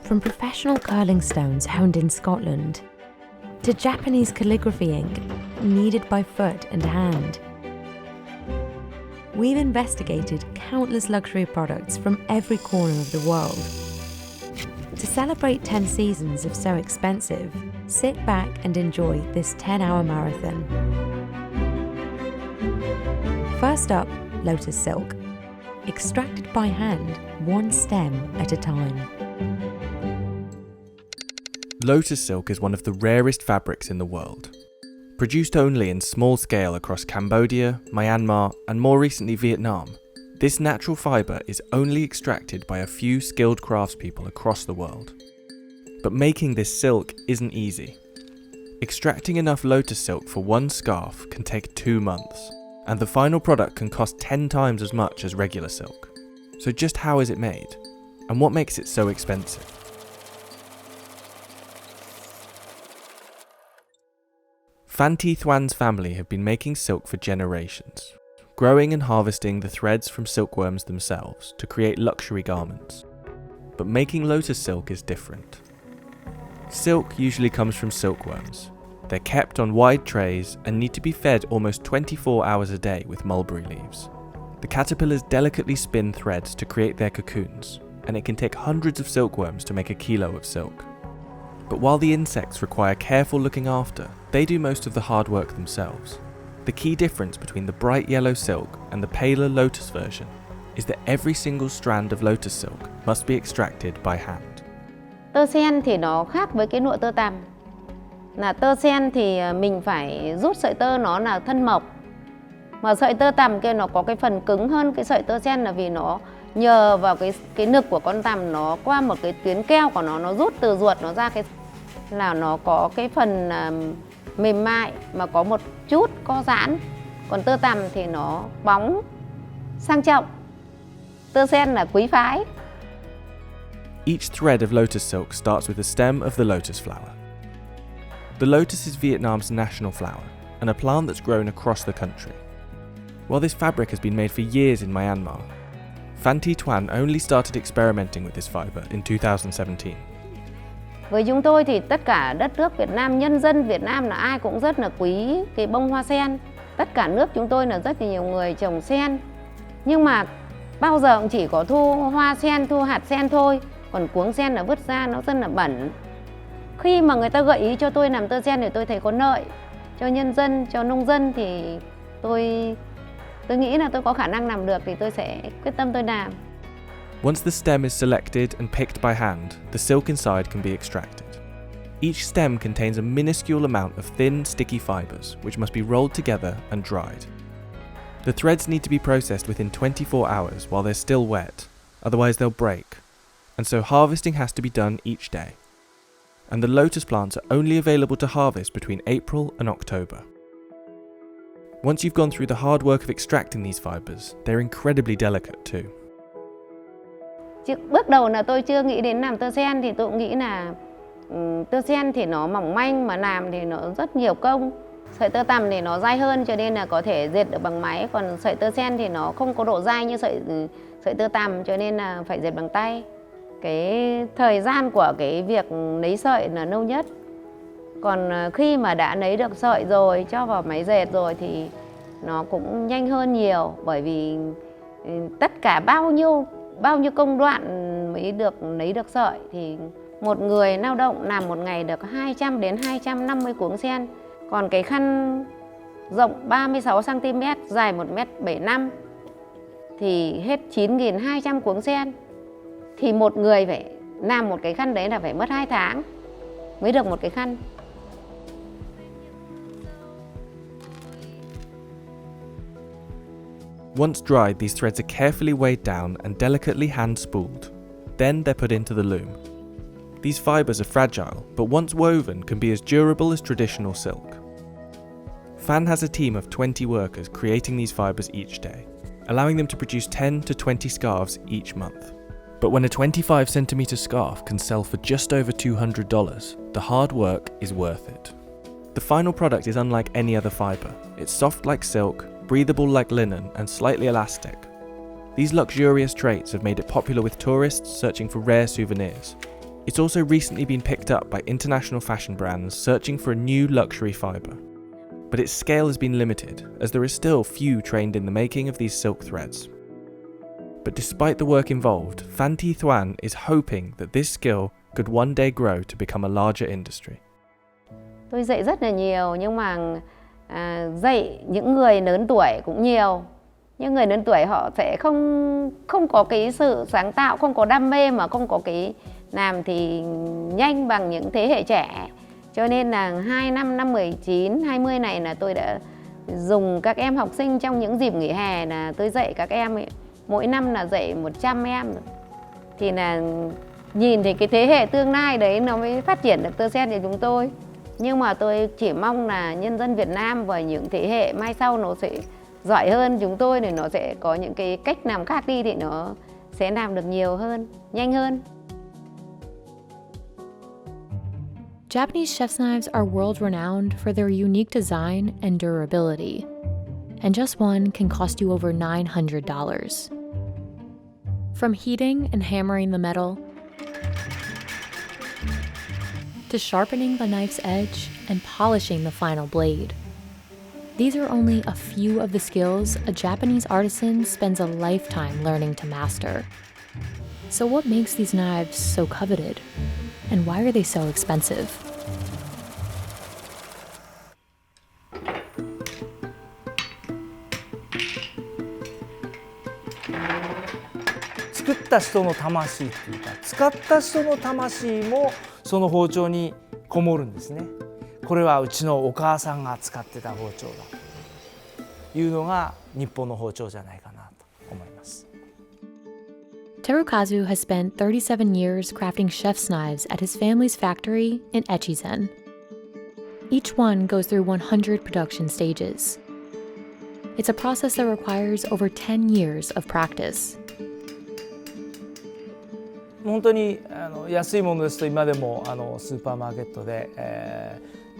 From professional curling stones honed in Scotland to Japanese calligraphy ink kneaded by foot and hand, we've investigated countless luxury products from every corner of the world. To celebrate 10 seasons of So Expensive, sit back and enjoy this 10-hour marathon. First up, Lotus Silk, extracted by hand, one stem at a time. Lotus silk is one of the rarest fabrics in the world. Produced only in small scale across Cambodia, Myanmar, and more recently Vietnam, this natural fibre is only extracted by a few skilled craftspeople across the world. But making this silk isn't easy. Extracting enough lotus silk for one scarf can take 2 months, and the final product can cost 10 times as much as regular silk. So just how is it made? And what makes it so expensive? Phan Thi Thuan's family have been making silk for generations, growing and harvesting the threads from silkworms themselves to create luxury garments. But making lotus silk is different. Silk usually comes from silkworms. They're kept on wide trays and need to be fed almost 24 hours a day with mulberry leaves. The caterpillars delicately spin threads to create their cocoons, and it can take hundreds of silkworms to make a kilo of silk. But while the insects require careful looking after, they do most of the hard work themselves. The key difference between the bright yellow silk and the paler lotus version is that every single strand of lotus silk must be extracted by hand. Tơ sen thì nó khác với cái lụa tơ tằm. Là tơ sen thì mình phải rút sợi tơ nó là thân mộc. Mà sợi tơ tằm kia nó có cái phần cứng hơn cái sợi tơ sen là vì nó nhờ vào cái nực của con tằm nó qua một cái tuyến keo của nó rút từ ruột nó ra, cái là nó có cái phần mềm mại mà có một chút co giãn. Còn tơ tằm thì nó bóng, sang trọng. Tơ sen là quý phái. Each thread of lotus silk starts with the stem of the lotus flower. The lotus is Vietnam's national flower and a plant that's grown across the country. While this fabric has been made for years in Myanmar, Phan Thi Thuan only started experimenting with this fibre in 2017. Với chúng tôi thì tất cả đất nước Việt Nam, nhân dân Việt Nam là ai cũng rất là quý cái bông hoa sen. Tất cả nước chúng tôi là rất là nhiều người trồng sen. Nhưng mà bao giờ cũng chỉ có thu hoa sen, thu hạt sen thôi. Còn cuống sen là vứt ra nó rất là bẩn. Khi mà người ta gợi ý cho tôi làm tơ sen thì tôi thấy có lợi cho nhân dân, cho nông dân thì tôi nghĩ là tôi có khả năng làm được thì tôi sẽ quyết tâm tôi làm. Once the stem is selected and picked by hand, the silk inside can be extracted. Each stem contains a minuscule amount of thin, sticky fibres, which must be rolled together and dried. The threads need to be processed within 24 hours while they're still wet, otherwise they'll break, and so harvesting has to be done each day. And the lotus plants are only available to harvest between April and October. Once you've gone through the hard work of extracting these fibres, they're incredibly delicate too. Bước đầu là tôi chưa nghĩ đến làm tơ sen thì tôi cũng nghĩ là tơ sen thì nó mỏng manh mà làm thì nó rất nhiều công. Sợi tơ tằm thì nó dai hơn cho nên là có thể dệt được bằng máy, còn sợi tơ sen thì nó không có độ dai như sợi tơ tằm cho nên là phải dệt bằng tay. Cái thời gian của cái việc nấy sợi là lâu nhất. Còn khi mà đã nấy được sợi rồi, cho vào máy dệt rồi thì nó cũng nhanh hơn nhiều, bởi vì tất cả bao nhiêu công đoạn mới được nấy được sợi thì một người lao động làm một ngày được 200 đến 250 cuống sen. Còn cái khăn rộng 36 cm, dài 1m75 m thì hết 9.200 cuống sen. Thì một người phải làm một cái khăn đấy là phải mất 2 tháng mới được một cái khăn. Once dried, these threads are carefully weighed down and delicately hand-spooled. Then they're put into the loom. These fibres are fragile, but once woven can be as durable as traditional silk. Phan has a team of 20 workers creating these fibres each day, allowing them to produce 10 to 20 scarves each month. But when a 25cm scarf can sell for just over $200, the hard work is worth it. The final product is unlike any other fibre. It's soft like silk, breathable like linen, and slightly elastic. These luxurious traits have made it popular with tourists searching for rare souvenirs. It's also recently been picked up by international fashion brands searching for a new luxury fibre. But its scale has been limited, as there are still few trained in the making of these silk threads. But despite the work involved, Phan Thi Thuan is hoping that this skill could one day grow to become a larger industry. Tôi dạy rất là nhiều, nhưng mà dạy những người lớn tuổi cũng nhiều. Những người lớn tuổi họ sẽ không có cái sự sáng tạo, không có đam mê, mà không có cái làm thì nhanh bằng những thế hệ trẻ. Cho nên là năm 19, 20 này là tôi đã dùng các em học sinh trong những dịp nghỉ hè, là tôi dạy các em ấy, mỗi năm là dạy 100 em. Thì là nhìn thấy cái thế hệ tương lai đấy nó mới phát triển được tơ sen của chúng tôi. Nhưng mà tôi chỉ mong là nhân dân Việt Nam và những thế hệ mai sau nó sẽ giỏi hơn chúng tôi, để nó sẽ có những cái cách làm khác đi, thì nó sẽ làm được nhiều hơn, nhanh hơn. Japanese chef's knives are world-renowned for their unique design and durability, and just one can cost you over $900. From heating and hammering the metal, to sharpening the knife's edge and polishing the final blade. These are only a few of the skills a Japanese artisan spends a lifetime learning to master. So what makes these knives so coveted? And why are they so expensive?作った人の魂っていうか、使った人の魂もその包丁にこもるんですね。これはうちのお母さんが使ってた包丁だというのが日本の包丁じゃないかなと思います。Terukazu has spent 37 years crafting chef's knives at his family's factory in Echizen. Each one goes through 100 production stages. It's a process that requires over 10 years of practice. 本当に安いものですと今でもスーパーマーケットで、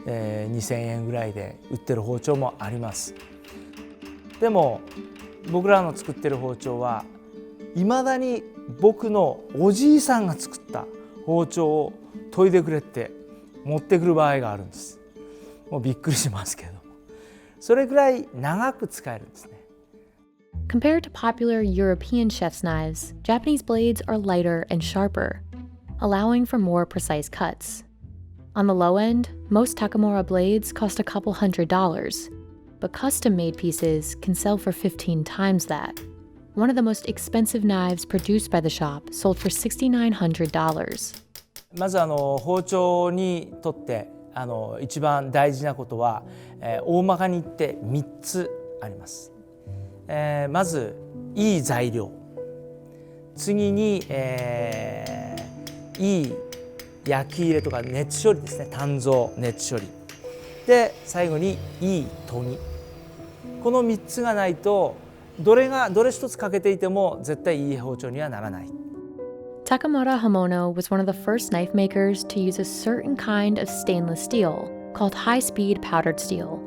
2000円ぐらいで売ってる包丁もあります。でも僕らの作ってる包丁はいまだに僕のおじいさんが作った包丁を研いでくれって持ってくる場合があるんです。もうびっくりしますけど、それぐらい長く使えるんですね。Compared to popular European chef's knives, Japanese blades are lighter and sharper, allowing for more precise cuts. On the low end, most Takamura blades cost a couple $100, but custom-made pieces can sell for 15 times that. One of the most expensive knives produced by the shop sold for $6,900. まず包丁にとって一番大事なことは、大まかに言って3つあります。まずいい材料、次に、いい焼き入れとか熱処理ですね、鍛造熱処理で、最後にいい研ぎ、この3つがないとどれ一つ欠けていても絶対いい包丁にはならない。 Takamura Hamono was one of the first knife makers to use a certain kind of stainless steel called high-speed powdered steel.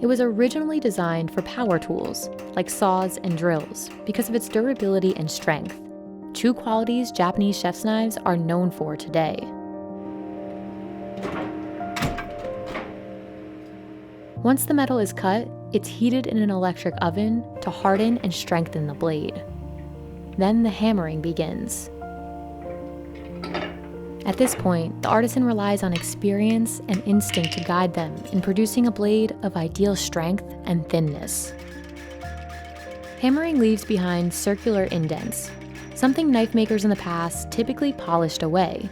It was originally designed for power tools, like saws and drills, because of its durability and strength, two qualities Japanese chef's knives are known for today. Once the metal is cut, it's heated in an electric oven to harden and strengthen the blade. Then the hammering begins. At this point, the artisan relies on experience and instinct to guide them in producing a blade of ideal strength and thinness. Hammering leaves behind circular indents, something knife makers in the past typically polished away.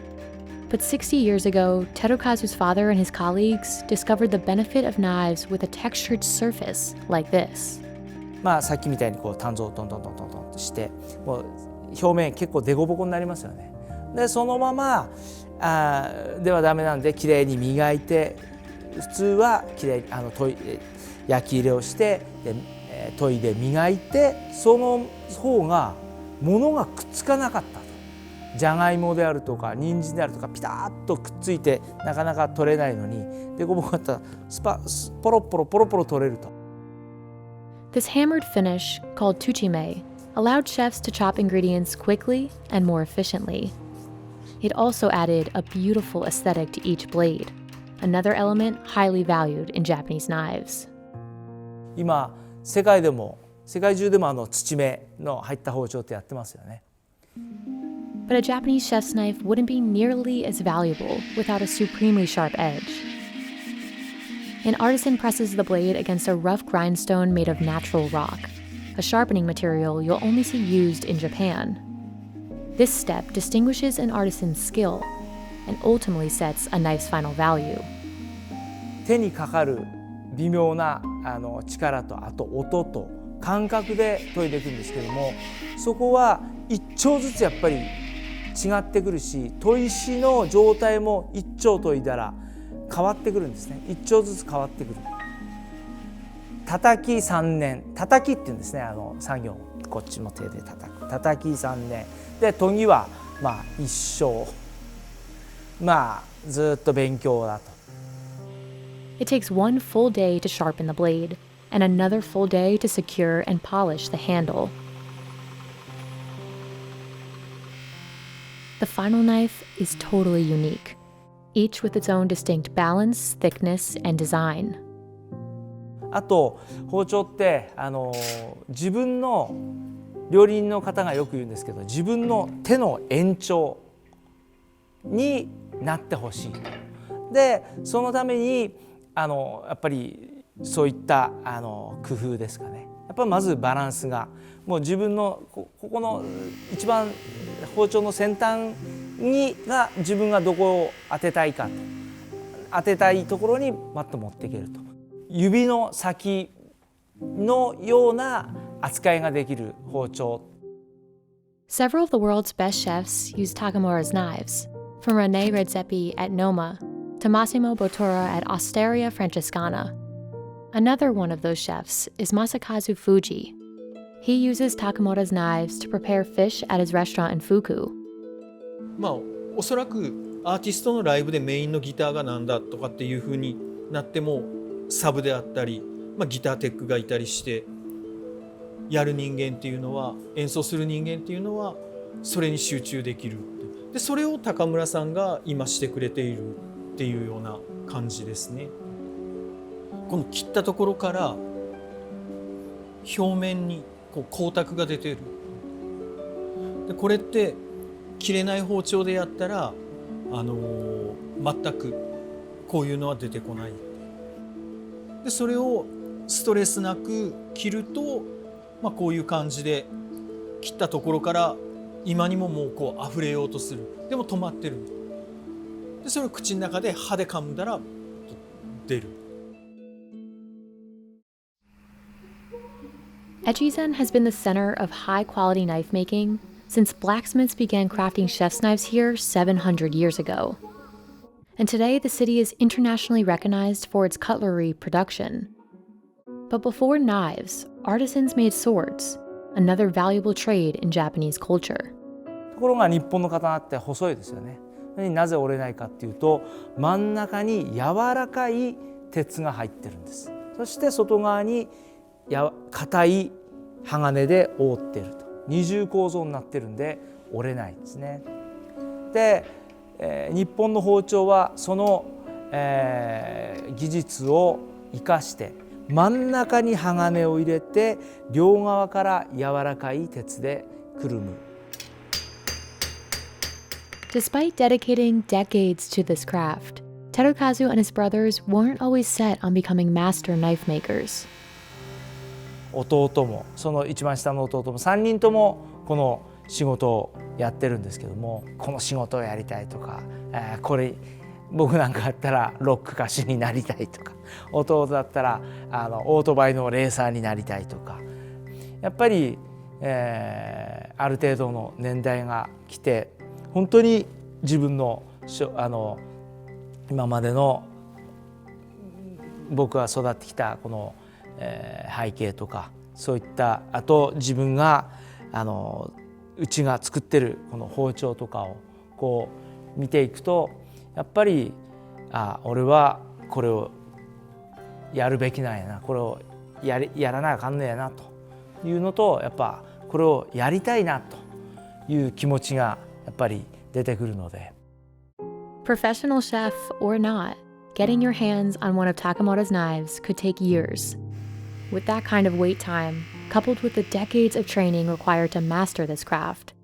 But 60 years ago, Terukazu's father and his colleagues discovered the benefit of knives with a textured surface like this. さっきみたいに鍛造トントントントントンとしてもう表面結構デコボコになりますよね。でそのままではダメなんできれいに磨いて、普通はきれいに焼き入れをしてで、研いで磨いて、その方が物がくっつかなかったと。じゃがいもであるとか人参であるとかピタッとくっついてなかなか取れないのに、デコボコだったらポロポロ取れると。This hammered finish, called tuchime, allowed chefs to chop ingredients quickly and more efficiently. It also added a beautiful aesthetic to each blade, another element highly valued in Japanese knives. 今世界中でも土目の入った包丁ってやってますよね。 But a Japanese chef's knife wouldn't be nearly as valuable without a supremely sharp edge. An artisan presses the blade against a rough grindstone made of natural rock, a sharpening material you'll only see used in Japan. This step distinguishes an artisan's skill and ultimately sets a knife's final value. 手にかかる微妙な力とあと音と感覚で研いでいくんですけども、そこは一丁ずつやっぱり違ってくるし、砥石の状態も一丁研いだら変わってくるんですね。一丁ずつ変わってくる。叩き3年、叩きっていうんですね、作業、こっちも手で叩く、叩き3年で研ぎは一生、ずっと勉強だと。It takes one full day to sharpen the blade and another full day to secure and polish the handle. The final knife is totally unique, each with its own distinct balance, thickness, and design. あと包丁って自分の料理人の方がよく言うんですけど、自分の手の延長になってほしいと。でそのためにやっぱりそういった工夫ですかね。やっぱりまずバランスがもう自分のここの一番包丁の先端が自分がどこを当てたいかと、当てたいところにマット持っていけると、指の先のような扱いができる包丁。 Several of the world's best chefs use Takamura's knives, from René Redzepi at Noma to Massimo Bottura at Osteria Francescana. Another one of those chefs is Masakazu Fuji. He uses Takamura's knives to prepare fish at his restaurant in Fuku. おそらくアーティストのライブでメインのギターがなんだとかっていう風になっても、サブであったり、ギターテックがいたりしてやる人間っていうのは、演奏する人間っていうのはそれに集中できる。でそれを高村さんが今してくれているっていうような感じですね。この切ったところから表面に光沢が出てる。でこれって切れない包丁でやったら全くこういうのは出てこない。でそれをストレスなく切ると、こういう感じで切ったところから今にももう溢れようとする。でも止まってる。でそれを口の中で歯で噛んだら出る。Echizen has been the center of high-quality knife making since blacksmiths began crafting chef's knives here 700 years ago. And today the city is internationally recognized for its cutlery production. But before knives, artisans made swords, another valuable trade in Japanese culture. ところが日本の刀って細いですよね。なぜ折れないかっていうと、真ん中に柔らかい鉄が入ってるんです。そして外側に硬い鋼で覆っていると、二重構造になってるんで折れないんですね。で、日本の包丁はその、技術を生かして真ん中に鋼を入れて両側から柔らかい鉄でくるむ。Despite dedicating decades to this craft, Terukazu and his brothers weren't always set on becoming master knife makers. 弟もその一番下の弟も3人ともこの仕事をやってるんですけども、この仕事をやりたいとか、これ僕なんかだったらロック歌手になりたいとか、弟だったらオートバイのレーサーになりたいとか、やっぱり、ある程度の年代が来て本当に自分の今までの僕が育ってきたこの背景とか、そういったあと自分がうちが作ってるこの包丁とかをこう見ていくと、やっぱり俺はこれをやるべきなんやな、これをやらなあかんねやなというのと、やっぱこれをやりたいなという気持ちがやっぱり出てくるので。 Professional chef or not, getting your hands on one of Takemoto's knives could take years. With that kind of wait time, coupled with the decades of training required to master this craft,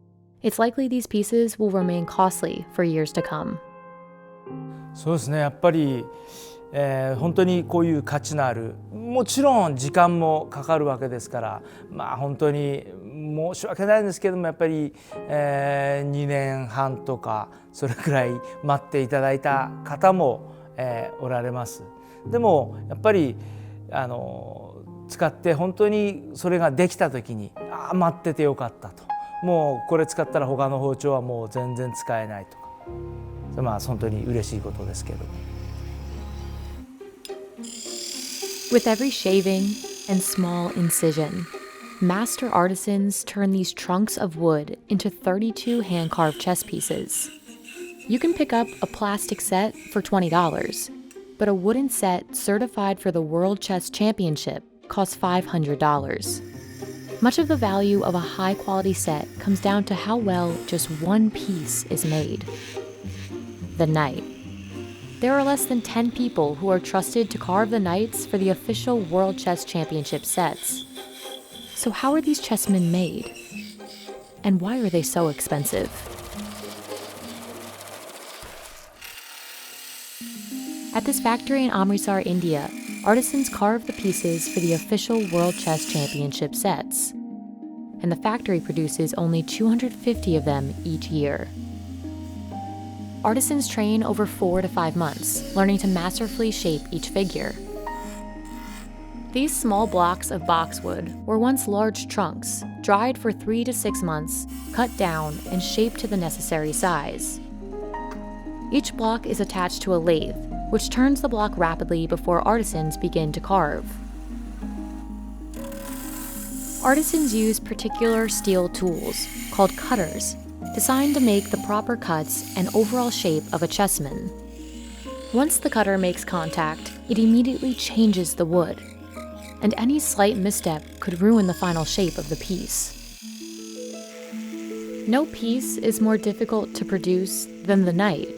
it's likely these pieces will remain costly for years to come. そうですね、やっぱり、本当にこういう価値のある、もちろん時間もかかるわけですから、まあ本当に申し訳ないんですけども、やっぱり、2年半とかそれくらい待っていただいた方も、おられます。でもやっぱり使って本当にそれができた時に、待っててよかったと、もうこれ使ったら他の包丁はもう全然使えないとか、まあ本当に嬉しいことですけど。 With every shaving and small incision, master artisans turn these trunks of wood into 32 hand-carved chess pieces. You can pick up a plastic set for $20, but a wooden set certified for the World Chess Championship costs $500. Much of the value of a high-quality set comes down to how well just one piece is made. The knight. There are less than 10 people who are trusted to carve the knights for the official World Chess Championship sets. So how are these chessmen made? And why are they so expensive? At this factory in Amritsar, India, artisans carve the pieces for the official World Chess Championship sets. And the factory produces only 250 of them each year. Artisans train over 4 to 5 months, learning to masterfully shape each figure. These small blocks of boxwood were once large trunks, dried for 3 to 6 months, cut down, and shaped to the necessary size. Each block is attached to a lathe, which turns the block rapidly before artisans begin to carve. Artisans use particular steel tools, called cutters, designed to make the proper cuts and overall shape of a chessman. Once the cutter makes contact, it immediately changes the wood, and any slight misstep could ruin the final shape of the piece. No piece is more difficult to produce than the knight.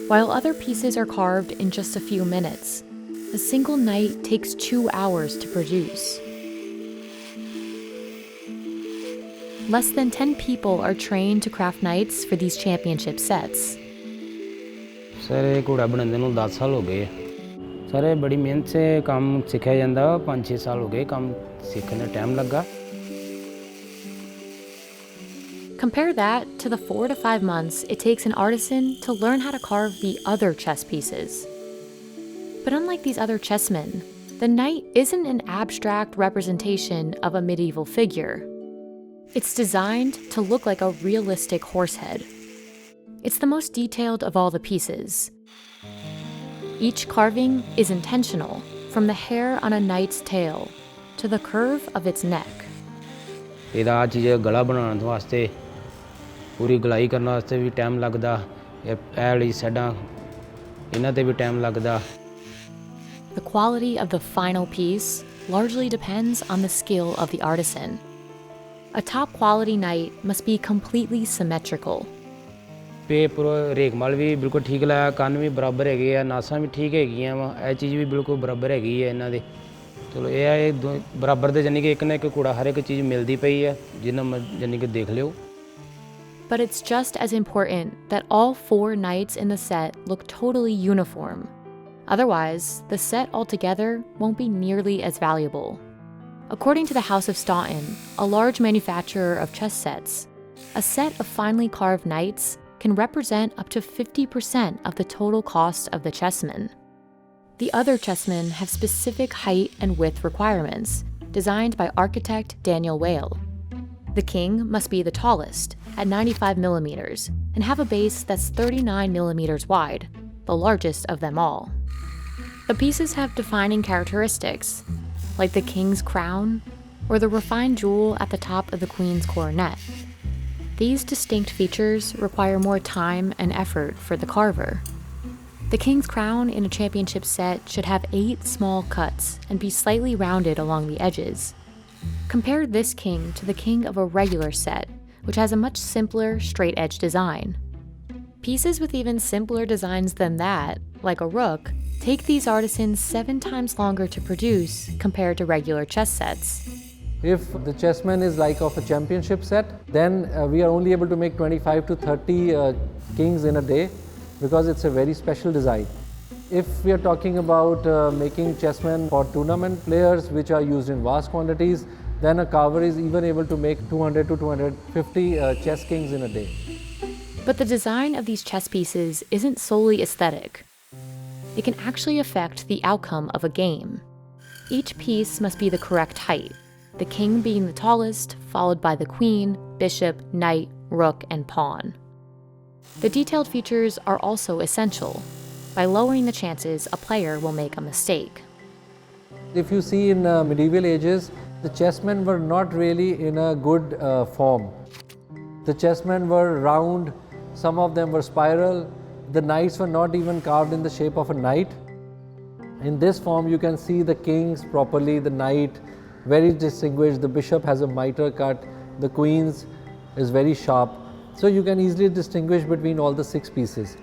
While other pieces are carved in just a few minutes, a single knight takes 2 hours to produce. Less than 10 people are trained to craft knights for these championship sets. Sir ये घोड़ा बनाने ਨੂੰ 10 ਸਾਲ ਹੋ ਗਏ sir ਇਹ ਬੜੀ ਮਿਹਨਤ से ਕੰਮ ਸਿੱਖਿਆ ਜਾਂਦਾ 5-6 ਸਾਲ ਹੋ ਗਏ ਕੰਮ ਸਿੱਖਣ ਦਾ ਟਾਈਮ ਲੱਗਾ Compare that to the 4 to 5 months it takes an artisan to learn how to carve the other chess pieces. But unlike these other chessmen, the knight isn't an abstract representation of a medieval figure. It's designed to look like a realistic horse head. It's the most detailed of all the pieces. Each carving is intentional, from the hair on a knight's tail to the curve of its neck. ਇਹਦਾ ਆ ਚੀਜ਼ ਗਲਾ ਬਣਾਉਣ ਵਾਸਤੇ ਪੂਰੀ ਗਲਾਈ ਕਰਨ ਵਾਸਤੇ ਵੀ time ਲੱਗਦਾ ਇਹ ਵਾਲੀ ਸਾਈਡਾਂ ਇਹਨਾਂ ਤੇ ਵੀ ਟਾਈਮ ਲੱਗਦਾ The quality of the final piece largely depends on the skill of the artisan. A top quality knight must be completely symmetrical. Paper ਰੇਗਮਾਲ ਵੀ ਬਿਲਕੁਲ ਠੀਕ ਲਾਇਆ ਕੰਨ ਵੀ ਬਰਾਬਰ ਹੈਗੇ ਆ ਨਾਸਾਂ ਵੀ ਠੀਕ ਹੈਗੀਆਂ ਵਾ ਇਹ ਚੀਜ਼ ਵੀ ਬਿਲਕੁਲ ਬਰਾਬਰ ਹੈਗੀ ਹੈ ਇਹਨਾਂ ਦੇ ਚਲੋ ਇਹ ਆ ਇਹ ਬਰਾਬਰ ਦੇ ਜਾਨੀ ਕਿ ਇੱਕ ਨਾ ਇੱਕ ਕੂੜਾ ਹਰ ਇੱਕ ਚੀਜ਼ ਮਿਲਦੀ ਪਈ ਹੈ ਜਿੰਨਾ ਜਾਨੀ ਕਿ ਦੇਖ ਲਿਓ But it's just as important that all 4 knights in the set look totally uniform. Otherwise, the set altogether won't be nearly as valuable. According to the House of Stoughton, a large manufacturer of chess sets, a set of finely carved knights can represent up to 50% of the total cost of the chessman. The other chessmen have specific height and width requirements, designed by architect Daniel Whale. The king must be the tallest, at 95 millimeters, and have a base that's 39 millimeters wide, the largest of them all. The pieces have defining characteristics, like the king's crown or the refined jewel at the top of the queen's coronet. These distinct features require more time and effort for the carver. The king's crown in a championship set should have 8 small cuts and be slightly rounded along the edges. Compare this king to the king of a regular set, which has a much simpler straight-edge design. Pieces with even simpler designs than that, like a rook, take these artisans 7 times longer to produce compared to regular chess sets. If the chessman is like of a championship set, then we are only able to make 25 to 30 kings in a day because it's a very special design. If we are talking about making chessmen for tournament players, which are used in vast quantities, then a carver is even able to make 200 to 250 chess kings in a day. But the design of these chess pieces isn't solely aesthetic. It can actually affect the outcome of a game. Each piece must be the correct height, the king being the tallest, followed by the queen, bishop, knight, rook, and pawn. The detailed features are also essential, by lowering the chances a player will make a mistake. If you see in medieval ages, the chessmen were not really in a good form. The chessmen were round, some of them were spiral, the knights were not even carved in the shape of a knight. In this form you can see the kings properly, the knight very distinguished, the bishop has a mitre cut, the queen's is very sharp. So you can easily distinguish between all the 6 pieces.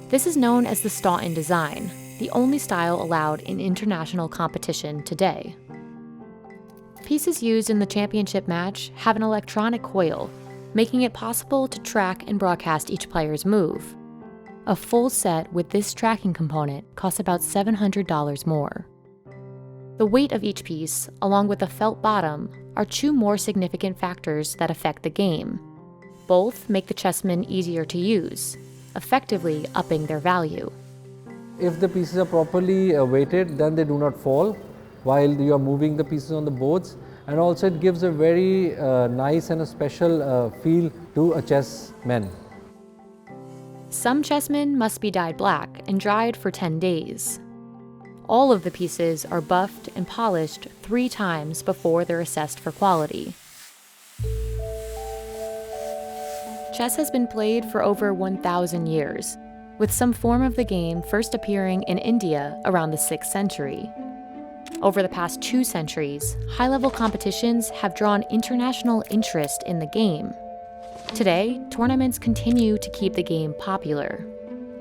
This is known as the Stoughton design, the only style allowed in international competition today. Pieces used in the championship match have an electronic coil, making it possible to track and broadcast each player's move. A full set with this tracking component costs about $700 more. The weight of each piece, along with the felt bottom, are 2 more significant factors that affect the game. Both make the chessmen easier to use, effectively upping their value. If the pieces are properly weighted, then they do not fall while you are moving the pieces on the boards, and also it gives a very nice and a special feel to a chessman. Some chessmen must be dyed black and dried for 10 days. All of the pieces are buffed and polished 3 times before they're assessed for quality. Chess has been played for over 1,000 years, with some form of the game first appearing in India around the 6th century. Over the past 2 centuries, high-level competitions have drawn international interest in the game. Today, tournaments continue to keep the game popular,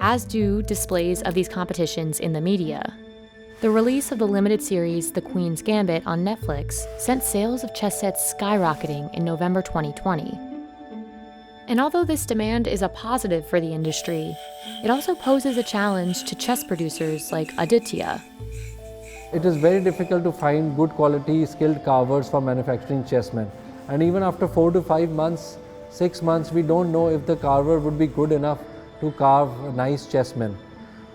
as do displays of these competitions in the media. The release of the limited series The Queen's Gambit on Netflix sent sales of chess sets skyrocketing in November 2020. And although this demand is a positive for the industry, it also poses a challenge to chess producers like Aditya. It is very difficult to find good quality skilled carvers for manufacturing chessmen. And even after 4 to 5 months, 6 months, we don't know if the carver would be good enough to carve a nice chessman.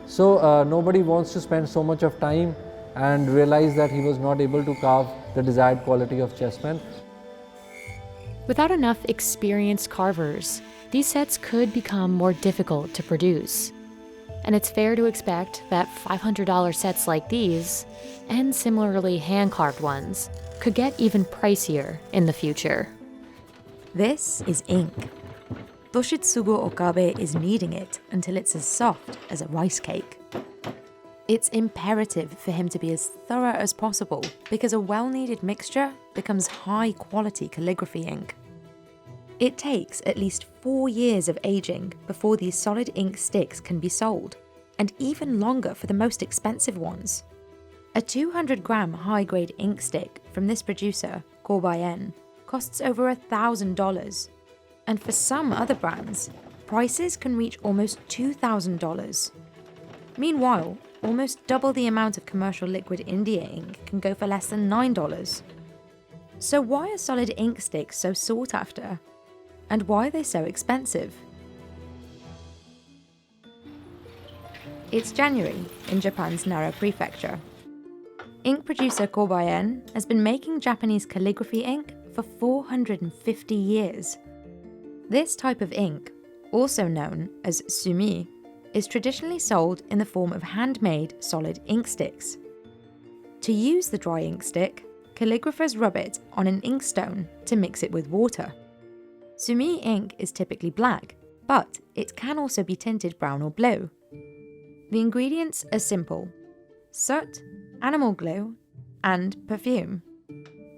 So nobody wants to spend so much of time and realize that he was not able to carve the desired quality of chessman. Without enough experienced carvers, these sets could become more difficult to produce. And it's fair to expect that $500 sets like these, and similarly hand-carved ones, could get even pricier in the future. This is ink. Toshitsugu Okabe is kneading it until it's as soft as a rice cake. It's imperative for him to be as thorough as possible because a well-kneaded mixture becomes high-quality calligraphy ink. It takes at least 4 years of aging before these solid ink sticks can be sold, and even longer for the most expensive ones. A 200-gram high-grade ink stick from this producer, Cowboy, costs over $1,000, and for some other brands, prices can reach almost $2,000. Meanwhile, almost double the amount of commercial liquid India ink can go for less than $9. So why are solid ink sticks so sought after? And why are they so expensive? It's January in Japan's Nara Prefecture. Ink producer Cowboy has been making Japanese calligraphy ink for 450 years. This type of ink, also known as sumi, is traditionally sold in the form of handmade solid ink sticks. To use the dry ink stick, calligraphers rub it on an inkstone to mix it with water. Sumi ink is typically black, but it can also be tinted brown or blue. The ingredients are simple: soot, animal glue, and perfume.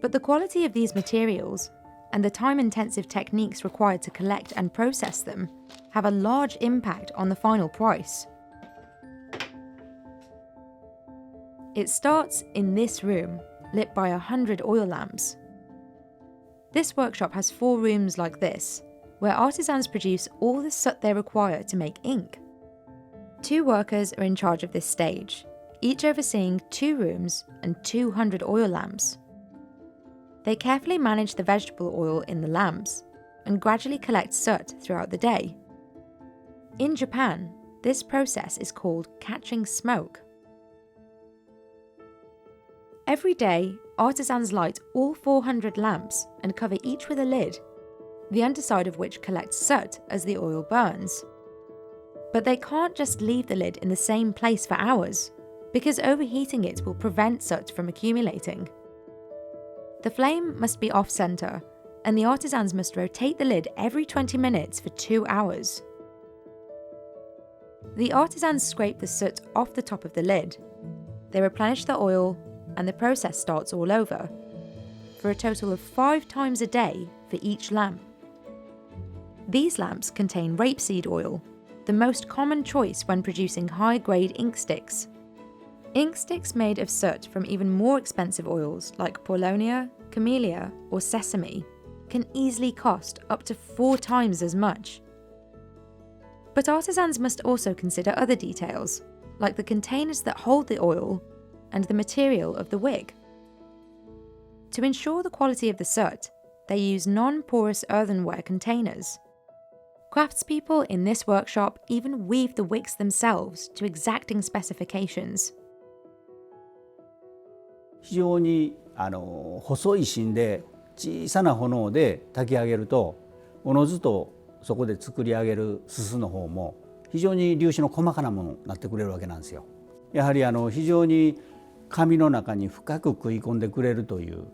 But the quality of these materials, and the time-intensive techniques required to collect and process them, have a large impact on the final price. It starts in this room, lit by 100 oil lamps. This workshop has 4 rooms like this, where artisans produce all the soot they require to make ink. 2 workers are in charge of this stage, each overseeing 2 rooms and 200 oil lamps. They carefully manage the vegetable oil in the lamps and gradually collect soot throughout the day. In Japan, this process is called catching smoke. Every day, artisans light all 400 lamps and cover each with a lid, the underside of which collects soot as the oil burns. But they can't just leave the lid in the same place for hours, because overheating it will prevent soot from accumulating. The flame must be off-center, and the artisans must rotate the lid every 20 minutes for 2 hours. The artisans scrape the soot off the top of the lid. They replenish the oil, and the process starts all over, for a total of 5 times a day for each lamp. These lamps contain rapeseed oil, the most common choice when producing high-grade ink sticks. Ink sticks made of soot from even more expensive oils like paulownia, camellia, or sesame can easily cost up to 4 times as much. But artisans must also consider other details, like the containers that hold the oil and the material of the wick. To ensure the quality of the soot, they use non-porous earthenware containers. Craftspeople in this workshop even weave the wicks themselves to exacting specifications. 非常に細い芯で小さな炎で炊き上げるとおのずとそこで作り上げるすすの方も非常に粒子の細かなものになってくれるわけなんですよ。やはり非常に紙の中に深く食い込んでくれるという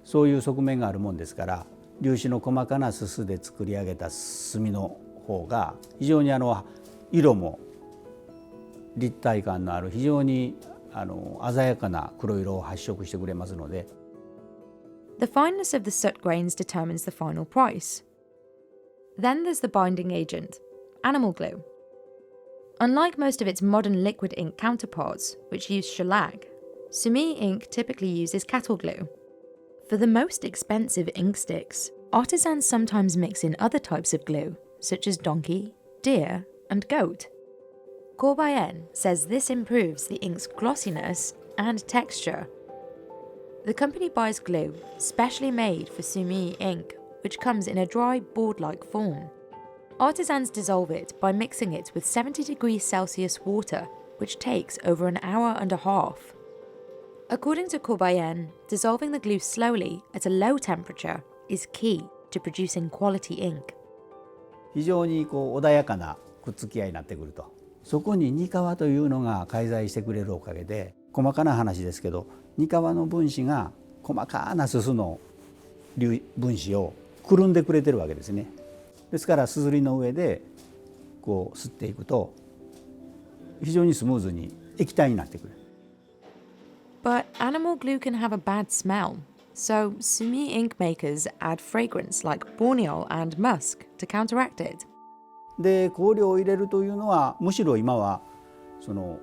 そういう側面があるもんですから粒子の細かなすすで作り上げた墨の方が非常に色も立体感のある非常に鮮やかな黒色を発色してくれますので。The fineness of the soot grains determines the final price. Then there's the binding agent, animal glue. Unlike most of its modern liquid ink counterparts, which use shellac, Sumi ink typically uses cattle glue. For the most expensive ink sticks, artisans sometimes mix in other types of glue, such as donkey, deer, and goat. Cowboy says this improves the ink's glossiness and texture. The company buys glue specially made for Sumi ink, which comes in a dry board-like form. Artisans dissolve it by mixing it with 70 degrees Celsius water, which takes over an hour and a half. According to Cowboy, dissolving the glue slowly at a low temperature is key to producing quality ink. 非常に穏やかなくっつき合いになってくると。そこにニカワというのが介在してくれるおかげで細かな話ですけどニカワの分子が細かなすすの分子をくるんでくれてるわけですね。ですからすずりの上で吸っていくと非常にスムーズに液体になってくる。But animal glue can have a bad smell, so Sumi ink makers add fragrance like borneol and musk to counteract it. で香料を入れるというのはむしろ今はその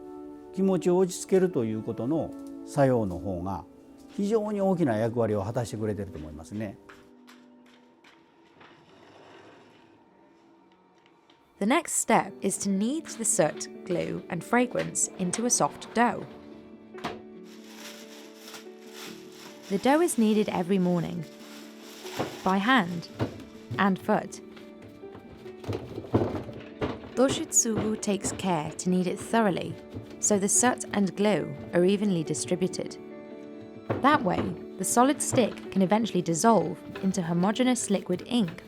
気持ちを落ち着けるということの作用の方が非常に大きな役割を果たしてくれていると思いますね。The next step is to knead the soot, glue, and fragrance into a soft dough. The dough is kneaded every morning, by hand and foot. Doshitsugu takes care to knead it thoroughly, so the soot and glue are evenly distributed. That way, the solid stick can eventually dissolve into homogeneous liquid ink.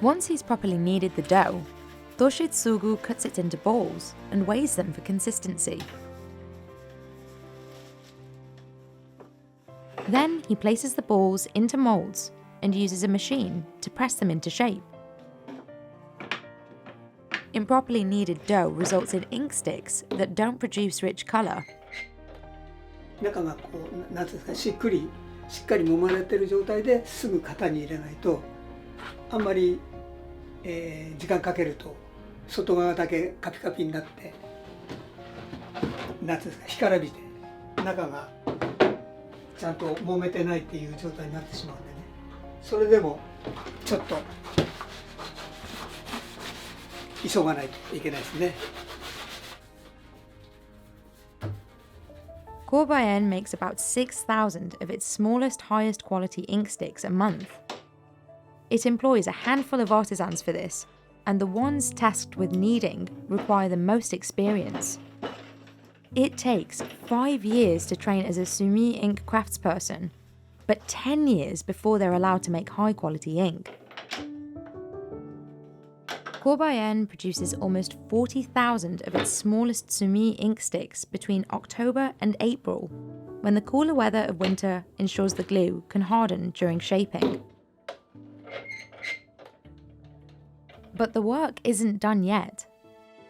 Once he's properly kneaded the dough, Doshitsugu cuts it into balls and weighs them for consistency. Then he places the balls into molds and uses a machine to press them into shape. Improperly kneaded dough results in ink sticks that don't produce rich colour. 中がなんていうんですかしっかり揉まれている状態ですぐ型に入れないとあんまり、時間かけると外側だけカピカピになってなんていうんですか、干からびて中がちゃんと揉めてないっていう状態になってしまうんでね、それでもちょっと急がないといけないですね。Cowboy makes about 6,000 of its smallest, highest quality ink sticks a month. It employs a handful of artisans for this, and the ones tasked with kneading require the most experience. It takes 5 years to train as a sumi ink craftsperson, but 10 years before they're allowed to make high quality ink. Cowboy produces almost 40,000 of its smallest sumi ink sticks between October and April, when the cooler weather of winter ensures the glue can harden during shaping. But the work isn't done yet.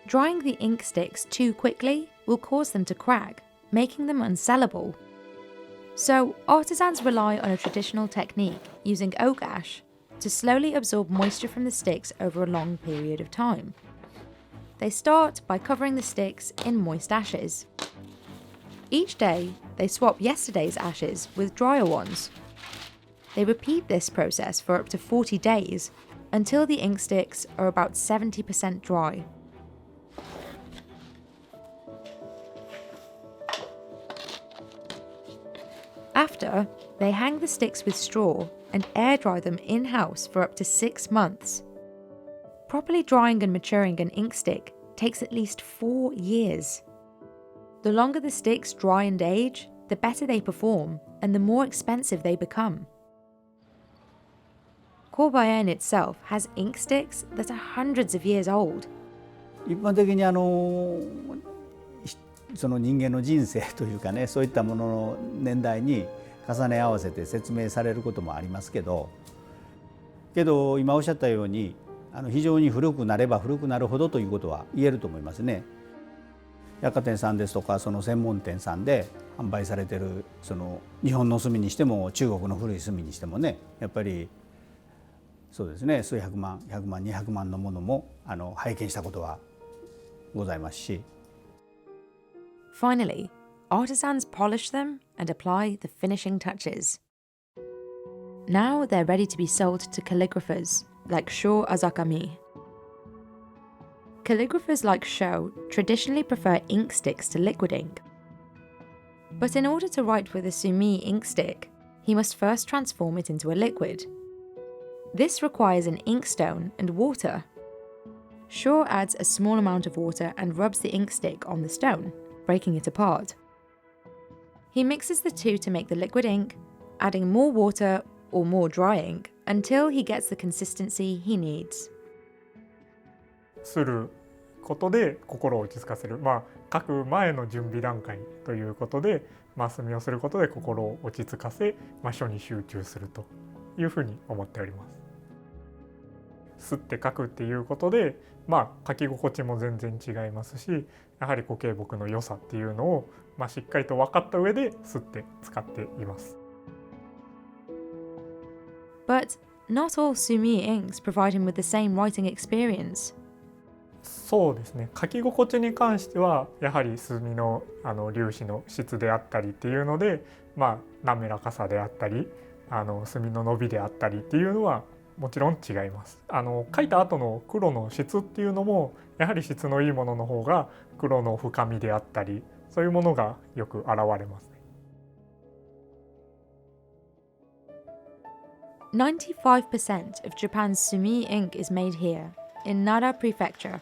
Drying the ink sticks too quickly will cause them to crack, making them unsellable. So artisans rely on a traditional technique using oak ash to slowly absorb moisture from the sticks over a long period of time. They start by covering the sticks in moist ashes. Each day, they swap yesterday's ashes with drier ones. They repeat this process for up to 40 days until the ink sticks are about 70% dry. After, they hang the sticks with straw and air dry them in-house for up to 6 months. Properly drying and maturing an ink stick takes at least 4 years. The longer the sticks dry and age, the better they perform and the more expensive they become. Cowboy itself has ink sticks that are hundreds of years old. 一般的にその人間の人生というかね、そういったものの年代に重ね合わせて説明されることもありますけど今おっしゃったように非常に古くなれば古くなるほどということは言えると思いますね。百貨店さんですとかその専門店さんで販売されてるその日本の墨にしても中国の古い墨にしてもね、やっぱりそうですね、数百万100万200万のものも拝見したことはございますし。Finally, artisans polish them and apply the finishing touches. Now they're ready to be sold to calligraphers like Sho Azakami. Calligraphers like Sho traditionally prefer ink sticks to liquid ink. But in order to write with a sumi ink stick, he must first transform it into a liquid. This requires an inkstone and water. Sho adds a small amount of water and rubs the ink stick on the stone, breaking it apart. He mixes the two to make the liquid ink, adding more water or more dry ink until he gets the consistency he needs. することで心を落ち着かせる、書く前の準備段階ということで、墨をすることで心を落ち着かせ、書に集中するというふうに思っております。吸って書くっていうことで、書き心地も全然違いますし、やはり固形木の良さっていうのを、しっかりと分かった上で吸って使っています。But not all sumi inks provide him with the same writing experience. そうですね、書き心地に関してはやはり墨の粒子の質であったりっていうので、滑らかさであったり墨の伸びであったりっていうのはもちろん違います。書いた後の黒の質っていうのもやはり質のいいものの方が黒の深みであったりそういうものがよく現れますね。95% of Japan's sumi ink is made here, in Nara Prefecture.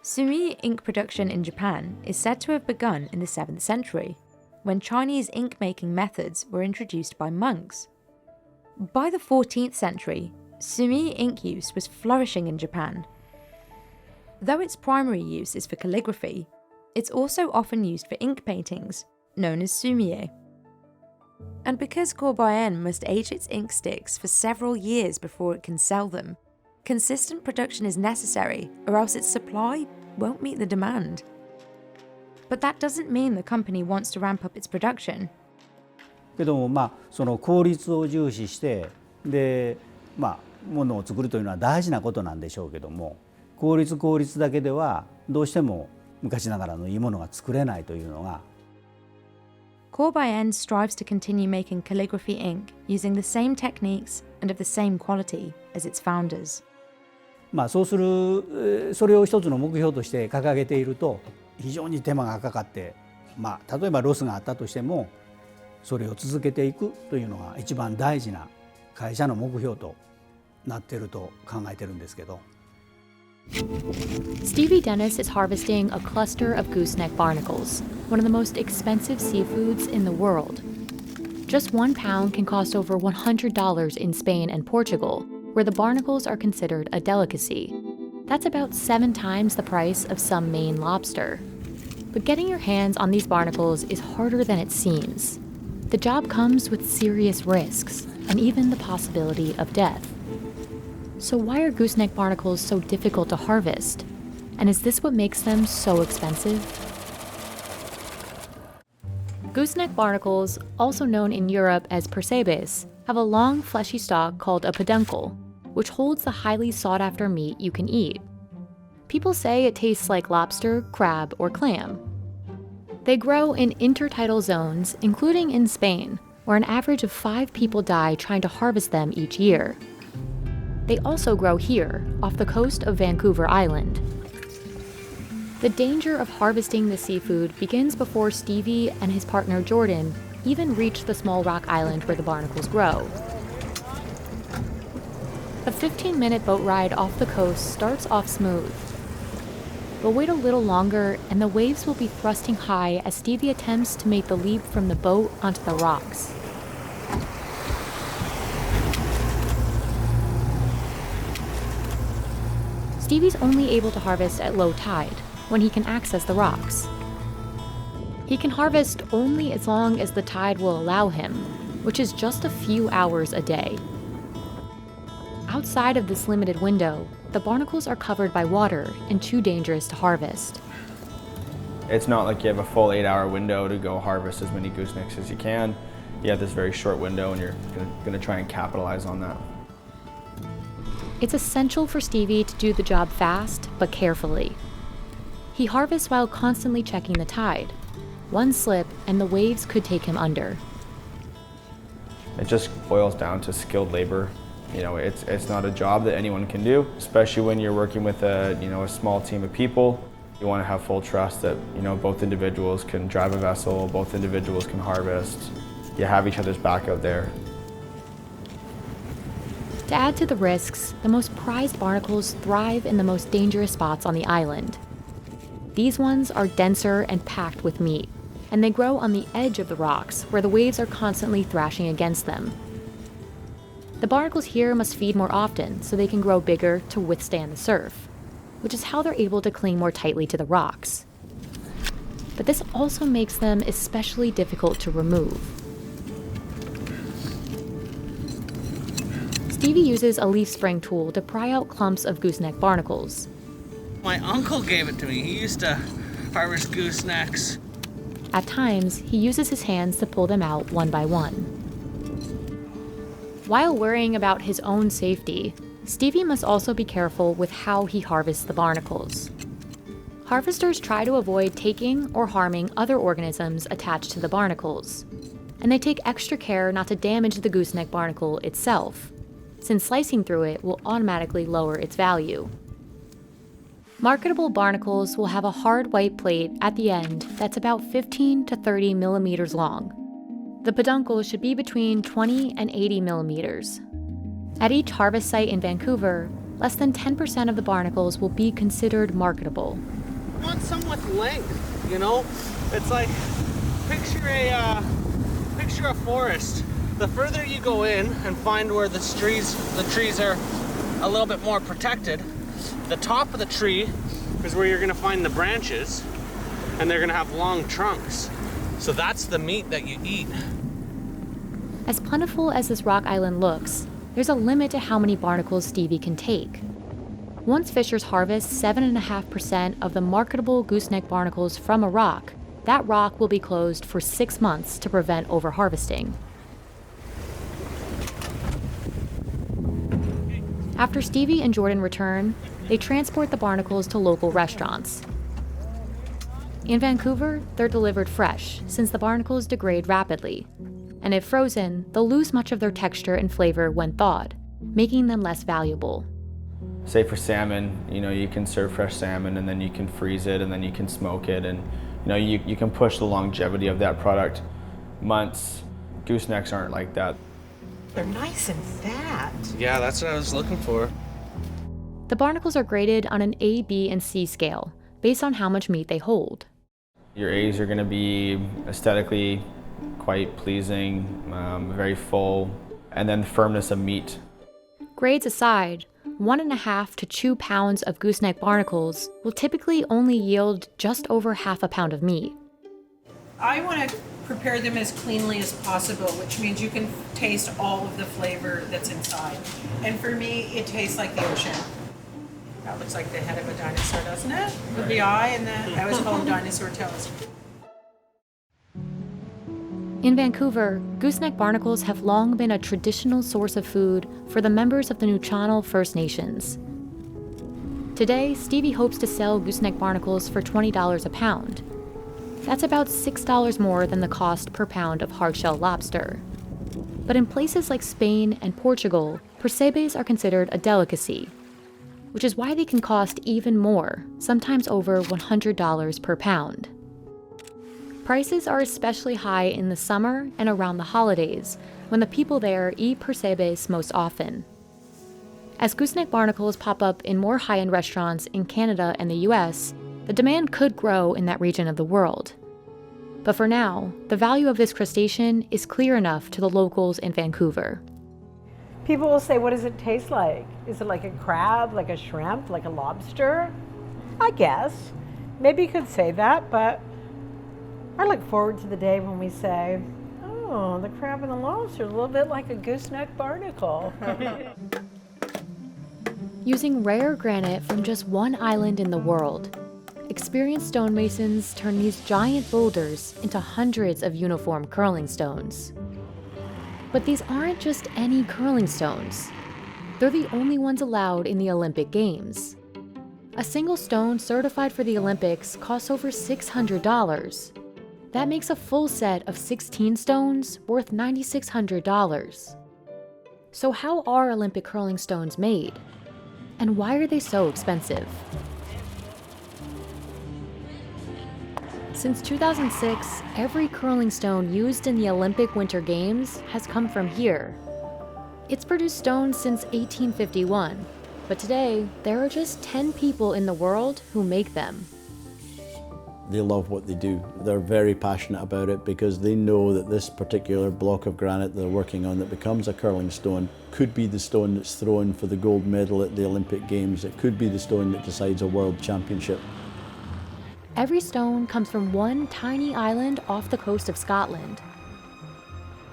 Sumi ink production in Japan is said to have begun in the 7th century, when Chinese ink-making methods were introduced by monks. By the 14th century, sumi ink use was flourishing in Japan. Though its primary use is for calligraphy, it's also often used for ink paintings, known as sumie. And because Cowboy must age its ink sticks for several years before it can sell them, consistent production is necessary, or else its supply won't meet the demand. But that doesn't mean the company wants to ramp up its production. けどもその効率を重視してでものを作るというのは大事なことなんでしょうけども、効率だけではどうしても昔ながらのいいものが作れないというのが。 Cowboy strives to continue making calligraphy ink using the same techniques and of the same quality as its founders. そうする、それを一つの目標として掲げていると非常に手間がかかって、例えばロスがあったとしてもそれを続けていくというのが一番大事な会社の目標となっていると考えてるんですけど。 Stevie Dennis is harvesting a cluster of gooseneck barnacles, one of the most expensive seafoods in the world. Just 1 pound can cost over $100 in Spain and Portugal, where the barnacles are considered a delicacy. That's about 7 times the price of some Maine lobster. But getting your hands on these barnacles is harder than it seems. The job comes with serious risks, and even the possibility of death. So why are gooseneck barnacles so difficult to harvest? And is this what makes them so expensive? Gooseneck barnacles, also known in Europe as percebes, have a long fleshy stalk called a peduncle, which holds the highly sought-after meat you can eat. People say it tastes like lobster, crab, or clam. They grow in intertidal zones, including in Spain, where an average of 5 people die trying to harvest them each year. They also grow here, off the coast of Vancouver Island. The danger of harvesting the seafood begins before Stevie and his partner Jordan even reach the small rock island where the barnacles grow. A 15-minute boat ride off the coast starts off smooth. But wait a little longer and the waves will be thrusting high as Stevie attempts to make the leap from the boat onto the rocks. Stevie's only able to harvest at low tide, when he can access the rocks. He can harvest only as long as the tide will allow him, which is just a few hours a day. Outside of this limited window, the barnacles are covered by water and too dangerous to harvest. It's not like you have a full 8-hour window to go harvest as many goosenecks as you can. You have this very short window and you're going to try and capitalize on that. It's essential for Stevie to do the job fast, but carefully. He harvests while constantly checking the tide. One slip and the waves could take him under. It just boils down to skilled labor. You know, it's not a job that anyone can do, especially when you're working with a small team of people. You want to have full trust that, both individuals can drive a vessel, both individuals can harvest. You have each other's back out there. To add to the risks, the most prized barnacles thrive in the most dangerous spots on the island. These ones are denser and packed with meat, and they grow on the edge of the rocks where the waves are constantly thrashing against them. The barnacles here must feed more often so they can grow bigger to withstand the surf, which is how they're able to cling more tightly to the rocks. But this also makes them especially difficult to remove. Stevie uses a leaf spring tool to pry out clumps of gooseneck barnacles. My uncle gave it to me. He used to harvest goosenecks. At times, he uses his hands to pull them out one by one. While worrying about his own safety, Stevie must also be careful with how he harvests the barnacles. Harvesters try to avoid taking or harming other organisms attached to the barnacles, and they take extra care not to damage the gooseneck barnacle itself, since slicing through it will automatically lower its value. Marketable barnacles will have a hard white plate at the end that's about 15 to 30 millimeters long. The peduncle should be between 20 and 80 millimeters. At each harvest site in Vancouver, less than 10% of the barnacles will be considered marketable. I want some with length, It's like, picture a forest. The further you go in and find where the trees are a little bit more protected, the top of the tree is where you're going to find the branches, and they're going to have long trunks. So that's the meat that you eat. As plentiful as this rock island looks, there's a limit to how many barnacles Stevie can take. Once fishers harvest 7.5% of the marketable gooseneck barnacles from a rock, that rock will be closed for 6 months to prevent overharvesting. After Stevie and Jordan return, they transport the barnacles to local restaurants. In Vancouver, they're delivered fresh, since the barnacles degrade rapidly. And if frozen, they'll lose much of their texture and flavor when thawed, making them less valuable. Say for salmon, you can serve fresh salmon and then you can freeze it and then you can smoke it, and you can push the longevity of that product months. Goosenecks aren't like that. They're nice and fat. Yeah, that's what I was looking for. The barnacles are graded on an A, B, and C scale, based on how much meat they hold. Your A's are going to be aesthetically quite pleasing, very full, and then the firmness of meat. Grades aside, 1.5 to 2 pounds of gooseneck barnacles will typically only yield just over half a pound of meat. I want to prepare them as cleanly as possible, which means you can taste all of the flavor that's inside. And for me, it tastes like the ocean. That looks like the head of a dinosaur, doesn't it? With the eye and I always call them dinosaur toes. In Vancouver, gooseneck barnacles have long been a traditional source of food for the members of the Nuu-chah-nulth First Nations. Today, Stevie hopes to sell gooseneck barnacles for $20 a pound. That's about $6 more than the cost per pound of hard-shell lobster. But in places like Spain and Portugal, percebes are considered a delicacy, which is why they can cost even more, sometimes over $100 per pound. Prices are especially high in the summer and around the holidays, when the people there eat percebes most often. As gooseneck barnacles pop up in more high-end restaurants in Canada and the US, the demand could grow in that region of the world. But for now, the value of this crustacean is clear enough to the locals in Vancouver. People will say, what does it taste like? Is it like a crab, like a shrimp, like a lobster? I guess. Maybe you could say that, but I look forward to the day when we say, oh, the crab and the lobster are a little bit like a gooseneck barnacle. Using rare granite from just one island in the world, experienced stonemasons turn these giant boulders into hundreds of uniform curling stones. But these aren't just any curling stones. They're the only ones allowed in the Olympic Games. A single stone certified for the Olympics costs over $600. That makes a full set of 16 stones worth $9,600. So how are Olympic curling stones made? And why are they so expensive? Since 2006, every curling stone used in the Olympic Winter Games has come from here. It's produced stones since 1851, but today there are just 10 people in the world who make them. They love what they do. They're very passionate about it because they know that this particular block of granite they're working on that becomes a curling stone could be the stone that's thrown for the gold medal at the Olympic Games. It could be the stone that decides a world championship. Every stone comes from one tiny island off the coast of Scotland.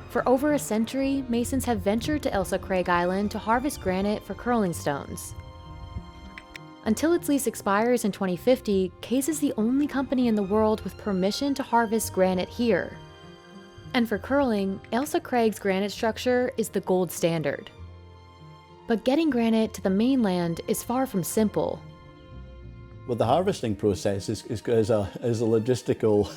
For over a century, masons have ventured to Ailsa Craig Island to harvest granite for curling stones. Until its lease expires in 2050, Case is the only company in the world with permission to harvest granite here. And for curling, Ailsa Craig's granite structure is the gold standard. But getting granite to the mainland is far from simple. Well, the harvesting process is a logistical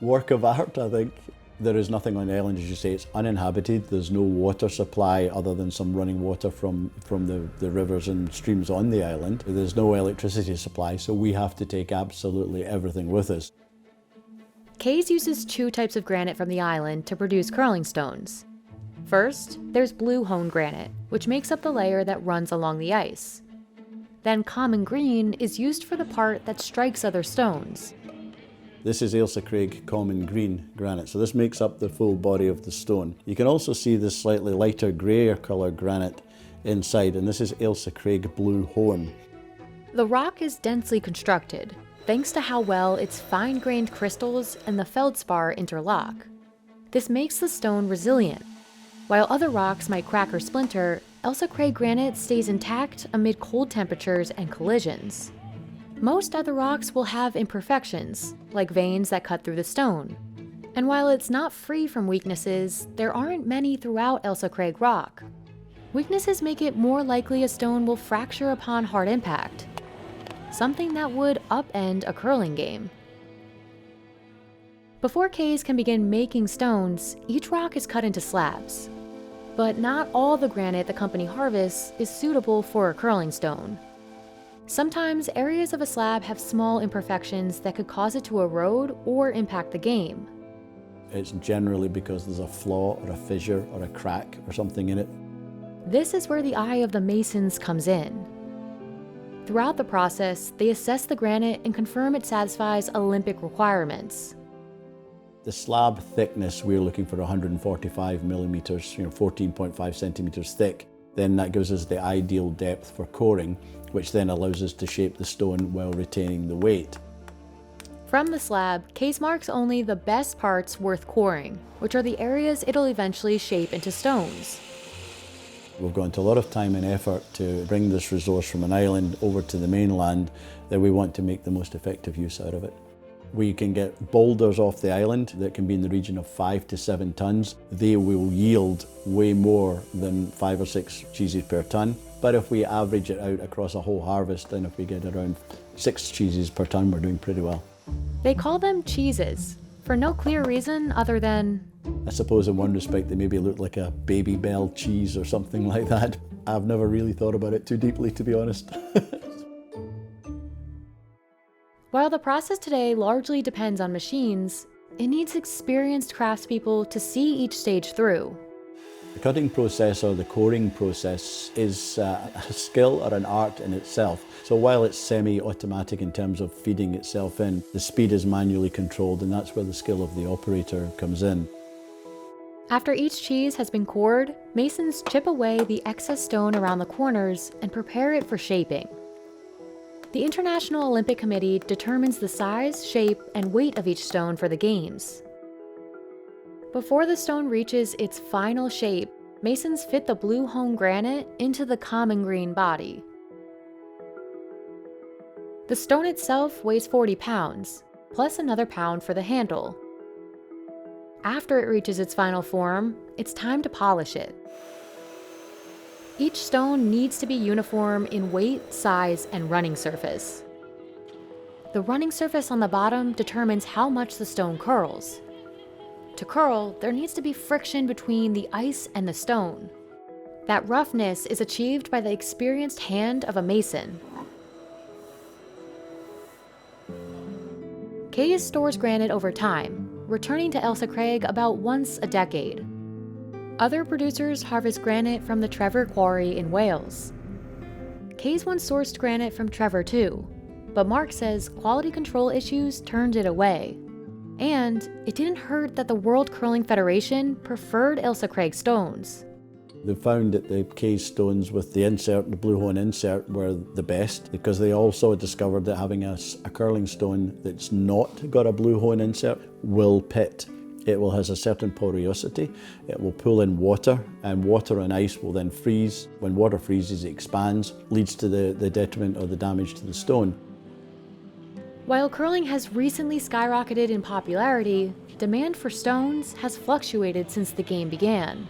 work of art, I think. There is nothing on the island, as you say, it's uninhabited. There's no water supply other than some running water from the rivers and streams on the island. There's no electricity supply, so we have to take absolutely everything with us. Case uses two types of granite from the island to produce curling stones. First, there's blue hone granite, which makes up the layer that runs along the ice. Then common green is used for the part that strikes other stones. This is Ailsa Craig common green granite, so this makes up the full body of the stone. You can also see this slightly lighter greyer colour granite inside, and this is Ailsa Craig blue hone. The rock is densely constructed, thanks to how well its fine-grained crystals and the feldspar interlock. This makes the stone resilient. While other rocks might crack or splinter, Ailsa Craig granite stays intact amid cold temperatures and collisions. Most other rocks will have imperfections, like veins that cut through the stone. And while it's not free from weaknesses, there aren't many throughout Ailsa Craig rock. Weaknesses make it more likely a stone will fracture upon hard impact, something that would upend a curling game. Before Kays can begin making stones, each rock is cut into slabs. But not all the granite the company harvests is suitable for a curling stone. Sometimes areas of a slab have small imperfections that could cause it to erode or impact the game. It's generally because there's a flaw or a fissure or a crack or something in it. This is where the eye of the masons comes in. Throughout the process, they assess the granite and confirm it satisfies Olympic requirements. The slab thickness, we're looking for 145 millimeters, 14.5 centimeters thick. Then that gives us the ideal depth for coring, which then allows us to shape the stone while retaining the weight. From the slab, Kays marks only the best parts worth coring, which are the areas it'll eventually shape into stones. We've gone to a lot of time and effort to bring this resource from an island over to the mainland that we want to make the most effective use out of it. We can get boulders off the island that can be in the region of 5 to 7 tons. They will yield way more than 5 or 6 cheeses per ton. But if we average it out across a whole harvest, then if we get around 6 cheeses per ton, we're doing pretty well. They call them cheeses, for no clear reason other than... I suppose in one respect they maybe look like a Baby Bell cheese or something like that. I've never really thought about it too deeply, to be honest. While the process today largely depends on machines, it needs experienced craftspeople to see each stage through. The cutting process or the coring process is a skill or an art in itself. So while it's semi-automatic in terms of feeding itself in, the speed is manually controlled, and that's where the skill of the operator comes in. After each cheese has been cored, masons chip away the excess stone around the corners and prepare it for shaping. The International Olympic Committee determines the size, shape, and weight of each stone for the games. Before the stone reaches its final shape, masons fit the blue hone granite into the common green body. The stone itself weighs 40 pounds, plus another pound for the handle. After it reaches its final form, it's time to polish it. Each stone needs to be uniform in weight, size, and running surface. The running surface on the bottom determines how much the stone curls. To curl, there needs to be friction between the ice and the stone. That roughness is achieved by the experienced hand of a mason. Kays stores granite over time, returning to Ailsa Craig about once a decade. Other producers harvest granite from the Trevor Quarry in Wales. Kays once sourced granite from Trevor too, but Mark says quality control issues turned it away. And it didn't hurt that the World Curling Federation preferred Ailsa Craig stones. They found that the Kays stones with the insert, the blue hone insert, were the best because they also discovered that having a curling stone that's not got a blue hone insert will pit. It will has a certain porosity, it will pull in water, and water and ice will then freeze. When water freezes, it expands, leads to the detriment or the damage to the stone. While curling has recently skyrocketed in popularity, demand for stones has fluctuated since the game began.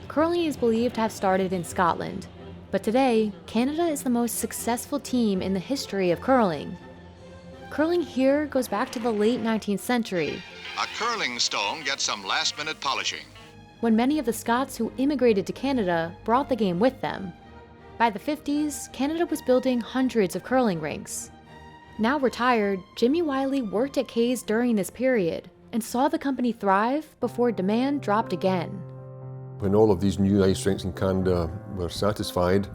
Curling is believed to have started in Scotland, but today, Canada is the most successful team in the history of curling. Curling here goes back to the late 19th century. A curling stone gets some last-minute polishing. When many of the Scots who immigrated to Canada brought the game with them. By the 50s, Canada was building hundreds of curling rinks. Now retired, Jimmy Wiley worked at Kays during this period and saw the company thrive before demand dropped again. When all of these new ice rinks in Canada were satisfied,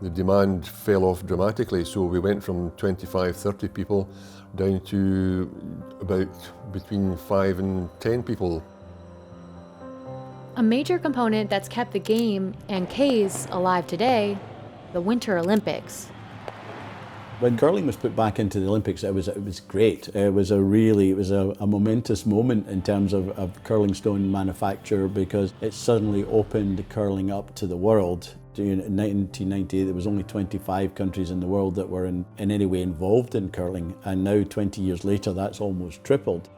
the demand fell off dramatically, so we went from 25, 30 people down to about between 5 and 10 people. A major component that's kept the game and Kays alive today, the Winter Olympics. When curling was put back into the Olympics, it was great. It was a momentous moment in terms of curling stone manufacture because it suddenly opened curling up to the world. In 1998, there was only 25 countries in the world that were in any way involved in curling, and now 20 years later, that's almost tripled.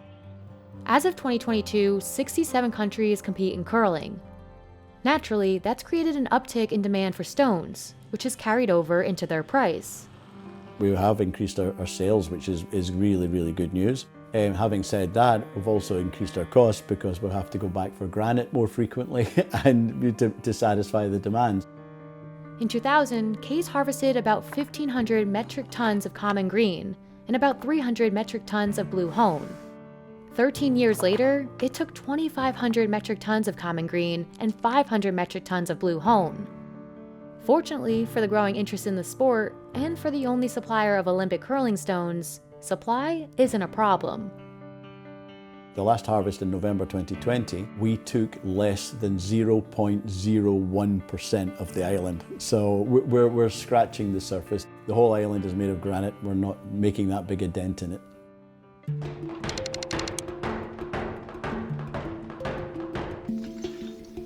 As of 2022, 67 countries compete in curling. Naturally, that's created an uptick in demand for stones, which has carried over into their price. We have increased our sales, which is really, really good news. Having said that, we've also increased our costs because we'll have to go back for granite more frequently and to satisfy the demand. In 2000, Case harvested about 1,500 metric tons of common green and about 300 metric tons of blue hone. 13 years later, it took 2,500 metric tons of common green and 500 metric tons of blue hone. Fortunately for the growing interest in the sport, and for the only supplier of Olympic curling stones, supply isn't a problem. The last harvest in November 2020, we took less than 0.01% of the island. So we're scratching the surface. The whole island is made of granite. We're not making that big a dent in it.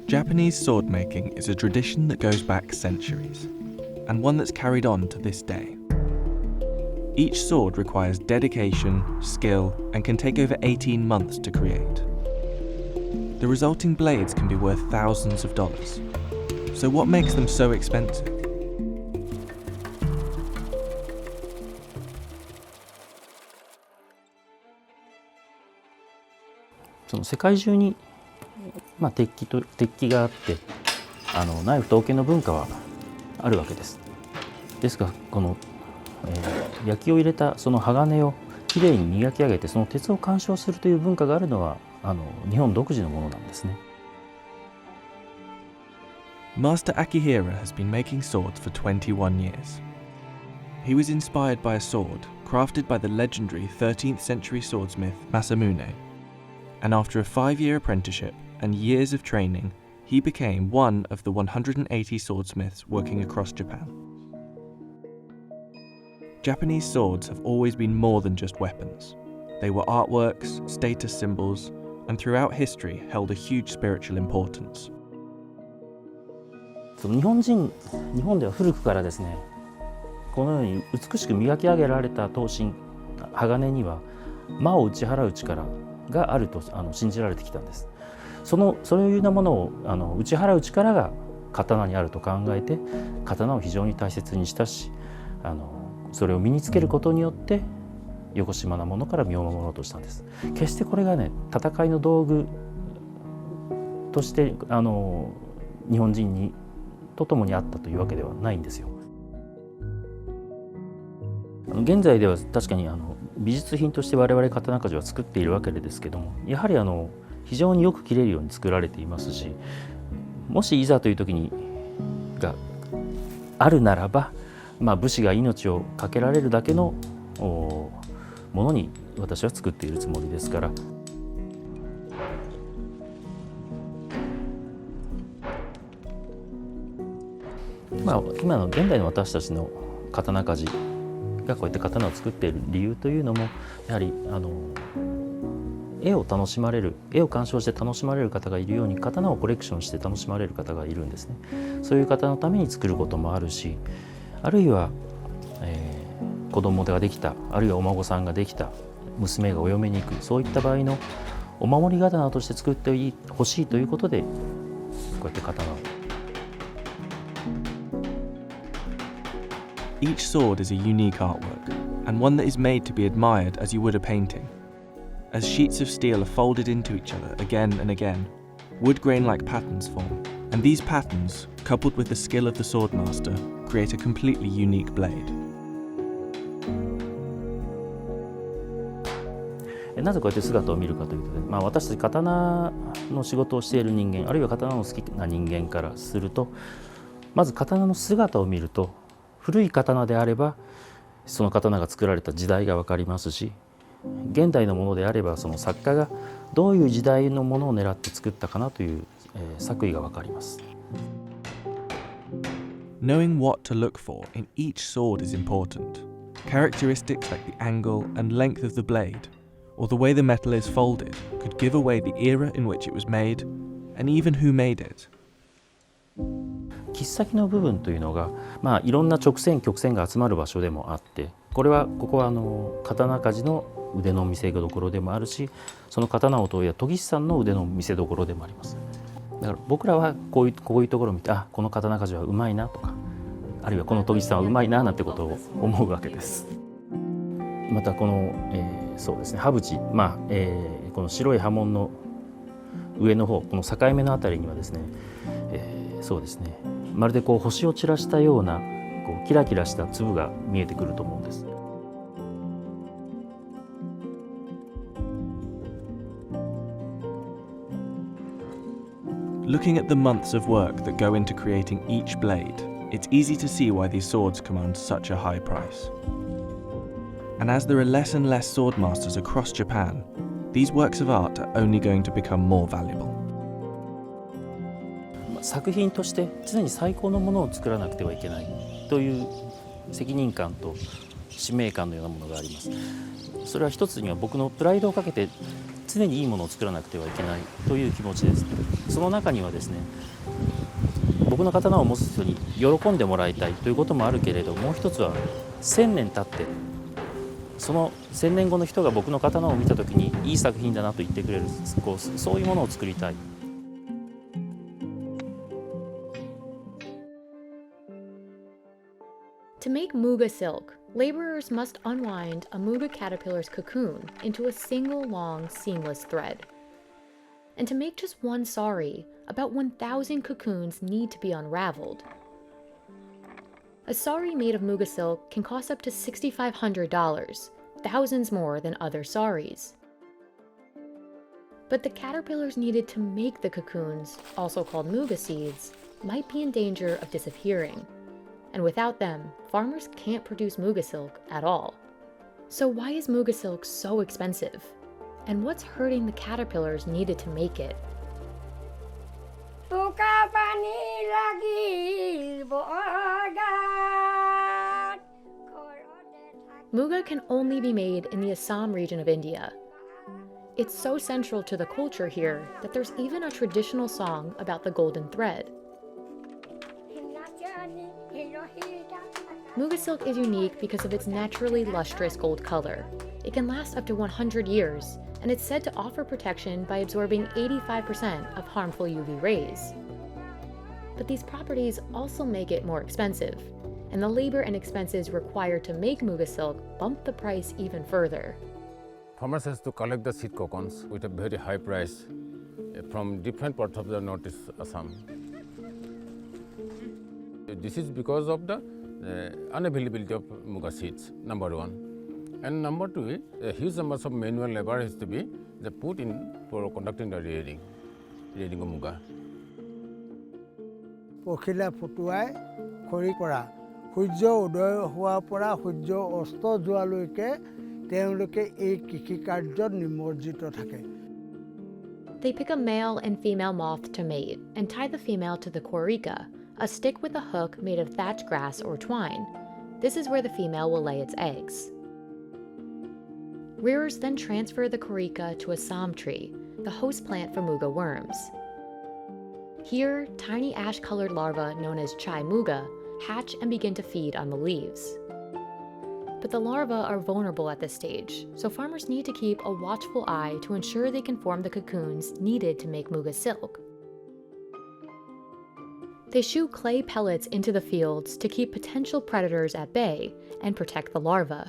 Japanese sword making is a tradition that goes back centuries, and one that's carried on to this day. Each sword requires dedication, skill, and can take over 18 months to create. The resulting blades can be worth thousands of dollars. So what makes them so expensive? So 世界中に鉄器があってナイフと刀剣の文化はあるわけです。ですがこの、焼きを入れたその鋼をきれいに磨き上げてその鉄を鑑賞するという文化があるのは日本独自のものなんですね。Master Akihira has been making swords for 21 years. He was inspired by a sword crafted by the legendary 13th century swordsmith Masamune, and after a 5-year apprenticeship and years of training, he became one of the 180 swordsmiths working across Japan. Japanese swords have always been more than just weapons. They were artworks, status symbols, and throughout history held a huge spiritual importance. 日本では古くからですね、このように美しく磨き上げられた刀身、鋼には魔を打ち払う力があると信じられてきたんです。そういうようなものを打ち払う力が刀にあると考えて、刀を非常に大切にしたし、それを身につけることによってよこしまなものから身を守ろうとしたんです。決してこれがね、戦いの道具として日本人にと共にあったというわけではないんですよ。現在では確かに美術品として我々刀鍛冶は作っているわけですけども、やはり非常によく切れるように作られていますし、もしいざという時があるならば、武士が命を懸けられるだけのものに私は作っているつもりですから。今の現代の私たちの刀鍛冶がこうやって刀を作っている理由というのも、やはり絵を楽しまれる、絵を鑑賞して楽しまれる方がいるように、刀をコレクションして楽しまれる方がいるんですね。そういう方のために作ることもあるし、あるいは、子供ができた、あるいはお孫さんができた、娘がお嫁に行く、そういった場合のお守り刀として作ってほしいということで、こうやって刀を。Each sword is a unique artwork, and one that is made to be admired as you would a painting. As sheets of steel are folded into each other again and again, wood grain-like patterns form, and these patterns, coupled with the skill of the swordmaster, create a completely unique blade. なぜこうやって姿を見るかというと、私たち刀の仕事をしている人間、あるいは刀の好きな人間からすると、まず刀の姿を見ると、古い刀であればその刀が作られた時代が分かりますし、現代のものであればその作家がどういう時代のものを狙って作ったかなという、作為が分かります。Knowing what to look for in each sword is important. Characteristics like the angle and length of the blade, or the way the metal is folded, could give away the era in which it was made, and even who made it. 切っ先の部分というのが、いろんな直線曲線が集まる場所でもあって、ここは刀鍛冶の腕の見せ所でもあるし、その刀を研いだ研ぎ師さんの腕の見せ所でもあります。だから僕らはこういうところを見て、あ、この刀鍛冶はうまいなとか、あるいはこの研ぎ師さんはうまいななんてことを思うわけです。またこの、そうですね、刃縁、この白い刃文の上の方、この境目のあたりにはですね、そうですね、まるでこう星を散らしたようなこうキラキラした粒が見えてくると思うんです。Looking at the months of work that go into creating each blade, it's easy to see why these swords command such a high price. And as there are less and less sword masters across Japan, these works of art are only going to become more valuable. 作品として常に最高のものを作らなくてはいけないという責任感と使命感のようなものがあります。それは一つには僕のプライドをかけて常にいいものを作らなくてはいけないという気持ちです。その中にはですね、僕の刀を持つ人に喜んでもらいたいということもあるけれど、もう一つは1000年経ってその1000年後の人が僕の刀を見たときにいい作品だなと言ってくれる、そういうものを作りたい。To make Muga silk, laborers must unwind a Muga caterpillar's cocoon into a single long seamless thread. And to make just one sari, about 1,000 cocoons need to be unraveled. A sari made of Muga silk can cost up to $6,500, thousands more than other saris. But the caterpillars needed to make the cocoons, also called Muga seeds, might be in danger of disappearing. And without them, farmers can't produce Muga silk at all. So why is Muga silk so expensive? And what's hurting the caterpillars needed to make it? Muga can only be made in the Assam region of India. It's so central to the culture here that there's even a traditional song about the golden thread. Muga silk is unique because of its naturally lustrous gold color. It can last up to 100 years, and it's said to offer protection by absorbing 85% of harmful UV rays. But these properties also make it more expensive, and the labor and expenses required to make Muga silk bump the price even further. Farmers has to collect the seed cocoons with a very high price from different parts of the Northeast Assam. This is because of the unavailability of Muga seeds, number one. And number two, a huge number of manual labor has to be put in for conducting the rearing of Muga. পখিলা ফুটুৱাই খৰি পৰা সূৰ্য উদয় হোৱাৰ পৰা সূৰ্য অস্ত যোৱালৈকে তেওঁলোকে এই কৃষি কাৰ্যত নিমজ্জিত থাকে। They pick a male and female moth to mate and tie the female to the korika, a stick with a hook made of thatch grass or twine. This is where the female will lay its eggs. Rearers then transfer the korika to a sam tree, the host plant for Muga worms. Here, tiny ash-colored larvae known as chai muga hatch and begin to feed on the leaves. But the larvae are vulnerable at this stage, so farmers need to keep a watchful eye to ensure they can form the cocoons needed to make Muga silk. They shoot clay pellets into the fields to keep potential predators at bay and protect the larvae.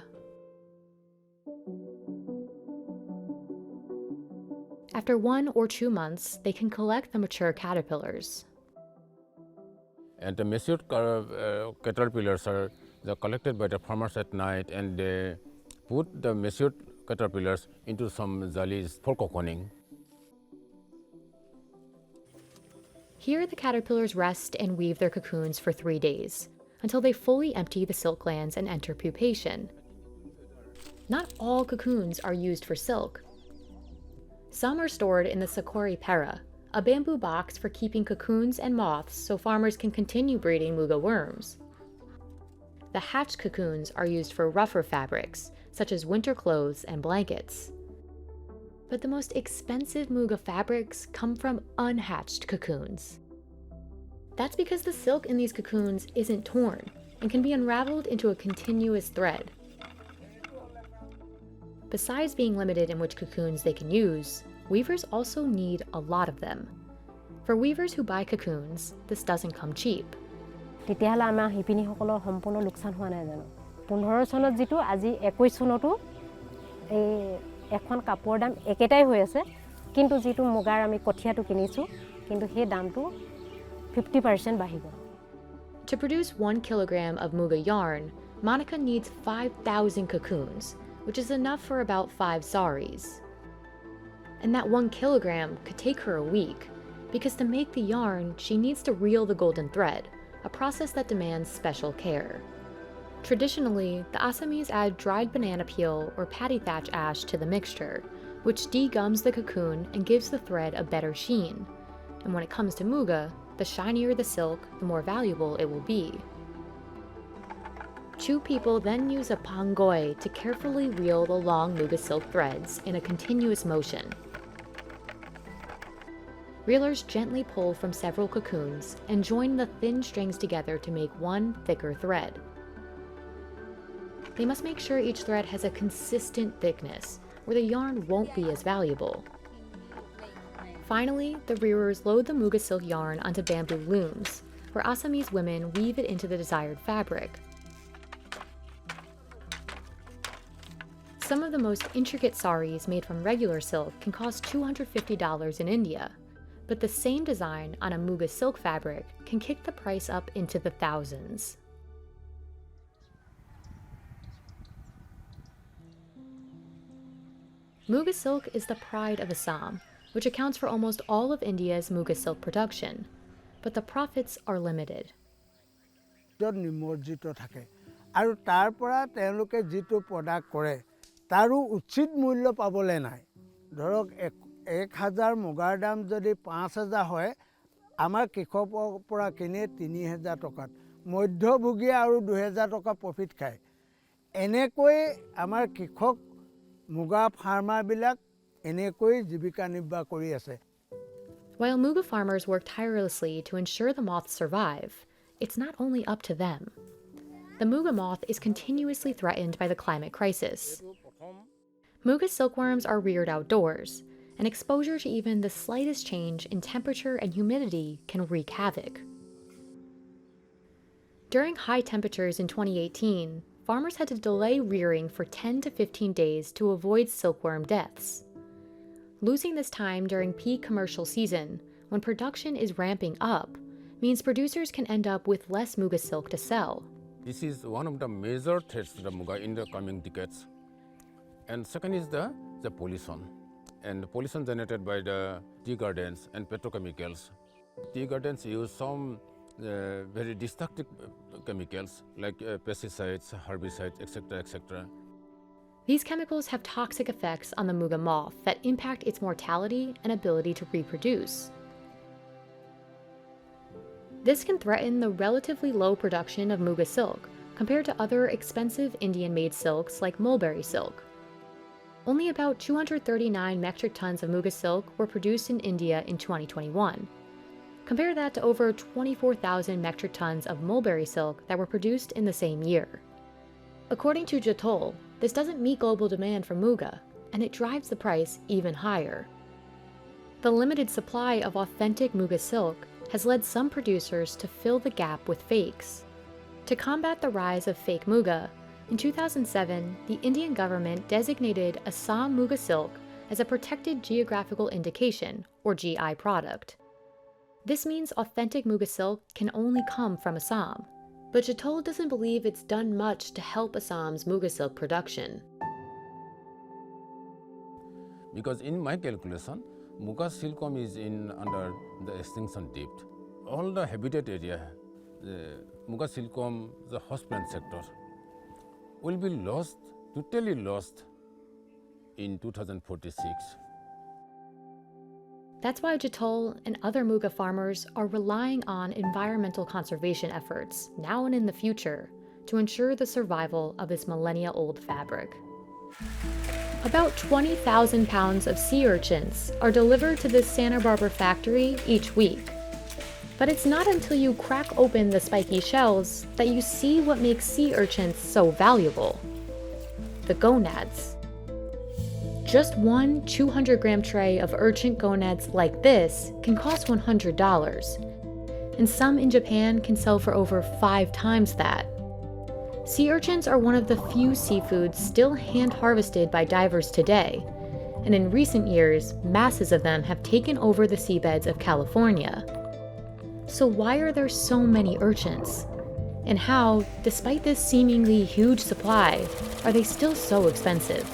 After 1 or 2 months, they can collect the mature caterpillars. And the mature caterpillars are collected by the farmers at night, and they put the mature caterpillars into some zallis for cocooning. Here, the caterpillars rest and weave their cocoons for 3 days, until they fully empty the silk glands and enter pupation. Not all cocoons are used for silk. Some are stored in the sakori pera, a bamboo box for keeping cocoons and moths so farmers can continue breeding Muga worms. The hatched cocoons are used for rougher fabrics, such as winter clothes and blankets. But the most expensive Muga fabrics come from unhatched cocoons. That's because the silk in these cocoons isn't torn and can be unraveled into a continuous thread. Besides being limited in which cocoons they can use, weavers also need a lot of them. For weavers who buy cocoons, this doesn't come cheap. তেতিয়াহ'লে আমাৰ শিপিনীসকলৰ সম্পূৰ্ণ লোকচান হোৱা নাই জানো 15 চনত যেটো আজি 21 চনতো এই এখন কাপোৰৰ দাম একেটাই হৈ আছে কিন্তু যেটো মুগাৰ আমি কঠিয়াটো কিনিছো কিন্তু সেই দামটো 50% বাঢ়ি গ'ল To produce 1 kilogram of Muga yarn, Monica needs 5,000 cocoons, which is enough for about 5 saris. And that 1 kilogram could take her a week, because to make the yarn, she needs to reel the golden thread, a process that demands special care. Traditionally, the Assamese add dried banana peel or paddy thatch ash to the mixture, which degums the cocoon and gives the thread a better sheen. And when it comes to Muga, the shinier the silk, the more valuable it will be. 2 people then use a pangoi to carefully reel the long Muga silk threads in a continuous motion. Reelers gently pull from several cocoons and join the thin strings together to make one thicker thread. They must make sure each thread has a consistent thickness, or the yarn won't be as valuable. Finally, the reelers load the Muga silk yarn onto bamboo looms, where Assamese women weave it into the desired fabric. Some of the most intricate saris made from regular silk can cost $250 in India, but the same design on a Muga silk fabric can kick the price up into the thousands. Muga silk is the pride of Assam, which accounts for almost all of India's Muga silk production, but the profits are limited. নিমজ্জিত থাকে আৰু তাৰ পৰা তেওঁলোকে যেটো product কৰে তাৰো উচিত মূল্য পাবলৈ নাই ধৰক 1000 মুগাৰ দাম যদি 5000 হয় আমাৰ কৃষকৰ পৰা কিনে 3000 টকাত মধ্যভোগীয়ে আৰু 2000 টকা প্ৰফিট খায় এনেকৈ আমাৰ কৃষক মুগা ফাৰ্মাৰ বিলাক এনেকৈ জীৱিকা নিৰ্বাহ কৰি আছে While Muga farmers work tirelessly to ensure the moths survive, it's not only up to them. The Muga moth is continuously threatened by the climate crisis. Muga silkworms are reared outdoors, and exposure to even the slightest change in temperature and humidity can wreak havoc. During high temperatures in 2018, farmers had to delay rearing for 10 to 15 days to avoid silkworm deaths. Losing this time during peak commercial season, when production is ramping up, means producers can end up with less Muga silk to sell. This is one of the major threats to the Muga in the coming decades. And second is the pollution. And the pollution generated by the tea gardens and petrochemicals. Tea gardens use some very destructive chemicals like pesticides, herbicides, etc., etc. These chemicals have toxic effects on the Muga moth that impact its mortality and ability to reproduce. This can threaten the relatively low production of Muga silk compared to other expensive Indian-made silks like mulberry silk. Only about 239 metric tons of Muga silk were produced in India in 2021. Compare that to over 24,000 metric tons of mulberry silk that were produced in the same year. According to Jatol, this doesn't meet global demand for Muga, and it drives the price even higher. The limited supply of authentic Muga silk has led some producers to fill the gap with fakes. To combat the rise of fake Muga, in 2007, the Indian government designated Assam Muga silk as a protected geographical indication, or GI product. This means authentic Muga silk can only come from Assam. But Jatol doesn't believe it's done much to help Assam's Muga silk production. Because in my calculation, Muga silkworm is under the extinction depth. All the habitat area, the Muga silkworm, the host plant sector, will be lost, totally lost in 2046. That's why Jatol and other Muga farmers are relying on environmental conservation efforts, now and in the future, to ensure the survival of this millennia-old fabric. About 20,000 pounds of sea urchins are delivered to this Santa Barbara factory each week. But it's not until you crack open the spiky shells that you see what makes sea urchins so valuable: the gonads. just one 200-gram tray of urchin gonads like this can cost $100, and some in Japan can sell for over 5 times that. Sea urchins are one of the few seafoods still hand-harvested by divers today, and in recent years, masses of them have taken over the seabeds of California. So why are there so many urchins? And how, despite this seemingly huge supply, are they still so expensive?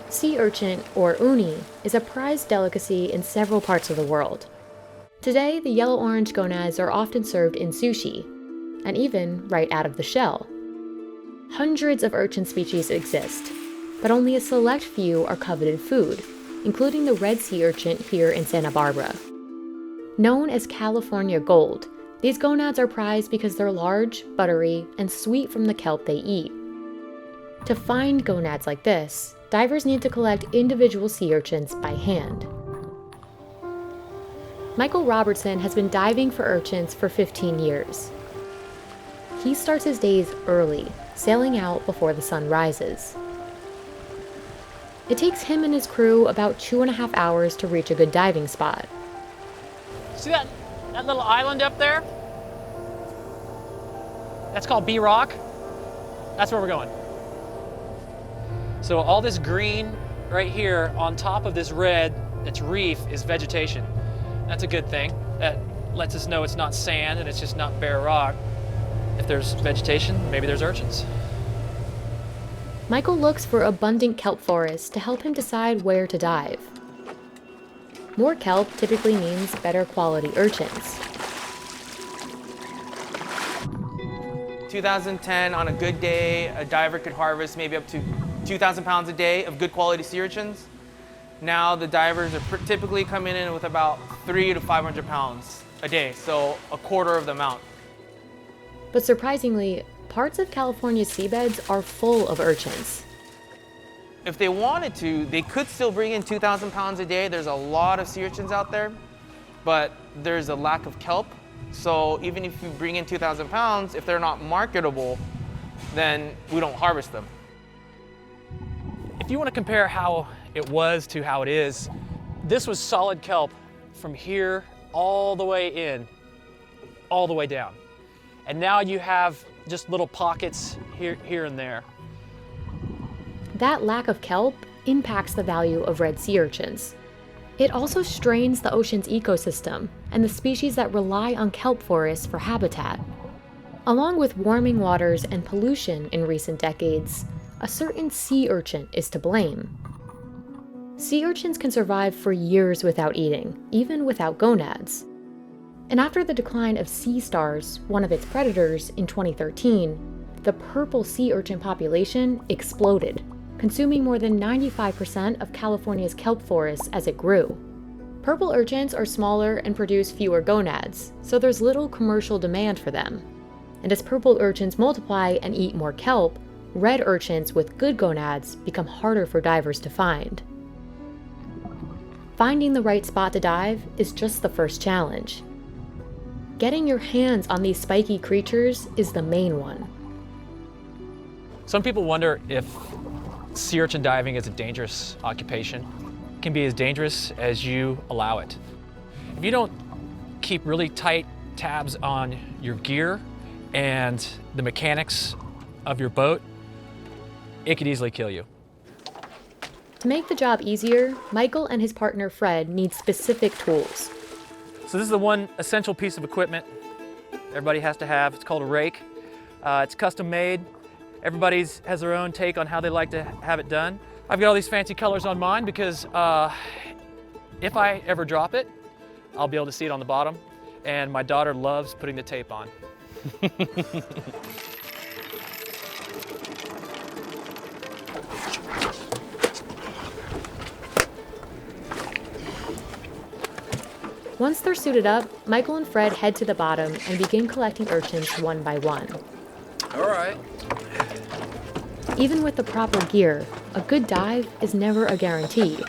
Sea urchin, or uni, is a prized delicacy in several parts of the world. Today, the yellow-orange gonads are often served in sushi, and even right out of the shell. Hundreds of urchin species exist, but only a select few are coveted food, including the red sea urchin here in Santa Barbara. Known as California gold, these gonads are prized because they're large, buttery, and sweet from the kelp they eat. To find gonads like this, divers need to collect individual sea urchins by hand. Michael Robertson has been diving for urchins for 15 years. He starts his days early, sailing out before the sun rises. It takes him and his crew about 2.5 hours to reach a good diving spot. See that little island up there? That's called B Rock. That's where we're going. So all this green right here on top of this red that's reef is vegetation. That's a good thing. That lets us know it's not sand and it's just not bare rock. If there's vegetation, maybe there's urchins. Michael looks for abundant kelp forests to help him decide where to dive. More kelp typically means better quality urchins. 2010, on a good day, a diver could harvest maybe up to 2,000 pounds a day of good quality sea urchins. Now the divers are typically coming in with about 300 to 500 pounds a day, so a quarter of the amount. But surprisingly, parts of California's seabeds are full of urchins. If they wanted to, they could still bring in 2,000 pounds a day. There's a lot of sea urchins out there, but there's a lack of kelp. So even if you bring in 2,000 pounds, if they're not marketable, then we don't harvest them. If you want to compare how it was to how it is, this was solid kelp from here all the way in, all the way down. And now you have just little pockets here and there. That lack of kelp impacts the value of red sea urchins. It also strains the ocean's ecosystem and the species that rely on kelp forests for habitat. Along with warming waters and pollution in recent decades, a certain sea urchin is to blame. Sea urchins can survive for years without eating, even without gonads. And after the decline of sea stars, one of its predators, in 2013, the purple sea urchin population exploded, consuming more than 95% of California's kelp forests as it grew. Purple urchins are smaller and produce fewer gonads, so there's little commercial demand for them. And as purple urchins multiply and eat more kelp, red urchins with good gonads become harder for divers to find. Finding the right spot to dive is just the first challenge. Getting your hands on these spiky creatures is the main one. Some people wonder if sea urchin diving is a dangerous occupation. It can be as dangerous as you allow it. If you don't keep really tight tabs on your gear and the mechanics of your boat, it could easily kill you. To make the job easier, Michael and his partner Fred need specific tools. So this is the one essential piece of equipment everybody has to have. It's called a rake. It's custom made. Everybody has their own take on how they like to have it done. I've got all these fancy colors on mine because if I ever drop it, I'll be able to see it on the bottom. And my daughter loves putting the tape on. Once they're suited up, Michael and Fred head to the bottom and begin collecting urchins one by one. All right. Even with the proper gear, a good dive is never a guarantee.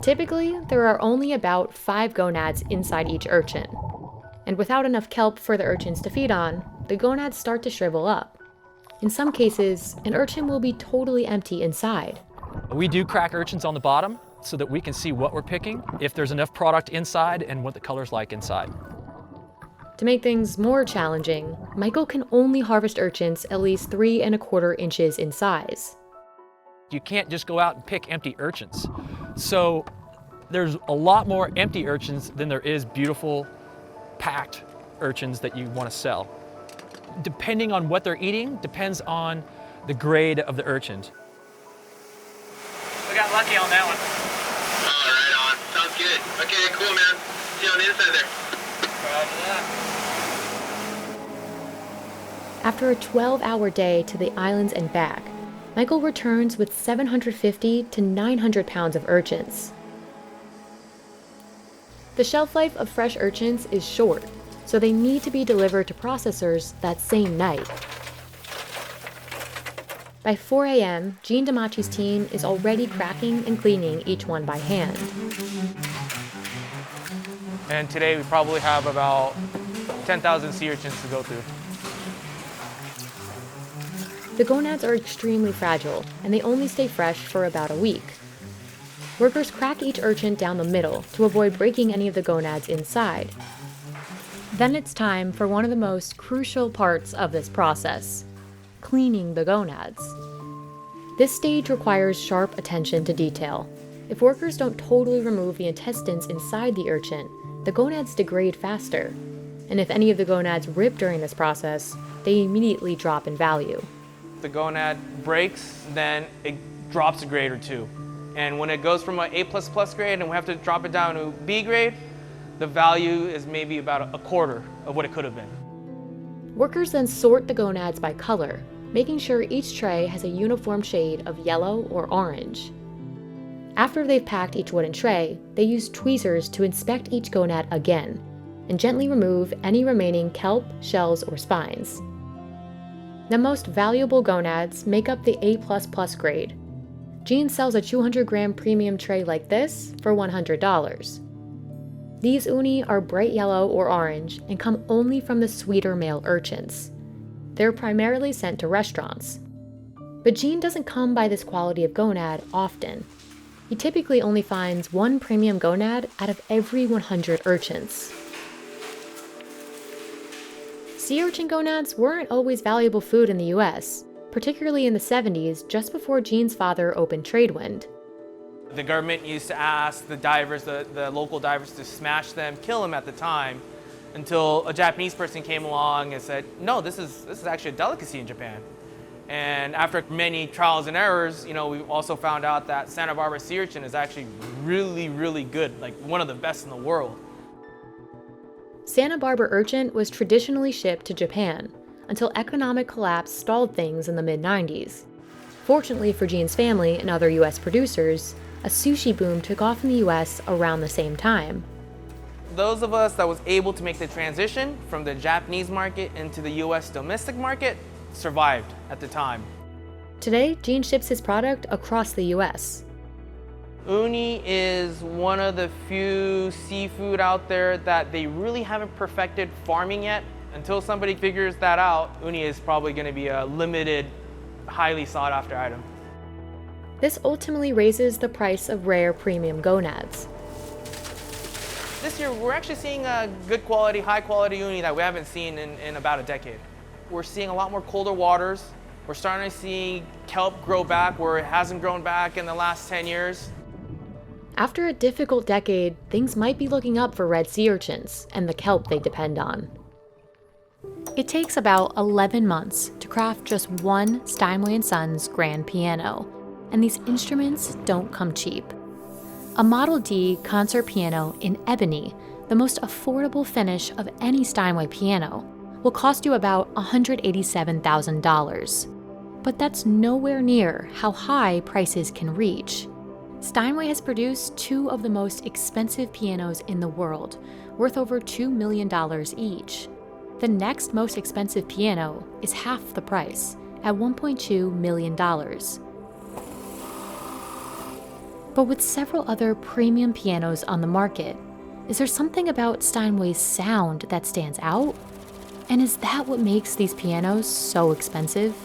Typically, there are only about 5 gonads inside each urchin. And without enough kelp for the urchins to feed on, the gonads start to shrivel up. In some cases, an urchin will be totally empty inside. We do crack urchins on the bottom so that we can see what we're picking, if there's enough product inside, and what the color's like inside. To make things more challenging, Michael can only harvest urchins at least 3 1/4 inches in size. You can't just go out and pick empty urchins. So there's a lot more empty urchins than there is beautiful, packed urchins that you want to sell. Depending on what they're eating, depends on the grade of the urchins. We got lucky on that one. Oh, right on. Sounds good. Okay, cool, man. See you on the inside there. Roger that. After a 12-hour day to the islands and back, Michael returns with 750 to 900 pounds of urchins. The shelf life of fresh urchins is short, so they need to be delivered to processors that same night. By 4 a.m., Jean Damachi's team is already cracking and cleaning each one by hand. And today we probably have about 10,000 sea urchins to go through. The gonads are extremely fragile, and they only stay fresh for about a week. Workers crack each urchin down the middle to avoid breaking any of the gonads inside. Then it's time for one of the most crucial parts of this process: cleaning the gonads. This stage requires sharp attention to detail. If workers don't totally remove the intestines inside the urchin, the gonads degrade faster. And if any of the gonads rip during this process, they immediately drop in value. The gonad breaks, then it drops a grade or two. And when it goes from an A++ grade and we have to drop it down to B grade, the value is maybe about a quarter of what it could have been. Workers then sort the gonads by color, making sure each tray has a uniform shade of yellow or orange. After they've packed each wooden tray, they use tweezers to inspect each gonad again and gently remove any remaining kelp, shells, or spines. The most valuable gonads make up the A++ grade. Jean sells a 200-gram premium tray like this for $100. These uni are bright yellow or orange and come only from the sweeter male urchins. They're primarily sent to restaurants. But Jean doesn't come by this quality of gonad often. He typically only finds 1 premium gonad out of every 100 urchins. Sea urchin gonads weren't always valuable food in the US, particularly in the 70s, just before Jean's father opened Tradewind. The government used to ask the divers, the local divers, to smash them, kill them at the time, until a Japanese person came along and said, no, this is actually a delicacy in Japan. And after many trials and errors, we also found out that Santa Barbara sea urchin is actually really, really good, like one of the best in the world. Santa Barbara urchin was traditionally shipped to Japan until economic collapse stalled things in the mid-90s. Fortunately for Jean's family and other US producers, a sushi boom took off in the US around the same time. Those of us that was able to make the transition from the Japanese market into the US domestic market survived at the time. Today, Jean ships his product across the US. Uni is one of the few seafood out there that they really haven't perfected farming yet. Until somebody figures that out, uni is probably going to be a limited, highly sought after item. This ultimately raises the price of rare premium gonads. This year, we're actually seeing a good quality, high quality uni that we haven't seen in about a decade. We're seeing a lot more colder waters. We're starting to see kelp grow back where it hasn't grown back in the last 10 years. After a difficult decade, things might be looking up for red sea urchins and the kelp they depend on. It takes about 11 months to craft just one Steinway & Sons grand piano, and these instruments don't come cheap. A Model D concert piano in ebony, the most affordable finish of any Steinway piano, will cost you about $187,000. But that's nowhere near how high prices can reach. Steinway has produced 2 of the most expensive pianos in the world, worth over $2 million each. The next most expensive piano is half the price, at $1.2 million. But with several other premium pianos on the market, Is there something about Steinway's sound that stands out? And is that what makes these pianos so expensive?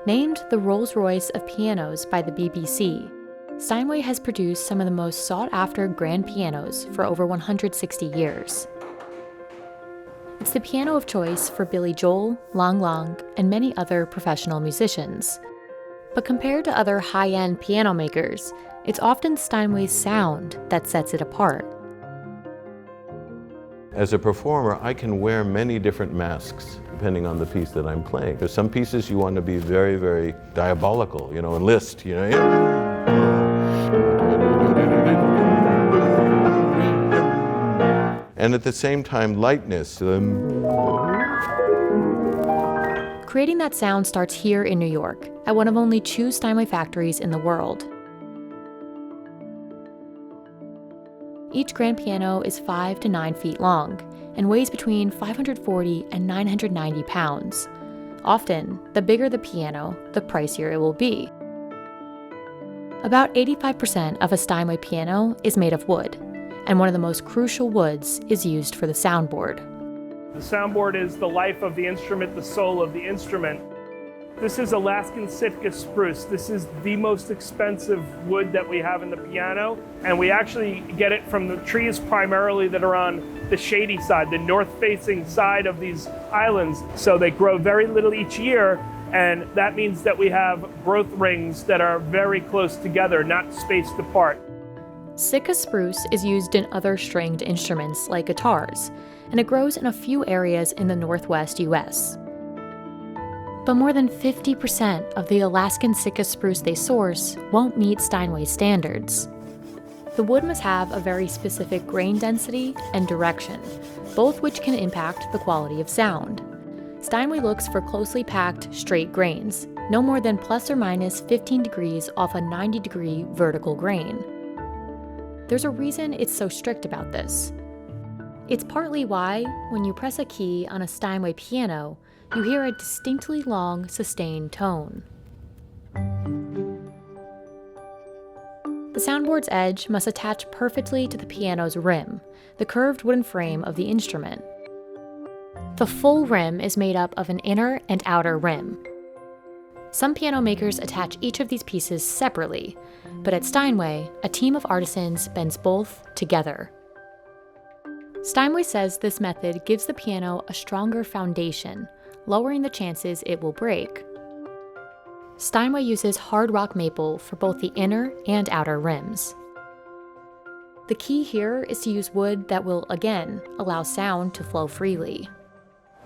Named the Rolls-Royce of pianos by the BBC, Steinway has produced some of the most sought-after grand pianos for over 160 years. It's the piano of choice for Billy Joel, Lang Lang, and many other professional musicians. But compared to other high-end piano makers, it's often Steinway's sound that sets it apart. As a performer, I can wear many different masks depending on the piece that I'm playing. There's some pieces you want to be very, very diabolical, and Liszt, And at the same time, lightness. Creating that sound starts here in New York, at one of only 2 Steinway factories in the world. Each grand piano is 5 to 9 feet long and weighs between 540 and 990 pounds. Often, the bigger the piano, the pricier it will be. About 85% of a Steinway piano is made of wood, and one of the most crucial woods is used for the soundboard. The soundboard is the life of the instrument, the soul of the instrument. This is Alaskan Sitka spruce. This is the most expensive wood that we have in the piano, and we actually get it from the trees primarily that are on the shady side, the north-facing side of these islands. So they grow very little each year, and that means that we have growth rings that are very close together, not spaced apart. Sitka spruce is used in other stringed instruments like guitars, and it grows in a few areas in the northwest US. But more than 50% of the Alaskan Sitka spruce they source won't meet Steinway standards. The wood must have a very specific grain density and direction, both which can impact the quality of sound. Steinway looks for closely packed, straight grains, no more than plus or minus 15 degrees off a 90-degree vertical grain. There's a reason it's so strict about this. It's partly why, when you press a key on a Steinway piano, you hear a distinctly long, sustained tone. The soundboard's edge must attach perfectly to the piano's rim, the curved wooden frame of the instrument. The full rim is made up of an inner and outer rim. Some piano makers attach each of these pieces separately, but at Steinway, a team of artisans bends both together. Steinway says this method gives the piano a stronger foundation, lowering the chances it will break. Steinway uses hard rock maple for both the inner and outer rims. The key here is to use wood that will, again, allow sound to flow freely.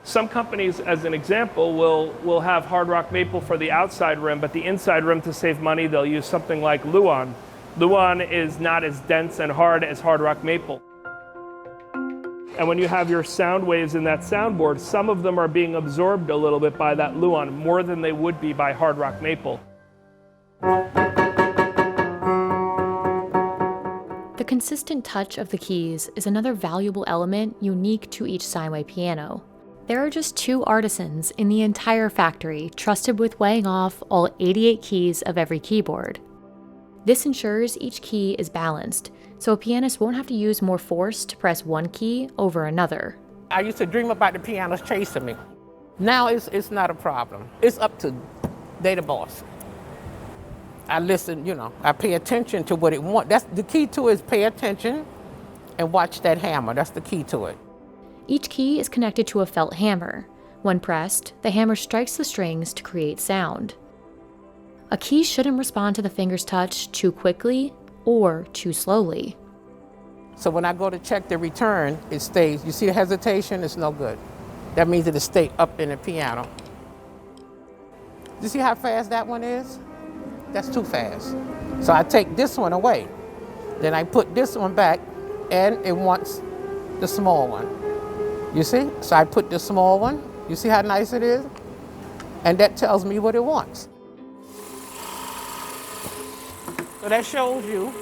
Some companies, as an example, will have hard rock maple for the outside rim, but the inside rim, to save money, they'll use something like Luan. Luan is not as dense and hard as hard rock maple. And when you have your sound waves in that soundboard, some of them are being absorbed a little bit by that Luan, more than they would be by hard rock maple. The consistent touch of the keys is another valuable element unique to each Steinway piano. There are just 2 artisans in the entire factory trusted with weighing off all 88 keys of every keyboard. This ensures each key is balanced, so a pianist won't have to use more force to press one key over another. I used to dream about the pianos chasing me. Now it's not a problem. It's up to the boss. I listen, I pay attention to what it wants. That's the key to it, is pay attention and watch that hammer. That's the key to it. Each key is connected to a felt hammer. When pressed, the hammer strikes the strings to create sound. A key shouldn't respond to the finger's touch too quickly or too slowly. So when I go to check the return, it stays. You see the hesitation? It's no good. That means it'll stay up in the piano. You see how fast that one is? That's too fast. So I take this one away. Then I put this one back, and it wants the small one. You see? So I put the small one. You see how nice it is? And that tells me what it wants. So that shows you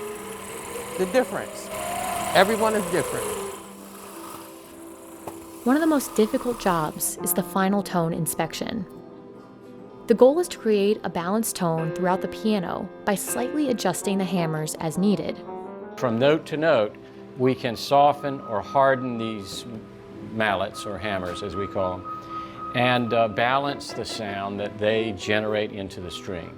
the difference. Everyone is different. One of the most difficult jobs is the final tone inspection. The goal is to create a balanced tone throughout the piano by slightly adjusting the hammers as needed. From note to note, we can soften or harden these mallets, or hammers as we call them, and balance the sound that they generate into the string.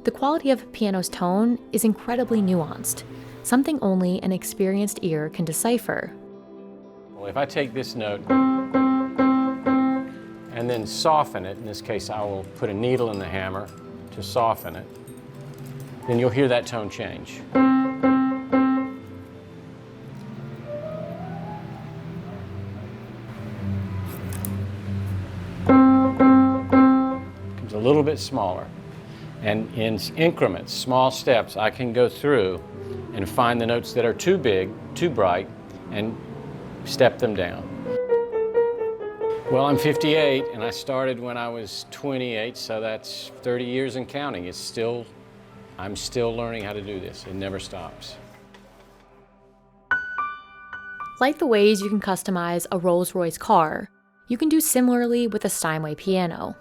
The quality of a piano's tone is incredibly nuanced, something only an experienced ear can decipher. Well, if I take this note and then soften it, in this case I will put a needle in the hammer to soften it, then you'll hear that tone change. It's a little bit smaller, and in increments, small steps, I can go through and find the notes that are too big, too bright, and step them down. Well, I'm 58, and I started when I was 28, so that's 30 years and counting. I'm still learning how to do this. It never stops. Like the ways you can customize a Rolls-Royce car, you can do similarly with a Steinway piano.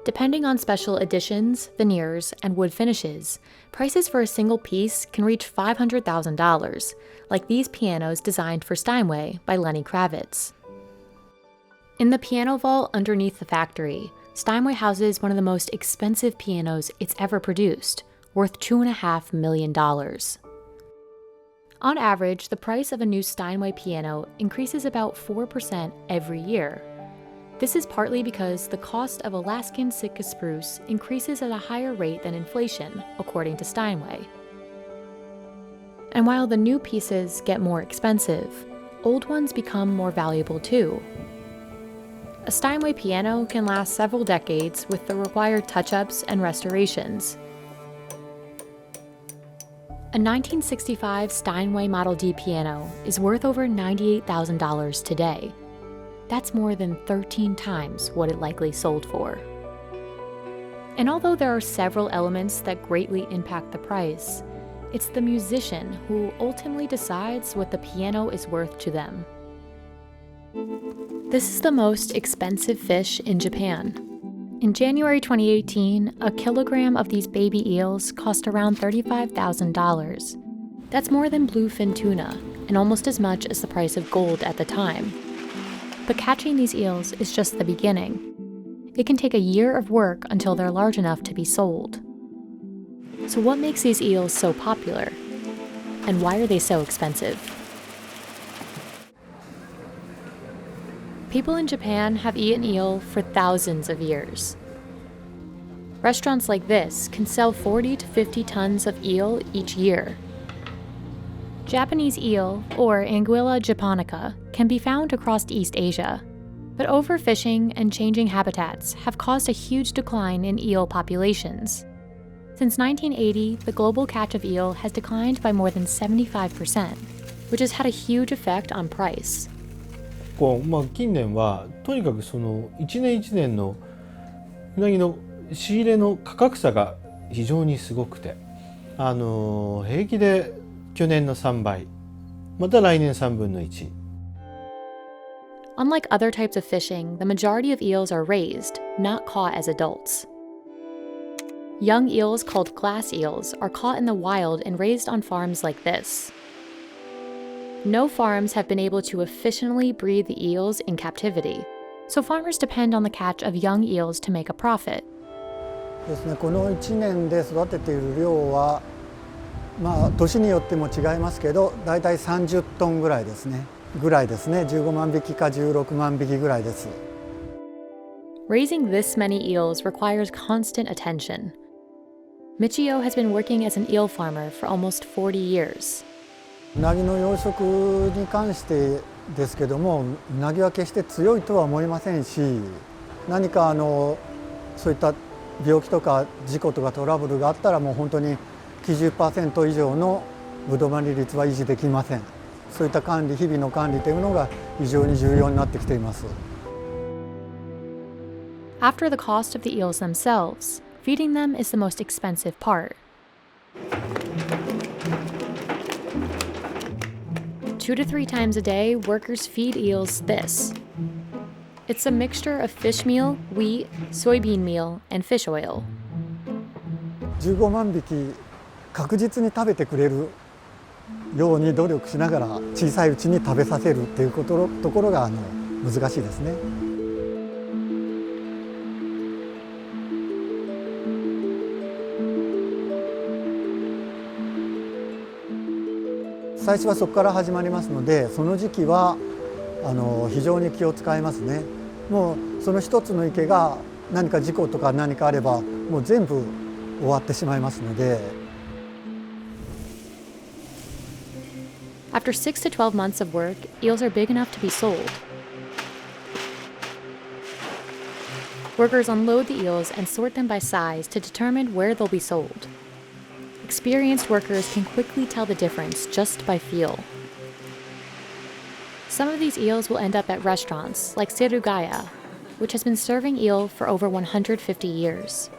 Depending on special editions, veneers, and wood finishes, prices for a single piece can reach $500,000, like these pianos designed for Steinway by Lenny Kravitz. In the piano vault underneath the factory, Steinway houses one of the most expensive pianos it's ever produced, worth $2.5 million. On average, the price of a new Steinway piano increases about 4% every year. This is partly because the cost of Alaskan Sitka spruce increases at a higher rate than inflation, according to Steinway. And while the new pieces get more expensive, old ones become more valuable too. A Steinway piano can last several decades with the required touch-ups and restorations. A 1965 Steinway Model D piano is worth over $98,000 today. That's more than 13 times what it likely sold for. And although there are several elements that greatly impact the price, it's the musician who ultimately decides what the piano is worth to them. This is the most expensive fish in Japan. In January 2018, a kilogram of these baby eels cost around $35,000. That's more than bluefin tuna, and almost as much as the price of gold at the time. But catching these eels is just the beginning. It can take a year of work until they're large enough to be sold. So what makes these eels so popular? And why are they so expensive? People in Japan have eaten eel for thousands of years. Restaurants like this can sell 40 to 50 tons of eel each year. Japanese eel, or Anguilla japonica, can be found across East Asia. But overfishing and changing habitats have caused a huge decline in eel populations. Since 1980, the global catch of eel has declined by more than 75%, which has had a huge effect on price. 近年はとにかくその一年一年のうなぎの仕入れの価格差が非常にすごくて、平気で去年の3倍、また来年3分の1。Unlike other types of fishing, the majority of eels are raised, not caught as adults. Young eels called glass eels are caught in the wild and raised on farms like this. No farms have been able to efficiently breed the eels in captivity, so farmers depend on the catch of young eels to make a profit. ですね、この1年で育てている量は、年によっても違いますけど、だいたい30トンぐらいですね。15万匹か16万匹ぐらいです。Raising this many eels requires constant attention. Michio has been working as an eel farmer for almost 40 years. うなぎの養殖に関してですけども、うなぎは決して強いとは思いませんし、何かそういった病気とか事故とかトラブルがあったらもう本当に 90% 以上のぶどまり率は維持できません。そういった管理、日々の管理というのが非常に重要になってきています。After the cost of the eels themselves, feeding them is the most expensive part. 2 to 3 times a day, workers feed eels this. It's a mixture of fish meal, wheat, soybean meal, and fish oil. 15万匹確実に食べてくれるように努力しながら小さいうちに食べさせるっていうところが難しいですね。最初はそこから始まりますので、その時期は非常に気を使いますね。もうその一つの池が何か事故とか何かあればもう全部終わってしまいますので。After 6 to 12 months of work, eels are big enough to be sold. Workers unload the eels and sort them by size to determine where they'll be sold. Experienced workers can quickly tell the difference just by feel. Some of these eels will end up at restaurants like Sirugaya, which has been serving eel for over 150 years.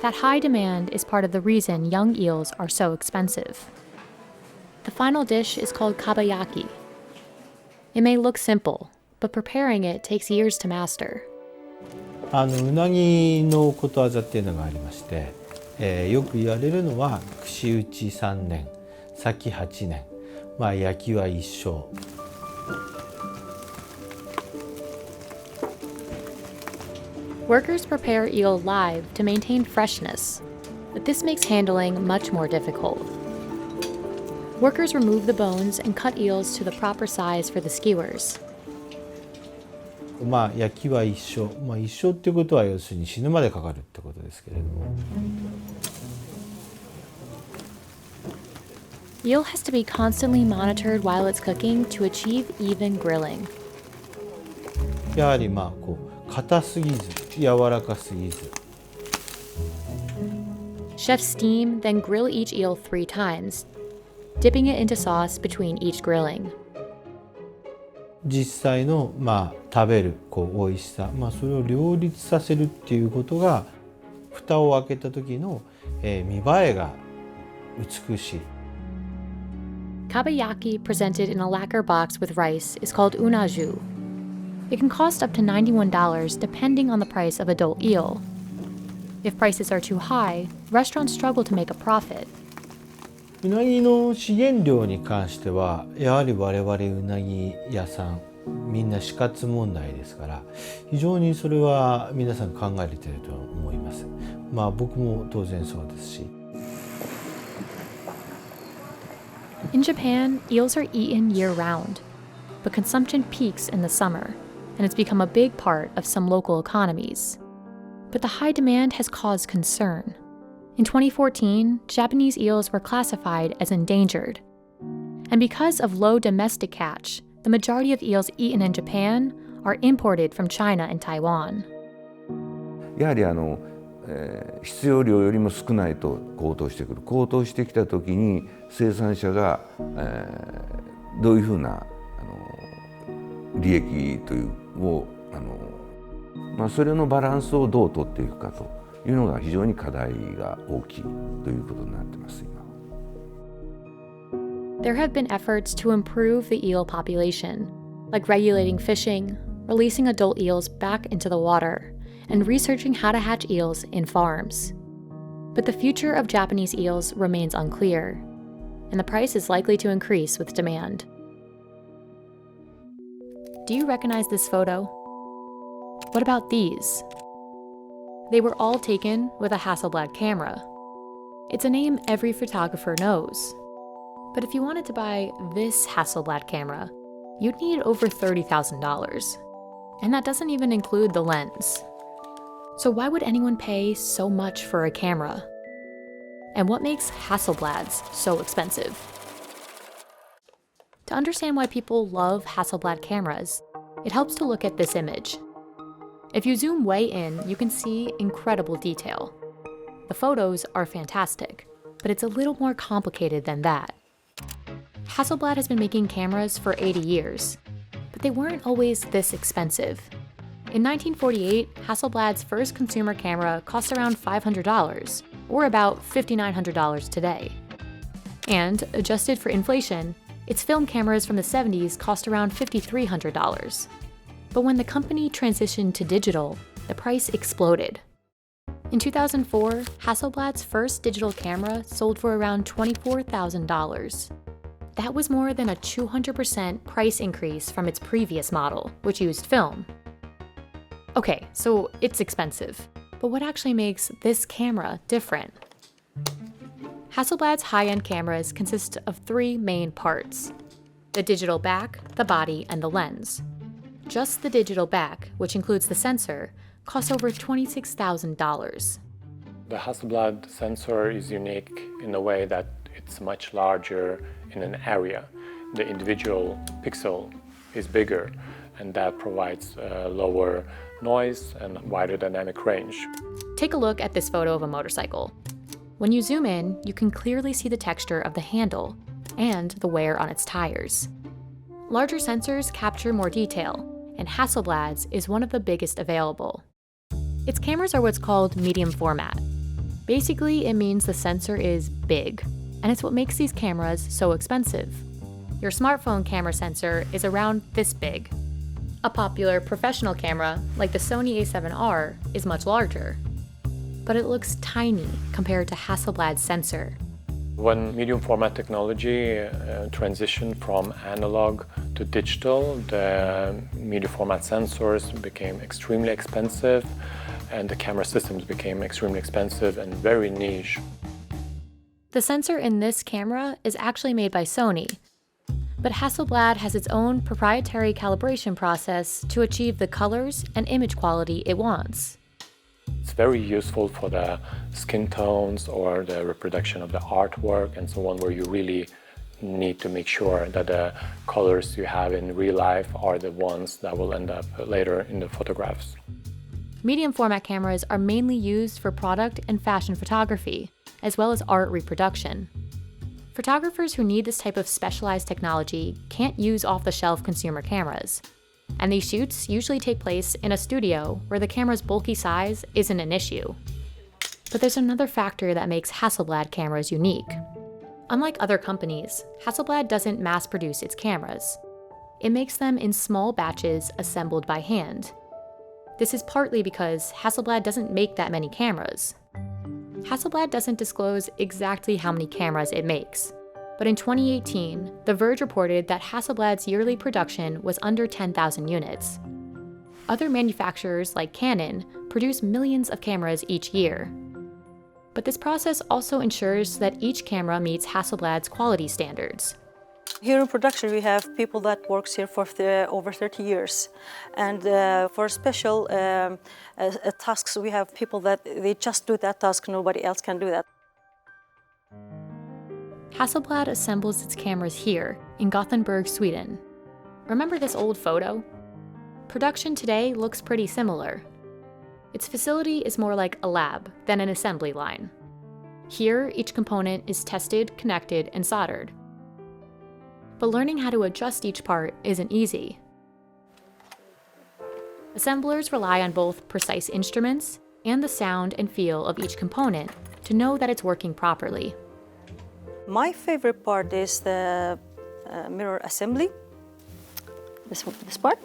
That high demand is part of the reason young eels are so expensive. The final dish is called kabayaki. It may look simple, but preparing it takes years to master. うなぎのことわざっていうのがありまして、よく言われるのは串打ち3年、裂き8年、焼きは一生。Workers prepare eel live to maintain freshness, but this makes handling much more difficult. Workers remove the bones and cut eels to the proper size for the skewers. 焼きは一生、一生っていうことは要するに死ぬまでかかるってことですけれども。Eel has to be constantly monitored while it's cooking to achieve even grilling. やはり硬すぎず、柔らかすぎず。Chefs steam, then grill each eel 3 times, dipping it into sauce between each grilling. 実際の食べる美味しさ、それを両立させるっていうことが蓋を開けた時の見栄えが美しい。Kabayaki presented in a lacquer box with rice is called unaju. It can cost up to $91 depending on the price of adult eel. If prices are too high, restaurants struggle to make a profit. うなぎの資源量に関してはやはり我々うなぎ屋さんみんな死活問題ですから非常にそれは皆さん考えていると思います。僕も当然そうですし。In Japan, eels are eaten year-round, but consumption peaks in the summer, and it's become a big part of some local economies. But the high demand has caused concern. In 2014, Japanese eels were classified as endangered. And because of low domestic catch, the majority of eels eaten in Japan are imported from China and Taiwan. やはり必要量よりも少ないと高騰してくる。高騰してきた時に生産者が、どういうふうな利益というをそれのバランスをどう取っていくかというのが非常に課題が大きいということになってます今。There have been efforts to improve the eel population, like regulating fishing, releasing adult eels back into the water, and researching how to hatch eels in farms. But the future of Japanese eels remains unclear, and the price is likely to increase with demand. Do you recognize this photo? What about these? They were all taken with a Hasselblad camera. It's a name every photographer knows. But if you wanted to buy this Hasselblad camera, you'd need over $30,000. And that doesn't even include the lens. So why would anyone pay so much for a camera? And what makes Hasselblads so expensive? To understand why people love Hasselblad cameras, it helps to look at this image. If you zoom way in, you can see incredible detail. The photos are fantastic, but it's a little more complicated than that. Hasselblad has been making cameras for 80 years, but they weren't always this expensive. In 1948, Hasselblad's first consumer camera cost around $500, or about $5,900 today. And, adjusted for inflation, its film cameras from the 70s cost around $5,300. But when the company transitioned to digital, the price exploded. In 2004, Hasselblad's first digital camera sold for around $24,000. That was more than a 200% price increase from its previous model, which used film. Okay, so it's expensive, but what actually makes this camera different? Hasselblad's high-end cameras consist of three main parts: the digital back, the body, and the lens. Just the digital back, which includes the sensor, costs over $26,000. The Hasselblad sensor is unique in a way that it's much larger in an area. The individual pixel is bigger, and that provides lower noise and wider dynamic range. Take a look at this photo of a motorcycle. When you zoom in, you can clearly see the texture of the handle and the wear on its tires. Larger sensors capture more detail, and Hasselblad's is one of the biggest available. Its cameras are what's called medium format. Basically, it means the sensor is big, and it's what makes these cameras so expensive. Your smartphone camera sensor is around this big. A popular professional camera, like the Sony a7R, is much larger. But it looks tiny compared to Hasselblad's sensor. When medium format technology transitioned from analog to digital, the medium format sensors became extremely expensive, and the camera systems became extremely expensive and very niche. The sensor in this camera is actually made by Sony, but Hasselblad has its own proprietary calibration process to achieve the colors and image quality it wants. It's very useful for the skin tones or the reproduction of the artwork and so on, where you really need to make sure that the colors you have in real life are the ones that will end up later in the photographs. Medium format cameras are mainly used for product and fashion photography, as well as art reproduction. Photographers who need this type of specialized technology can't use off-the-shelf consumer cameras, and these shoots usually take place in a studio where the camera's bulky size isn't an issue. But there's another factor that makes Hasselblad cameras unique. Unlike other companies, Hasselblad doesn't mass-produce its cameras. It makes them in small batches assembled by hand. This is partly because Hasselblad doesn't make that many cameras. Hasselblad doesn't disclose exactly how many cameras it makes, but in 2018, The Verge reported that Hasselblad's yearly production was under 10,000 units. Other manufacturers like Canon produce millions of cameras each year. But this process also ensures that each camera meets Hasselblad's quality standards. Here in production, we have people that works here for over 30 years. And for special tasks, we have people that they just do that task, nobody else can do that. Hasselblad assembles its cameras here in Gothenburg, Sweden. Remember this old photo? Production today looks pretty similar. Its facility is more like a lab than an assembly line. Here, each component is tested, connected, and soldered. But learning how to adjust each part isn't easy. Assemblers rely on both precise instruments and the sound and feel of each component to know that it's working properly. My favorite part is the mirror assembly, this part.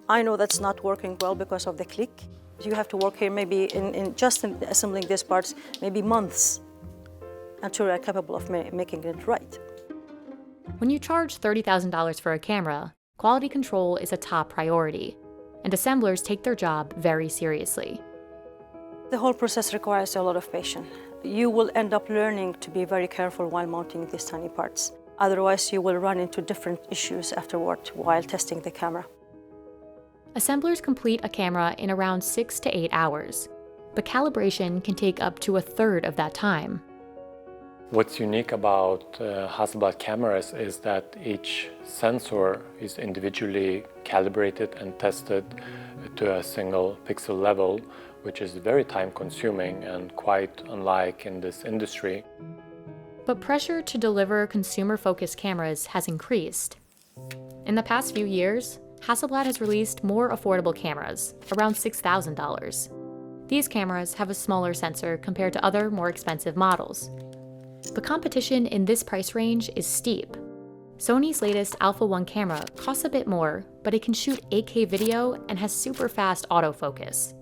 I know that's not working well because of the click. You have to work here maybe in assembling these parts, maybe months, until you're capable of making it right. When you charge $30,000 for a camera, quality control is a top priority, and assemblers take their job very seriously. The whole process requires a lot of patience. You will end up learning to be very careful while mounting these tiny parts. Otherwise, you will run into different issues afterward while testing the camera. Assemblers complete a camera in around 6 to 8 hours, but calibration can take up to a third of that time. What's unique about Hasselblad cameras is that each sensor is individually calibrated and tested to a single pixel level, which is very time-consuming and quite unlike in this industry. But pressure to deliver consumer-focused cameras has increased. In the past few years, Hasselblad has released more affordable cameras, around $6,000. These cameras have a smaller sensor compared to other, more expensive models. But competition in this price range is steep. Sony's latest Alpha 1 camera costs a bit more, but it can shoot 8K video and has super fast autofocus.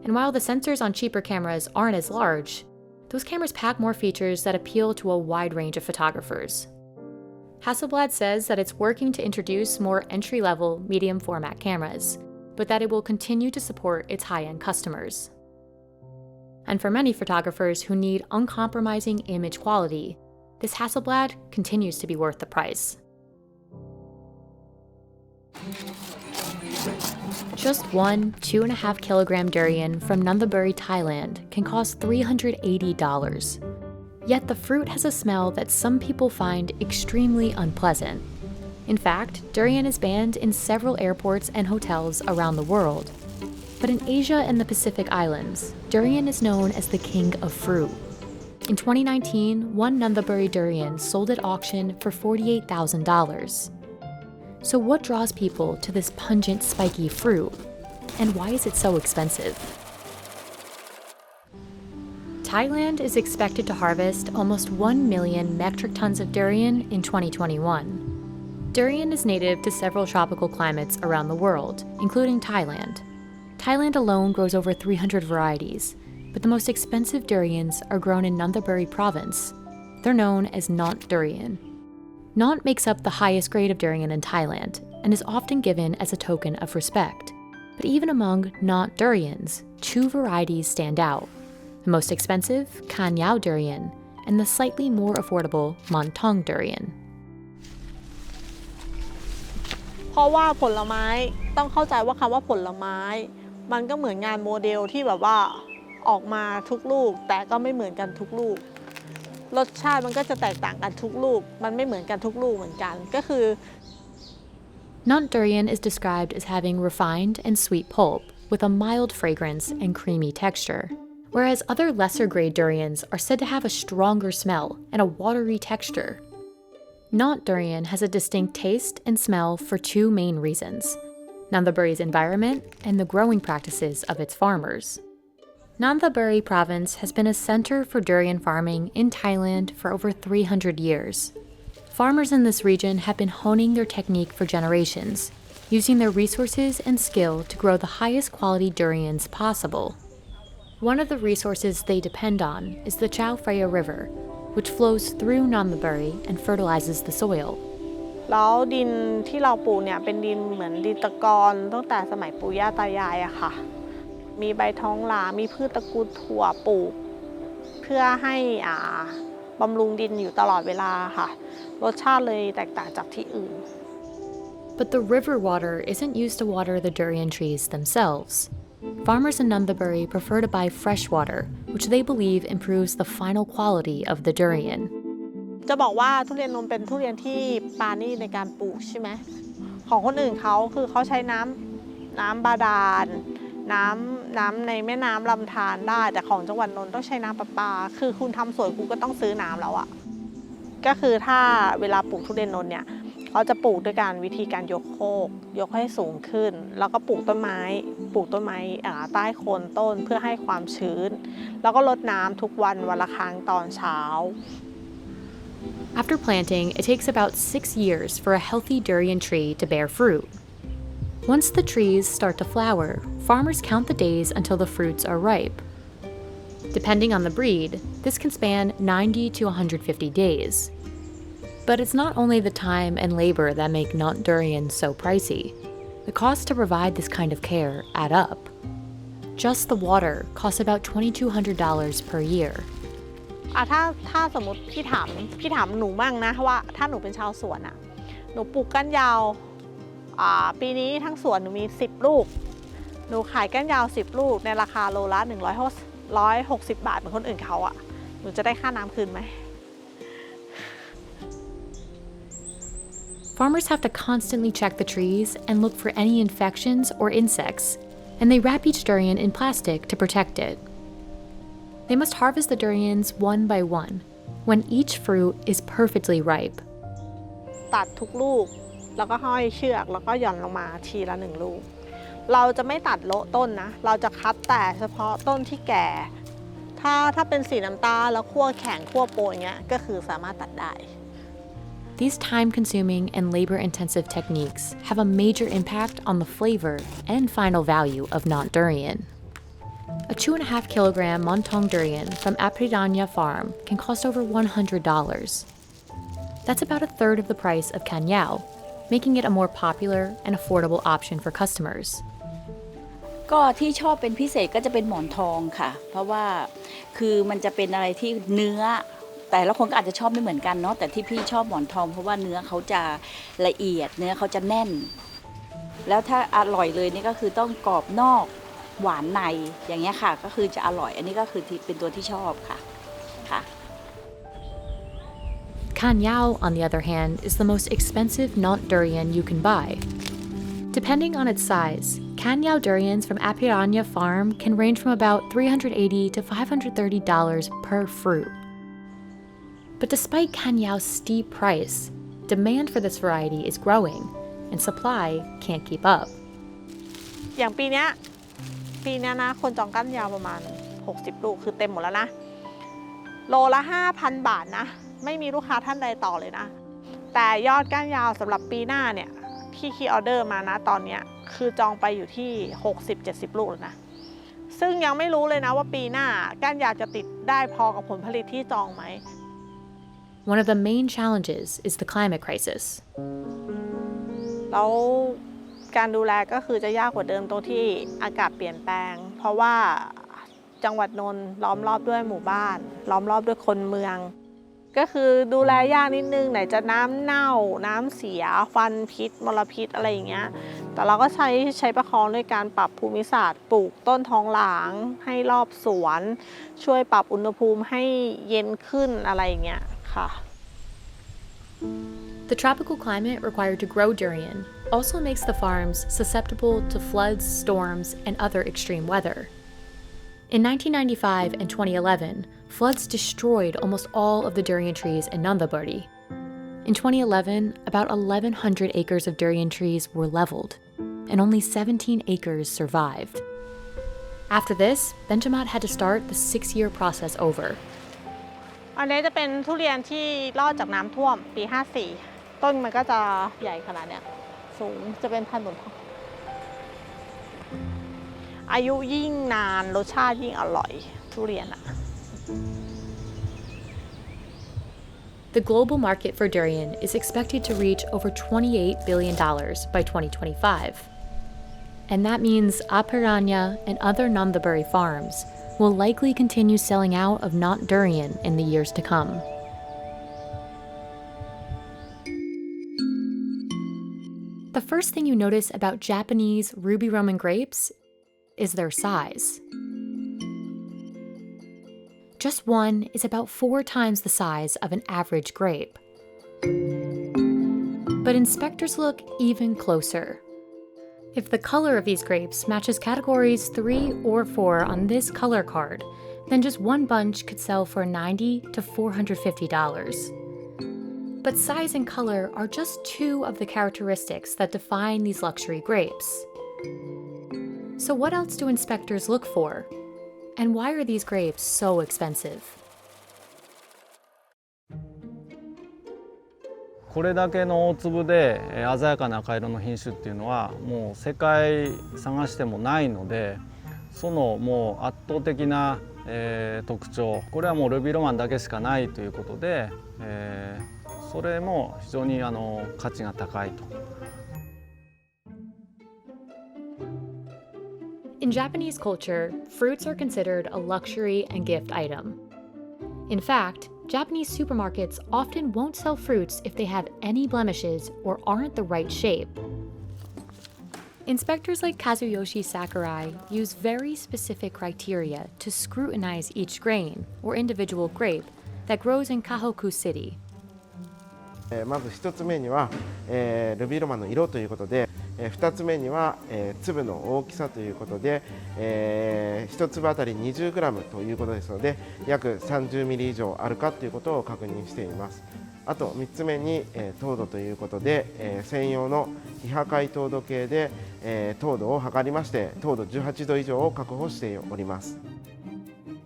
And while the sensors on cheaper cameras aren't as large, those cameras pack more features that appeal to a wide range of photographers. Hasselblad says that it's working to introduce more entry-level, medium-format cameras, but that it will continue to support its high-end customers. And for many photographers who need uncompromising image quality, this Hasselblad continues to be worth the price. Just one 2.5 kilogram durian from Nonthaburi, Thailand can cost $380. Yet the fruit has a smell that some people find extremely unpleasant. In fact, durian is banned in several airports and hotels around the world. But in Asia and the Pacific Islands, durian is known as the king of fruit. In 2019, one Nonthaburi durian sold at auction for $48,000. So what draws people to this pungent, spiky fruit? And why is it so expensive? Thailand is expected to harvest almost 1 million metric tons of durian in 2021. Durian is native to several tropical climates around the world, including Thailand. Thailand alone grows over 300 varieties, but the most expensive durians are grown in Nonthaburi province. They're known as Nont durian. Nont makes up the highest grade of durian in Thailand and is often given as a token of respect. But even among Nont durians, 2 varieties stand out. The most expensive, Kanyao durian, and the slightly more affordable Montong durian. เพราะว่าผลไม้ต้องเข้าใจว่าคำว่าผลไม้มันก็เหมือนงานโมเดลที่แบบว่าออกมาทุกลูกแต่ก็ไม่เหมือนกันทุกลูกรสชาติมันก็จะแตกต่างกันทุกลูกมันไม่เหมือนกันทุกลูกเหมือนกันก็คือ Nont durian is described as having refined and sweet pulp with a mild fragrance and creamy texture, whereas other lesser grade durians are said to have a stronger smell and a watery texture. Nont durian has a distinct taste and smell for 2 main reasons: Nonthaburi's environment and the growing practices of its farmers. Nonthaburi province has been a center for durian farming in Thailand for over 300 years. Farmers in this region have been honing their technique for generations, using their resources and skill to grow the highest quality durians possible. One of the resources they depend on is the Chao Phraya River, which flows through Nonthaburi and fertilizes the soil. แล้วดินที่เราปลูกเนี่ยเป็นดินเหมือนดินตะกอนตั้งแต่สมัยปู่ย่าตายายอะค่ะมีใบท้องหลามีพืชตระกูลถั่วปลูกเพื่อให้บำรุงดินอยู่ตลอดเวลาค่ะรสชาติเลยแตกต่างจากที่อื่น But the river water isn't used to water the durian trees themselves. Farmers in Nonthaburi prefer to buy fresh water, which they believe improves the final quality of the durian. จะบอกว่าทุเรียนนมเป็นทุเรียนที่ปราณีตในการปลูกใช่ไหมของคนอื่นเขาคือเขาใช้น้ำบาดาลน้ำในแม่น้ำลำธารได้แต่ของจังหวัดนนท์ต้องใช้น้ำประปาคือคุณทำสวนคุณก็ต้องซื้อน้ำแล้วอะก็คือถ้าเวลาปลูกทุเรียนนนท์เนี่ยเขาจะปลูกด้วยการวิธีการยกโคกยกให้สูงขึ้นแล้วก็ปลูกต้นไม้ใต้โคนต้นเพื่อให้ความชื้นแล้วก็รดน้ำทุกวันละครั้งตอนเช้า After planting, it takes about 6 years for a healthy durian tree to bear fruit. Once the trees start to flower, farmers count the days until the fruits are ripe. Depending on the breed, this can span 90 to 150 days. But it's not only the time and labor that make Nont durian so pricey. The costs to provide this kind of care add up. Just the water costs about $2,200 per year. ถ้าสมมติพี่ถามหนูมั่งนะว่าถ้าหนูเป็นชาวสวนอะหนูปลูกก้านยาวปีนี้ทั้งสวนหนูมี10ลูกหนูขายก้านยาว10ลูกในราคาโลละ160 บาทเหมือนคนอื่นเขาอะหนูจะได้ค่าน้ำคืนไหม Farmers have to constantly check the trees and look for any infections or insects, and they wrap each durian in plastic to protect it. They must harvest the durians one by one, when each fruit is perfectly ripe. ตัดทุกลูกแล้วก็ห้อยเชือกแล้วก็หย่อนลงมาทีละ1ลูกเราจะไม่ตัดโละต้นนะเราจะคัดแต่เฉพาะต้นที่แก่ถ้าเป็นสีน้ำตาลแล้วคั่วแข็งคั่วโปนอย่างเงี้ยก็คือสามารถตัดได้ these time-consuming and labor-intensive techniques have a major impact on the flavor and final value of Nont Durian. A 2.5 kilogram Montong durian from Apriranya farm can cost over $100. That's about a third of the price of Canyao, making it a more popular and affordable option for customers. ก็ที่ชอบเป็นพิเศษก็จะเป็นหมอนทองค่ะเพราะว่าคือมันจะเป็นอะไรที่เนื้อแต่ละคนก็อาจจะชอบไม่เหมือนกันเนาะแต่ที่พี่ชอบหมอนทองเพราะว่าเนื้อเขาจะละเอียดเนื้อเขาจะแน่นแล้วถ้าอร่อยเลยนี่ก็คือต้องกรอบนอกหวานในอย่างเงี้ยค่ะก็คือจะอร่อยอันนี้ก็คือเป็นตัวที่ชอบค่ะค่ะ Canyao, on the other hand, is the most expensive Nont durian you can buy. Depending on its size, Canyao durians from Apiranya farm can range from about $380 to $530 per fruit. But despite Canyao's steep price, demand for this variety is growing, and supply can't keep up. อย่างปีเนี้ยนะคนจองก้านยาวประมาณ60ลูกคือเต็มหมดแล้วนะโลละ 5,000 บาทนะไม่มีลูกค้าท่านใดต่อเลยนะแต่ยอดก้านยาวสำหรับปีหน้าเนี่ยที่คีย์ออเดอร์มานะตอนนี้คือจองไปอยู่ที่ 60-70 ลูกแล้วนะซึ่งยังไม่รู้เลยนะว่าปีหน้าก้านยาวจะติดได้พอกับผลผลิตที่จองไหม One of the main challenges is the climate crisis. แล้วการดูแลก็คือจะยากกว่าเดิมตรงที่อากาศเปลี่ยนแปลงเพราะว่าจังหวัดนนท์ล้อมรอบด้วยหมู่บ้านล้อมรอบด้วยคนเมืองก็คือดูแลยากนิดนึงไหนจะน้ำเน่าน้ำเสียฟันพิษมลพิษอะไรอย่างเงี้ยแต่เราก็ใช้ประคองด้วยการปรับภูมิศาสตร์ปลูกต้นทองหลางให้รอบสวนช่วยปรับอุณหภูมิให้เย็นขึ้นอะไรอย่างเงี้ยค่ะ The tropical climate required to grow durian also makes the farms susceptible to floods, storms, and other extreme weather. In 1995 and 2011, floods destroyed almost all of the durian trees in Nonthaburi. In 2011, about 1,100 acres of durian trees were leveled, and only 17 acres survived. After this, Benjamin had to start the 6-year process over. อันนี้จะเป็นทุเรียนที่รอดจากน้ำท่วมปี 54 ต้นมันก็จะใหญ่ขนาดเนี้ยสูงจะเป็นพันธุ์หนุนทองอายุยิ่งนานรสชาติยิ่งอร่อยทุเรียนอะ The global market for durian is expected to reach over $28 billion by 2025. And that means Apiranya and other Nonthaburi farms will likely continue selling out of Nont durian in the years to come. The first thing you notice about Japanese ruby Roman grapes is their size. Just one is about 4 times the size of an average grape. But inspectors look even closer. If the color of these grapes matches categories 3 or 4 on this color card, then just one bunch could sell for $90 to $450. But size and color are just 2 of the characteristics that define these luxury grapes. So what else do inspectors look for? And why are these grapes so expensive? これだけの大粒で鮮やかな赤色の品種っていうのはもう世界探してもないので、そのもう圧倒的な特徴、これはもうルビーロマンだけしかないということで、それも非常に価値が高いと。In Japanese culture, fruits are considered a luxury and gift item. In fact, Japanese supermarkets often won't sell fruits if they have any blemishes or aren't the right shape. Inspectors like Kazuyoshi Sakurai use very specific criteria to scrutinize each grain or individual grape that grows in Kahoku City. まず1つ目には、ルビーロマンの色ということで、2つ目には、粒の大きさということで、1粒あたり 20g ということですので、約30ミリ以上あるかということを確認しています。あと3つ目に、糖度ということで、専用の非破壊糖度計で、糖度を測りまして、糖度18度以上を確保しております。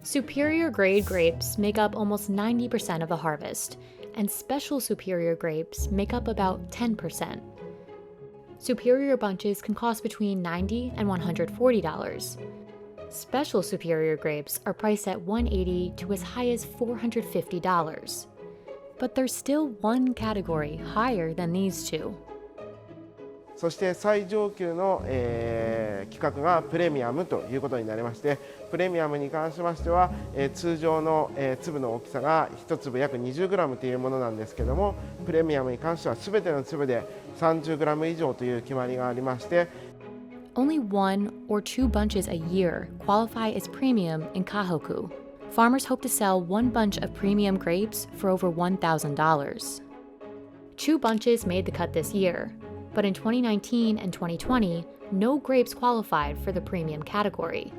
Superior grade grapes make up almost 90% of the harvest, and special superior grapes make up about 10%. Superior bunches can cost between $90 and $140. Special superior grapes are priced at $180 to as high as $450. But there's still one category higher than these two. そして最上級の、規格がプレミアムということになりまして、プレミアムに関しましては、通常の、粒の大きさが1粒約 20g というものなんですけども、プレミアムに関しては全ての粒で 30g 以上という決まりがありまして、Only 1 or 2 bunches a year qualify as premium in Kahoku. Farmers hope to sell 1 bunch of premium grapes for over $1,000. 2 bunches made the cut this year, but in 2019 and 2020, no grapes qualified for the premium category.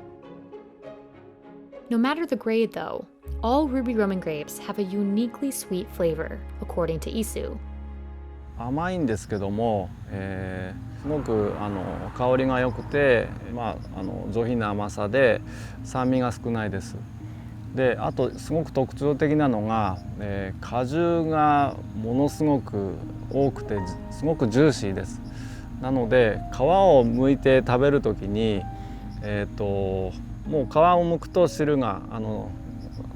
No matter the grade though, all Ruby Roman grapes have a uniquely sweet flavor, according to Isu. 甘いんですけども、すごく香りが良くて、上品な甘さで酸味が少ないです。で、あとすごく特徴的なのが、果汁がものすごく多くてすごくジューシーです。なので皮を剥いて食べるときに、もう皮を剥くと汁が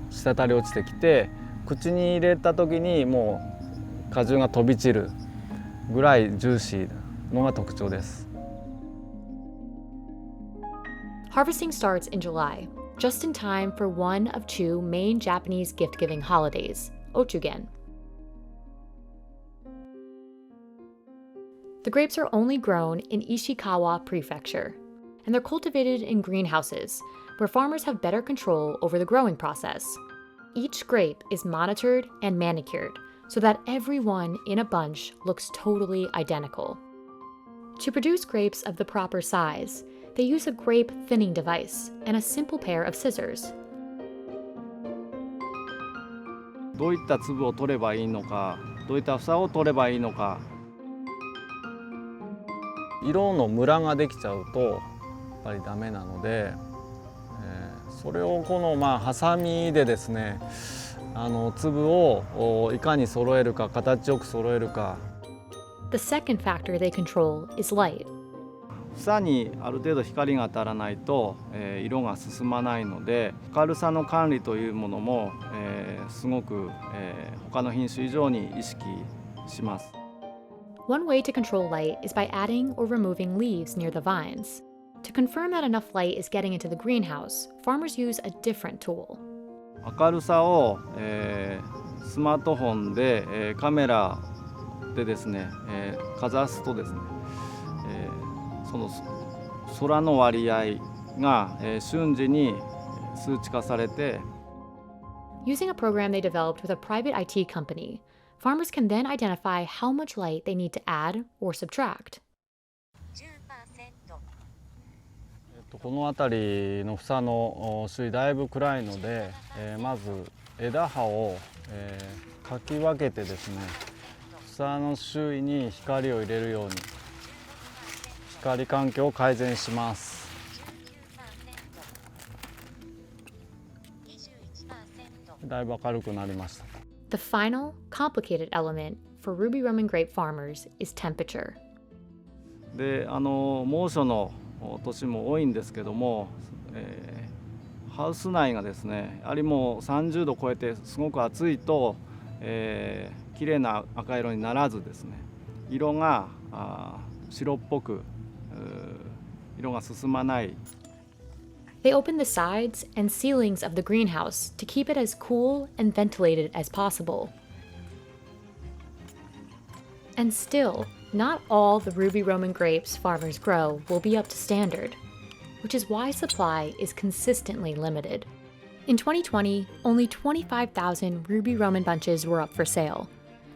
滴り落ちてきて、口に入れたときにもう果汁が飛び散るぐらいジューシーなのが特徴です。Harvesting starts in July, just in time for one of 2 main Japanese gift-giving holidays, Ochugen. The grapes are only grown in Ishikawa Prefecture, and they're cultivated in greenhouses, where farmers have better control over the growing process. Each grape is monitored and manicured, so that every one in a bunch looks totally identical. To produce grapes of the proper size, they use a grape thinning device and a simple pair of scissors. どういった粒を取ればいいのか、どういった房を取ればいいのか、色のムラができちゃうとやっぱりダメなので、それをこのハサミでですね、粒をいかに揃えるか、形よく揃えるか。The second factor they control is light. 房にある程度光が当たらないと、色が進まないので、明るさの管理というものも、すごく、他の品種以上に意識します。One way to control light is by adding or removing leaves near the vines. To confirm that enough light is getting into the greenhouse, farmers use a different tool. 明るさを、スマートフォンで、カメラでですね、かざすとですね、その空の割合が、瞬時に数値化されて、Using a program they developed with a private IT company, farmers can then identify how much light they need to add or subtract. この辺りの房の周囲だいぶ暗いので、まず枝葉を、かき分けてですね、房の周囲に光を入れるように光環境を改善します。だいぶ明るくなりました。The final, complicated element for Ruby Roman grape farmers is temperature. で、猛暑の年も多いんですけども、ハウス内がですね、やはりもう30度超えてすごく暑いと、綺麗な赤色にならずですね、色が白っぽく色が進まない。They open the sides and ceilings of the greenhouse to keep it as cool and ventilated as possible. And still, not all the Ruby Roman grapes farmers grow will be up to standard, which is why supply is consistently limited. In 2020, only 25,000 Ruby Roman bunches were up for sale.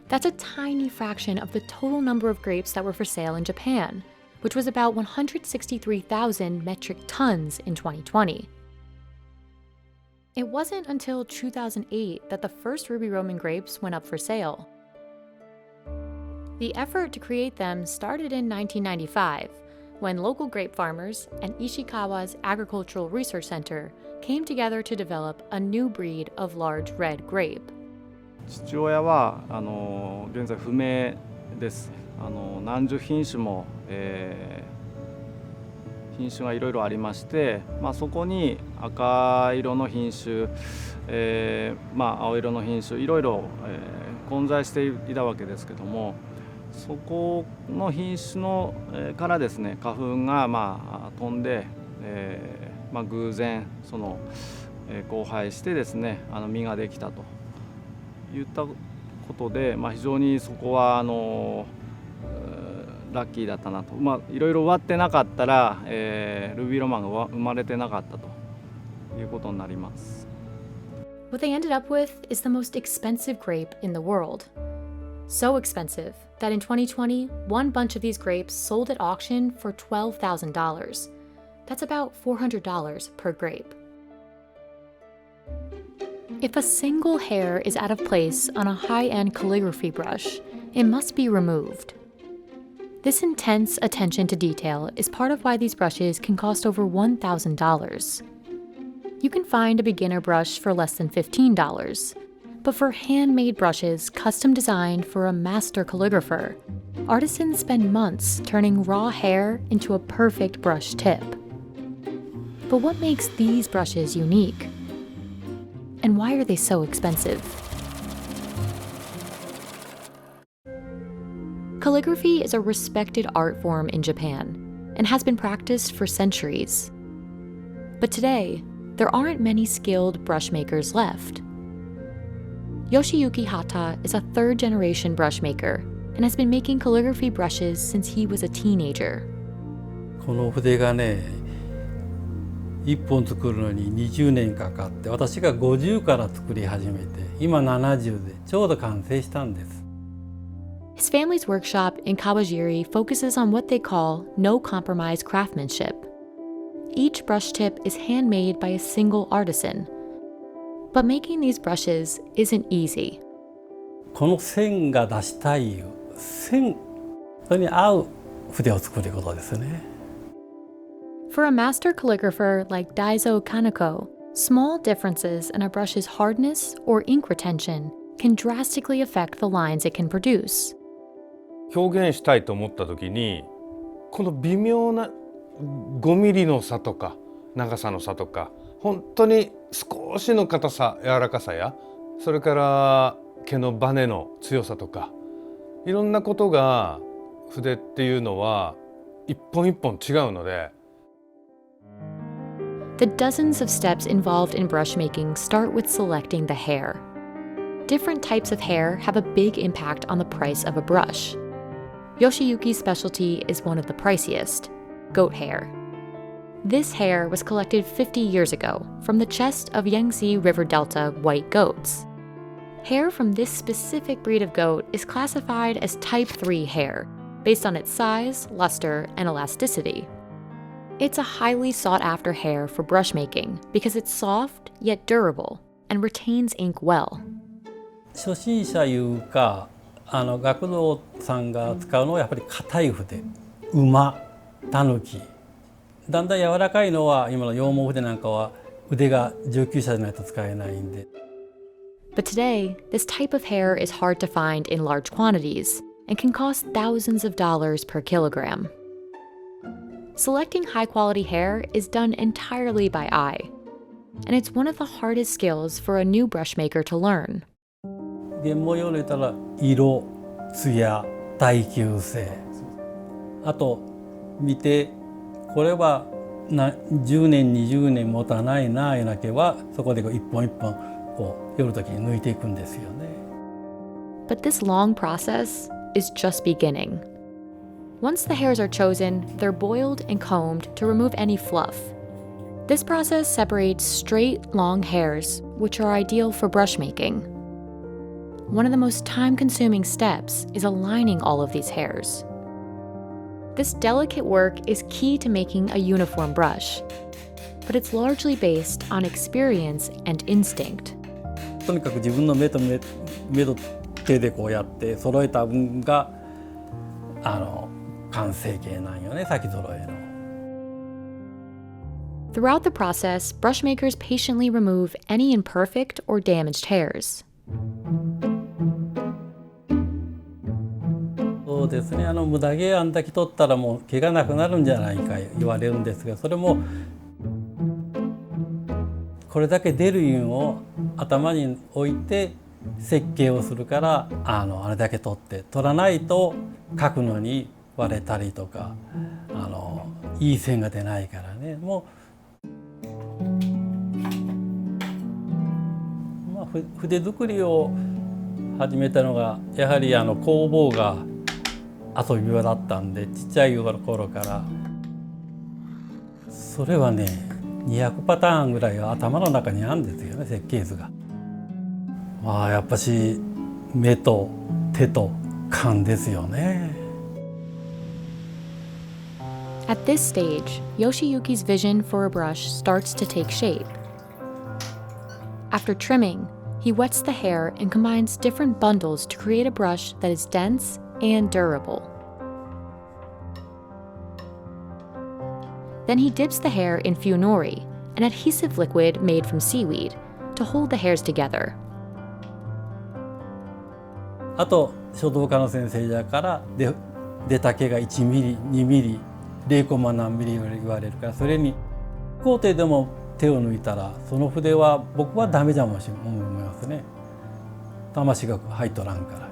That's a tiny fraction of the total number of grapes that were for sale in Japan, which was about 163,000 metric tons in 2020. It wasn't until 2008 that the first Ruby Roman grapes went up for sale. The effort to create them started in 1995, when local grape farmers and Ishikawa's Agricultural Research Center came together to develop a new breed of large red grape. 父親は現在不明です。何十品種も、品種がいろいろありまして、そこに赤色の品種、青色の品種いろいろ、混在していたわけですけども、そこの品種の、からですね花粉が、飛んで、偶然その、交配してですね実ができたといったことで、非常にそこはラッキーだったなと、いろいろ割ってなかったら、ルビーロマンが生まれてなかったということになります。What they ended up with is the most expensive grape in the world. So expensive that in 2020, one bunch of these grapes sold at auction for $12,000. That's about $400 per grape. If a single hair is out of place on a high-end calligraphy brush, it must be removed. This intense attention to detail is part of why these brushes can cost over $1,000. You can find a beginner brush for less than $15, but for handmade brushes custom designed for a master calligrapher, artisans spend months turning raw hair into a perfect brush tip. But what makes these brushes unique? And why are they so expensive? Calligraphy is a respected art form in Japan and has been practiced for centuries. But today, there aren't many skilled brush makers left. Yoshiyuki Hata is a third-generation brush maker and has been making calligraphy brushes since he was a teenager. この筆がね、1本作るのに20年かかって、私が50から作り始めて、今70でちょうど完成したんです。His family's workshop in Kawajiri focuses on what they call no-compromise craftsmanship. Each brush tip is handmade by a single artisan. But making these brushes isn't easy. この線が出したい線それに合う筆を作ることですね。For a master calligrapher like Daiso Kaneko, small differences in a brush's hardness or ink retention can drastically affect the lines it can produce. 表現したいと思った時にこの微妙な5ミリの差とか長さの差とか本当に少しの硬さ柔らかさやそれから毛のバネの強さとかいろんなことが筆っていうのは一本一本違うので。The dozens of steps involved in brush making start with selecting the hair. Different types of hair have a big impact on the price of a brush. Yoshiyuki's specialty is one of the priciest, goat hair. This hair was collected 50 years ago from the chest of Yangtze River Delta white goats. Hair from this specific breed of goat is classified as type 3 hair, based on its size, luster, and elasticity. It's a highly sought-after hair for brush making because it's soft yet durable and retains ink well. 初心者いうか学童さんが使うのはやっぱり硬い筆、馬、タヌキ。だんだん柔らかいのは今の羊毛筆なんかは腕が19社じゃないと使えないんで。But today, this type of hair is hard to find in large quantities and can cost thousands of dollars per kilogram. Selecting high-quality hair is done entirely by eye, and it's one of the hardest skills for a new brush maker to learn. 原毛用の言ったら色、艶、耐久性、あと見てこれは10年20年持たないないうなけはそこで一本一本こう夜時に抜いていくんですよね。But this long process is just beginning. Once the hairs are chosen, they're boiled and combed to remove any fluff. This process separates straight, long hairs, which are ideal for brush making. One of the most time-consuming steps is aligning all of these hairs. This delicate work is key to making a uniform brush, but it's largely based on experience and instinct. とにかく自分の目と手でこうやって揃えた分が完成形なんよね、先揃えの。Throughout the process, brush makers patiently remove any imperfect or damaged hairs. ですね、無駄毛あんだけ取ったらもう毛がなくなるんじゃないか言われるんですが、それもこれだけ出る印を頭に置いて設計をするから、あれだけ取らないと描くのに割れたりとか、いい線が出ないからね。もう、筆作りを始めたのがやはり工房が遊び場だったんで、ちっちゃい頃からそれはね200パターンぐらいは頭の中にあるんですよね、設計図が。まあやっぱし目と手と勘ですよね。At this stage, Yoshiyuki's vision for a brush starts to take shape. After trimming, he wets the hair and combines different bundles to create a brush that is dense and durable. Then he dips the hair in funori, an adhesive liquid made from seaweed, to hold the hairs together. あと書道家の先生だから出た毛が1ミリ2ミリ0何ミリぐらい言われるから、それに工程でも手を抜いたらその筆は僕はダメじゃもし思いますね。魂が入っとらんから。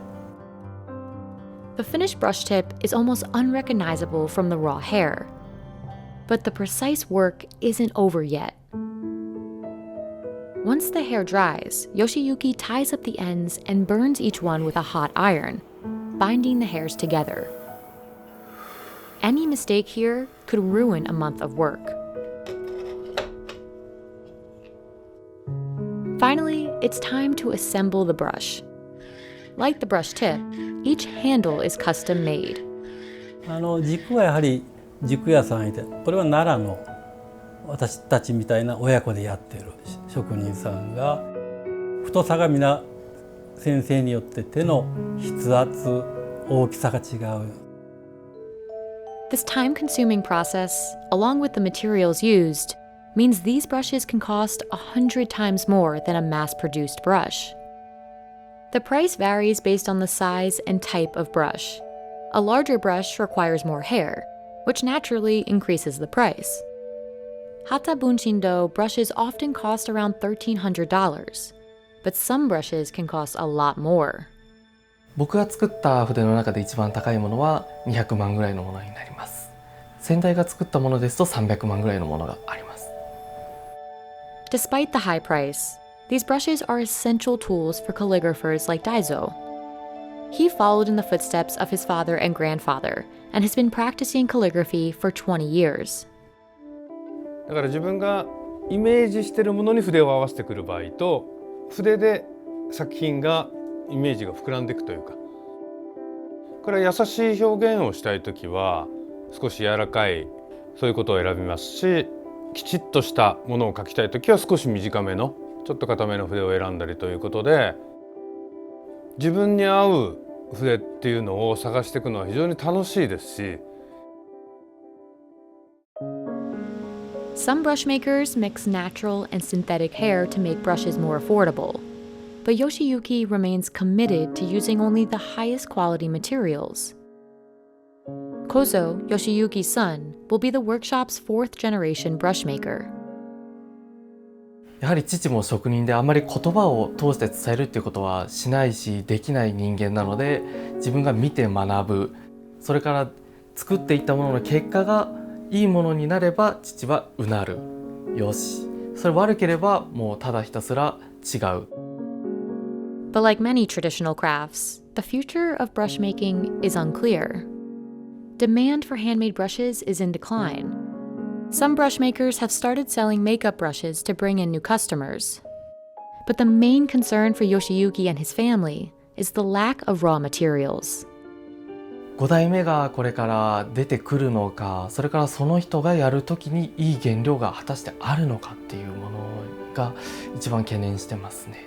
The finished brush tip is almost unrecognizable from the raw hair. But the precise work isn't over yet. Once the hair dries, Yoshiyuki ties up the ends and burns each one with a hot iron, binding the hairs together. Any mistake here could ruin a month of work. Finally, it's time to assemble the brush. Like the brush tip, each handle is custom made. 軸はやはり軸屋さんいて、これは奈良の私たちみたいな親子でやってる職人さんが、太さが皆先生によって手の筆圧大きさが違う。This time-consuming process, along with the materials used, means these brushes can cost 100 times more than a mass-produced brush. The price varies based on the size and type of brush. A larger brush requires more hair, which naturally increases the price. Hata Bunshindo brushes often cost around $1,300, but some brushes can cost a lot more. 僕が作った筆の中で一番高いものは200万ぐらいのものになります。先代が作ったものですと300万ぐらいのものがあります。Despite the high price, these brushes are essential tools for calligraphers like Daizo. He followed in the footsteps of his father and grandfather and has been practicing calligraphy for 20 years. だから自分がイメージしているものに筆を合わせてくる場合と、筆で作品がイメージが膨らんでいくというか、これは優しい表現をしたいときは少し柔らかいそういうことを選びますし、きちっとしたものを描きたいときは少し短めのちょっと硬めの筆を選んだりということで、自分に合う筆っていうのを探していくのは非常に楽しいですし。Some brush makers mix natural and synthetic hair to make brushes more affordable, but Yoshiyuki remains committed to using only the highest quality materials. Kozo, Yoshiyuki's son, will be the workshop's fourth generation brush maker. やはり父も職人であまり言葉を通して伝えるっていうことはしないしできない人間なので、自分が見て学ぶ、それから作っていったものの結果がいいものになれば父はうなる、よし、それ悪ければもうただひたすら違う。But like many traditional crafts, the future of brush making is unclear. Demand for handmade brushes is in decline. Some brush makers have started selling makeup brushes to bring in new customers. But the main concern for Yoshiyuki and his family is the lack of raw materials. 5代目がこれから出てくるのか、それからその人がやるときにいい原料が果たしてあるのかっていうものが一番懸念してますね。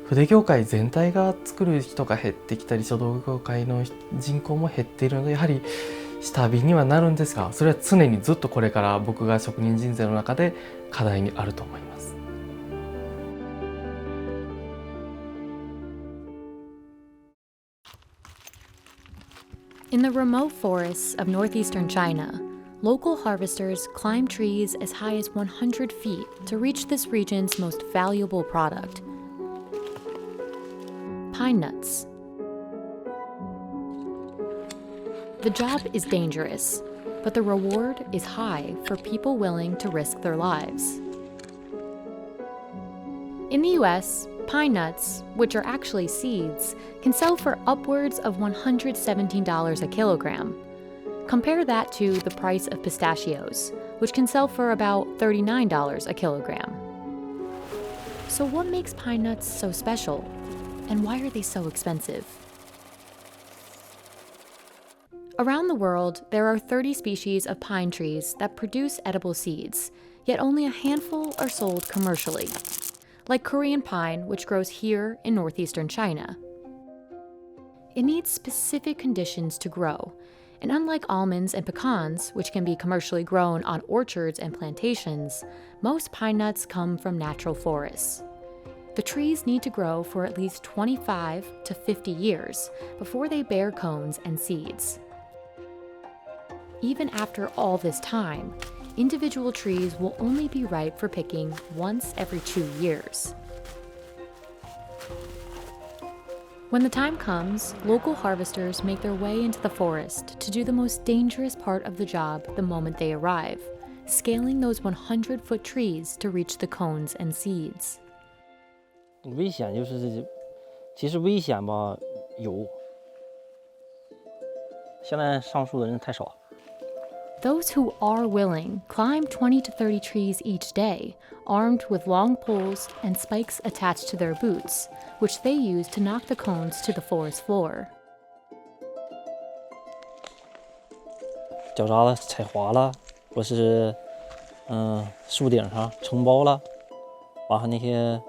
筆業界全体が作る人が減ってきたり、書道業界の人口も減っているので、やはり下火にはなるんですが、それは常にずっとこれから僕が職人人生の中で課題にあると思います。In the remote forests of northeastern China, local harvesters climb trees as high as 100 feet to reach this region's most valuable product, pine nuts. The job is dangerous, but the reward is high for people willing to risk their lives. In the US, pine nuts, which are actually seeds, can sell for upwards of $117 a kilogram. Compare that to the price of pistachios, which can sell for about $39 a kilogram. So what makes pine nuts so special? And why are they so expensive? Around the world, there are 30 species of pine trees that produce edible seeds, yet only a handful are sold commercially, like Korean pine, which grows here in northeastern China. It needs specific conditions to grow, and unlike almonds and pecans, which can be commercially grown on orchards and plantations, most pine nuts come from natural forests. The trees need to grow for at least 25 to 50 years before they bear cones and seeds. Even after all this time, individual trees will only be ripe for picking once every 2 years. When the time comes, local harvesters make their way into the forest to do the most dangerous part of the job the moment they arrive, scaling those 100-foot trees to reach the cones and seeds. 危险就是，其实危险吧有，现在上树的人太少。 Those who are willing climb 20 to 30 trees each day, armed with long poles and spikes attached to their boots, which they use to knock the cones to the forest floor. 脚丫子踩滑了，或是树顶上承包了，完还那些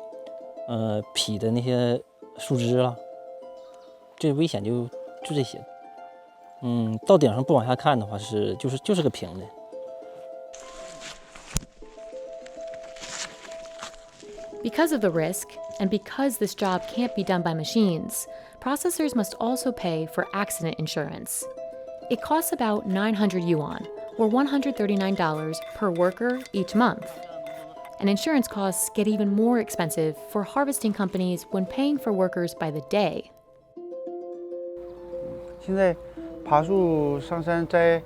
劈的那些树枝了，最危险就这些。 到顶上不往下看的话就是个平的。Because of the risk, and because this job can't be done by machines, processors must also pay for accident insurance. It costs about 900 yuan, or $139 per worker each month. And insurance costs get even more expensive for harvesting companies when paying for workers by the day. 现在 爬树上山摘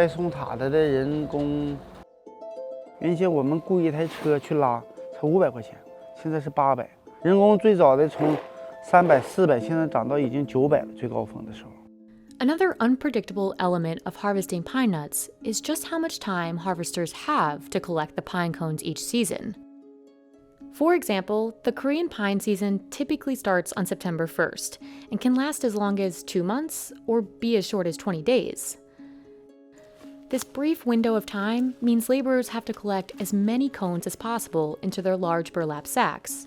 松塔的人工，原先我们雇一台车去拉才500块钱，现在是800。人工最早的从300、400，现在涨到已经900了，最高峰的时候。 Another unpredictable element of harvesting pine nuts is just how much time harvesters have to collect the pine cones each season. For example, the Korean pine season typically starts on September 1st and can last as long as 2 months or be as short as 20 days. This brief window of time means laborers have to collect as many cones as possible into their large burlap sacks.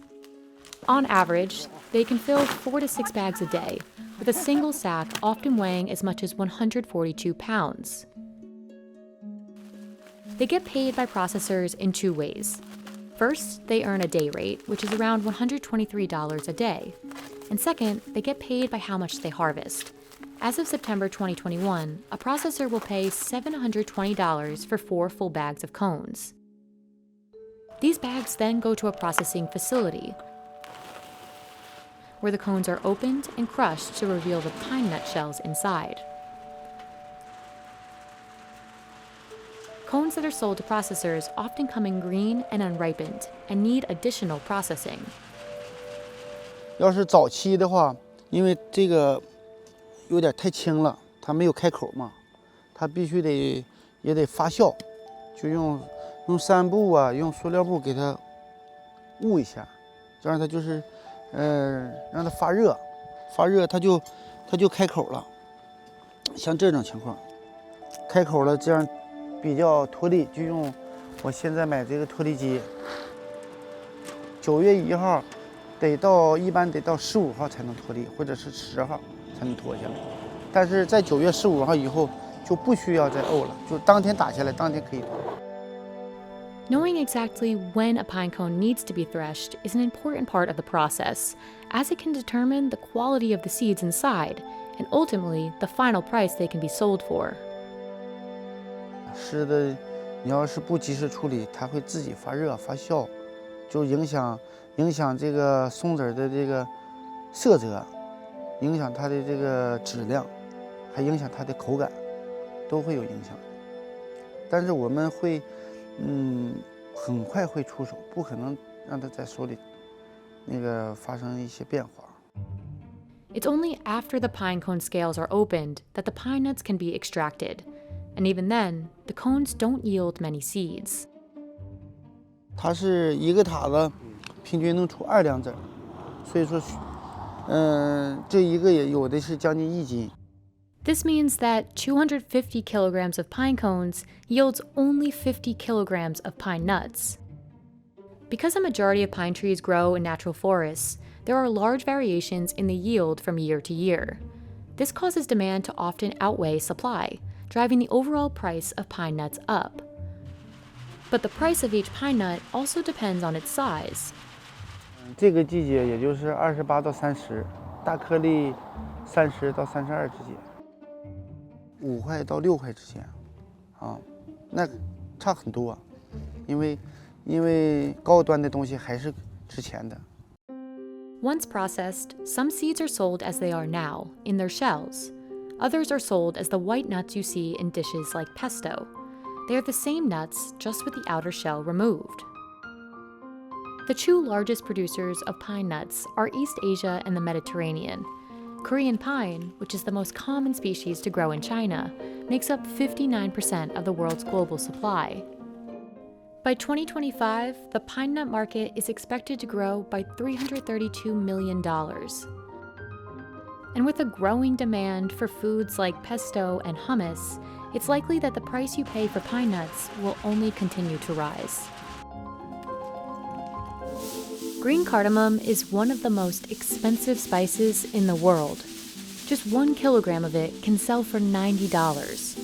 On average, they can fill 4 to 6 bags a day, with a single sack often weighing as much as 142 pounds. They get paid by processors in 2 ways. First, they earn a day rate, which is around $123 a day. And second, they get paid by how much they harvest. As of September 2021, a processor will pay $720 for 4 full bags of cones. These bags then go to a processing facility, where the cones are opened and crushed to reveal the pine nut shells inside. Cones that are sold to processors often come in green and unripened and need additional processing. 要是早期的话，因为这个有点太轻了，它没有开口嘛，它必须也得发酵，就用帆布啊，用塑料布给它捂一下，这样它就是让它发热，它就开口了。像这种情况，开口了，这样。 比较脱粒，就用我现在买这个脱粒机。9月1号，一般得到15号才能脱粒，或者是10号才能脱下来。但是在9月15号以后就不需要再沤了，就当天打下来，当天可以脱。Knowing exactly when a pine cone needs to be threshed is an important part of the process, as it can determine the quality of the seeds inside and ultimately the final price they can be sold for. 湿的，你要是不及时处理，它会自己发热发酵，就影响这个松子的这个色泽，影响它的这个质量，还影响它的口感，都会有影响。但是我们会，很快会出手，不可能让它在手里那个发生一些变化。 It's only after the pine cone scales are opened that the pine nuts can be extracted, and even then, the cones don't yield many seeds. 它是一个塔子，平均能出2两籽，所以说，这一个也有的是将近1斤。 This means that 250 kilograms of pine cones yields only 50 kilograms of pine nuts. Because a majority of pine trees grow in natural forests, there are large variations in the yield from year to year. This causes demand to often outweigh supply, driving the overall price of pine nuts up. But the price of each pine nut also depends on its size. 这个季节也就是28到30，大颗粒30到32之间，5块到6块之间，那差很多，因为高端的东西还是值钱的。 Once processed, some seeds are sold as they are now, in their shells. Others are sold as the white nuts you see in dishes like pesto. They are the same nuts, just with the outer shell removed. The two largest producers of pine nuts are East Asia and the Mediterranean. Korean pine, which is the most common species to grow in China, makes up 59% of the world's global supply. By 2025, the pine nut market is expected to grow by $332 million. And with a growing demand for foods like pesto and hummus, it's likely that the price you pay for pine nuts will only continue to rise. Green cardamom is one of the most expensive spices in the world. Just 1 kilogram of it can sell for $90.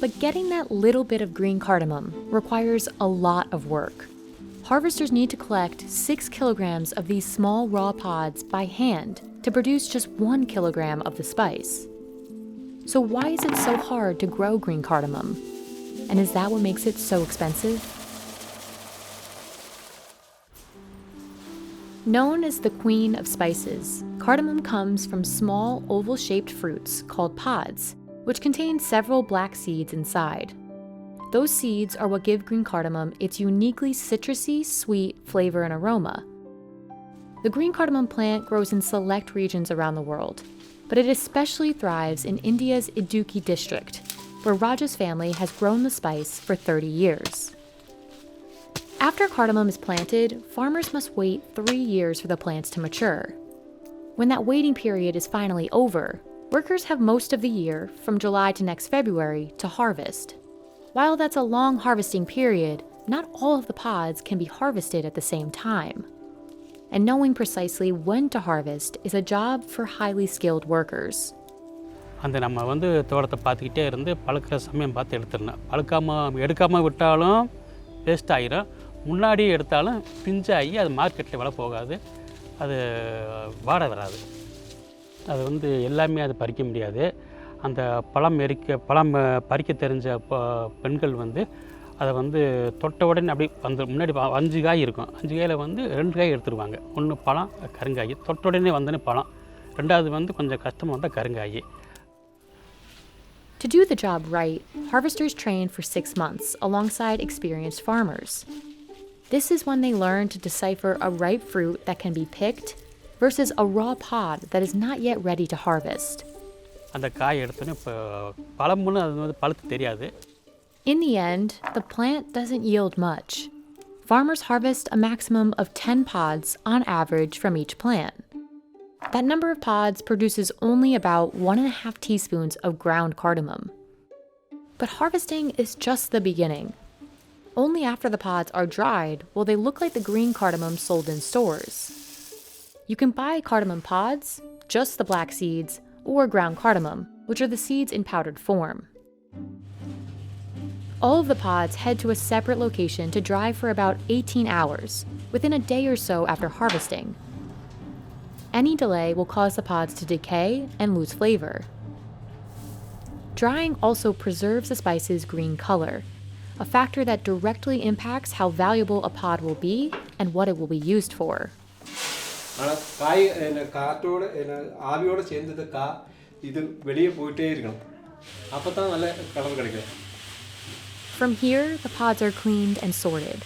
But getting that little bit of green cardamom requires a lot of work. Harvesters need to collect 6 kilograms of these small raw pods by hand to produce just 1 kilogram of the spice. So why is it so hard to grow green cardamom? And is that what makes it so expensive? Known as the queen of spices, cardamom comes from small oval-shaped fruits called pods, which contain several black seeds inside. Those seeds are what give green cardamom its uniquely citrusy, sweet flavor and aroma. The green cardamom plant grows in select regions around the world, but it especially thrives in India's Idukki district, where Raja's family has grown the spice for 30 years. After cardamom is planted, farmers must wait 3 years for the plants to mature. When that waiting period is finally over, workers have most of the year, from July to next February, to harvest. While that's a long harvesting period, not all of the pods can be harvested at the same time. And knowing precisely when to harvest is a job for highly skilled workers. அந்த நம்ம தோட்டத்தை பார்த்துக்கிட்டே இருந்து பழுக்கிற சமயம் பார்த்து எடுத்துடணும். எடுக்காமல் விட்டாலும் வேஸ்ட் ஆகிரும். முன்னாடி எடுத்தாலும் பிஞ்சாகி அது மார்க்கெட்டில் விலை போகாது. அது வாட வராது. அது எல்லாமே அது பறிக்க முடியாது. அந்த பழம் பறிக்க தெரிஞ்ச பெண்கள் அதை தொட்ட உடனே அப்படி முன்னாடி 5 காய் இருக்கும். 5 காயில் 2 காய் எடுத்துருவாங்க. ஒன்று பழம் கருங்காய். தொட்ட உடனே வந்தோடனே பழம். ரெண்டாவது கொஞ்சம் கஷ்டமாக வந்தால் கருங்காய். To do the job right, harvesters train for 6 months alongside experienced farmers. This is when they learn to decipher a ripe fruit that can be picked versus a raw pod that is not yet ready to harvest. அந்த காய் எடுத்தோன்னே பழம்னு அது பழுத்து தெரியாது. In the end, the plant doesn't yield much. Farmers harvest a maximum of 10 pods on average from each plant. That number of pods produces only about 1.5 teaspoons of ground cardamom. But harvesting is just the beginning. Only after the pods are dried will they look like the green cardamom sold in stores. You can buy cardamom pods, just the black seeds, or ground cardamom, which are the seeds in powdered form. All of the pods head to a separate location to dry for about 18 hours, within a day or so after harvesting. Any delay will cause the pods to decay and lose flavor. Drying also preserves the spice's green color, a factor that directly impacts how valuable a pod will be and what it will be used for. From here, the pods are cleaned and sorted.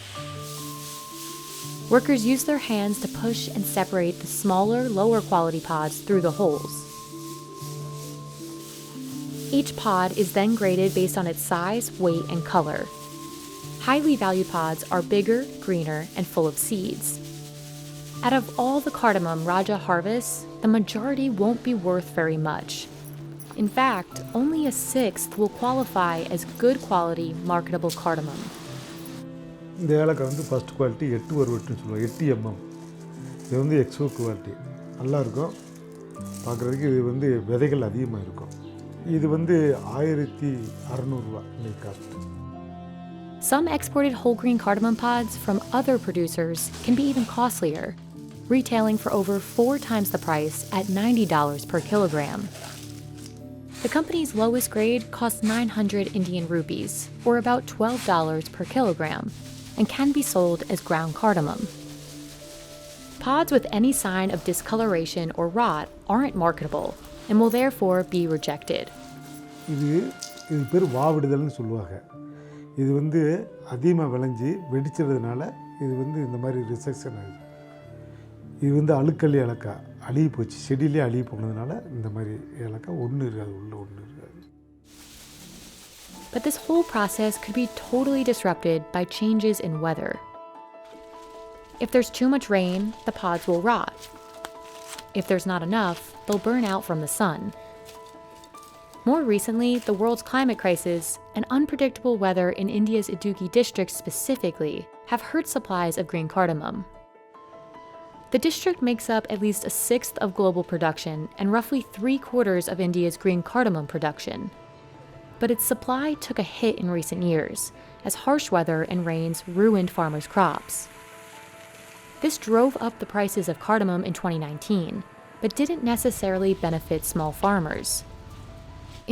Workers use their hands to push and separate the smaller, lower quality pods through the holes. Each pod is then graded based on its size, weight, and color. Highly valued pods are bigger, greener, and full of seeds. Out of all the cardamom Raja harvests, the majority won't be worth very much. In fact, only a sixth will qualify as good quality, marketable cardamom. இந்த ஏலக்காய் வந்து first quality 8 ஒரு வெட்டுன்னு சொல்லுவாங்க 8 mm. இது வந்து Exo quality நல்லா இருக்கும் பார்க்குறதுக்கு. இது வந்து விதைகள் அதிகமாக இருக்கும். இது வந்து 1600 ரூபா இன்னைக்கு cost. Some exported whole grain cardamom pods from other producers can be even costlier, retailing for over 4 times the price at $90 per kilogram. The company's lowest grade costs 900 Indian rupees, or about $12 per kilogram, and can be sold as ground cardamom. Pods with any sign of discoloration or rot aren't marketable and will therefore be rejected. இது பேர் வாவிடுதல்னு சொல்லுவாங்க. இது வந்து அதிகமாக விளைஞ்சி வெடிச்சதுனால இது வந்து இந்த மாதிரி ரிசெக்ஷன் ஆகுது. இது வந்து அழுக்கல் ஏலக்காய் அழுகி போச்சு, செடியிலே அழுகி போனதுனால இந்த மாதிரி ஏலக்காய் ஒன்று இருக்காது, உள்ள ஒன்று இருக்காது. But this whole process could be totally disrupted by changes in weather. If there's too much rain, the pods will rot. If there's not enough, they'll burn out from the sun. More recently, the world's climate crisis and unpredictable weather in India's Idukki district specifically have hurt supplies of green cardamom. The district makes up at least a sixth of global production and roughly 3/4 of India's green cardamom production. But its supply took a hit in recent years, as harsh weather and rains ruined farmers' crops. This drove up the prices of cardamom in 2019, but didn't necessarily benefit small farmers.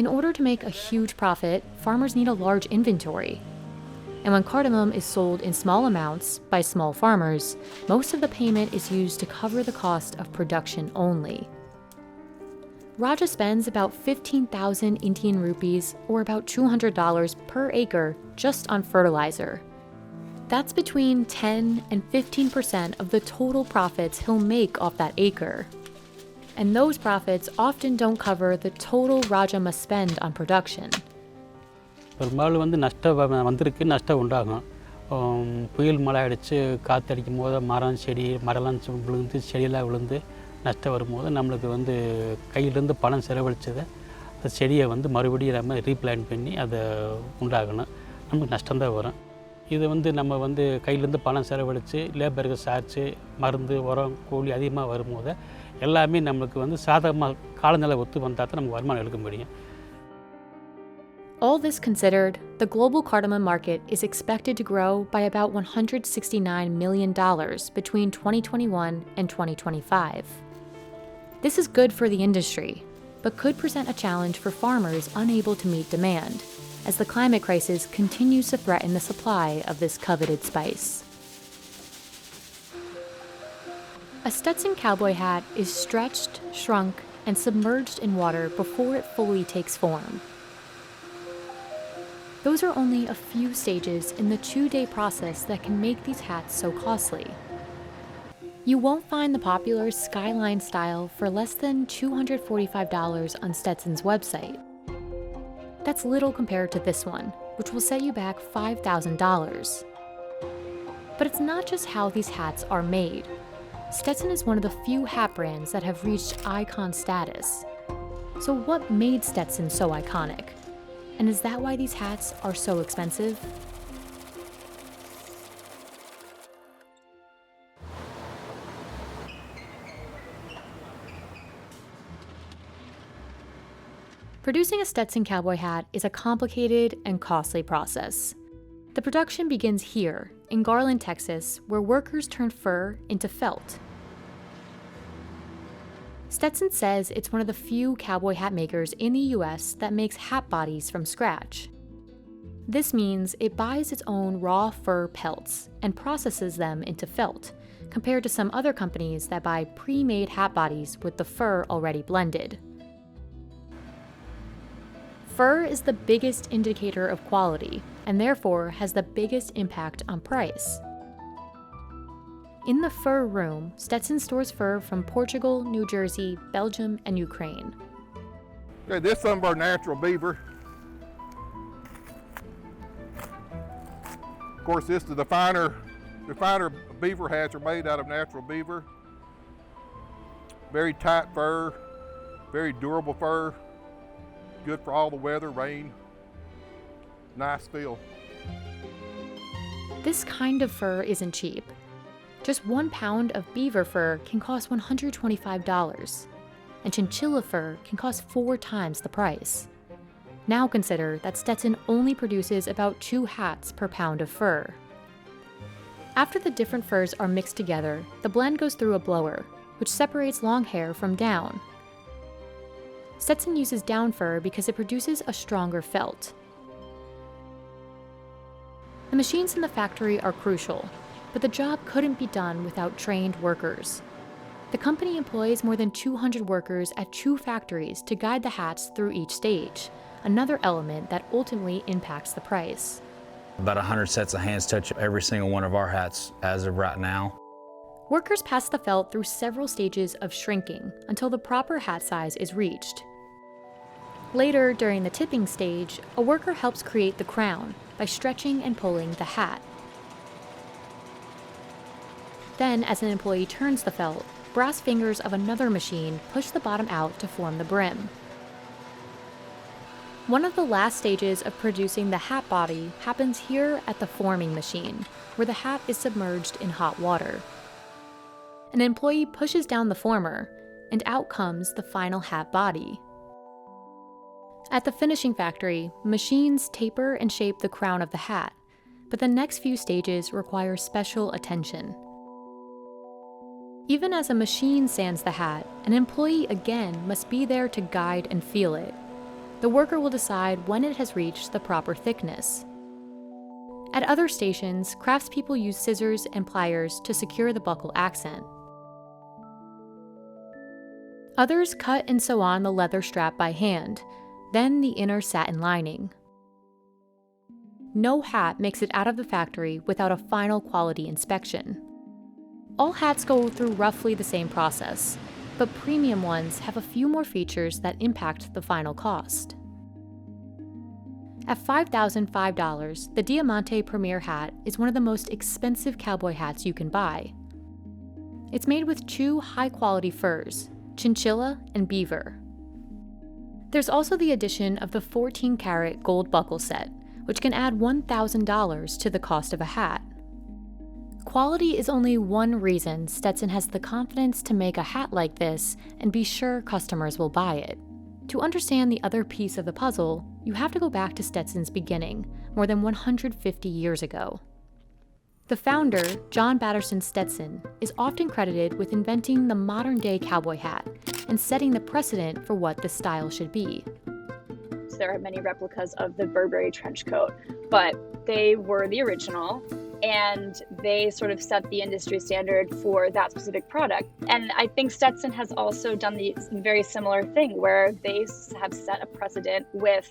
In order to make a huge profit, farmers need a large inventory. And when cardamom is sold in small amounts by small farmers, most of the payment is used to cover the cost of production only. Raja spends about 15,000 Indian rupees, or about $200 per acre, just on fertilizer. That's between 10 and 15% of the total profits he'll make off that acre. And those profits often don't cover the total Raja must spend on production. பெரும்பாலும் வந்து நஷ்டம் உண்டாகும். புயல் மழை அடித்து காற்றடிக்கும் போது மரம் செடி மரம்லாம் விழுந்து செடியெல்லாம் விழுந்து நஷ்டம் வரும்போது நம்மளுக்கு வந்து கையிலேருந்து பணம் செலவழிச்சதை அந்த செடியை வந்து மறுபடியும் நம்ம ரீப்ளான் பண்ணி அதை உண்டாகணும். நமக்கு நஷ்டம்தான் வரும். இது வந்து நம்ம வந்து கையிலேருந்து பணம் செலவழித்து லேபருக்கு சார்ஜு மருந்து உரம் கூலி அதிகமாக வரும்போது எல்லாமே நம்மளுக்கு வந்து சாதகமாக காலநிலை ஒத்து வந்தால் தான் நமக்கு வருமானம் எடுக்க முடியும். All this considered, the global cardamom market is expected to grow by about $169 million between 2021 and 2025. This is good for the industry, but could present a challenge for farmers unable to meet demand, as the climate crisis continues to threaten the supply of this coveted spice. A Stetson cowboy hat is stretched, shrunk, and submerged in water before it fully takes form. Those are only a few stages in the 2-day process that can make these hats so costly. You won't find the popular Skyline style for less than $245 on Stetson's website. That's little compared to this one, which will set you back $5,000. But it's not just how these hats are made. Stetson is one of the few hat brands that have reached icon status. So what made Stetson so iconic? And is that why these hats are so expensive? Producing a Stetson cowboy hat is a complicated and costly process. The production begins here, in Garland, Texas, where workers turn fur into felt. Stetson says it's one of the few cowboy hat makers in the US that makes hat bodies from scratch. This means it buys its own raw fur pelts and processes them into felt, compared to some other companies that buy pre-made hat bodies with the fur already blended. Fur is the biggest indicator of quality, and therefore has the biggest impact on price. In the fur room, Stetson stores fur from Portugal, New Jersey, Belgium, and Ukraine. Okay, this is some of our natural beaver. Of course, this is the finer beaver hats are made out of natural beaver. Very tight fur, very durable fur, good for all the weather, rain, nice feel. This kind of fur isn't cheap. Just 1 pound of beaver fur can cost $125, and chinchilla fur can cost 4 times the price. Now consider that Stetson only produces about 2 hats per pound of fur. After the different furs are mixed together, the blend goes through a blower, which separates long hair from down. Stetson uses down fur because it produces a stronger felt. The machines in the factory are crucial, but the job couldn't be done without trained workers. The company employs more than 200 workers at 2 factories to guide the hats through each stage, another element that ultimately impacts the price. About 100 sets of hands touch every single one of our hats as of right now. Workers pass the felt through several stages of shrinking until the proper hat size is reached. Later, during the tipping stage, a worker helps create the crown by stretching and pulling the hat. Then, as an employee turns the felt, brass fingers of another machine push the bottom out to form the brim. One of the last stages of producing the hat body happens here at the forming machine, where the hat is submerged in hot water. An employee pushes down the former, and out comes the final hat body. At the finishing factory, machines taper and shape the crown of the hat, but the next few stages require special attention. Even as a machine sands the hat, an employee again must be there to guide and feel it. The worker will decide when it has reached the proper thickness. At other stations, craftspeople use scissors and pliers to secure the buckle accent. Others cut and sew on the leather strap by hand, then the inner satin lining. No hat makes it out of the factory without a final quality inspection. All hats go through roughly the same process, but premium ones have a few more features that impact the final cost. At $5,005, the Diamante Premier hat is one of the most expensive cowboy hats you can buy. It's made with 2 high-quality furs, chinchilla and beaver. There's also the addition of the 14-karat gold buckle set, which can add $1,000 to the cost of a hat. Quality is only one reason Stetson has the confidence to make a hat like this and be sure customers will buy it. To understand the other piece of the puzzle, you have to go back to Stetson's beginning, more than 150 years ago. The founder, John Batterson Stetson, is often credited with inventing the modern-day cowboy hat and setting the precedent for what this style should be. There are many replicas of the Burberry trench coat, but they were the original, and they sort of set the industry standard for that specific product. And I think Stetson has also done the very similar thing, where they have set a precedent with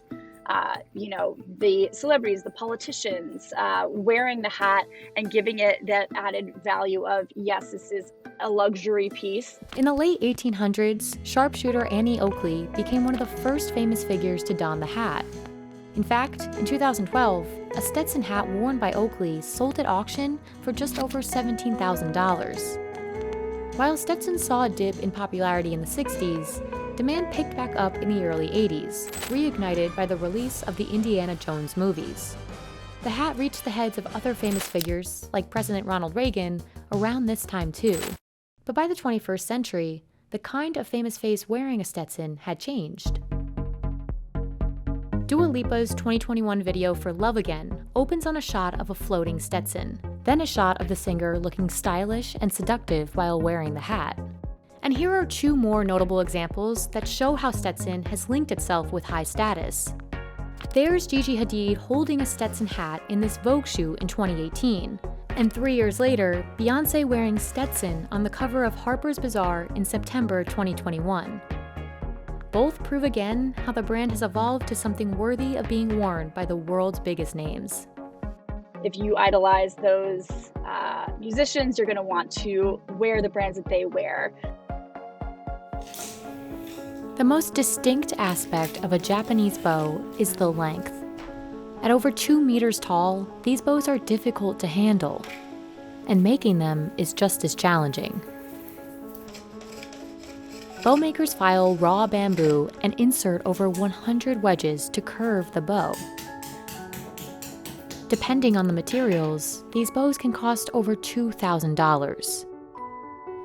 the celebrities, the politicians, wearing the hat and giving it that added value of, yes, this is a luxury piece. In the late 1800s, sharpshooter Annie Oakley became one of the first famous figures to don the hat. In fact, in 2012, a Stetson hat worn by Oakley sold at auction for just over $17,000. While Stetson saw a dip in popularity in the 60s, demand picked back up in the early 80s, reignited by the release of the Indiana Jones movies. The hat reached the heads of other famous figures, like President Ronald Reagan, around this time too. But by the 21st century, the kind of famous face wearing a Stetson had changed. Dua Lipa's 2021 video for Love Again opens on a shot of a floating Stetson, then a shot of the singer looking stylish and seductive while wearing the hat. And And here are two more notable examples that show how Stetson has linked itself with high status. There's Gigi Hadid holding a Stetson hat in this Vogue shoot in 2018. And 3 years later, Beyoncé wearing Stetson on the cover of Harper's Bazaar in September 2021. Both prove again how the brand has evolved to something worthy of being worn by the world's biggest names. If you idolize those musicians, you're going to want to wear the brands that they wear. The most distinct aspect of a Japanese bow is the length. At over 2 meters tall, these bows are difficult to handle, and making them is just as challenging. Bow makers file raw bamboo and insert over 100 wedges to curve the bow. Depending on the materials, these bows can cost over $2,000.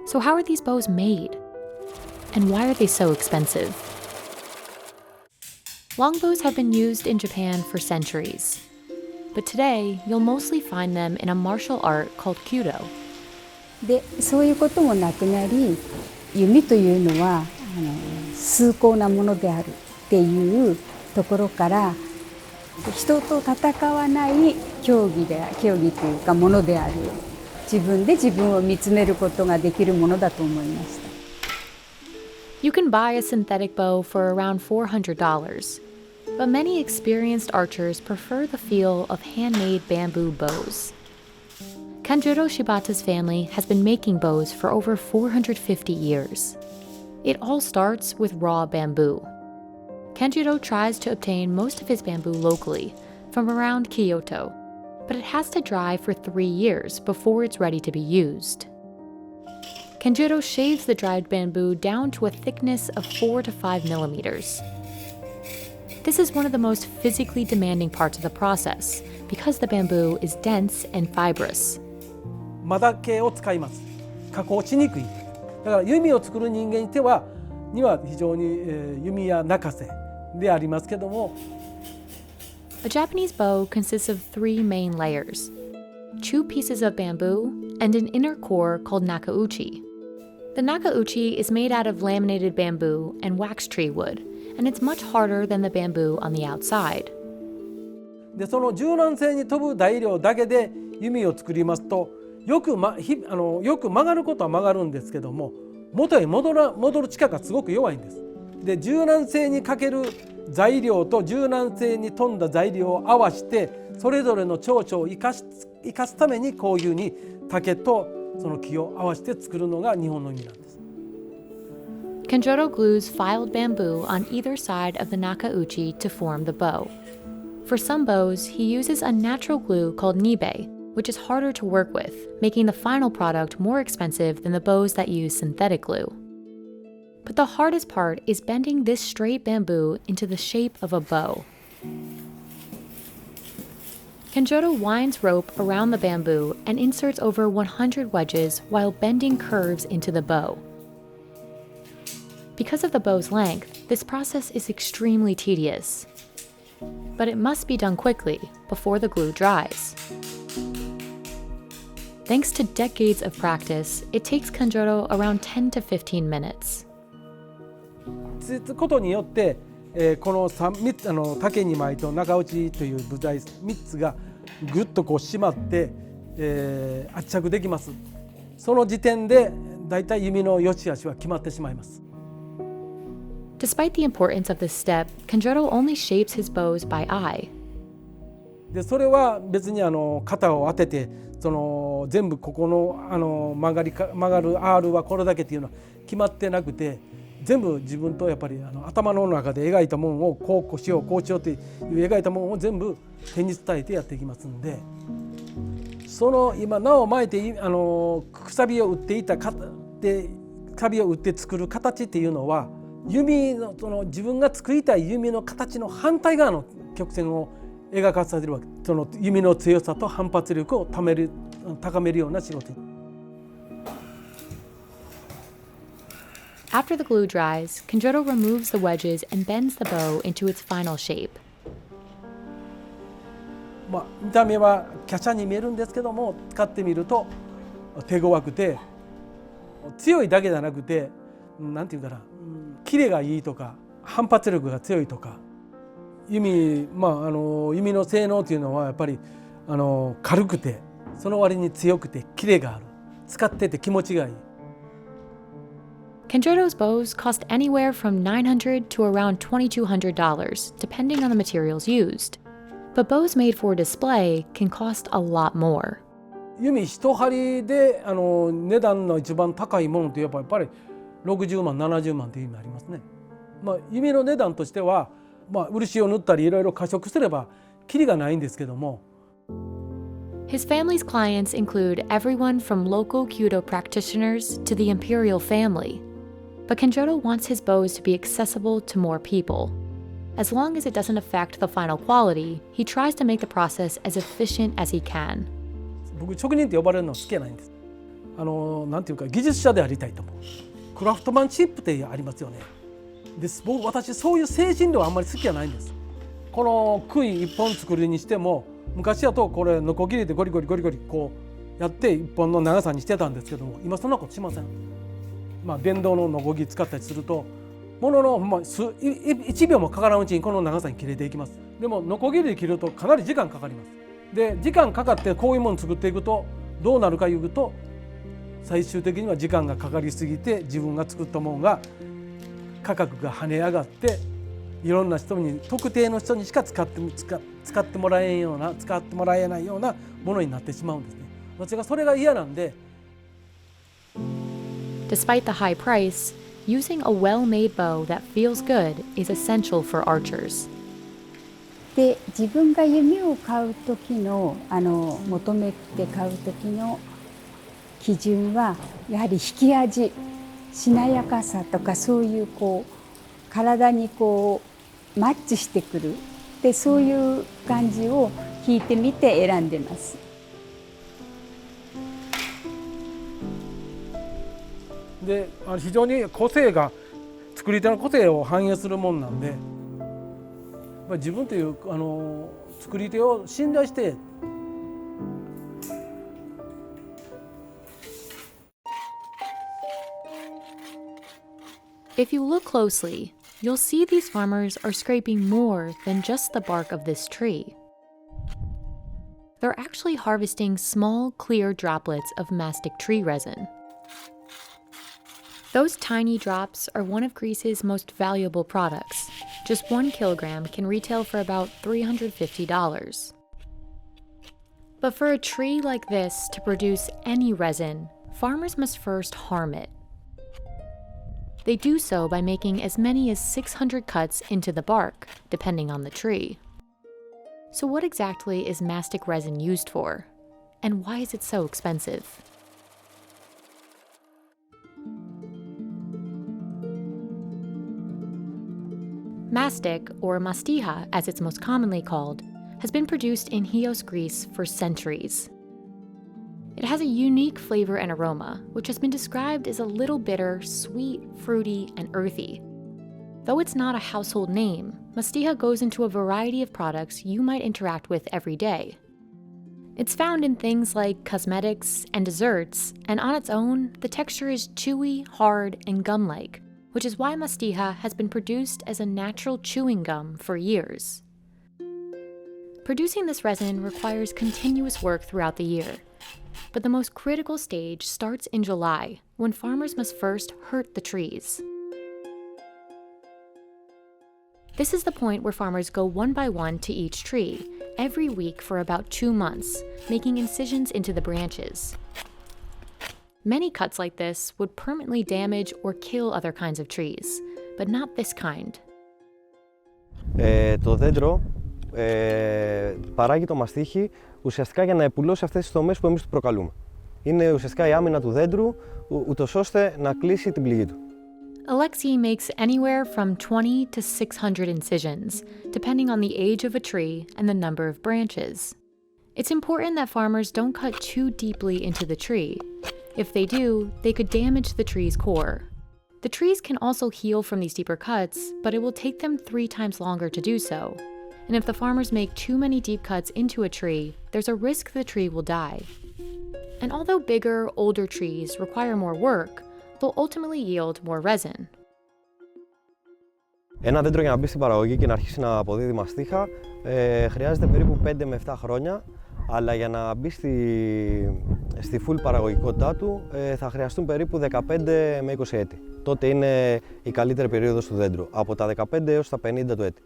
So how are these bows made? And why are they so expensive? Longbows have been used in Japan for centuries, but today you'll mostly find them in a martial art called Kyudo. で、そういうこともなくなり、弓というのは崇高なものであるっていうところから、人と戦わない競技というかものである。自分で自分を見つめることができるものだと思いました。You can buy a synthetic bow for around $400, but many experienced archers prefer the feel of handmade bamboo bows. Kanjuro Shibata's family has been making bows for over 450 years. It all starts with raw bamboo. Kanjuro tries to obtain most of his bamboo locally, from around Kyoto, but it has to dry for 3 years before it's ready to be used. Kanjuro shaves the dried bamboo down to a thickness of 4 to 5 millimeters. This is one of the most physically demanding parts of the process because the bamboo is dense and fibrous. マダ系を使います。加工しにくい。だから弓を作る人間には非常に弓や中瀬でありますけども。A Japanese bow consists of 3 main layers: 2 pieces of bamboo and an inner core called nakauchi. The nakauchi is made out of laminated bamboo and wax tree wood, and it's much harder than the bamboo on the outside. でその柔軟性に飛ぶ材料だけで弓を作りますとよく曲がることは曲がるんですけども元へ戻る力がすごく弱いんです。で柔軟性にかける材料と柔軟性に富んだ材料を合わせてそれぞれの長所を生かすためにこういうふうに竹とその木を合わせて作るのが日本の弓なんです。Kanjuro glues filed bamboo on either side of the nakauchi to form the bow. For some bows, he uses a natural glue called nibe, which is harder to work with, making the final product more expensive than the bows that use synthetic glue. But the hardest part is bending this straight bamboo into the shape of a bow. Kanjuro winds rope around the bamboo and inserts over 100 wedges while bending curves into the bow. Because of the bow's length, this process is extremely tedious. But it must be done quickly before the glue dries. Thanks to decades of practice, it takes Kanjuro around 10 to 15 minutes. つくことによって、この竹2枚と中打ちという部材3つがぐっとこう締まって、圧着できます。その時点でだいたい弓の良し悪しは決まってしまいます。Despite the importance of this step, Kanjuro only shapes his bows by eye. でそれは別に型を当てて全部ここの曲がる R はこれだけっていうのは決まってなくて全部自分とやっぱり頭の中で描いたものをこうしようっていう描いたものを全部手に伝えてやっていきますんで今縄を巻いてくさびを打っていたくさびを打って作る形っていうのは弓の自分が作りたい弓の形の反対側の曲線を描かさせるわけ。弓の強さと反発力を高めるような仕事。After the glue dries, Kanjuro removes the wedges and bends the bow into its final shape. 見た目は華奢に見えるんですけども使ってみると手強くて強いだけじゃなくてなんていうかな、キレがいいとか反発力が強いとか、弓の性能というのはやっぱり軽くてその割に強くてキレがある、使ってて気持ちがいい。Kenjodo's bows cost anywhere from $900 to around $2,200, depending on the materials used. But bows made for display can cost a lot more. 弓一針で値段の一番高いものってやっぱり60万70万という意味ありますね。弓の値段としては、漆を塗ったりいろいろ加色すればキリがないんですけども。His family's clients include everyone from local Kyudo practitioners to the imperial family. But Kenjodo wants his bows to be accessible to more people. As long as it doesn't affect the final quality, he tries to make the process as efficient as he can. 僕職人って呼ばれるの好きじゃないんです。なんていうか技術者でありたいと思う。クラフトマンシップってありますよね。私そういう精神量はあんまり好きじゃないんです。この杭一本作るにしても、昔だとこれノコギリでゴリゴリこうやって一本の長さにしてたんですけども、今そんなことしません。電動のノコギリ使ったりするとものの1秒もかからんうちにこの長さに切れていきます。でもノコギリで切るとかなり時間かかります。で時間かかってこういうもの作っていくとどうなるかいうと、最終的には時間がかかりすぎて自分が作ったものが価格が跳ね上がって、いろんな人に特定の人にしか使ってもらえないようなものになってしまうんですね。私がそれが嫌なんで。Despite the high price, using a well-made bow that feels good is essential for archers. で自分が弓を買う時の求めて買う時の基準はやはり引き味、しなやかさとかそういう体にマッチしてくるで、そういう感じを弾いてみて選んでます。で非常に作り手の個性を反映するもんなんで、自分という作り手を信頼して。If you look closely, you'll see these farmers are scraping more than just the bark of this tree. They're actually harvesting small, clear droplets of mastic tree resin. Those tiny drops are one of Greece's most valuable products. Just 1 kilogram can retail for about $350. But for a tree like this to produce any resin, farmers must first harm it. They do so by making as many as 600 cuts into the bark, depending on the tree. So what exactly is mastic resin used for? And why is it so expensive? Mastic, or mastiha as it's most commonly called, has been produced in Chios, Greece for centuries. It has a unique flavor and aroma, which has been described as a little bitter, sweet, fruity, and earthy. Though it's not a household name, mastiha goes into a variety of products you might interact with every day. It's found in things like cosmetics and desserts, and on its own, the texture is chewy, hard, and gum-like, which is why mastiha has been produced as a natural chewing gum for years. Producing this resin requires continuous work throughout the year, but the most critical stage starts in July, when farmers must first hurt the trees. This is the point where farmers go one by one to each tree, every week for about 2 months, making incisions into the branches. Many cuts like this would permanently damage or kill other kinds of trees, but not this kind. Το δέντρο παράγει το μαστίχι ουσιαστικά για να επουλώσει αυτές τις τομές που εμείς του προκαλούμε. Είναι ουσιαστικά η άμυνα του δέντρου, ούτως ώστε να κλείσει την πληγή του. Alexei makes anywhere from 20 to 600 incisions, depending on the age of a tree and the number of branches. It's important that farmers don't cut too deeply into the tree. If they do, they could damage the tree's core. The trees can also heal from these deeper cuts, but it will take them 3 times longer to do so. And if the farmers make too many deep cuts into a tree, there's a risk the tree will die. And although bigger, older trees require more work, they'll ultimately yield more resin. Ένα δέντρο για να μπει στην παραγωγή και να αρχίσει να αποδίδει μαστίχα χρειάζεται περίπου 5 με 7 χρόνια, αλλά για να μπει στη full παραγωγικότητά του θα χρειαστούν περίπου 15 με 20 έτη. Τότε είναι η καλύτερη περίοδος του δέντρου, από τα 15 έως τα 50 του έτη.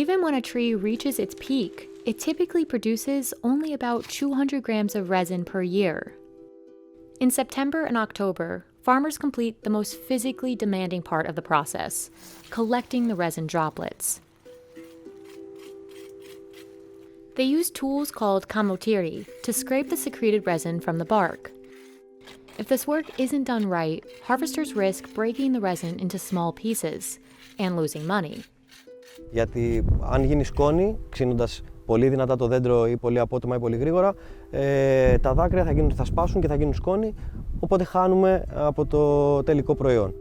Even when a tree reaches its peak, it typically produces only about 200 grams of resin per year. In September and October, farmers complete the most physically demanding part of the process, collecting the resin droplets. They use tools called kamotiri to scrape the secreted resin from the bark. If this work isn't done right, harvesters risk breaking the resin into small pieces and losing money. Γιατί αν γίνει σκόνη, ξύνοντας πολύ δυνατά το δέντρο ή πολύ απότομα ή πολύ γρήγορα, τα δάκρυα θα σπάσουν και θα γίνουν σκόνη, οπότε χάνουμε από το τελικό προϊόν.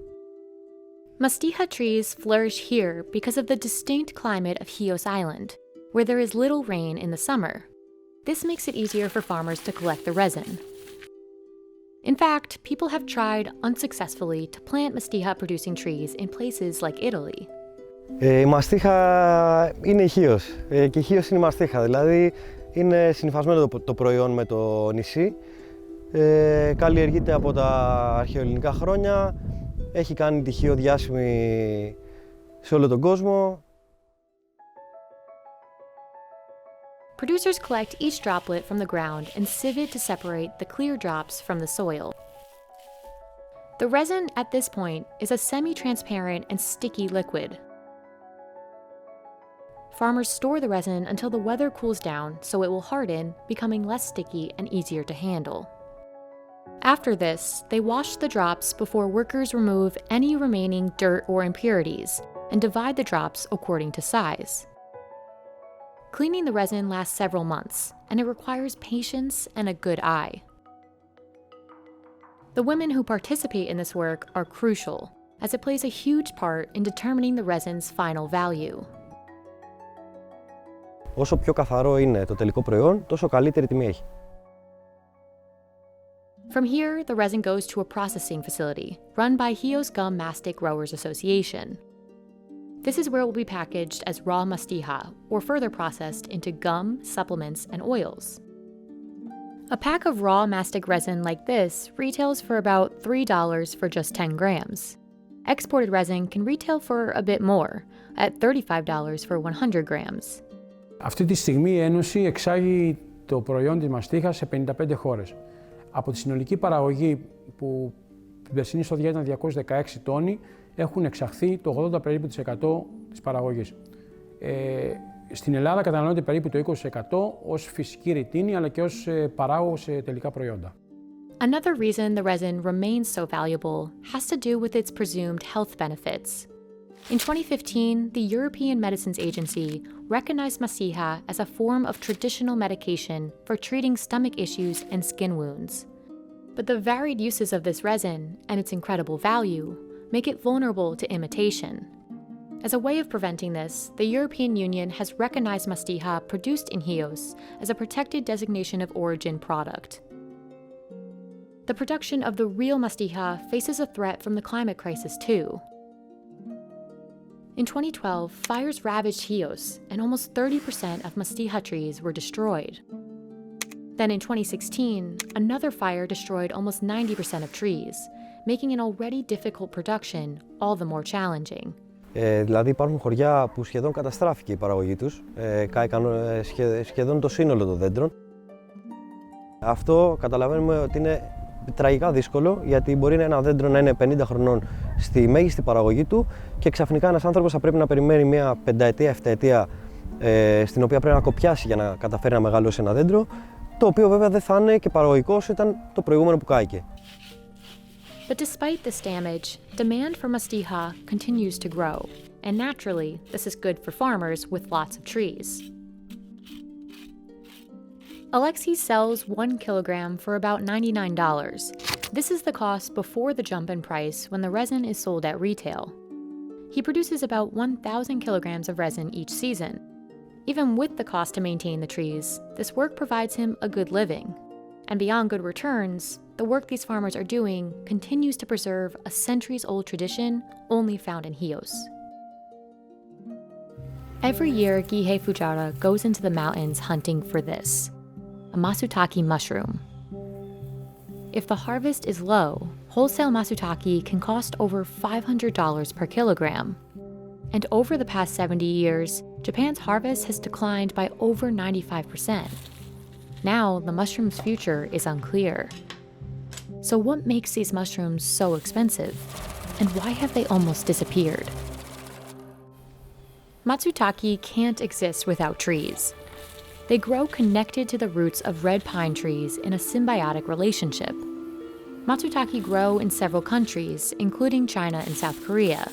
Mastiha trees flourish here because of the distinct climate of Chios Island, where there is little rain in the summer. This makes it easier for farmers to collect the resin. In fact, people have tried unsuccessfully to plant mastiha-producing trees in places like Italy. Η μαστίχα είναι η Χίος και η Χίος είναι η μαστίχα, δηλαδή είναι συνυφασμένο το προϊόν με το νησί. Καλλιεργείται από τα αρχαιοελληνικά χρόνια, έχει κάνει τη Χίο διάσημη σε όλο τον κόσμο. Producers collect each droplet from the ground and sieve it to separate the clear drops from the soil. The resin at this point is a semi-transparent and sticky liquid. Farmers store the resin until the weather cools down so it will harden, becoming less sticky and easier to handle. After this, they wash the drops before workers remove any remaining dirt or impurities and divide the drops according to size. Cleaning the resin lasts several months, and it requires patience and a good eye. The women who participate in this work are crucial, as it plays a huge part in determining the resin's final value. Όσο πιο καθαρό είναι το τελικό προϊόν, τόσο καλύτερη τιμή έχει. From here, the resin goes to a processing facility run by Chios Gum Mastic Growers Association. This is where it will be packaged as raw mastiha or further processed into gum, supplements, and oils. A pack of raw mastic resin like this retails for about $3 for just 10 grams. Exported resin can retail for a bit more, at $35 for 100 grams. Αυτή τη στιγμή η Ένωση εξάγει το προϊόν της μαστίχας σε 55 χώρες. Από τη συνολική παραγωγή που την περσινή εισοδιά ήταν 216 τόνοι, έχουν εξαχθεί το 80 περίπου της παραγωγής. Στην Ελλάδα καταναλώνεται περίπου το 20% ως φυσική ρητίνη, αλλά και ως παράγωγο σε τελικά προϊόντα. Another reason the resin remains so valuable has to do with its presumed health benefits. In 2015, the European Medicines Agency recognized mastiha as a form of traditional medication for treating stomach issues and skin wounds. But the varied uses of this resin and its incredible value make it vulnerable to imitation. As a way of preventing this, the European Union has recognized mastiha produced in Chios as a protected designation of origin product. The production of the real mastiha faces a threat from the climate crisis too. In 2012, fires ravaged Chios, and almost 30% of mastiha trees were destroyed. Then in 2016, another fire destroyed almost 90% of trees, making an already difficult production all the more challenging. Δηλαδή υπάρχουν χωριά που σχεδόν καταστράφηκε η παραγωγή τους, κάηκαν σχεδόν το σύνολο των δέντρων. Αυτό καταλαβαίνουμε ότι είναι τραγικά δύσκολο, γιατί μπορεί ένα δέντρο να είναι 50 χρονών στη μέγιστη παραγωγή του και ξαφνικά ένας άνθρωπος θα πρέπει να περιμένει μια πενταετία, εφταετία στην οποία πρέπει να κοπιάσει για να καταφέρει να μεγαλώσει ένα δέντρο, το οποίο βέβαια δεν θα είναι και παραγωγικό όσο ήταν το προηγούμενο που κάηκε. But despite this damage, demand for mastiha continues to grow, and naturally, this is good for farmers with lots of trees. Alexei sells 1 kilogram for about $99. This is the cost before the jump in price when the resin is sold at retail. He produces about 1,000 kilograms of resin each season. Even with the cost to maintain the trees, this work provides him a good living. And beyond good returns, the work these farmers are doing continues to preserve a centuries-old tradition only found in Hios. Every year, Gihei Fujara goes into the mountains hunting for this, a Matsutake mushroom. If the harvest is low, wholesale Matsutake can cost over $500 per kilogram. And over the past 70 years, Japan's harvest has declined by over 95%. Now, the mushroom's future is unclear. So what makes these mushrooms so expensive? And why have they almost disappeared? Matsutake can't exist without trees. They grow connected to the roots of red pine trees in a symbiotic relationship. Matsutake grow in several countries, including China and South Korea,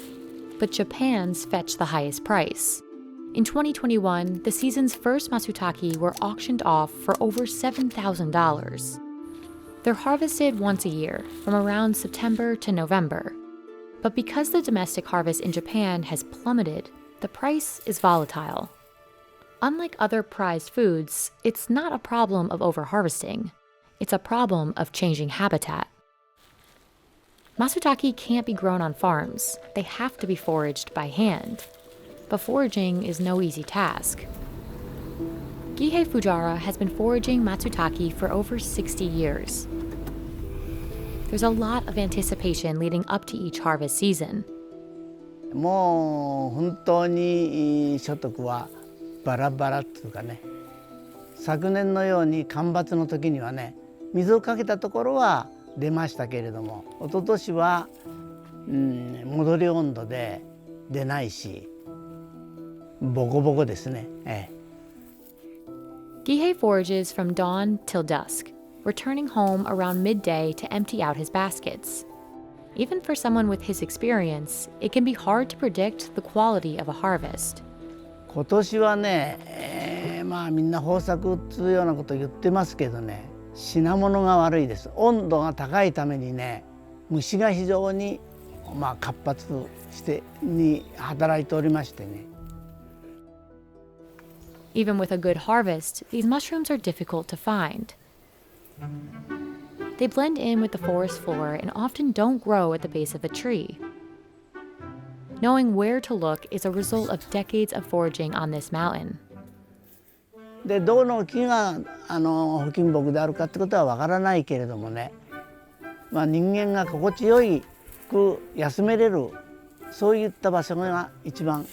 but Japan's fetch the highest price. In 2021, the season's first Matsutake were auctioned off for over $7,000. They're harvested once a year, from around September to November. But because the domestic harvest in Japan has plummeted, the price is volatile. Unlike other prized foods, it's not a problem of overharvesting. It's a problem of changing habitat. Matsutake can't be grown on farms. They have to be foraged by hand. But foraging is no easy task. Gihei Fujara has been foraging Matsutake for over 60 years. There's a lot of anticipation leading up to each harvest season. もう本当に所得はバラバラっていうかね、昨年のように干ばつの時にはね、水をかけたところは出ましたけれども、一昨年は、戻り温度で出ないし、ボコボコですね。Gihei forages from dawn till dusk, returning home around midday to empty out his baskets. Even for someone with his experience, it can be hard to predict the quality of a harvest. 今年はね、まあみんな豊作っていうようなことを言ってますけどね、品物が悪いです。温度が高いためにね、虫が非常に活発して働いておりましてね。Even with a good harvest, these mushrooms are difficult to find. They blend in with the forest floor and often don't grow at the base of a tree. Knowing where to look is a result of decades of foraging on this mountain. でどの木が不金木であるかってことはわからないけれどもね、人間が心地よく休めれるそういった場所が一番、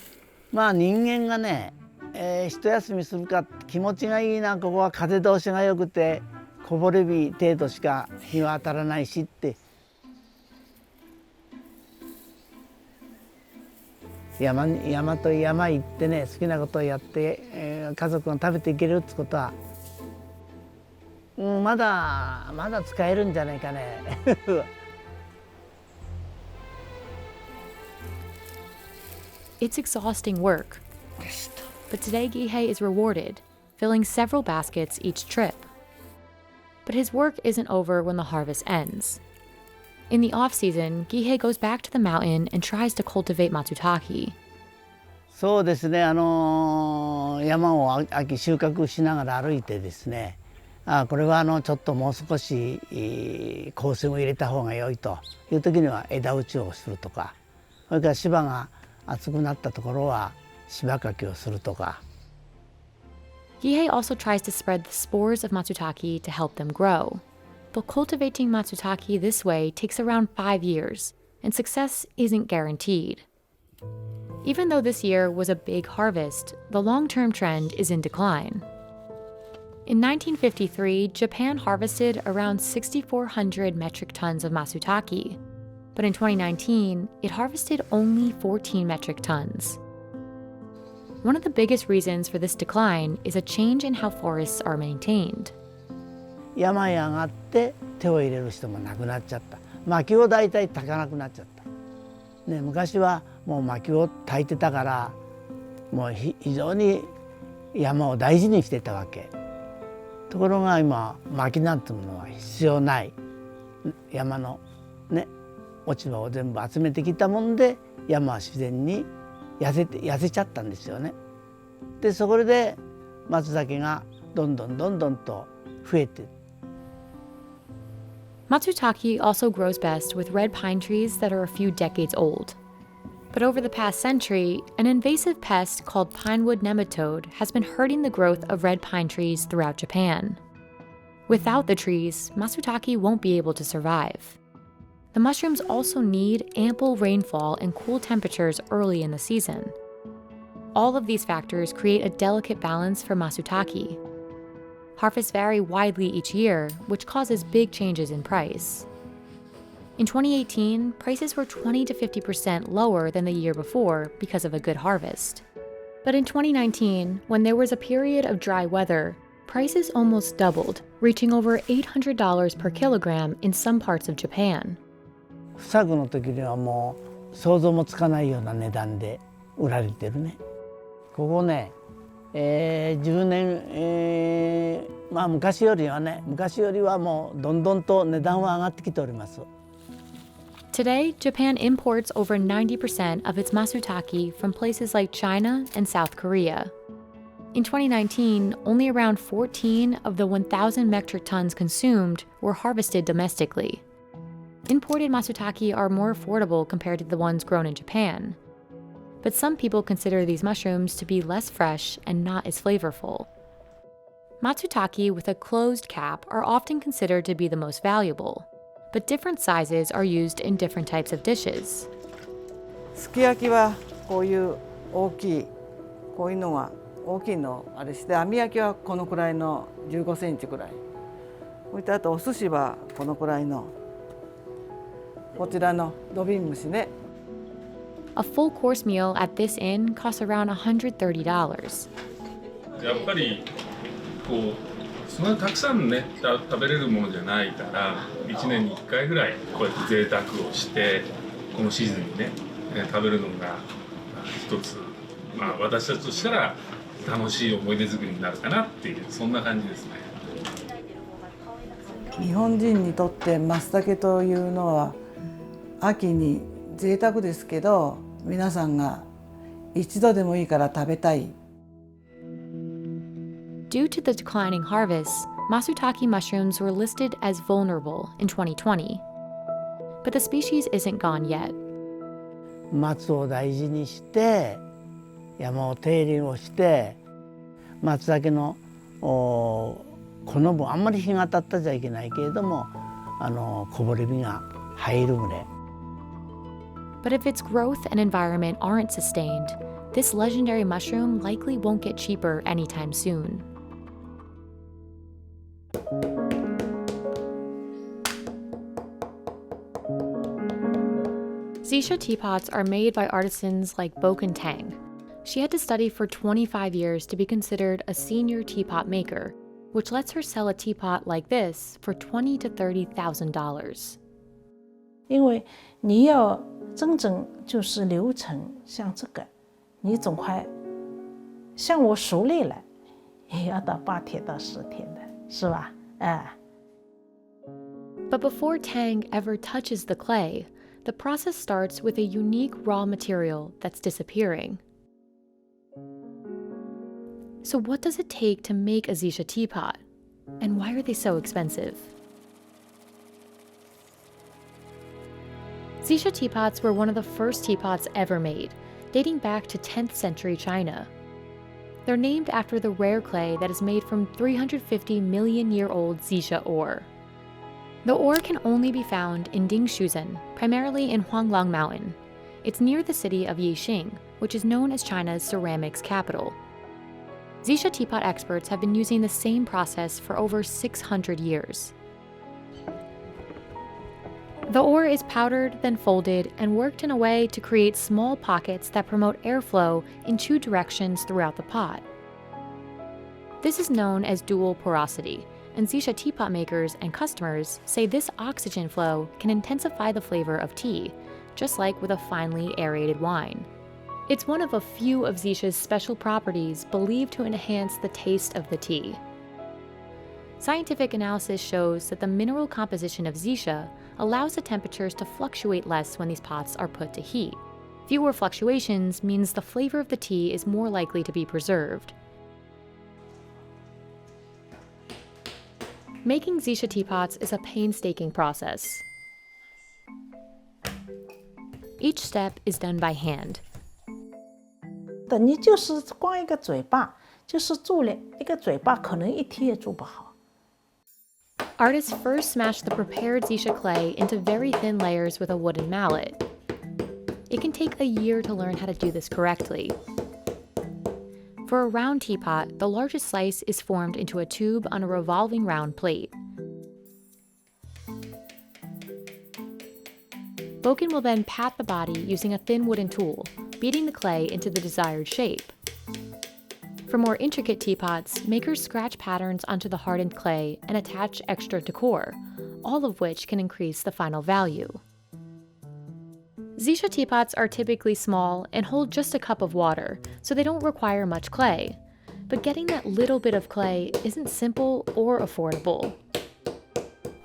人間がね、一休みするか気持ちがいいな、ここは風通しが良くてこぼれ日程度しか日は当たらないしって、山と山行ってね、好きなことをやって、家族が食べていけるってことは、まだ使えるんじゃないかね。It's exhausting work. But today Gihei is rewarded, filling several baskets each trip. But his work isn't over when the harvest ends. In the off-season, Gihei goes back to the mountain and tries to cultivate Matsutake. そうですね、山を秋収穫しながら歩いてですね、これはちょっともう少し光線を入れた方が良いという時には枝打ちをするとか、それから芝が厚くなったところは芝かきをするとか。Gihei also tries to spread the spores of Matsutake to help them grow. But cultivating Matsutake this way takes around 5 years, and success isn't guaranteed. Even though this year was a big harvest, the long-term trend is in decline. In 1953, Japan harvested around 6,400 metric tons of Matsutake. But in 2019, it harvested only 14 metric tons. One of the biggest reasons for this decline is a change in how forests are maintained. 山へ上がって手を入れる人もなくなっちゃった。薪を大体焚かなくなっちゃった。ね、昔はもう薪を焚いてたから、もう非常に山を大事にしてたわけ。ところが今薪なんてものは必要ない。山のね、落ち葉を全部集めてきたもんで、山は自然に痩せちゃったんですよね。でそこで松茸がどんどんと増えて、Matsutake also grows best with red pine trees that are a few decades old. But over the past century, an invasive pest called pinewood nematode has been hurting the growth of red pine trees throughout Japan. Without the trees, Matsutake won't be able to survive. The mushrooms also need ample rainfall and cool temperatures early in the season. All of these factors create a delicate balance for Matsutake. Harvests vary widely each year, which causes big changes in price. In 2018, prices were 20 to 50% lower than the year before because of a good harvest. But in 2019, when there was a period of dry weather, prices almost doubled, reaching over $800 per kilogram in some parts of Japan. 不作の時にはもう想像もつかないような値段で売られてるね。ここね、10年、まあ昔よりはもうどんどんと値段は上がってきております。Today, Japan imports over 90% of its Matsutake from places like China and South Korea. In 2019, only around 14 of the 1,000 metric tons consumed were harvested domestically. Imported Matsutake are more affordable compared to the ones grown in Japan. But some people consider these mushrooms to be less fresh and not as flavorful. Matsutake with a closed cap are often considered to be the most valuable, but different sizes are used in different types of dishes. すき焼きはこういう大きい、こういうのが大きいのあれして、網焼きはこのくらいの15センチくらい。こういったあとお寿司はこのくらいの。こちらの土瓶蒸しね。A full course meal at this inn costs around $130. やっぱりこうそんなたくさんね食べれるものじゃないから1年に1回ぐらいこうやって贅沢をしてこのシーズンにね食べるのが一つまあ私たちとしたら楽しい思い出作りになるかなっていうそんな感じですね。日本人にとって松茸というのは秋に贅沢ですけど皆さんが一度でもいいから食べたい。Due to the declining harvests, Matsutake mushrooms were listed as vulnerable in 2020. But the species isn't gone yet. 松を大事にして山を手入れをして松茸のこの分あんまり日が当たったじゃいけないけれどもこぼれ日が入るぐらい。But if its growth and environment aren't sustained, this legendary mushroom likely won't get cheaper anytime soon. Zisha Teapots are made by artisans like Boken Tang. She had to study for 25 years to be considered a senior teapot maker, which lets her sell a teapot like this for $20,000 to $30,000. 因为你要真正就是流程，像这个，你总快像我熟练了，也要到8天到10天的，是吧？But before Tang ever touches the clay, the process starts with a unique raw material that's disappearing. So what does it take to make a Zisha teapot? And why are they so expensive? Zisha teapots were one of the first teapots ever made, dating back to 10th century China. They're named after the rare clay that is made from 350 million-year-old Zisha ore. The ore can only be found in Dingshuzhen, primarily in Huanglang Mountain. It's near the city of Yixing, which is known as China's ceramics capital. Zisha teapot experts have been using the same process for over 600 years. The ore is powdered, then folded, and worked in a way to create small pockets that promote airflow in 2 directions throughout the pot. This is known as dual porosity, and Zisha teapot makers and customers say this oxygen flow can intensify the flavor of tea, just like with a finely aerated wine. It's one of a few of Zisha's special properties believed to enhance the taste of the tea. Scientific analysis shows that the mineral composition of Zisha allows the temperatures to fluctuate less when these pots are put to heat. Fewer fluctuations means the flavor of the tea is more likely to be preserved. Making Zisha teapots is a painstaking process. Each step is done by hand. 你就是光一个嘴巴，就是做了一个嘴巴，可能一天也做不好。 Artists first smash the prepared Zisha clay into very thin layers with a wooden mallet. It can take a year to learn how to do this correctly. For a round teapot, the largest slice is formed into a tube on a revolving round plate. Boken will then pat the body using a thin wooden tool, beating the clay into the desired shape. For more intricate teapots, makers scratch patterns onto the hardened clay and attach extra decor, all of which can increase the final value. Zisha teapots are typically small and hold just a cup of water, so they don't require much clay. But getting that little bit of clay isn't simple or affordable.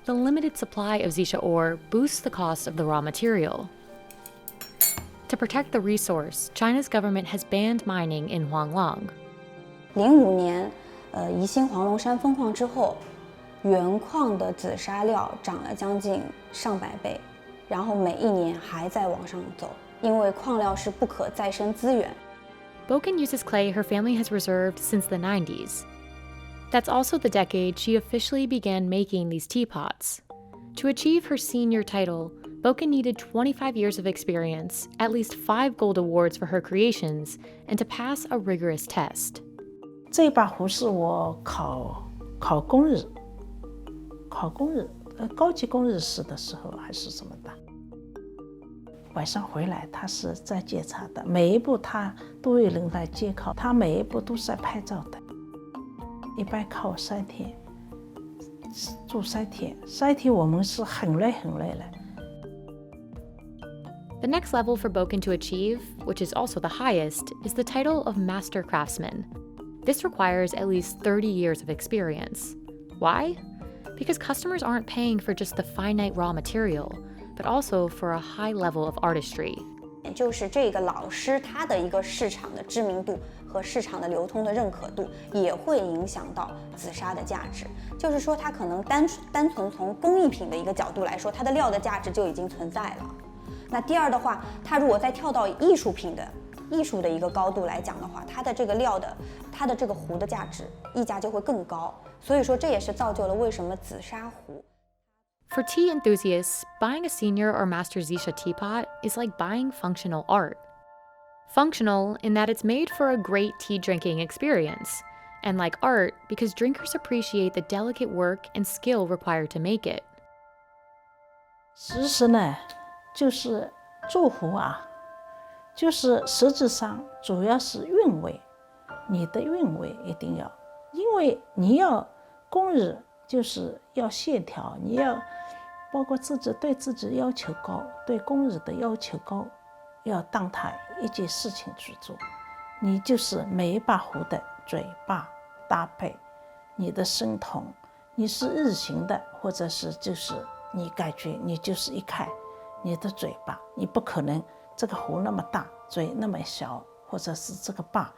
The limited supply of Zisha ore boosts the cost of the raw material. To protect the resource, China's government has banned mining in Huanglong. 05年，宜兴黄龙山封矿之后，原矿的紫砂料涨了将近上百倍，然后每一年还在往上走，因为矿料是不可再生资源。Boken uses clay her family has reserved since the 90s. That's also the decade she officially began making these teapots. To achieve her senior title, Boken needed 25 years of experience, at least 5 gold awards for her creations, and to pass a rigorous test. 这把壶是我考工日，高级工日试的时候还是什么的。晚上回来，他是在检查的，每一步他都有人来监考，他每一步都是在拍照的。一般考3天，做3天，3天我们是很累了。 The next level for Boken to achieve, which is also the highest, is the title of Master Craftsman. This requires at least 30 years of experience. Why? Because customers aren't paying for just the finite raw material, but also for a high level of artistry. 就是这个老师他的一个市场的知名度和市场的流通的认可度，也会影响到紫砂的价值。就是说，它可能单纯从工艺品的一个角度来说，它的料的价值就已经存在了。那第二的话，它如果再跳到艺术的一个高度来讲的话，它的这个料的，它的这个壶的价值溢价就会更高。所以说，这也是造就了为什么紫砂壶。 For tea enthusiasts, buying a senior or master Zisha teapot is like buying functional art. Functional in that it's made for a great tea drinking experience, and like art because drinkers appreciate the delicate work and skill required to make it. 其实呢，就是做壶啊，就是实质上主要是韵味，你的韵味一定要，因为你要工艺就是要线条，你要。 包括自己对自己要求高，对工艺的要求高，要当它一件事情去做。你就是每一把壶的嘴巴搭配，你的声筒，你是日行的，或者是就是你感觉你就是一看你的嘴巴，你不可能这个壶那么大，嘴那么小，或者是这个把，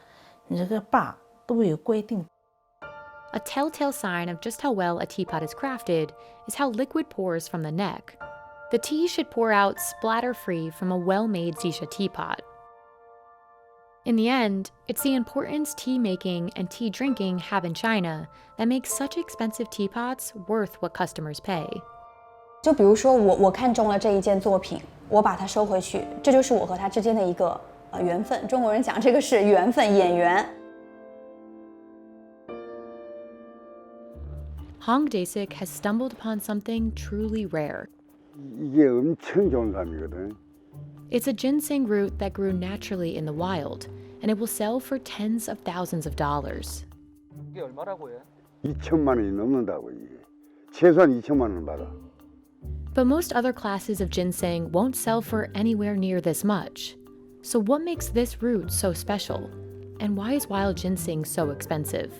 你这个把都有规定。 A telltale sign of just how well a teapot is crafted is how liquid pours from the neck. The tea should pour out splatter-free from a well-made Zisha teapot. In the end, it's the importance tea making and tea drinking have in China that makes such expensive teapots worth what customers pay. 就比如说我看中了这一件作品，我把它收回去，这就是我和他之间的一个缘分。中国人讲这个是缘分，眼缘。 Hong Daesik has stumbled upon something truly rare. 이게 엄청 좋은 감이거든. It's a ginseng root that grew naturally in the wild, and it will sell for tens of thousands of dollars. 이게 얼마라고 해? 2천만 원이 넘는다고 이게. 최소한 2천만 원 받아. But most other classes of ginseng won't sell for anywhere near this much. So what makes this root so special? And why is wild ginseng so expensive?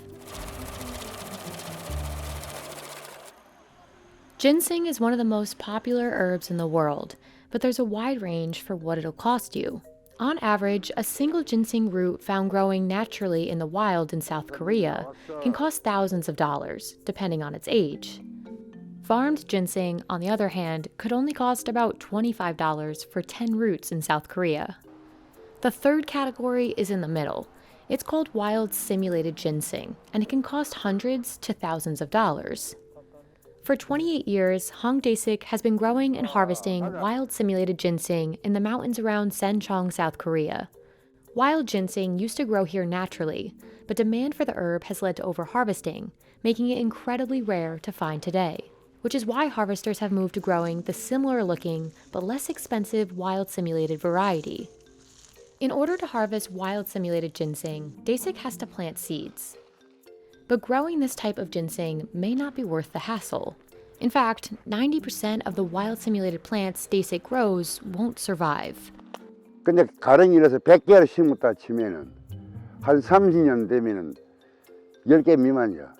Ginseng is one of the most popular herbs in the world, but there's a wide range for what it'll cost you. On average, a single ginseng root found growing naturally in the wild in South Korea can cost thousands of dollars, depending on its age. Farmed ginseng, on the other hand, could only cost about $25 for 10 roots in South Korea. The third category is in the middle. It's called wild simulated ginseng, and it can cost hundreds to thousands of dollars. For 28 years, Hong Dae-sik has been growing and harvesting wild simulated ginseng in the mountains around Sancheong, South Korea. Wild ginseng used to grow here naturally, but demand for the herb has led to overharvesting, making it incredibly rare to find today, which is why harvesters have moved to growing the similar-looking but less expensive wild simulated variety. In order to harvest wild simulated ginseng, Dae-sik has to plant seeds. But growing this type of ginseng may not be worth the hassle. In fact, 90% of the wild simulated plants Dae-sik grows won't survive. 근데 가령이라서 100개를 심었다 치면은 한 30년 되면은 10개 미만이야.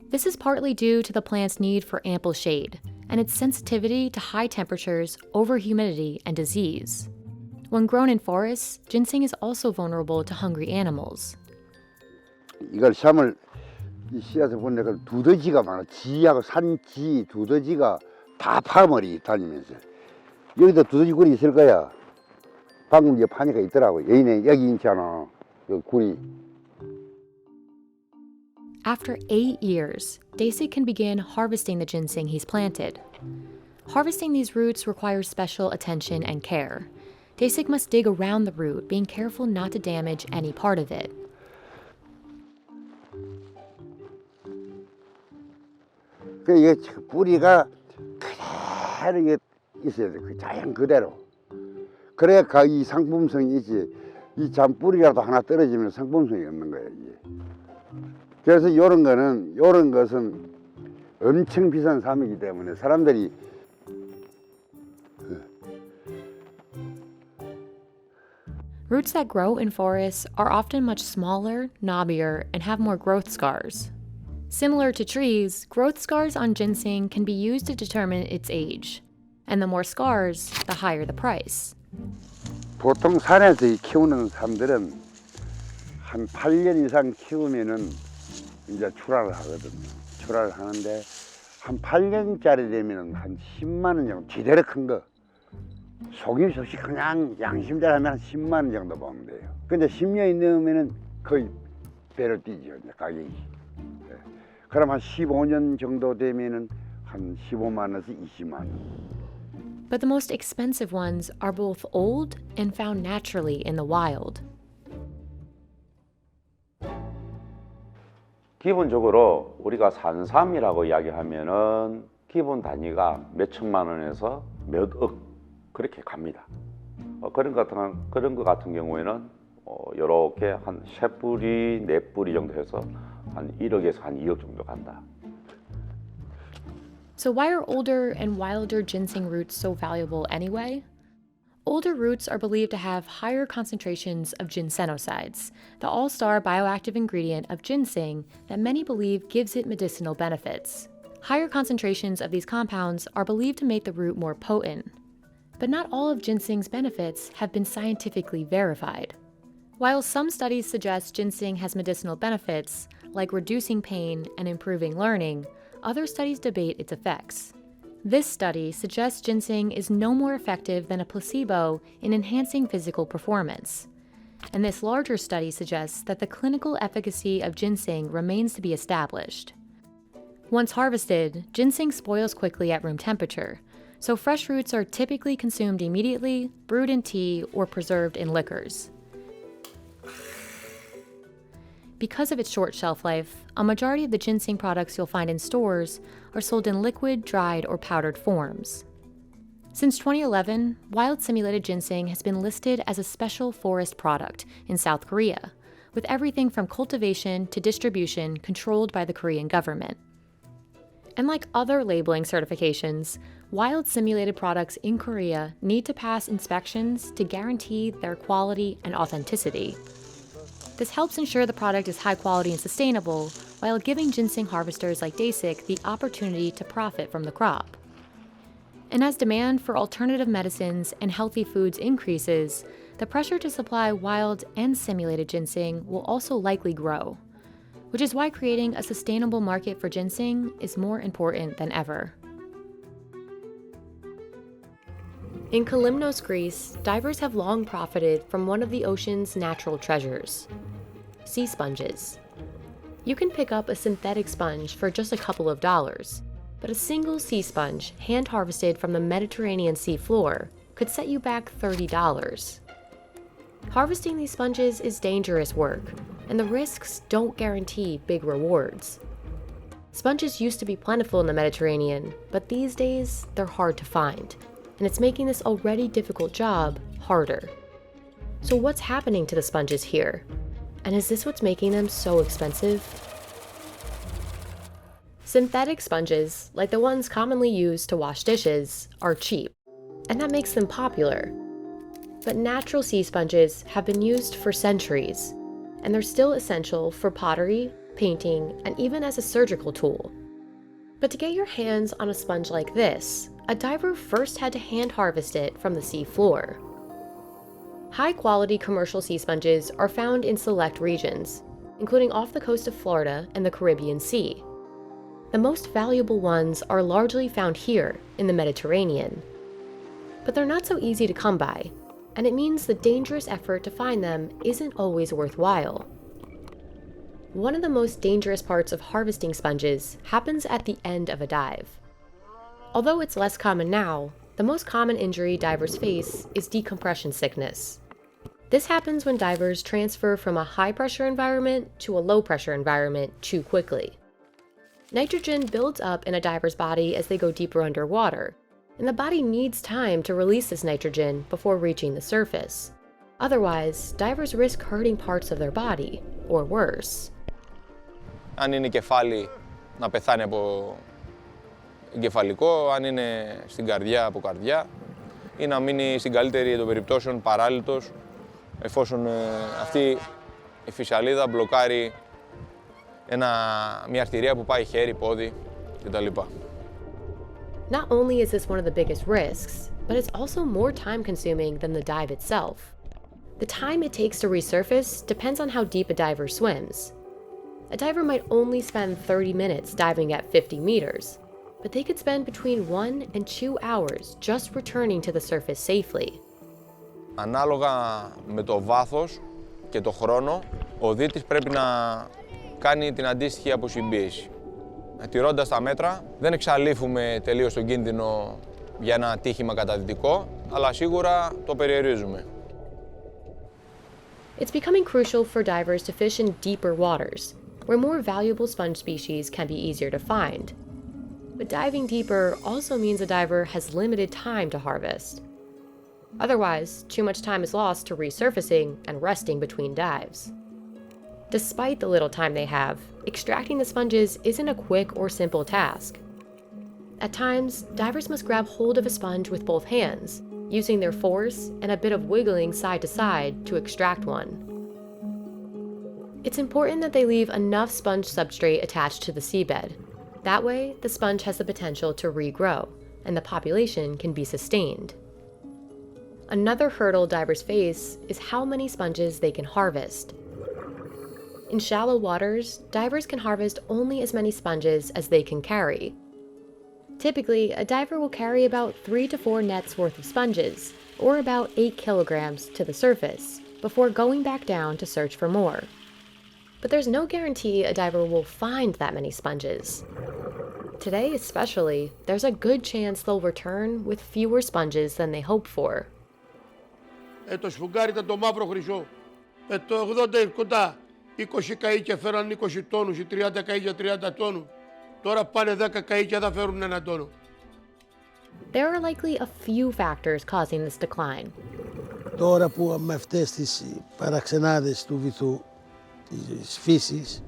This is partly due to the plant's need for ample shade and its sensitivity to high temperatures, overhumidity, and disease. When grown in forests, ginseng is also vulnerable to hungry animals. 이걸 샴을 이 씨앗을 보니까 두더지가 많아. 지하고 산지 두더지가 다 파머리 다니면서 여기도 두더지 굴이 있을 거야. 방금 이제 파니까 있더라고. 여기 있잖아. 여기 굴이. After 8 years, Dae-sik can begin harvesting the ginseng he's planted. Harvesting these roots requires special attention and care. Dae-sik must dig around the root, being careful not to damage any part of it. 이게 뿌리가 그대로 있어야 돼. 그 자연 그대로. 그래야 이 상품성이 있지. 이 잠 뿌리라도 하나 떨어지면 상품성이 없는 거야 이게. 그래서 이런 것은 엄청 비싼 삶이기 때문에 사람들이 Roots that grow in forests are often much smaller, knobbier, and have more growth scars. Similar to trees, growth scars on ginseng can be used to determine its age. And the more scars, the higher the price. 보통 산에서 키우는 사람들은 한 8년 이상 키우면은 이제 출하를 하거든요. 출하를 하는데 한 8년짜리 되면은 한 10만 원 정도 제대로 큰 거. 속임수 없이 그냥 양심대로 하면 한 10만 원 정도 보면 돼요. 근데 10년이 넘으면은 거의 배로 뛰죠, 이제 가격이. 그럼 한 15년 정도 되면은 한 15만 원에서 20만 원. But the most expensive ones are both old and found naturally in the wild. 기본적으로 우리가 산삼이라고 이야기하면은 기본 단위가 몇 천만 원에서 몇 억 그렇게 갑니다. 그런 것 같은 경우에는 이렇게 한 3뿌리, 4뿌리 정도 해서 한 1억에서 한 2억 정도 간다. So why are older and wilder ginseng roots so valuable anyway? Older roots are believed to have higher concentrations of ginsenosides, the all-star bioactive ingredient of ginseng that many believe gives it medicinal benefits. Higher concentrations of these compounds are believed to make the root more potent. But not all of ginseng's benefits have been scientifically verified. While some studies suggest ginseng has medicinal benefits, like reducing pain and improving learning, other studies debate its effects. This study suggests ginseng is no more effective than a placebo in enhancing physical performance. And this larger study suggests that the clinical efficacy of ginseng remains to be established. Once harvested, ginseng spoils quickly at room temperature, so fresh roots are typically consumed immediately, brewed in tea, or preserved in liquors. Because of its short shelf life, a majority of the ginseng products you'll find in stores are sold in liquid, dried, or powdered forms. Since 2011, wild simulated ginseng has been listed as a special forest product in South Korea, with everything from cultivation to distribution controlled by the Korean government. And like other labeling certifications, wild simulated products in Korea need to pass inspections to guarantee their quality and authenticity. This helps ensure the product is high quality and sustainable, while giving ginseng harvesters like Dae-sik the opportunity to profit from the crop. And as demand for alternative medicines and healthy foods increases, the pressure to supply wild and simulated ginseng will also likely grow, which is why creating a sustainable market for ginseng is more important than ever. In Kalymnos, Greece, divers have long profited from one of the ocean's natural treasures, sea sponges. You can pick up a synthetic sponge for just a couple of dollars, but a single sea sponge hand-harvested from the Mediterranean sea floor could set you back $30. Harvesting these sponges is dangerous work, and the risks don't guarantee big rewards. Sponges used to be plentiful in the Mediterranean, but these days they're hard to find, and it's making this already difficult job harder. So what's happening to the sponges here? And is this what's making them so expensive? Synthetic sponges, like the ones commonly used to wash dishes, are cheap, and that makes them popular. But natural sea sponges have been used for centuries, and they're still essential for pottery, painting, and even as a surgical tool. But to get your hands on a sponge like this, a diver first had to hand harvest it from the sea floor. High-quality commercial sea sponges are found in select regions, including off the coast of Florida and the Caribbean Sea. The most valuable ones are largely found here in the Mediterranean. But they're not so easy to come by, and it means the dangerous effort to find them isn't always worthwhile. One of the most dangerous parts of harvesting sponges happens at the end of a dive. Although it's less common now, the most common injury divers face is decompression sickness. This happens when divers transfer from a high-pressure environment to a low-pressure environment too quickly. Nitrogen builds up in a diver's body as they go deeper underwater, and the body needs time to release this nitrogen before reaching the surface. Otherwise, divers risk hurting parts of their body, or worse. Αν είναι κεφάλι, να πεθάνει από εγκεφαλικό, αν είναι στην καρδιά, από καρδιά, ή να μείνει στην καλύτερη των περιπτώσεων παράλυτος, εφόσον αυτή η φυσαλίδα μπλοκάρει μια αρτηρία που πάει χέρι, πόδι κτλ. Not only is this one of the biggest risks, but it's also more time-consuming than the dive itself. The time it takes to resurface depends on how deep a diver swims. A diver might only spend 30 minutes diving at 50 meters, but they could spend between 1 and 2 hours just returning to the surface safely. Ανάλογα με το βάθος και το χρόνο, ο δίτης πρέπει να κάνει την αντίστοιχη αποσυμπίεση. Τηρώντας τα μέτρα, δεν εξαλείφουμε τελείως τον κίνδυνο για ένα ατύχημα καταδυτικό, αλλά σίγουρα το περιορίζουμε. It's becoming crucial for divers to fish in deeper waters, where more valuable sponge species can be easier to find. But diving deeper also means a diver has limited time to harvest. Otherwise, too much time is lost to resurfacing and resting between dives. Despite the little time they have, extracting the sponges isn't a quick or simple task. At times, divers must grab hold of a sponge with both hands, using their force and a bit of wiggling side to side to extract one. It's important that they leave enough sponge substrate attached to the seabed. That way, the sponge has the potential to regrow, and the population can be sustained. Another hurdle divers face is how many sponges they can harvest. In shallow waters, divers can harvest only as many sponges as they can carry. Typically, a diver will carry about 3 to 4 nets worth of sponges, or about 8 kilograms, to the surface, before going back down to search for more. But there's no guarantee a diver will find that many sponges. Today especially, there's a good chance they'll return with fewer sponges than they hoped for. Το σφουγγάρι ήταν το μαύρο χρυσό. Το 80 κοντά 20 καΐκια φέραν 20 τόνους, οι 30 καΐκια 30 τόνους. Τώρα πάνε 10 καΐκια θα φέρουν 1 τόνο. There are likely a few factors causing this decline. Τώρα που με αυτές τις παραξενάδες του βυθού, της φύσης,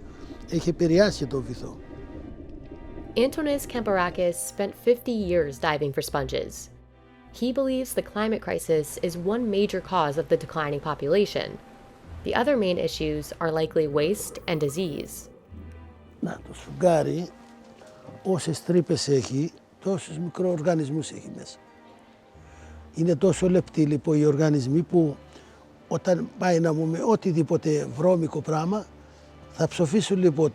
έχει επηρεάσει το βυθό. Antonis Kamparakis spent 50 years diving for sponges. He believes the climate crisis is one major cause of the declining population. The other main issues are likely waste and disease. Να, το σφουγγάρι, όσες τρύπες έχει, τόσους μικροοργανισμούς έχει μέσα. Είναι τόσο λεπτοί λοιπόν οι οργανισμοί που όταν πάει να πούμε οτιδήποτε βρώμικο πράγμα, Θα ψοφήσουν λοιπόν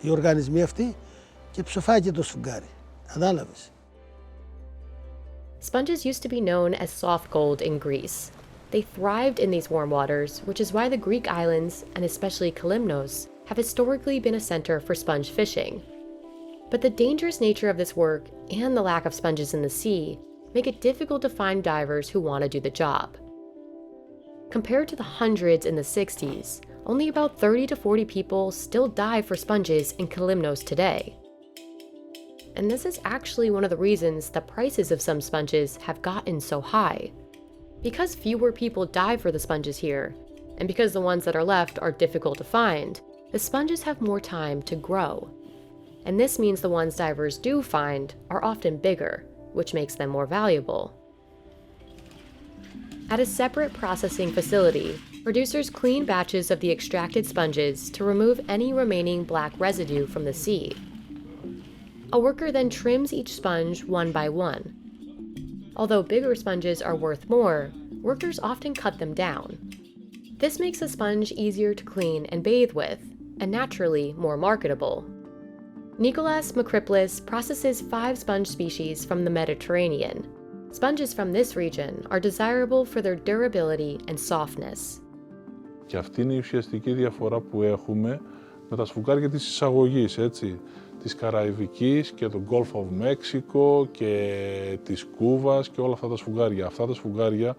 οι οργανισμοί αυτοί και ψοφάει και το σφουγγάρι. Κατάλαβες. Sponges used to be known as soft gold in Greece. They thrived in these warm waters, which is why the Greek islands, and especially Kalymnos, have historically been a center for sponge fishing. But the dangerous nature of this work and the lack of sponges in the sea make it difficult to find divers who want to do the job. Compared to the hundreds in the 60s, only about 30 to 40 people still dive for sponges in Kalymnos today. And this is actually one of the reasons the prices of some sponges have gotten so high. Because fewer people dive for the sponges here, and because the ones that are left are difficult to find, the sponges have more time to grow. And this means the ones divers do find are often bigger, which makes them more valuable. At a separate processing facility, producers clean batches of the extracted sponges to remove any remaining black residue from the sea. A worker then trims each sponge one by one. Although bigger sponges are worth more, workers often cut them down. This makes the sponge easier to clean and bathe with, and naturally more marketable. Nicholas Makriplis processes 5 sponge species from the Mediterranean. Sponges from this region are desirable for their durability and softness. Και αυτή είναι η ουσιαστική διαφορά που έχουμε με τα σφουγγάρια της εισαγωγής, έτσι. Της Καραϊβικής και του Gulf of Mexico και της Κούβας και όλα αυτά τα σφουγγάρια. Αυτά τα σφουγγάρια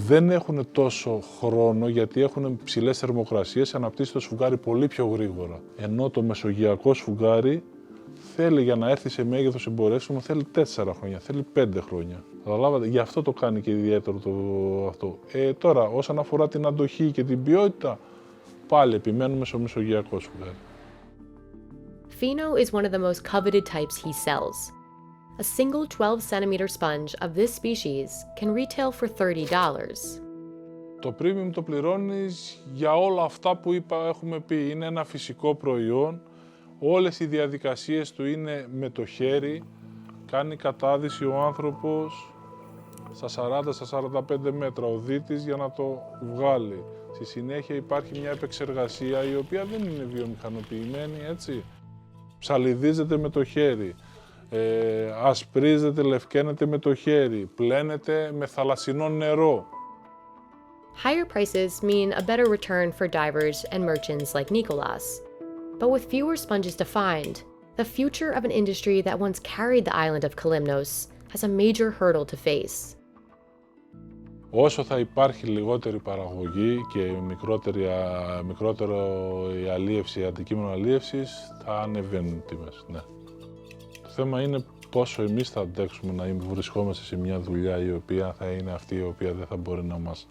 δεν έχουν τόσο χρόνο γιατί έχουν ψηλές θερμοκρασίες, αναπτύσσει το σφουγγάρι πολύ πιο γρήγορα. Ενώ το μεσογειακό σφουγγάρι θέλει για να έρθει σε μέγεθος εμπορεύσιμο θέλει 4 χρόνια, θέλει 5 χρόνια. Καταλάβατε, γι' αυτό το κάνει και ιδιαίτερο αυτό. Τώρα, όσον αφορά την αντοχή και την ποιότητα, πάλι επιμένουμε στο μεσογειακό σφουγγάρι. Fino is one of the most coveted types he sells. A single 12-centimeter sponge of this species can retail for $30. Το premium το πληρώνεις για όλα αυτά που έχουμε πει. Είναι ένα φυσικό προϊόν. Όλες οι διαδικασίες του είναι με το χέρι. Κάνει κατάδυση ο άνθρωπος στα 40-45 μέτρα ο δίτης για να το βγάλει. Στη συνέχεια υπάρχει μια επεξεργασία η οποία δεν είναι βιομηχανοποιημένη, έτσι. Ψαλιδίζεται με το χέρι, ασπρίζεται, λευκαίνεται με το χέρι, πλένεται με θαλασσινό νερό. Higher prices mean a better return for divers and merchants like Nicolas. But with fewer sponges to find, the future of an industry that once carried the island of Kalymnos has a major hurdle to face. Όσο θα υπάρχει λιγότερη παραγωγή και μικρότερο η αλίευση, αντικείμενο αλίευσης, θα ανεβαίνουν οι τιμές. Ναι. Το θέμα είναι πόσο εμείς θα αντέξουμε να βρισκόμαστε σε μια δουλειά η οποία θα είναι αυτή η οποία δεν θα μπορεί να μας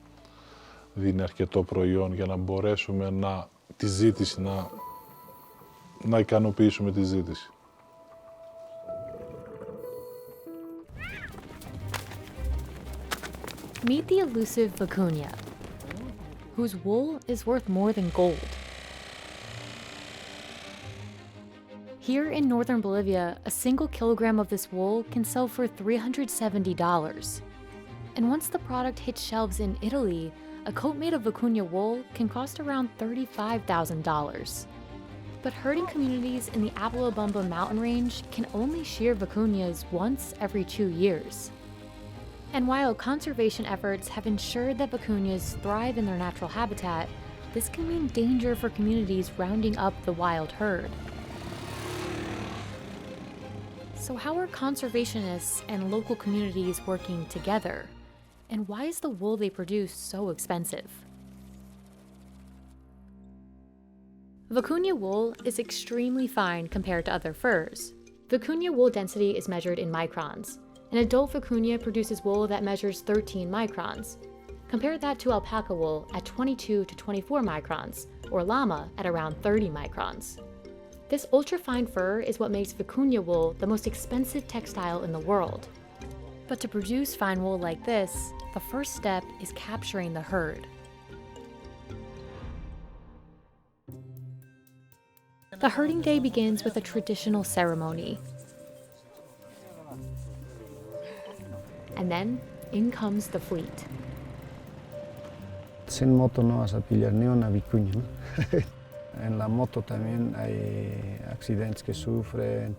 δίνει αρκετό προϊόν για να μπορέσουμε τη ζήτηση, να ικανοποιήσουμε τη ζήτηση. Meet the elusive Vicuña, whose wool is worth more than gold. Here in northern Bolivia, a single kilogram of this wool can sell for $370. And once the product hits shelves in Italy, a coat made of Vicuña wool can cost around $35,000. But herding communities in the Avalabamba mountain range can only shear Vicuñas once every 2 years. And while conservation efforts have ensured that vicuñas thrive in their natural habitat, this can mean danger for communities rounding up the wild herd. So how are conservationists and local communities working together? And why is the wool they produce so expensive? Vicuña wool is extremely fine compared to other furs. Vicuña wool density is measured in microns. An adult vicuña produces wool that measures 13 microns. Compare that to alpaca wool at 22 to 24 microns, or llama at around 30 microns. This ultra-fine fur is what makes vicuña wool the most expensive textile in the world. But to produce fine wool like this, the first step is capturing the herd. The herding day begins with a traditional ceremony. And then, in comes the fleet. Sen moto no asa pillar neona vicuña, no? En la moto también hay accidentes que sufren.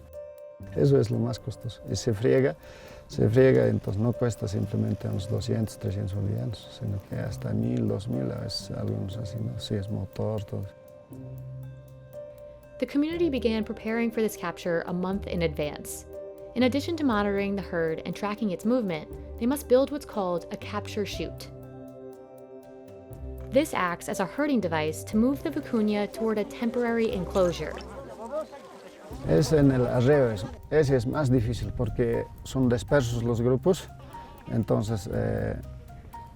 Eso es lo más costoso. Y se friega, entonces no cuesta simplemente unos 200, 300 bolivianos, sino que hasta 1000, 2000, a veces algunos así, ¿no? Si es motor, todo. The community began preparing for this capture a month in advance. In addition to monitoring the herd and tracking its movement, they must build what's called a capture chute. This acts as a herding device to move the vicuña toward a temporary enclosure. Es en el arreo, ese es más difícil porque son dispersos los grupos, entonces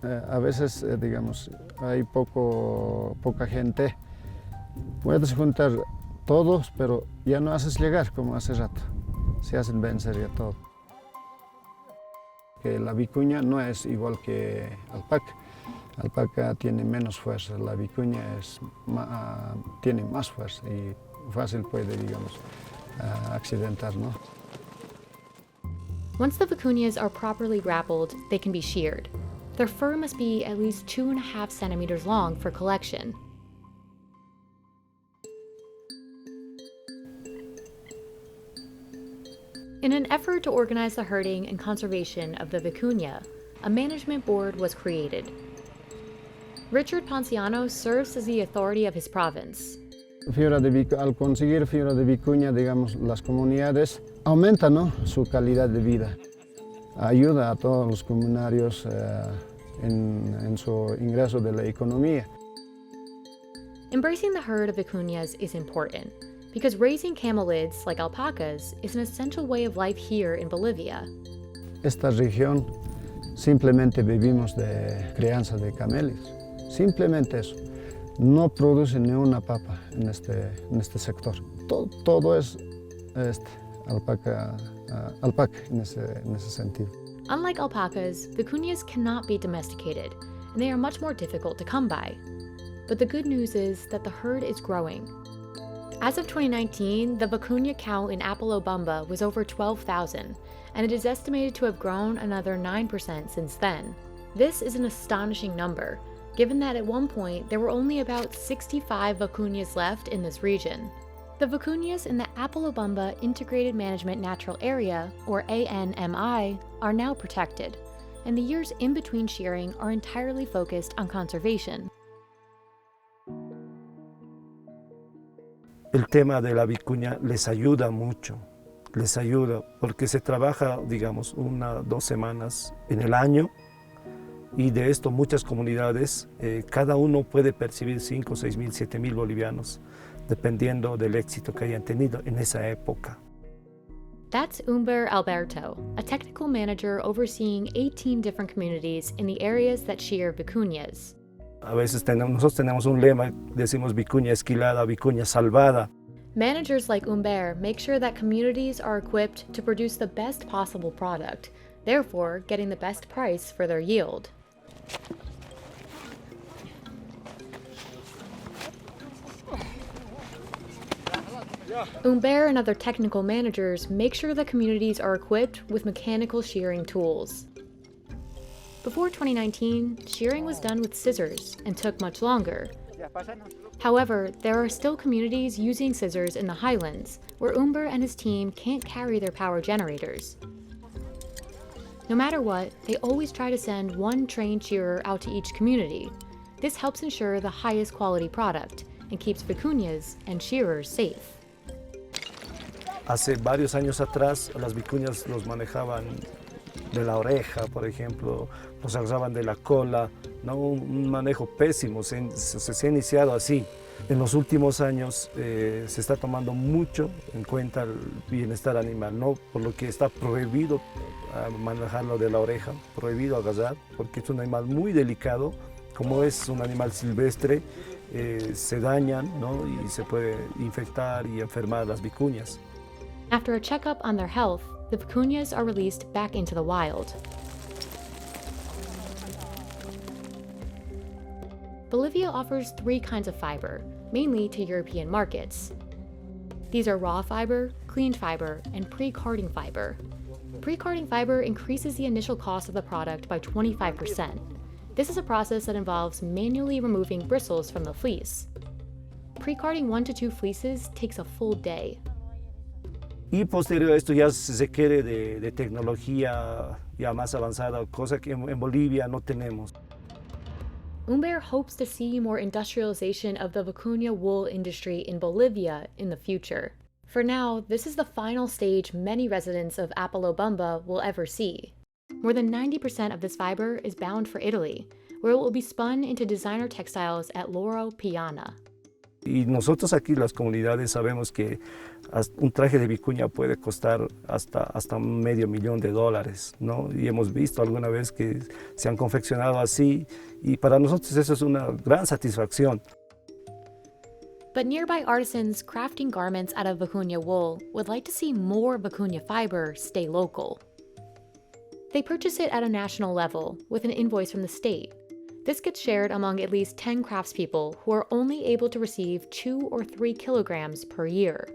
a veces, digamos, hay poca gente. Puedes juntar todos, pero ya no haces llegar como hace rato, se hacen vencer ya todo. Que la vicuña no es igual que alpaca. Alpaca tiene menos fuerza, la vicuña tiene más fuerza y fácil puede, digamos, accidentar, ¿no? Once the vicuñas are properly grappled, they can be sheared. Their fur must be at least 2.5 centimeters long for collection. In an effort to organize the herding and conservation of the vicuña, a management board was created. Richard Ponciano serves as the authority of his province. Al conseguir fibra de vicuña, digamos, las comunidades aumentan, ¿no?, su calidad de vida. Ayuda a todos los comunarios en su ingreso de la economía. Embracing the herd of vicuñas is important because raising camelids like alpacas is an essential way of life here in Bolivia. Esta región simplemente vivimos de crianza de camellos. Simplemente eso. No produce ni una papa en este sector. Todo es alpaca en ese sentido. Unlike alpacas, vicuñas cannot be domesticated, and they are much more difficult to come by. But the good news is that the herd is growing. As of 2019, the vicuña count in Apolobamba was over 12,000, and it is estimated to have grown another 9% since then. This is an astonishing number, given that at one point there were only about 65 vicuñas left in this region. The vicuñas in the Apolobamba Integrated Management Natural Area, or ANMI, are now protected, and the years in between shearing are entirely focused on conservation. El tema de la vicuña les ayuda mucho, porque se trabaja, digamos, 1 o 2 semanas en el año. Y de esto muchas comunidades, cada uno puede percibir 5, 6 mil, 7 mil bolivianos, dependiendo del éxito que hayan tenido en esa época. That's Umber Alberto, a technical manager overseeing 18 different communities in the areas that shear vicuñas. A veces nosotros tenemos un lema, decimos vicuña esquilada, vicuña salvada. Managers like Umber make sure that communities are equipped to produce the best possible product, therefore getting the best price for their yield. Umber and other technical managers make sure that communities are equipped with mechanical shearing tools. Before 2019, shearing was done with scissors and took much longer. However, there are still communities using scissors in the highlands, where Umber and his team can't carry their power generators. No matter what, they always try to send one trained shearer out to each community. This helps ensure the highest quality product and keeps vicuñas and shearers safe. Hace varios años atrás, las vicuñas los manejaban de la oreja, por ejemplo, los agarraban de la cola, ¿no? Un manejo pésimo, se ha iniciado así. En los últimos años se está tomando mucho en cuenta el bienestar animal, ¿no? Por lo que está prohibido manejarlo de la oreja, prohibido agarrar, porque es un animal muy delicado, como es un animal silvestre, se dañan, ¿no? Y se puede infectar y enfermar las vicuñas. After a checkup on their health, the vicuñas are released back into the wild. Bolivia offers 3 kinds of fiber, mainly to European markets. These are raw fiber, cleaned fiber, and pre-carding fiber. Pre-carding fiber increases the initial cost of the product by 25%. This is a process that involves manually removing bristles from the fleece. Pre-carding 1 to 2 fleeces takes a full day. Y posterior a esto ya se requiere de tecnología ya más avanzada, cosa que en Bolivia no tenemos. Umber hopes to see more industrialization of the Vicuña wool industry in Bolivia in the future. For now, this is the final stage many residents of Apalobamba will ever see. More than 90% of this fiber is bound for Italy, where it will be spun into designer textiles at Loro Piana. Y nosotros aquí las comunidades sabemos que un traje de vicuña puede costar hasta $500,000, ¿no? Y hemos visto alguna vez que se han confeccionado así y para nosotros eso es una gran satisfacción. But nearby artisans crafting garments out of Vicuña wool would like to see more Vicuña fiber stay local. They purchase it at a national level with an invoice from the state. This gets shared among at least 10 craftspeople who are only able to receive 2 or 3 kilograms per year.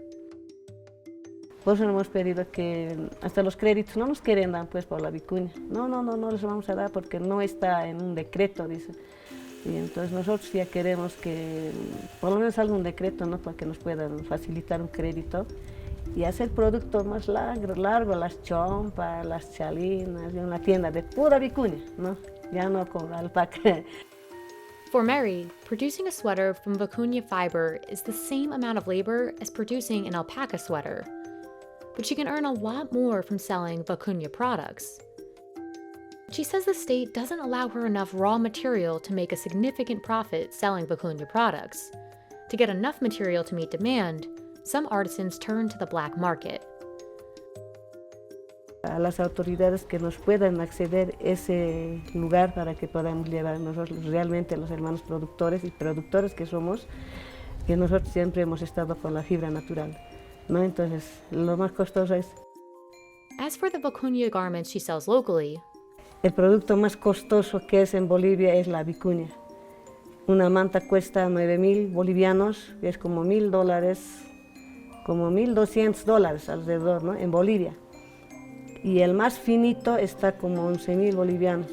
Por eso hemos pedido que hasta los créditos no nos quieren dar pues por la vicuña. No les vamos a dar porque no está en un decreto, dice. Y entonces nosotros ya queremos que por lo menos salga un decreto, ¿no? Para que nos puedan facilitar un crédito y hacer productos más largos, las chompas, las chalinas, y una tienda de pura vicuña, ¿no? Ya no con alpaca. For Mary, producing a sweater from Vicuña fiber is the same amount of labor as producing an alpaca sweater. But she can earn a lot more from selling Vicuña products. She says the state doesn't allow her enough raw material to make a significant profit selling Vicuña products. To get enough material to meet demand, some artisans turn to the black market. A las autoridades que nos puedan acceder ese lugar para que podamos llevar nosotros realmente los hermanos productores y productores que somos, que nosotros siempre hemos estado con la fibra natural, ¿no? Entonces, lo más costoso es... As for the Vicuña garments she sells locally, el producto más costoso que es en Bolivia es la vicuña. Una manta cuesta 9,000 bolivianos, que es como $1,000, como $1,200 alrededor, ¿no? En Bolivia. Y el más finito está como 11,000 bolivianos.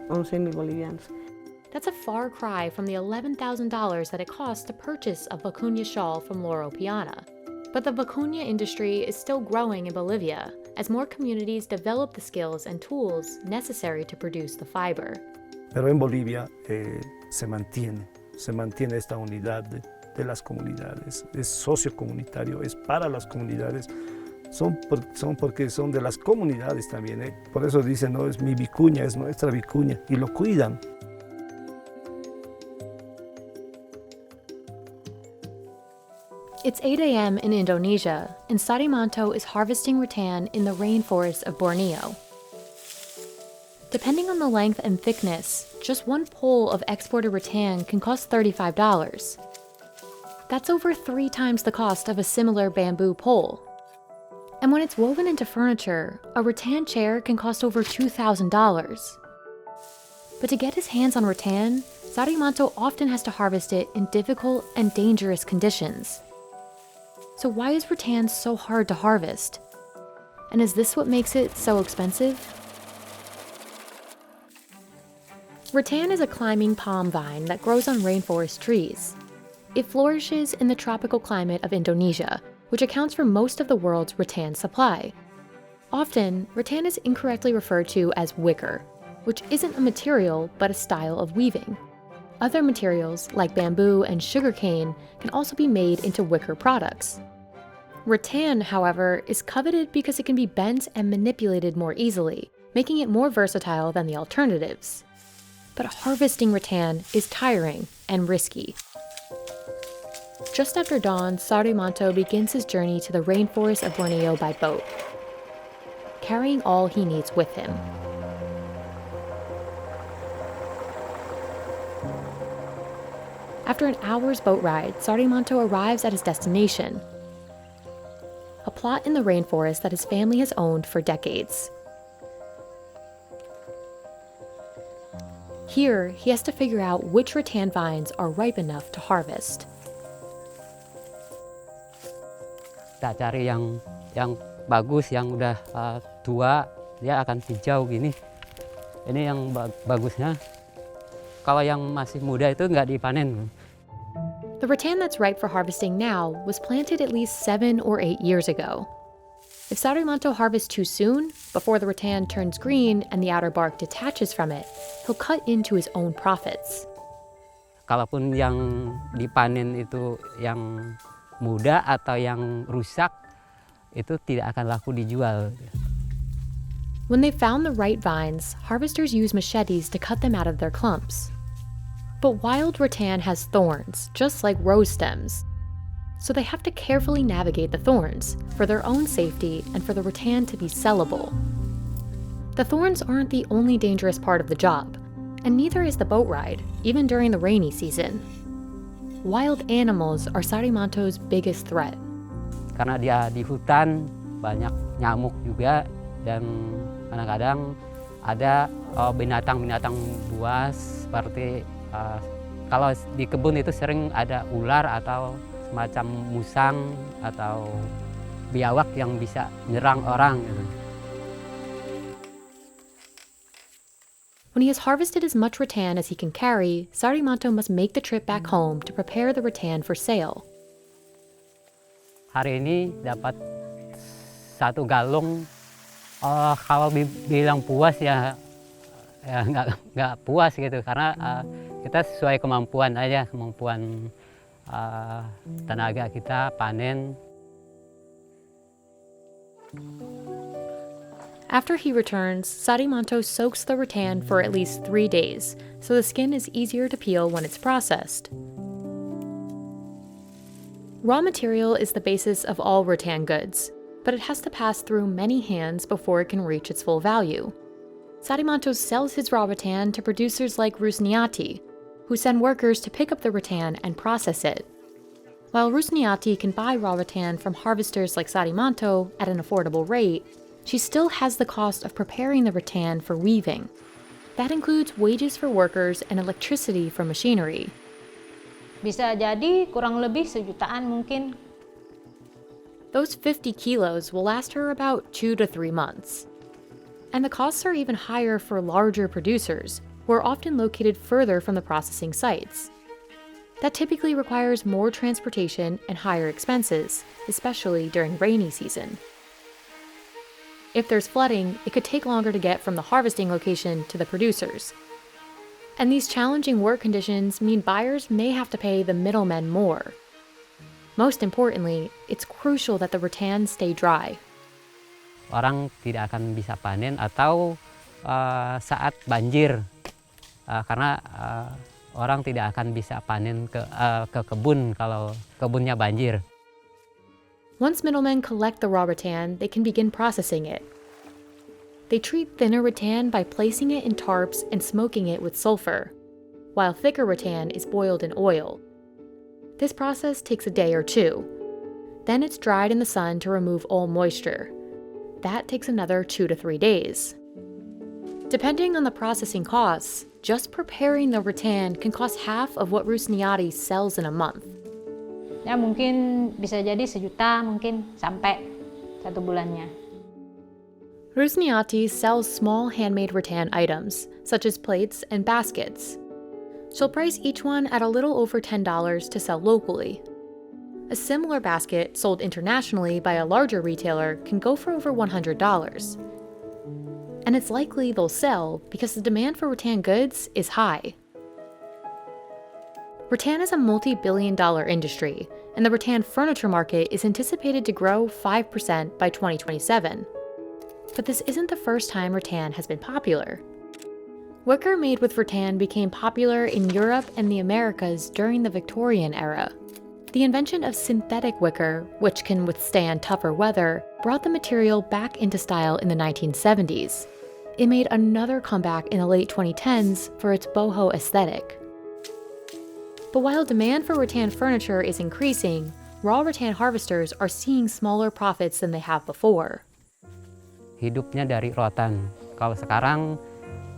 11,000 bolivianos. That's a far cry from the $11,000 that it costs to purchase a Vicuña shawl from Loro Piana. But the Vicuña industry is still growing in Bolivia as more communities develop the skills and tools necessary to produce the fiber. Pero en Bolivia se mantiene esta unidad de las comunidades. Es sociocomunitario, es para las comunidades. Son porque son de las comunidades también, ¿eh? Por eso dicen, no, es mi vicuña, es nuestra vicuña, y lo cuidan. It's 8 a.m. in Indonesia, and Sarimanto is harvesting rattan in the rainforest of Borneo. Depending on the length and thickness, just one pole of exported rattan can cost $35. That's over 3 times the cost of a similar bamboo pole. And when it's woven into furniture, a rattan chair can cost over $2,000. But to get his hands on rattan, Sarimanto often has to harvest it in difficult and dangerous conditions. So why is rattan so hard to harvest? And is this what makes it so expensive? Rattan is a climbing palm vine that grows on rainforest trees. It flourishes in the tropical climate of Indonesia, which accounts for most of the world's rattan supply. Often, rattan is incorrectly referred to as wicker, which isn't a material but a style of weaving. Other materials, like bamboo and sugarcane, can also be made into wicker products. Rattan, however, is coveted because it can be bent and manipulated more easily, making it more versatile than the alternatives. But harvesting rattan is tiring and risky. Just after dawn, Sarimanto begins his journey to the rainforest of Borneo by boat, carrying all he needs with him. After an hour's boat ride, Sarimanto arrives at his destination, a plot in the rainforest that his family has owned for decades. Here, he has to figure out which rattan vines are ripe enough to harvest. Kita cari yang bagus, yang udah tua, dia akan hijau gini. Ini yang bagusnya. Kalau yang masih muda itu nggak dipanen. The rattan that's ripe for harvesting now was planted at least 7 or 8 years ago. If Sarimanto harvests too soon, before the rattan turns green and the outer bark detaches from it, he'll cut into his own profits. Kalaupun yang dipanen itu yang muda atau yang rusak, itu tidak akan laku dijual. When they've found the right vines, harvesters use machetes to cut them out of their clumps. But wild rattan has thorns, just like rose stems. So they have to carefully navigate the thorns, for their own safety and for the rattan to be sellable. The thorns aren't the only dangerous part of the job, and neither is the boat ride, even during the rainy season. Wild animals are Sarimanto's biggest threat. Karena dia di hutan, banyak nyamuk juga, dan kadang-kadang ada binatang-binatang buas seperti kalau di kebun itu sering ada ular atau semacam musang atau biawak yang bisa nyerang orang. When he has harvested as much rattan as he can carry, Sarimanto must make the trip back home to prepare the rattan for sale. Hari ini dapat 1 galung. Kalau bilang puas ya nggak puas gitu, karena kita sesuai kemampuan aja, kemampuan tenaga kita panen. After he returns, Sarimanto soaks the rattan for at least 3 days, so the skin is easier to peel when it's processed. Raw material is the basis of all rattan goods, but it has to pass through many hands before it can reach its full value. Sarimanto sells his raw rattan to producers like Rusniati, who send workers to pick up the rattan and process it. While Rusniati can buy raw rattan from harvesters like Sarimanto at an affordable rate, she still has the cost of preparing the rattan for weaving. That includes wages for workers and electricity for machinery. Bisa jadi kurang lebih sejutaan mungkin. Those 50 kilos will last her about 2 to 3 months. And the costs are even higher for larger producers, who are often located further from the processing sites. That typically requires more transportation and higher expenses, especially during rainy season. If there's flooding, it could take longer to get from the harvesting location to the producers. And these challenging work conditions mean buyers may have to pay the middlemen more. Most importantly, it's crucial that the rattan stay dry. Orang tidak akan bisa panen atau saat banjir, karena orang tidak akan bisa panen ke kebun kalau kebunnya banjir. Once middlemen collect the raw rattan, they can begin processing it. They treat thinner rattan by placing it in tarps and smoking it with sulfur, while thicker rattan is boiled in oil. This process takes a day or 2. Then it's dried in the sun to remove all moisture. That takes another 2 to 3 days. Depending on the processing costs, just preparing the rattan can cost half of what Rusniati sells in a month. Ya mungkin bisa jadi sejuta mungkin sampai 1 bulannya. Rusniati sells small handmade rattan items, such as plates and baskets. She'll price each one at a little over $10 to sell locally. A similar basket sold internationally by a larger retailer can go for over $100. And it's likely they'll sell because the demand for rattan goods is high. Rattan is a multi-billion-dollar industry, and the rattan furniture market is anticipated to grow 5% by 2027. But this isn't the first time rattan has been popular. Wicker made with rattan became popular in Europe and the Americas during the Victorian era. The invention of synthetic wicker, which can withstand tougher weather, brought the material back into style in the 1970s. It made another comeback in the late 2010s for its boho aesthetic. But while demand for rattan furniture is increasing, raw rattan harvesters are seeing smaller profits than they have before. Hidupnya dari rotan. Kalau sekarang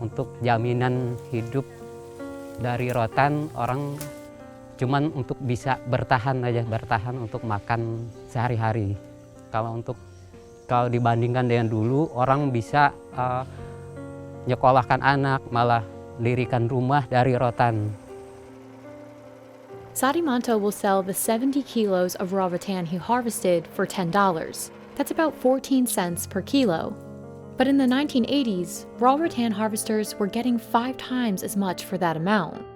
untuk jaminan hidup dari rotan, orang cuman untuk bisa bertahan aja, bertahan untuk makan sehari-hari. Kalau dibandingkan dengan dulu, orang bisa nyekolahkan anak, malah dirikan rumah dari rotan. Sadimanto will sell the 70 kilos of raw rattan he harvested for $10. That's about 14 cents per kilo. But in the 1980s, raw rattan harvesters were getting 5 times as much for that amount.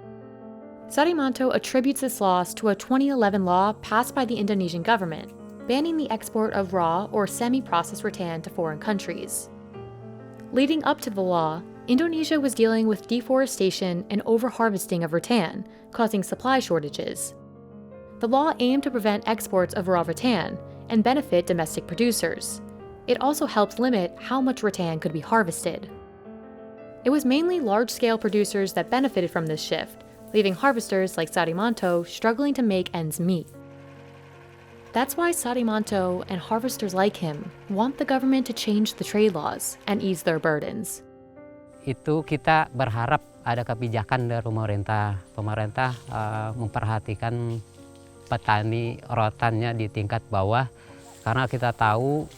Sadimanto attributes this loss to a 2011 law passed by the Indonesian government, banning the export of raw or semi-processed rattan to foreign countries. Leading up to the law, Indonesia was dealing with deforestation and overharvesting of rattan, causing supply shortages. The law aimed to prevent exports of raw rattan and benefit domestic producers. It also helped limit how much rattan could be harvested. It was mainly large-scale producers that benefited from this shift, leaving harvesters like Sadimanto struggling to make ends meet. That's why Sadimanto and harvesters like him want the government to change the trade laws and ease their burdens. Itu kita berharap ada kebijakan dari pemerintah. Pemerintah memperhatikan petani rotannya di tingkat bawah, karena kita tahu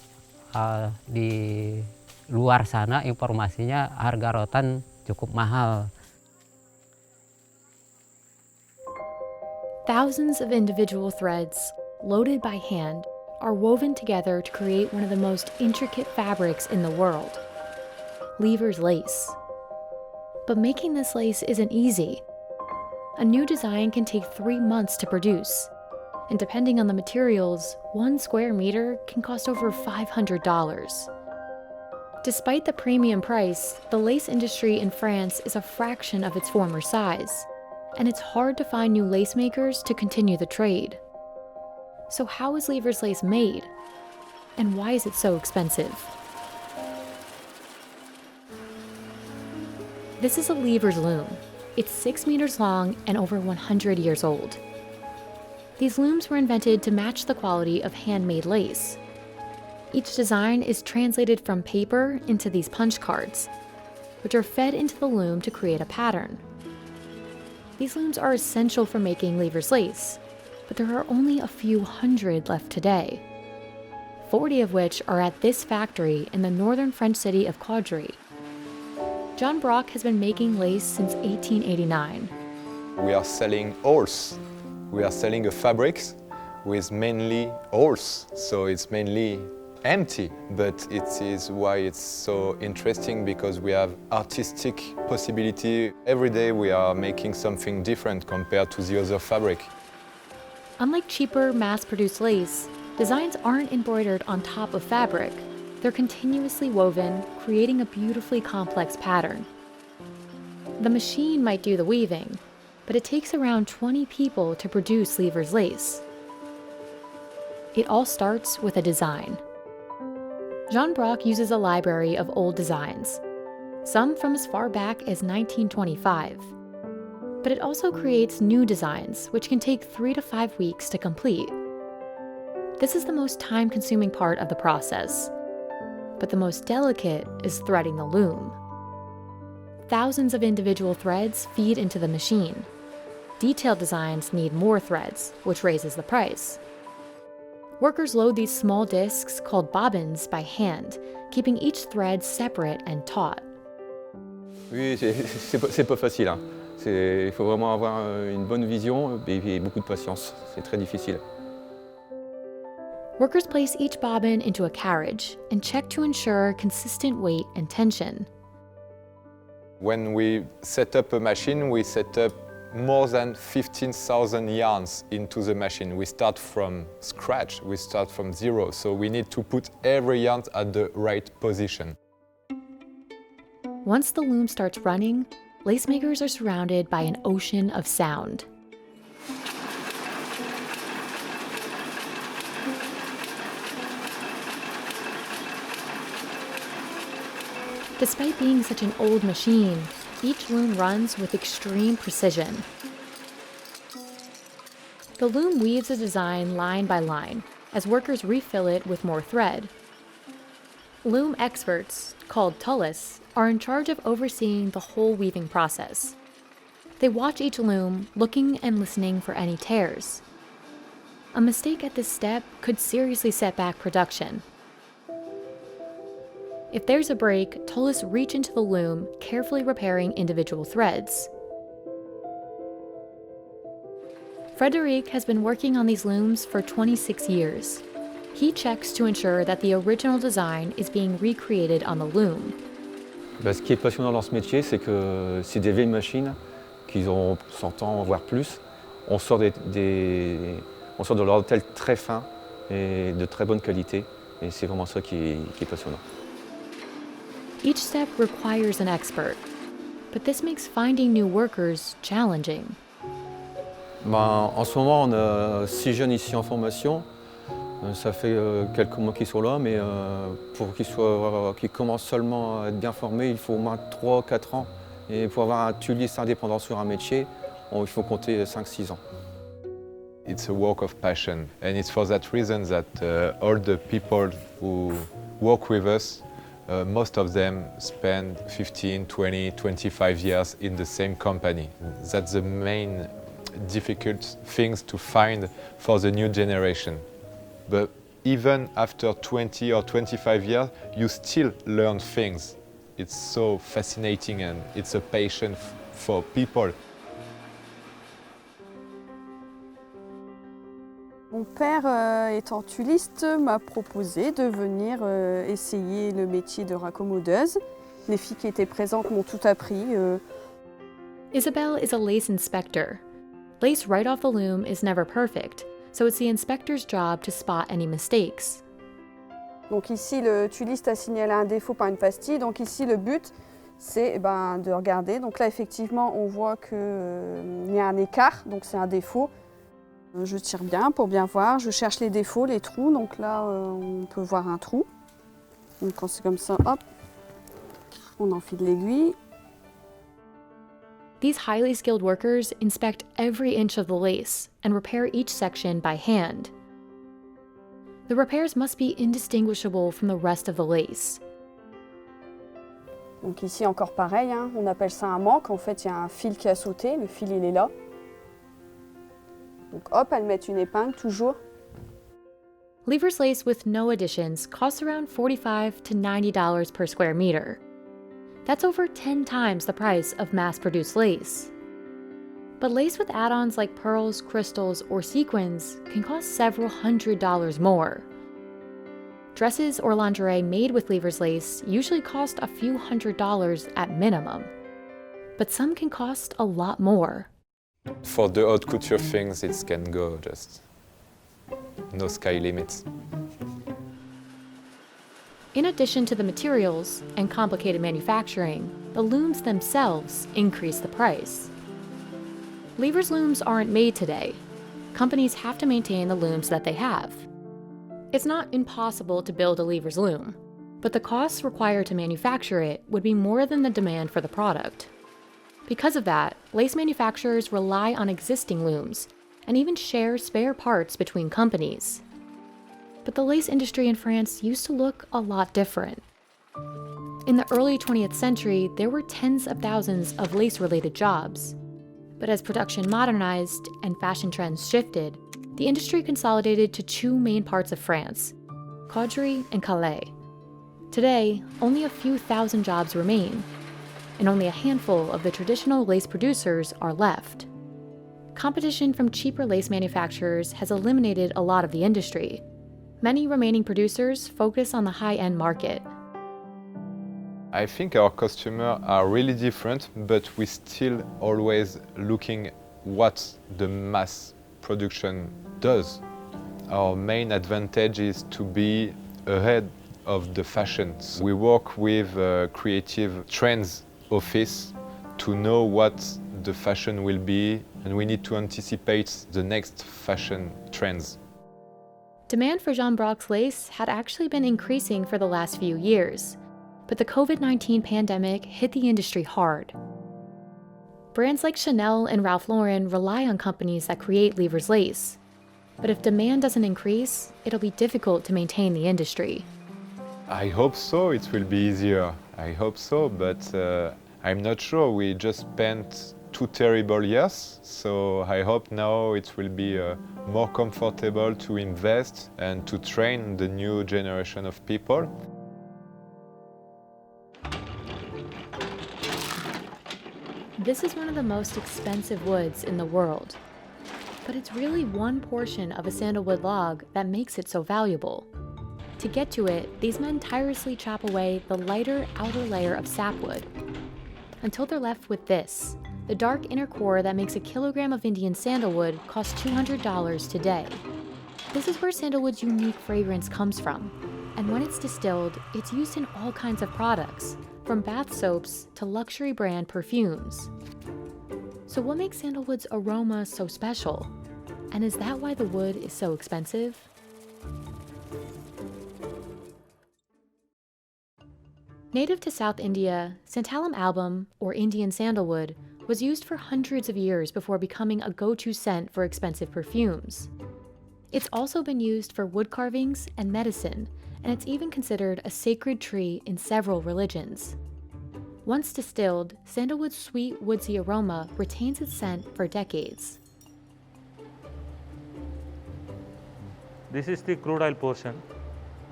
di luar sana informasinya harga rotan cukup mahal. Thousands of individual threads, loaded by hand, are woven together to create one of the most intricate fabrics in the world, Lever's lace. But making this lace isn't easy. A new design can take 3 months to produce, and depending on the materials, 1 square meter can cost over $500. Despite the premium price, the lace industry in France is a fraction of its former size, and it's hard to find new lace makers to continue the trade. So how is Lever's lace made? And why is it so expensive? This is a Lever's loom. It's 6 meters long and over 100 years old. These looms were invented to match the quality of handmade lace. Each design is translated from paper into these punch cards, which are fed into the loom to create a pattern. These looms are essential for making Lever's lace, but there are only a few hundred left today, 40 of which are at this factory in the northern French city of Caudry. John Brock has been making lace since 1889. We are selling holes. We are selling a fabrics with mainly holes, so it's mainly empty, but it is why it's so interesting, because we have artistic possibility. Every day we are making something different compared to the other fabric. Unlike cheaper, mass-produced lace, designs aren't embroidered on top of fabric. They're continuously woven, creating a beautifully complex pattern. The machine might do the weaving, but it takes around 20 people to produce Lever's lace. It all starts with a design. Jean Brock uses a library of old designs, some from as far back as 1925. But it also creates new designs, which can take 3 to 5 weeks to complete. This is the most time-consuming part of the process, but the most delicate is threading the loom. Thousands of individual threads feed into the machine. Detailed designs need more threads, which raises the price. Workers load these small discs, called bobbins, by hand, keeping each thread separate and taut. Oui, c'est pas facile, hein. Il faut vraiment avoir une bonne vision et beaucoup de patience. C'est très difficile. Workers place each bobbin into a carriage and check to ensure consistent weight and tension. When we set up a machine, we set up more than 15,000 yarns into the machine. We start from scratch, we start from zero, so we need to put every yarn at the right position. Once the loom starts running, lace makers are surrounded by an ocean of sound. Despite being such an old machine, each loom runs with extreme precision. The loom weaves a design line by line as workers refill it with more thread. Loom experts, called tullis, are in charge of overseeing the whole weaving process. They watch each loom, looking and listening for any tears. A mistake at this step could seriously set back production. If there's a break, tullis reach into the loom, carefully repairing individual threads. Frédéric has been working on these looms for 26 years. He checks to ensure that the original design is being recreated on the loom. Ce qui est passionnant dans ce métier, c'est que c'est des vieilles machines qui ont 100 ans, voire plus. On sort de leur dentelle très fin et de très bonne qualité. Et c'est vraiment ça qui est passionnant. Each step requires an expert, but this makes finding new workers challenging. En ce moment, on a 6 jeunes ici en formation. Ça fait quelques mois qu'ils sont là, mais pour qu'ils commencent seulement à être bien formés, il faut au moins 3-4 ans. Et pour avoir un tuliste indépendant sur un métier, il faut compter 5-6 ans. It's a work of passion, and it's for that reason that all the people who work with us, most of them spend 15, 20, 25 years in the same company. That's the main difficult things to find for the new generation. But even after 20 or 25 years, you still learn things. It's so fascinating and it's a passion for people. Mon père, étant tuliste, m'a proposé de venir essayer le métier de raccommodeuse. Les filles qui étaient présentes m'ont tout appris. Isabelle is a lace inspector. Lace right off the loom is never perfect, so it's the inspector's job to spot any mistakes. Donc ici, le tuliste a signalé un défaut par une pastille. Donc ici, le but, c'est de regarder. Donc là, effectivement, on voit qu'il y a un écart, donc c'est un défaut. Je tire bien pour bien voir, je cherche les défauts, les trous. Donc là, on peut voir un trou. Donc quand c'est comme ça, hop, on enfile l'aiguille. These highly skilled workers inspect every inch of the lace and repair each section by hand. The repairs must be indistinguishable from the rest of the lace. Donc ici encore pareil, hein, on appelle ça un manque. En fait, il y a un fil qui a sauté, le fil il est là. Donc hop, elles mettent une épingle toujours. Lever's lace with no additions costs around $45 to $90 per square meter. That's over 10 times the price of mass-produced lace. But lace with add-ons like pearls, crystals, or sequins can cost several $100s more. Dresses or lingerie made with Lever's lace usually cost a few $100s at minimum. But some can cost a lot more. For the haute couture things, it can go just no sky limits. In addition to the materials and complicated manufacturing, the looms themselves increase the price. Lever's looms aren't made today. Companies have to maintain the looms that they have. It's not impossible to build a Lever's loom, but the costs required to manufacture it would be more than the demand for the product. Because of that, lace manufacturers rely on existing looms and even share spare parts between companies. But the lace industry in France used to look a lot different. In the early 20th century, there were tens of thousands of lace-related jobs. But as production modernized and fashion trends shifted, the industry consolidated to 2 main parts of France, Caudry and Calais. Today, only a few thousand jobs remain, and only a handful of the traditional lace producers are left. Competition from cheaper lace manufacturers has eliminated a lot of the industry. Many remaining producers focus on the high-end market. I think our customers are really different, but we still always looking what the mass production does. Our main advantage is to be ahead of the fashions. We work with creative trends office to know what the fashion will be, and we need to anticipate the next fashion trends. Demand for Jean Broc's lace had actually been increasing for the last few years, but the COVID-19 pandemic hit the industry hard. Brands like Chanel and Ralph Lauren rely on companies that create Lever's lace, but if demand doesn't increase, it'll be difficult to maintain the industry. I hope so, it will be easier. I hope so, but I'm not sure. We just spent 2 terrible years, so I hope now it will be more comfortable to invest and to train the new generation of people. This is one of the most expensive woods in the world. but it's really one portion of a sandalwood log that makes it so valuable. To get to it, these men tirelessly chop away the lighter outer layer of sapwood until they're left with this. The dark inner core that makes a kilogram of Indian sandalwood costs $200 today. This is where sandalwood's unique fragrance comes from. And when it's distilled, it's used in all kinds of products, from bath soaps to luxury brand perfumes. So what makes sandalwood's aroma so special? And is that why the wood is so expensive? Native to South India, Santalum album, or Indian sandalwood, was used for hundreds of years before becoming a go-to scent for expensive perfumes. It's also been used for wood carvings and medicine, and it's even considered a sacred tree in several religions. Once distilled, sandalwood's sweet, woodsy aroma retains its scent for decades. This is the crude oil portion.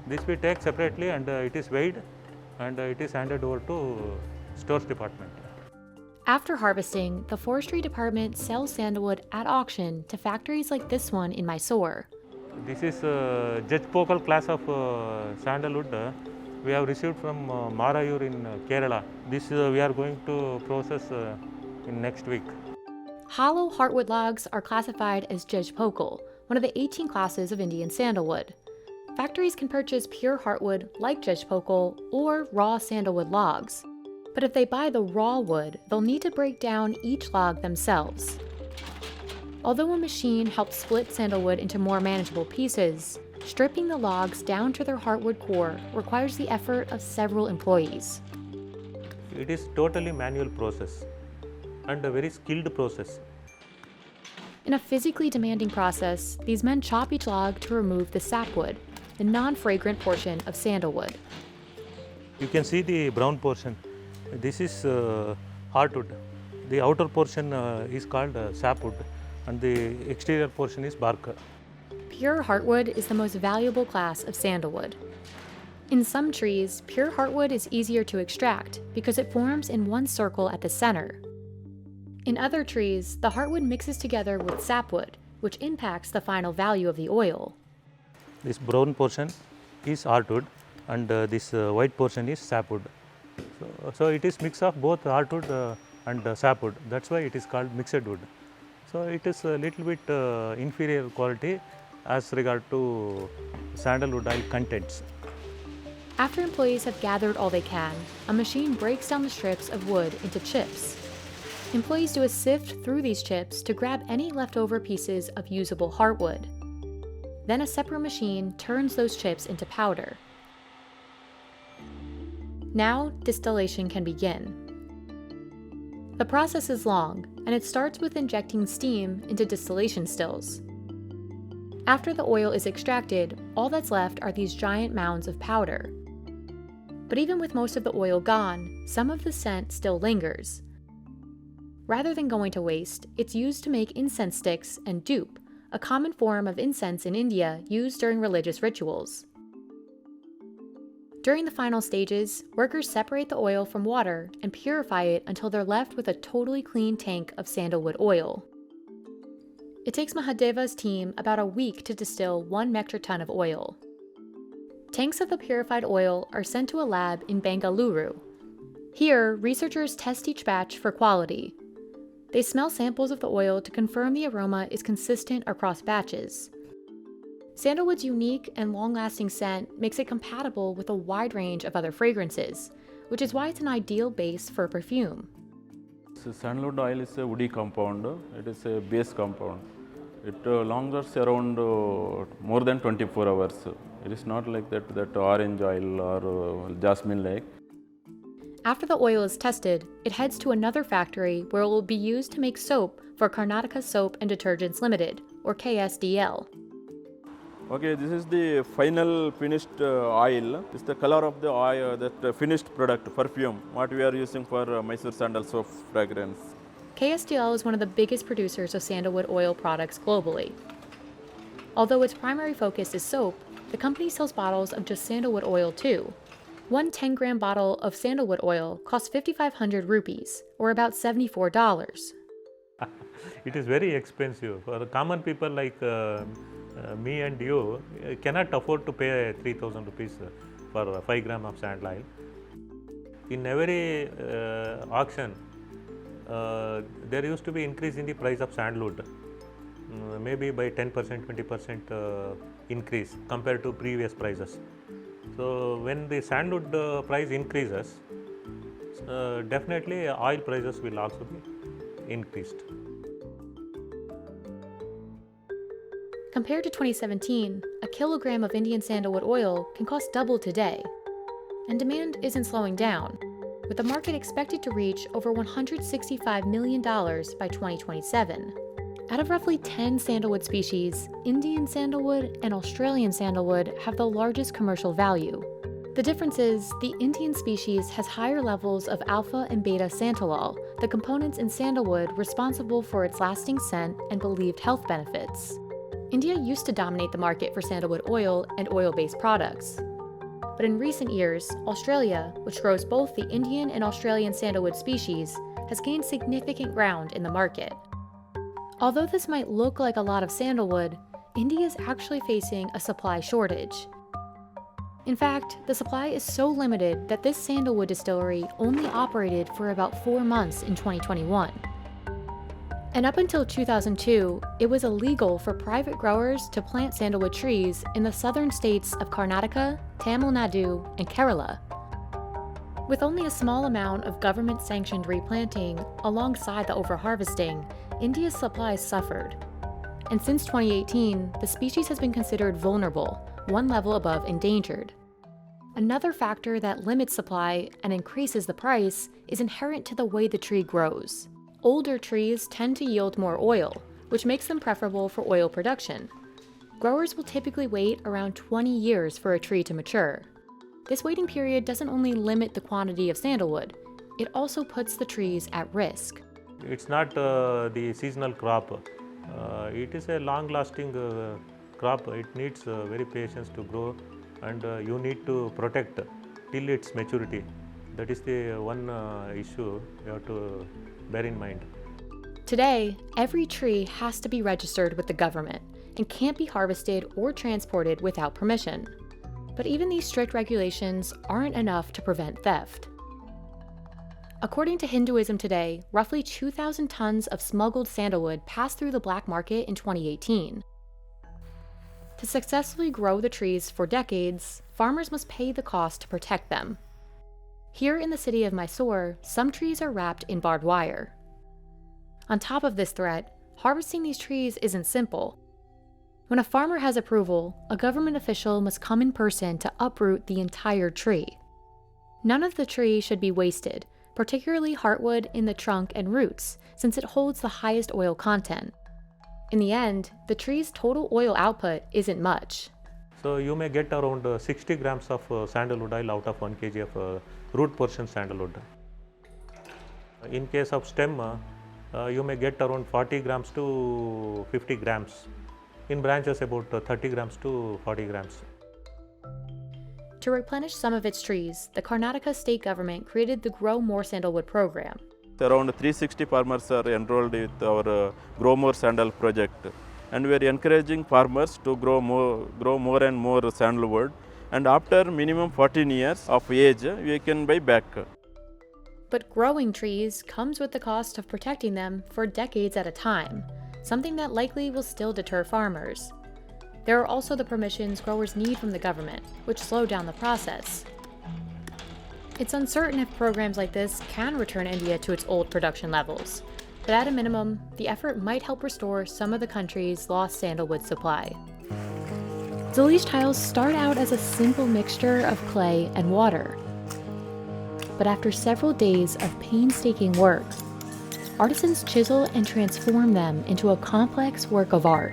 This we take separately and it is weighed and it is handed over to stores department. After harvesting, the forestry department sells sandalwood at auction to factories like this one in Mysore. This is Judge Pokal class of sandalwood. We have received from Marayur in Kerala. This we are going to process in next week. Hollow heartwood logs are classified as Judge Pokal, one of the 18 classes of Indian sandalwood. Factories can purchase pure heartwood like Judge Pokal or raw sandalwood logs. But if they buy the raw wood, they'll need to break down each log themselves. Although a machine helps split sandalwood into more manageable pieces, stripping the logs down to their heartwood core requires the effort of several employees. It is totally manual process and a very skilled process. In a physically demanding process, these men chop each log to remove the sapwood, the non-fragrant portion of sandalwood. You can see the brown portion. This is heartwood. The outer portion is called sapwood and the exterior portion is bark. Pure heartwood is the most valuable class of sandalwood. In some trees, pure heartwood is easier to extract because it forms in one circle at the center. In other trees, the heartwood mixes together with sapwood, which impacts the final value of the oil. This brown portion is heartwood and this white portion is sapwood. So it is mix of both heartwood and sapwood. That's why it is called mixed wood. So it is a little bit inferior quality as regard to sandalwood oil contents. After employees have gathered all they can, a machine breaks down the strips of wood into chips. Employees do a sift through these chips to grab any leftover pieces of usable heartwood. Then a separate machine turns those chips into powder. Now, distillation can begin. The process is long, and it starts with injecting steam into distillation stills. After the oil is extracted, all that's left are these giant mounds of powder. But even with most of the oil gone, some of the scent still lingers. Rather than going to waste, it's used to make incense sticks and dupe, a common form of incense in India used during religious rituals. During the final stages, workers separate the oil from water and purify it until they're left with a totally clean tank of sandalwood oil. It takes Mahadeva's team about a week to distill 1 metric ton of oil. Tanks of the purified oil are sent to a lab in Bengaluru. Here, researchers test each batch for quality. They smell samples of the oil to confirm the aroma is consistent across batches. Sandalwood's unique and long-lasting scent makes it compatible with a wide range of other fragrances, which is why it's an ideal base for a perfume. So sandalwood oil is a woody compound. It is a base compound. It lingers around more than 24 hours. It is not like that orange oil or jasmine like. After the oil is tested, it heads to another factory where it will be used to make soap for Karnataka Soap and Detergents Limited, or KSDL. Okay, this is the final finished oil. It's the color of the oil, that finished product, perfume, what we are using for Mysore sandal soap fragrance. KSDL is one of the biggest producers of sandalwood oil products globally. Although its primary focus is soap, the company sells bottles of just sandalwood oil too. One 10-gram bottle of sandalwood oil costs 5,500 rupees, or about $74. It is very expensive. For common people like me and you cannot afford to pay 3,000 rupees for 5 grams of sandal oil. In every auction, there used to be increase in the price of sandalwood, maybe by 10%, 20% increase compared to previous prices. So when the sandalwood price increases, definitely oil prices will also be increased. Compared to 2017, a kilogram of Indian sandalwood oil can cost double today. And demand isn't slowing down, with the market expected to reach over $165 million by 2027. Out of roughly 10 sandalwood species, Indian sandalwood and Australian sandalwood have the largest commercial value. The difference is, the Indian species has higher levels of alpha and beta santalol, the components in sandalwood responsible for its lasting scent and believed health benefits. India used to dominate the market for sandalwood oil and oil-based products. But in recent years, Australia, which grows both the Indian and Australian sandalwood species, has gained significant ground in the market. Although this might look like a lot of sandalwood, India is actually facing a supply shortage. In fact, the supply is so limited that this sandalwood distillery only operated for about 4 months in 2021. And up until 2002, it was illegal for private growers to plant sandalwood trees in the southern states of Karnataka, Tamil Nadu, and Kerala. With only a small amount of government-sanctioned replanting alongside the overharvesting, India's supplies suffered. And since 2018, the species has been considered vulnerable, one level above endangered. Another factor that limits supply and increases the price is inherent to the way the tree grows. Older trees tend to yield more oil, which makes them preferable for oil production. Growers will typically wait around 20 years for a tree to mature. This waiting period doesn't only limit the quantity of sandalwood, it also puts the trees at risk. It's not the seasonal crop. It is a long-lasting crop. It needs very patience to grow, and you need to protect till its maturity. That is the one issue you have to bear in mind. Today, every tree has to be registered with the government and can't be harvested or transported without permission. But even these strict regulations aren't enough to prevent theft. According to Hinduism Today, roughly 2,000 tons of smuggled sandalwood passed through the black market in 2018. To successfully grow the trees for decades, farmers must pay the cost to protect them. Here in the city of Mysore, some trees are wrapped in barbed wire. On top of this threat, harvesting these trees isn't simple. When a farmer has approval, a government official must come in person to uproot the entire tree. None of the tree should be wasted, particularly heartwood in the trunk and roots, since it holds the highest oil content. In the end, the tree's total oil output isn't much. So you may get around 60 grams of sandalwood oil out of 1 kg of root portion sandalwood. In case of stem, you may get around 40 grams to 50 grams. In branches, about 30 grams to 40 grams. To replenish some of its trees, the Karnataka state government created the Grow More Sandalwood program. Around 360 farmers are enrolled with our Grow More Sandal project, and we are encouraging farmers to grow more and more sandalwood, and after minimum 14 years of age, we can buy back. But growing trees comes with the cost of protecting them for decades at a time, something that likely will still deter farmers. There are also the permissions growers need from the government, which slow down the process. It's uncertain if programs like this can return India to its old production levels, but at a minimum, the effort might help restore some of the country's lost sandalwood supply. Zellige tiles start out as a simple mixture of clay and water. But after several days of painstaking work, artisans chisel and transform them into a complex work of art.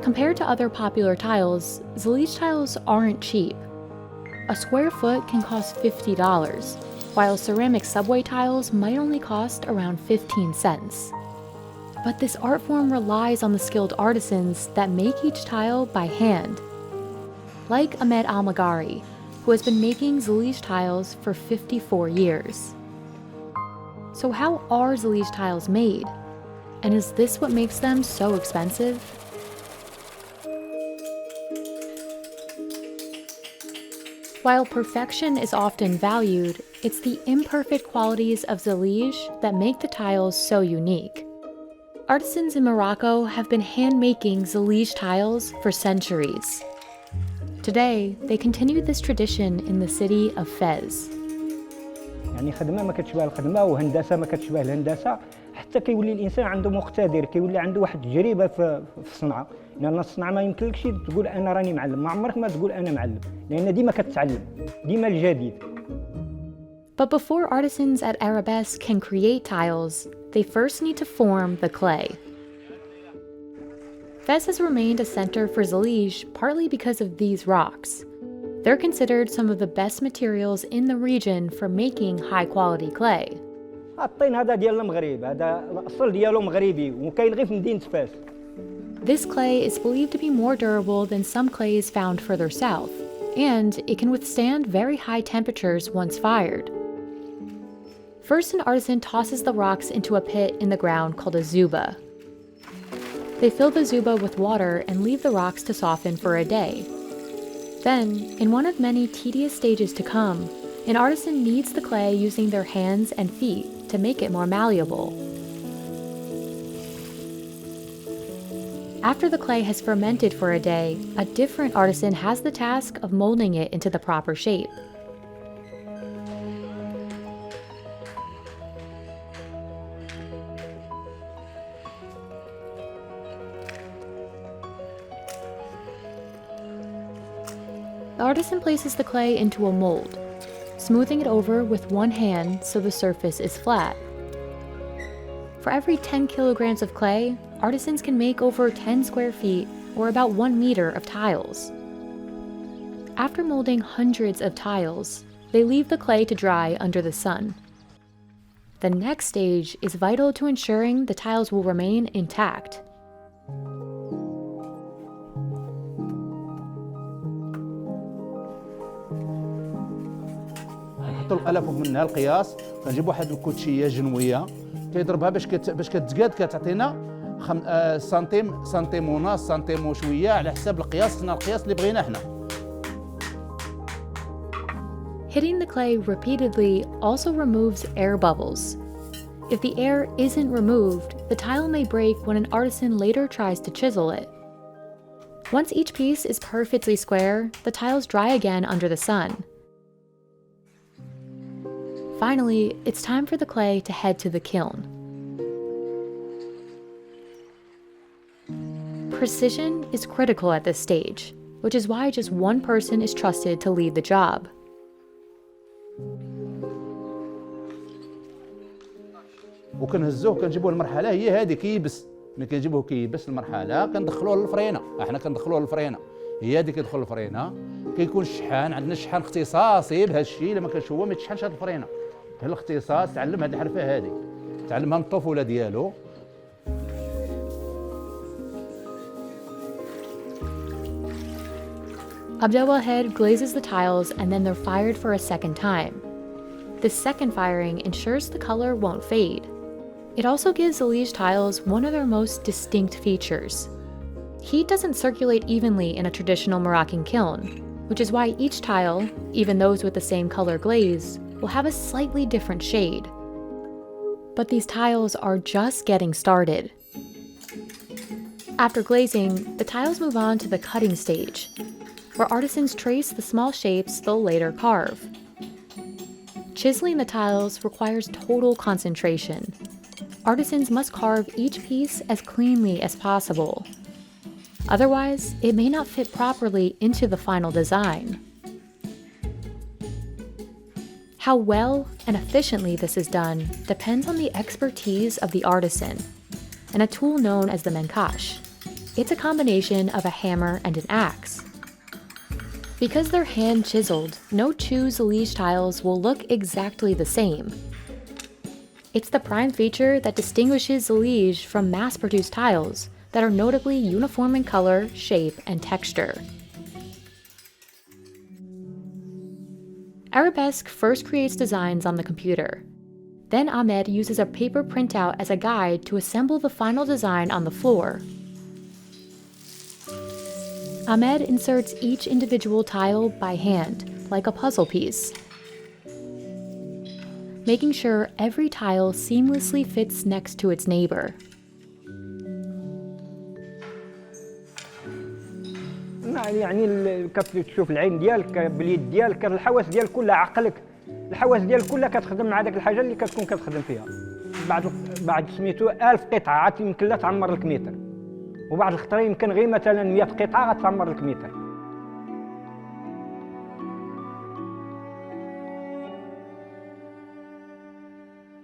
Compared to other popular tiles, Zellige tiles aren't cheap. A square foot can cost $50, while ceramic subway tiles might only cost around 15 cents. But this art form relies on the skilled artisans that make each tile by hand. Like Ahmed Al-Magari, who has been making Zellige tiles for 54 years. So how are Zellige tiles made? And is this what makes them so expensive? While perfection is often valued, it's the imperfect qualities of Zellige that make the tiles so unique. Artisans in Morocco have been hand-making Zellige tiles for centuries. Today, they continue this tradition in the city of Fez. يعني خدمة ما كتشبه الخدمة وهندسة ما كتشبه الهندسة حتى كيولي الإنسان عنده مقتدر كيولي عنده واحد التجربة في الصنعة لأن الصنعة ما يمكنلكش تقول أنا راني معلم ما عمرك ما تقول أنا معلم لأن ديما كتتعلم ديما الجديد. But before artisans at Arabesque can create tiles, they first need to form the clay. Fez has remained a center for Zellige partly because of these rocks. They're considered some of the best materials in the region for making high-quality clay. الطين هذا ديال المغرب هذا الأصل ديالو مغربي وكاين غير في مدينة فاس. This clay is believed to be more durable than some clays found further south, and it can withstand very high temperatures once fired. First, an artisan tosses the rocks into a pit in the ground called a zuba. They fill the zuba with water and leave the rocks to soften for a day. Then, in one of many tedious stages to come, an artisan kneads the clay using their hands and feet to make it more malleable. After the clay has fermented for a day, a different artisan has the task of molding it into the proper shape. The artisan places the clay into a mold, smoothing it over with one hand so the surface is flat. For every 10 kilograms of clay, artisans can make over 10 square feet, or about 1 meter, of tiles. After molding hundreds of tiles, they leave the clay to dry under the sun. The next stage is vital to ensuring the tiles will remain intact. نحطوا القلم فوق منها القياس كنجيب واحد الكوتشيه جنويه كيضربها باش كتزقاد كتعطينا سنتيم ونص سنتيم وشويه على حساب القياس اللي بغينا حنا. Hitting the clay repeatedly also removes air bubbles. If the air isn't removed, the tile may break when an artisan later tries to chisel it. Once each piece is perfectly square, the tiles dry again under the sun. Finally, it's time for the clay to head to the kiln. Precision is critical at this stage, which is why just one person is trusted to lead the job. وكنهزوه كنجيبوه المرحله هي هذه كيبس ملي كنجيبوه كيبس المرحله كندخلوه للفرينه احنا كندخلوه للفرينه هي هذه كيدخل الفرينه كيكون الشحان عندنا شحان اختصاصي بهذا الشيء لما كنشوف هو ما يتشحنش هذه الفرينه هذا الاختصاص تعلم هذه الحرفه هذه تعلمها من الطفوله ديالو. Abdelwahed glazes the tiles and then they're fired for a second time. This second firing ensures the color won't fade. It also gives Zellige tiles one of their most distinct features. Heat doesn't circulate evenly in a traditional Moroccan kiln, which is why each tile, even those with the same color glaze, will have a slightly different shade. But these tiles are just getting started. After glazing, the tiles move on to the cutting stage, where artisans trace the small shapes they'll later carve. Chiseling the tiles requires total concentration. Artisans must carve each piece as cleanly as possible. Otherwise, it may not fit properly into the final design. How well and efficiently this is done depends on the expertise of the artisan and a tool known as the menkash. It's a combination of a hammer and an axe. Because they're hand-chiseled, no two Zellige tiles will look exactly the same. It's the prime feature that distinguishes Zellige from mass-produced tiles that are notably uniform in color, shape, and texture. Arabesque first creates designs on the computer. Then Ahmed uses a paper printout as a guide to assemble the final design on the floor. Ahmed inserts each individual tile by hand, like a puzzle piece, making sure every tile seamlessly fits next to its neighbor. يعني كتشوف العين ديالك باليد ديالك الحواس ديالك كلها عقلك الحواس ديالك كلها كتخدم مع داك الحاجه اللي كتكون كتخدم فيها بعد سميتو 1000 قطعه عاد يمكن لا تعمر لك متر وبعد الخطره يمكن غير مثلا 100 قطعه غتعمر لك متر.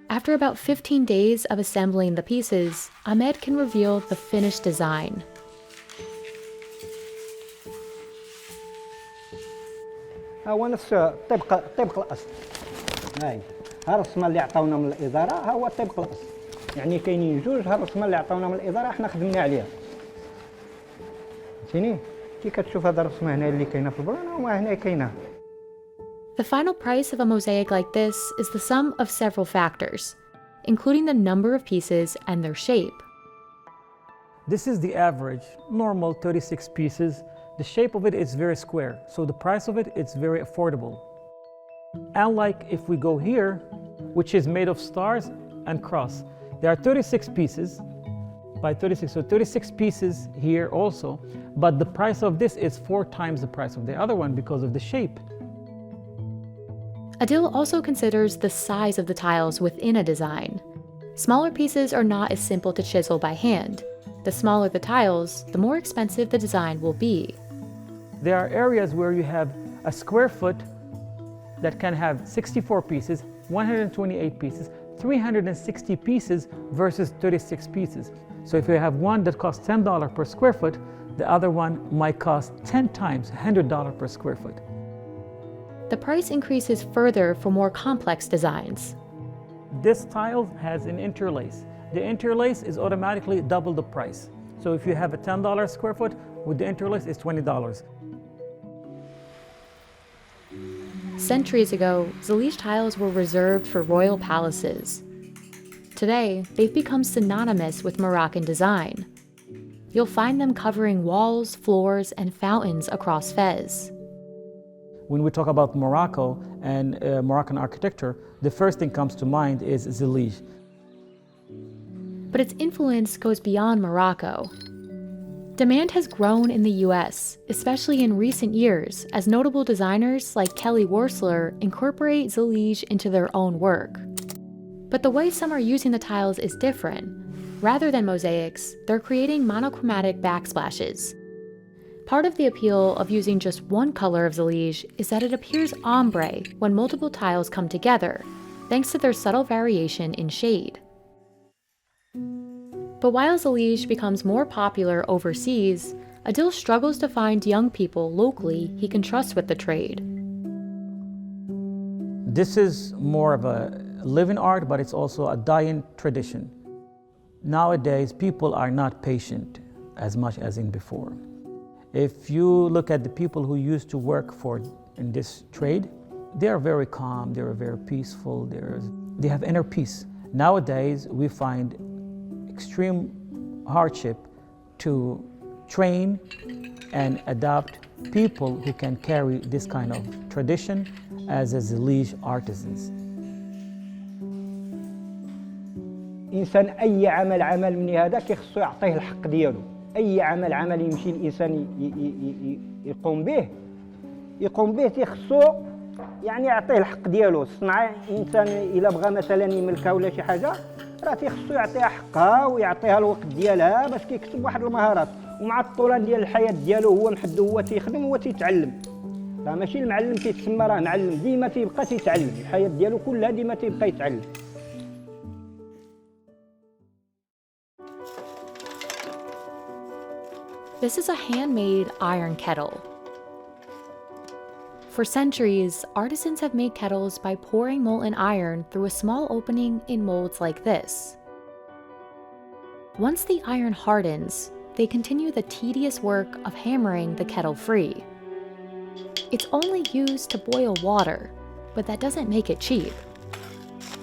After about 15 days of assembling the pieces, Ahmed can reveal the finished design. ها هو نفس طبق الاصل. هاي ها الرسمه اللي عطاونا من الاداره ها هو طبق الاصل. يعني كاينين جوج ها الرسمه اللي عطاونا من الاداره احنا خدمنا عليها. فهمتيني؟ كي كتشوف هذا الرسمه هنا اللي كاينه في البلانه وما هنا كاينه. The final price of a mosaic like this is the sum of several factors, including the number of pieces and their shape. This is the average, normal 36 pieces. The shape of it is very square, so the price of it is very affordable. Unlike if we go here, which is made of stars and cross. There are 36 pieces by 36, so 36 pieces here also, but the price of this is 4 times the price of the other one because of the shape. Adil also considers the size of the tiles within a design. Smaller pieces are not as simple to chisel by hand. The smaller the tiles, the more expensive the design will be. There are areas where you have a square foot that can have 64 pieces, 128 pieces, 360 pieces versus 36 pieces. So if you have one that costs $10 per square foot, the other one might cost 10 times $100 per square foot. The price increases further for more complex designs. This tile has an interlace. The interlace is automatically double the price. So if you have a $10 square foot, with the interlace it's $20. Centuries ago, Zellige tiles were reserved for royal palaces. Today, they've become synonymous with Moroccan design. You'll find them covering walls, floors, and fountains across Fez. When we talk about Morocco and Moroccan architecture, the first thing comes to mind is Zellige. But its influence goes beyond Morocco. Demand has grown in the US, especially in recent years, as notable designers like Kelly Worsler incorporate Zellige into their own work. But the way some are using the tiles is different. Rather than mosaics, they're creating monochromatic backsplashes. Part of the appeal of using just one color of Zellige is that it appears ombre when multiple tiles come together, thanks to their subtle variation in shade. But while Zellige becomes more popular overseas, Adil struggles to find young people locally he can trust with the trade. This is more of a living art, but it's also a dying tradition. Nowadays, people are not patient as much as in before. If you look at the people who used to work in this trade, they are very calm, they are very peaceful, they have inner peace. Nowadays, we find extreme hardship to train and adopt people who can carry this kind of tradition as a Zellige artisans. إنسان أي عمل من هذا كيخصو يعطيه الحق ديالو. أي عمل يمشي الإنسان يقوم به تيخصو يعني يعطيه الحق ديالو. الصنعة إنسان إلا بغى مثلا يملكها ولا شي حاجة راه تيخصو يعطيها حقها ويعطيها الوقت ديالها باش كيكسب واحد المهارات. ومع الطولان ديال الحياة ديالو هو محدو هو تيخدم هو تيتعلم. راه ماشي المعلم تيتسمى راه معلم ديما تيبقى تيتعلم. الحياة ديالو كلها ديما تيبقى يتعلم. This is a handmade iron kettle. For centuries, artisans have made kettles by pouring molten iron through a small opening in molds like this. Once the iron hardens, they continue the tedious work of hammering the kettle free. It's only used to boil water, but that doesn't make it cheap.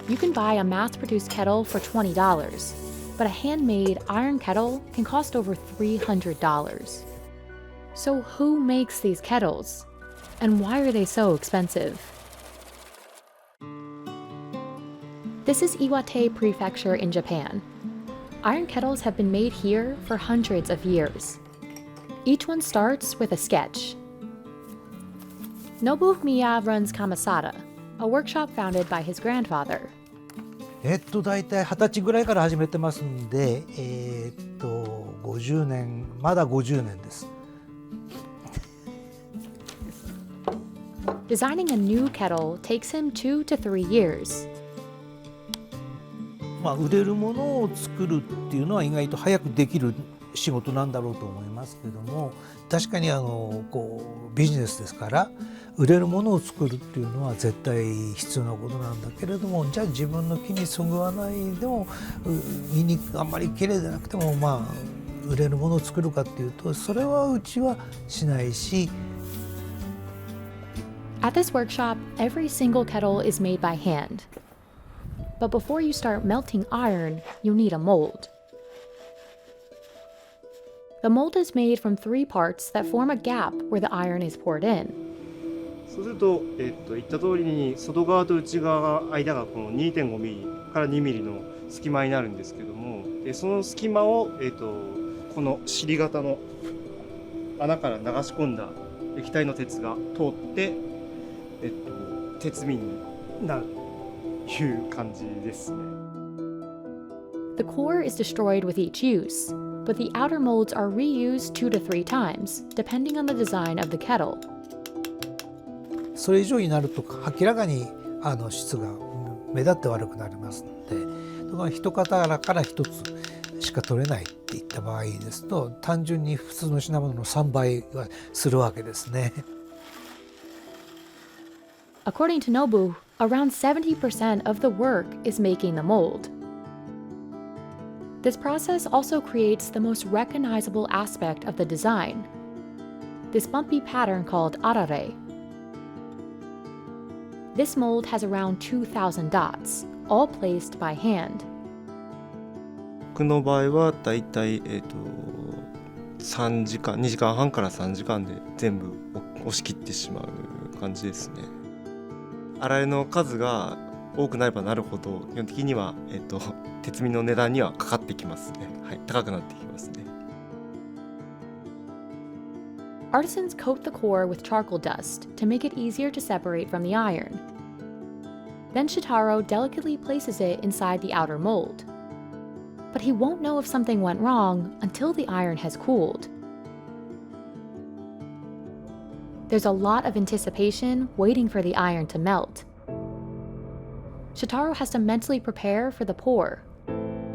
You can buy a mass-produced kettle for $20, but a handmade iron kettle can cost over $300. So who makes these kettles? And why are they so expensive? This is Iwate Prefecture in Japan. Iron kettles have been made here for hundreds of years. Each one starts with a sketch. Nobumiya runs Kamasada, a workshop founded by his grandfather. 大体20歳ぐらいから始めてますんで、50年、まだ50年です。Designing a new kettle takes him 2 to 3 years. 売れるものを作るっていうのは意外と早くできる仕事なんだろうと思いますけども、確かにビジネスですから売れるものを作るっていうのは絶対必要なことなんだけれども、じゃあ自分の気にそぐわないでも見にあんまり綺麗でなくても売れるものを作るかっていうと、それはうちはしないし。At this workshop, every single kettle is made by hand. But before you start melting iron, you need a mold. The mold is made from 3 parts that form a gap where the iron is poured in. そうすると、言った通りに外側と内側が間がこの 2.5 ミリから2ミリの隙間になるんですけども、その隙間を、この尻型の穴から流し込んだ液体の鉄が通って、鉄瓶になるという感じですね。The core is destroyed with each use, but the outer molds are reused 2 to 3 times, depending on the design of the kettle. それ以上になると明らかに質が目立って悪くなりますので、だから一型から一つしか取れないっていった場合ですと、単純に普通の品物の3倍はするわけですね。According to Nobu, around 70% of the work is making the mold. This process also creates the most recognizable aspect of the design, this bumpy pattern called arare. This mold has around 2,000 dots, all placed by hand. 僕の場合はだいたい2時間半から3時間で全部押し切ってしまう感じですね。洗いの数が多くなればなるほど基本的には鉄瓶の値段にはかかってきますね。はい、高くなってきますね。Artisans coat the core with charcoal dust to make it easier to separate from the iron. Then Shitaro delicately places it inside the outer mold. But he won't know if something went wrong until the iron has cooled. There's a lot of anticipation waiting for the iron to melt. Shitaro has to mentally prepare for the pour,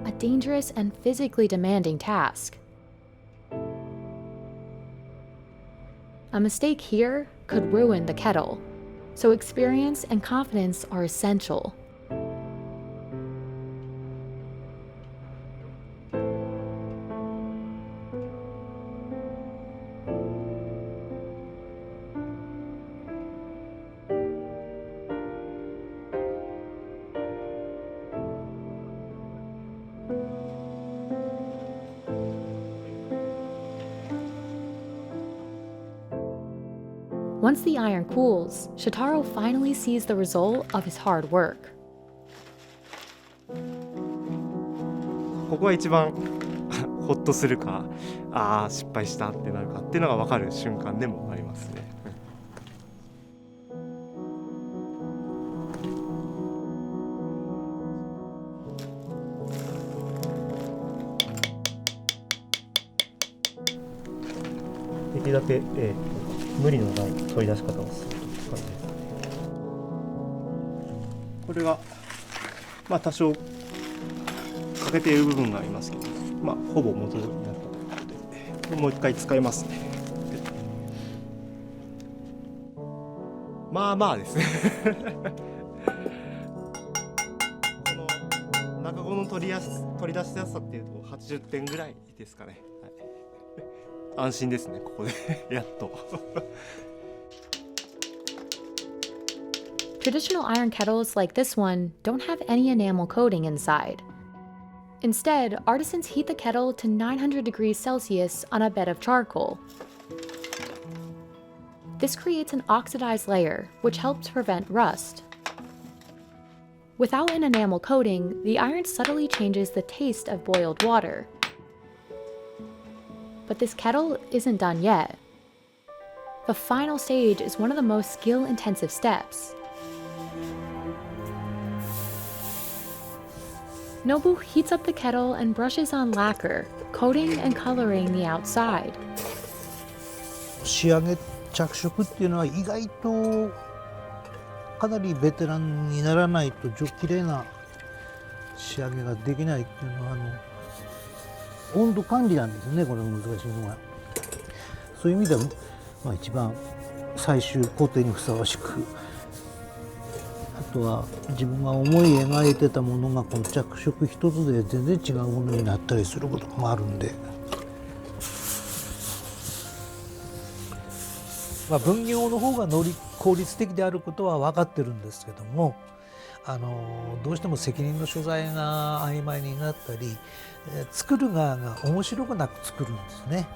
a dangerous and physically demanding task. A mistake here could ruin the kettle, so experience and confidence are essential. Once the iron cools, Shitaro finally sees the result of his hard work. ここが一番ホッとするか、ああ失敗したってなるかっていうのが分かる瞬間でもありますね。できるだけ、無理のない取り出し方をするという感じです。これが多少欠けている部分がありますけど、ほぼ元通りになったということで、もう一回使いますね。まあまあですね。この中子の取り出しやすさっていうと80点ぐらいですかね。はい、安心ですね、ここでやっと。Traditional iron kettles like this one don't have any enamel coating inside. Instead, artisans heat the kettle to 900 degrees Celsius on a bed of charcoal. This creates an oxidized layer, which helps prevent rust. Without an enamel coating, the iron subtly changes the taste of boiled water. But this kettle isn't done yet. The final stage is one of the most skill-intensive steps. Nobu heats up the kettle and brushes on lacquer, coating and coloring the outside. 仕上げ着色っていうのは意外とかなりベテランにならないと綺麗な仕上げができないっていうのは温度管理なんですよね、これ難しいのは。そういう意味では、一番最終工程にふさわしく、あとは自分が思い描いてたものがこの着色一つで全然違うものになったりすることもあるんで、分業の方が効率的であることは分かってるんですけども、どうしても責任の所在が曖昧になったり、作る側が面白くなく作るんですね。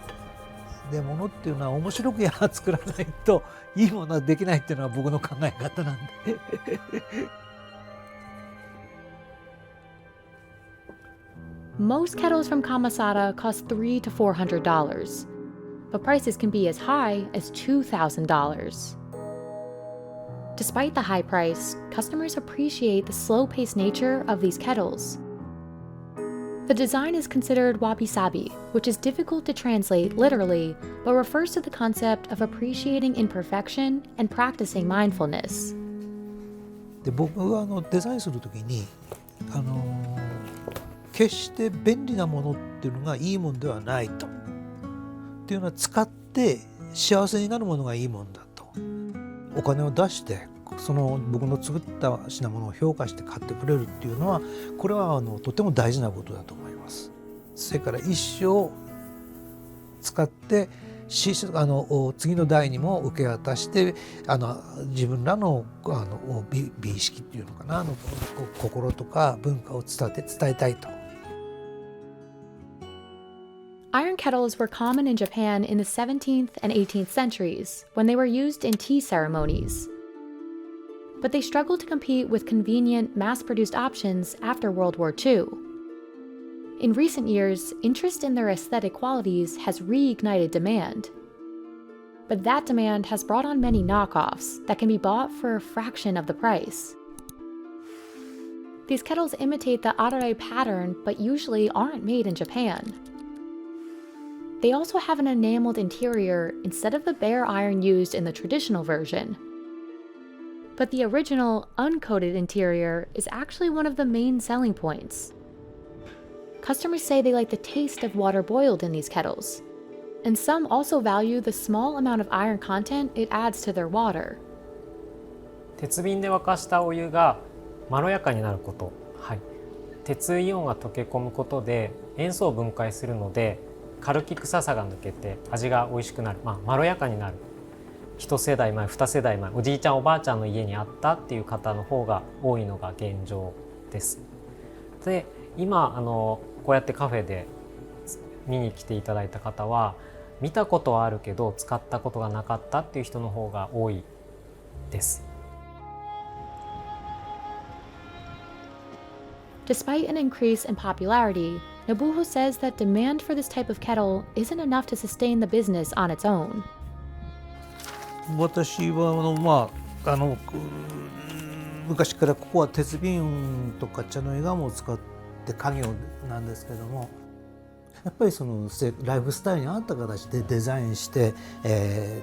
で、物っていうのは面白く作らないといいものはできないっていうのは僕の考え方なんで。Most kettles from Kamasada cost $300 to $400, but prices can be as high as $2,000. Despite the high price, customers appreciate the slow-paced nature of these kettles. The design is considered wabi-sabi, which is difficult to translate literally, but refers to the concept of appreciating imperfection and practicing mindfulness. で、僕はデザインするときに決して便利なものっていうのがいいものではないと。っていうのは使って幸せになるものがいいものだと。お金を出してその僕の作った品物を評価して買ってくれるっていうのは、これはとても大事なことだと思います。それから一生使って次の代にも受け渡して自分らの美意識っていうのかな、心とか文化を伝えたいと。Iron kettles were common in Japan in the 17th and 18th centuries when they were used in tea ceremonies. But they struggled to compete with convenient, mass-produced options after World War II. In recent years, interest in their aesthetic qualities has reignited demand. But that demand has brought on many knockoffs that can be bought for a fraction of the price. These kettles imitate the arare pattern, but usually aren't made in Japan. They also have an enameled interior instead of the bare iron used in the traditional version. But the original, uncoated interior is actually one of the main selling points. Customers say they like the taste of water boiled in these kettles, and some also value the small amount of iron content it adds to their water. 鉄瓶で沸かしたお湯がまろやかになること、鉄イオンが溶け込むことで塩素を分解するので軽き臭さが抜けて味が美味しくなる、まろやかになる。1世代前2世代前おじいちゃんおばあちゃんの家にあったっていう方の方が多いのが現状です。で今こうやってカフェで見に来ていただいた方は見たことはあるけど使ったことがなかったっていう人の方が多いです。Despite an increase in popularity, Nobuho says that demand for this type of kettle isn't enough to sustain the business on its own. 私は昔からここは鉄瓶とか茶の湯釜を使って家業なんですけども、やっぱりそのライフスタイルに合った形でデザインして、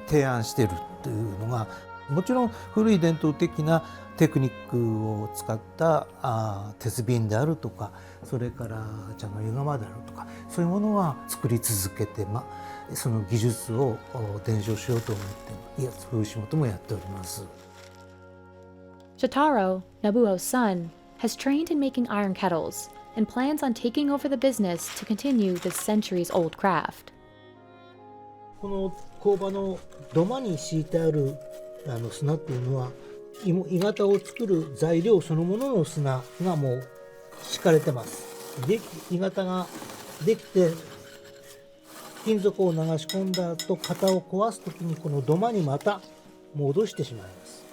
提案しているっていうのが、もちろん古い伝統的なテクニックを使った鉄瓶であるとか、それから茶の湯釜であるとか、そういうものは作り続けて、その技術を伝承しようと思ってそういう仕事もやっております。Shotaro, Nobuo's son, has trained in making iron kettles and plans on taking over the business to continue this centuries-old craft. この工場の土間に敷いてある砂っていうのは鋳型を作る材料そのものの砂がもう敷かれてます。で、鋳型ができて金属を流し込んだ後、型を壊すときにこの土間にまた戻してしまいます。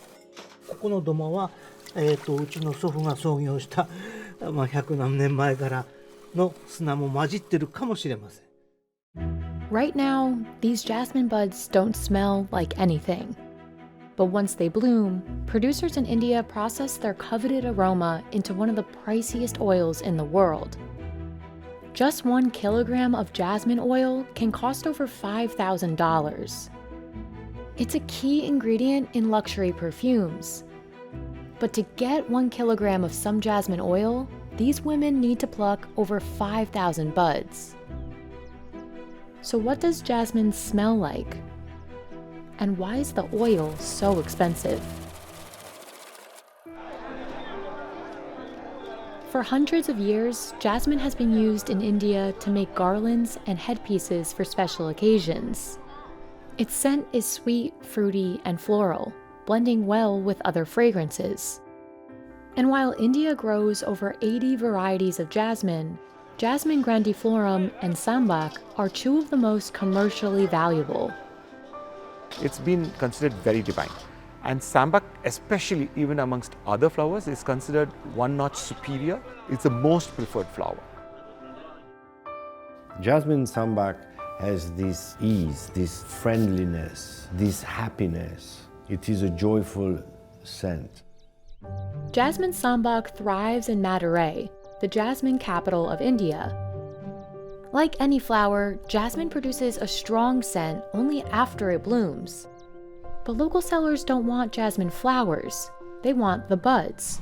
ここの土間は、うちの祖父が創業した、100何年前からの砂も混じってるかもしれません。Right now, these jasmine buds don't smell like anything. But once they bloom, producers in India process their coveted aroma into one of the priciest oils in the world. Just 1 kilogram of jasmine oil can cost over $5,000. It's a key ingredient in luxury perfumes. But to get 1 kilogram of some jasmine oil, these women need to pluck over 5,000 buds. So what does jasmine smell like? And why is the oil so expensive? For hundreds of years, jasmine has been used in India to make garlands and headpieces for special occasions. Its scent is sweet, fruity, and floral, blending well with other fragrances. And while India grows over 80 varieties of jasmine, Jasmine grandiflorum and sambac are two of the most commercially valuable. It's been considered very divine. And sambac, especially even amongst other flowers, is considered one notch superior. It's the most preferred flower. Jasmine sambac has this ease, this friendliness, this happiness. It is a joyful scent. Jasmine sambac thrives in Madurai, the jasmine capital of India. Like any flower, jasmine produces a strong scent only after it blooms. But local sellers don't want jasmine flowers, they want the buds.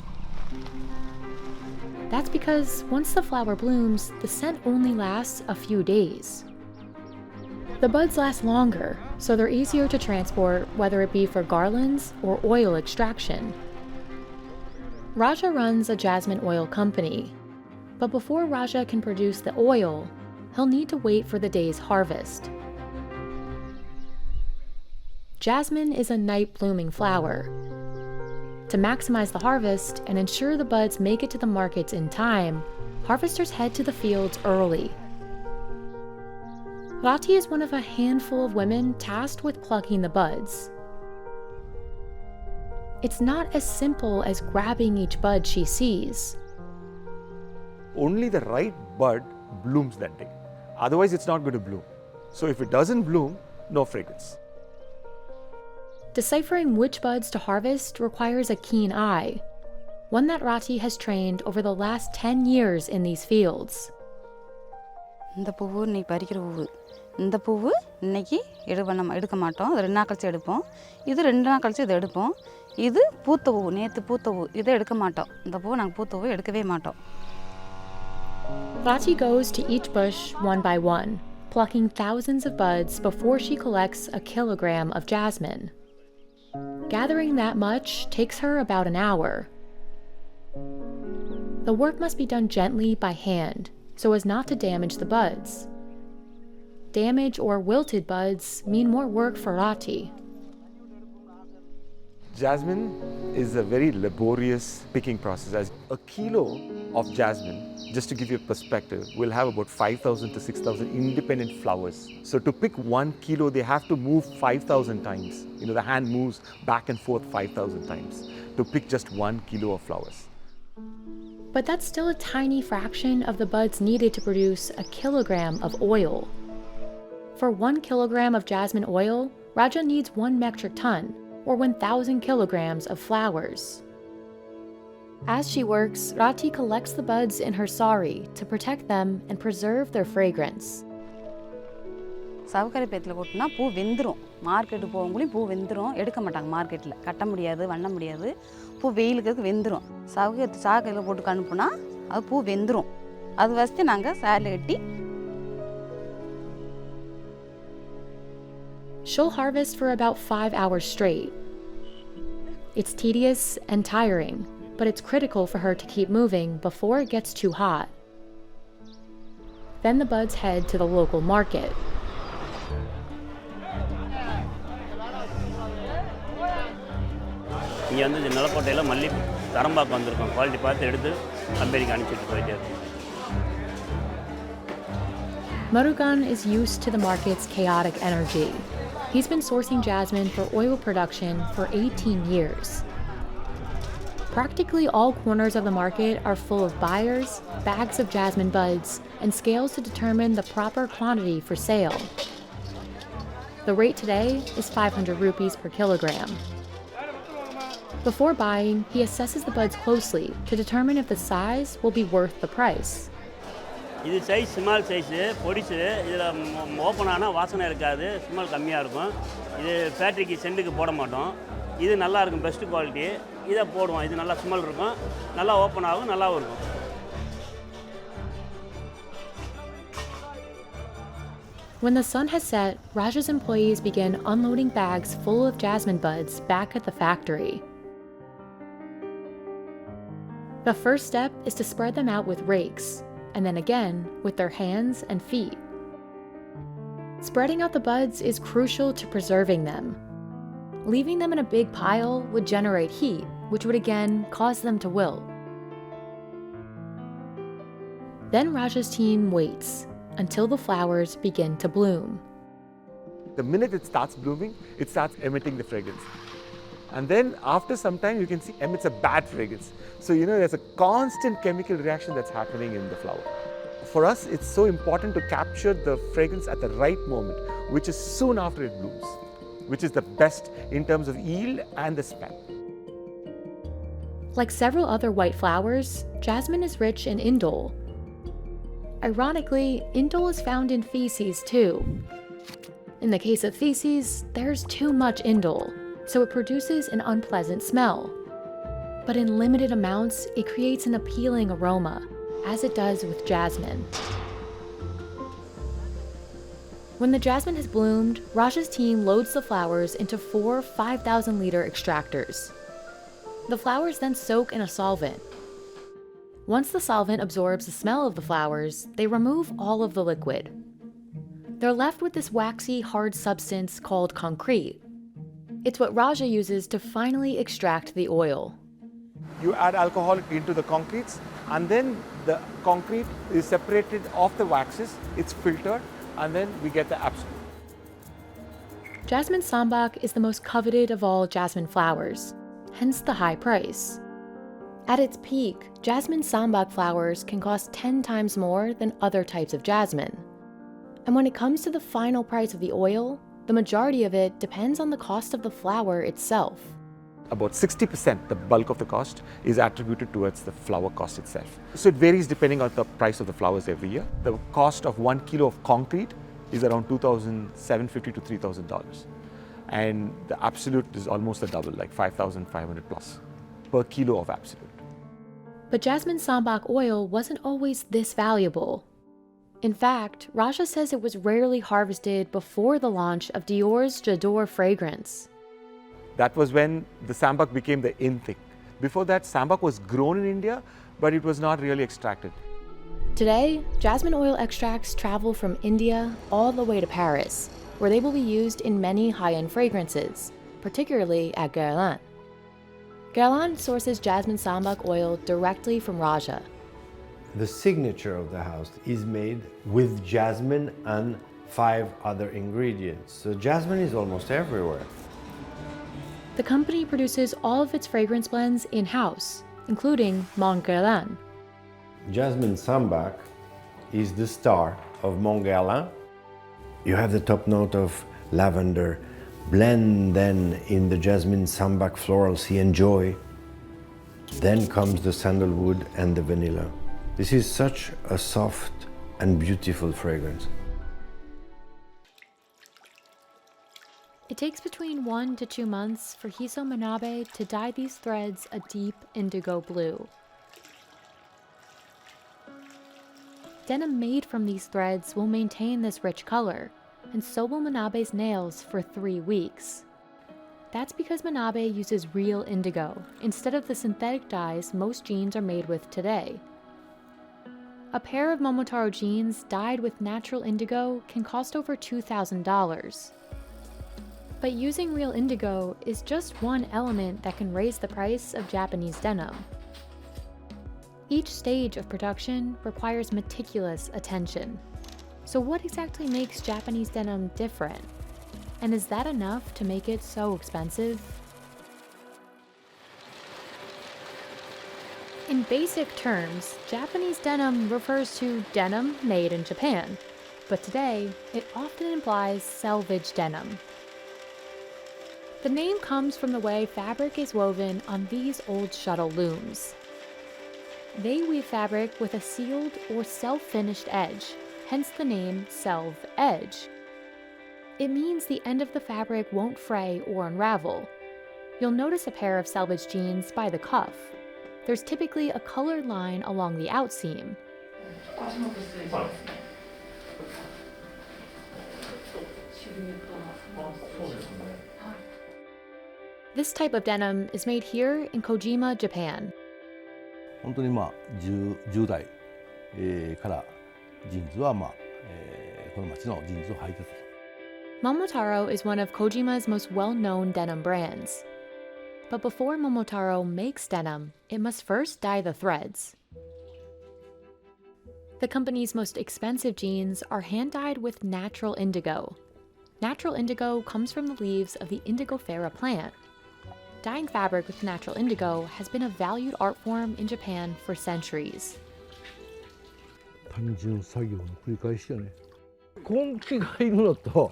That's because once the flower blooms, the scent only lasts a few days. The buds last longer, so they're easier to transport, whether it be for garlands or oil extraction. Raja runs a jasmine oil company, but before Raja can produce the oil, he'll need to wait for the day's harvest. Jasmine is a night-blooming flower. To maximize the harvest and ensure the buds make it to the markets in time, harvesters head to the fields early. Rati is one of a handful of women tasked with plucking the buds. It's not as simple as grabbing each bud she sees. Only the right bud blooms that day. Otherwise, it's not going to bloom. So if it doesn't bloom, no fragrance. Deciphering which buds to harvest requires a keen eye, one that Rati has trained over the last 10 years in these fields. இந்த பூவு இன்னைக்கு பறிக்கிற பூவு இந்த பூவு இன்னைக்கு எடுக்க மாட்டோம் 2 நாள் கழிச்சு எடுப்போம் இது 2 நாள் கழிச்சு இதை எடுப்போம் இது பூத்த பூவு நேத்து பூத்த பூவு இதை எடுக்க மாட்டோம் இந்த பூவு நாங்க பூத்த பூவு எடுக்கவே மாட்டோம். Rati goes to each bush one by one, plucking thousands of buds before she collects a kilogram of jasmine. Gathering that much takes her about an hour. The work must be done gently by hand, so as not to damage the buds. Damaged or wilted buds mean more work for Rati. Jasmine is a very laborious picking process. As a kilo of jasmine, just to give you a perspective, will have about 5,000 to 6,000 independent flowers. So to pick 1 kilo, they have to move 5,000 times. The hand moves back and forth 5,000 times to pick just 1 kilo of flowers. But that's still a tiny fraction of the buds needed to produce a kilogram of oil. For 1 kilogram of jasmine oil, Raja needs 1 metric ton, or 1,000 kilograms of flowers. As she works, Rati collects the buds in her sari to protect them and preserve their fragrance. சவுக்கரை பேத்துல கொட்டினா பூ வெந்துரும் market போவங்களும் பூ வெந்துரும் எடுக்க மாட்டாங்க மார்க்கெட்ல கட்ட முடியாது வண்ண முடியாது பூ வெயிலுக்கு வெந்துரும் சாக்கையில போட்டு அனுப்புனா அது பூ வெந்துரும் அது வச்சு நாங்க சாரில கட்டி. She'll harvest for about 5 hours straight. It's tedious and tiring, but it's critical for her to keep moving before it gets too hot. Then the buds head to the local market. இங்கே வந்து நிலக்கோட்டையில் மல்லி தரம்பாக்கு வந்திருக்கோம். Quality பார்த்து எடுத்து கம்பெனிக்கு அனுப்பிச்சிட்டு போயிட்டே இருக்கோம். Murugan is used to the market's chaotic energy. He's been sourcing jasmine for oil production for 18 years. Practically all corners of the market are full of buyers, bags of jasmine buds, and scales to determine the proper quantity for sale. The rate today is 500 rupees per kilogram. Before buying, he assesses the buds closely to determine if the size will be worth the price. இது size small size பொடிசு. இதில் open ஆனால் வாசனை இருக்காது, small கம்மியாக இருக்கும். இது ஃபேக்ட்ரிக்கு சென்ட்டுக்கு போட மாட்டோம். இது நல்லா இருக்கும், பெஸ்ட் குவாலிட்டி. இதை போடுவோம். இது நல்லா ஸ்மெல் இருக்கும், நல்லா ஓப்பன் ஆகும், நல்லாவும் இருக்கும். When the sun has set, Raja's employees begin unloading bags full of jasmine buds back at the factory. The first step is to spread them out with rakes, and then again with their hands and feet. Spreading out the buds is crucial to preserving them. Leaving them in a big pile would generate heat, which would again cause them to wilt. Then Raja's team waits until the flowers begin to bloom. The minute it starts blooming, it starts emitting the fragrance. And then after some time, you can see emits a bad fragrance. So, there's a constant chemical reaction that's happening in the flower. For us, it's so important to capture the fragrance at the right moment, which is soon after it blooms, which is the best in terms of yield and the smell. Like several other white flowers, jasmine is rich in indole. Ironically, indole is found in feces too. In the case of feces, there's too much indole, so it produces an unpleasant smell. But in limited amounts, it creates an appealing aroma, as it does with jasmine. When the jasmine has bloomed, Raja's team loads the flowers into 4 5,000-liter extractors. The flowers then soak in a solvent. Once the solvent absorbs the smell of the flowers, they remove all of the liquid. They're left with this waxy, hard substance called concrete. It's what Raja uses to finally extract the oil. You add alcohol into the concretes, and then the concrete is separated off the waxes, it's filtered, and then we get the absolute. Jasmine Sambak is the most coveted of all jasmine flowers, hence the high price. At its peak, jasmine Sambak flowers can cost 10 times more than other types of jasmine. And when it comes to the final price of the oil, the majority of it depends on the cost of the flower itself. About 60%, the bulk of the cost, is attributed towards the flower cost itself. So it varies depending on the price of the flowers every year. The cost of 1 kilo of concrete is around $2,750 to $3,000. And the absolute is almost the double, like 5,500 plus per kilo of absolute. But jasmine Sambak oil wasn't always this valuable. In fact, Raja says it was rarely harvested before the launch of Dior's J'adore fragrance. That was when the Sambak became the in thing. Before that, Sambak was grown in India, but it was not really extracted. Today, jasmine oil extracts travel from India all the way to Paris, where they will be used in many high-end fragrances, particularly at Guerlain. Guerlain sources jasmine Sambak oil directly from Raja. The signature of the house is made with jasmine and 5 other ingredients. So jasmine is almost everywhere. The company produces all of its fragrance blends in-house, including Mont Guerlain. Jasmine Sambak is the star of Mont Guerlain. You have the top note of lavender, blend then in the jasmine Sambak florals you enjoy. Then comes the sandalwood and the vanilla. This is such a soft and beautiful fragrance. It takes between 1 to 2 months for Hiso Manabe to dye these threads a deep indigo blue. Denim made from these threads will maintain this rich color, and so will Manabe's nails for 3 weeks. That's because Manabe uses real indigo instead of the synthetic dyes most jeans are made with today. A pair of Momotaro jeans dyed with natural indigo can cost over $2,000. But using real indigo is just one element that can raise the price of Japanese denim. Each stage of production requires meticulous attention. So what exactly makes Japanese denim different? And is that enough to make it so expensive? In basic terms, Japanese denim refers to denim made in Japan, but today it often implies selvage denim. The name comes from the way fabric is woven on these old shuttle looms. They weave fabric with a sealed or self-finished edge, hence the name Selv Edge. It means the end of the fabric won't fray or unravel. You'll notice a pair of selvage jeans by the cuff. There's typically a colored line along the outseam. This type of denim is made here in Kojima, Japan. 本当に10代からジーンズはこの町のジーンズを履いてたと。Momotaro is one of Kojima's most well-known denim brands. But before Momotaro makes denim, it must first dye the threads. The company's most expensive jeans are hand-dyed with natural indigo. Natural indigo comes from the leaves of the indigofera plant. Dyeing fabric with natural indigo has been a valued art form in Japan for centuries. 単純作業の繰り返しよね。根気がいるのと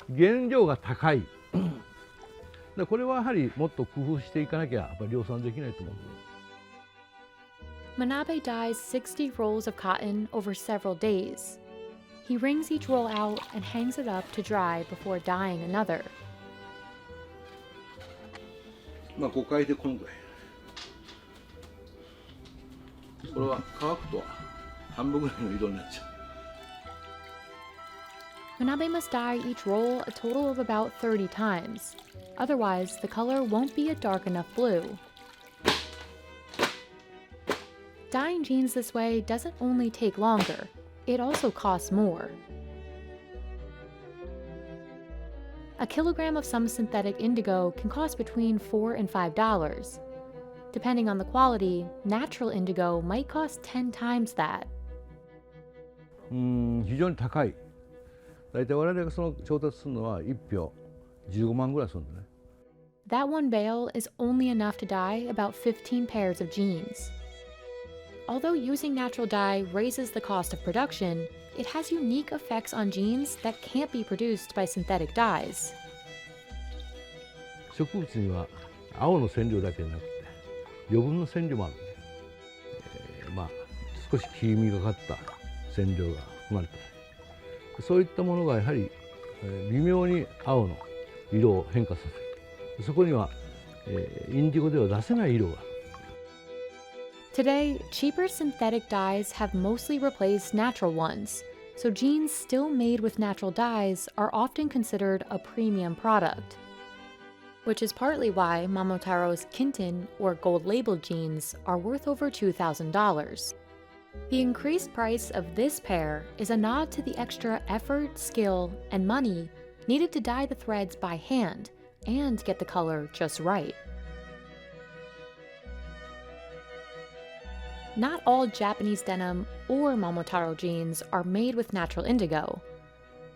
原料が高い。これはやはりもっと工夫していかなきゃやっぱり量産できないと思う。Manabe dyes 60 rolls of cotton over several days. He wrings each roll out and hangs it up to dry before dyeing another. 5回でこのぐらい。これは乾くと半分ぐらいの色になっちゃう。Manabe must dye each roll a total of about 30 times. Otherwise, the color won't be a dark enough blue. Dyeing jeans this way doesn't only take longer, it also costs more. A kilogram of some synthetic indigo can cost between $4 and $5. Depending on the quality, natural indigo might cost 10 times that. 非常に高い。大体我々がその調達するのは1票15万ぐらいするんだね。That one bale is only enough to dye about 15 pairs of jeans. Although using natural dye raises the cost of production, it has unique effects on jeans that can't be produced by synthetic dyes. 植物には青の染料だけでなくて余分な染料もあるんで、少し黄みがかった染料が含まれている。そういったものがやはり微妙に青の色を変化させる。そこにはインディゴでは出せない色がある。Today, cheaper synthetic dyes have mostly replaced natural ones, so jeans still made with natural dyes are often considered a premium product. Which is partly why Momotaro's Kinton or gold-labeled jeans are worth over $2,000. The increased price of this pair is a nod to the extra effort, skill, and money needed to dye the threads by hand and get the color just right. Not all Japanese denim or Momotaro jeans are made with natural indigo.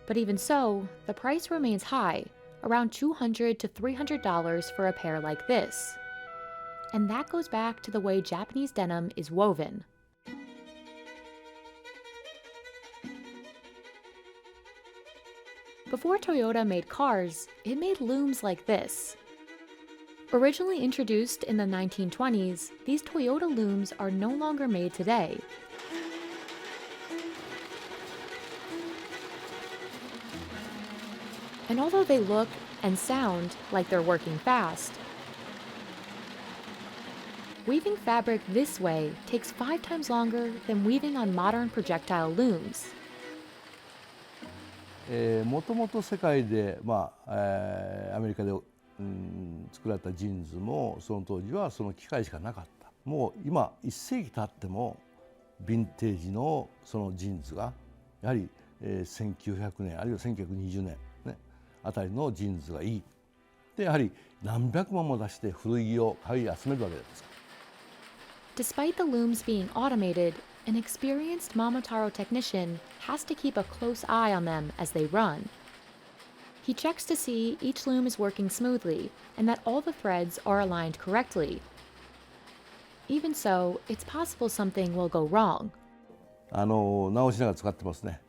But even so, the price remains high, around $200 to $300 for a pair like this. And that goes back to the way Japanese denim is woven. Before Toyota made cars, it made looms like this. Originally introduced in the 1920s, these Toyota looms are no longer made today. And although they look and sound like they're working fast, weaving fabric this way takes 5 times longer than weaving on modern projectile looms. もともと世界で、アメリカで作られたジーンズもその当時はその機械しかなかった。もう今1世紀経ってもヴィンテージのそのジーンズがやはり1900年あるいは1920年、ね、あたりのジーンズがいいってやはり何百万も出して古着を買い集めるわけです。Despite the looms being automated, an experienced Momotaro technician has to keep a close eye on them as they run. He checks to see each loom is working smoothly and that all the threads are aligned correctly. Even so, it's possible something will go wrong. 直しながら使ってますね。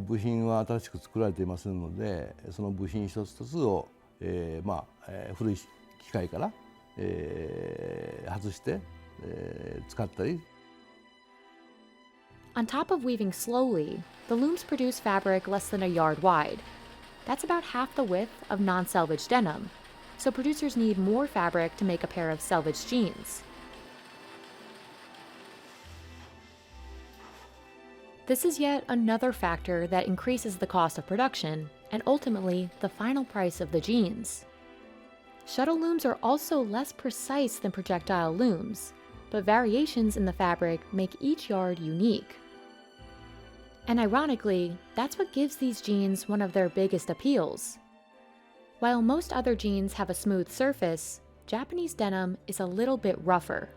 部品は新しく作られていませんので、その部品一つ一つを、古い機械から、外して、使ったり。On top of weaving slowly, the looms produce fabric less than a yard wide. That's about half the width of non-selvage denim, so producers need more fabric to make a pair of selvage jeans. This is yet another factor that increases the cost of production and ultimately the final price of the jeans. Shuttle looms are also less precise than projectile looms, but variations in the fabric make each yard unique. And ironically, that's what gives these jeans one of their biggest appeals. While most other jeans have a smooth surface, Japanese denim is a little bit rougher.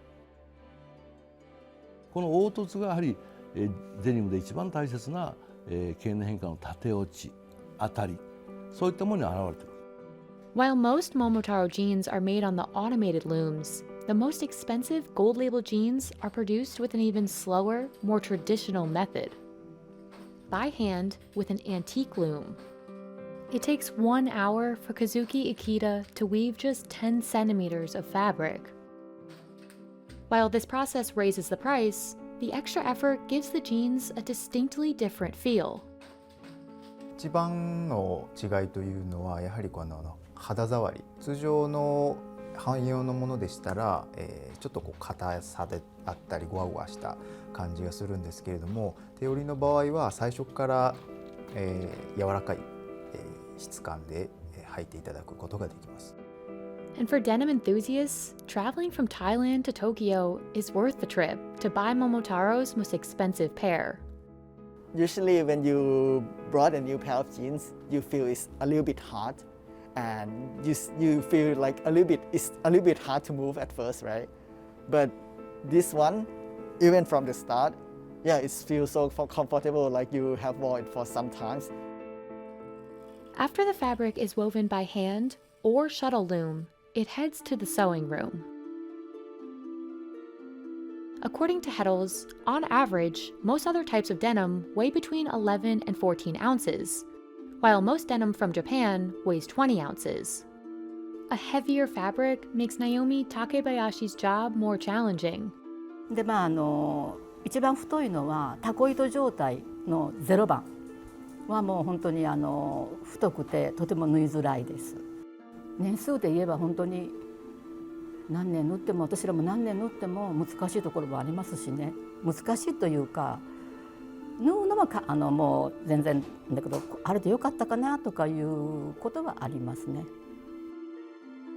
この凹凸がやはりデニムで一番大切な経年変化の縦落ち、当たり、そういったものに現れている。While most Momotaro jeans are made on the automated looms, the most expensive gold label jeans are produced with an even slower, more traditional method. By hand with an antique loom. It takes 1 hour for Kazuki Ikeda to weave just 10 centimeters of fabric. While this process raises the price, the extra effort gives the jeans a distinctly different feel. 一番の違いというのはやはりこの肌触り。通常の汎用のものでしたら、ちょっとこう硬さであったりゴワゴワした感じがするんですけれども、手織りの場合は最初から、柔らかい、質感で履いていただくことができます。And for denim enthusiasts, traveling from Thailand to Tokyo is worth the trip to buy Momotaro's most expensive pair. Usually when you brought a new pair of jeans, you feel it's a little bit hard and you feel like it's a little bit hard to move at first, right? But this one, even from the start, yeah, it feels so comfortable, like you have worn it for some times. After the fabric is woven by hand or shuttle loom, it heads to the sewing room. According to Kettles, on average, most other types of denim weigh between 11 and 14 ounces, while most denim from Japan weighs 20 ounces. A heavier fabric makes Naomi Takebayashi's job more challenging. で一番太いのはタコ糸状態の0番はもう本当に太くてとても縫いづらいです。年数で言えば本当に何年縫っても私らも何年縫っても難しいところもありますしね。難しいというか縫うのはもう全然だけどあれでよかったかなとかいうことはありますね。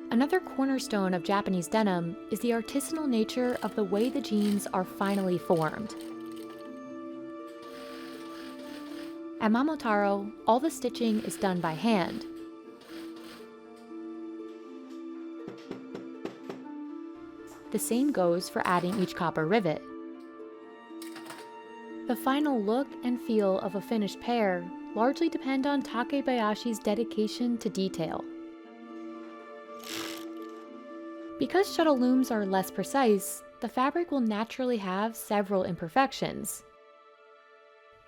Another cornerstone of Japanese denim is the artisanal nature of the way the jeans are finally formed. At Momotaro, all the stitching is done by hand. The same goes for adding each copper rivet. The final look and feel of a finished pair largely depend on Takebayashi's dedication to detail. Because shuttle looms are less precise, the fabric will naturally have several imperfections.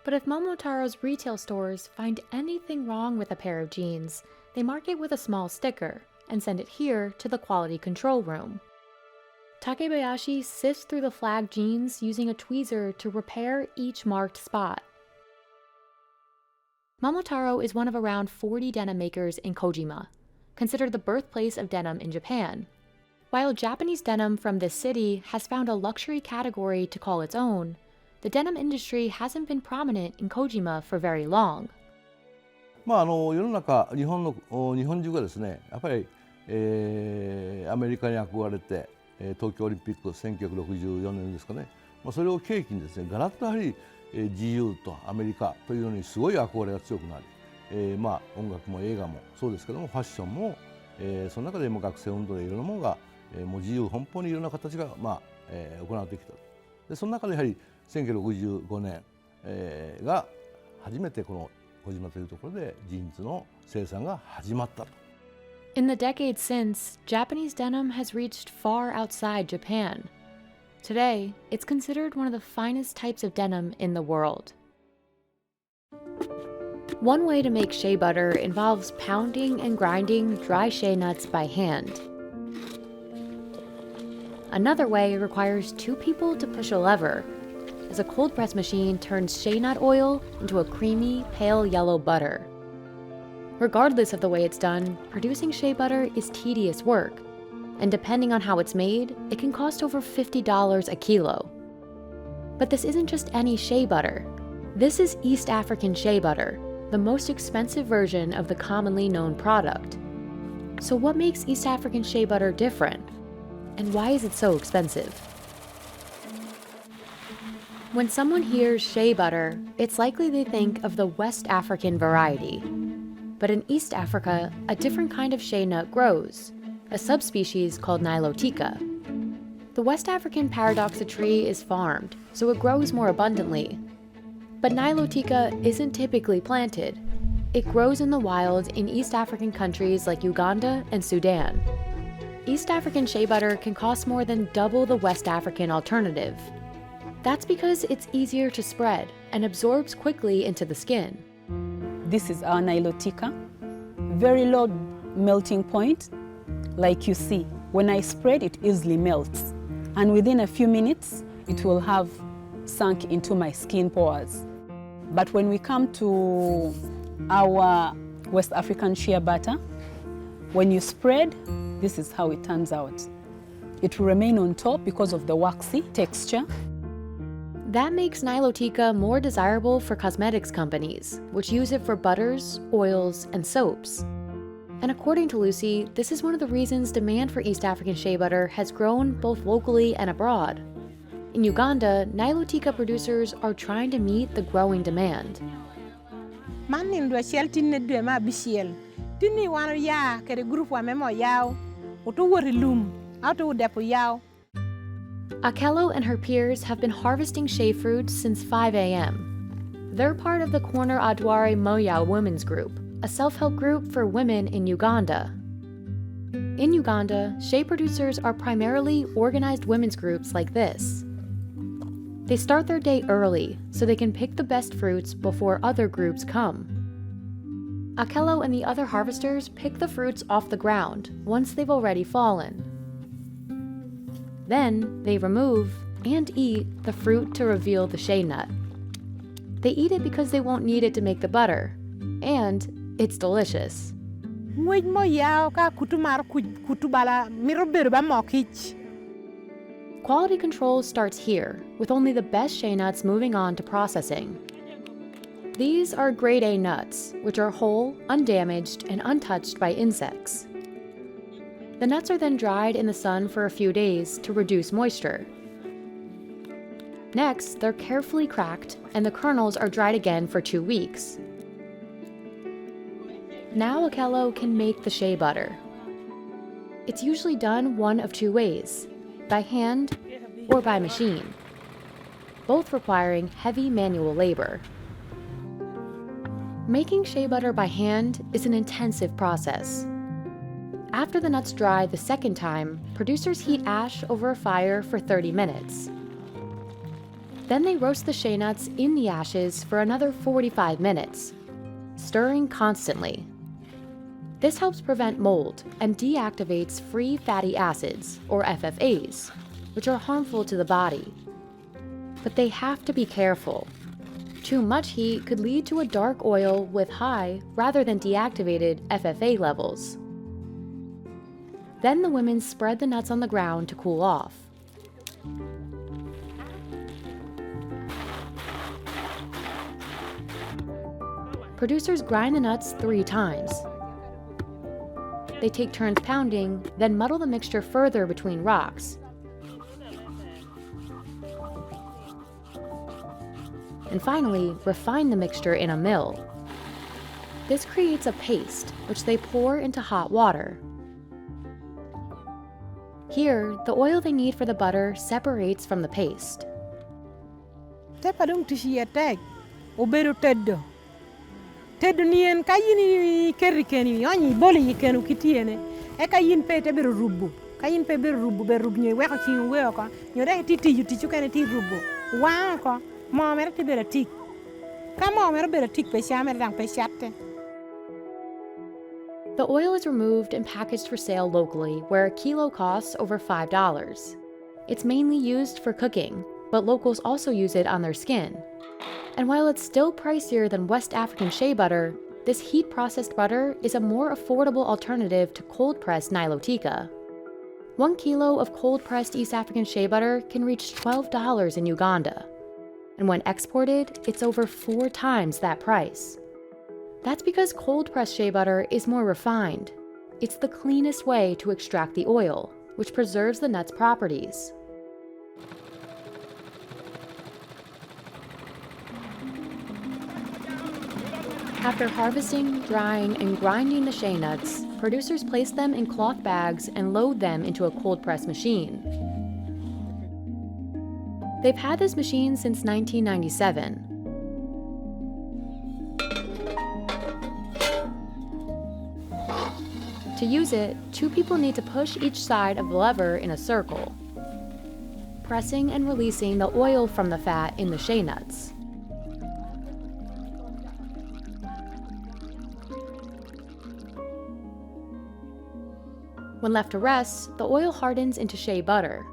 But if Momotaro's retail stores find anything wrong with a pair of jeans, they mark it with a small sticker and send it here to the quality control room. Takebayashi sifts through the flagged jeans using a tweezer to repair each marked spot. Momotaro is one of around 40 denim makers in Kojima, considered the birthplace of denim in Japan. While Japanese denim from this city has found a luxury category to call its own, the denim industry hasn't been prominent in Kojima for very long. 世の中日本中がですね、やっぱり、アメリカに憧れて、東京オリンピック1964年ですかね、それを契機にですね、ガラッとやはり、自由とアメリカというのにすごい憧れが強くなり、音楽も映画もそうですけども、ファッションも、その中でも学生運動でいろんなものが、もう自由奔放にいろんな形が、行われてきた。でその中でやはり1965年、が初めてこの小島というところでジーンズの生産が始まったと。In the decades since, Japanese denim has reached far outside Japan. Today, it's considered one of the finest types of denim in the world. One way to make shea butter involves pounding and grinding dry shea nuts by hand. Another way requires two people to push a lever, as a cold press machine turns shea nut oil into a creamy, pale yellow butter. Regardless of the way it's done, producing shea butter is tedious work, and depending on how it's made, it can cost over $50 a kilo. But this isn't just any shea butter. This is East African shea butter, the most expensive version of the commonly known product. So what makes East African shea butter different? And why is it so expensive? When someone hears shea butter, it's likely they think of the West African variety. But in East Africa, a different kind of shea nut grows, a subspecies called Nilotica. The West African paradoxa tree is farmed, so it grows more abundantly. But Nilotica isn't typically planted. It grows in the wild in East African countries like Uganda and Sudan. East African shea butter can cost more than double the West African alternative. That's because it's easier to spread and absorbs quickly into the skin. This is our Nilotica. Very low melting point. Like you see, when I spread, it easily melts. And within a few minutes, it will have sunk into my skin pores. But when we come to our West African shea butter, when you spread, this is how it turns out. It will remain on top because of the waxy texture. That makes Nilotica more desirable for cosmetics companies, which use it for butters, oils, and soaps. And according to Lucy, this is one of the reasons demand for East African shea butter has grown both locally and abroad. In Uganda, Nilotica producers are trying to meet the growing demand. Akello and her peers have been harvesting shea fruits since 5 a.m. They're part of the Corner Adware Moya Women's Group, a self-help group for women in Uganda. In Uganda, shea producers are primarily organized women's groups like this. They start their day early so they can pick the best fruits before other groups come. Akello and the other harvesters pick the fruits off the ground once they've already fallen. Then they remove and eat the fruit to reveal the shea nut. They eat it because they won't need it to make the butter, and it's delicious. Quality control starts here, with only the best shea nuts moving on to processing. These are grade A nuts, which are whole, undamaged, and untouched by insects. The nuts are then dried in the sun for a few days to reduce moisture. Next, they're carefully cracked, and the kernels are dried again for 2 weeks. Now Akello can make the shea butter. It's usually done one of 2 ways, by hand or by machine, both requiring heavy manual labor. Making shea butter by hand is an intensive process. After the nuts dry the second time, producers heat ash over a fire for 30 minutes. Then they roast the shea nuts in the ashes for another 45 minutes, stirring constantly. This helps prevent mold and deactivates free fatty acids, or FFAs, which are harmful to the body. But they have to be careful. Too much heat could lead to a dark oil with high rather than deactivated FFA levels. Then the women spread the nuts on the ground to cool off. Producers grind the nuts 3 times. They take turns pounding, then muddle the mixture further between rocks. And finally, refine the mixture in a mill. This creates a paste, which they pour into hot water. Here, the oil they need for the butter separates from the paste. Tepadung tishiatek, oberu teddo. Teddo nien kayini kerikeni, oni boli yikenu kitiene, e kayin pe teberu rubu. Kayin pe beru rubu nye weko chi weko, nyore titi yuti chukene ti rubu. Wanko, momere tibera tik. Ka momere bera tik pe shamere dang pe shatte. The oil is removed and packaged for sale locally, where a kilo costs over $5. It's mainly used for cooking, but locals also use it on their skin. And while it's still pricier than West African shea butter, this heat-processed butter is a more affordable alternative to cold-pressed Nilotica. 1 kilo of cold-pressed East African shea butter can reach $12 in Uganda. And when exported, it's over 4 times that price. That's because cold-pressed shea butter is more refined. It's the cleanest way to extract the oil, which preserves the nut's properties. After harvesting, drying, and grinding the shea nuts, producers place them in cloth bags and load them into a cold-press machine. They've had this machine since 1997. To use it, 2 people need to push each side of the lever in a circle, pressing and releasing the oil from the fat in the shea nuts. When left to rest, the oil hardens into shea butter.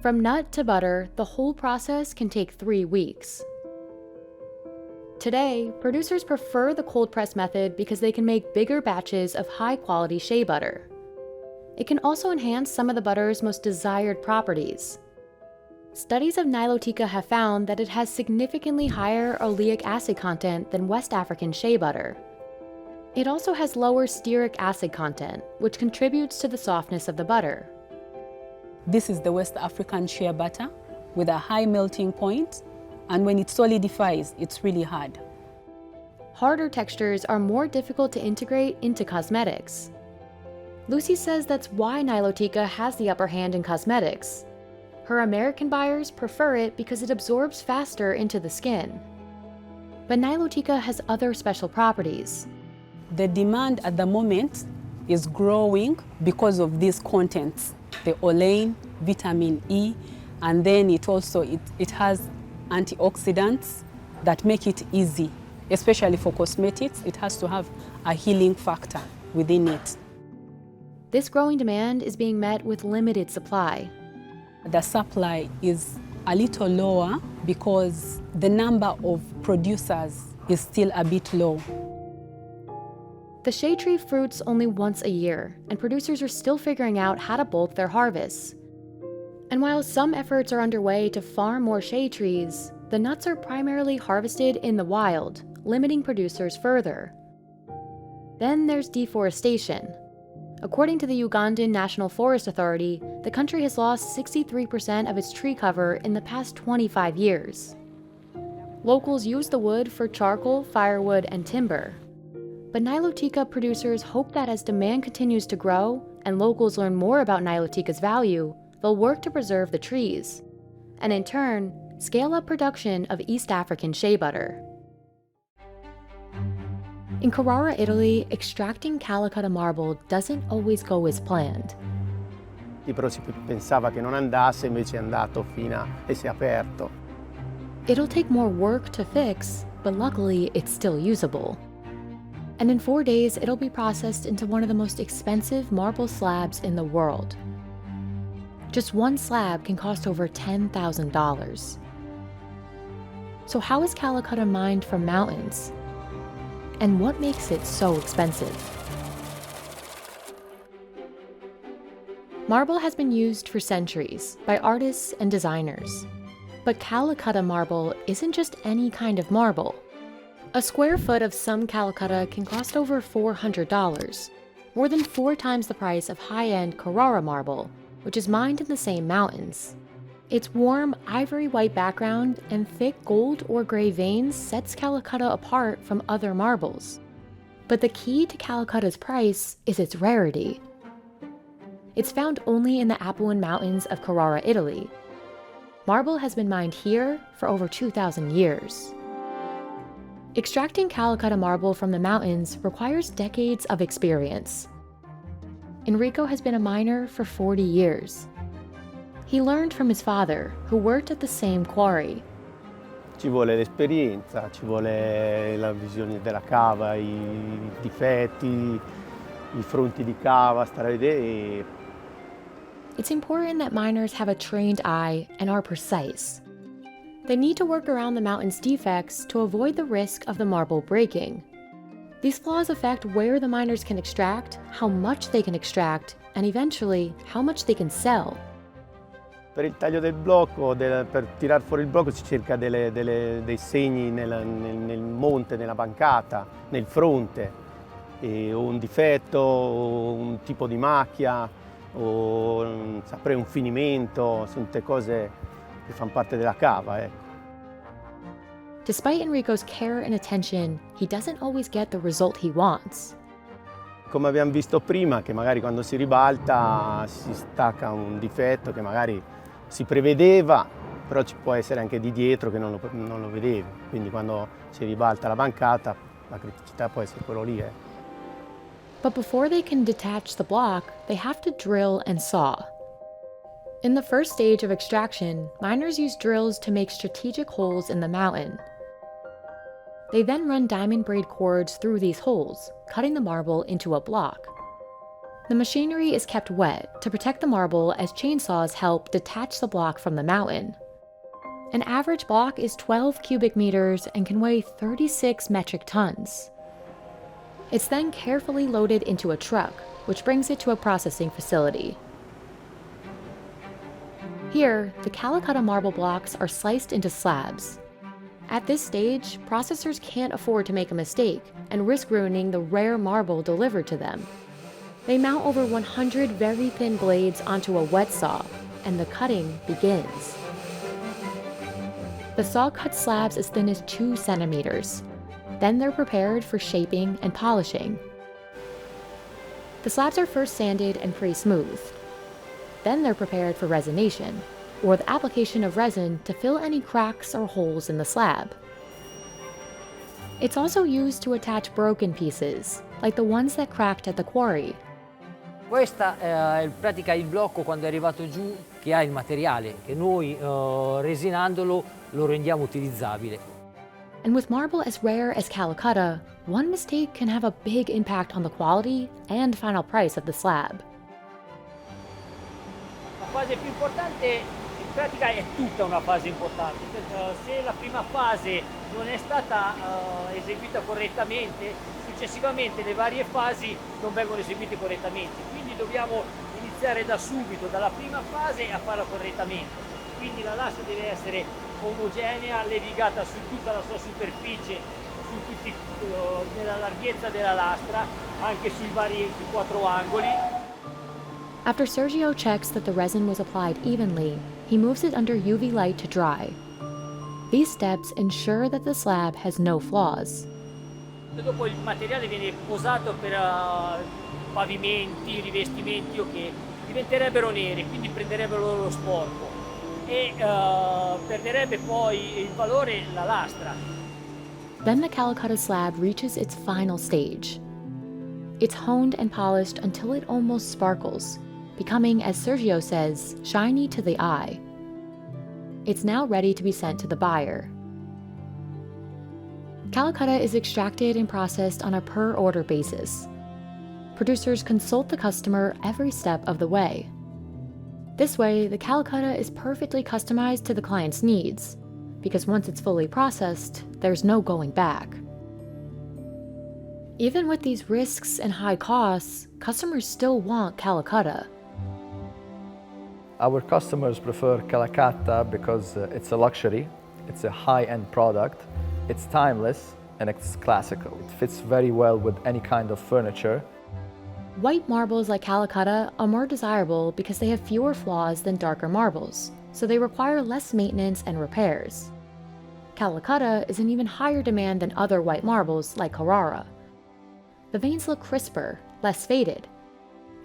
From nut to butter, the whole process can take 3 weeks. Today, producers prefer the cold press method because they can make bigger batches of high-quality shea butter. It can also enhance some of the butter's most desired properties. Studies of Nilotica have found that it has significantly higher oleic acid content than West African shea butter. It also has lower stearic acid content, which contributes to the softness of the butter. This is the West African shea butter with a high melting point, and when it solidifies, it's really hard. Harder textures are more difficult to integrate into cosmetics. Lucy says that's why Nilotica has the upper hand in cosmetics. Her American buyers prefer it because it absorbs faster into the skin. But Nilotica has other special properties. The demand at the moment is growing because of these contents, the olein, vitamin E, and then it has antioxidants that make it easy, especially for cosmetics. It has to have a healing factor within it. This growing demand is being met with limited supply. The supply is a little lower because the number of producers is still a bit low. The shea tree fruits only once a year, and producers are still figuring out how to bulk their harvests. And while some efforts are underway to farm more shea trees, the nuts are primarily harvested in the wild, limiting producers further. Then there's deforestation. According to the Ugandan National Forest Authority, the country has lost 63% of its tree cover in the past 25 years. Locals use the wood for charcoal, firewood, and timber. But Nilotica producers hope that as demand continues to grow and locals learn more about Nilotica's value, they'll work to preserve the trees, and in turn, scale up production of East African shea butter. In Carrara, Italy, extracting Calacatta marble doesn't always go as planned. Però si pensava che non andasse, invece è andato e si è aperto. It'll take more work to fix, but luckily it's still usable. And in 4 days, it'll be processed into one of the most expensive marble slabs in the world. Just one slab can cost over $10,000. So how is Calacatta mined from mountains? And what makes it so expensive? Marble has been used for centuries by artists and designers. But Calacatta marble isn't just any kind of marble. A square foot of some Calacatta can cost over $400, more than 4 times the price of high-end Carrara marble, which is mined in the same mountains. Its warm, ivory-white background and thick gold or gray veins sets Calacatta apart from other marbles. But the key to Calacatta's price is its rarity. It's found only in the Apuan Mountains of Carrara, Italy. Marble has been mined here for over 2,000 years. Extracting Calacatta marble from the mountains requires decades of experience. Enrico has been a miner for 40 years. He learned from his father, who worked at the same quarry. Ci vuole l'esperienza, ci vuole la visione della cava, i difetti, i fronti di cava, stare a vedere. It's important that miners have a trained eye and are precise. They need to work around the mountain's defects to avoid the risk of the marble breaking. These flaws affect where the miners can extract, how much they can extract, and eventually how much they can sell. Per il taglio del blocco, per tirar fuori il blocco si cerca dei segni nel monte, nella bancata, nel fronte, o un difetto, o un tipo di macchia, o saprei un finimento, sono tutte cose che fanno parte della cava. Ecco. Despite Enrico's care and attention, he doesn't always get the result he wants. Come abbiamo visto prima, che magari quando si ribalta si stacca un difetto che magari si prevedeva, però ci può essere anche di dietro che non lo vedevi. Quindi quando si ribalta la bancata, la criticità può essere quello lì. But before they can detach the block, they have to drill and saw. In the first stage of extraction, miners use drills to make strategic holes in the mountain. They then run diamond braid cords through these holes, cutting the marble into a block. The machinery is kept wet to protect the marble as chainsaws help detach the block from the mountain. An average block is 12 cubic meters and can weigh 36 metric tons. It's then carefully loaded into a truck, which brings it to a processing facility. Here, the Calacatta marble blocks are sliced into slabs. At this stage, processors can't afford to make a mistake and risk ruining the rare marble delivered to them. They mount over 100 very thin blades onto a wet saw, and the cutting begins. The saw cuts slabs as thin as 2 centimeters. Then they're prepared for shaping and polishing. The slabs are first sanded and pre-smoothed. Then they're prepared for resination, or the application of resin to fill any cracks or holes in the slab. It's also used to attach broken pieces, like the ones that cracked at the quarry. Questa è in pratica il blocco quando è arrivato giù che ha il materiale, che noi resinandolo lo rendiamo utilizzabile. And with marble as rare as Calacatta, one mistake can have a big impact on the quality and final price of the slab. La fase più importante in pratica è tutta una fase importante. Se la prima fase non è stata eseguita correttamente, successivamente le varie fasi non vengono eseguite correttamente. Quindi dobbiamo iniziare da subito, dalla prima fase, a farla correttamente. Quindi la lastra deve essere omogenea, levigata su tutta la sua superficie, nella larghezza della lastra, anche sui vari 4 angoli. After Sergio checks that the resin was applied evenly, he moves it under UV light to dry. These steps ensure that the slab has no flaws. Dopo il materiale viene posato per pavimenti, rivestimenti che diventerebbero neri, quindi prenderebbero lo sporco e perderebbe poi il valore la lastra. Then the Calacatta slab reaches its final stage. It's honed and polished until it almost sparkles, becoming, as Sergio says, shiny to the eye. It's now ready to be sent to the buyer. Calacatta is extracted and processed on a per-order basis. Producers consult the customer every step of the way. This way, the Calacatta is perfectly customized to the client's needs, because once it's fully processed, there's no going back. Even with these risks and high costs, customers still want Calacatta. Our customers prefer Calacatta because it's a luxury, it's a high-end product, it's timeless, and it's classical. It fits very well with any kind of furniture. White marbles like Calacatta are more desirable because they have fewer flaws than darker marbles, so they require less maintenance and repairs. Calacatta is in even higher demand than other white marbles like Carrara. The veins look crisper, less faded.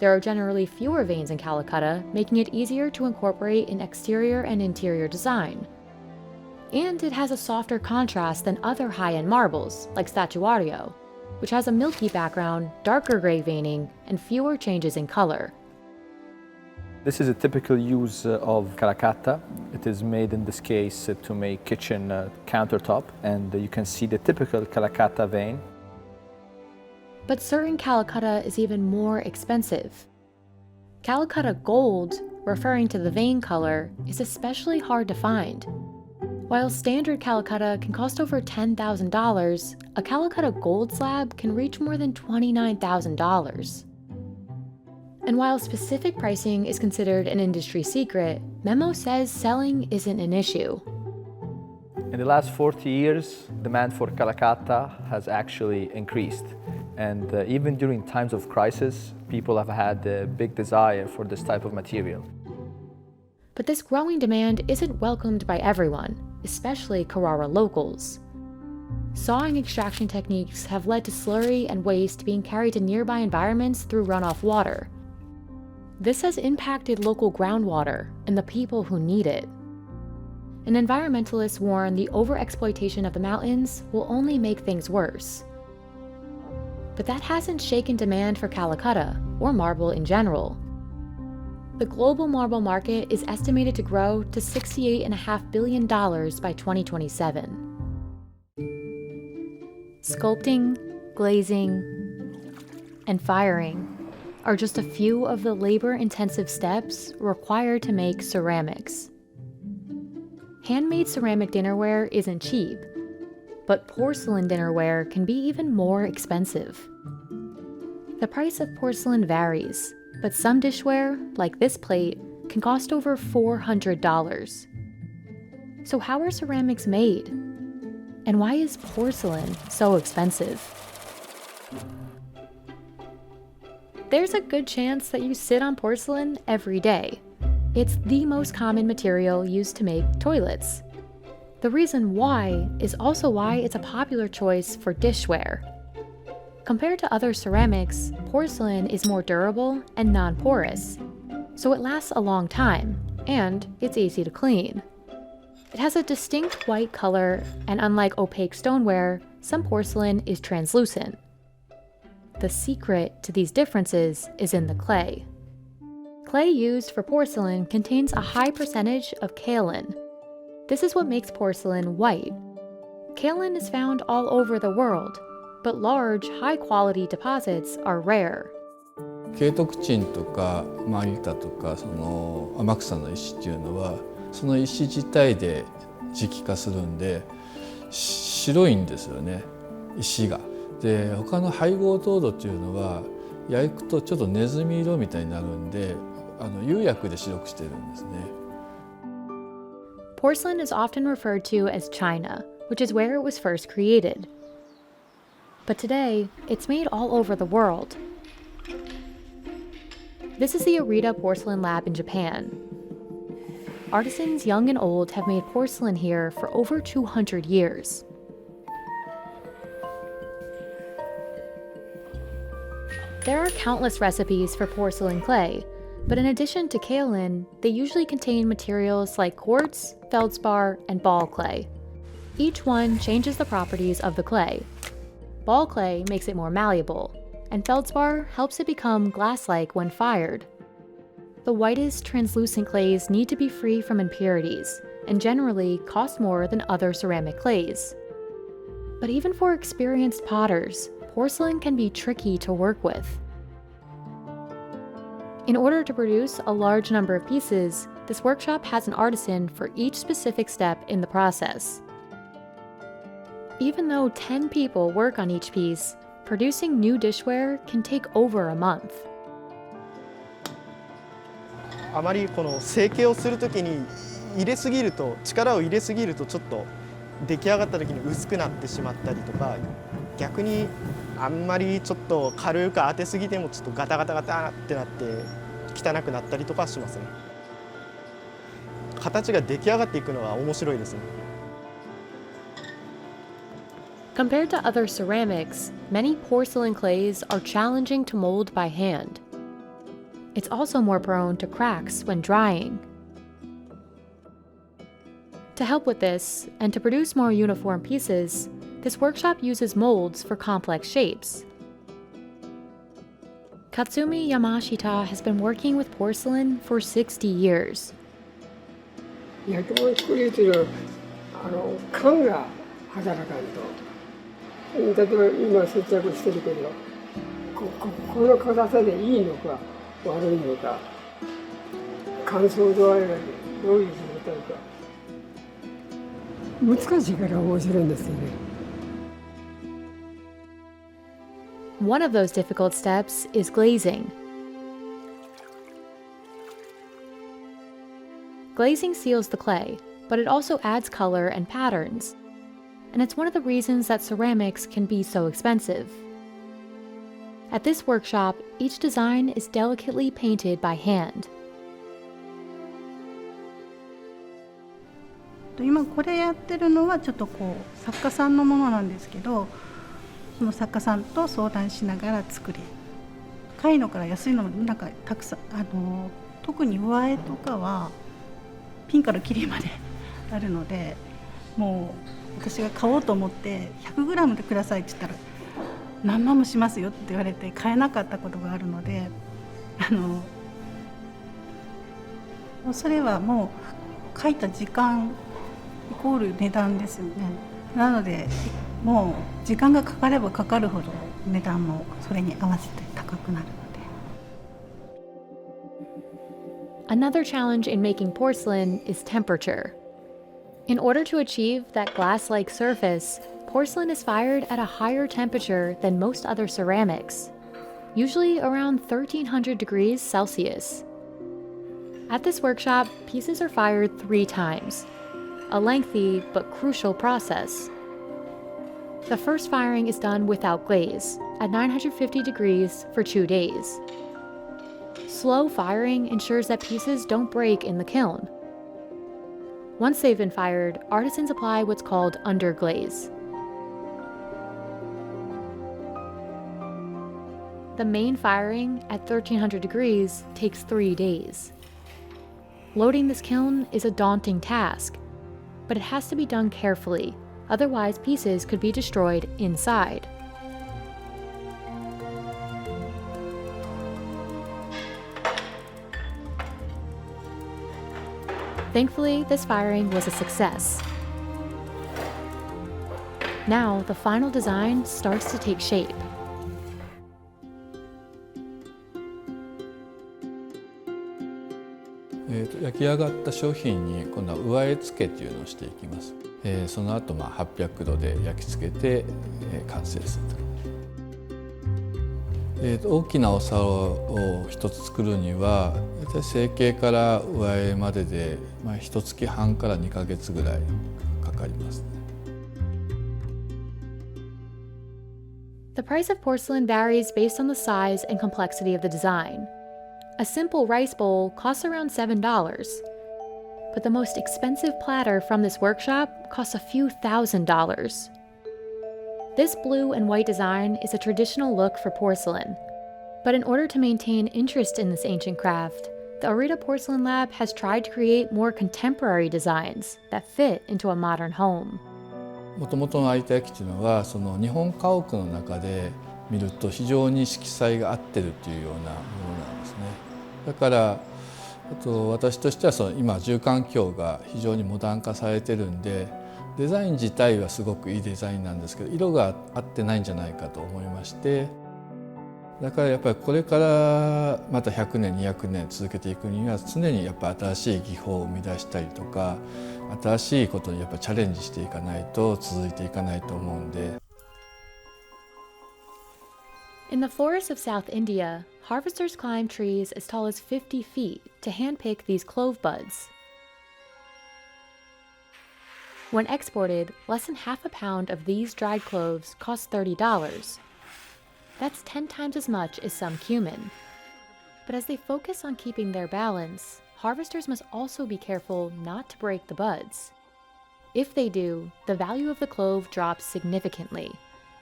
There are generally fewer veins in Calacatta, making it easier to incorporate in exterior and interior design. And it has a softer contrast than other high-end marbles, like Statuario, which has a milky background, darker gray veining, and fewer changes in color. This is a typical use of Calacatta. It is made in this case to make kitchen countertop, and you can see the typical Calacatta vein. But certain Calacatta is even more expensive. Calacatta Gold, referring to the vein color, is especially hard to find. While standard Calacatta can cost over $10,000, a Calacatta Gold slab can reach more than $29,000. And while specific pricing is considered an industry secret, Memo says selling isn't an issue. In the last 40 years, demand for Calacatta has actually increased. And even during times of crisis, people have had a big desire for this type of material. But this growing demand isn't welcomed by everyone, especially Carrara locals. Sawing extraction techniques have led to slurry and waste being carried to nearby environments through runoff water. This has impacted local groundwater and the people who need it. And environmentalists warn the overexploitation of the mountains will only make things worse. But that hasn't shaken demand for Calacatta, or marble in general. The global marble market is estimated to grow to $68.5 billion by 2027. Sculpting, glazing, and firing are just a few of the labor-intensive steps required to make ceramics. Handmade ceramic dinnerware isn't cheap, but porcelain dinnerware can be even more expensive. The price of porcelain varies, but some dishware, like this plate, can cost over $400. So how are ceramics made? And why is porcelain so expensive? There's a good chance that you sit on porcelain every day. It's the most common material used to make toilets. The reason why is also why it's a popular choice for dishware. Compared to other ceramics, porcelain is more durable and non-porous, so it lasts a long time, and it's easy to clean. It has a distinct white color, and unlike opaque stoneware, some porcelain is translucent. The secret to these differences is in the clay. Clay used for porcelain contains a high percentage of kaolin. This is what makes porcelain white. Kaolin is found all over the world, but large, high-quality deposits are rare. 景徳鎮とかマギタとかその天草の石っていうのはその石自体で磁気化するんで白いんですよね石が。で他の配合糖度っていうのは焼くとちょっとネズミ色みたいになるんで釉薬で白くしてるんですね。Porcelain is often referred to as China, which is where it was first created. But today, it's made all over the world. This is the Arita Porcelain Lab in Japan. Artisans young and old have made porcelain here for over 200 years. There are countless recipes for porcelain clay, but in addition to kaolin, they usually contain materials like quartz, feldspar, and ball clay. Each one changes the properties of the clay. Ball clay makes it more malleable, and feldspar helps it become glass-like when fired. The whitest, translucent clays need to be free from impurities, and generally cost more than other ceramic clays. But even for experienced potters, porcelain can be tricky to work with. In order to produce a large number of pieces, this workshop has an artisan for each specific step in the process. Even though 10 people work on each piece, producing new dishware can take over a month. あまりこの成形をするときに力を入れすぎるとちょっと出来上がった時に薄くなってしまったりとか、逆にあんまりちょっと軽く当てすぎてもちょっとガタガタガタってなって汚くなったりとかしますね。形が出来上がっていくのは面白いですね。Compared to other ceramics, many porcelain clays are challenging to mold by hand. It's also more prone to cracks when drying. To help with this, and to produce more uniform pieces, this workshop uses molds for complex shapes. Katsumi Yamashita has been working with porcelain for 60 years. 焼き物作りっていうのは勘が働かんと。例えば今接着してるけど、この硬さでいいのか悪いのか、乾燥度合いがどういう状態か。難しいから面白いんですよね。One of those difficult steps is glazing. Glazing seals the clay, but it also adds color and patterns. And it's one of the reasons that ceramics can be so expensive. At this workshop, each design is delicately painted by hand. 今これやってるのはちょっとこう作家さんのものなんですけど、その作家さんと相談しながら作り、買いのから安いのもなんかたくさん特に上絵とかはピンからキリまであるので、もう私が買おうと思って 100g でくださいって言ったら何万もしますよって言われて買えなかったことがあるので、それはもう書いた時間イコール値段ですよね。なのでもう時間がかかればかかるほど値段もそれに合わせて高くなるので。Another challenge in making porcelain is temperature. In order to achieve that glass-like surface, porcelain is fired at a higher temperature than most other ceramics, usually around 1300 degrees Celsius. At this workshop, pieces are fired 3 times, a lengthy but crucial process. The first firing is done without glaze, at 950 degrees for 2 days. Slow firing ensures that pieces don't break in the kiln. Once they've been fired, artisans apply what's called underglaze. The main firing at 1300 degrees takes 3 days. Loading this kiln is a daunting task, but it has to be done carefully, otherwise pieces could be destroyed inside. Thankfully, this firing was a success. Now, the final design starts to take shape. 焼き上がった商品に今度は上絵付けっていうのをしていきます。その後800度で焼き付けて、完成すると。大きなお皿を一つ作るには大体成形から上絵までで1月半から2ヶ月ぐらいかかりますね。The price of porcelain varies based on the size and complexity of the design. A simple rice bowl costs around $7, but the most expensive platter from this workshop costs a few $1,000s. This blue and white design is a traditional look for porcelain, but in order to maintain interest in this ancient craft, the Arita Porcelain Lab has tried to create more contemporary designs that fit into a modern home. もともとの有田焼っていうのはその日本家屋の中で見ると非常に色彩が合ってるというようなものなんですね。だから私としては今住環境が非常にモダン化されてるんでデザイン自体はすごくいいデザインなんですけど色が合ってないんじゃないかと思いまして、だからやっぱりこれからまた100年200年続けていくには常にやっぱ新しい技法を生み出したりとか新しいことにやっぱチャレンジしていかないと続いていかないと思うんで。In the forests of South India, harvesters climb trees as tall as 50 feet to handpick these clove buds. When exported, less than half a pound of these dried cloves costs $30. That's 10 times as much as some cumin. But as they focus on keeping their balance, harvesters must also be careful not to break the buds. If they do, the value of the clove drops significantly,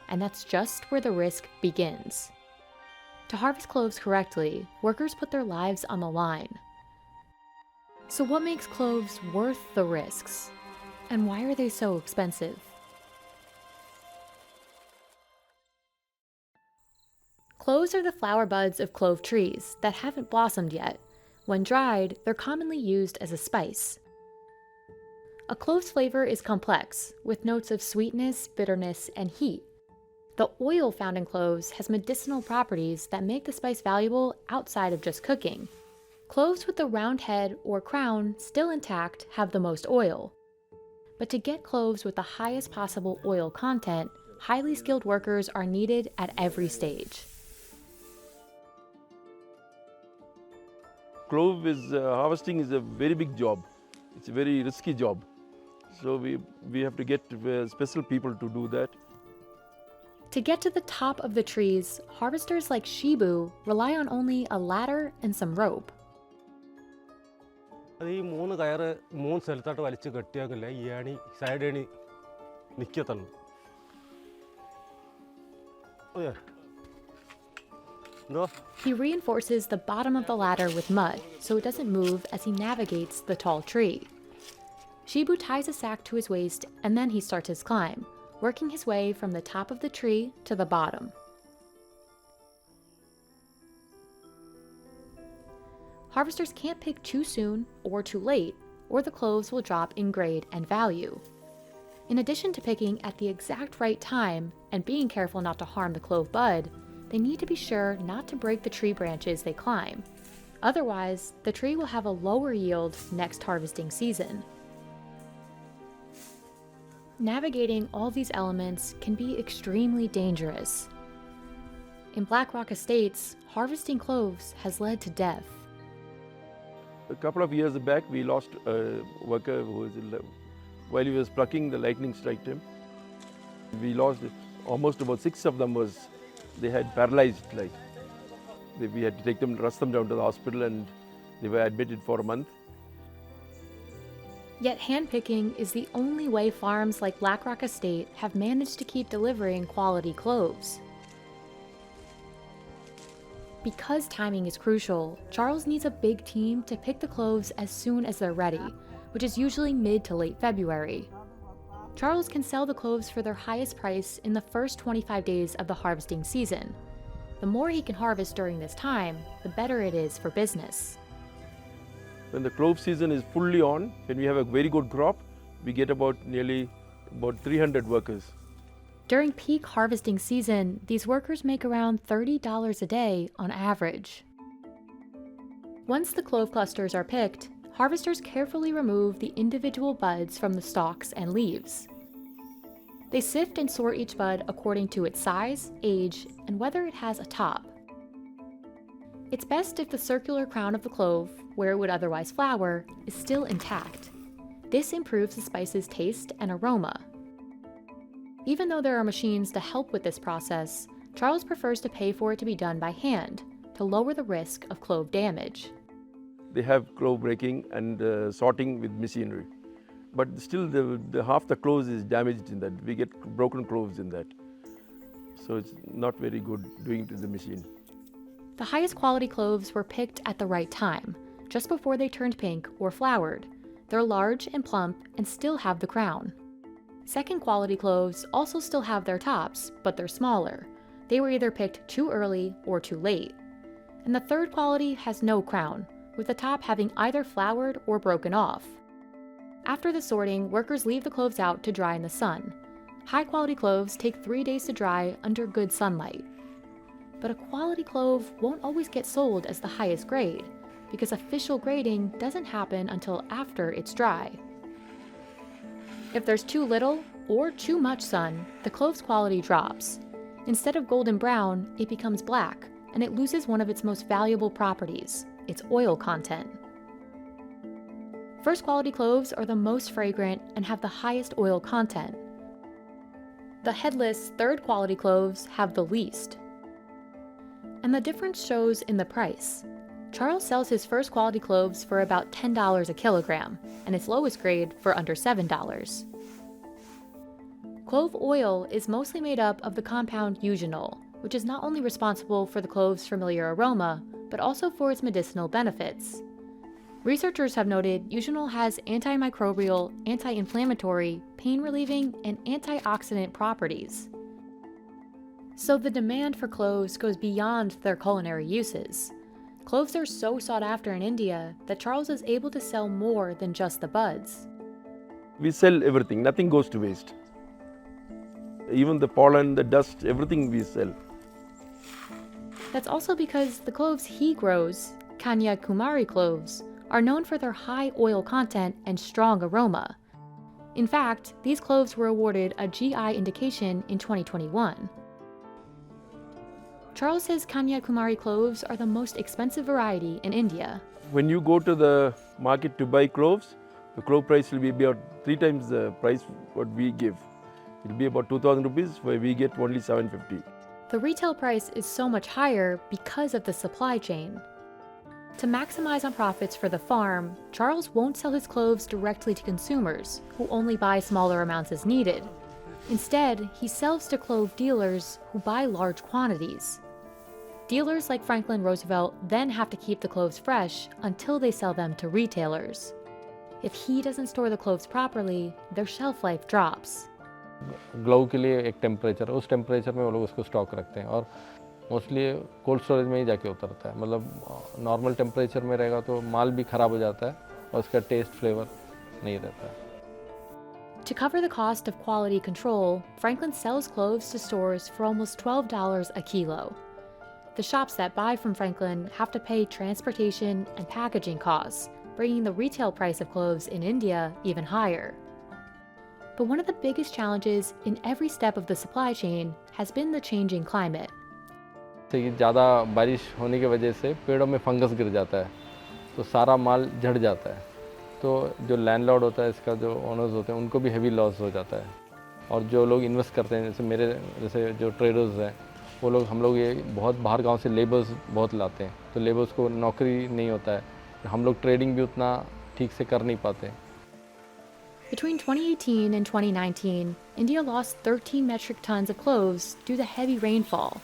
and that's just where the risk begins. To harvest cloves correctly, workers put their lives on the line. So what makes cloves worth the risks? And why are they so expensive? Cloves are the flower buds of clove trees that haven't blossomed yet. When dried, they're commonly used as a spice. A clove's flavor is complex, with notes of sweetness, bitterness, and heat. The oil found in cloves has medicinal properties that make the spice valuable outside of just cooking. Cloves with the round head or crown still intact have the most oil. But to get cloves with the highest possible oil content, highly skilled workers are needed at every stage. Clove harvesting is a very big job. It's a very risky job. So we have to get special people to do that. To get to the top of the trees, harvesters like Shibu rely on only a ladder and some rope. അത് ഈ 3 കയറ് 3 സ്ഥലത്തോട്ട് വലിച്ചു കെട്ടിയാക്കില്ല ഈ ഏണി side ഏണി നിൽക്കത്തുള്ളൂ. He reinforces the bottom of the ladder with mud so it doesn't move as he navigates the tall tree. Shibu ties a sack to his waist and then he starts his climb, working his way from the top of the tree to the bottom. Harvesters can't pick too soon or too late, or the cloves will drop in grade and value. In addition to picking at the exact right time and being careful not to harm the clove bud, they need to be sure not to break the tree branches they climb. Otherwise, the tree will have a lower yield next harvesting season. Navigating all these elements can be extremely dangerous. In Black Rock Estates, harvesting cloves has led to death. A couple of years back, we lost a worker who was while he was plucking, the lightning struck him. We lost almost about 6 of them they had paralyzed. We had to take them, rush them down to the hospital, and they were admitted for a month. Yet handpicking is the only way farms like Black Rock Estate have managed to keep delivering quality cloves. Because timing is crucial, Charles needs a big team to pick the cloves as soon as they're ready, which is usually mid to late February. Charles can sell the cloves for their highest price in the first 25 days of the harvesting season. The more he can harvest during this time, the better it is for business. When the clove season is fully on, when we have a very good crop, we get about 300 workers. During peak harvesting season, these workers make around $30 a day on average. Once the clove clusters are picked, harvesters carefully remove the individual buds from the stalks and leaves. They sift and sort each bud according to its size, age, and whether it has a top. It's best if the circular crown of the clove, where it would otherwise flower, is still intact. This improves the spice's taste and aroma. Even though there are machines to help with this process, Charles prefers to pay for it to be done by hand, to lower the risk of clove damage. They have clove breaking and sorting with machinery. But still, the half the cloves is damaged in that. We get broken cloves in that. So it's not very good doing it to the machine. The highest quality cloves were picked at the right time, just before they turned pink or flowered. They're large and plump and still have the crown. Second quality cloves also still have their tops, but they're smaller. They were either picked too early or too late. And the third quality has no crown, with the top having either flowered or broken off. After the sorting, workers leave the cloves out to dry in the sun. High quality cloves take 3 days to dry under good sunlight. But a quality clove won't always get sold as the highest grade, because official grading doesn't happen until after it's dry. If there's too little or too much sun, the clove's quality drops. Instead of golden brown, it becomes black, and it loses one of its most valuable properties, its oil content. First quality cloves are the most fragrant and have the highest oil content. The headless third quality cloves have the least. And the difference shows in the price. Charles sells his first quality cloves for about $10 a kilogram, and its lowest grade for under $7. Clove oil is mostly made up of the compound eugenol, which is not only responsible for the clove's familiar aroma, but also for its medicinal benefits. Researchers have noted eugenol has antimicrobial, anti-inflammatory, pain-relieving, and antioxidant properties. So the demand for cloves goes beyond their culinary uses. Cloves are so sought after in India that Charles is able to sell more than just the buds. We sell everything, nothing goes to waste. Even the pollen, the dust, everything we sell. That's also because the cloves he grows, Kanyakumari cloves, are known for their high oil content and strong aroma. In fact, these cloves were awarded a GI indication in 2021. Charles says Kanyakumari cloves are the most expensive variety in India. When you go to the market to buy cloves, the clove price will be about 3 times the price what we give. It will be about 2,000 rupees, where we get only 750. The retail price is so much higher because of the supply chain. To maximize on profits for the farm, Charles won't sell his cloves directly to consumers, who only buy smaller amounts as needed. Instead, he sells to clove dealers who buy large quantities. Dealers like Franklin Roosevelt then have to keep the cloves fresh until they sell them to retailers. If he doesn't store the cloves properly, their shelf life drops. Glove के लिए एक temperature है, उस temperature में वो लोग उसको stock रखते हैं और मोस्टली कोल्ड स्टोरेज में ही जाके उतरता है. मतलब नॉर्मल टेम्परेचर में रहेगा तो माल भी ख़राब हो जाता है और उसका टेस्ट फ्लेवर नहीं रहता है. To cover the cost of quality control, Franklin sells cloves to stores for almost $12 a kilo. The shops that buy from Franklin have to pay transportation and packaging costs, bringing the retail price of cloves in India even higher. But one of the biggest challenges in every step of the supply chain has been the changing climate. ज़्यादा बारिश होने की वजह से पेड़ों में fungus गिर जाता है, तो सारा माल झड़ जाता है. तो जो लैंडलॉर्ड होता है, इसका जो ओनर्स होते हैं, उनको भी हेवी लॉस हो जाता है. और जो लोग इन्वेस्ट करते हैं, जैसे मेरे जैसे जो ट्रेडर्स हैं, वो लोग हम लोग ये बहुत बाहर गांव से लेबर्स बहुत लाते हैं, तो लेबर्स को नौकरी नहीं होता है. हम लोग ट्रेडिंग भी उतना ठीक से कर नहीं पाते. Between 2018 and 2019, India lost 13 metric tons of cloves due to heavy rainfall.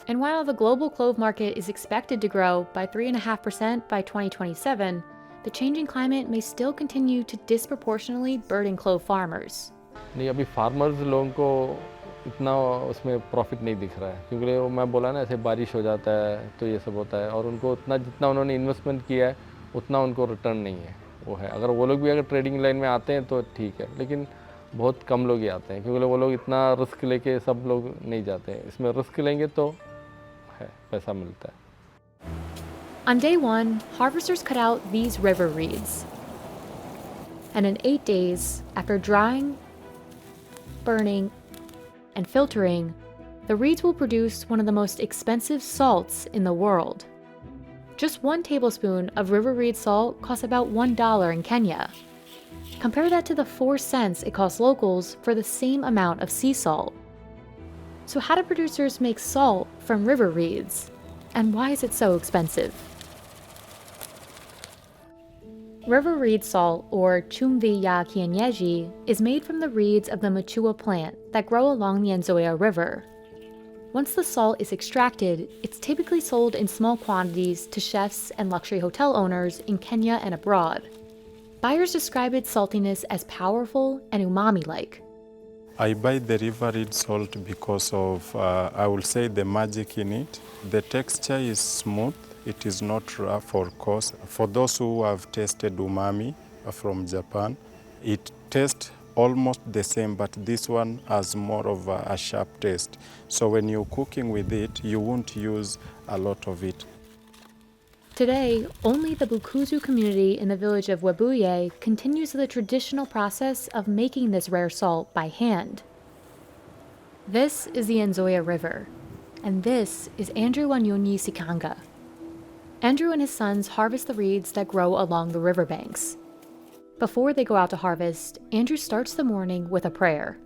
And while the global clove market is expected to grow by 3.5% by 2027, the changing climate may still continue to disproportionately burden clove farmers. नहीं, अभी farmers लोगों को इतना उसमें profit नहीं दिख रहा है, क्योंकि वो मैं बोला ना, ऐसे बारिश हो जाता है तो ये सब होता है, और उनको उतना जितना उन्होंने इन्वेस्टमेंट किया है उतना उनको रिटर्न नहीं है. वो है, अगर वो लोग भी अगर ट्रेडिंग लाइन में आते हैं तो ठीक है, लेकिन बहुत कम लोग ही आते हैं, क्योंकि वो लोग इतना रिस्क लेके सब लोग नहीं जाते हैं. इसमें रिस्क लेंगे तो है पैसा मिलता है. On day one, harvesters cut out these river reeds. And in 8 days, after drying, burning, and filtering, the reeds will produce one of the most expensive salts in the world. Just 1 tablespoon of river reed salt costs about $1 in Kenya. Compare that to the 4 cents it costs locals for the same amount of sea salt. So how do producers make salt from river reeds? And why is it so expensive? River reed salt, or chumvi ya kienyeji, is made from the reeds of the machua plant that grow along the Nzoia River. Once the salt is extracted, it's typically sold in small quantities to chefs and luxury hotel owners in Kenya and abroad. Buyers describe its saltiness as powerful and umami-like. I buy the river reed salt because of, I will say, the magic in it. The texture is smooth, it is not rough or coarse. For those who have tasted umami from Japan, it tastes almost the same, but this one has more of a sharp taste. So when you're cooking with it, you won't use a lot of it. Today, only the Bukuzu community in the village of Webuye continues the traditional process of making this rare salt by hand. This is the Nzoia River, and this is Andrew Wanyonyi Sikanga. Andrew and his sons harvest the reeds that grow along the riverbanks. Before they go out to harvest, Andrew starts the morning with a prayer.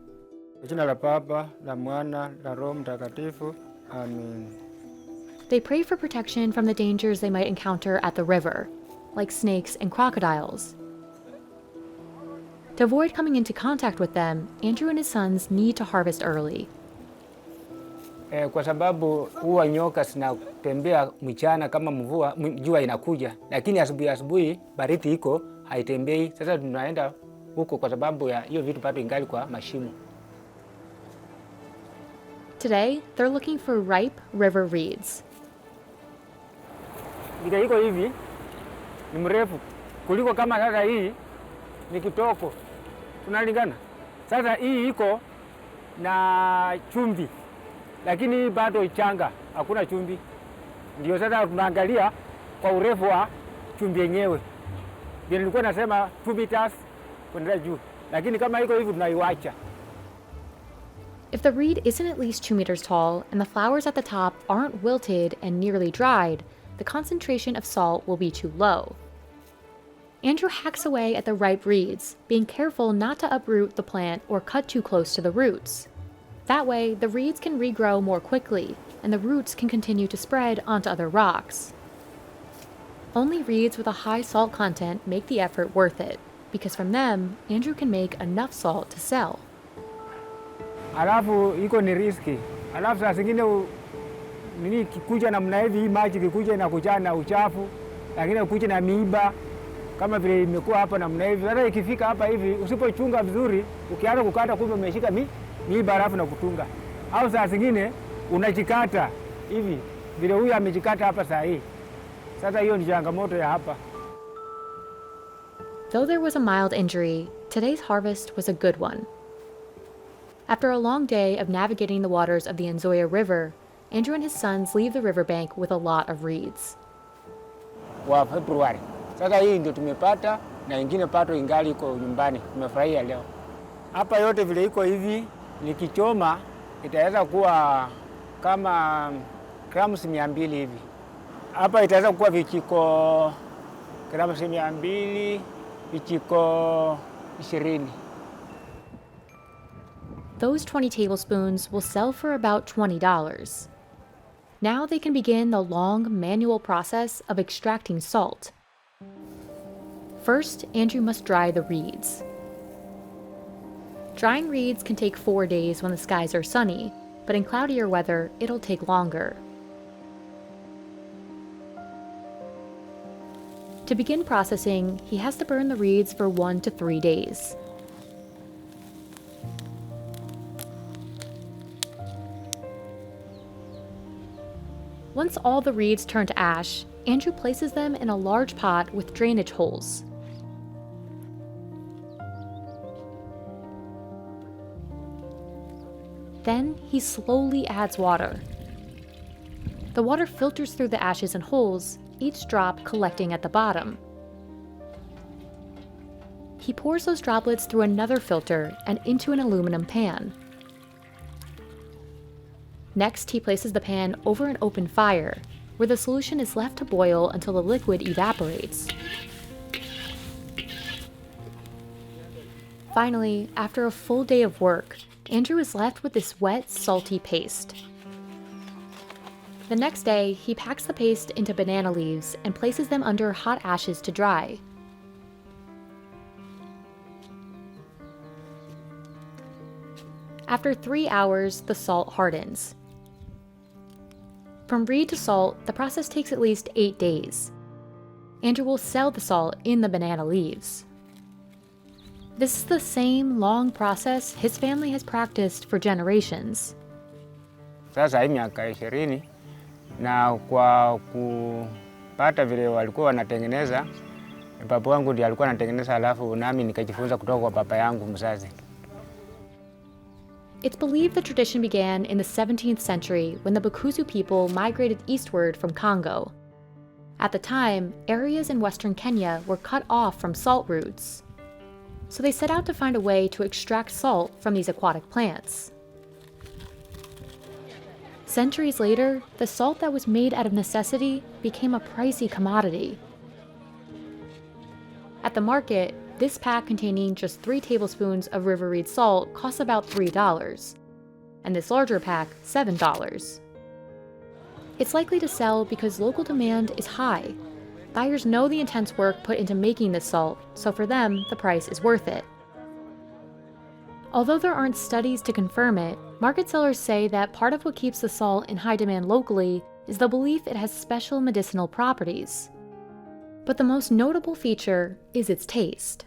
They pray for protection from the dangers they might encounter at the river, like snakes and crocodiles. To avoid coming into contact with them, Andrew and his sons need to harvest early. kwa sababu huwa nyoka zinatembea mchana kama jua inakuja, lakini asubuhi baridi iko haitembei. Sasa tunaenda huko kwa sababu ya hiyo vitu bado ingali kwa mashimo. Today, they're looking for ripe river reeds. Vile iko hivi ni mrefu kuliko kama sasa hii ni kitoko. Tunalingana. Sasa hii iko na chumvi, lakini hii bado ichanga, hakuna chumvi. Ndio sasa tunaangalia kwa urefu wa chumvi yenyewe. Ndio nilikuwa nasema 2 meters kwenda juu, lakini kama iko hivi tunaiwacha. If the reed isn't at least 2 meters tall and the flowers at the top aren't wilted and nearly dried, the concentration of salt will be too low. Andrew hacks away at the ripe reeds, being careful not to uproot the plant or cut too close to the roots. That way, the reeds can regrow more quickly, and the roots can continue to spread onto other rocks. Only reeds with a high salt content make the effort worth it, because from them, Andrew can make enough salt to sell. Alafu iko ni riski. Alafu saa zingine nini kikuja namna hivi, hii maji kikuja inakuja na uchafu, lakini kikuja na miiba kama vile imekuwa hapa namna hivi. Sasa ikifika hapa hivi usipochunga vizuri, ukianza kukata kumbe umeshika miiba alafu na kutunga. Au saa zingine unajikata hivi vile huyu amejikata hapa saa hii. Sasa hiyo ni changamoto ya hapa. Though there was a mild injury, today's harvest was a good one. After a long day of navigating the waters of the Nzoia River, Andrew and his sons leave the riverbank with a lot of reeds. Wa Februari. Sasa hii ndio tumepata na ingine pato ingali iko nyumbani. Tumefurahia leo. Hapa yote vile iko hivi nikichoma itaweza kuwa kama grams 200 hivi. Hapa itaweza kuwa vichiko grams 200, vichiko 20. Those 20 tablespoons will sell for about $20. Now they can begin the long manual process of extracting salt. First, Andrew must dry the reeds. Drying reeds can take 4 days when the skies are sunny, but in cloudier weather, it'll take longer. To begin processing, he has to burn the reeds for 1 to 3 days. Once all the reeds turn to ash, Andrew places them in a large pot with drainage holes. Then he slowly adds water. The water filters through the ashes and holes, each drop collecting at the bottom. He pours those droplets through another filter and into an aluminum pan. Next, he places the pan over an open fire, where the solution is left to boil until the liquid evaporates. Finally, after a full day of work, Andrew is left with this wet, salty paste. The next day, he packs the paste into banana leaves and places them under hot ashes to dry. After 3 hours, the salt hardens. From reed to salt, the process takes at least 8 days. Andrew will sell the salt in the banana leaves. This is the same long process his family has practiced for generations. Sasa hii miaka 20 na kwa kupata vile walikuwa wanatengeneza, baba wangu ndiye alikuwa anatengeneza, alafu nami nikajifunza kutoka kwa baba yangu mzazi. It's believed the tradition began in the 17th century when the Bukusu people migrated eastward from Congo. At the time, areas in western Kenya were cut off from salt routes. So they set out to find a way to extract salt from these aquatic plants. Centuries later, the salt that was made out of necessity became a pricey commodity. At the market, this pack containing just 3 tablespoons of river reed salt costs about $3, and this larger pack, $7. It's likely to sell because local demand is high. Buyers know the intense work put into making this salt, so for them, the price is worth it. Although there aren't studies to confirm it, Market sellers say that part of what keeps the salt in high demand locally is the belief it has special medicinal properties. But the most notable feature is its taste.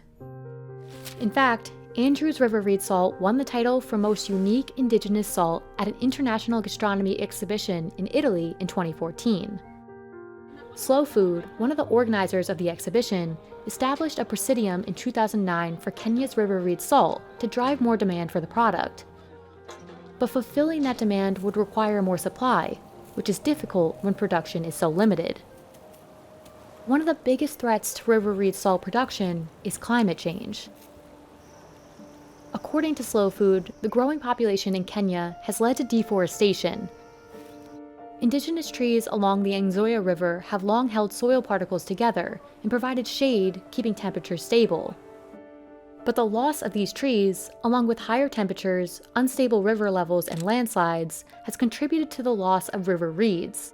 In fact, Andrew's River Reed salt won the title for most unique indigenous salt at an international gastronomy exhibition in Italy in 2014. Slow Food, one of the organizers of the exhibition, established a presidium in 2009 for Kenya's River Reed salt to drive more demand for the product. But fulfilling that demand would require more supply, which is difficult when production is so limited. One of the biggest threats to River Reed salt production is climate change. According to Slow Food, the growing population in Kenya has led to deforestation. Indigenous trees along the Nzoia River have long held soil particles together and provided shade, keeping temperatures stable. But the loss of these trees, along with higher temperatures, unstable river levels, and landslides, has contributed to the loss of river reeds.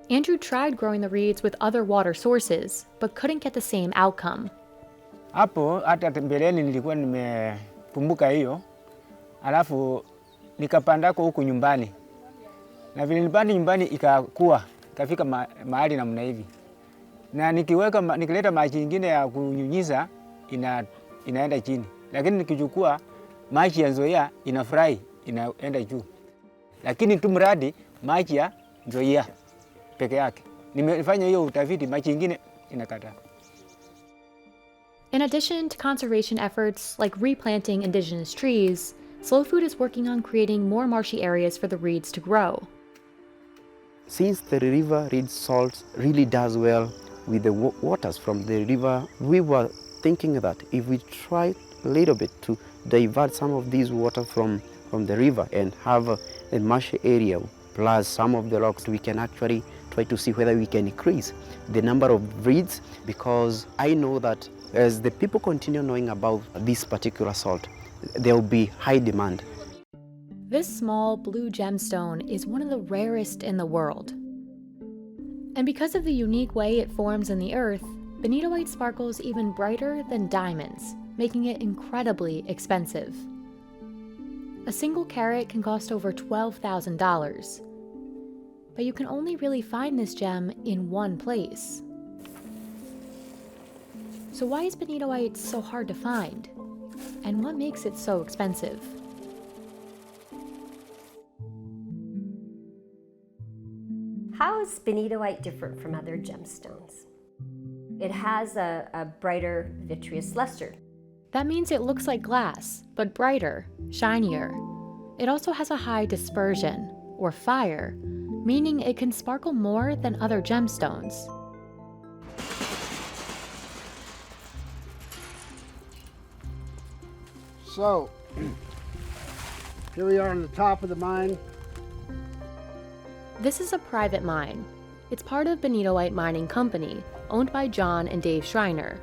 Andrew tried growing the reeds with other water sources, but couldn't get the same outcome. Hapo hata mbeleni nilikuwa nimekumbuka hiyo, alafu nikapandako huku nyumbani, na vile nilipanda nyumbani ikafika mahali namna hivi, na nikileta maji ingine ya kunyunyiza inaenda chini, lakini nikichukua maji ya Nzoia inafurahi inaenda juu, lakini tu mradi maji ya Nzoia peke yake. Nimefanya hiyo utafiti, maji ingine inakataa. In addition to conservation efforts like replanting indigenous trees, Slow Food is working on creating more marshy areas for the reeds to grow. Since the river reed salt really does well with the waters from the river, we were thinking that if we try a little bit to divert some of these water from the river and have a marshy area plus some of the rocks, we can actually try to see whether we can increase the number of reeds, because I know that as the people continue knowing about this particular salt, there will be high demand. This small blue gemstone is one of the rarest in the world. And because of the unique way it forms in the earth, bonitoite sparkles even brighter than diamonds, making it incredibly expensive. A single carat can cost over $12,000. But you can only really find this gem in one place. So why is bonitoite so hard to find? And what makes it so expensive? How is bonitoite different from other gemstones? It has a brighter vitreous luster. That means it looks like glass, but brighter, shinier. It also has a high dispersion, or fire, meaning it can sparkle more than other gemstones. So, here we are on the top of the mine. This is a private mine. It's part of Bonitoite Mining Company, owned by John and Dave Schreiner.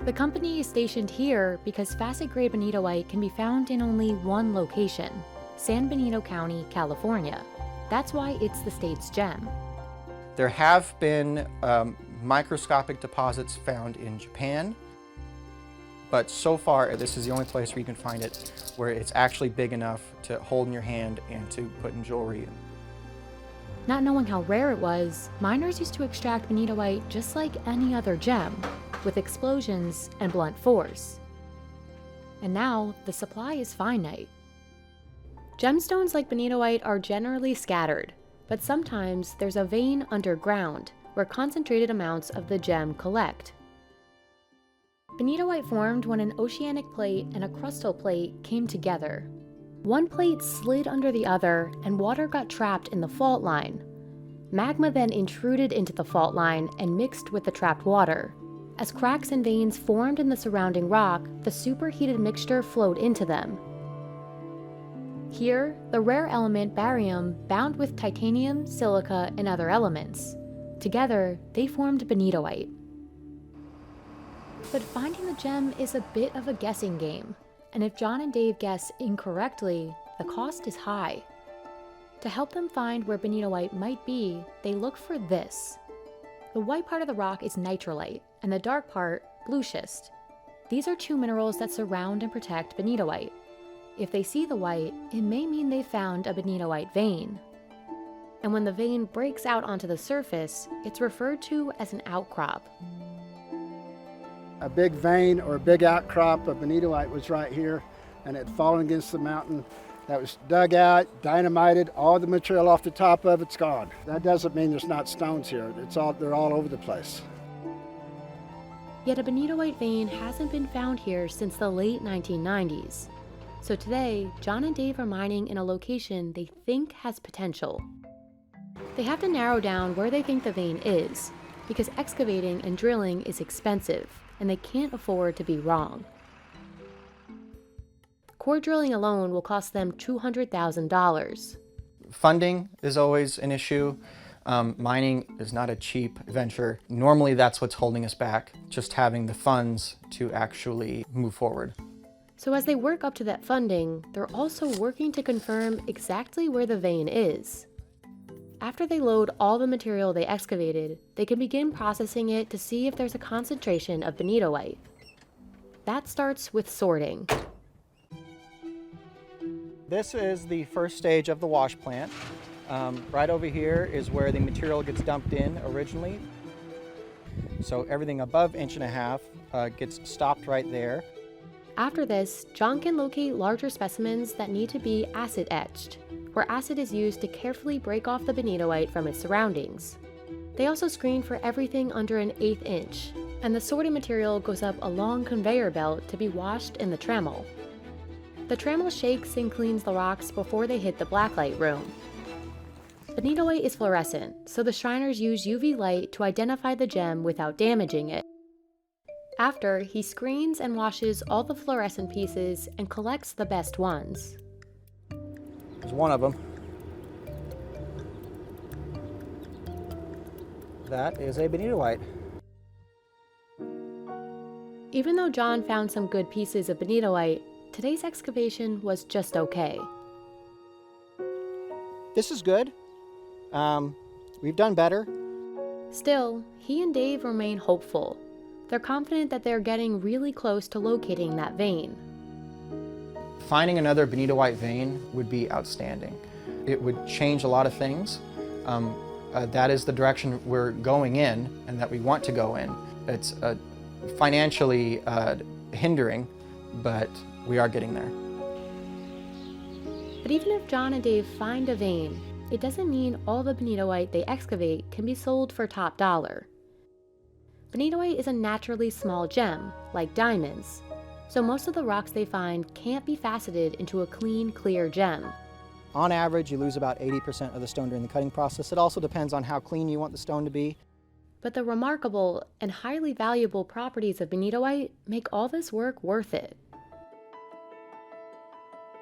The company is stationed here because facet-grade bonitoite can be found in only one location, San Benito County, California. That's why it's the state's gem. There have been microscopic deposits found in Japan, but so far this is the only place where you can find it where it's actually big enough to hold in your hand and to put in jewelry. Not knowing how rare it was, miners used to extract bonitoite just like any other gem, with explosions and blunt force. And now, the supply is finite. Gemstones like bonitoite are generally scattered, but sometimes there's a vein underground where concentrated amounts of the gem collect. Bonitoite formed when an oceanic plate and a crustal plate came together. One plate slid under the other and water got trapped in the fault line. Magma then intruded into the fault line and mixed with the trapped water. As cracks and veins formed in the surrounding rock, the superheated mixture flowed into them. Here, the rare element barium bound with titanium, silica, and other elements. Together, they formed bonitoite. But finding the gem is a bit of a guessing game, and if John and Dave guess incorrectly, the cost is high. To help them find where bonitoite might be, they look for this. The white part of the rock is nitrolite, and the dark part, blue schist. These are two minerals that surround and protect bonitoite. If they see the white, it may mean they found a bonito white vein. And when the vein breaks out onto the surface, it's referred to as an outcrop. A big vein or a big outcrop of bonitolite was right here, and it had fallen against the mountain. That was dug out, dynamited, all the material off the top of it's gone. That doesn't mean there's not stones here. They're all over the place. Yet a bonito white vein hasn't been found here since the late 1990s. So today, John and Dave are mining in a location they think has potential. They have to narrow down where they think the vein is, because excavating and drilling is expensive, and they can't afford to be wrong. Core drilling alone will cost them $200,000. Funding is always an issue. Mining is not a cheap venture. Normally that's what's holding us back, just having the funds to actually move forward. So as they work up to that funding, they're also working to confirm exactly where the vein is. After they load all the material they excavated, they can begin processing it to see if there's a concentration of bonitolite. That starts with sorting. This is the first stage of the wash plant. Right over here is where the material gets dumped in originally. So everything above 1.5 inches gets stopped right there. After this, John can locate larger specimens that need to be acid etched, where acid is used to carefully break off the bonitolite from its surroundings. They also screen for everything under 1/8 inch, and the sorted material goes up a long conveyor belt to be washed in the trammel. The trammel shakes and cleans the rocks before they hit the blacklight room. Bonitolite is fluorescent, so the Shriners use UV light to identify the gem without damaging it. After, he screens and washes all the fluorescent pieces and collects the best ones. There's one of them. That is a bonitolite. Even though John found some good pieces of bonitolite, today's excavation was just okay. This is good. We've done better. Still, he and Dave remain hopeful. They're confident that they're getting really close to locating that vein. Finding another bonitolite vein would be outstanding. It would change a lot of things. That is the direction we're going in and that we want to go in. It's financially hindering, but we are getting there. But even if John and Dave find a vein, it doesn't mean all the bonitolite they excavate can be sold for top dollar. Bonitolite is a naturally small gem, like diamonds, so most of the rocks they find can't be faceted into a clean, clear gem. On average, you lose about 80% of the stone during the cutting process. It also depends on how clean you want the stone to be. But the remarkable and highly valuable properties of bonitolite make all this work worth it.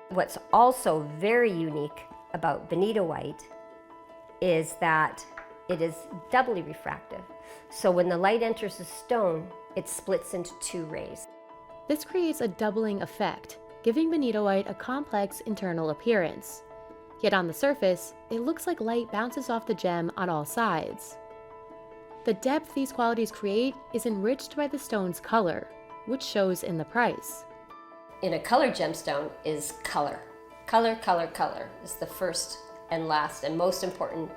What's also very unique about bonitolite is that it is doubly refractive. So when the light enters the stone, it splits into 2 rays. This creates a doubling effect, giving bonitolite a complex internal appearance. Yet on the surface, it looks like light bounces off the gem on all sides. The depth these qualities create is enriched by the stone's color, which shows in the price. In a colored gemstone is color. Color, color, color is the first and last and most important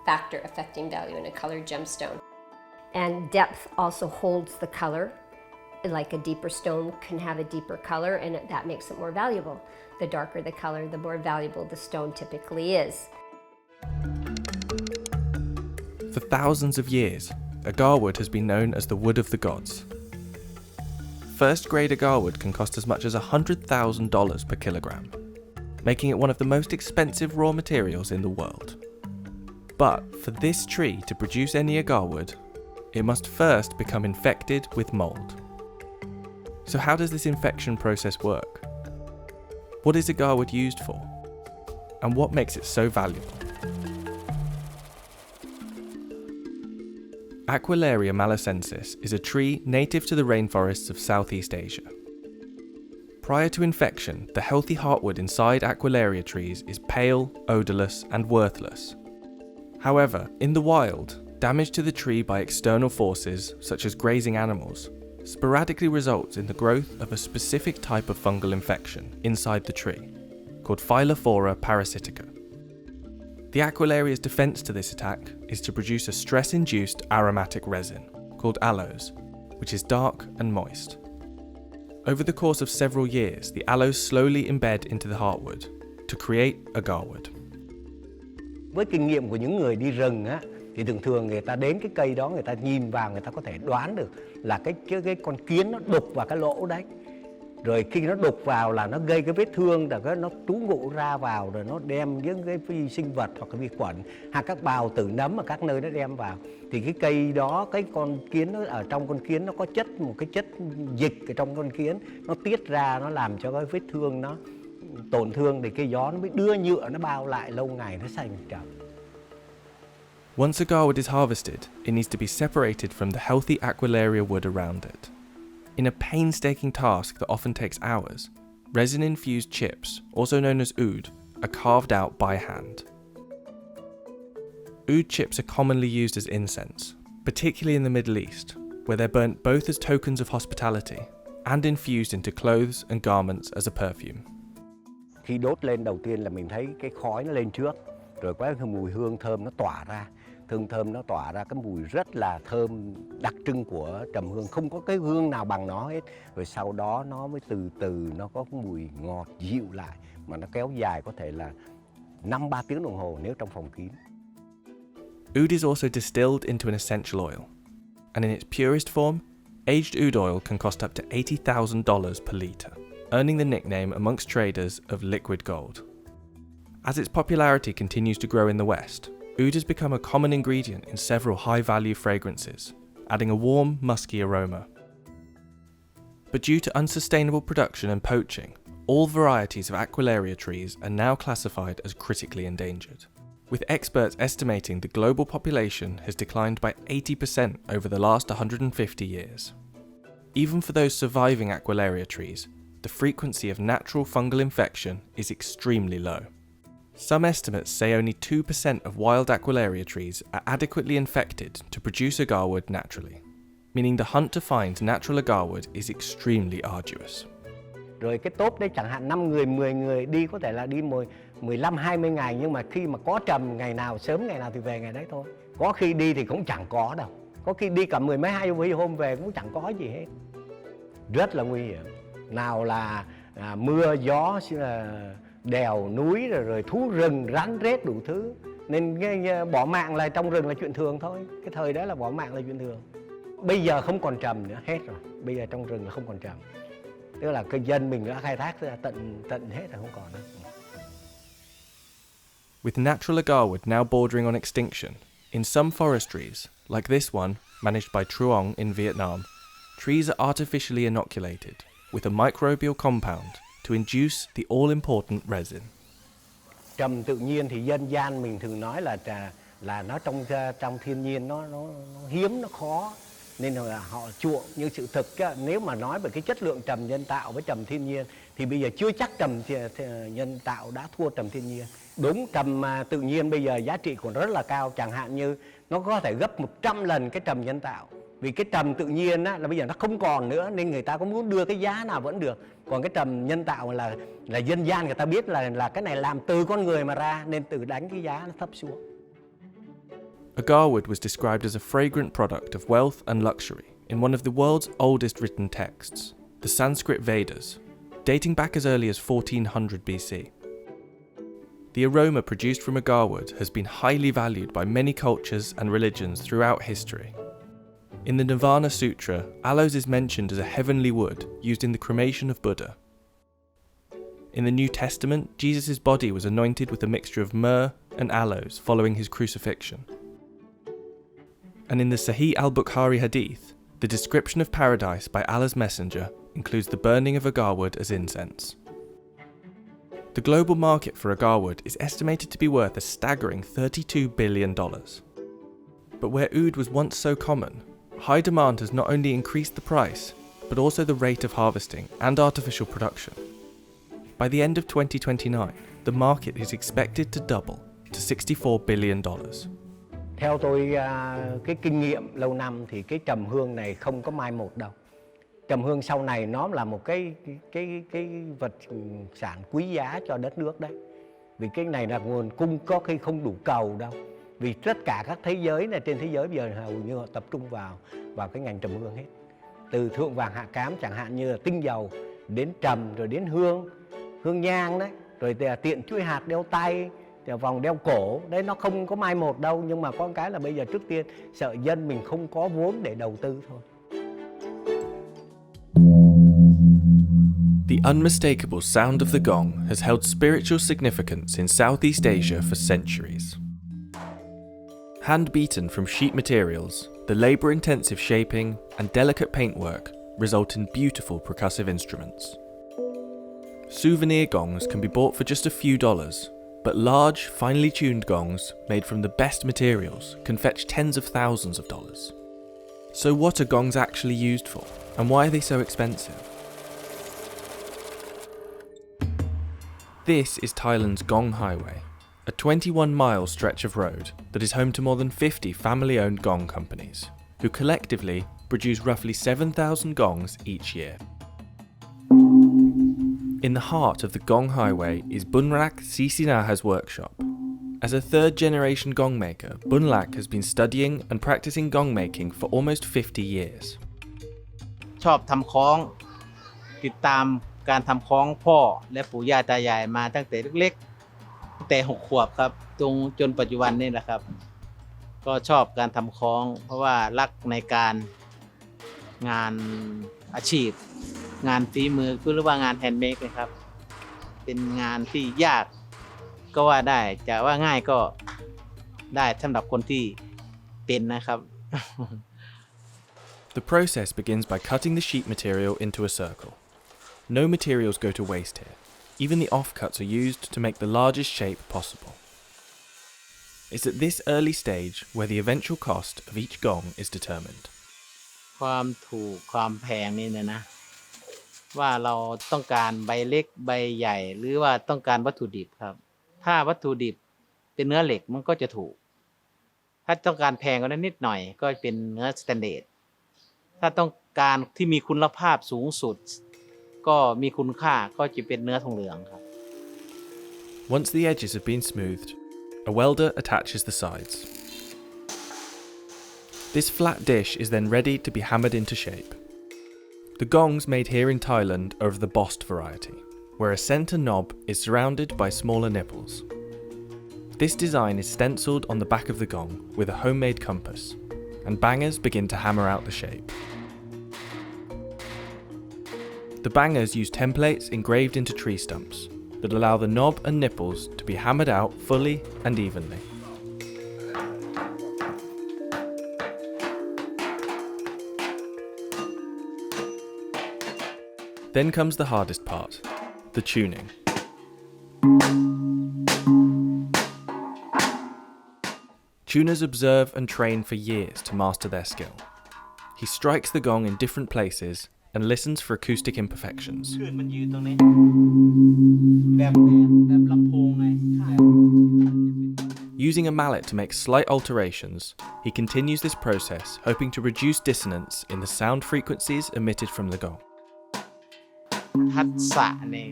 factor affecting value in a colored gemstone. And depth also holds the color. Like a deeper stone can have a deeper color, and that makes it more valuable. The darker the color, the more valuable the stone typically is. For thousands of years, agar wood has been known as the wood of the gods. First grade agar wood can cost as much as $100,000 per kilogram, making it one of the most expensive raw materials in the world. But for this tree to produce any agar wood, it must first become infected with mold. So how does this infection process work? What is agar wood used for? And what makes it so valuable? Aquilaria malacensis is a tree native to the rainforests of Southeast Asia. Prior to infection, the healthy heartwood inside Aquilaria trees is pale, odourless, and worthless. However, in the wild, damage to the tree by external forces, such as grazing animals, sporadically results in the growth of a specific type of fungal infection inside the tree, called Phylophora parasitica. The Aquilaria's defense to this attack is to produce a stress-induced aromatic resin, called aloes, which is dark and moist. Over the course of several years, the aloes slowly embed into the heartwood to create agarwood. Với kinh nghiệm của những người đi rừng á, thì thường người ta đến cái cây đó, người ta nhìn vào, người ta có thể đoán được là cái con kiến nó đục vào cái lỗ đấy. Rồi khi nó đục vào là nó gây cái vết thương, rồi nó trú ngụ ra vào, rồi nó đem những cái vi sinh vật hoặc cái vi khuẩn hoặc các bào tử nấm ở các nơi nó đem vào. Thì cái cây đó, cái con kiến nó ở trong con kiến nó có một cái chất dịch ở trong con kiến, nó tiết ra, nó làm cho cái vết thương nó tổn thương, thì cái gió nó mới đưa nhựa nó bao lại, lâu ngày nó thành trầm. Once agarwood is harvested, it needs to be separated from the healthy Aquilaria wood around it. In a painstaking task that often takes hours, resin-infused chips, also known as oud, are carved out by hand. Oud chips are commonly used as incense, particularly in the Middle East, where they're burnt both as tokens of hospitality and infused into clothes and garments as a perfume. Khi đốt lên đầu tiên là mình thấy cái khói nó lên trước, rồi có cái mùi hương thơm nó tỏa ra. Thơm nó tỏa ra cái mùi rất là thơm đặc trưng của trầm hương, không có cái hương nào bằng nó hết. Rồi sau đó nó mới từ từ nó có cái mùi ngọt dịu lại, mà nó kéo dài có thể là 5-3 tiếng đồng hồ nếu trong phòng kín. Oud is also distilled into an essential oil, and in its purest form, aged oud oil can cost up to $80,000 per litre, earning the nickname amongst traders of liquid gold. As its popularity continues to grow in the West, oud has become a common ingredient in several high-value fragrances, adding a warm, musky aroma. But due to unsustainable production and poaching, all varieties of Aquilaria trees are now classified as critically endangered, with experts estimating the global population has declined by 80% over the last 150 years. Even for those surviving Aquilaria trees, the frequency of natural fungal infection is extremely low. Some estimates say only 2% of wild Aquilaria trees are adequately infected to produce agarwood naturally, meaning the hunt to find natural agarwood is extremely arduous. Rồi cái tốp đấy chẳng hạn 5 người, 10 người đi có thể là đi 15-20 ngày, nhưng mà khi mà có trầm ngày nào sớm ngày nào thì về ngày đấy thôi. Có khi đi thì cũng chẳng có đâu. Có khi đi cả 10 mấy 20 hôm về cũng chẳng có gì hết. Rất là nguy hiểm. Nào là mưa gió, đèo núi rồi thú rừng rắn rết đủ thứ, nên bỏ mạng là trong rừng là chuyện thường thôi. Cái thời đó là bỏ mạng là chuyện thường. Bây giờ không còn trầm nữa, hết rồi. Bây giờ trong rừng là không còn trầm, tức là cái dân mình đã khai thác ra tận hết rồi, không còn nữa. With natural agarwood now bordering on extinction, in some forestries, like this one managed by Truong in Vietnam, trees are artificially inoculated with a microbial compound to induce the all-important resin. Trầm tự nhiên thì dân gian mình thường nói là nó trong thiên nhiên nó hiếm, nó khó, nên là họ chuộng. Nhưng sự thực nếu mà nói về cái chất lượng trầm nhân tạo với trầm thiên nhiên thì bây giờ chưa chắc trầm nhân tạo đã thua trầm thiên nhiên. Đúng, trầm tự nhiên bây giờ giá trị còn rất là cao, chẳng hạn như nó có thể gấp 100 lần cái trầm nhân tạo. Vì cái trầm tự nhiên là bây giờ nó không còn nữa, nên người ta có muốn đưa cái giá nào vẫn được. Còn cái trầm nhân tạo là dân gian người ta biết là cái này làm từ con người mà ra, nên tự đánh cái giá nó thấp xuống. Agarwood was described as a fragrant product of wealth and luxury in one of the world's oldest written texts, the Sanskrit Vedas, dating back as early as 1400 BC. The aroma produced from agarwood has been highly valued by many cultures and religions throughout history. In the Nirvana Sutra, aloes is mentioned as a heavenly wood used in the cremation of Buddha. In the New Testament, Jesus' body was anointed with a mixture of myrrh and aloes following his crucifixion. And in the Sahih al-Bukhari hadith, the description of paradise by Allah's messenger includes the burning of agarwood as incense. The global market for agarwood is estimated to be worth a staggering $32 billion. But where oud was once so common, high demand has not only increased the price, but also the rate of harvesting and artificial production. By the end of 2029, the market is expected to double to $64 billion. Theo tôi cái kinh nghiệm lâu năm thì cái trầm hương này không có mai một đâu. Trầm hương sau này nó là một cái vật sản quý giá cho đất nước đấy. Vì cái này là nguồn cung có khi không đủ cầu đâu. Vì tất cả các thế giới này, trên thế giới bây giờ hầu như họ tập trung vào cái ngành trầm hương hết. Từ thượng vàng hạ cám chẳng hạn như là tinh dầu, đến trầm, rồi đến hương nhang đấy, rồi tiện chuỗi hạt đeo tay, vòng đeo cổ, đấy nó không có mai một đâu. Nhưng mà có cái là bây giờ trước tiên sợ dân mình không có vốn để đầu tư thôi. The unmistakable sound of the gong has held spiritual significance in Southeast Asia for centuries. Hand-beaten from sheet materials, the labour-intensive shaping and delicate paintwork result in beautiful percussive instruments. Souvenir gongs can be bought for just a few dollars, but large, finely tuned gongs made from the best materials can fetch tens of thousands of dollars. So what are gongs actually used for, and why are they so expensive? This is Thailand's Gong Highway, a 21-mile stretch of road that is home to more than 50 family-owned gong companies, who collectively produce roughly 7,000 gongs each year. In the heart of the Gong Highway is Bunrak Sisinaha's workshop. As a third-generation gong maker, Bunrak has been studying and practicing gong making for almost 50 years. ชอบทำคล้องติดตามการทำคล้องพ่อและปู่ย่าตายายมาตั้งแต่เล็กๆตั้งแต่6 ขวบครับจนปัจจุบันนี่แหละครับก็ชอบการทำคล้องเพราะว่ารักในการงานอาชีพงานฝีมือหรือว่างานแฮนด์เมดนะครับเป็นงานที่ยากก็ว่าได้จะว่าง่ายก็ได้สำหรับคนที่เป็นนะครับ The process begins by cutting the sheet material into a circle. No materials go to waste here. Even the offcuts are used to make the largest shape possible. It's at this early stage where the eventual cost of each gong is determined. ความถูกความแพงนี่นะว่าเราต้องการใบเล็กใบใหญ่หรือว่าต้องการวัตถุดิบครับถ้าวัตถุดิบเป็นเนื้อเหล็กมันก็จะถูกถ้าต้องการแพงกว่านั้นนิดหน่อยก็เป็นเนื้อสแตนดาร์ดถ้าต้องการที่มีคุณภาพสูงสุดก็มีคุณค่าก็จะเป็นเนื้อทองเหลืองครับ Once the edges have been smoothed, a welder attaches the sides. This flat dish is then ready to be hammered into shape. The gongs made here in Thailand are of the bossed variety, where a centre knob is surrounded by smaller nipples. This design is stencilled on the back of the gong with a homemade compass, and bangers begin to hammer out the shape. The bangers use templates engraved into tree stumps that allow the knob and nipples to be hammered out fully and evenly. Then comes the hardest part, the tuning. Tuners observe and train for years to master their skill. He strikes the gong in different places and listens for acoustic imperfections. Using a mallet to make slight alterations, he continues this process, hoping to reduce dissonance in the sound frequencies emitted from the gong. ทักษะเนี่ย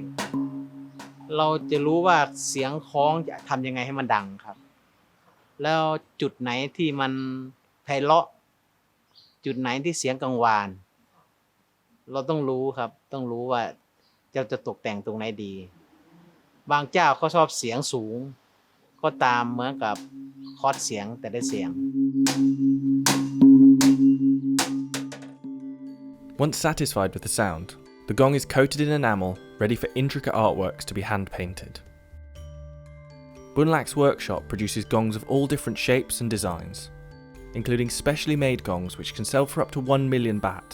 เราจะรู้ว่าเสียงคล้องจะทำยังไงให้มันดังครับแล้วจุดไหนที่มันไพเราะจุดไหนที่เสียงกังวานเราต้องรู้ครับต้องรู้ว่าจะตกแต่งตรงไหนดีบางเจ้าเขาชอบเสียงสูงก็ตามเหมือนกับคอร์ดเสียงแต่ได้เสียง Once satisfied with the sound, the gong is coated in enamel, ready for intricate artworks to be hand-painted. Bunlak's workshop produces gongs of all different shapes and designs, including specially made gongs which can sell for up to 1 million baht,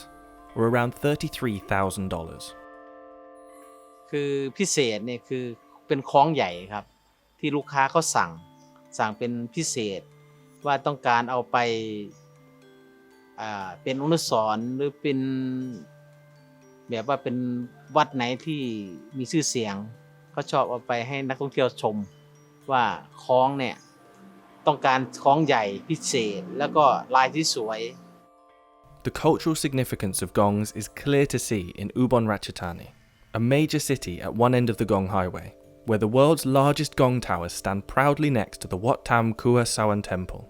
or around $33,000. คือพิเศษเนี่ยคือเป็นคล้องใหญ่ครับที่ลูกค้าเขาสั่งเป็นพิเศษว่าต้องการเอาไปเป็นอนุสรณ์หรือเป็นแบบว่าเป็นวัดไหนที่มีชื่อเสียงเขาชอบเอาไปให้นักท่องเที่ยวชมว่าคล้องเนี่ยต้องการคล้องใหญ่พิเศษแล้วก็ลายที่สวย the cultural significance of gongs is clear to see in Ubon Ratchathani, a major city at one end of the Gong Highway, where the world's largest gong towers stand proudly next to the Wat Tham Kua Sawan Temple.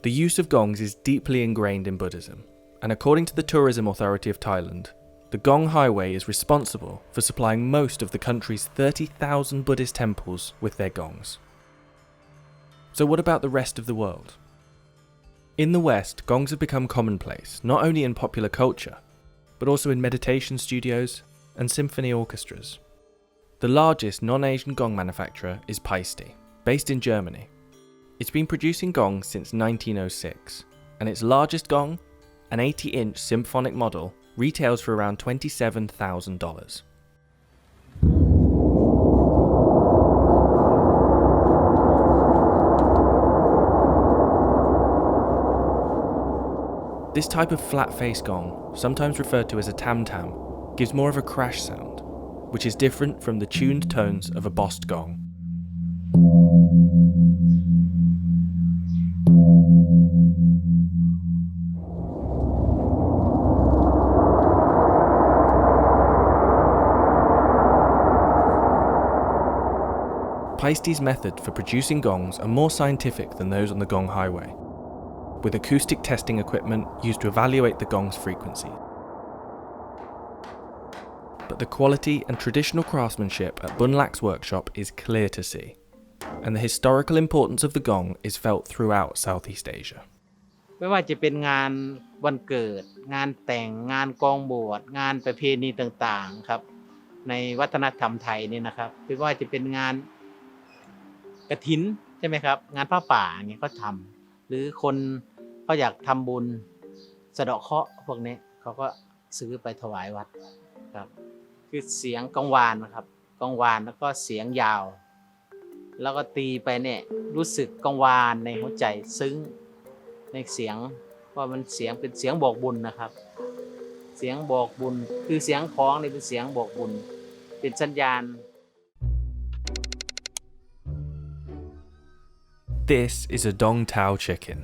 The use of gongs is deeply ingrained in Buddhism, and according to the Tourism Authority of Thailand, the Gong Highway is responsible for supplying most of the country's 30,000 Buddhist temples with their gongs. So what about the rest of the world? In the West, gongs have become commonplace, not only in popular culture, but also in meditation studios and symphony orchestras. The largest non-Asian gong manufacturer is Paisti, based in Germany. It's been producing gongs since 1906, and its largest gong, an 80-inch symphonic model, retails for around $27,000. This type of flat-face gong, sometimes referred to as a tam-tam, gives more of a crash sound, which is different from the tuned tones of a bossed gong. Paisti's method for producing gongs are more scientific than those on the Gong Highway, with acoustic testing equipment used to evaluate the gong's frequency. But the quality and traditional craftsmanship at Bun Lak's workshop is clear to see, and the historical importance of the gong is felt throughout Southeast Asia. ไม่ว่าจะเป็นงานวันเกิดงานแต่งงานกองบวชงานประเพณีต่างๆครับในวัฒนธรรมไทยนี่นะครับไม่ว่าจะเป็นงานกฐินใช่ไหมครับงานผ้าป่าอย่างเงี้ยเขาทำหรือคนเขาอยากทำบุญสะเดาะเคราะห์พวกนี้เขาก็ซื้อไปถวายวัดครับคือเสียงกังวานนะครับกังวานแล้วก็เสียงยาวแล้วก็ตีไปเนี่ยรู้สึกกังวานในหัวใจซึ้งในเสียงว่ามันเสียงเป็นเสียงบอกบุญนะครับเสียงบอกบุญคือเสียงคล้องนี่เป็นเสียงบอกบุญเป็นสัญญาณ This is a Đông Tảo chicken.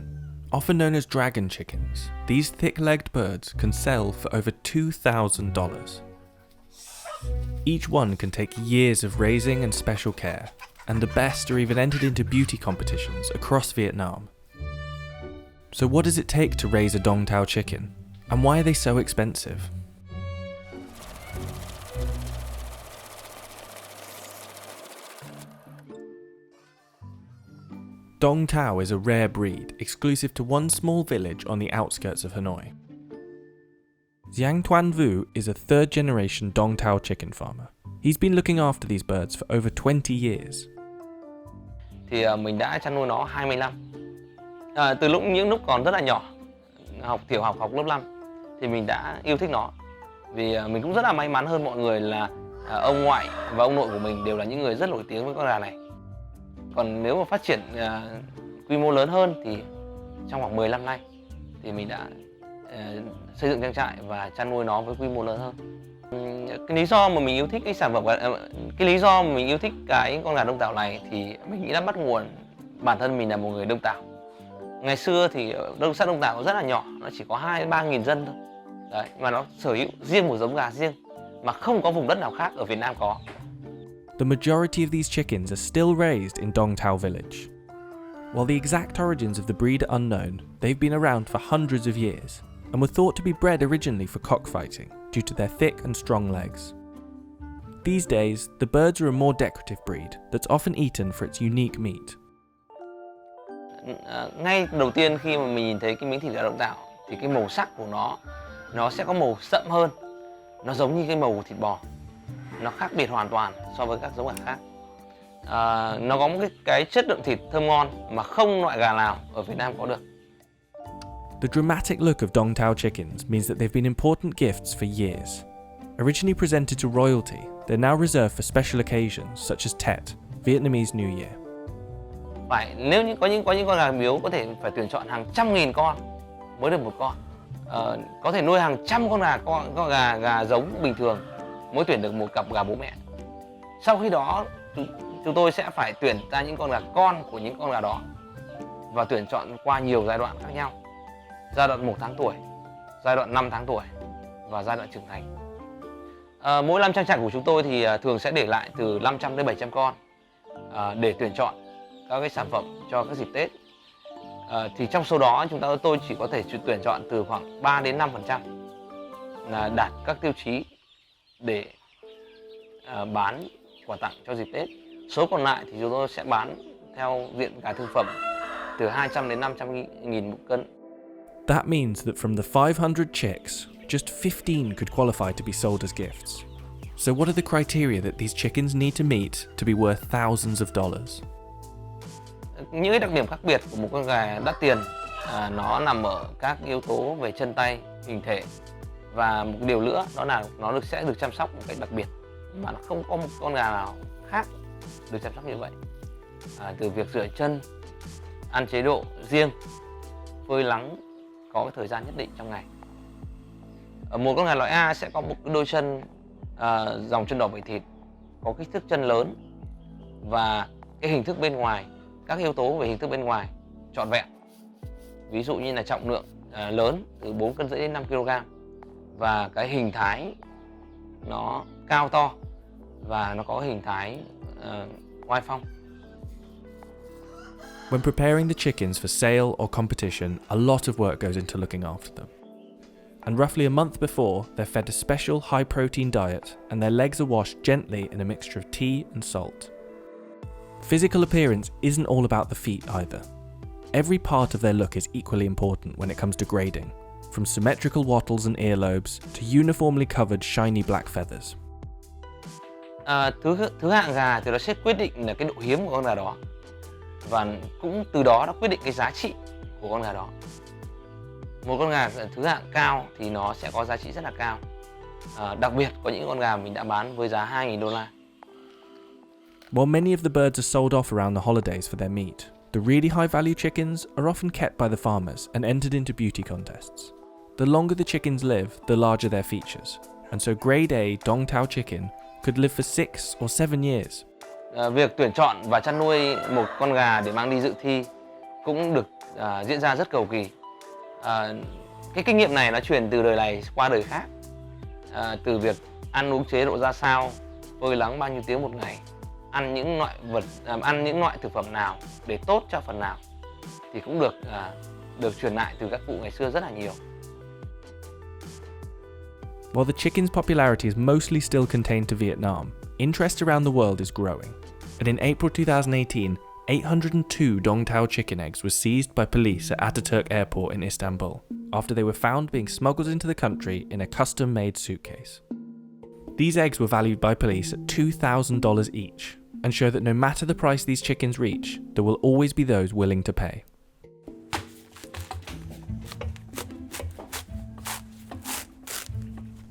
Often known as dragon chickens, these thick-legged birds can sell for over $2,000. Each one can take years of raising and special care, and the best are even entered into beauty competitions across Vietnam. So what does it take to raise a Đông Tảo chicken, and why are they so expensive? Đông Tảo is a rare breed, exclusive to one small village on the outskirts of Hanoi. Giang Tuan Vu is a third-generation Đông Tảo chicken farmer. He's been looking after these birds for over 20 years. Thì mình đã chăn nuôi nó 20 năm. Từ những lúc còn rất là nhỏ, học tiểu học, học lớp 5, thì mình đã yêu thích nó. Vì mình cũng rất là may mắn hơn mọi người là ông ngoại và ông nội của mình đều là những người rất nổi tiếng với con gà này. Còn nếu mà phát triển quy mô lớn hơn thì trong khoảng 10 năm nay thì mình đã xây dựng trang trại và chăn nuôi nó với quy mô lớn hơn. Cái lý do mà mình yêu thích cái sản phẩm, cái lý do mà mình yêu thích cái con gà Đông Tảo này thì mình nghĩ là bắt nguồn bản thân mình là một người Đông Tảo. Ngày xưa thì xã Đông Tảo rất là nhỏ, nó chỉ có 2-3 nghìn dân thôi. Đấy, mà nó sở hữu riêng một giống gà riêng mà không có vùng đất nào khác ở Việt Nam có. The majority of these chickens are still raised in Đông Tảo village. While the exact origins of the breed are unknown, they've been around for hundreds of years and were thought to be bred originally for cockfighting due to their thick and strong legs. These days, the birds are a more decorative breed that's often eaten for its unique meat. Ngay đầu tiên khi mà mình nhìn thấy cái miếng thịt gà Đông Tảo thì cái màu sắc của nó sẽ có màu sậm hơn. Nó giống như cái màu của thịt bò. Nó khác biệt hoàn toàn so với các giống gà khác. Nó có một cái chất lượng thịt thơm ngon mà không loại gà nào ở Việt Nam có được. The dramatic look of Đông Tảo chickens means that they've been important gifts for years. Originally presented to royalty, they're now reserved for special occasions such as Tet, Vietnamese New Year. Nếu như có những con gà miếu có thể phải tuyển chọn hàng trăm nghìn con mới được một con. Có thể nuôi hàng trăm con gà giống bình thường mới tuyển được một cặp gà bố mẹ. Sau khi đó chúng tôi sẽ phải tuyển ra những con gà con của những con gà đó và tuyển chọn qua nhiều giai đoạn khác nhau. Giai đoạn 1 tháng tuổi, giai đoạn 5 tháng tuổi và giai đoạn trưởng thành. Mỗi năm trang trại của chúng tôi thì thường sẽ để lại từ 500 đến 700 con để tuyển chọn các cái sản phẩm cho các dịp Tết. Thì trong số đó tôi chỉ có thể tuyển chọn từ khoảng 3 đến 5% là đạt các tiêu chí để bán quà tặng cho dịp Tết. Số còn lại thì chúng tôi sẽ bán theo diện gà thương phẩm từ 200 đến 500.000 một cân. That means that from the 500 chicks, just 15 could qualify to be sold as gifts. So what are the criteria that these chickens need to meet to be worth thousands of dollars? Những cái đặc điểm khác biệt của một con gà đắt tiền nó nằm ở các yếu tố về chân tay, hình thể, và một điều nữa đó là nó sẽ được chăm sóc một cách đặc biệt mà nó không có một con gà nào khác được chăm sóc như vậy. Từ việc rửa chân, ăn chế độ riêng, phơi nắng có cái thời gian nhất định trong ngày. Một con gà loại A sẽ có một cái đôi chân dòng chân đỏ vảy thịt, có kích thước chân lớn và cái hình thức bên ngoài, các yếu tố về hình thức bên ngoài trọn vẹn. Ví dụ như là trọng lượng lớn từ 4,5 cân đến 5 kg và cái hình thái nó cao to và nó có hình thái oai phong. When preparing the chickens for sale or competition, a lot of work goes into looking after them. And roughly a month before, they're fed a special high-protein diet and their legs are washed gently in a mixture of tea and salt. Physical appearance isn't all about the feet either. Every part of their look is equally important when it comes to grading, from symmetrical wattles and earlobes to uniformly covered shiny black feathers. Thứ hạng gà thì nó sẽ quyết định là cái độ hiếm của con gà đó, và cũng từ đó nó quyết định cái giá trị của con gà đó. Một con gà thứ hạng cao thì nó sẽ có giá trị rất là cao. Đặc biệt có những con gà mình đã bán với giá $2,000. While many of the birds are sold off around the holidays for their meat, the really high-value chickens are often kept by the farmers and entered into beauty contests. The longer the chickens live, the larger their features, and so grade A Đông Tảo Chicken could live for 6 or 7 years. Việc tuyển chọn và chăn nuôi một con gà để mang đi dự thi cũng được diễn ra rất cầu kỳ. Cái kinh nghiệm này nó truyền từ đời này qua đời khác. Từ việc ăn uống chế độ ra sao, phơi nắng bao nhiêu tiếng một ngày, ăn những loại thực phẩm nào để tốt cho phần nào thì cũng được truyền lại từ các cụ ngày xưa rất là nhiều. While the chicken's popularity is mostly still contained to Vietnam, interest around the world is growing. And in April 2018, 802 Đông Tảo chicken eggs were seized by police at Ataturk Airport in Istanbul after they were found being smuggled into the country in a custom-made suitcase. These eggs were valued by police at $2,000 each and show that no matter the price these chickens reach, there will always be those willing to pay.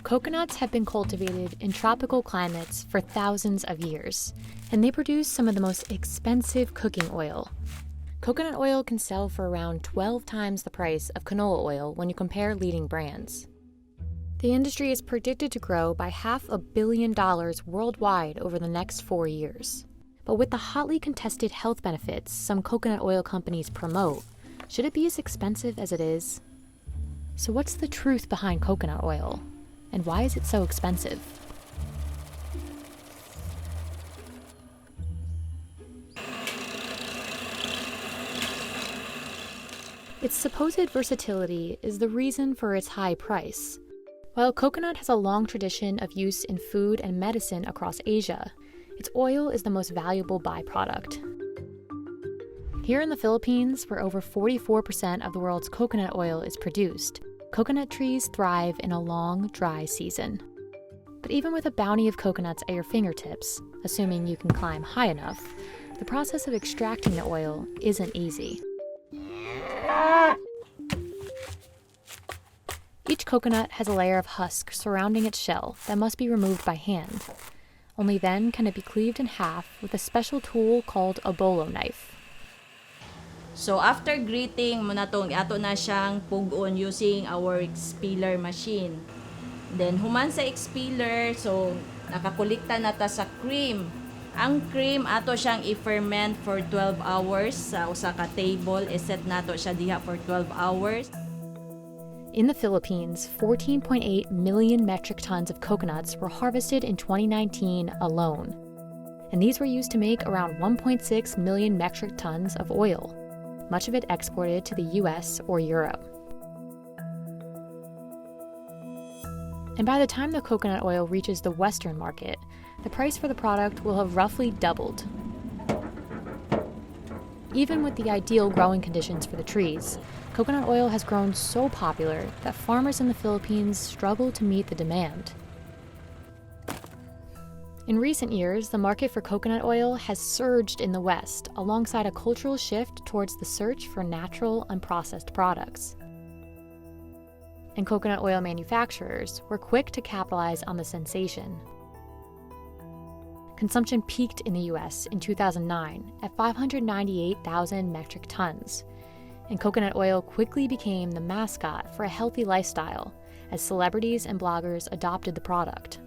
Coconuts have been cultivated in tropical climates for thousands of years, and they produce some of the most expensive cooking oil. Coconut oil can sell for around 12 times the price of canola oil when you compare leading brands. The industry is predicted to grow by $500 million worldwide over the next 4 years. But with the hotly contested health benefits some coconut oil companies promote, should it be as expensive as it is? So what's the truth behind coconut oil? And why is it so expensive? Its supposed versatility is the reason for its high price. While coconut has a long tradition of use in food and medicine across Asia, its oil is the most valuable byproduct. Here in the Philippines, where over 44% of the world's coconut oil is produced, coconut trees thrive in a long, dry season. But even with a bounty of coconuts at your fingertips, assuming you can climb high enough, the process of extracting the oil isn't easy. Each coconut has a layer of husk surrounding its shell that must be removed by hand. Only then can it be cleaved in half with a special tool called a bolo knife. So after grating mo na tong ato na siyang pugon using our expeller machine. Then human sa expeller, so nakakolekta na ta sa cream. Ang cream ato siyang i-ferment for 12 hours sa usa ka table. I-set nato siya diha for 12 hours. In the Philippines, 14.8 million metric tons of coconuts were harvested in 2019 alone. And these were used to make around 1.6 million metric tons of oil, much of it exported to the US or Europe. And by the time the coconut oil reaches the Western market, the price for the product will have roughly doubled. Even with the ideal growing conditions for the trees, coconut oil has grown so popular that farmers in the Philippines struggle to meet the demand. In recent years, the market for coconut oil has surged in the West alongside a cultural shift towards the search for natural, unprocessed products. And coconut oil manufacturers were quick to capitalize on the sensation. Consumption peaked in the US in 2009 at 598,000 metric tons, and coconut oil quickly became the mascot for a healthy lifestyle as celebrities and bloggers adopted the product.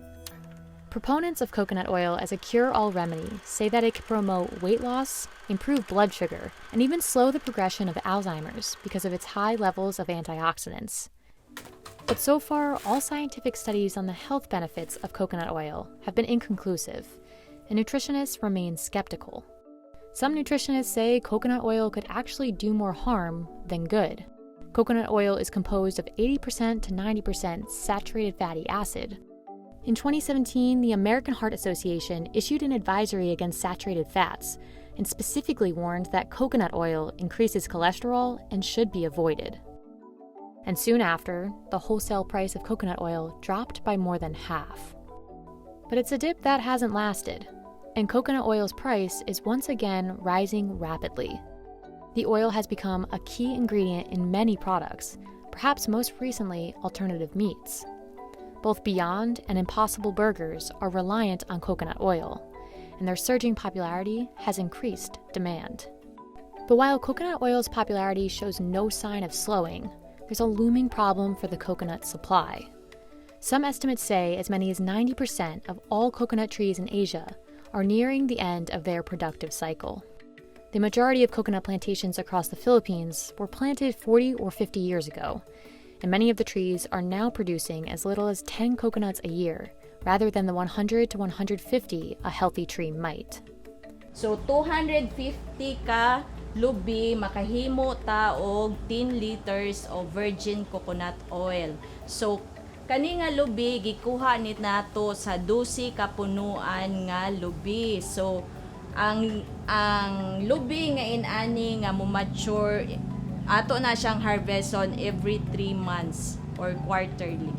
Proponents of coconut oil as a cure-all remedy say that it can promote weight loss, improve blood sugar, and even slow the progression of Alzheimer's because of its high levels of antioxidants. But so far, all scientific studies on the health benefits of coconut oil have been inconclusive, and nutritionists remain skeptical. Some nutritionists say coconut oil could actually do more harm than good. Coconut oil is composed of 80% to 90% saturated fatty acid. In 2017, the American Heart Association issued an advisory against saturated fats and specifically warned that coconut oil increases cholesterol and should be avoided. And soon after, the wholesale price of coconut oil dropped by more than half. But it's a dip that hasn't lasted, and coconut oil's price is once again rising rapidly. The oil has become a key ingredient in many products, perhaps most recently alternative meats. Both Beyond and Impossible Burgers are reliant on coconut oil, and their surging popularity has increased demand. But while coconut oil's popularity shows no sign of slowing, there's a looming problem for the coconut supply. Some estimates say as many as 90% of all coconut trees in Asia are nearing the end of their productive cycle. The majority of coconut plantations across the Philippines were planted 40 or 50 years ago, and many of the trees are now producing as little as 10 coconuts a year, rather than the 100 to 150 a healthy tree might. So 250 ka lubi makahimo ta og 10 liters of virgin coconut oil. So kani nga lubi gikuha nit nato sa 12 ka punuan nga lubi. So ang lubi nga inani nga mo mature ato na siyang harvest on every 3 months or quarterly.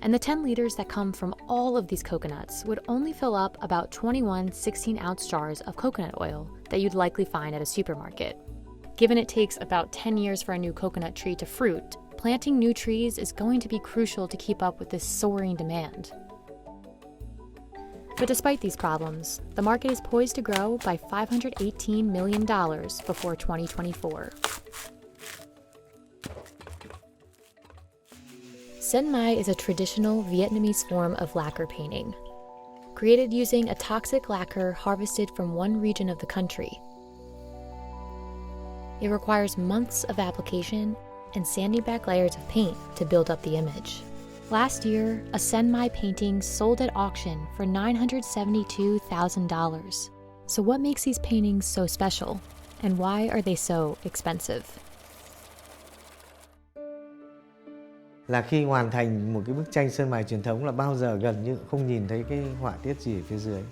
And the 10 liters that come from all of these coconuts would only fill up about 21 16-ounce jars of coconut oil that you'd likely find at a supermarket. Given it takes about 10 years for a new coconut tree to fruit, planting new trees is going to be crucial to keep up with this soaring demand. But despite these problems, the market is poised to grow by $518 million before 2024. Sen Mai is a traditional Vietnamese form of lacquer painting, created using a toxic lacquer harvested from one region of the country. It requires months of application and sanding back layers of paint to build up the image. Last year, a Sen Mai painting sold at auction for $972,000. So what makes these paintings so special, and why are they so expensive? Là khi hoàn thành một cái bức tranh sơn mài truyền thống là bao giờ gần như không nhìn thấy cái họa tiết gì ở phía dưới.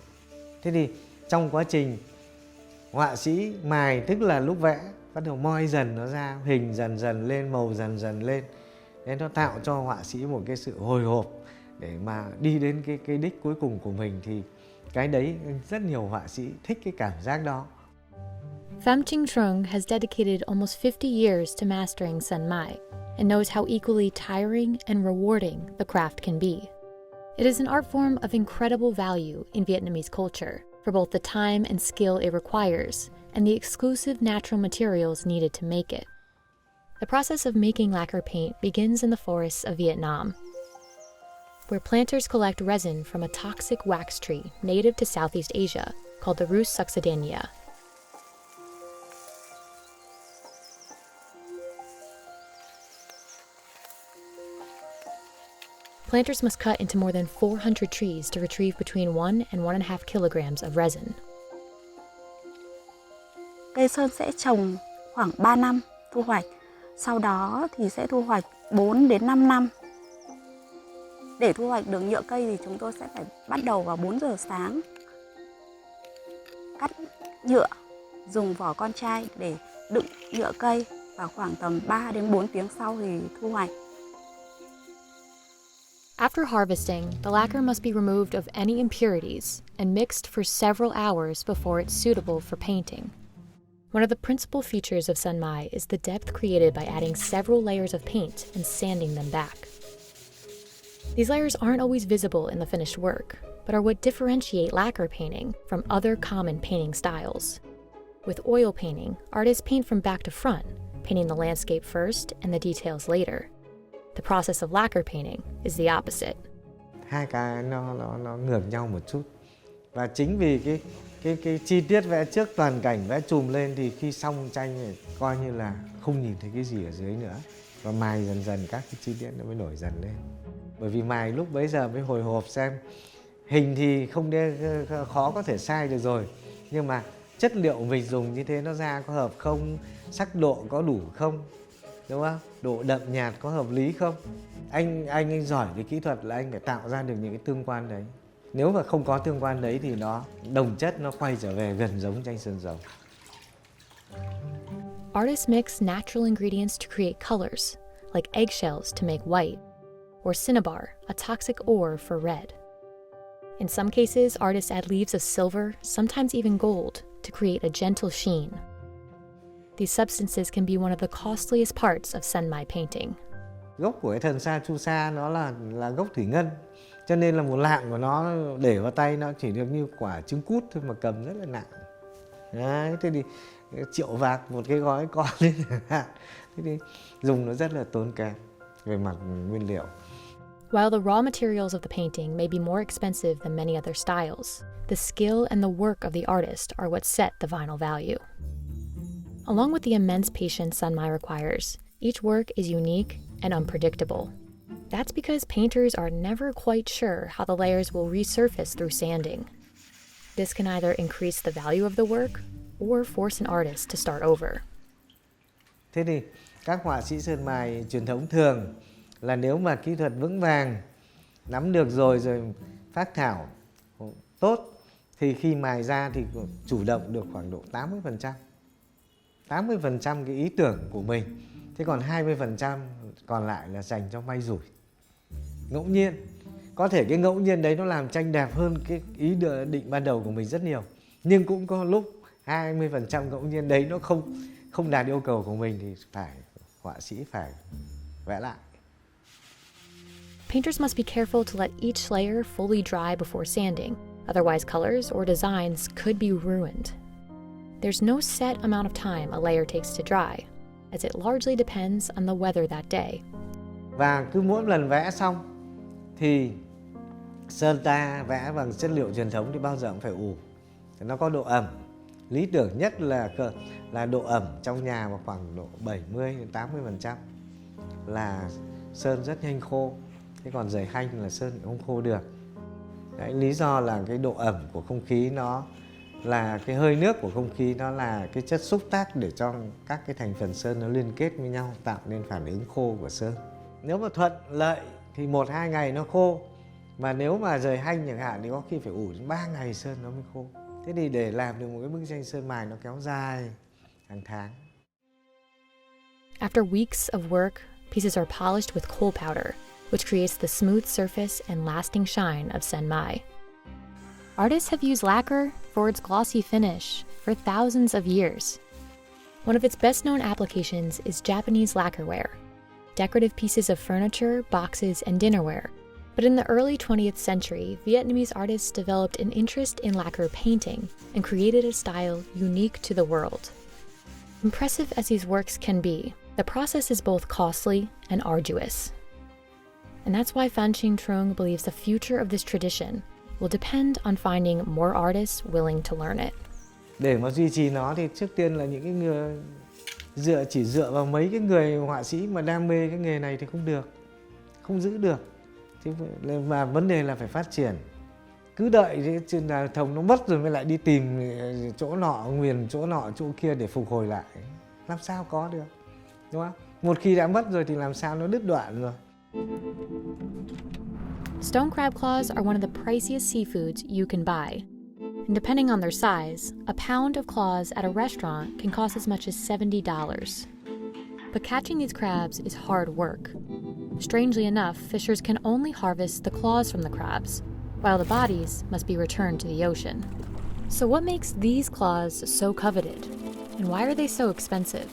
Thế thì trong quá trình họa sĩ mài, tức là lúc vẽ, bắt đầu moi dần nó ra, hình dần dần lên, màu dần dần lên. Nên nó tạo cho họa sĩ một cái sự hồi hộp để mà đi đến cái đích cuối cùng của mình, thì cái đấy rất nhiều họa sĩ thích cái cảm giác đó. Pham Chinh Trung has dedicated almost 50 years to mastering Sen Mai and knows how equally tiring and rewarding the craft can be. It is an art form of incredible value in Vietnamese culture for both the time and skill it requires and the exclusive natural materials needed to make it. The process of making lacquer paint begins in the forests of Vietnam, where planters collect resin from a toxic wax tree native to Southeast Asia called the Rus succedanea. Planters must cut into more than 400 trees to retrieve between 1 and 1.5 kilograms of resin. Cây sơn sẽ trồng khoảng 3 năm thu hoạch, sau đó thì sẽ thu hoạch 4 đến 5 năm. Để thu hoạch được nhựa cây thì chúng tôi sẽ phải bắt đầu vào 4 giờ sáng. Cắt nhựa, dùng vỏ con trai để đựng nhựa cây và khoảng tầm 3 đến 4 tiếng sau thì thu hoạch. After harvesting, the lacquer must be removed of any impurities and mixed for several hours before it's suitable for painting. One of the principal features of senmai is the depth created by adding several layers of paint and sanding them back. These layers aren't always visible in the finished work, but are what differentiate lacquer painting from other common painting styles. With oil painting, artists paint from back to front, painting the landscape first and the details later. The process of lacquer painting is the opposite. Hai cái nó ngược nhau một chút. Và chính vì cái chi tiết vẽ trước toàn cảnh vẽ chùm lên thì khi xong tranh thì coi như là không nhìn thấy cái gì ở dưới nữa. Và mài dần dần các cái chi tiết nó mới nổi dần lên. Bởi vì mài lúc bấy giờ mới hồi hộp xem hình thì khó có thể sai được rồi. Nhưng mà chất liệu mình dùng như thế nó ra có hợp không? Sắc độ có đủ không? Đúng không? Độ đậm nhạt có hợp lý không? Anh giỏi về kỹ thuật là anh phải tạo ra được những cái tương quan đấy. Nếu mà không có tương quan đấy thì nó đồng chất nó quay trở về gần giống tranh sơn dầu. Artists mix natural ingredients to create colors, like eggshells to make white, or cinnabar, a toxic ore for red. In some cases, artists add leaves of silver, sometimes even gold, to create a gentle sheen. These substances can be one of the costliest parts of senmai painting. Gốc của cái thần sa chu sa nó là gốc thủy ngân, cho nên là một lạng của nó để vào tay nó chỉ được như quả trứng cút thôi mà cầm rất là nặng. Đấy, thế thì triệu vạc một cái gói con lên chẳng hạn, thế thì dùng nó rất là tốn kém về mặt nguyên liệu. While the raw materials of the painting may be more expensive than many other styles, the skill and the work of the artist are what set the vinyl value. Along with the immense patience senmai requires, each work is unique and unpredictable. That's because painters are never quite sure how the layers will resurface through sanding. This can either increase the value of the work or force an artist to start over. Thế thì các họa sĩ sơn mài truyền thống thường là nếu mà kỹ thuật vững vàng, nắm được rồi phác thảo tốt thì khi mài ra thì chủ động được khoảng độ 80%. 80% cái ý tưởng của mình. Thế còn 20% còn lại là dành cho may rủi. Ngẫu nhiên. Có thể cái ngẫu nhiên đấy nó làm tranh đẹp hơn cái ý định ban đầu của mình rất nhiều. Nhưng cũng có lúc 20% ngẫu nhiên đấy nó không đạt yêu cầu của mình thì họa sĩ phải vẽ lại. Painters must be careful to let each layer fully dry before sanding, otherwise colors or designs could be ruined. There's no set amount of time a layer takes to dry, as it largely depends on the weather that day. Và cứ mỗi lần vẽ xong thì sơn ta vẽ bằng chất liệu truyền thống thì bao giờ cũng phải ủ. Nó có độ ẩm. Lý tưởng nhất là độ ẩm trong nhà vào khoảng độ 70-80% là sơn rất nhanh khô. Thế còn dày hanh là sơn không khô được. Đấy, lý do là cái độ ẩm của không khí nó là cái hơi nước của không khí, nó là cái chất xúc tác để cho các cái thành phần sơn nó liên kết với nhau tạo nên phản ứng khô của sơn. Nếu mà thuận lợi thì 1-2 ngày nó khô, mà nếu mà rời hanh chẳng hạn thì có khi phải ủ đến 3 ngày sơn nó mới khô. Thế thì để làm được một cái bức tranh sơn mài nó kéo dài hàng tháng. After weeks of work, pieces are polished with coal powder, which creates the smooth surface and lasting shine of senmai. Artists have used lacquer for its glossy finish for thousands of years. One of its best-known applications is Japanese lacquerware, decorative pieces of furniture, boxes, and dinnerware. But in the early 20th century, Vietnamese artists developed an interest in lacquer painting and created a style unique to the world. Impressive as these works can be, the process is both costly and arduous. And that's why Phan Chinh Trung believes the future of this tradition will depend on finding more artists willing to learn it. Để mà duy trì nó thì trước tiên là những cái người chỉ dựa vào mấy cái người họa sĩ mà đam mê cái nghề này thì không được, không giữ được. mà vấn đề là phải phát triển. Cứ đợi cái trên đà thông nó mất rồi mới lại đi tìm chỗ nọ, nguyền chỗ nọ, chỗ kia để phục hồi lại. Làm sao có được, đúng không? Một khi đã mất rồi thì làm sao nó đứt đoạn rồi. Stone crab claws are one of the priciest seafoods you can buy. And depending on their size, a pound of claws at a restaurant can cost as much as $70. But catching these crabs is hard work. Strangely enough, fishers can only harvest the claws from the crabs, while the bodies must be returned to the ocean. So what makes these claws so coveted? And why are they so expensive?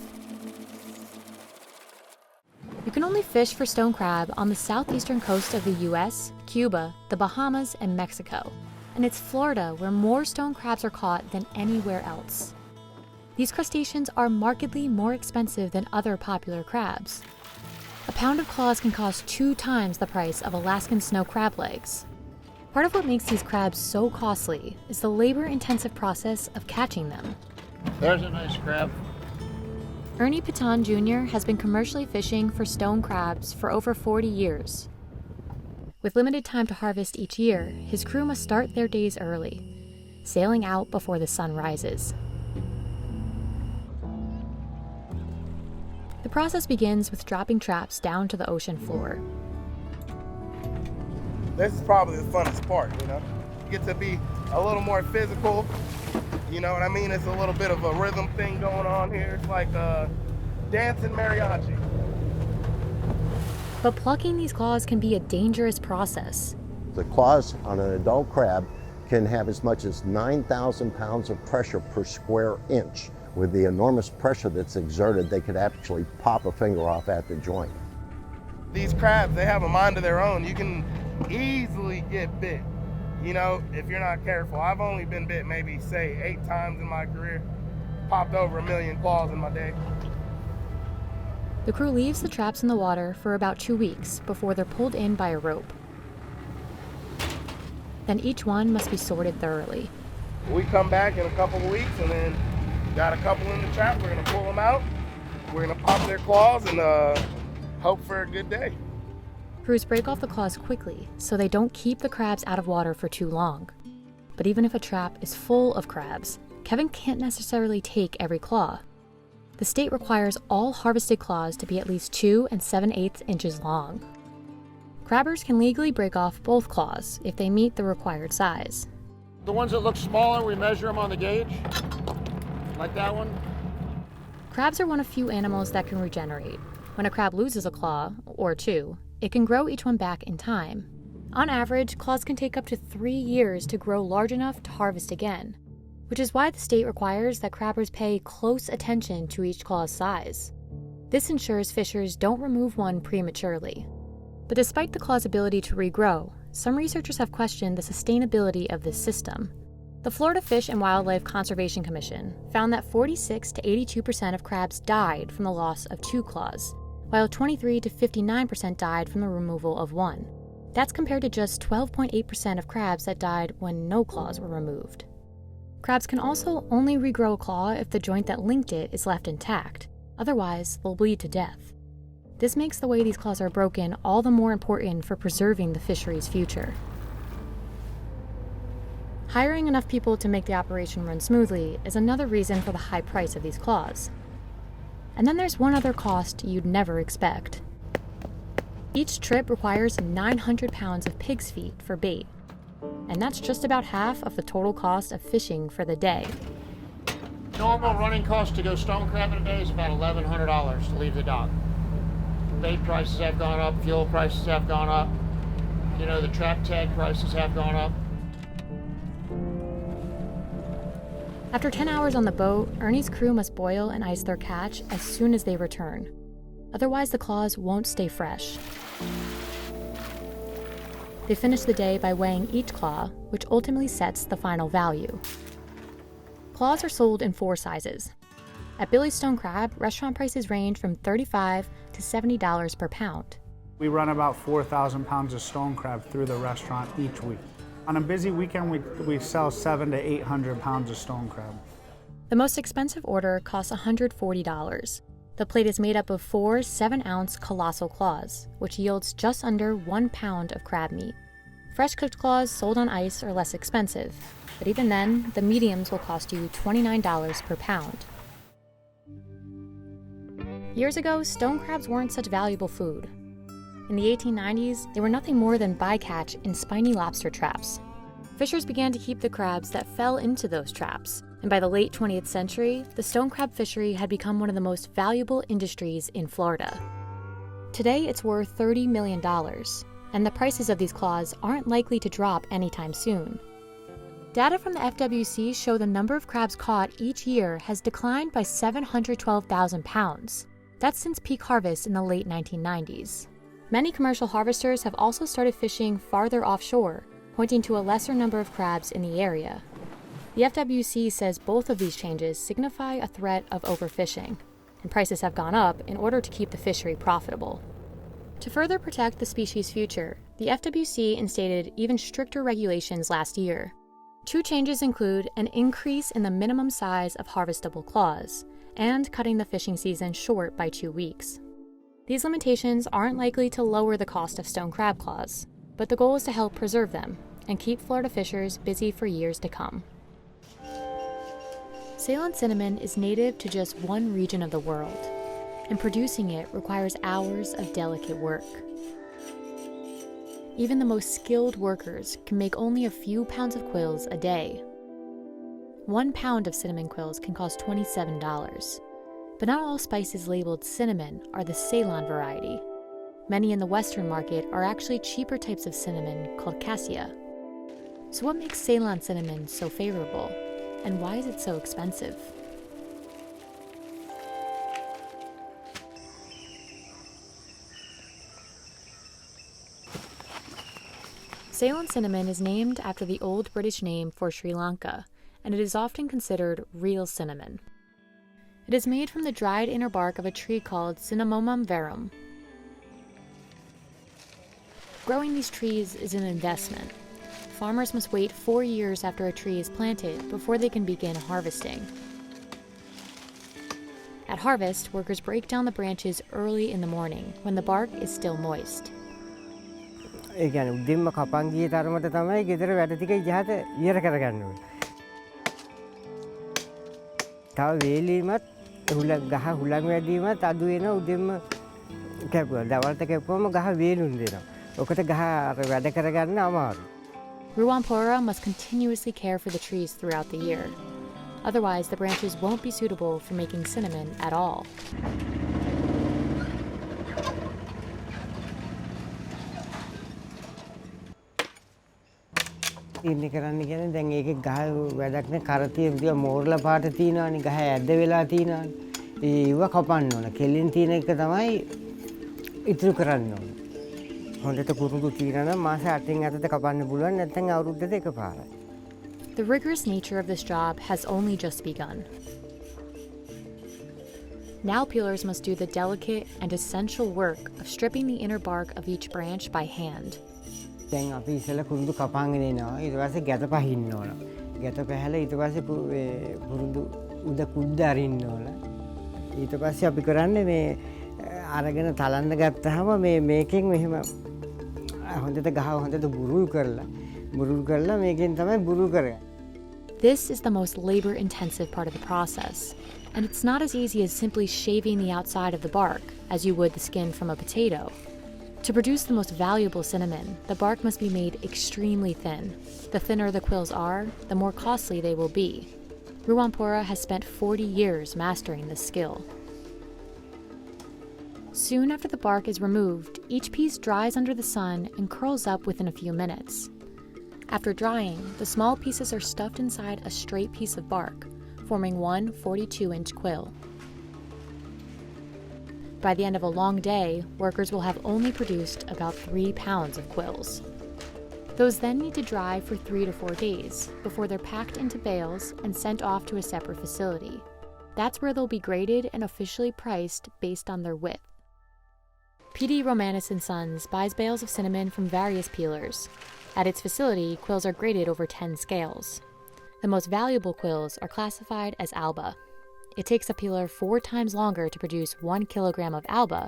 You can only fish for stone crab on the southeastern coast of the US, Cuba, the Bahamas, and Mexico. And it's Florida where more stone crabs are caught than anywhere else. These crustaceans are markedly more expensive than other popular crabs. A pound of claws can cost 2 times the price of Alaskan snow crab legs. Part of what makes these crabs so costly is the labor-intensive process of catching them. There's a nice crab. Ernie Piton Jr. has been commercially fishing for stone crabs for over 40 years. With limited time to harvest each year, his crew must start their days early, sailing out before the sun rises. The process begins with dropping traps down to the ocean floor. This is probably the funnest part, you know? You get to be a little more physical, you know what I mean? It's a little bit of a rhythm thing going on here. It's like dancing mariachi. But plucking these claws can be a dangerous process. The claws on an adult crab can have as much as 9,000 pounds of pressure per square inch. With the enormous pressure that's exerted, they could actually pop a finger off at the joint. These crabs, they have a mind of their own. You can easily get bit, you know, if you're not careful. I've only been bit maybe, say, 8 times in my career. Popped over 1 million claws in my day. The crew leaves the traps in the water for about 2 weeks before they're pulled in by a rope. Then each one must be sorted thoroughly. We come back in a couple of weeks and then got a couple in the trap. We're gonna pull them out. We're gonna pop their claws and hope for a good day. Crews break off the claws quickly so they don't keep the crabs out of water for too long. But even if a trap is full of crabs, Kevin can't necessarily take every claw. The state requires all harvested claws to be at least 2 7/8 inches long. Crabbers can legally break off both claws if they meet the required size. The ones that look smaller, we measure them on the gauge, like that one. Crabs are one of few animals that can regenerate. When a crab loses a claw, or 2, it can grow each one back in time. On average, claws can take up to 3 years to grow large enough to harvest again, which is why the state requires that crabbers pay close attention to each claw's size. This ensures fishers don't remove one prematurely. But despite the claw's ability to regrow, some researchers have questioned the sustainability of this system. The Florida Fish and Wildlife Conservation Commission found that 46 to 82% of crabs died from the loss of 2 claws, while 23 to 59% died from the removal of 1. That's compared to just 12.8% of crabs that died when no claws were removed. Crabs can also only regrow a claw if the joint that linked it is left intact. Otherwise, they'll bleed to death. This makes the way these claws are broken all the more important for preserving the fishery's future. Hiring enough people to make the operation run smoothly is another reason for the high price of these claws. And then there's one other cost you'd never expect. Each trip requires 900 pounds of pig's feet for bait, and that's just about half of the total cost of fishing for the day. Normal running cost to go stone crabbing a day is about $1,100 to leave the dock. Bait prices have gone up, fuel prices have gone up, you know, the trap tag prices have gone up. After 10 hours on the boat, Ernie's crew must boil and ice their catch as soon as they return. Otherwise, the claws won't stay fresh. They finish the day by weighing each claw, which ultimately sets the final value. Claws are sold in 4 sizes. At Billy's Stone Crab, restaurant prices range from $35 to $70 per pound. We run about 4,000 pounds of stone crab through the restaurant each week. On a busy weekend, we sell 700 to 800 pounds of stone crab. The most expensive order costs $140. The plate is made up of 4 7-ounce colossal claws, which yields just under 1 pound of crab meat. Fresh cooked claws sold on ice are less expensive, but even then, the mediums will cost you $29 per pound. Years ago, stone crabs weren't such valuable food. In the 1890s, they were nothing more than bycatch in spiny lobster traps. Fishers began to keep the crabs that fell into those traps, and by the late 20th century, the stone crab fishery had become one of the most valuable industries in Florida. Today, it's worth $30 million, and the prices of these claws aren't likely to drop anytime soon. Data from the FWC show the number of crabs caught each year has declined by 712,000 pounds. That's since peak harvest in the late 1990s. Many commercial harvesters have also started fishing farther offshore, pointing to a lesser number of crabs in the area. The FWC says both of these changes signify a threat of overfishing, and prices have gone up in order to keep the fishery profitable. To further protect the species' future, the FWC instated even stricter regulations last year. 2 changes include an increase in the minimum size of harvestable claws and cutting the fishing season short by 2 weeks. These limitations aren't likely to lower the cost of stone crab claws, but the goal is to help preserve them and keep Florida fishers busy for years to come. Ceylon cinnamon is native to just one region of the world, and producing it requires hours of delicate work. Even the most skilled workers can make only a few pounds of quills a day. 1 pound of cinnamon quills can cost $27, but not all spices labeled cinnamon are the Ceylon variety. Many in the Western market are actually cheaper types of cinnamon called cassia. So what makes Ceylon cinnamon so favorable, and why is it so expensive? Ceylon cinnamon is named after the old British name for Sri Lanka, and it is often considered real cinnamon. It is made from the dried inner bark of a tree called Cinnamomum verum. Growing these trees is an investment. Farmers must wait 4 years after a tree is planted before they can begin harvesting. At harvest, workers break down the branches early in the morning when the bark is still moist. ඒ කියන්නේ උදේම කපන් ගිය තරමට තමයි ගෙදර වැඩ ටික ඉහත ඉවර කරගන්න ඕනේ. තව වේලීමත් ගහ හුලං වැඩිවීමත් අඩු වෙනවා උදේම කැපුවා. දවල්ට කැපුවම ගහ වේලුම් දෙනවා. ඔකට ගහ වැඩ කරගන්න අමාරුයි. Ruwampura must continuously care for the trees throughout the year. Otherwise, the branches won't be suitable for making cinnamon at all. ඉන්නේ කරන්න කියන්නේ දැන් ඒකේ ගහ වැඩක් නේ කරතිය විදිය මෝරලා පාට තියෙනවානේ ගහ ඇද්ද වෙලා තියෙනවානේ ඒව කපන්න ඕන කෙලින් තියෙන එක තමයි ඉතුරු කරන්න ඕන හොඳට කුරුඳු තියෙනවා නම් මාස 8න් අතට කපන්න පුළුවන් නැත්නම් අවුරුද්දට එකපාරයි. The rigorous nature of this job has only just begun. Now peelers must do the delicate and essential work of stripping the inner bark of each branch by hand. දැන් අපි ඉස්සෙල්ලා කුරුඳු කපාගෙන එනවා ඊට පස්සේ ගැට පහින්න ඕන. ගැට පහලා ඊට පස්සේ කුරුඳු උඩ කුඩ අරින්න ඕන. ඊට පස්සේ අපි කරන්නේ මේ අරගෙන තලන්න ගත්තාම මේකෙන් මෙහෙම හොඳට ගහ හොඳට බුරුල් කරලා මේකෙන් තමයි බුරුල් කරන්නේ. This is the most labor-intensive part of the process, and it's not as easy as simply shaving the outside of the bark, as you would the skin from a potato. To produce the most valuable cinnamon, the bark must be made extremely thin. The thinner the quills are, the more costly they will be. Ruwampura has spent 40 years mastering this skill. Soon after the bark is removed, each piece dries under the sun and curls up within a few minutes. After drying, the small pieces are stuffed inside a straight piece of bark, forming one 42-inch quill. By the end of a long day, workers will have only produced about 3 pounds of quills. Those then need to dry for 3 to 4 days before they're packed into bales and sent off to a separate facility. That's where they'll be graded and officially priced based on their width. P.D. Romanis & Sons buys bales of cinnamon from various peelers. At its facility, quills are graded over 10 scales. The most valuable quills are classified as alba. it takes a peeler 4 times longer to produce 1 kilogram of alba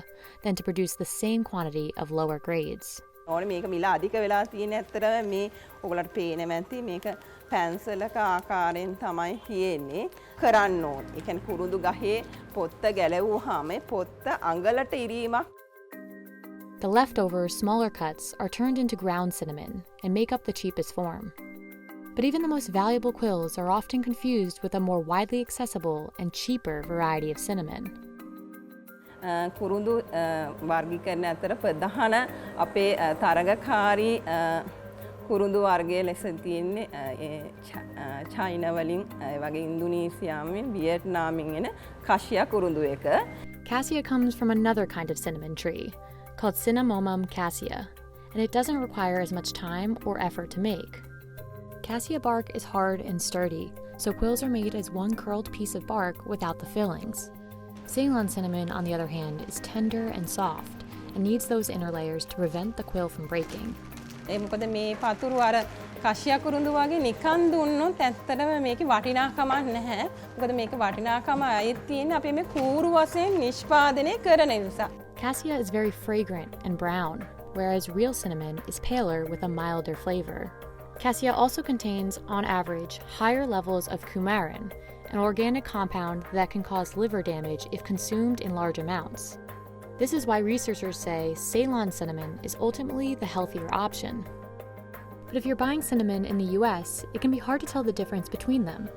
than to produce the same quantity of lower grades. ඕනේ මේක මිල අධික වෙලා තියෙන ඇත්තටම මේ ඔයගලට පේන්නේ නැති මේක පැන්සලක ආකාරයෙන් තමයි තියෙන්නේ කරන්න ඕනේ. ඒ කියන්නේ කුරුඳු ගහේ පොත්ත ගැලවුවාම පොත්ත අඟලට ඉරීමක්. The leftover, smaller cuts are turned into ground cinnamon and make up the cheapest form. But even the most valuable quills are often confused with a more widely accessible and cheaper variety of cinnamon. කුරුඳු වර්ගීකරණ අතර ප්‍රධාන අපේ තරගකාරී කුරුඳු වර්ගයේ ලෙස තියෙන්නේ China වලින් ඒ වගේ ඉන්දුනීසියාවෙන් වියට්නාමෙන් එන කාසියා කුරුඳු එක. Cassia comes from another kind of cinnamon tree called Cinnamomum cassia, and it doesn't require as much time or effort to make. Cassia bark is hard and sturdy, so quills are made as one curled piece of bark without the fillings. Ceylon cinnamon, on the other hand, is tender and soft and needs those inner layers to prevent the quill from breaking. මොකද මේ පතුරු අර කාසියා කුරුඳු වගේ නිකන් දුන්නොත් ඇත්තටම මේකේ වටිනාකමක් නැහැ. මොකද මේක වටිනාකම අයිත් තියෙන්නේ අපි මේ කූරු වශයෙන් නිෂ්පාදනය කරන නිසා. Cassia is very fragrant and brown, whereas real cinnamon is paler with a milder flavor. Cassia also contains, on average, higher levels of coumarin, an organic compound that can cause liver damage if consumed in large amounts. This is why researchers say Ceylon cinnamon is ultimately the healthier option. But if you're buying cinnamon in the US, it can be hard to tell the difference between them.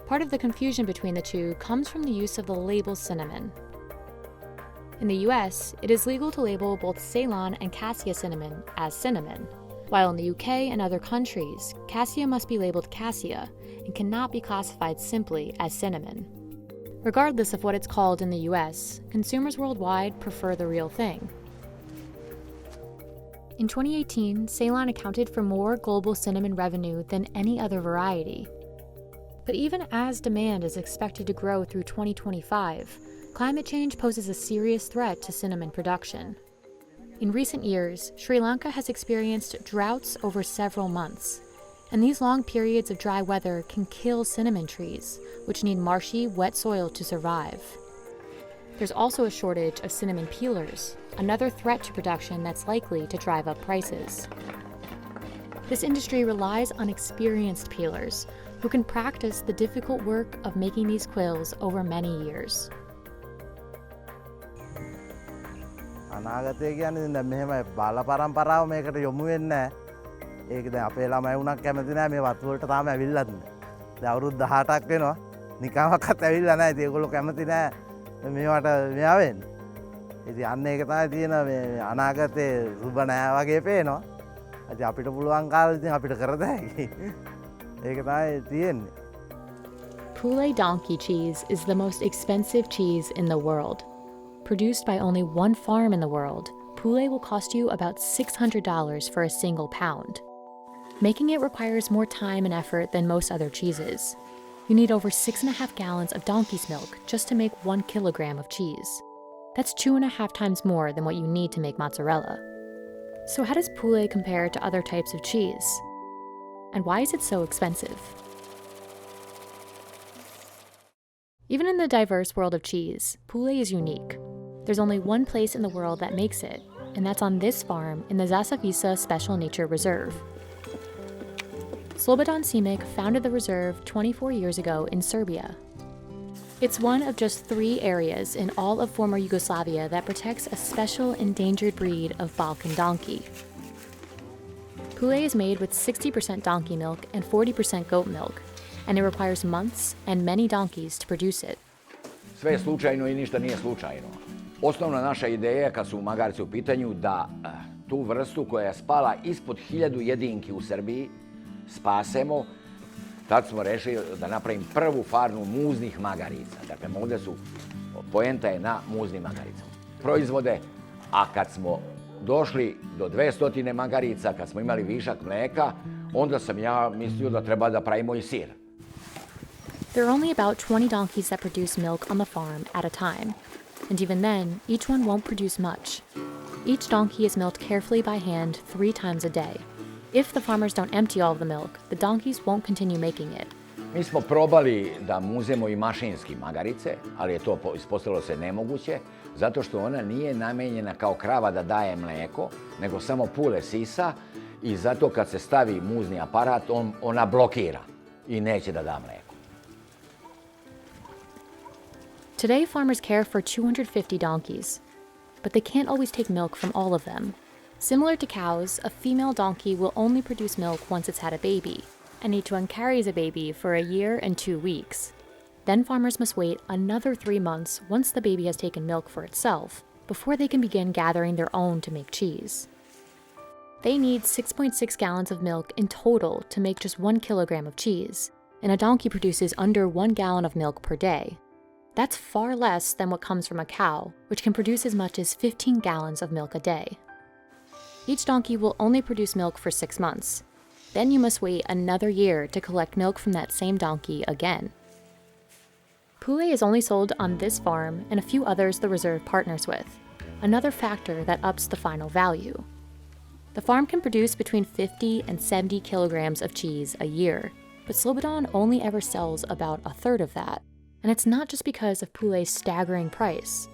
Part of the confusion between the two comes from the use of the label cinnamon. In the US, it is legal to label both Ceylon and Cassia cinnamon as cinnamon, while in the UK and other countries, Cassia must be labeled Cassia and cannot be classified simply as cinnamon. Regardless of what it's called in the US, consumers worldwide prefer the real thing. In 2018, Ceylon accounted for more global cinnamon revenue than any other variety. But even as demand is expected to grow through 2025, climate change poses a serious threat to cinnamon production. In recent years, Sri Lanka has experienced droughts over several months, and these long periods of dry weather can kill cinnamon trees, which need marshy, wet soil to survive. There's also a shortage of cinnamon peelers, another threat to production that's likely to drive up prices. This industry relies on experienced peelers who can practice the difficult work of making these quills over many years. අනාගතය කියන්නේ දැන් මෙහෙම බාල පරම්පරාව මේකට යොමු වෙන්නේ නැහැ. ඒක දැන් අපේ ළමයි වුණත් කැමති නැහැ මේ වතු වලට තාම ඇවිල්ලත් නැහැ. දැන් අවුරුදු 18ක් වෙනවා. නිකම්වත් ඇවිල්ලා නැහැ. ඉතින් ඒගොල්ලෝ කැමති නැහැ මේවට මෙයා වෙන්න. ඉතින් අන්න ඒක තමයි තියෙන මේ අනාගතේ සුබ නැහැ වගේ පේනවා. ඉතින් අපිට පුළුවන් කාලේ ඉතින් අපිට කරද හැකි. ඒක තමයි තියෙන්නේ. Poulet donkey cheese is the most expensive cheese in the world. Produced by only one farm in the world, poulet will cost you about $600 for a single pound. Making it requires more time and effort than most other cheeses. You need over 6.5 gallons of donkey's milk just to make 1 kilogram of cheese. That's 2.5 times more than what you need to make mozzarella. So how does poulet compare to other types of cheese? And why is it so expensive? Even in the diverse world of cheese, poulet is unique. There's only one place in the world that makes it, and that's on this farm in the Zasavisa Special Nature Reserve. Slobodan Simic founded the reserve 24 years ago in Serbia. It's one of just 3 areas in all of former Yugoslavia that protects a special endangered breed of Balkan donkey. Poulet is made with 60% donkey milk and 40% goat milk, and it requires months and many donkeys to produce it. Sve je slučajno i ništa nije slučajno. Osnovna naša ideja kad su magarci u pitanju da tu vrstu koja je spala ispod 1000 jedinki u Srbiji spasemo. Tad smo rešili da napravim prvu farmu muznih magarica. Dakle, ovdje su poenta je na muznim magaricama. Proizvode, a kad smo došli do 200 magarica, kad smo imali višak mleka, onda sam ja mislio da treba da pravimo i sir. There are only about 20 donkeys that produce milk on the farm at a time. And even then, each one won't produce much. Each donkey is milked carefully by hand 3 times a day. If the farmers don't empty all of the milk, the donkeys won't continue making it. Mi smo probali da mu uzemo i mašinski magarice, ali je to ispostavilo se nemoguće, zato što ona nije namenjena kao krava da daje mlijeko, nego samo pule sisa i zato kad se stavi muzni aparat, ona blokira i neće da da mlijeko. Today, farmers care for 250 donkeys, but they can't always take milk from all of them. Similar to cows, a female donkey will only produce milk once it's had a baby, and each one carries a baby for a year and 2 weeks. Then farmers must wait another 3 months once the baby has taken milk for itself, before they can begin gathering their own to make cheese. They need 6.6 gallons of milk in total to make just 1 kilogram of cheese, and a donkey produces under 1 gallon of milk per day. That's far less than what comes from a cow, which can produce as much as 15 gallons of milk a day. Each donkey will only produce milk for 6 months. Then you must wait another year to collect milk from that same donkey again. Poulet is only sold on this farm and a few others the reserve partners with, another factor that ups the final value. The farm can produce between 50 and 70 kilograms of cheese a year, but Slobodan only ever sells about a third of that. And it's not just because of Poulet's staggering price.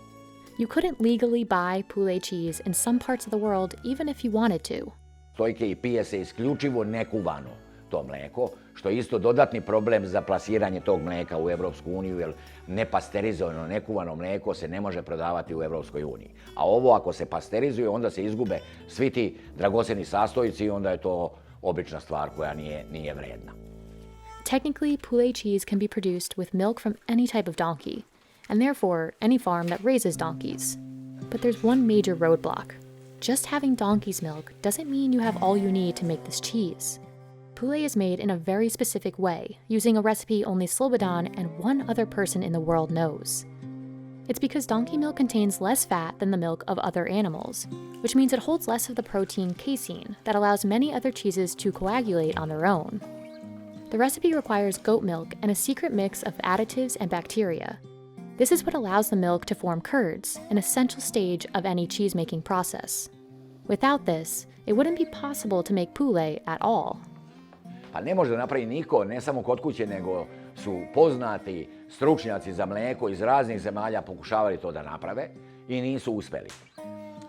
You couldn't legally buy Poulet cheese in some parts of the world even if you wanted to. Stojke i pije se isključivo nekuvano to mlijeko, što je isto dodatni problem za plasiranje tog mlijeka u Evropsku uniju, jer nepasterizovano, nekuvano mlijeko se ne može prodavati u Evropskoj uniji. A ovo ako se pasterizuje, onda se izgube svi ti dragocjeni sastojci i onda je to obična stvar koja nije vredna. Technically, Poulet cheese can be produced with milk from any type of donkey, and therefore any farm that raises donkeys. But there's one major roadblock. Just having donkey's milk doesn't mean you have all you need to make this cheese. Poulet is made in a very specific way, using a recipe only Slobodan and one other person in the world knows. It's because donkey milk contains less fat than the milk of other animals, which means it holds less of the protein casein that allows many other cheeses to coagulate on their own. The recipe requires goat milk and a secret mix of additives and bacteria. This is what allows the milk to form curds, an essential stage of any cheese-making process. Without this, it wouldn't be possible to make poulet at all. Pa ne može da napravi niko, ne samo kod kuće, nego su poznati stručnjaci za mlijeko iz raznih zemalja pokušavali to da naprave i nisu uspeli.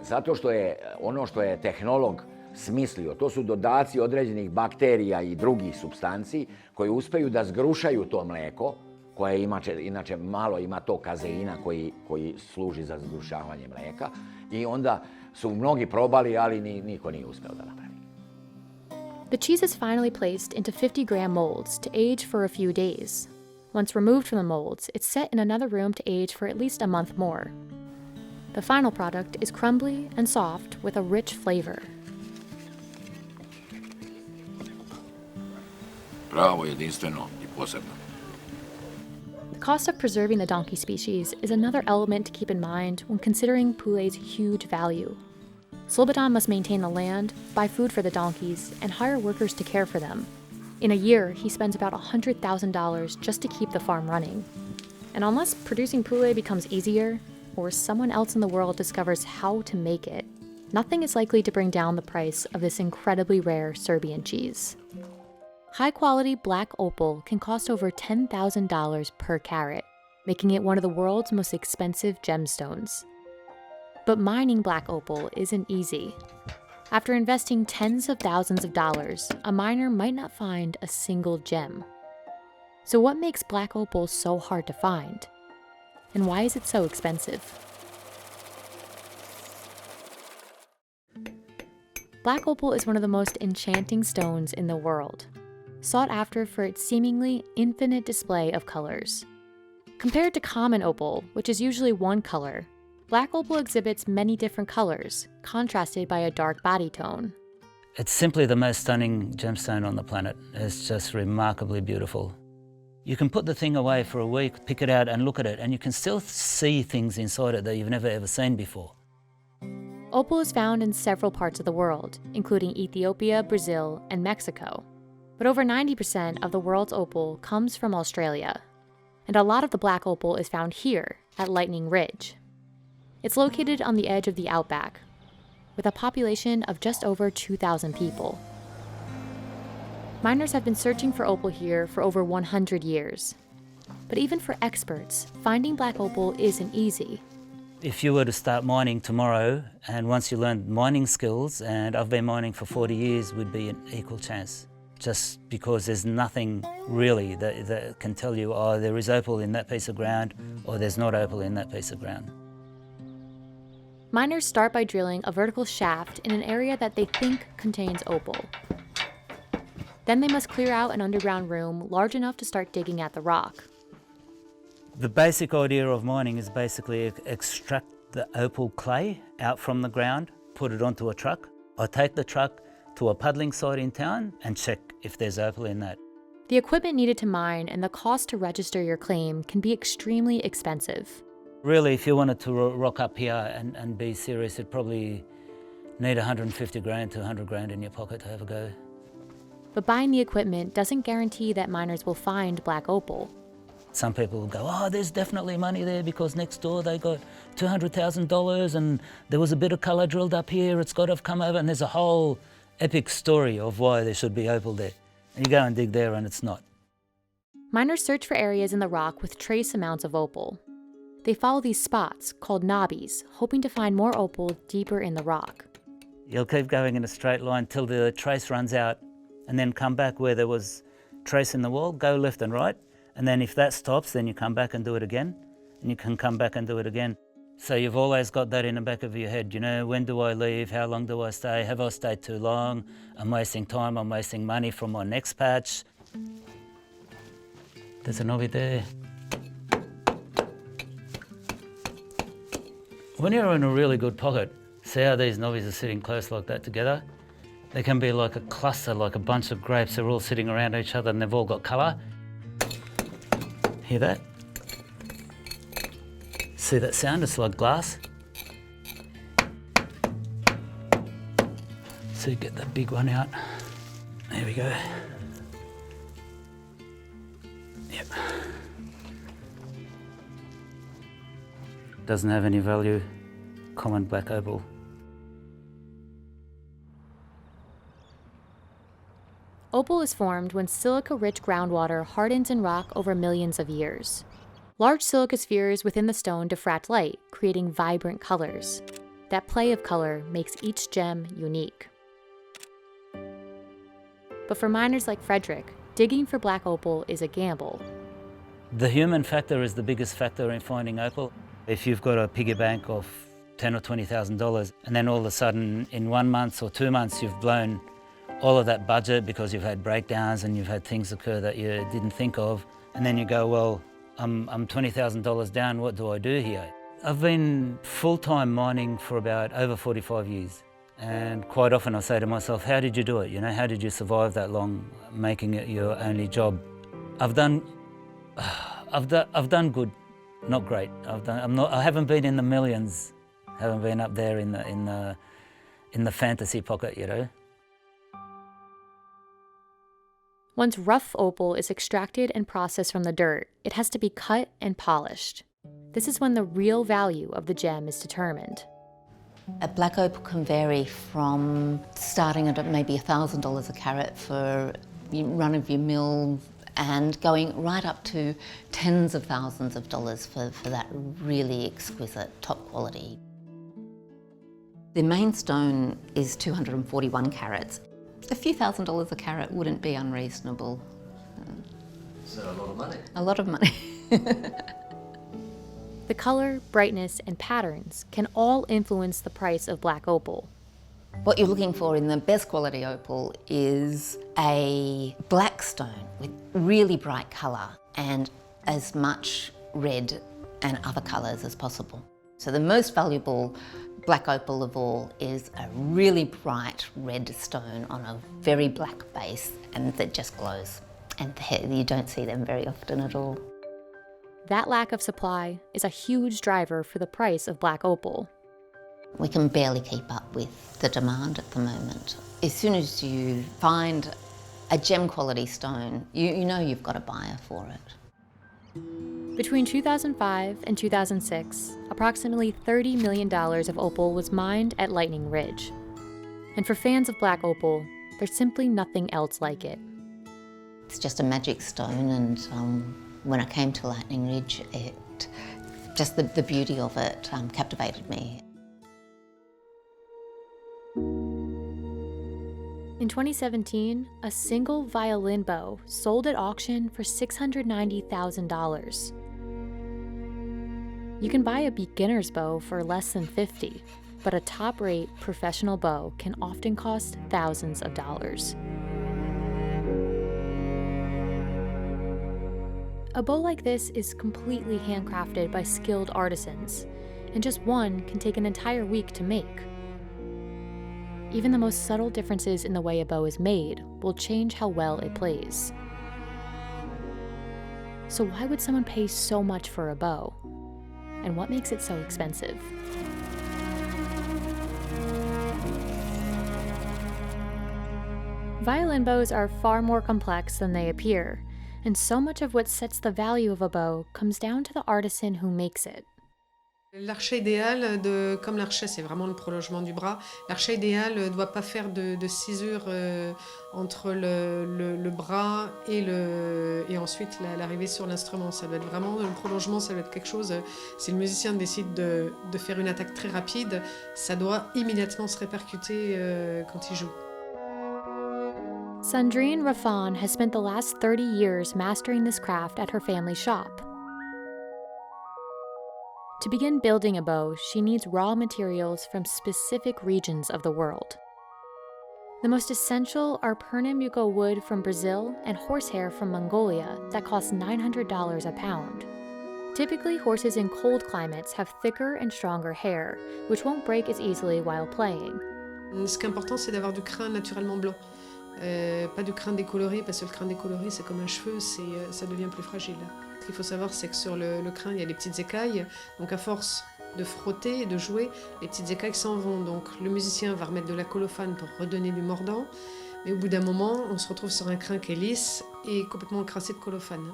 Zato što je ono što je tehnolog smislio, to su dodaci određenih bakterija i drugih supstanci koji uspeju da zgrušaju to mlijeko, koje inače malo ima to kazeina koji služi za zgrušavanje mlijeka, i onda su mnogi probali, ali niko nije uspeo da napravi. The cheese is finally placed into 50-gram molds to age for a few days. Once removed from the molds, it's set in another room to age for at least a month more. The final product is crumbly and soft with a rich flavor. Pravo, jedinstveno i posebno. The cost of preserving the donkey species is another element to keep in mind when considering poulet's huge value. Slobodan must maintain the land, buy food for the donkeys, and hire workers to care for them. In a year, he spends about $100,000 just to keep the farm running. And unless producing poulet becomes easier, or someone else in the world discovers how to make it, nothing is likely to bring down the price of this incredibly rare Serbian cheese. High-quality black opal can cost over $10,000 per carat, making it one of the world's most expensive gemstones. But mining black opal isn't easy. After investing tens of thousands of dollars, a miner might not find a single gem. So what makes black opal so hard to find? And why is it so expensive? Black opal is one of the most enchanting stones in the world, sought after for its seemingly infinite display of colors. Compared to common opal, which is usually one color, black opal exhibits many different colors, contrasted by a dark body tone. It's simply the most stunning gemstone on the planet. It's just remarkably beautiful. You can put the thing away for a week, pick it out and look at it, and you can still see things inside it that you've never ever seen before. Opal is found in several parts of the world, including Ethiopia, Brazil, and Mexico. But over 90% of the world's opal comes from Australia. And a lot of the black opal is found here, at Lightning Ridge. It's located on the edge of the outback, with a population of just over 2,000 people. Miners have been searching for opal here for over 100 years. But even for experts, finding black opal isn't easy. If you were to start mining tomorrow, and once you learn mining skills, and I've been mining for 40 years, would be an equal chance. Just because there's nothing really that can tell you, oh, there is opal in that piece of ground, or there's not opal in that piece of ground. Miners start by drilling a vertical shaft in an area that they think contains opal. Then they must clear out an underground room large enough to start digging at the rock. The basic idea of mining is basically extract the opal clay out from the ground, put it onto a truck. I take the truck to a puddling site in town and check if there's opal in that. The equipment needed to mine and the cost to register your claim can be extremely expensive. Really, if you wanted to rock up here and be serious, you'd probably need 150 grand to 100 grand in your pocket to have a go. But buying the equipment doesn't guarantee that miners will find black opal. Some people will go, oh, there's definitely money there because next door they got $200,000 and there was a bit of colour drilled up here, it's got to have come over, and there's a whole epic story of why there should be opal there. And you go and dig there and it's not. Miners search for areas in the rock with trace amounts of opal. They follow these spots, called knobbies, hoping to find more opal deeper in the rock. You'll keep going in a straight line till the trace runs out, and then come back where there was trace in the wall, go left and right, and then if that stops, then you come back and do it again, and you can come back and do it again. So you've always got that in the back of your head, you know, when do I leave, how long do I stay, have I stayed too long, I'm wasting time, I'm wasting money from my next patch. There's a knobby there. When you're in a really good pocket, see how these knobbies are sitting close like that together? They can be like a cluster, like a bunch of grapes. They're all sitting around each other and they've all got colour. Hear that? See that sound? It's like glass. So you get the big one out. There we go. Yep. Doesn't have any value. Common black opal. Opal is formed when silica-rich groundwater hardens in rock over millions of years. Large silica spheres within the stone diffract light, creating vibrant colors. That play of color makes each gem unique. But for miners like Frederick, digging for black opal is a gamble. The human factor is the biggest factor in finding opal. If you've got a piggy bank of $10,000 or $20,000, and then all of a sudden in 1 month or 2 months you've blown all of that budget because you've had breakdowns and you've had things occur that you didn't think of, and then you go, well, I'm $20,000 down, what do I do here? I've been full-time mining for about over 45 years, and quite often I say to myself, how did you do it? You know, how did you survive that long, making it your only job? I've done good, not great. I haven't been in the millions, haven't been up there in the fantasy pocket, you know. Once rough opal is extracted and processed from the dirt, it has to be cut and polished. This is when the real value of the gem is determined. A black opal can vary from starting at maybe $1,000 a carat for run-of-your-mill and going right up to tens of thousands of dollars for that really exquisite, top quality. The main stone is 241 carats. A few $1,000s a carat wouldn't be unreasonable. So a lot of money. A lot of money. The color, brightness, and patterns can all influence the price of black opal. What you're looking for in the best quality opal is a black stone with really bright color and as much red and other colors as possible. So the most valuable black opal of all is a really bright red stone on a very black base, and that just glows. And you don't see them very often at all. That lack of supply is a huge driver for the price of black opal. We can barely keep up with the demand at the moment. As soon as you find a gem quality stone, you know you've got a buyer for it. Between 2005 and 2006, approximately $30 million of opal was mined at Lightning Ridge. And for fans of black opal, there's simply nothing else like it. It's just a magic stone, and when I came to Lightning Ridge, just the beauty of it captivated me. In 2017, a single violin bow sold at auction for $690,000. You can buy a beginner's bow for less than $50, but a top-rate professional bow can often cost thousands of dollars. A bow like this is completely handcrafted by skilled artisans, and just one can take an entire week to make. Even the most subtle differences in the way a bow is made will change how well it plays. So why would someone pay so much for a bow? And what makes it so expensive? Violin bows are far more complex than they appear, and so much of what sets the value of a bow comes down to the artisan who makes it. L'archet idéal, comme l'archet c'est vraiment le prolongement du bras, l'archet idéal ne doit pas faire de césure entre le bras et ensuite l'arrivée sur l'instrument. Ça doit être vraiment le prolongement, ça doit être quelque chose, si le musicien décide de faire une attaque très rapide, ça doit immédiatement se répercuter quand il joue. Sandrine Rattan has spent the last 30 years mastering this craft at her family shop. To begin building a bow, she needs raw materials from specific regions of the world. The most essential are Pernambuco wood from Brazil and horsehair from Mongolia that cost $900 a pound. Typically, horses in cold climates have thicker and stronger hair, which won't break as easily while playing. Ce qui est important, c'est d'avoir du crin naturellement blanc. Pas du crin décoloré, parce que le crin décoloré, c'est comme un cheveu, ça devient plus fragile. Ce qu'il faut savoir, c'est que sur le crin, il y a des petites écailles. Donc à force de frotter et de jouer, les petites écailles s'en vont. Donc le musicien va remettre de la colophane pour redonner du mordant. Mais au bout d'un moment, on se retrouve sur un crin qui est lisse et complètement encrassé de colophane.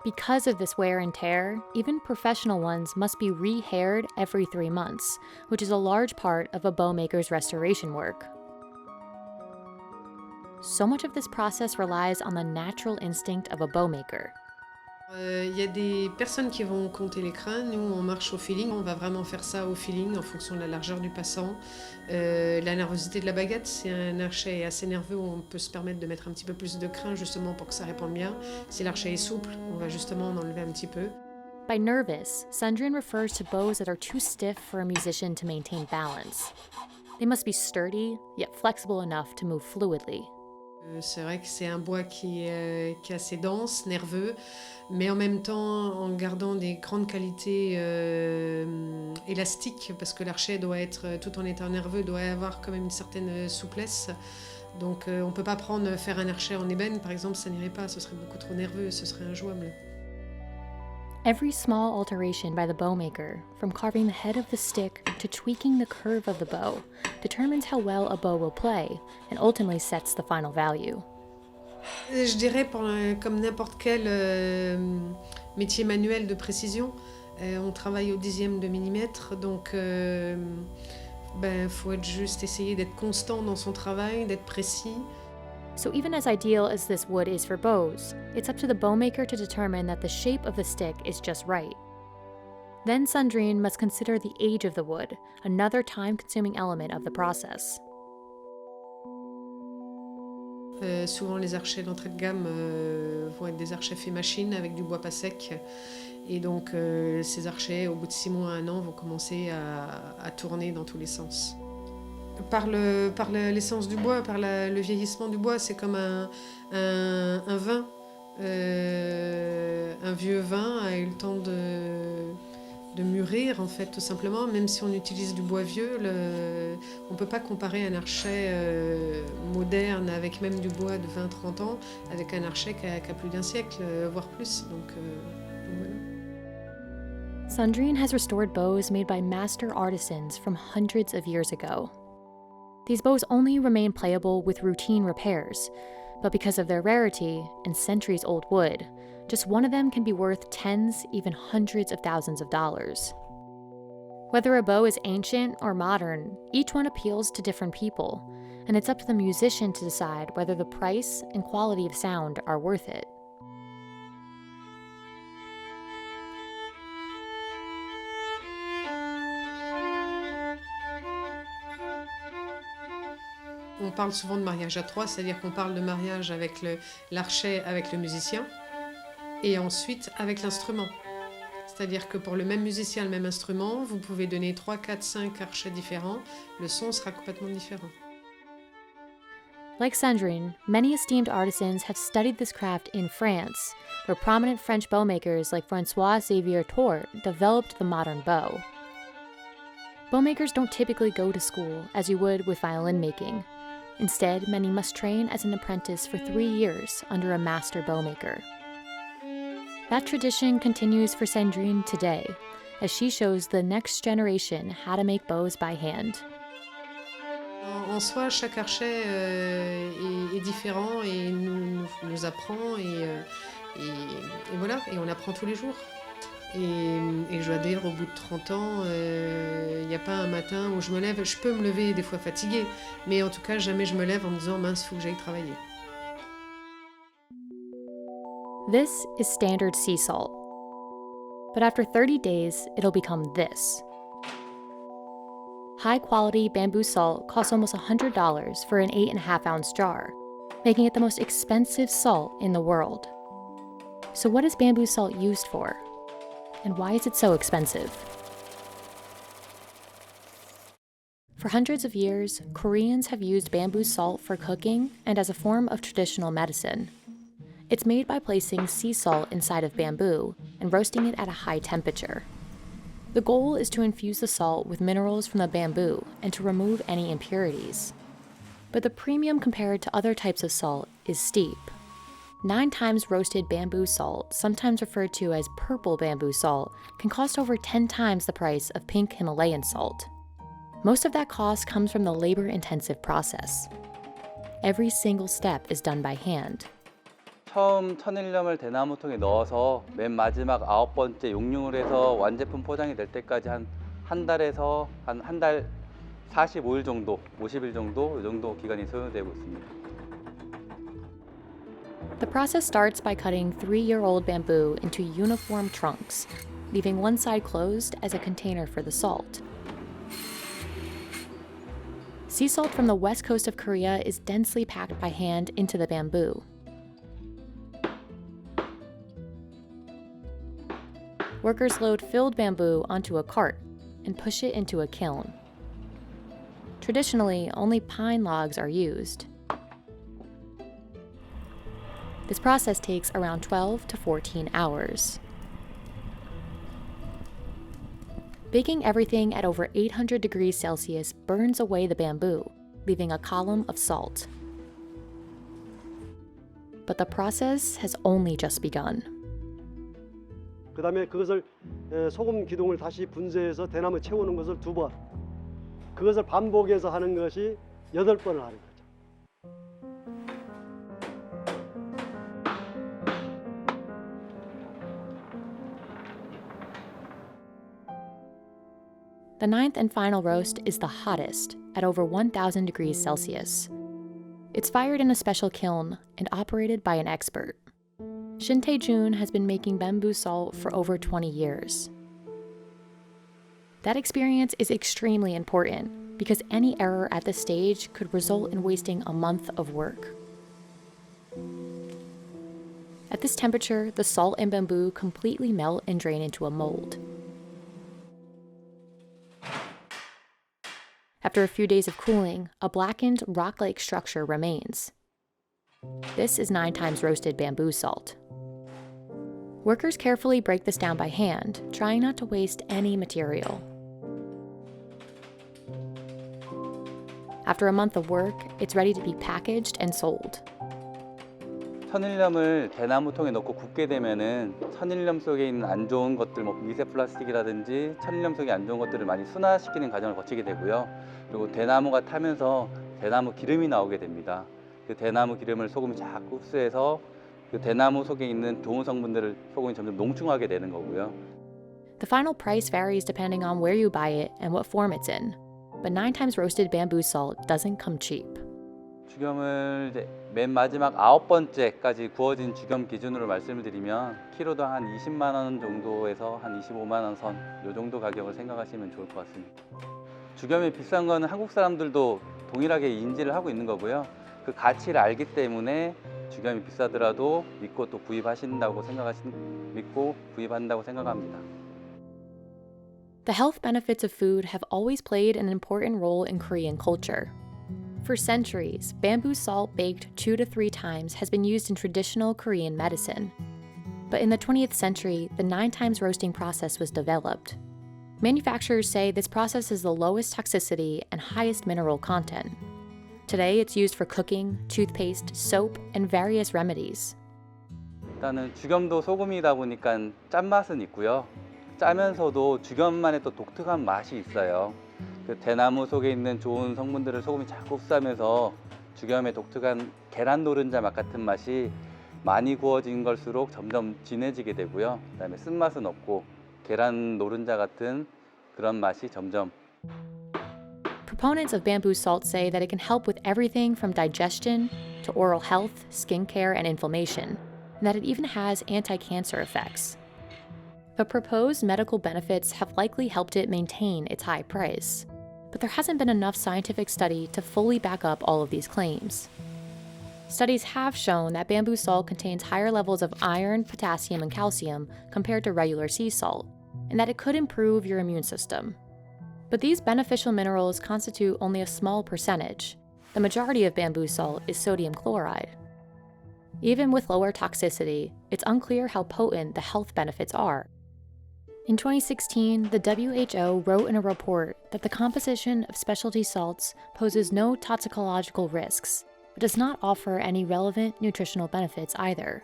Because of this wear and tear, even professional ones must be re-haired every 3 months, which is a large part of a bow maker's restoration work. So much of this process relies on the natural instinct of a bow maker. Il y a des personnes qui vont compter les crins. Nous, on marche au feeling. On va vraiment faire ça au feeling en fonction de la largeur du passant. La nervosité de la baguette, c'est un archet assez nerveux où on peut se permettre de mettre un petit peu plus de crin justement pour que ça réponde bien. Si l'archet est souple, on va justement en enlever un petit peu. By nervous, Sandrine refers to bows that are too stiff for a musician to maintain balance. They must be sturdy, yet flexible enough to move fluidly. C'est vrai que c'est un bois qui est assez dense, nerveux, mais en même temps en gardant des grandes qualités élastiques, parce que l'archet doit être, tout en étant nerveux, doit avoir quand même une certaine souplesse. Donc on ne peut pas faire un archet en ébène, par exemple, ça n'irait pas, ce serait beaucoup trop nerveux, ce serait injouable. Every small alteration by the bow maker, from carving the head of the stick to tweaking the curve of the bow, determines how well a bow will play and ultimately sets the final value. Je dirais comme n'importe quel métier manuel de précision, on travaille au dixième de millimètre, donc faut être juste essayer d'être constant dans son travail, d'être précis. So even as ideal as this wood is for bows, it's up to the bow maker to determine that the shape of the stick is just right. Then Sandrine must consider the age of the wood, another time-consuming element of the process. Souvent les archets d'entrée de gamme vont être des archets faits machine avec du bois pas sec. Et donc ces archets, au bout de 6 mois à 1 an, vont commencer à tourner dans tous les sens. Par l'essence du bois, par le vieillissement du bois, c'est comme un vin. Un vieux vin a eu le temps de mûrir, en fait, tout simplement. Même si on utilise du bois vieux, on ne peut pas comparer un archet moderne avec même du bois de 20-30 ans avec un archet qui a plus d'un siècle, voire plus. Donc voilà. Sandrine has restored bows made by master artisans from hundreds of years ago. These bows only remain playable with routine repairs, but because of their rarity and centuries-old wood, just one of them can be worth tens, even hundreds of thousands of dollars. Whether a bow is ancient or modern, each one appeals to different people, and it's up to the musician to decide whether the price and quality of sound are worth it. On parle souvent de mariage à trois, c'est-à-dire qu'on parle de mariage avec l'archet, avec le musicien, et ensuite avec l'instrument. C'est-à-dire que pour le même musicien, le même instrument, vous pouvez donner 3, 4, 5 archets différents, le son sera complètement différent. Like Sandrine, many esteemed artisans have studied this craft in France, where prominent French bow makers like François-Xavier Tourt developed the modern bow. Bowmakers don't typically go to school as you would with violin making. Instead, many must train as an apprentice for 3 years under a master bowmaker. That tradition continues for Sandrine today, as she shows the next generation how to make bows by hand. En soi, chaque archet est différent et nous apprend et voilà, et on apprend tous les jours. Et je dois dire, au bout de 30 ans, il n'y a pas un matin où je me lève, je peux me lever des fois fatiguée, mais en tout cas, jamais je me lève en me disant, mince, il faut que j'aille travailler. This is standard sea salt. But after 30 days, it'll become this. High-quality bamboo salt costs almost $100 for an 8.5-ounce jar, making it the most expensive salt in the world. So what is bamboo salt used for? And why is it so expensive? For hundreds of years, Koreans have used bamboo salt for cooking and as a form of traditional medicine. It's made by placing sea salt inside of bamboo and roasting it at a high temperature. The goal is to infuse the salt with minerals from the bamboo and to remove any impurities. But the premium compared to other types of salt is steep. 9 times roasted bamboo salt, sometimes referred to as purple bamboo salt, can cost over 10 times the price of pink Himalayan salt. Most of that cost comes from the labor-intensive process. Every single step is done by hand. 처음 천일염을 대나무통에 넣어서 맨 마지막 9번째 용융을 해서 완제품 포장이 될 때까지 한 달에서 한 달 45일 정도, 50일 정도 이 정도 기간이 소요되고 있습니다. The process starts by cutting 3-year-old bamboo into uniform trunks, leaving one side closed as a container for the salt. Sea salt from the west coast of Korea is densely packed by hand into the bamboo. Workers load filled bamboo onto a cart and push it into a kiln. Traditionally, only pine logs are used. This process takes around 12 to 14 hours. Baking everything at over 800 degrees Celsius burns away the bamboo, leaving a column of salt. But the process has only just begun. 그 다음에 그것을 소금 기둥을 다시 분쇄해서 대나무 채우는 것을 2번, 그것을 반복해서 하는 것이 8번을 하는 거죠. The 9th and final roast is the hottest, at over 1,000 degrees Celsius. It's fired in a special kiln and operated by an expert. Shin Tae-jun has been making bamboo salt for over 20 years. That experience is extremely important because any error at this stage could result in wasting a month of work. At this temperature, the salt and bamboo completely melt and drain into a mold. After a few days of cooling, a blackened, rock-like structure remains. This is 9 times roasted bamboo salt. Workers carefully break this down by hand, trying not to waste any material. After a month of work, it's ready to be packaged and sold. 천일염을 대나무통에 넣고 굽게 되면은 천일염 속에 있는 안 좋은 것들, 뭐 미세 플라스틱이라든지 천일염 속에 안 좋은 것들을 많이 순화시키는 과정을 거치게 되고요. 그리고 대나무가 타면서 대나무 기름이 나오게 됩니다. 그 대나무 기름을 소금이 자꾸 흡수해서 그 대나무 속에 있는 좋은 성분들을 소금이 점점 농축하게 되는 거고요. The final price varies depending on where you buy it and what form it's in. But 9 times roasted bamboo salt doesn't come cheap. 주겸을 이제 맨 마지막 9번째까지 구워진 주겸 기준으로 말씀을 드리면 키로당 한 20만 원 정도에서 한 25만 원 선, 요 정도 가격을 생각하시면 좋을 것 같습니다. 주겸이 비싼 거는 한국 사람들도 동일하게 인지를 하고 있는 거고요. 그 가치를 알기 때문에 주겸이 비싸더라도 믿고 또 구입한다고 생각합니다. The health benefits of food have always played an important role in Korean culture. For centuries, bamboo salt baked 2 to 3 times has been used in traditional Korean medicine. But in the 20th century, the 9 times roasting process was developed. Manufacturers say this process is the lowest toxicity and highest mineral content. Today, it's used for cooking, toothpaste, soap, and various remedies. 일단은 주겸도 소금이다 보니까 짠맛은 있고요. 짜면서도 주겸만의 또 독특한 맛이 있어요. 그 대나무 속에 있는 좋은 성분들을 소금이 자꾸 흡수하면서 주겸의 독특한 계란 노른자 맛 같은 맛이 많이 구워진 걸수록 점점 진해지게 되고요. 그다음에 쓴맛은 없고 계란 노른자 같은 그런 맛이 점점. Proponents of bamboo salt say that it can help with everything from digestion to oral health, skincare, and inflammation, and that it even has anti-cancer effects. The proposed medical benefits have likely helped it maintain its high price, but there hasn't been enough scientific study to fully back up all of these claims. Studies have shown that bamboo salt contains higher levels of iron, potassium, and calcium compared to regular sea salt, and that it could improve your immune system. But these beneficial minerals constitute only a small percentage. The majority of bamboo salt is sodium chloride. Even with lower toxicity, it's unclear how potent the health benefits are. In 2016, the WHO wrote in a report that the composition of specialty salts poses no toxicological risks, but does not offer any relevant nutritional benefits either.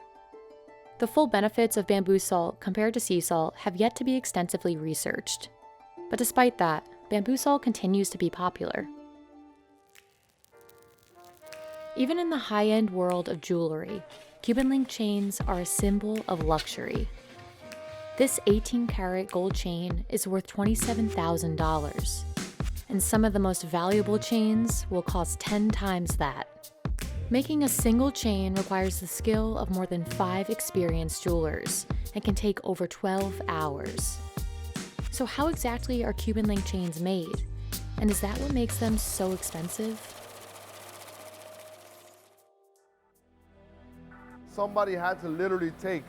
The full benefits of bamboo salt compared to sea salt have yet to be extensively researched. But despite that, bamboo salt continues to be popular. Even in the high-end world of jewelry, Cuban link chains are a symbol of luxury. This 18-karat gold chain is worth $27,000, and some of the most valuable chains will cost 10 times that. Making a single chain requires the skill of more than 5 experienced jewelers and can take over 12 hours. So how exactly are Cuban link chains made? And is that what makes them so expensive? Somebody had to literally take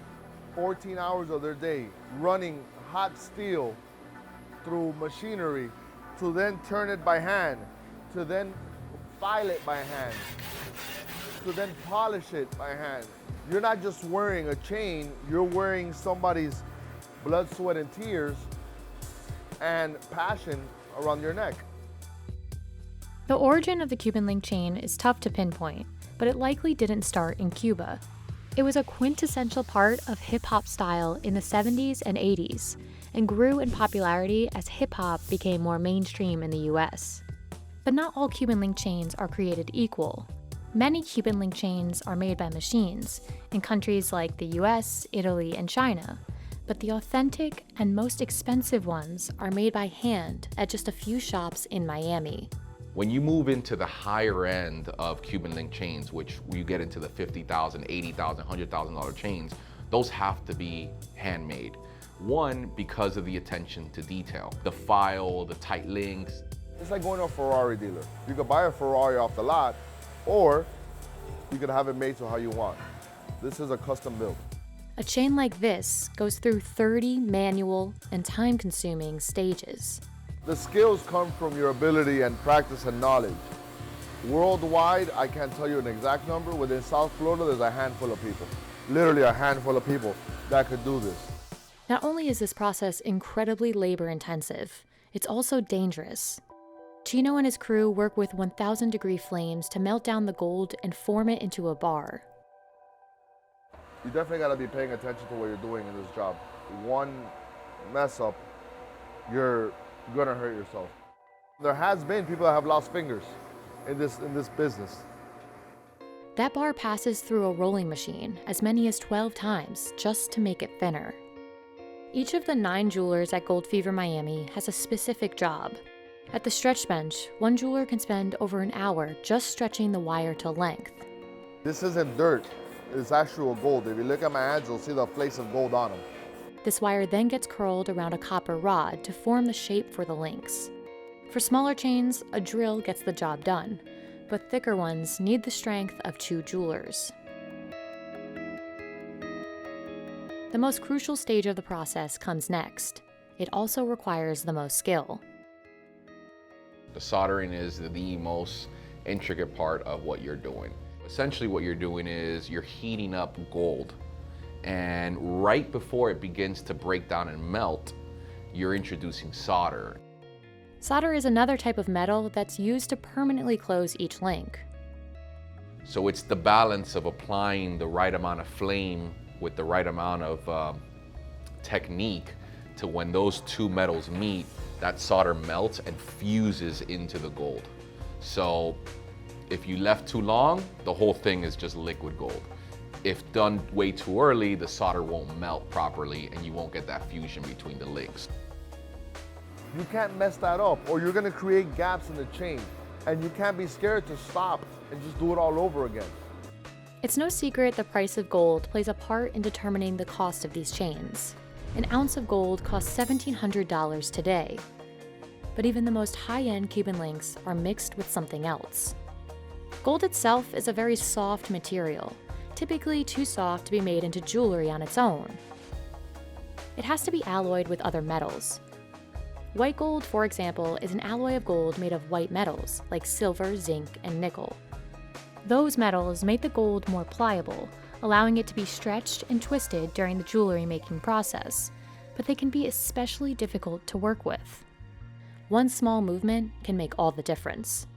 14 hours of their day running hot steel through machinery to then turn it by hand, to then file it by hand, to then polish it by hand. You're not just wearing a chain, you're wearing somebody's blood, sweat, and tears and passion around your neck. The origin of the Cuban link chain is tough to pinpoint, but it likely didn't start in Cuba. It was a quintessential part of hip-hop style in the 70s and 80s, and grew in popularity as hip-hop became more mainstream in the US. But not all Cuban link chains are created equal. Many Cuban link chains are made by machines in countries like the US, Italy, and China, but the authentic and most expensive ones are made by hand at just a few shops in Miami. When you move into the higher end of Cuban link chains, which you get into the $50,000, $80,000, $100,000 chains, those have to be handmade. One, because of the attention to detail. The file, the tight links. It's like going to a Ferrari dealer. You could buy a Ferrari off the lot, or you could have it made to how you want. This is a custom build. A chain like this goes through 30 manual and time-consuming stages. The skills come from your ability and practice and knowledge. Worldwide, I can't tell you an exact number. Within South Florida, there's a handful of people, literally a handful of people that could do this. Not only is this process incredibly labor-intensive, it's also dangerous. Chino and his crew work with 1,000-degree flames to melt down the gold and form it into a bar. You definitely got to be paying attention to what you're doing in this job. One mess up, you're gonna hurt yourself. There has been people that have lost fingers in this business. That bar passes through a rolling machine as many as 12 times just to make it thinner. Each of the 9 jewelers at Gold Fever Miami has a specific job. At the stretch bench, one jeweler can spend over an hour just stretching the wire to length. This isn't dirt, it's actual gold. If you look at my hands, you'll see the flakes of gold on them. This wire then gets curled around a copper rod to form the shape for the links. For smaller chains, a drill gets the job done, but thicker ones need the strength of 2 jewelers. The most crucial stage of the process comes next. It also requires the most skill. The soldering is the most intricate part of what you're doing. Essentially what you're doing is you're heating up gold, and right before it begins to break down and melt, you're introducing solder. Solder is another type of metal that's used to permanently close each link. So it's the balance of applying the right amount of flame with the right amount of technique to when those 2 metals meet, that solder melts and fuses into the gold. So if you left too long, the whole thing is just liquid gold. If done way too early, the solder won't melt properly and you won't get that fusion between the links. You can't mess that up, or you're gonna create gaps in the chain. And you can't be scared to stop and just do it all over again. It's no secret the price of gold plays a part in determining the cost of these chains. An ounce of gold costs $1,700 today. But even the most high-end Cuban links are mixed with something else. Gold itself is a very soft material, typically too soft to be made into jewelry on its own. It has to be alloyed with other metals. White gold, for example, is an alloy of gold made of white metals like silver, zinc, and nickel. Those metals make the gold more pliable, allowing it to be stretched and twisted during the jewelry making process, but they can be especially difficult to work with. One small movement can make all the difference.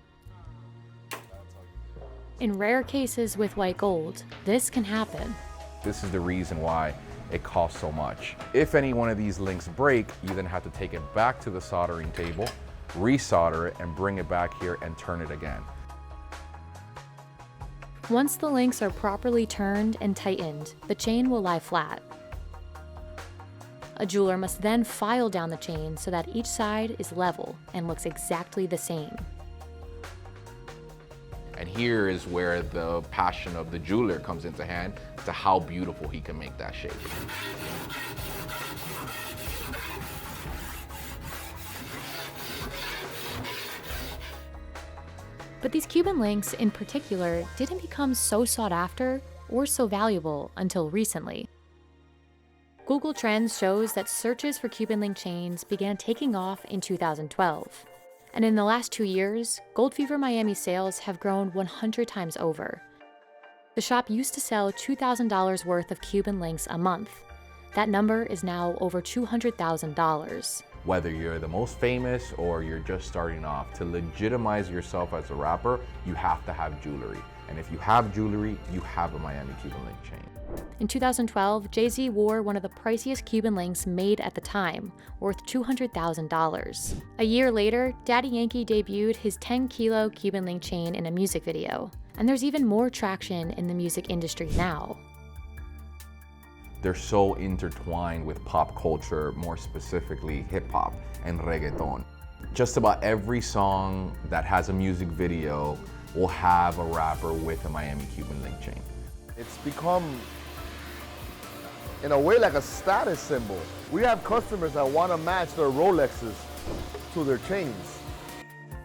In rare cases with white gold, this can happen. This is the reason why it costs so much. If any one of these links break, you then have to take it back to the soldering table, resolder it, and bring it back here and turn it again. Once the links are properly turned and tightened, the chain will lie flat. A jeweler must then file down the chain so that each side is level and looks exactly the same. And here is where the passion of the jeweler comes into hand to how beautiful he can make that shape. But these Cuban links in particular didn't become so sought after or so valuable until recently. Google Trends shows that searches for Cuban link chains began taking off in 2012. And in the last 2 years, Gold Fever Miami sales have grown 100 times over. The shop used to sell $2,000 worth of Cuban links a month. That number is now over $200,000. Whether you're the most famous or you're just starting off, to legitimize yourself as a rapper, you have to have jewelry. And if you have jewelry, you have a Miami Cuban link chain. In 2012, Jay-Z wore one of the priciest Cuban links made at the time, worth $200,000. A year later, Daddy Yankee debuted his 10-kilo Cuban link chain in a music video. And there's even more traction in the music industry now. They're so intertwined with pop culture, more specifically hip-hop and reggaeton. Just about every song that has a music video will have a rapper with a Miami Cuban link chain. It's become, in a way, like a status symbol. We have customers that want to match their Rolexes to their chains.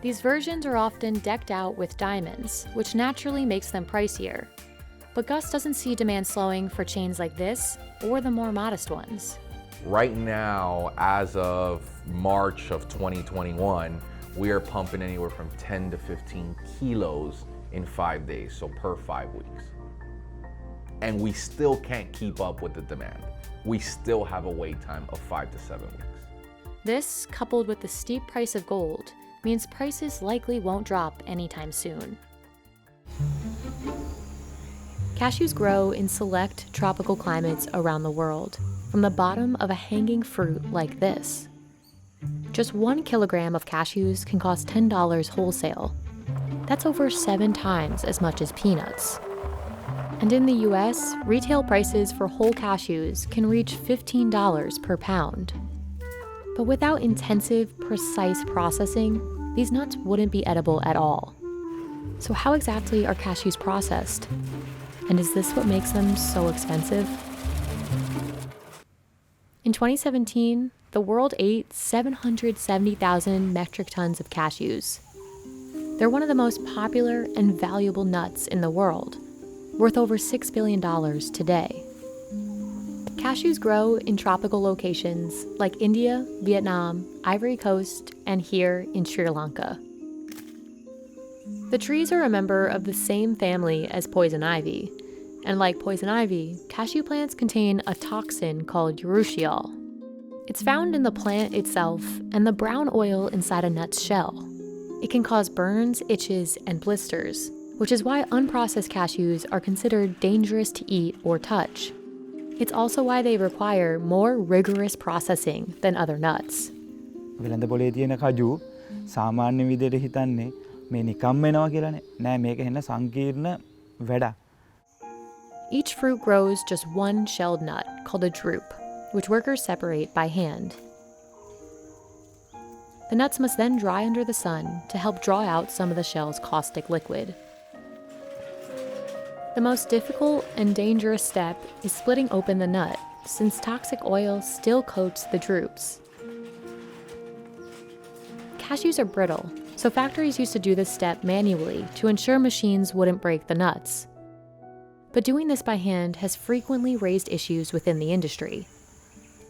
These versions are often decked out with diamonds, which naturally makes them pricier. But Gus doesn't see demand slowing for chains like this, or the more modest ones. Right now, as of March of 2021, we are pumping anywhere from 10 to 15 kilos in 5 days, so per 5 weeks. And we still can't keep up with the demand. We still have a wait time of 5 to 7 weeks. This, coupled with the steep price of gold, means prices likely won't drop anytime soon. Cashews grow in select tropical climates around the world, from the bottom of a hanging fruit like this. Just 1 kilogram of cashews can cost $10 wholesale. That's over 7 times as much as peanuts. And in the US, retail prices for whole cashews can reach $15 per pound. But without intensive, precise processing, these nuts wouldn't be edible at all. So how exactly are cashews processed? And is this what makes them so expensive? In 2017, the world ate 770,000 metric tons of cashews. They're one of the most popular and valuable nuts in the world, worth over $6 billion today. Cashews grow in tropical locations like India, Vietnam, Ivory Coast, and here in Sri Lanka. The trees are a member of the same family as poison ivy, and like poison ivy, cashew plants contain a toxin called urushiol. It's found in the plant itself and the brown oil inside a nut's shell. It can cause burns, itches, and blisters, which is why unprocessed cashews are considered dangerous to eat or touch. It's also why they require more rigorous processing than other nuts. වෙළඳ පොලේ තියෙන කජු සාමාන්‍ය විදිහට හිතන්නේ මේ නිකම්ම එනවා කියලානේ. නෑ මේක හෙන්න සංකීර්ණ වැඩක්. Each fruit grows just one shelled nut called a drupe, which workers separate by hand. The nuts must then dry under the sun to help draw out some of the shell's caustic liquid. The most difficult and dangerous step is splitting open the nut, since toxic oil still coats the drupes. Cashews are brittle, so factories used to do this step manually to ensure machines wouldn't break the nuts. But doing this by hand has frequently raised issues within the industry.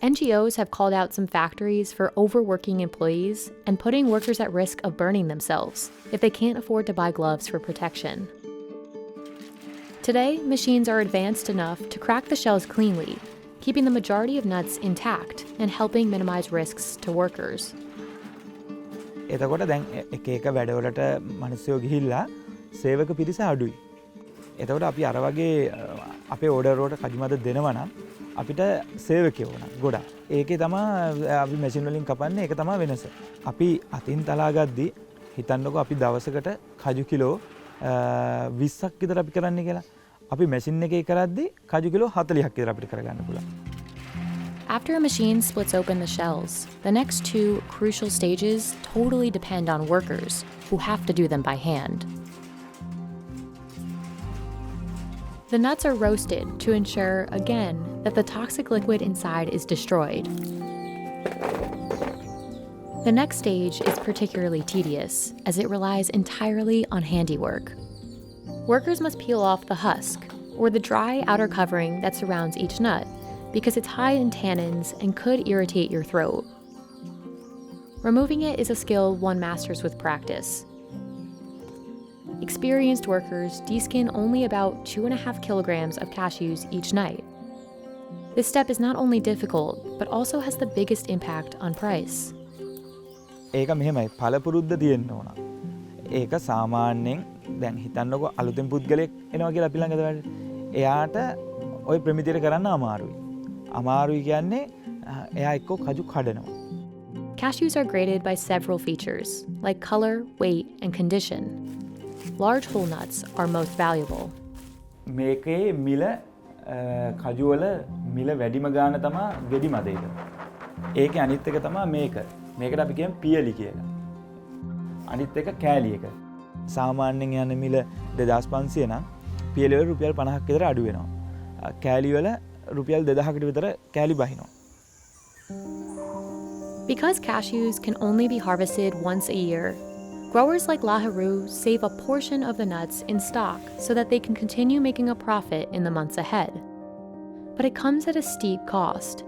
NGOs have called out some factories for overworking employees and putting workers at risk of burning themselves if they can't afford to buy gloves for protection. Today, machines are advanced enough to crack the shells cleanly, keeping the majority of nuts intact and helping minimize risks to workers. එතකොට දැන් එක එක වැඩවලට මිනිස්සුયો ගිහිල්ලා සේවක පිරිස අඩුයි. එතකොට අපි අර වගේ අපේ ඕඩර් වලට කජු මද දෙනවා නම් අපිට සේවකයෝ ඕන ගොඩක්. ඒකේ තමයි අපි මැෂින් වලින් කපන්නේ ඒක තමයි වෙනස. අපි අතින් තලා ගද්දි හිතන්නකෝ අපි දවසකට කජු කිලෝ 20ක් විතර අපි කරන්නේ කියලා. අපි මැෂින් එකේ කරද්දි කජු කිලෝ 40ක් විතර අපිට කරගන්න පුළුවන්. After a machine splits open the shells, the next two crucial stages totally depend on workers who have to do them by hand. The nuts are roasted to ensure, again, that the toxic liquid inside is destroyed. The next stage is particularly tedious, as it relies entirely on handiwork. Workers must peel off the husk, or the dry outer covering that surrounds each nut, because it's high in tannins and could irritate your throat. Removing it is a skill one masters with practice. Experienced workers deskin only about 2.5 kilograms of cashews each night. This step is not only difficult, but also has the biggest impact on price. ඒක මෙහෙමයි පළපුරුද්ද තියෙන්න ඕන. ඒක සාමාන්‍යයෙන් දැන් හිතන්නකෝ අලුතෙන් පුද්ගලෙක් එනවා කියලා අපි ළඟද වැඩ. එයාට ওই ප්‍රමිතියට කරන්න අමාරුයි. අමාරුයි කියන්නේ එයා එක්ක කජු කඩනවා. Cashews are graded by several features, like color, weight, and condition. Large whole nuts are most valuable. මේකේ මිල කජු වල මිල වැඩිම ගාන තමයි ගෙඩි මදේක. ඒකේ අනිත් එක තමයි මේක. මේකට අපි කියමු පියලි කියලා. අනිත් එක කෑලි එක. සාමාන්‍යයෙන් යන මිල 2500 නම් පියලි වල රුපියල් 50ක් විතර අඩු වෙනවා. කෑලි වල රුපියල් 2000කට විතර කෑලි බහිනවා. Because cashews can only be harvested once a year, growers like Laharu save a portion of the nuts in stock so that they can continue making a profit in the months ahead. But it comes at a steep cost.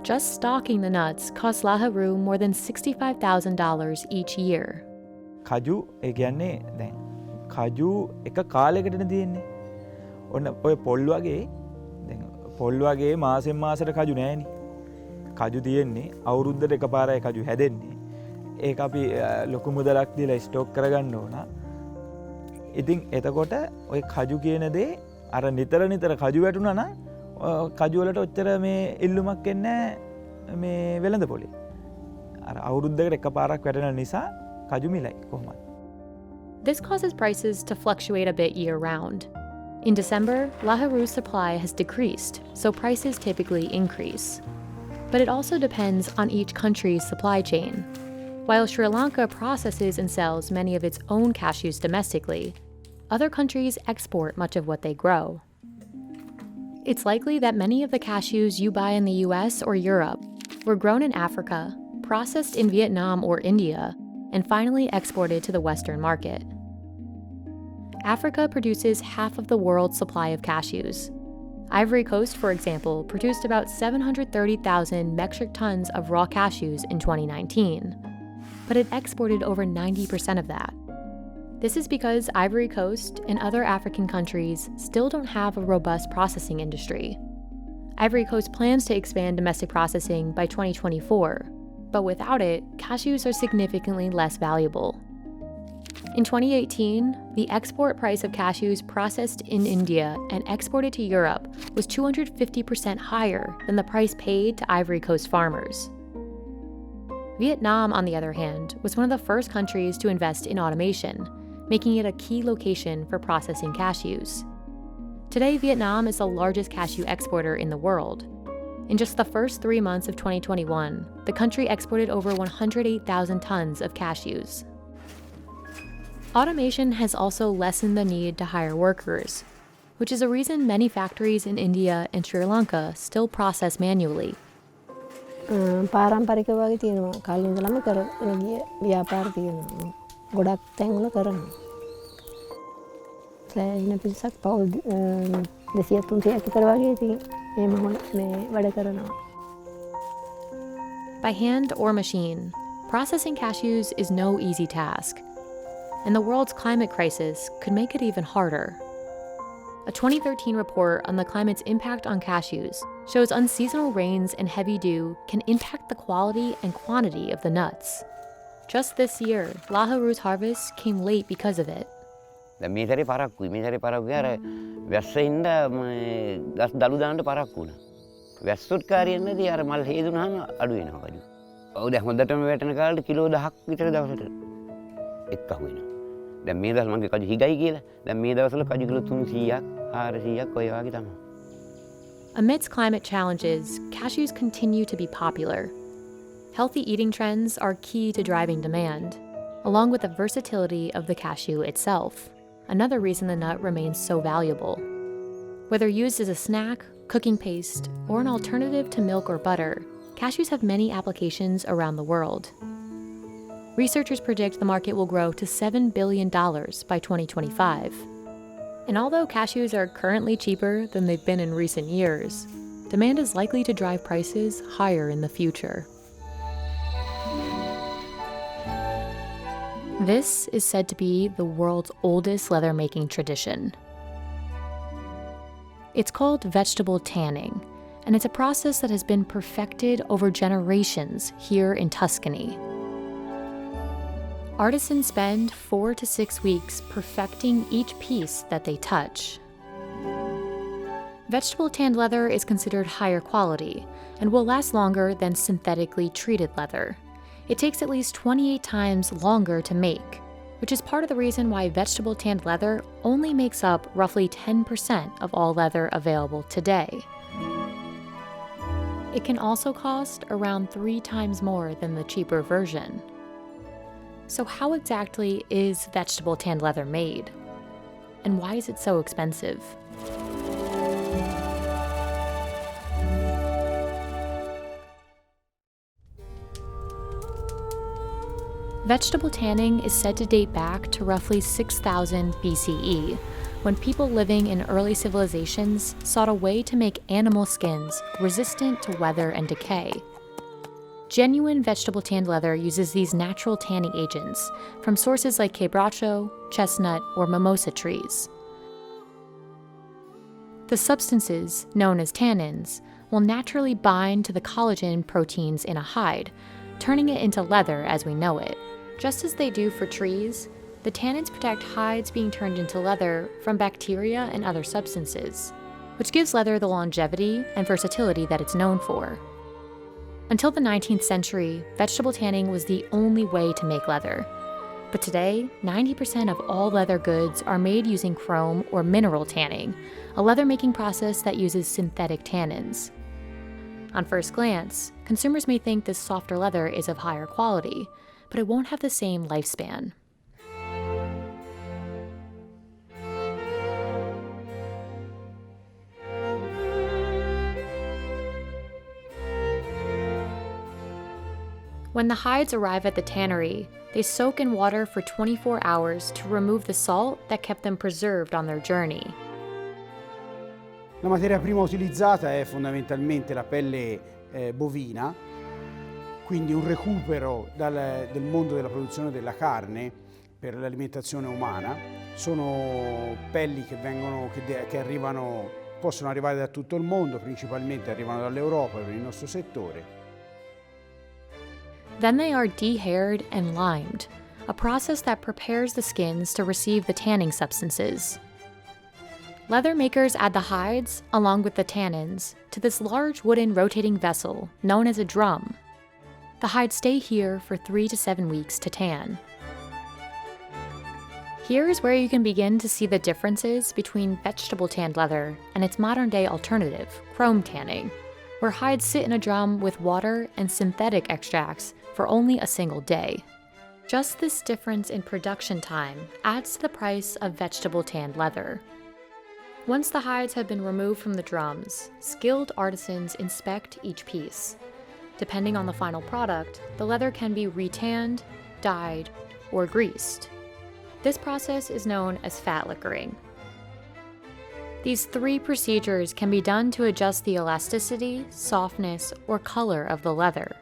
Just stocking the nuts costs Laharu more than $65,000 each year. කජු ඒ කියන්නේ දැන් කජු එක කාලයකටනේ තියෙන්නේ. ඔන්න ඔය පොල් වගේ දැන් පොල් වගේ මාසෙන් මාසෙට කජු නෑනේ. කජු තියෙන්නේ අවුරුද්දට එකපාරයි කජු හැදෙන්නේ. ඒක අපි ලොකු මුදලක් දීලා ස්ටොක් කරගන්න ඕන. ඉතින් එතකොට ඔය කජු කියන දේ අර නිතර නිතර කජු වැටුණා නම් කජු වලට ඔච්චර මේ ඉල්ලුමක් එන්නේ මේ වෙළඳ පොලේ. අර අවුරුද්දකට එකපාරක් වැටෙන නිසා කජු මිලයි කොහොමද? This causes prices to fluctuate a bit year-round. In December, Laharu's supply has decreased, so prices typically increase. But it also depends on each country's supply chain. While Sri Lanka processes and sells many of its own cashews domestically, other countries export much of what they grow. It's likely that many of the cashews you buy in the US or Europe were grown in Africa, processed in Vietnam or India, and finally exported to the Western market. Africa produces half of the world's supply of cashews. Ivory Coast, for example, produced about 730,000 metric tons of raw cashews in 2019, but it exported over 90% of that. This is because Ivory Coast and other African countries still don't have a robust processing industry. Ivory Coast plans to expand domestic processing by 2024, but without it, cashews are significantly less valuable. In 2018, the export price of cashews processed in India and exported to Europe was 250% higher than the price paid to Ivory Coast farmers. Vietnam, on the other hand, was one of the first countries to invest in automation, making it a key location for processing cashews. Today, Vietnam is the largest cashew exporter in the world. In just the first 3 months of 2021, the country exported over 108,000 tons of cashews. Automation has also lessened the need to hire workers, which is a reason many factories in India and Sri Lanka still process manually. පාරම්පරික වගේ තියෙනවා. කලින් ඉඳලම කරගෙන ගිය ව්‍යාපාර තියෙනවා. ගොඩක් තැන්වල කරනවා. සෑහෙන පිරිසක් පවුල් 200-300ක් විතර වගේ ඉතින් මේ වැඩ කරනවා. By hand or machine, processing cashews is no easy task, and the world's climate crisis could make it even harder. A 2013 report on the climate's impact on cashews shows unseasonal rains and heavy dew can impact the quality and quantity of the nuts. Just this year, Laharu's harvest came late because of it. මේ සැරේ පරක්කුයි. මේ සැරේ පරක්කුයි අර වැස්සෙන්ද ගස් දළු දාන්න පරක්කු වුණා. වැස්සොත් කාරියෙන්නේදී අර මල් හේදුනහම අඩු වෙනවා කඩු. ඔව් දැන් හොඳටම වැටෙන කාලේ කිලෝ 10ක් විතර දවසට එක්ක අහුවෙනවා. දැන් මේ දවස් මගේ කඩු හිගයි කියලා. දැන් මේ දවස්වල කඩු කිලෝ 300ක් 400ක් ඔය වගේ තමයි. Amidst climate challenges, cashews continue to be popular. Healthy eating trends are key to driving demand, along with the versatility of the cashew itself, another reason the nut remains so valuable. Whether used as a snack, cooking paste, or an alternative to milk or butter, cashews have many applications around the world. Researchers predict the market will grow to $7 billion by 2025. And although cashews are currently cheaper than they've been in recent years, demand is likely to drive prices higher in the future. This is said to be the world's oldest leather-making tradition. It's called vegetable tanning, and it's a process that has been perfected over generations here in Tuscany. Artisans spend 4 to 6 weeks perfecting each piece that they touch. Vegetable tanned leather is considered higher quality and will last longer than synthetically treated leather. It takes at least 28 times longer to make, which is part of the reason why vegetable tanned leather only makes up roughly 10% of all leather available today. It can also cost around 3 times more than the cheaper version. So how exactly is vegetable tanned leather made? And why is it so expensive? Vegetable tanning is said to date back to roughly 6000 BCE, when people living in early civilizations sought a way to make animal skins resistant to weather and decay. Genuine vegetable tanned leather uses these natural tanning agents from sources like quebracho, chestnut, or mimosa trees. The substances, known as tannins, will naturally bind to the collagen proteins in a hide, turning it into leather as we know it. Just as they do for trees, the tannins protect hides being turned into leather from bacteria and other substances, which gives leather the longevity and versatility that it's known for. Until the 19th century, vegetable tanning was the only way to make leather. But today, 90% of all leather goods are made using chrome or mineral tanning, a leather-making process that uses synthetic tannins. On first glance, consumers may think this softer leather is of higher quality, but it won't have the same lifespan. When the hides arrive at the tannery, they soak in water for 24 hours to remove the salt that kept them preserved on their journey. La materia prima utilizzata è fondamentalmente la pelle bovina, quindi un recupero del mondo della produzione della carne per l'alimentazione umana. Sono pelli che arrivano, possono arrivare da tutto il mondo, principalmente arrivano dall'Europa per il nostro settore. Then they are dehaired and limed, a process that prepares the skins to receive the tanning substances. Leather makers add the hides, along with the tannins, to this large wooden rotating vessel known as a drum. The hides stay here for 3 to 7 weeks to tan. Here's where you can begin to see the differences between vegetable tanned leather and its modern-day alternative, chrome tanning, where hides sit in a drum with water and synthetic extracts for only a single day. Just this difference in production time adds to the price of vegetable tanned leather. Once the hides have been removed from the drums, skilled artisans inspect each piece. Depending on the final product, the leather can be retanned, dyed, or greased. This process is known as fat liquoring. These 3 procedures can be done to adjust the elasticity, softness, or color of the leather.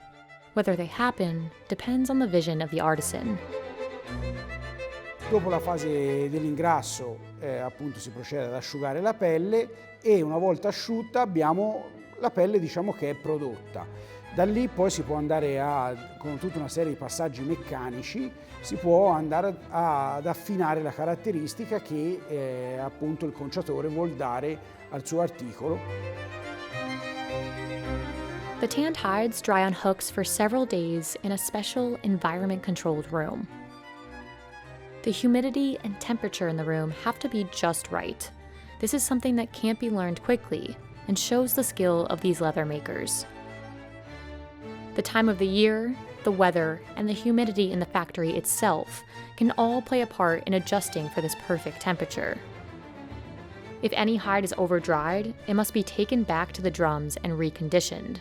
Whether they happen depends on the vision of the artisan. Dopo la fase dell'ingrasso, appunto, si procede ad asciugare la pelle e una volta asciutta abbiamo la pelle, diciamo, che è prodotta. Da lì poi si può andare con tutta una serie di passaggi meccanici, si può andare ad affinare la caratteristica che appunto il conciatore vuol dare al suo articolo. The tanned hides dry on hooks for several days in a special environment-controlled room. The humidity and temperature in the room have to be just right. This is something that can't be learned quickly and shows the skill of these leather makers. The time of the year, the weather, and the humidity in the factory itself can all play a part in adjusting for this perfect temperature. If any hide is over-dried, it must be taken back to the drums and reconditioned.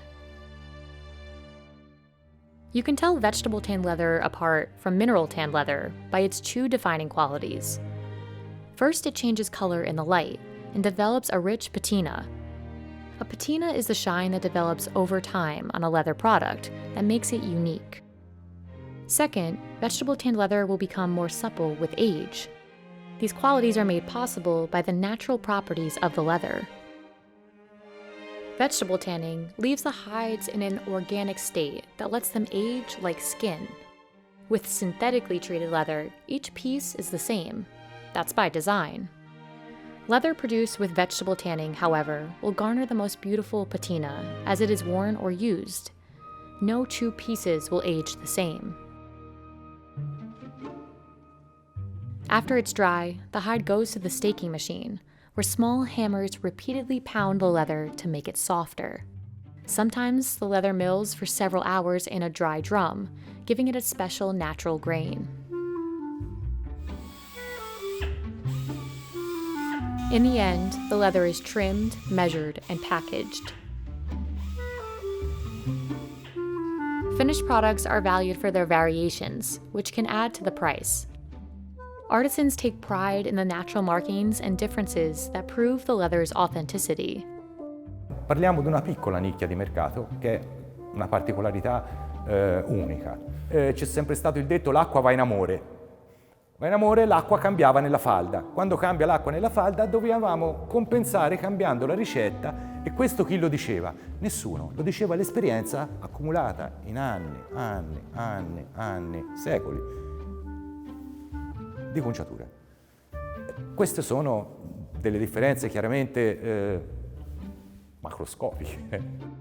You can tell vegetable tanned leather apart from mineral tanned leather by its 2 defining qualities. First, it changes color in the light and develops a rich patina. A patina is the shine that develops over time on a leather product that makes it unique. Second, vegetable tanned leather will become more supple with age. These qualities are made possible by the natural properties of the leather. Vegetable tanning leaves the hides in an organic state that lets them age like skin. With synthetically treated leather, each piece is the same. That's by design. Leather produced with vegetable tanning, however, will garner the most beautiful patina as it is worn or used. No 2 pieces will age the same. After it's dry, the hide goes to the staking machine, where small hammers repeatedly pound the leather to make it softer. Sometimes the leather mills for several hours in a dry drum, giving it a special natural grain. In the end, the leather is trimmed, measured, and packaged. Finished products are valued for their variations, which can add to the price. Artisans take pride in the natural markings and differences that prove the leather's authenticity. Parliamo di una piccola nicchia di mercato che è una particolarità unica. C'è sempre stato il detto l'acqua va in amore. Va in amore, l'acqua cambiava nella falda. Quando cambia l'acqua nella falda dovevamo compensare cambiando la ricetta e questo chi lo diceva? Nessuno, lo diceva l'esperienza accumulata in anni, secoli di conciatura. Queste sono delle differenze chiaramente macroscopiche.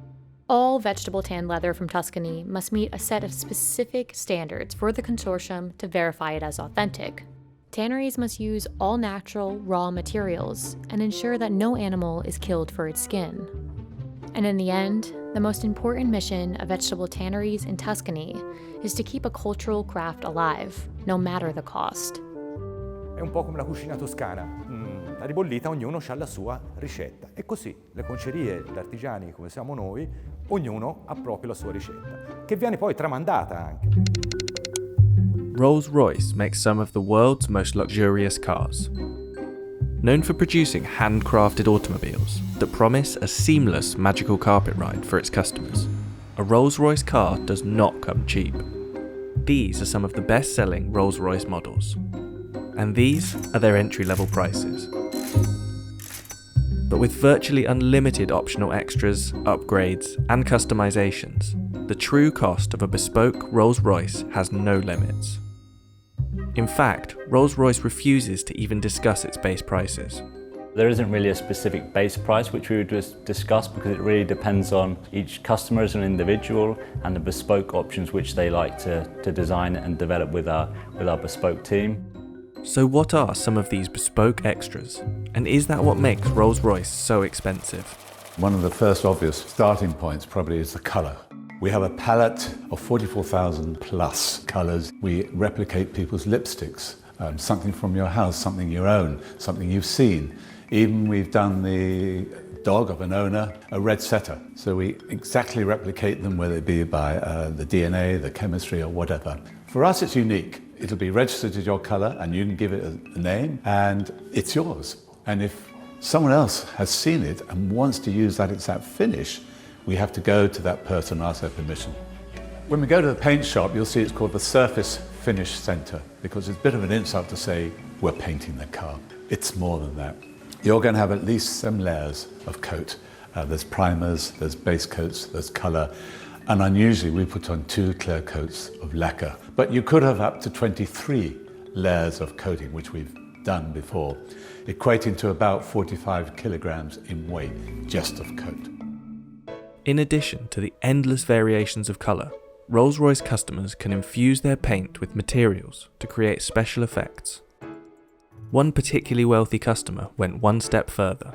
All vegetable tanned leather from Tuscany must meet a set of specific standards for the consortium to verify it as authentic. Tanneries must use all natural, raw materials and ensure that no animal is killed for its skin. And in the end, the most important mission of vegetable tanneries in Tuscany is to keep a cultural craft alive, no matter the cost. È un po' come la cucina toscana, la ribollita ognuno ha la sua ricetta. E così le concerie, gli artigiani come siamo noi, ognuno ha proprio la sua ricetta, che viene poi tramandata anche. Rolls-Royce makes some of the world's most luxurious cars. Known for producing handcrafted automobiles that promise a seamless magical carpet ride for its customers, a Rolls-Royce car does not come cheap. These are some of the best-selling Rolls-Royce models, and these are their entry-level prices. But with virtually unlimited optional extras, upgrades, and customizations, the true cost of a bespoke Rolls-Royce has no limits. In fact, Rolls-Royce refuses to even discuss its base prices. There isn't really a specific base price which we would just discuss because it really depends on each customer as an individual and the bespoke options which they like to design and develop with our bespoke team. So what are some of these bespoke extras? And is that what makes Rolls-Royce so expensive? One of the first obvious starting points probably is the colour. We have a palette of 44,000 plus colours. We replicate people's lipsticks, something from your house, something you own, something you've seen. Even we've done the dog of an owner, a red setter. So we exactly replicate them, whether it be by the DNA, the chemistry or whatever. For us it's unique. It'll be registered as your colour and you can give it a name and it's yours. And if someone else has seen it and wants to use that exact finish, we have to go to that person and ask their permission. When we go to the paint shop, you'll see it's called the Surface Finish Centre because it's a bit of an insult to say we're painting the car. It's more than that. You're going to have at least some layers of coat. There's primers, there's base coats, there's colour, and unusually we put on 2 clear coats of lacquer. But you could have up to 23 layers of coating, which we've done before, equating to about 45 kilograms in weight just of coat. In addition to the endless variations of colour, Rolls-Royce customers can infuse their paint with materials to create special effects. One particularly wealthy customer went one step further,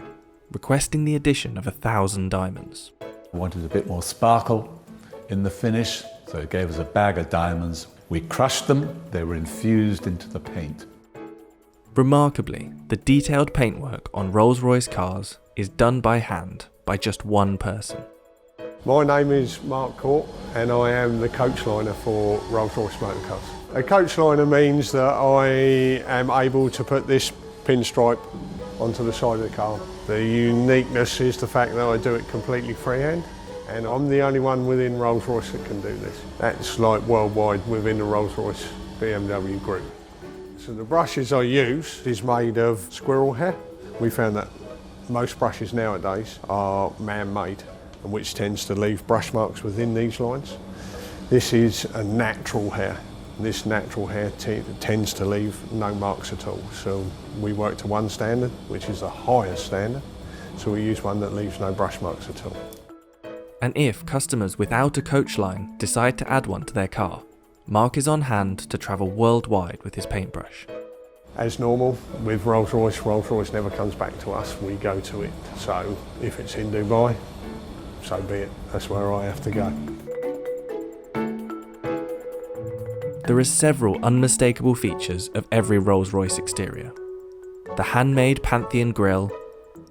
requesting the addition of 1,000 diamonds. We wanted a bit more sparkle in the finish, so it gave us a bag of diamonds. We crushed them, they were infused into the paint. Remarkably, the detailed paintwork on Rolls-Royce cars is done by hand by just one person. My name is Mark Court and I am the coach liner for Rolls-Royce Motor Cars. A coach liner means that I am able to put this pinstripe onto the side of the car. The uniqueness is the fact that I do it completely freehand and I'm the only one within Rolls-Royce that can do this. That's like worldwide within the Rolls-Royce BMW group. So the brushes I use is made of squirrel hair. We found that most brushes nowadays are man-made, which tends to leave brush marks within these lines. This is a natural hair. This natural hair tends to leave no marks at all. So we work to one standard, which is the highest standard. So we use one that leaves no brush marks at all. And if customers without a coach line decide to add one to their car, Mark is on hand to travel worldwide with his paintbrush. As normal, with Rolls-Royce, Rolls-Royce never comes back to us, we go to it. So if it's in Dubai, so be it, that's where I have to go. There are several unmistakable features of every Rolls-Royce exterior. The handmade Pantheon grille,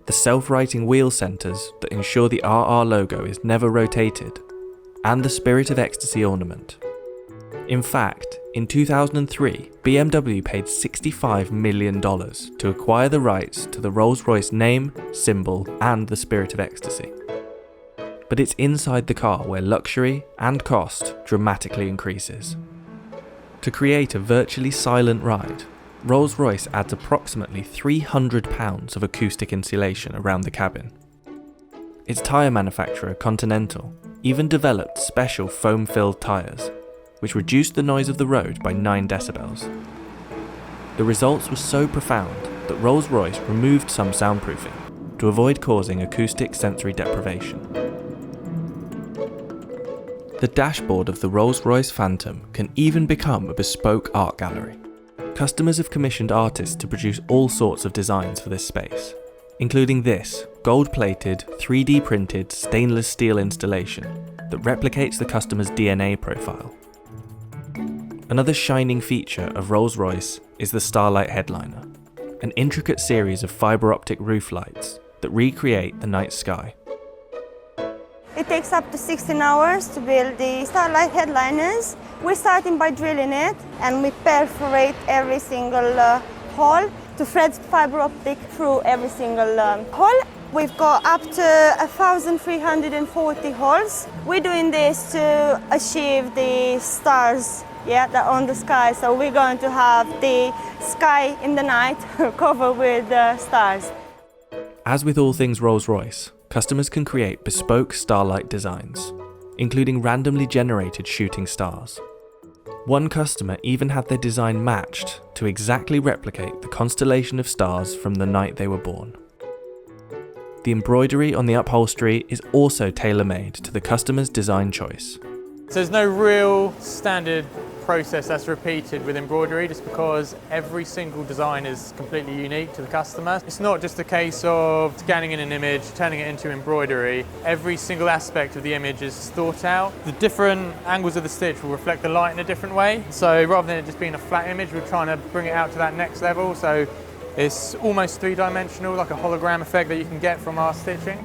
the self-righting wheel centres that ensure the RR logo is never rotated, and the Spirit of Ecstasy ornament. In fact, in 2003, BMW paid $65 million to acquire the rights to the Rolls-Royce name, symbol, and the Spirit of Ecstasy. But it's inside the car where luxury and cost dramatically increases. To create a virtually silent ride, Rolls-Royce adds approximately £300 of acoustic insulation around the cabin. Its tyre manufacturer, Continental, even developed special foam-filled tyres, which reduced the noise of the road by 9 decibels. The results were so profound that Rolls-Royce removed some soundproofing to avoid causing acoustic sensory deprivation. The dashboard of the Rolls-Royce Phantom can even become a bespoke art gallery. Customers have commissioned artists to produce all sorts of designs for this space, including this gold-plated, 3D printed stainless steel installation that replicates the customer's DNA profile. Another shining feature of Rolls-Royce is the Starlight headliner, an intricate series of fibre optic roof lights that recreate the night sky. It takes up to 16 hours to build the Starlight headliners. We're starting by drilling it, and we perforate every single hole to thread fibre optic through every single hole. We've got up to 1,340 holes. We're doing this to achieve the stars that are on the sky. So we're going to have the sky in the night covered with stars. As with all things Rolls-Royce, customers can create bespoke starlight designs, including randomly generated shooting stars. One customer even had their design matched to exactly replicate the constellation of stars from the night they were born. The embroidery on the upholstery is also tailor-made to the customer's design choice. So there's no real standard process that's repeated with embroidery, just because every single design is completely unique to the customer. It's not just a case of scanning in an image, turning it into embroidery. Every single aspect of the image is thought out. The different angles of the stitch will reflect the light in a different way. So rather than it just being a flat image, we're trying to bring it out to that next level. So it's almost three-dimensional, like a hologram effect that you can get from our stitching.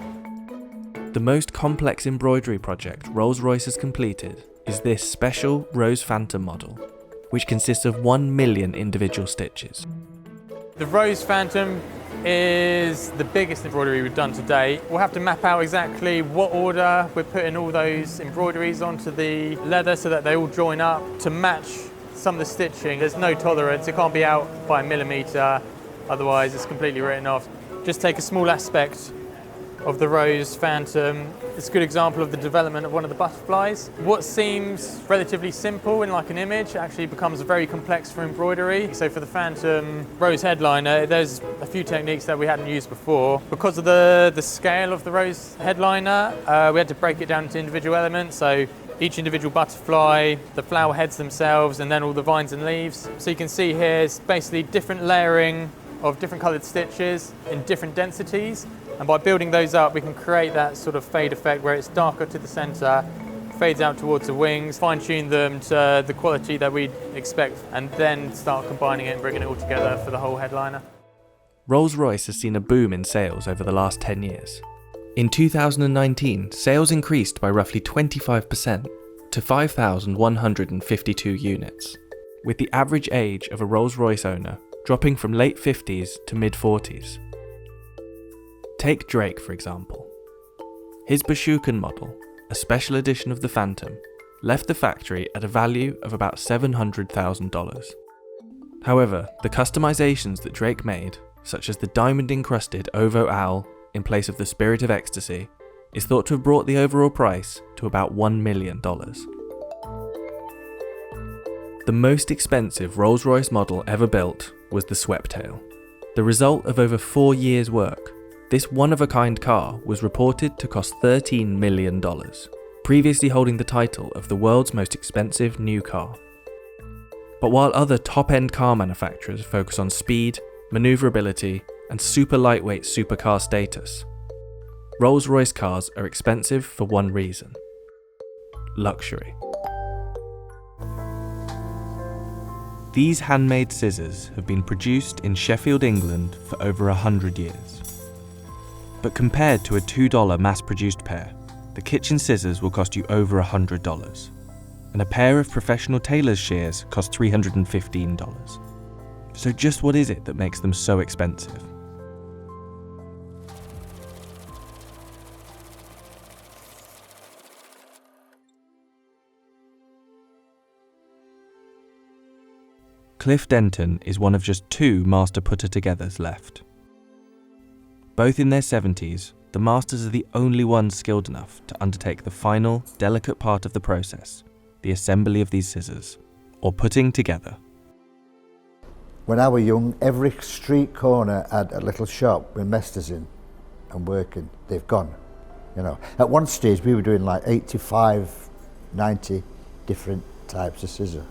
The most complex embroidery project Rolls-Royce has completed is this special Rose Phantom model, which consists of 1 million individual stitches. The Rose Phantom is the biggest embroidery we've done to date. We'll have to map out exactly what order we're putting all those embroideries onto the leather so that they all join up to match some of the stitching. There's no tolerance, it can't be out by a millimetre, otherwise it's completely written off. Just take a small aspect of the Rose Phantom. It's a good example of the development of one of the butterflies. What seems relatively simple in like an image actually becomes very complex for embroidery. So for the Phantom Rose headliner, there's a few techniques that we hadn't used before. Because of the scale of the Rose headliner, we had to break it down into individual elements. So each individual butterfly, the flower heads themselves, and then all the vines and leaves. So you can see here it's basically different layering of different coloured stitches in different densities. And by building those up, we can create that sort of fade effect where it's darker to the centre, fades out towards the wings, fine-tune them to the quality that we'd expect, and then start combining it and bringing it all together for the whole headliner. Rolls-Royce has seen a boom in sales over the last 10 years. In 2019, sales increased by roughly 25% to 5,152 units, with the average age of a Rolls-Royce owner dropping from late 50s to mid-40s. Take Drake, for example. His Bashukan model, a special edition of the Phantom, left the factory at a value of about $700,000. However, the customizations that Drake made, such as the diamond-encrusted Ovo Owl in place of the Spirit of Ecstasy, is thought to have brought the overall price to about $1 million. The most expensive Rolls-Royce model ever built was the Sweptail. The result of over 4 years' work, this one-of-a-kind car was reported to cost $13 million, previously holding the title of the world's most expensive new car. But while other top-end car manufacturers focus on speed, manoeuvrability, and super lightweight supercar status, Rolls-Royce cars are expensive for one reason: luxury. These handmade scissors have been produced in Sheffield, England for over 100 years. But compared to a $2 mass-produced pair, the kitchen scissors will cost you over $100, and a pair of professional tailor's shears cost $315. So just what is it that makes them so expensive? Cliff Denton is one of just 2 master putter-togethers left. Both in their 70s, the masters are the only ones skilled enough to undertake the final, delicate part of the process, the assembly of these scissors, or putting together. When I was young, every street corner had a little shop with masters in and working. They've gone, you know. At one stage, we were doing like 85, 90 different types of scissors.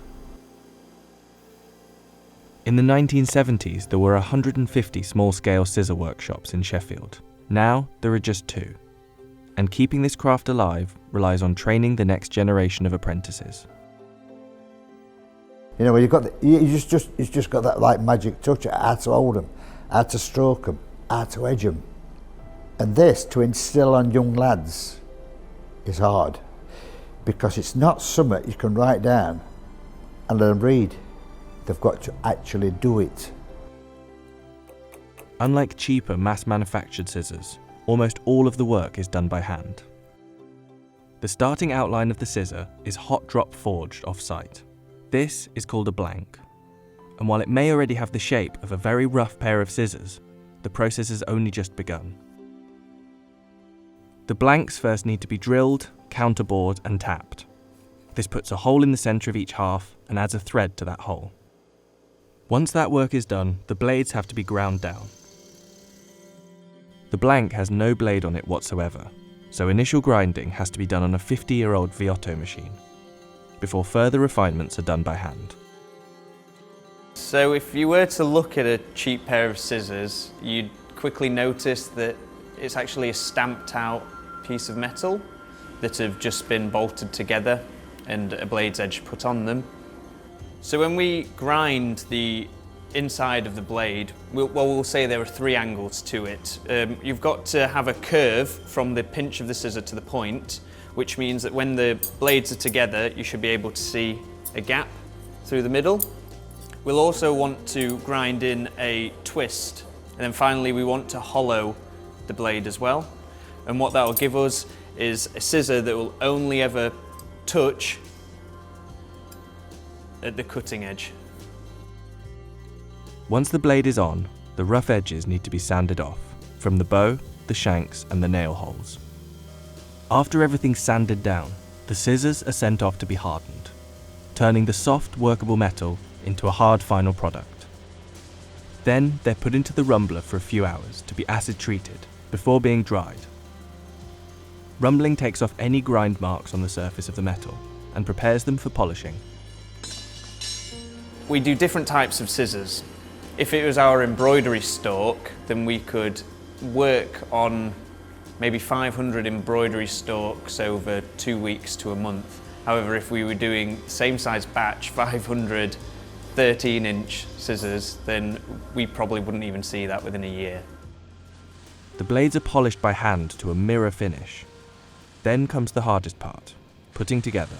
In the 1970s, there were 150 small-scale scissor workshops in Sheffield. Now, there are just 2. And keeping this craft alive relies on training the next generation of apprentices. You know, when you've just got that like magic touch, how to hold them, how to stroke them, how to edge them. And this, to instill on young lads, is hard. Because it's not something you can write down and let them read. They've got to actually do it. Unlike cheaper mass-manufactured scissors, almost all of the work is done by hand. The starting outline of the scissor is hot drop forged off-site. This is called a blank. And while it may already have the shape of a very rough pair of scissors, the process has only just begun. The blanks first need to be drilled, counterbored and tapped. This puts a hole in the centre of each half and adds a thread to that hole. Once that work is done, the blades have to be ground down. The blank has no blade on it whatsoever, so initial grinding has to be done on a 50-year-old Viotto machine, before further refinements are done by hand. So if you were to look at a cheap pair of scissors, you'd quickly notice that it's actually a stamped out piece of metal that have just been bolted together and a blade's edge put on them. So when we grind the inside of the blade, we'll say there are 3 angles to it. You've got to have a curve from the pinch of the scissor to the point, which means that when the blades are together, you should be able to see a gap through the middle. We'll also want to grind in a twist, and then finally we want to hollow the blade as well. And what that will give us is a scissor that will only ever touch at the cutting edge. Once the blade is on, the rough edges need to be sanded off, from the bow, the shanks and the nail holes. After everything's sanded down, the scissors are sent off to be hardened, turning the soft, workable metal into a hard final product. Then they're put into the rumbler for a few hours to be acid treated before being dried. Rumbling takes off any grind marks on the surface of the metal and prepares them for polishing. We do different types of scissors. If it was our embroidery stalk, then we could work on maybe 500 embroidery stalks over 2 weeks to a month. However, if we were doing the same size batch, 500 13-inch scissors, then we probably wouldn't even see that within a year. The blades are polished by hand to a mirror finish. Then comes the hardest part, putting together.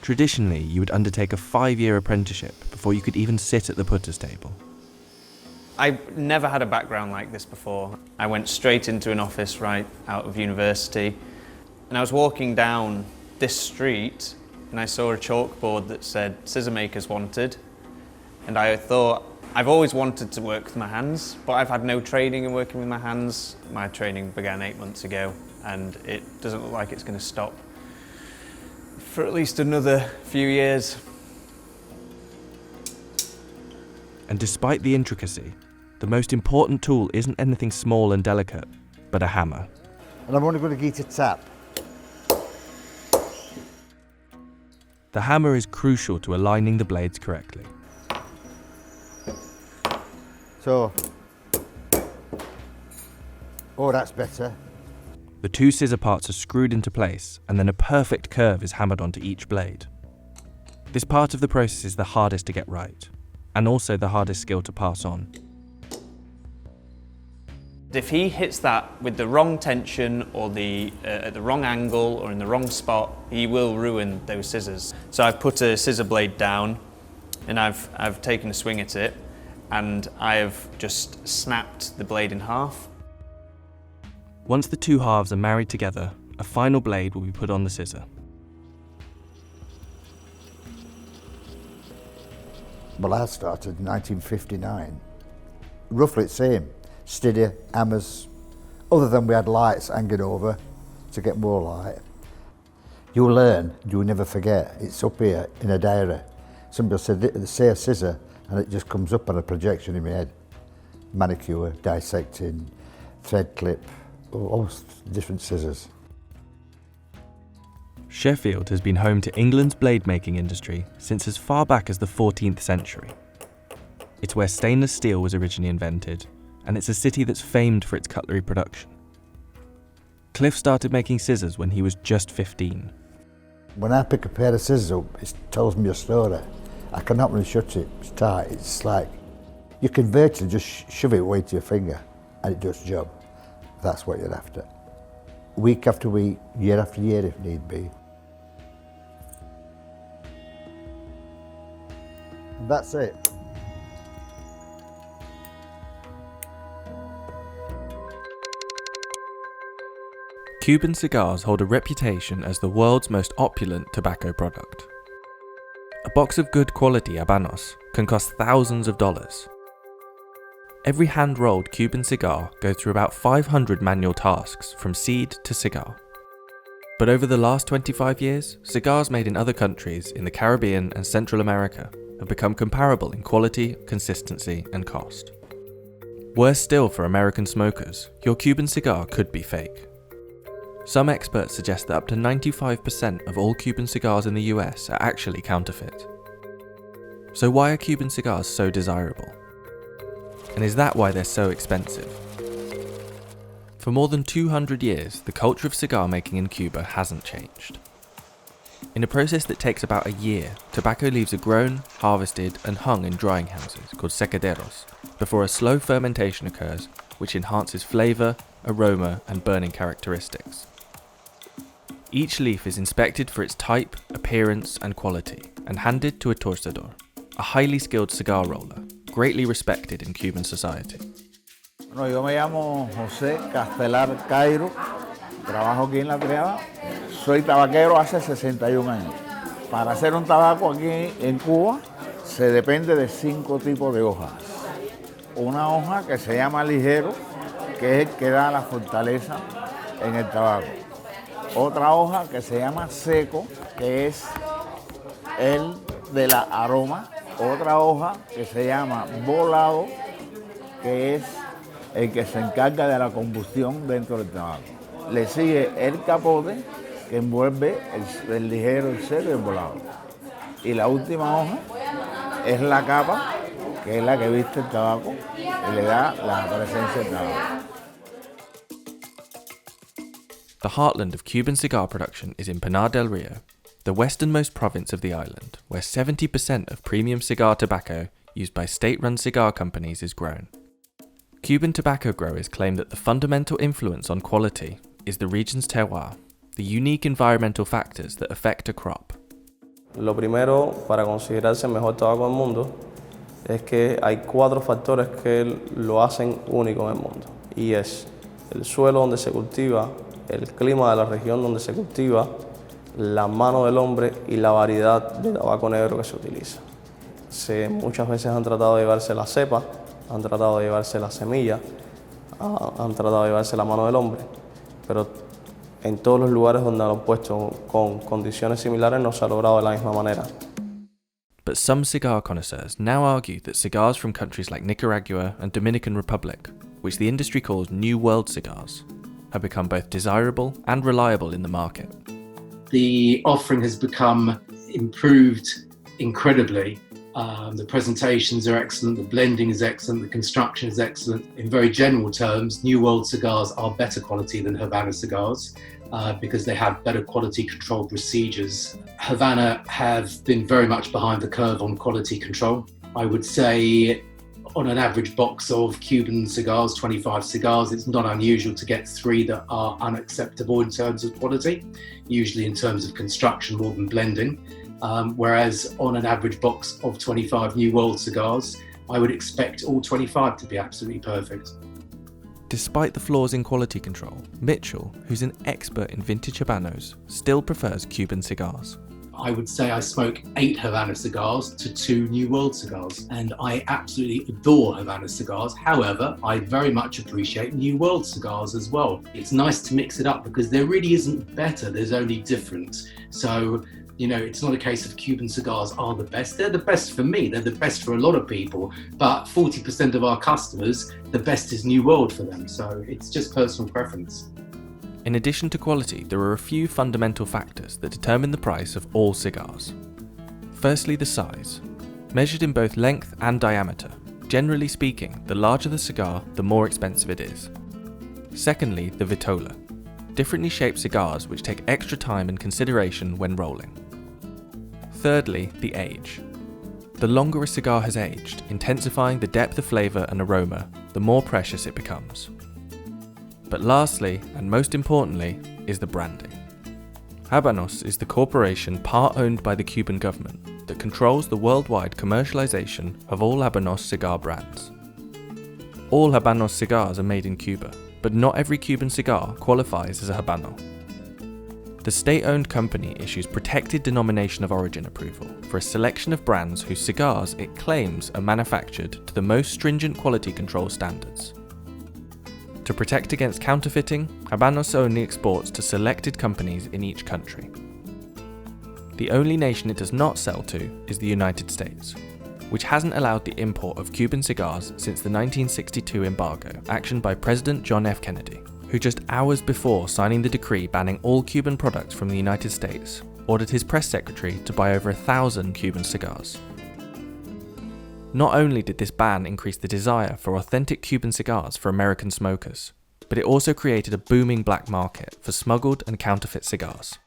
Traditionally, you would undertake a 5-year apprenticeship before you could even sit at the putter's table. I've never had a background like this before. I went straight into an office right out of university, and I was walking down this street and I saw a chalkboard that said scissor makers wanted, and I thought, I've always wanted to work with my hands, but I've had no training in working with my hands. My training began 8 months ago and it doesn't look like it's going to stop for at least another few years. And despite the intricacy, the most important tool isn't anything small and delicate, but a hammer. And I'm only going to get a tap. The hammer is crucial to aligning the blades correctly. So, oh, that's better. The 2 scissor parts are screwed into place, and then a perfect curve is hammered onto each blade. This part of the process is the hardest to get right, and also the hardest skill to pass on. If he hits that with the wrong tension or at the wrong angle or in the wrong spot, he will ruin those scissors. So I've put a scissor blade down and I've taken a swing at it and I've just snapped the blade in half. Once the 2 halves are married together, a final blade will be put on the scissor. Well, I started in 1959. Roughly the same. Steady, hammers, other than we had lights hanging over to get more light. You learn, you never forget. It's up here in a diary. Somebody said, say a scissor, and it just comes up on a projection in my head. Manicure, dissecting, thread clip, all different scissors. Sheffield has been home to England's blade making industry since as far back as the 14th century. It's where stainless steel was originally invented, and it's a city that's famed for its cutlery production. Cliff started making scissors when he was just 15. When I pick a pair of scissors up, it tells me a story. I can open and shut it, it's tight, it's like, you can virtually just shove it away to your finger and it does the job. That's what you're after. Week after week, year after year if need be. And that's it. Cuban cigars hold a reputation as the world's most opulent tobacco product. A box of good quality habanos can cost thousands of dollars. Every hand-rolled Cuban cigar goes through about 500 manual tasks from seed to cigar. But over the last 25 years, cigars made in other countries in the Caribbean and Central America have become comparable in quality, consistency, and cost. Worse still for American smokers, your Cuban cigar could be fake. Some experts suggest that up to 95% of all Cuban cigars in the US are actually counterfeit. So why are Cuban cigars so desirable? And is that why they're so expensive? For more than 200 years, the culture of cigar making in Cuba hasn't changed. In a process that takes about a year, tobacco leaves are grown, harvested, and hung in drying houses called secaderos before a slow fermentation occurs, which enhances flavour, aroma, and burning characteristics. Each leaf is inspected for its type, appearance, and quality, and handed to a torcedor, a highly skilled cigar roller, greatly respected in Cuban society. Bueno, yo me llamo José Castelar Cairo, trabajo aquí en La Triada, soy tabaquero hace 61 años. Para hacer un tabaco aquí en Cuba se depende de 5 tipos de hojas. Una hoja que se llama ligero, que es el que da la fortaleza en el tabaco. Otra hoja que se llama seco, que es el de la aroma. Otra hoja que se llama volado, que es el que se encarga de la combustión dentro del tabaco. Le sigue el capote, que envuelve el ligero, el seco y el volado. Y la última hoja es la capa, que es la que viste el tabaco y le da la presencia del tabaco. The heartland of Cuban cigar production is in Pinar del Rio, the westernmost province of the island, where 70% of premium cigar tobacco used by state-run cigar companies is grown. Cuban tobacco growers claim that the fundamental influence on quality is the region's terroir, the unique environmental factors that affect a crop. Lo primero para considerarse el mejor tabaco del mundo es que hay 4 factores que lo hacen único en el mundo, y es el suelo donde se cultiva, el clima de la región donde se cultiva, la mano del hombre y la variedad de tabaco negro que se utiliza. Muchas veces han tratado de llevarse la cepa, han tratado de llevarse la semilla, han tratado de llevarse la mano del hombre, pero en todos los lugares donde lo han puesto con condiciones similares no se ha logrado de la misma manera. But some cigar connoisseurs now argue that cigars from countries like Nicaragua and Dominican Republic, which the industry calls New World cigars, have become both desirable and reliable in the market. The offering has become improved incredibly. The presentations are excellent, the blending is excellent, the construction is excellent. In very general terms, New World cigars are better quality than Havana cigars because they have better quality control procedures. Havana have been very much behind the curve on quality control. I would say on an average box of Cuban cigars, 25 cigars, it's not unusual to get 3 that are unacceptable in terms of quality, usually in terms of construction more than blending. Whereas on an average box of 25 New World cigars, I would expect all 25 to be absolutely perfect. Despite the flaws in quality control, Mitchell, who's an expert in vintage Habanos, still prefers Cuban cigars. I would say I smoke 8 Havana cigars to 2 New World cigars, and I absolutely adore Havana cigars. However, I very much appreciate New World cigars as well. It's nice to mix it up because there really isn't better, there's only different. So, you know, it's not a case of Cuban cigars are the best. They're the best for me, they're the best for a lot of people, but 40% of our customers, the best is New World for them. So it's just personal preference. In addition to quality, there are a few fundamental factors that determine the price of all cigars. Firstly, the size. Measured in both length and diameter, Generally speaking, the larger the cigar, the more expensive it is. Secondly, the vitola, differently shaped cigars which take extra time and consideration when rolling. Thirdly, the age. The longer a cigar has aged, intensifying the depth of flavour and aroma, the more precious it becomes. But lastly, and most importantly, is the branding. Habanos is the corporation part-owned by the Cuban government that controls the worldwide commercialization of all Habanos cigar brands. All Habanos cigars are made in Cuba, but not every Cuban cigar qualifies as a Habano. The state-owned company issues protected denomination of origin approval for a selection of brands whose cigars it claims are manufactured to the most stringent quality control standards. To protect against counterfeiting, Habanos only exports to selected companies in each country. The only nation it does not sell to is the United States, which hasn't allowed the import of Cuban cigars since the 1962 embargo, actioned by President John F. Kennedy, who just hours before signing the decree banning all Cuban products from the United States, ordered his press secretary to buy over 1,000 Cuban cigars. Not only did this ban increase the desire for authentic Cuban cigars for American smokers, but it also created a booming black market for smuggled and counterfeit cigars.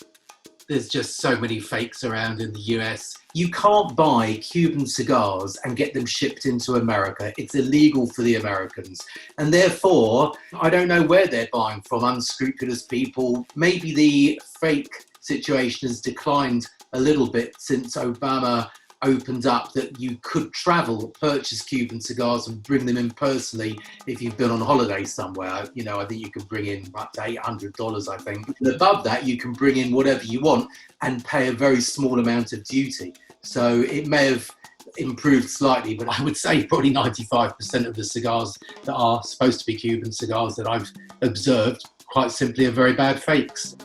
There's just so many fakes around in the US. You can't buy Cuban cigars and get them shipped into America. It's illegal for the Americans. And therefore, I don't know where they're buying from, unscrupulous people. Maybe the fake situation has declined a little bit since Obama opened up that you could travel, purchase Cuban cigars and bring them in personally if you've been on holiday somewhere. You know, I think you can bring in up to $800, I think. And above that, you can bring in whatever you want and pay a very small amount of duty. So it may have improved slightly, but I would say probably 95% of the cigars that are supposed to be Cuban cigars that I've observed quite simply are very bad fakes.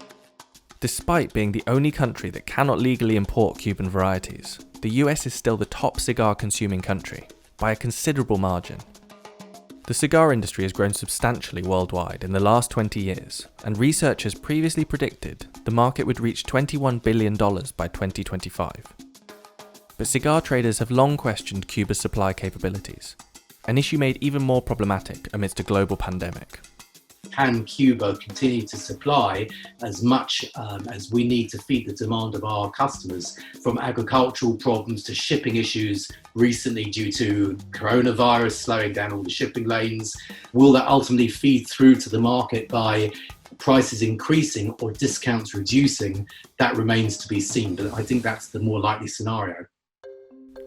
Despite being the only country that cannot legally import Cuban varieties, the US is still the top cigar consuming country, by a considerable margin. The cigar industry has grown substantially worldwide in the last 20 years, and researchers previously predicted the market would reach $21 billion by 2025. But cigar traders have long questioned Cuba's supply capabilities, an issue made even more problematic amidst a global pandemic. Can Cuba continue to supply as much as we need to feed the demand of our customers, from agricultural problems to shipping issues recently due to coronavirus slowing down all the shipping lanes? Will that ultimately feed through to the market by prices increasing or discounts reducing? That remains to be seen, but I think that's the more likely scenario.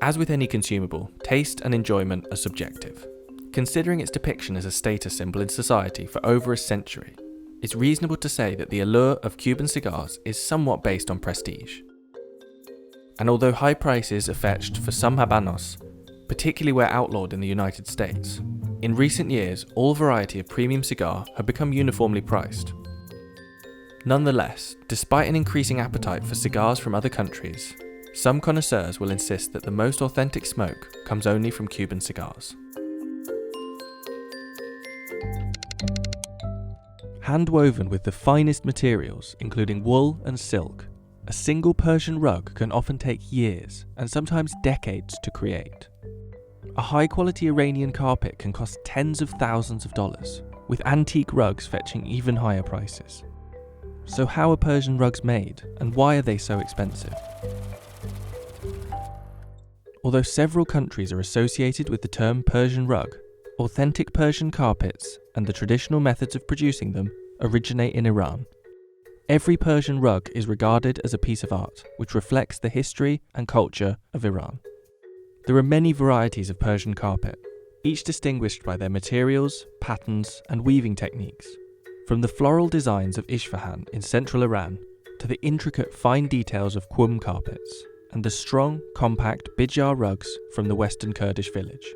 As with any consumable, taste and enjoyment are subjective. Considering its depiction as a status symbol in society for over a century, it's reasonable to say that the allure of Cuban cigars is somewhat based on prestige. And although high prices are fetched for some Habanos, particularly where outlawed in the United States, in recent years all variety of premium cigar have become uniformly priced. Nonetheless, despite an increasing appetite for cigars from other countries, some connoisseurs will insist that the most authentic smoke comes only from Cuban cigars. Hand-woven with the finest materials, including wool and silk, a single Persian rug can often take years, and sometimes decades, to create. A high-quality Iranian carpet can cost tens of thousands of dollars, with antique rugs fetching even higher prices. So how are Persian rugs made, and why are they so expensive? Although several countries are associated with the term Persian rug, authentic Persian carpets and the traditional methods of producing them originate in Iran. Every Persian rug is regarded as a piece of art which reflects the history and culture of Iran. There are many varieties of Persian carpet, each distinguished by their materials, patterns, and weaving techniques, from the floral designs of Isfahan in central Iran to the intricate fine details of Qum carpets and the strong, compact Bijar rugs from the western Kurdish village.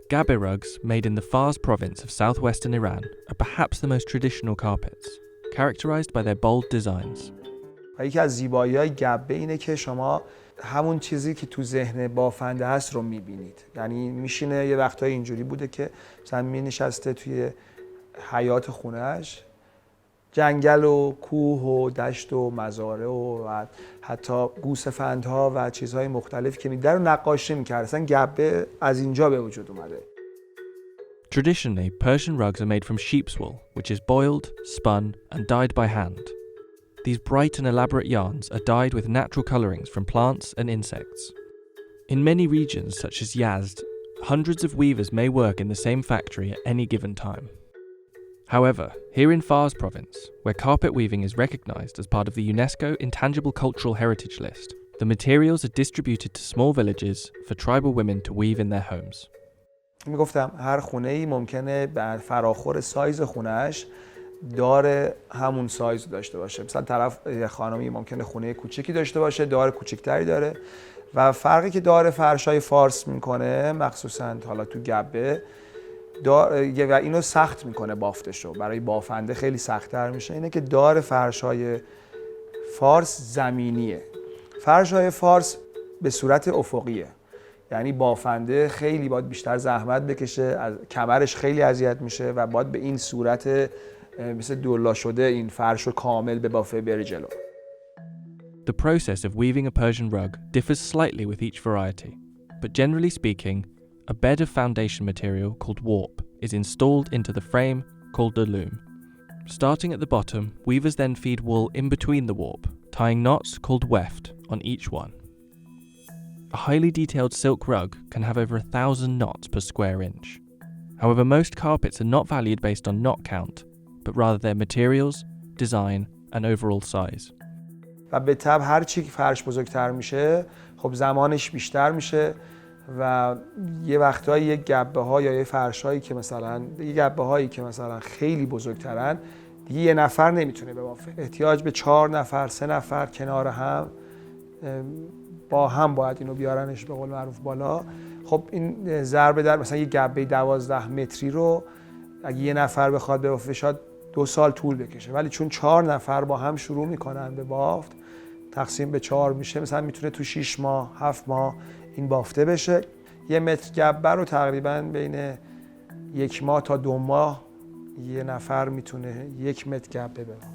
Gabe rugs, made in the Fars province of southwestern Iran, are perhaps the most traditional carpets, characterized by their bold designs. یکی از زیبایی‌های گبه اینه که شما همون چیزی که تو ذهن بافنده هست رو می‌بینید. یعنی میشینه یه وقتایی اینجوری بوده که مثلا می‌نشسته توی حیاط خونه‌اش، جنگل و کوه و دشت و مزارع و حتی گوسفندها و چیزهای مختلفی که در رو نقاشی می‌کرد. اصلا گبه از اینجا به وجود اومده. Traditionally, Persian rugs are made from sheep's wool, which is boiled, spun, and dyed by hand. These bright and elaborate yarns are dyed with natural colorings from plants and insects. In many regions, such as Yazd, hundreds of weavers may work in the same factory at any given time. However, here in Fars province, where carpet weaving is recognized as part of the UNESCO Intangible Cultural Heritage List, the materials are distributed to small villages for tribal women to weave in their homes. میگفتم هر خونه‌ای ممکنه بر فراخور سایز خونه‌اش دار همون سایز داشته باشه. مثلا طرف خانمی ممکنه خونه کوچیکی داشته باشه، دار کوچیکتری داره و فرقی که دار فرشای فارس میکنه مخصوصا حالا تو گبه و اینو سخت میکنه بافتشو، برای بافنده خیلی سخت‌تر میشه، اینه که دار فرشای فارس زمینیه. فرشای فارس به صورت افقیه، یعنی بافنده خیلی باید بیشتر زحمت بکشه، از کمرش خیلی اذیت میشه و باید به این صورت مثل دولا شده این فرش رو کامل به بافه بره جلو. The process of weaving a Persian rug differs slightly with each variety, but generally speaking, a bed of foundation material called warp is installed into the frame called the loom. Starting at the bottom, weavers then feed wool in between the warp, tying knots called weft on each one. A highly detailed silk rug can have over 1,000 knots per square inch. However, most carpets are not valued based on knot count, but rather their materials, design, and overall size. و به طبع هر چی که فرش بزرگتر میشه خب زمانش بیشتر میشه و یه وقتایی یک گبه ها یا یه فرشایی که مثلا یه گبه هایی که مثلا خیلی بزرگترن دیگه یه نفر نمیتونه ببافه، احتیاج به 4 نفر 3 نفر کنار هم با هم باید اینو بیارنش به قول معروف بالا. خب این ضربه در مثلا یه گبه 12 متری رو اگه یه نفر بخواد ببافه شاید 2 سال طول بکشه، ولی چون 4 نفر با هم شروع میکنن به بافت تقسیم به 4 میشه، مثلا میتونه تو 6 ماه 7 ماه این بافته بشه. 1 متر گبه رو تقریبا بین 1 ماه تا 2 ماه یه نفر میتونه 1 متر گبه ببافه.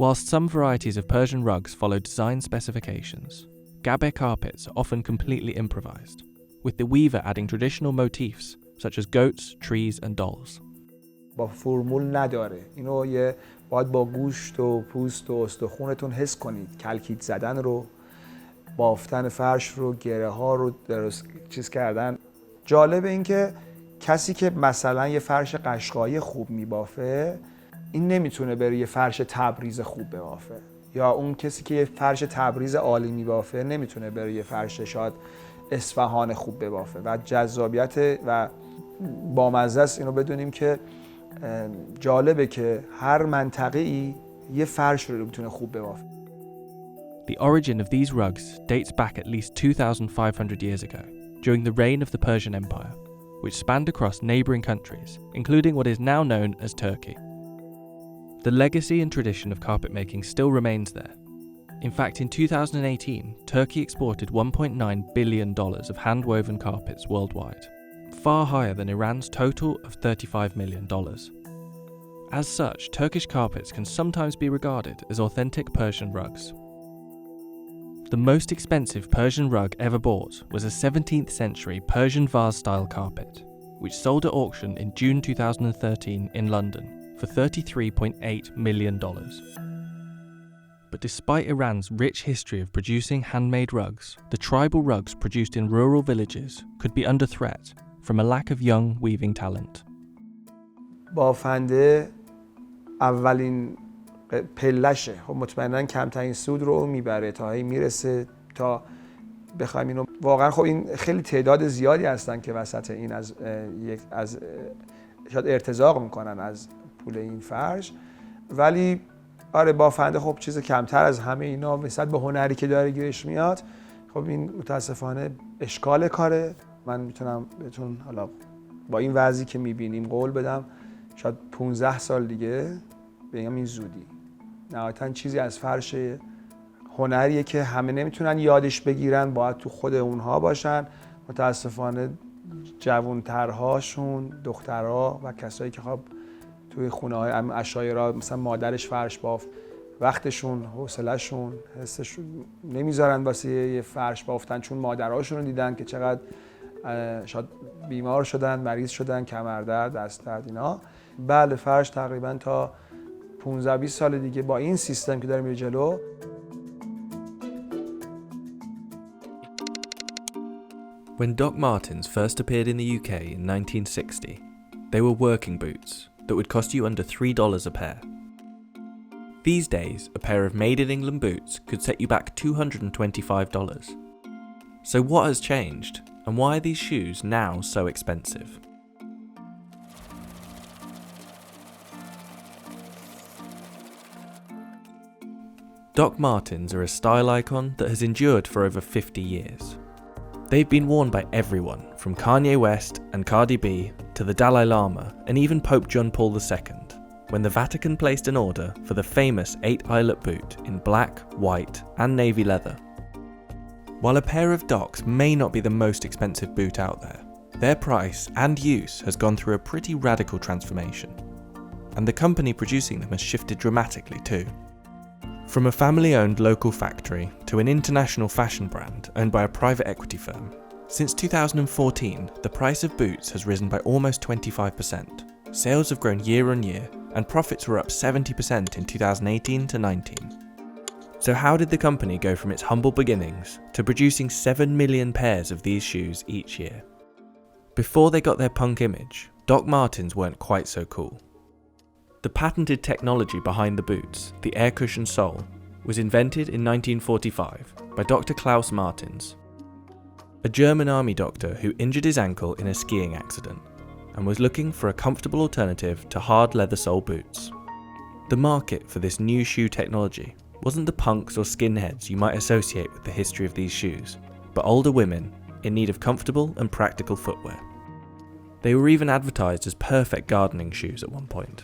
Whilst some varieties of Persian rugs follow design specifications, gabe carpets are often completely improvised, with the weaver adding traditional motifs such as goats, trees, and dolls. با فرمول نداره، اینو باید با گوشت و پوست و استخونتون حس کنید، کلکیت زدن رو، بافتن فرش رو، گره ها رو درست چیز کردن. جالب این که کسی که مثلا یه فرش قشقایی خوب میبافه این نمیتونه بره یه فرش تبریز خوب ببافه، یا اون کسی که یه فرش تبریز عالی میبافه نمیتونه بره یه فرش شاید اصفهان خوب ببافه. و جذابیت و بامزه است اینو بدونیم که جالبه که هر منطقه‌ای یه فرش رو میتونه خوب ببافه. The origin of these rugs dates back at least 2,500 years ago, during the reign of the Persian Empire, which spanned across neighbouring countries, including what is now known as Turkey. The legacy and tradition of carpet making still remains there. In fact, in 2018, Turkey exported $1.9 billion of hand-woven carpets worldwide, far higher than Iran's total of $35 million. As such, Turkish carpets can sometimes be regarded as authentic Persian rugs. The most expensive Persian rug ever bought was a 17th century Persian vase-style carpet, which sold at auction in June 2013 in London for $33.8 million. But despite Iran's rich history of producing handmade rugs, the tribal rugs produced in rural villages could be under threat from a lack of young weaving talent. بافنده اولین پلشه، خب مطمئنا کمترین سود رو میبره تا هی میرسه تا بخوایم اینو واقعا. خب این خیلی تعداد زیادی هستن که وسط این از شاید ارتزاق میکنن از پول این فرش، ولی آره بافنده خب چیز کمتر از همه اینا نسبت به هنری که داره گیرش میاد. خب این متاسفانه اشکال کاره. من میتونم بهتون حالا با این وضعی که میبینیم قول بدم شاید 15 سال دیگه بگم این زودی نهایتاً چیزی از فرش هنریه که همه نمیتونن یادش بگیرن، باید تو خود اونها باشن. متاسفانه جوانترهاشون، دخترها و کسایی که خب توی خونه‌های عشایرها مثلا مادرش فرش بافت، وقتشون، حوصله‌شون، حسشون نمیذارن واسه یه فرش بافتن، چون مادرهاشون رو دیدن که چقدر شاید بیمار شدن، مریض شدن، کمردرد، دست درد اینا. بله فرش تقریبا تا 15-20 سال دیگه با این سیستم که داره میره جلو. When Doc Martens first appeared in the UK in 1960, they were working boots that would cost you under $3 a pair. These days, a pair of made-in-England boots could set you back $225. So what has changed, and why are these shoes now so expensive? Doc Martens are a style icon that has endured for over 50 years. They've been worn by everyone, from Kanye West and Cardi B to the Dalai Lama and even Pope John Paul II, when the Vatican placed an order for the famous 8-eyelet boot in black, white and navy leather. While a pair of Docs may not be the most expensive boot out there, their price and use has gone through a pretty radical transformation. And the company producing them has shifted dramatically too. From a family-owned local factory to an international fashion brand owned by a private equity firm, since 2014, the price of boots has risen by almost 25%. Sales have grown year on year, and profits were up 70% in 2018 to 19. So how did the company go from its humble beginnings to producing 7 million pairs of these shoes each year? Before they got their punk image, Doc Martens weren't quite so cool. The patented technology behind the boots, the air cushion sole, was invented in 1945 by Dr. Klaus Martens, a German army doctor who injured his ankle in a skiing accident and was looking for a comfortable alternative to hard leather sole boots. The market for this new shoe technology wasn't the punks or skinheads you might associate with the history of these shoes, but older women in need of comfortable and practical footwear. They were even advertised as perfect gardening shoes at one point.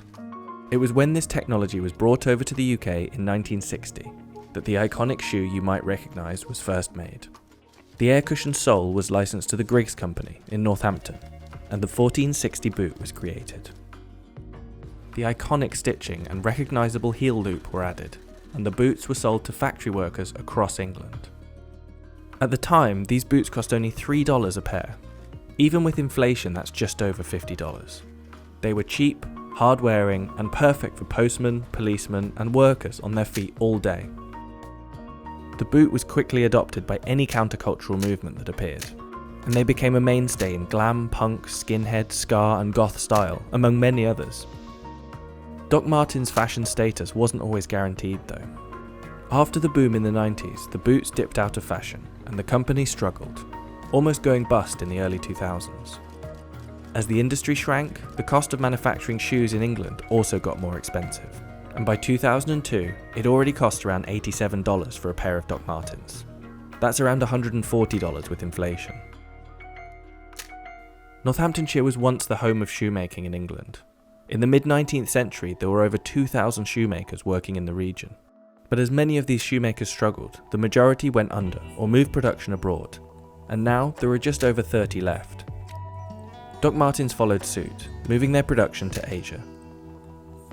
It was when this technology was brought over to the UK in 1960 that the iconic shoe you might recognise was first made. The air cushion sole was licensed to the Griggs Company in Northampton, and the 1460 boot was created. The iconic stitching and recognisable heel loop were added, and the boots were sold to factory workers across England. At the time, these boots cost only $3 a pair. Even with inflation, that's just over $50. They were cheap, hard-wearing and perfect for postmen, policemen and workers on their feet all day. The boot was quickly adopted by any countercultural movement that appeared, and they became a mainstay in glam, punk, skinhead, ska and goth style, among many others. Doc Martens' fashion status wasn't always guaranteed though. After the boom in the 90s, the boots dipped out of fashion and the company struggled, almost going bust in the early 2000s. As the industry shrank, the cost of manufacturing shoes in England also got more expensive, and by 2002 it already cost around $87 for a pair of Doc Martens. That's around $140 with inflation. Northamptonshire was once the home of shoemaking in England. In the mid-19th century there were over 2,000 shoemakers working in the region. But as many of these shoemakers struggled, the majority went under or moved production abroad, and now there are just over 30 left. Doc Martens followed suit, moving their production to Asia.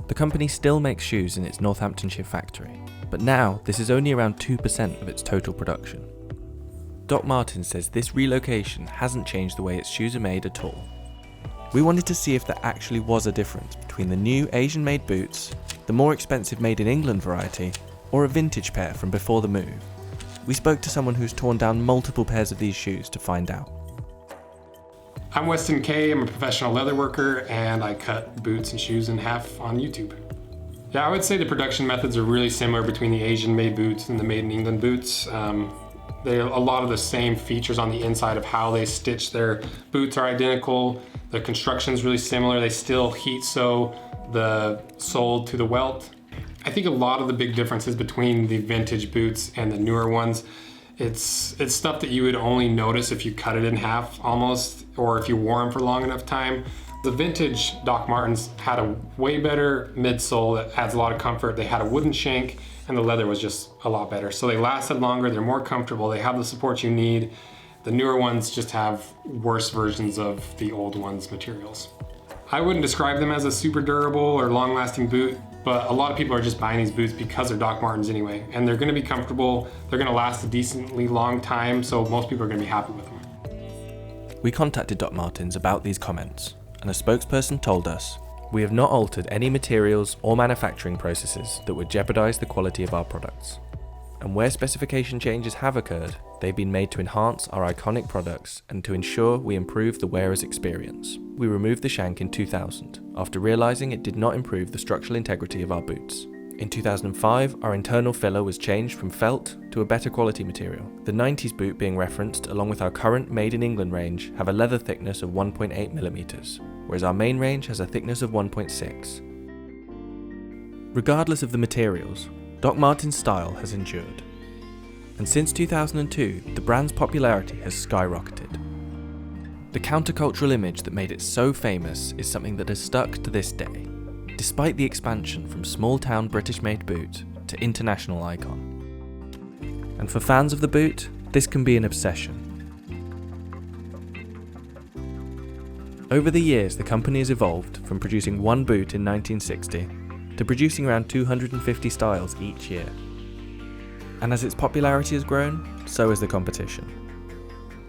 The company still makes shoes in its Northamptonshire factory, but now this is only around 2% of its total production. Doc Martens says this relocation hasn't changed the way its shoes are made at all. We wanted to see if there actually was a difference between the new Asian-made boots, the more expensive made-in-England variety, or a vintage pair from before the move. We spoke to someone who's torn down multiple pairs of these shoes to find out. I'm Weston Kay, I'm a professional leather worker, and I cut boots and shoes in half on YouTube. Yeah, I would say the production methods are really similar between the Asian-made boots and the made-in-England boots. A lot of the same features on the inside of how they stitch their boots are identical. The construction is really similar. They still heat sew the sole to the welt. I think a lot of the big differences between the vintage boots and the newer ones, it's stuff that you would only notice if you cut it in half almost, or if you wore them for long enough time. The vintage Doc Martens had a way better midsole that adds a lot of comfort. They had a wooden shank and the leather was just a lot better. So they lasted longer, they're more comfortable, they have the support you need. The newer ones just have worse versions of the old ones' materials. I wouldn't describe them as a super durable or long-lasting boot, but a lot of people are just buying these boots because they're Doc Martens anyway, and they're going to be comfortable, they're going to last a decently long time, so most people are going to be happy with them. We contacted Doc Martens about these comments, and a spokesperson told us, "We have not altered any materials or manufacturing processes that would jeopardize the quality of our products. And where specification changes have occurred, they've been made to enhance our iconic products and to ensure we improve the wearer's experience. We removed the shank in 2000, after realizing it did not improve the structural integrity of our boots. In 2005, our internal filler was changed from felt to a better quality material. The 90s boot being referenced, along with our current Made in England range, have a leather thickness of 1.8mm, whereas our main range has a thickness of 1.6. Regardless of the materials, Doc Martens' style has endured. And since 2002, the brand's popularity has skyrocketed. The countercultural image that made it so famous is something that has stuck to this day, despite the expansion from small-town British-made boot to international icon. And for fans of the boot, this can be an obsession. Over the years, the company has evolved from producing one boot in 1960 to producing around 250 styles each year. And as its popularity has grown, so has the competition.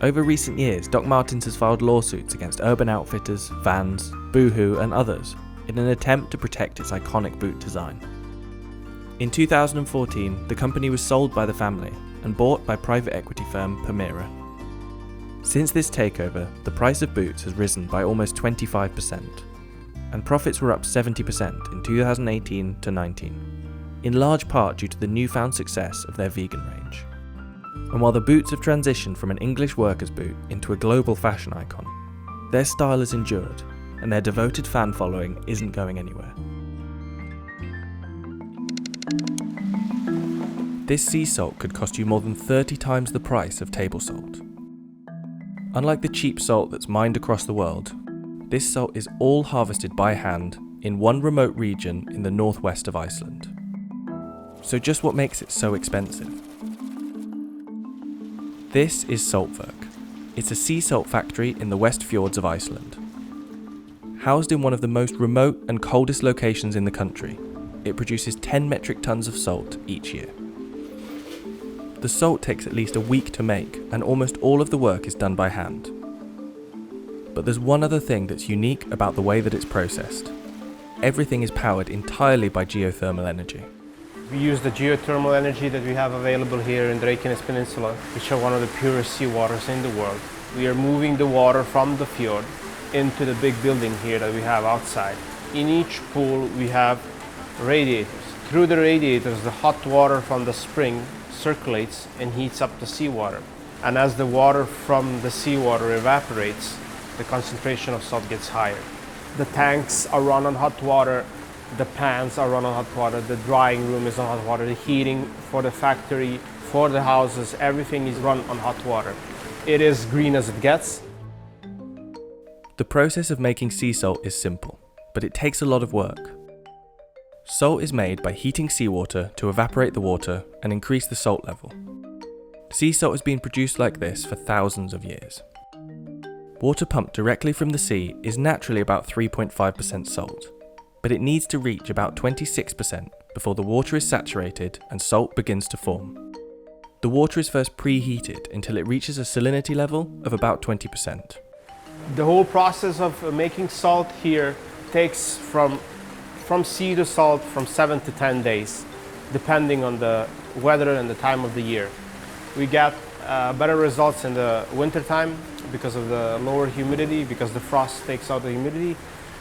Over recent years, Doc Martens has filed lawsuits against Urban Outfitters, Vans, Boohoo and others in an attempt to protect its iconic boot design. In 2014, the company was sold by the family and bought by private equity firm Permira. Since this takeover, the price of boots has risen by almost 25%, and profits were up 70% in 2018 to 19, in large part due to the newfound success of their vegan range. And while the boots have transitioned from an English worker's boot into a global fashion icon, their style has endured, and their devoted fan following isn't going anywhere. This sea salt could cost you more than 30 times the price of table salt. Unlike the cheap salt that's mined across the world, this salt is all harvested by hand in one remote region in the northwest of Iceland. So just what makes it so expensive? This is Saltwerk. It's a sea salt factory in the West Fjords of Iceland. Housed in one of the most remote and coldest locations in the country, it produces 10 metric tons of salt each year. The salt takes at least a week to make, and almost all of the work is done by hand. But there's one other thing that's unique about the way that it's processed. Everything is powered entirely by geothermal energy. We use the geothermal energy that we have available here in the Reykjanes Peninsula, which are one of the purest sea waters in the world. We are moving the water from the fjord into the big building here that we have outside. In each pool we have radiators. Through the radiators, the hot water from the spring circulates and heats up the seawater. And as the water from the seawater evaporates, the concentration of salt gets higher. The tanks are run on hot water, the pans are run on hot water, the drying room is on hot water, the heating for the factory, for the houses, everything is run on hot water. It is green as it gets. The process of making sea salt is simple, but it takes a lot of work. Salt is made by heating seawater to evaporate the water and increase the salt level. Sea salt has been produced like this for thousands of years. Water pumped directly from the sea is naturally about 3.5% salt, but it needs to reach about 26% before the water is saturated and salt begins to form. The water is first preheated until it reaches a salinity level of about 20%. The whole process of making salt here takes from sea to salt from 7 to 10 days, depending on the weather and the time of the year. We get better results in the winter time because of the lower humidity, because the frost takes out the humidity,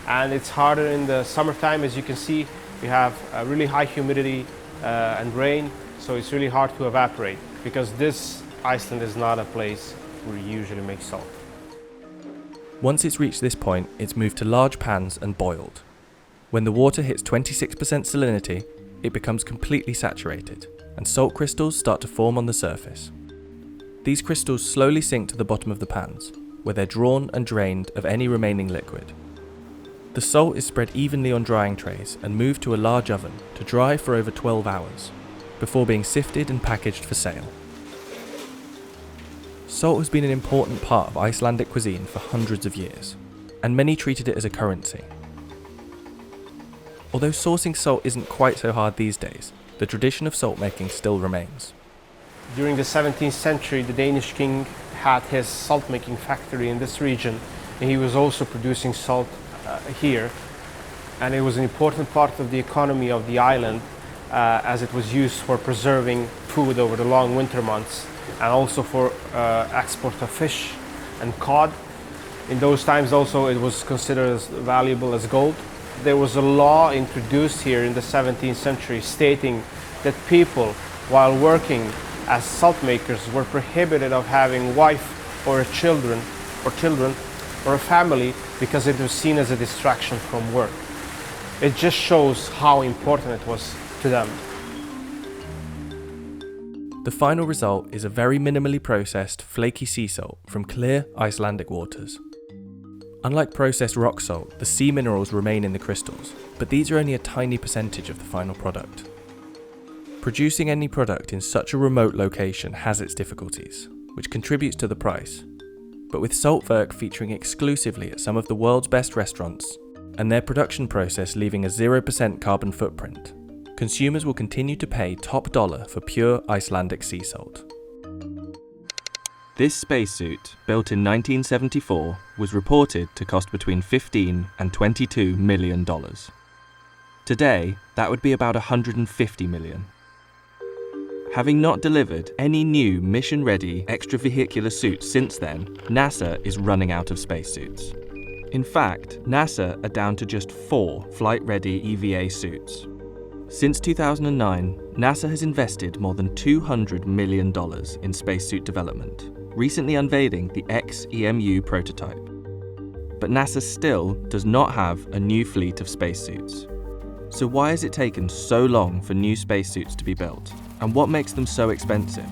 and it's harder in the summertime. As you can see, we have really high humidity and rain, so it's really hard to evaporate because this Iceland is not a place where you usually make salt. Once it's reached this point, it's moved to large pans and boiled. When the water hits 26% salinity, it becomes completely saturated, and salt crystals start to form on the surface. These crystals slowly sink to the bottom of the pans, where they're drawn and drained of any remaining liquid. The salt is spread evenly on drying trays and moved to a large oven to dry for over 12 hours, before being sifted and packaged for sale. Salt has been an important part of Icelandic cuisine for hundreds of years. and many treated it as a currency. Although sourcing salt isn't quite so hard these days, the tradition of salt making still remains. During the 17th century, the Danish king had his salt making factory in this region, and he was also producing salt here. And it was an important part of the economy of the island as it was used for preserving food over the long winter months, and also for export of fish and cod. In those times also it was considered as valuable as gold. There was a law introduced here in the 17th century stating that people, while working as salt makers, were prohibited of having wife or children or a family, because it was seen as a distraction from work. It just shows how important it was to them. The final result is a very minimally processed, flaky sea salt from clear Icelandic waters. Unlike processed rock salt, the sea minerals remain in the crystals, but these are only a tiny percentage of the final product. Producing any product in such a remote location has its difficulties, which contributes to the price. But with saltwerk featuring exclusively at some of the world's best restaurants, and their production process leaving a 0% carbon footprint, consumers will continue to pay top dollar for pure Icelandic sea salt. This spacesuit, built in 1974, was reported to cost between $15 and $22 million. Today, that would be about $150 million. Having not delivered any new mission-ready extravehicular suits since then, NASA is running out of spacesuits. In fact, NASA are down to just 4 flight-ready EVA suits. Since 2009, NASA has invested more than $200 million in spacesuit development, recently unveiling the XEMU prototype. But NASA still does not have a new fleet of spacesuits. So why has it taken so long for new spacesuits to be built? And what makes them so expensive?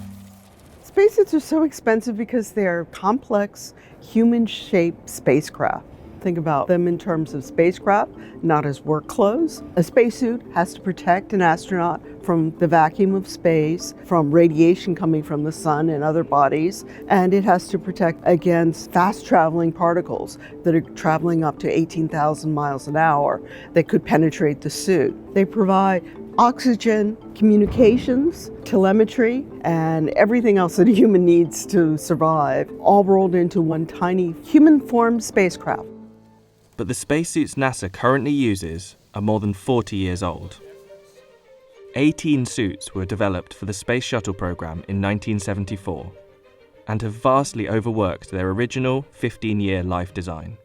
Spacesuits are so expensive because they're complex, human-shaped spacecraft. Think about them in terms of spacecraft, not as work clothes. A spacesuit has to protect an astronaut from the vacuum of space, from radiation coming from the sun and other bodies, and it has to protect against fast-traveling particles that are traveling up to 18,000 miles an hour that could penetrate the suit. They provide oxygen, communications, telemetry, and everything else that a human needs to survive, all rolled into one tiny human-formed spacecraft. But the spacesuits NASA currently uses are more than 40 years old. 18 suits were developed for the Space Shuttle program in 1974 and have vastly overworked their original 15-year life design.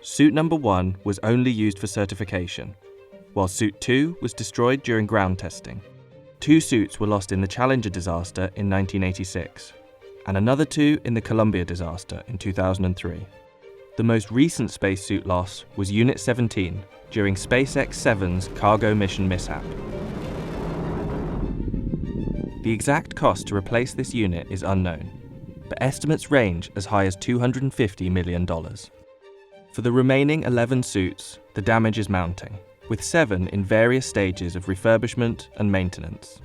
Suit number 1 was only used for certification, while Suit 2 was destroyed during ground testing. 2 suits were lost in the Challenger disaster in 1986, and another 2 in the Columbia disaster in 2003. The most recent spacesuit loss was Unit 17 during SpaceX 7's cargo mission mishap. The exact cost to replace this unit is unknown, but estimates range as high as $250 million. For the remaining 11 suits, the damage is mounting, with 7 in various stages of refurbishment and maintenance.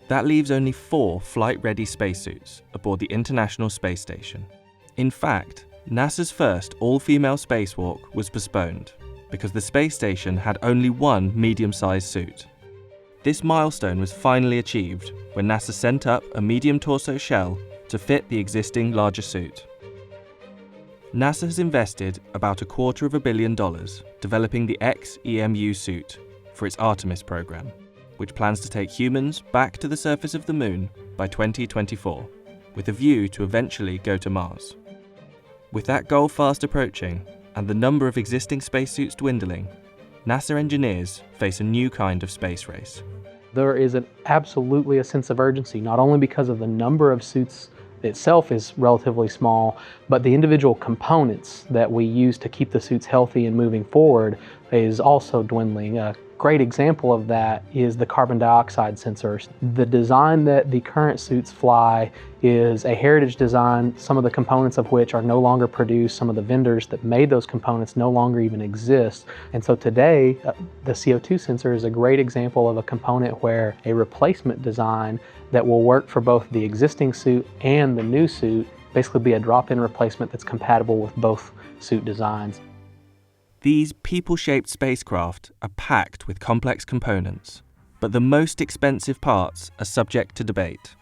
That leaves only 4 flight-ready spacesuits aboard the International Space Station. In fact, NASA's first all-female spacewalk was postponed because the space station had only 1 medium-sized suit. This milestone was finally achieved when NASA sent up a medium torso shell to fit the existing larger suit. NASA has invested about $250 million developing the XEMU suit for its Artemis program, which plans to take humans back to the surface of the Moon by 2024, with a view to eventually go to Mars. With that goal fast approaching and the number of existing spacesuits dwindling, NASA engineers face a new kind of space race. There is absolutely a sense of urgency, not only because of the number of suits itself is relatively small, but the individual components that we use to keep the suits healthy and moving forward is also dwindling. A great example of that is the carbon dioxide sensors. The design that the current suits fly is a heritage design, some of the components of which are no longer produced. Some of the vendors that made those components no longer even exist. And so today, the CO2 sensor is a great example of a component where a replacement design that will work for both the existing suit and the new suit, basically be a drop-in replacement that's compatible with both suit designs. These people-shaped spacecraft are packed with complex components, but the most expensive parts are subject to debate.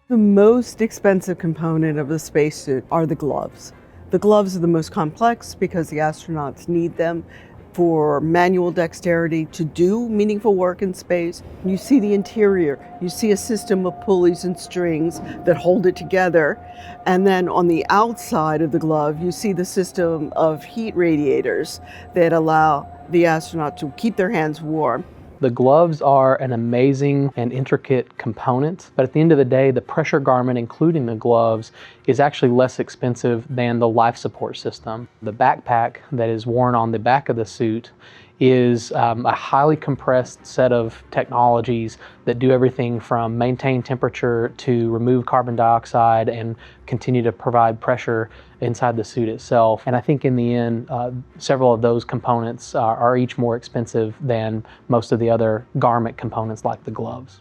The most expensive component of the spacesuit are the gloves. The gloves are the most complex because the astronauts need them for manual dexterity to do meaningful work in space. You see the interior, you see a system of pulleys and strings that hold it together. And then on the outside of the glove, you see the system of heat radiators that allow the astronaut to keep their hands warm. The gloves are an amazing and intricate component, but at the end of the day, the pressure garment, including the gloves, is actually less expensive than the life support system. The backpack that is worn on the back of the suit is a highly compressed set of technologies that do everything from maintain temperature to remove carbon dioxide and continue to provide pressure inside the suit itself. And I think in the end, several of those components are each more expensive than most of the other garment components like the gloves.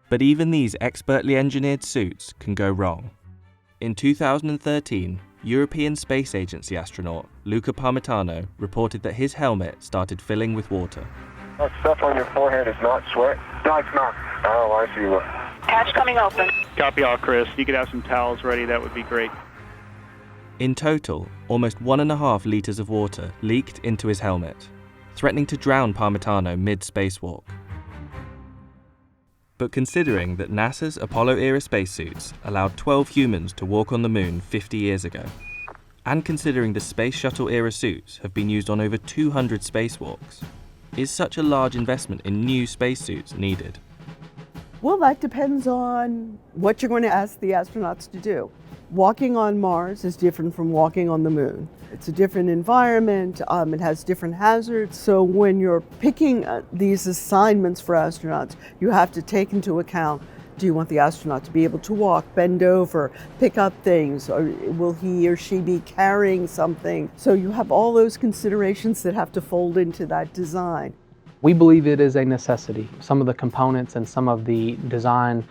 But even these expertly engineered suits can go wrong. In 2013, European Space Agency astronaut Luca Parmitano reported that his helmet started filling with water. That stuff on your forehead is not sweat? No, it's not. Oh, I see. Hatch coming open. Copy all, Chris. You could have some towels ready, that would be great. In total, almost 1.5 litres of water leaked into his helmet, threatening to drown Parmitano mid-spacewalk. But considering that NASA's Apollo-era spacesuits allowed 12 humans to walk on the moon 50 years ago, and considering the Space Shuttle-era suits have been used on over 200 spacewalks, is such a large investment in new spacesuits needed? Well, that depends on what you're going to ask the astronauts to do. Walking on Mars is different from walking on the moon. It's a different environment, it has different hazards. So when you're picking these assignments for astronauts, you have to take into account, do you want the astronaut to be able to walk, bend over, pick up things, or will he or she be carrying something? So you have all those considerations that have to fold into that design. We believe it is a necessity. Some of the components and some of the design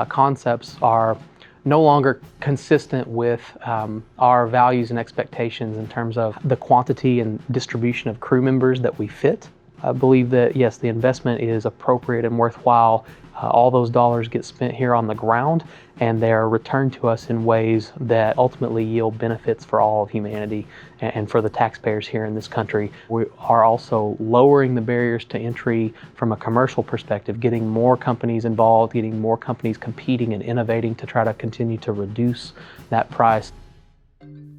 concepts are no longer consistent with our values and expectations in terms of the quantity and distribution of crew members that we fit. I believe that, yes, the investment is appropriate and worthwhile. All those dollars get spent here on the ground, and they're returned to us in ways that ultimately yield benefits for all of humanity and for the taxpayers here in this country. We are also lowering the barriers to entry from a commercial perspective, getting more companies involved, getting more companies competing and innovating to try to continue to reduce that price.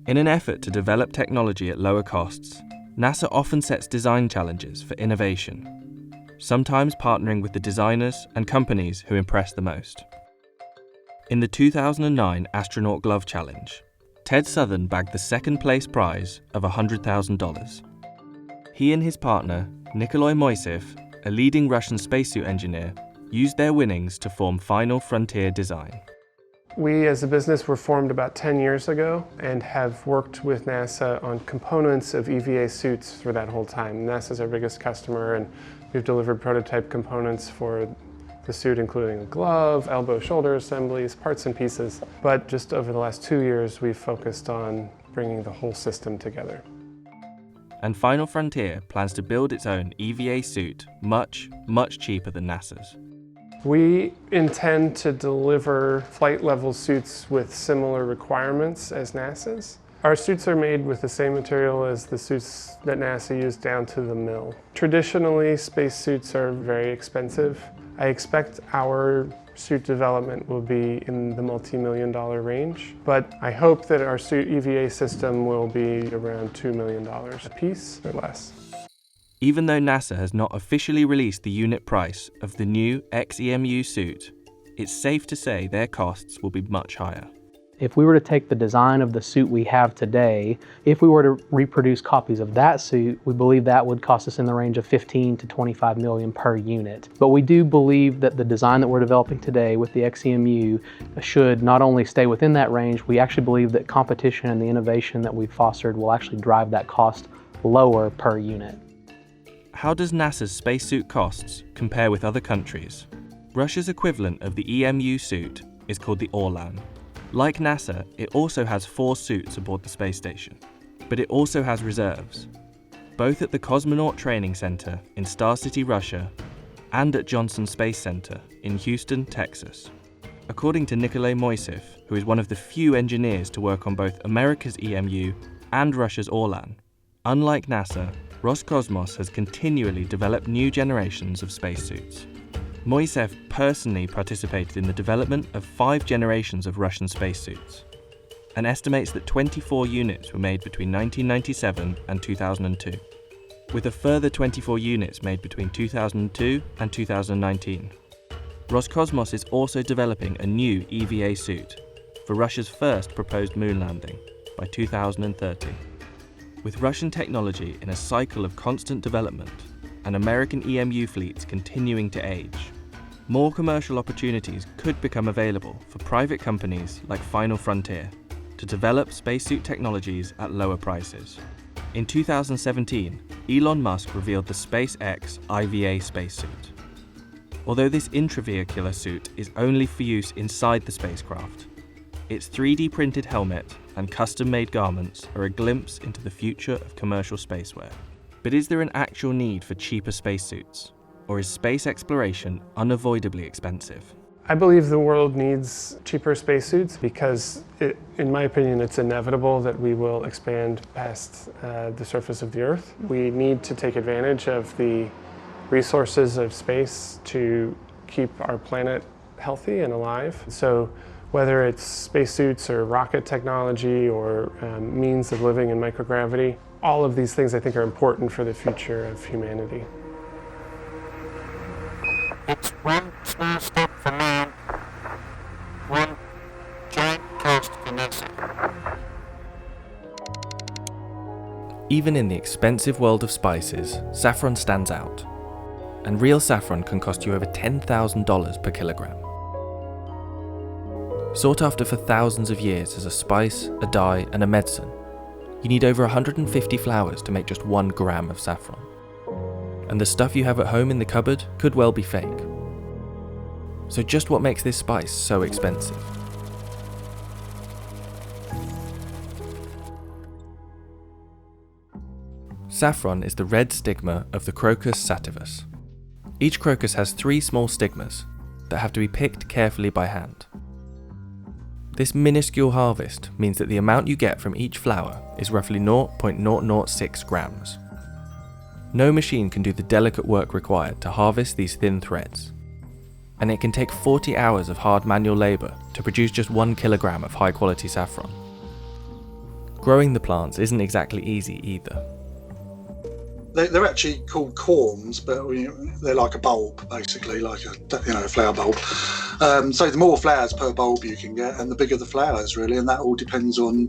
In an effort to develop technology at lower costs, NASA often sets design challenges for innovation, sometimes partnering with the designers and companies who impress the most. In the 2009 Astronaut Glove Challenge, Ted Southern bagged the second place prize of $100,000. He and his partner, Nikolai Moiseev, a leading Russian spacesuit engineer, used their winnings to form Final Frontier Design. We as a business were formed about 10 years ago and have worked with NASA on components of EVA suits for that whole time. NASA's our biggest customer, and we've delivered prototype components for the suit, including a glove, elbow, shoulder assemblies, parts and pieces. But just over the last 2 years, we've focused on bringing the whole system together. And Final Frontier plans to build its own EVA suit much, much cheaper than NASA's. We intend to deliver flight-level suits with similar requirements as NASA's. Our suits are made with the same material as the suits that NASA used down to the mill. Traditionally, spacesuits are very expensive. I expect our suit development will be in the multi-million-dollar range, but I hope that our suit EVA system will be around $2 million a piece or less. Even though NASA has not officially released the unit price of the new XEMU suit, it's safe to say their costs will be much higher. If we were to take the design of the suit we have today, if we were to reproduce copies of that suit, we believe that would cost us in the range of 15 to 25 million per unit. But we do believe that the design that we're developing today with the XEMU should not only stay within that range, we actually believe that competition and the innovation that we've fostered will actually drive that cost lower per unit. How does NASA's spacesuit costs compare with other countries? Russia's equivalent of the EMU suit is called the Orlan. Like NASA, it also has 4 suits aboard the space station, but it also has reserves. both at the Cosmonaut Training Center in Star City, Russia, and at Johnson Space Center in Houston, Texas. According to Nikolay Moiseev, who is one of the few engineers to work on both America's EMU and Russia's Orlan, unlike NASA, Roscosmos has continually developed new generations of spacesuits. Moiseev personally participated in the development of 5 generations of Russian spacesuits, and estimates that 24 units were made between 1997 and 2002, with a further 24 units made between 2002 and 2019. Roscosmos is also developing a new EVA suit for Russia's first proposed moon landing by 2030. With Russian technology in a cycle of constant development and American EMU fleets continuing to age, more commercial opportunities could become available for private companies like Final Frontier to develop spacesuit technologies at lower prices. In 2017, Elon Musk revealed the SpaceX IVA spacesuit. Although this intravehicular suit is only for use inside the spacecraft, its 3D printed helmet and custom-made garments are a glimpse into the future of commercial spaceware. But is there an actual need for cheaper spacesuits? Or is space exploration unavoidably expensive? I believe the world needs cheaper spacesuits because, in my opinion, it's inevitable that we will expand past the surface of the Earth. We need to take advantage of the resources of space to keep our planet healthy and alive. So whether it's spacesuits or rocket technology or means of living in microgravity, all of these things I think are important for the future of humanity. It's one small step for man, one giant coast for NASA. Even in the expensive world of spices, saffron stands out. And real saffron can cost you over $10,000 per kilogram. Sought after for thousands of years as a spice, a dye, and a medicine, you need over 150 flowers to make just 1 gram of saffron. And the stuff you have at home in the cupboard could well be fake. So just what makes this spice so expensive? Saffron is the red stigma of the Crocus sativus. Each crocus has 3 small stigmas that have to be picked carefully by hand. This minuscule harvest means that the amount you get from each flower is roughly 0.006 grams. No machine can do the delicate work required to harvest these thin threads, and it can take 40 hours of hard manual labour to produce just 1 kilogram of high quality saffron. Growing the plants isn't exactly easy either. They're actually called corms, but they're like a bulb, basically, like a flower bulb. So the more flowers per bulb you can get, and the bigger the flowers, really, and that all depends on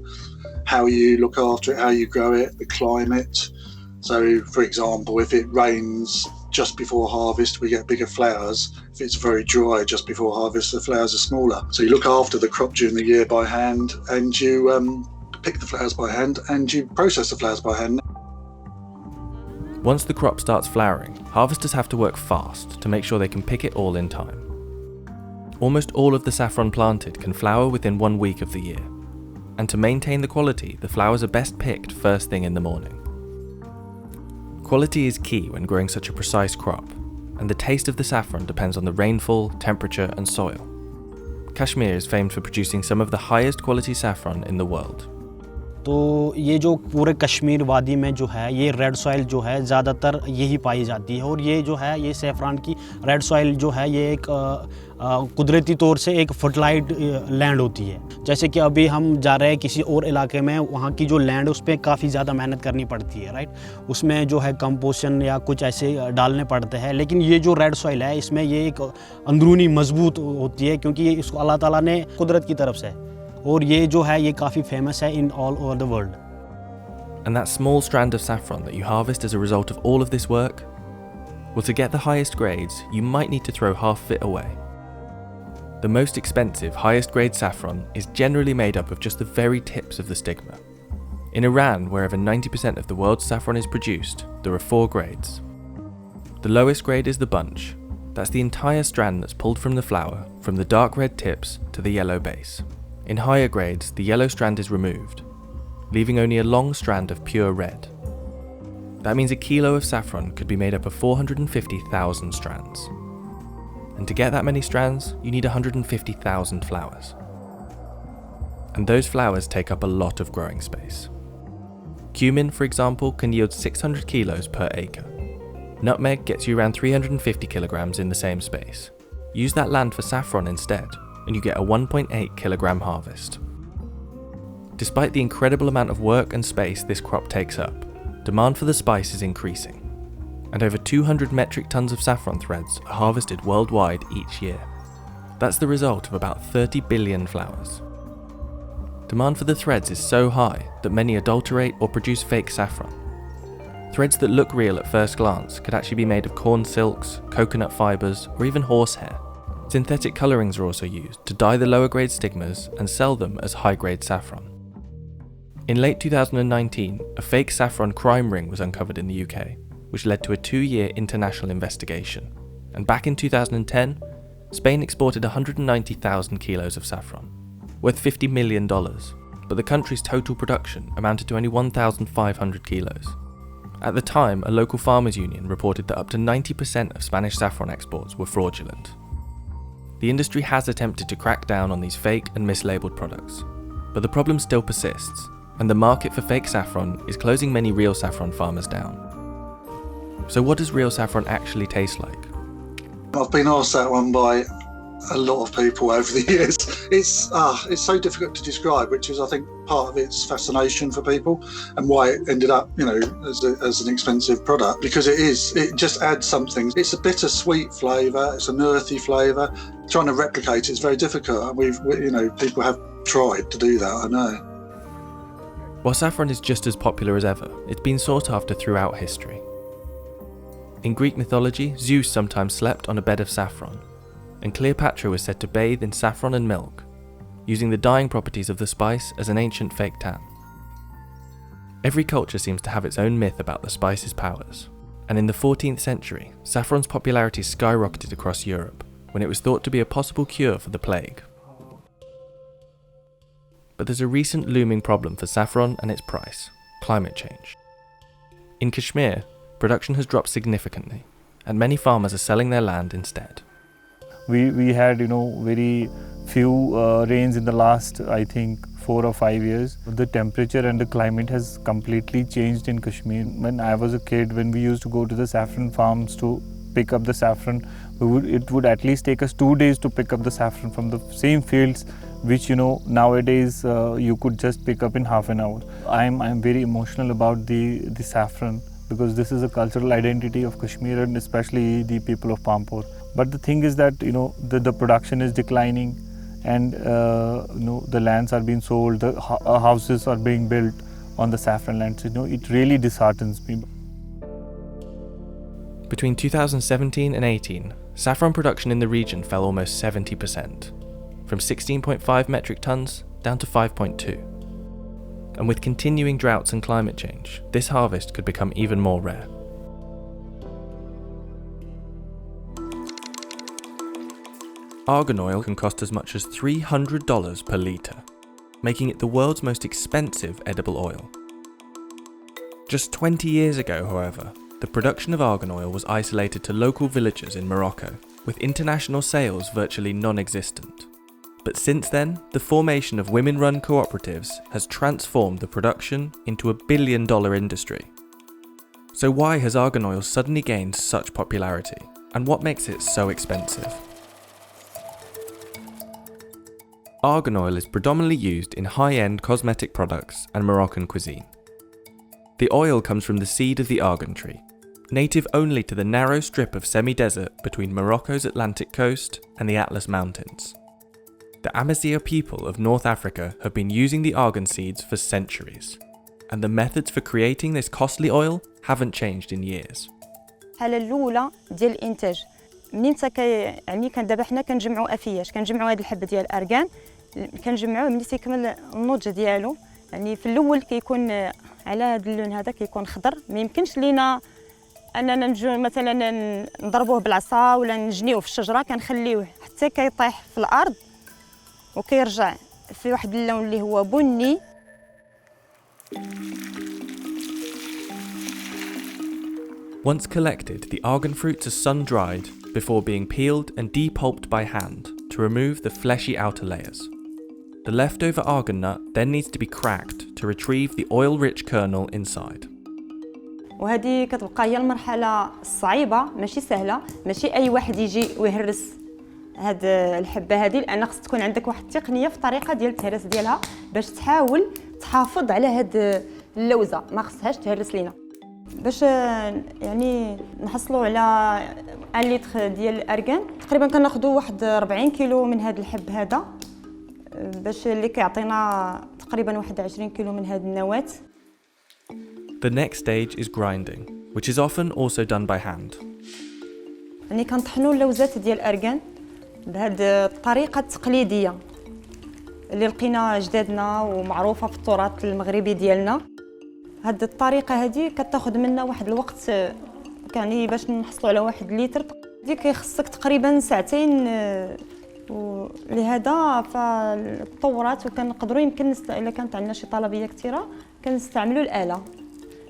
how you look after it, how you grow it, the climate. So, for example, if it rains just before harvest, we get bigger flowers. If it's very dry just before harvest, the flowers are smaller. So you look after the crop during the year by hand, and you pick the flowers by hand, and you process the flowers by hand. Once the crop starts flowering, harvesters have to work fast to make sure they can pick it all in time. Almost all of the saffron planted can flower within 1 week of the year, and to maintain the quality, the flowers are best picked first thing in the morning. Quality is key when growing such a precise crop, and the taste of the saffron depends on the rainfall, temperature, and soil. Kashmir is famed for producing some of the highest quality saffron in the world. तो ये जो पूरे कश्मीर वादी में जो है ये red soil जो है ज़्यादातर यही पाई जाती है, और ये जो है ये सैफरान की रेड सॉइल जो है ये एक कुदरती तौर से एक फर्टिलाइज्ड लैंड होती है. जैसे कि अभी हम जा रहे हैं किसी और इलाके में, वहाँ की जो लैंड उस पर काफ़ी ज़्यादा मेहनत करनी पड़ती है, राइट. उसमें जो है कंपोजिशन या कुछ ऐसे डालने पड़ते हैं, लेकिन ये जो रेड सॉइल है इसमें ये एक अंदरूनी मजबूत होती है क्योंकि ये इसको अल्लाह ताला ने कुदरत की तरफ से, और ये जो है ये काफ़ी फेमस है in all over the world. And that small strand of saffron that you harvest as a result of all of this work? Well, to get the highest grades, you might need to throw half of it away. The most expensive, highest grade saffron is generally made up of just the very tips of the stigma. In Iran, where over 90% of the world's saffron is produced, there are 4 grades. The lowest grade is the bunch. That's the entire strand that's pulled from the flower, from the dark red tips to the yellow base. In higher grades, the yellow strand is removed, leaving only a long strand of pure red. That means a kilo of saffron could be made up of 450,000 strands. And to get that many strands, you need 150,000 flowers. And those flowers take up a lot of growing space. Cumin, for example, can yield 600 kilos per acre. Nutmeg gets you around 350 kilograms in the same space. Use that land for saffron instead, and you get a 1.8 kilogram harvest. Despite the incredible amount of work and space this crop takes up, demand for the spice is increasing, and over 200 metric tons of saffron threads are harvested worldwide each year. That's the result of about 30 billion flowers. Demand for the threads is so high that many adulterate or produce fake saffron. Threads that look real at first glance could actually be made of corn silks, coconut fibres, or even horsehair. Synthetic colourings are also used to dye the lower grade stigmas and sell them as high grade saffron. In late 2019, a fake saffron crime ring was uncovered in the UK, which led to a 2-year international investigation. And back in 2010, Spain exported 190,000 kilos of saffron, worth $50 million, but the country's total production amounted to only 1,500 kilos. At the time, a local farmers' union reported that up to 90% of Spanish saffron exports were fraudulent. The industry has attempted to crack down on these fake and mislabeled products, but the problem still persists, and the market for fake saffron is closing many real saffron farmers down. So what does real saffron actually taste like? I've been asked that one by a lot of people over the years. It's so difficult to describe, which is, I think, part of its fascination for people and why it ended up, as an expensive product, because it just adds something. It's a bittersweet flavour, it's an earthy flavour. Trying to replicate it's very difficult. People have tried to do that, I know. While saffron is just as popular as ever, it's been sought after throughout history. In Greek mythology, Zeus sometimes slept on a bed of saffron, and Cleopatra was said to bathe in saffron and milk, using the dyeing properties of the spice as an ancient fake tan. Every culture seems to have its own myth about the spice's powers, and in the 14th century, saffron's popularity skyrocketed across Europe when it was thought to be a possible cure for the plague. But there's a recent looming problem for saffron and its price: climate change. In Kashmir, production has dropped significantly, and many farmers are selling their land instead. We had very few rains in the last, I think, 4 or 5 years. The temperature and the climate has completely changed in Kashmir. When I was a kid, when we used to go to the saffron farms to pick up the saffron, it would at least take us 2 days to pick up the saffron from the same fields, which nowadays you could just pick up in half an hour. I'm very emotional about the saffron, because this is a cultural identity of Kashmir and especially the people of Pampur. But the thing is that the production is declining, and the lands are being sold, the houses are being built on the saffron lands. It really disheartens me. Between 2017 and 18, saffron production in the region fell almost 70%, from 16.5 metric tons down to 5.2. And with continuing droughts and climate change, this harvest could become even more rare. Argan oil can cost as much as $300 per litre, making it the world's most expensive edible oil. Just 20 years ago, however, the production of argan oil was isolated to local villages in Morocco, with international sales virtually non-existent. But since then, the formation of women-run cooperatives has transformed the production into a billion-dollar industry. So why has argan oil suddenly gained such popularity, and what makes it so expensive? Argan oil is predominantly used in high-end cosmetic products and Moroccan cuisine. The oil comes from the seed of the argan tree, native only to the narrow strip of semi-desert between Morocco's Atlantic coast and the Atlas Mountains. The Amazigh people of North Africa have been using the argan seeds for centuries, and the methods for creating this costly oil haven't changed in years. الحالة الأولى ديال الإنتاج منين كان دابا حنا كنجمعوا أفياش كنجمعوا هاد الحبة ديال الأرغان كنجمعوه ملي تيكمل النضج ديالو في الأول كيكون على هاد اللون هذا كيكون خضر ما يمكنش لينا أننا نجو مثلا نضربوه بالعصا ولا نجنيوه في الشجرة كنخليوه حتى كيطيح في الأرض وكيرجع في واحد اللون اللي هو بني. Once collected, the argan fruits are sun-dried before being peeled and depulped by hand to remove the fleshy outer layers. The leftover argan nut then needs to be cracked to retrieve the oil-rich kernel inside. وهذه كتبقى هي المرحلة الصعيبة، ماشي سهلة، ماشي أي واحد يجي ويهرس هاد الحبة هذه، لأن خص تكون عندك واحد التقنية في الطريقة ديال التهريس ديالها باش تحاول تحافظ على هاد اللوزة، ما خصهاش تهرس لينا. باش يعني نحصلوا على 1 لتر ديال الأرغان، تقريبا كناخذوا واحد 40 كيلو من هاد الحب هذا، باش اللي كيعطينا تقريبا واحد 20 كيلو من هاد النواة. The next stage is grinding, which is often also done by hand. يعني كنطحنوا اللوزات ديال الأرغان بهاد الطريقة التقليدية اللي لقينا جدادنا ومعروفة في التراث المغربي ديالنا. هاد الطريقة هذه كتاخذ منا واحد الوقت، يعني باش نحصلوا على 1 لتر دي كيخصك تقريبا 2 ساعات، ولهذا فالتطورات وكنقدروا يمكن الا كانت عندنا شي طلبية كثيرة كنستعملوا الآلة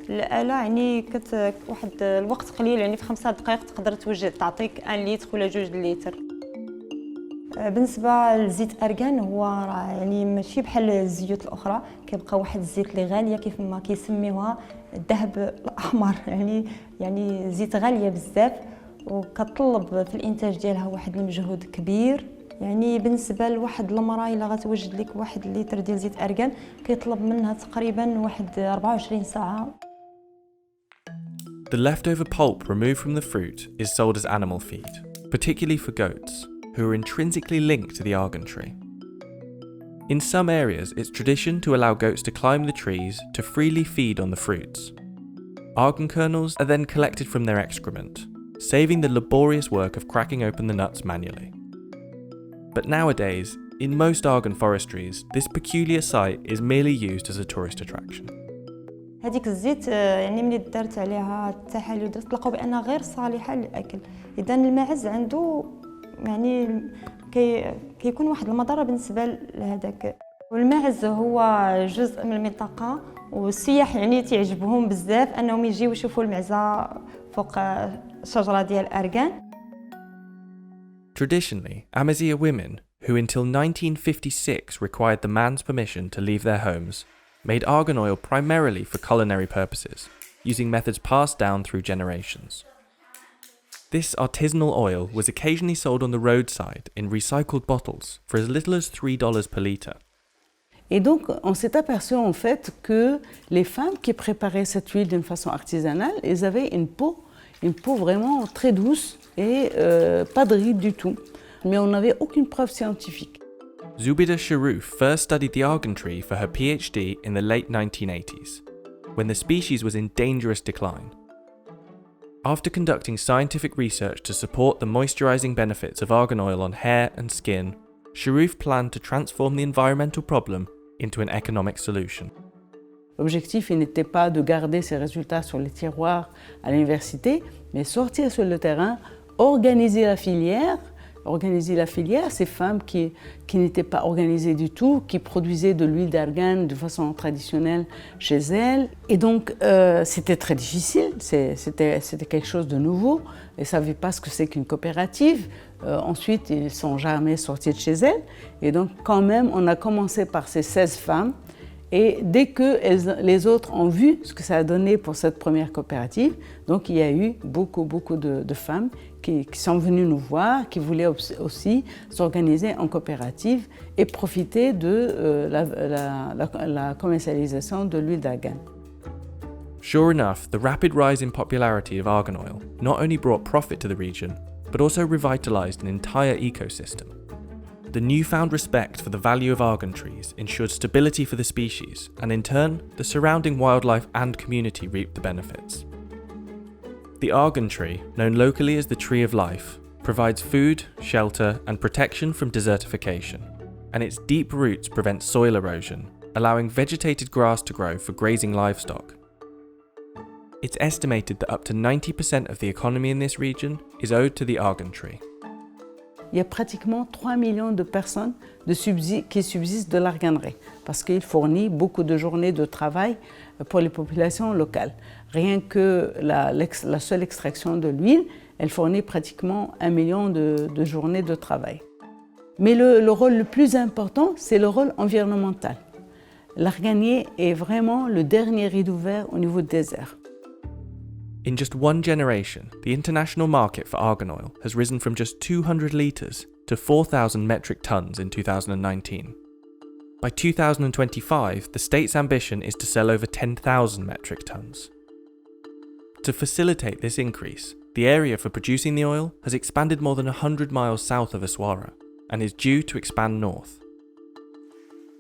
يعني واحد الوقت قليل، يعني في 5 دقائق تقدر توجد تعطيك 1 لتر ولا 2 لتر. بالنسبه لزيت ارغان هو يعني ماشي بحال الزيوت الاخرى، كيبقى واحد الزيت اللي غاليه كيف ما كيسميوها الذهب الاحمر، يعني زيت غاليه بزاف وكتطلب في الانتاج ديالها واحد المجهود كبير. يعني بالنسبه لواحد المراه الا غتوجد لك 1 لتر ديال زيت ارغان كيطلب منها تقريبا واحد 24 ساعه. The leftover pulp removed from the fruit is sold as animal feed, particularly for goats, who are intrinsically linked to the argan tree. In some areas, it's tradition to allow goats to climb the trees to freely feed on the fruits. Argan kernels are then collected from their excrement, saving the laborious work of cracking open the nuts manually. But nowadays, in most argan forestries, this peculiar site is merely used as a tourist attraction. هذيك الزيت يعني ملي دارت عليها التحاليل تلقاو بانها غير صالحه للاكل، اذا الماعز عنده يعني كيكون واحد المضره بالنسبه لهذاك. والماعز هو جزء من المنطقه والسياح يعني تعجبهم بزاف انهم يجيو يشوفوا المعزه فوق الشجره ديال الارغان. Traditionally, Amazigh women, who until 1956 required the man's permission to leave their homes, made argan oil primarily for culinary purposes, using methods passed down through generations. This artisanal oil was occasionally sold on the roadside in recycled bottles for as little as $3 per litre. Et donc, on s'est aperçu en fait que les femmes qui préparaient cette huile d'une façon artisanale, elles avaient une peau vraiment très douce et pas de rides du tout. Mais on n'avait aucune preuve scientifique. Zubida Sharoof first studied the argan tree for her PhD in the late 1980s, when the species was in dangerous decline. After conducting scientific research to support the moisturising benefits of argan oil on hair and skin, Sharoof planned to transform the environmental problem into an economic solution. L'objectif n'était pas de garder ces résultats sur les tiroirs à l'université, mais sortir sur le terrain, organiser la filière, ces femmes qui n'étaient pas organisées du tout, qui produisaient de l'huile d'argan de façon traditionnelle chez elles. Et donc, c'était très difficile, c'était quelque chose de nouveau. Elles ne savaient pas ce que c'est qu'une coopérative. Ensuite, ils ne sont jamais sortis de chez elles. Et donc, quand même, on a commencé par ces 16 femmes. Et dès que les autres ont vu ce que ça a donné pour cette première coopérative, donc il y a eu beaucoup de femmes qui sont venues nous voir, qui voulaient aussi s'organiser en coopérative et profiter de la commercialisation de l'huile d'argan. Sure enough, the rapid rise in popularity of argan oil not only brought profit to the region, but also revitalised an entire ecosystem. The newfound respect for the value of argan trees ensured stability for the species, and in turn, the surrounding wildlife and community reaped the benefits. The argan tree, known locally as the Tree of Life, provides food, shelter, and protection from desertification, and its deep roots prevent soil erosion, allowing vegetated grass to grow for grazing livestock. It's estimated that up to 90% of the economy in this region is owed to the argan tree. il y a pratiquement 3 millions de personnes qui subsistent de l'arganerie parce qu'il fournit beaucoup de journées de travail pour les populations locales. Rien que la seule extraction de l'huile, elle fournit pratiquement 1 million de journées de travail. Mais le rôle le plus important, c'est le rôle environnemental. L'arganier est vraiment le dernier rideau vert au niveau du désert. In just one generation, the international market for argan oil has risen from just 200 litres to 4,000 metric tonnes in 2019. By 2025, the state's ambition is to sell over 10,000 metric tonnes. To facilitate this increase, the area for producing the oil has expanded more than 100 miles south of Aswara and is due to expand north.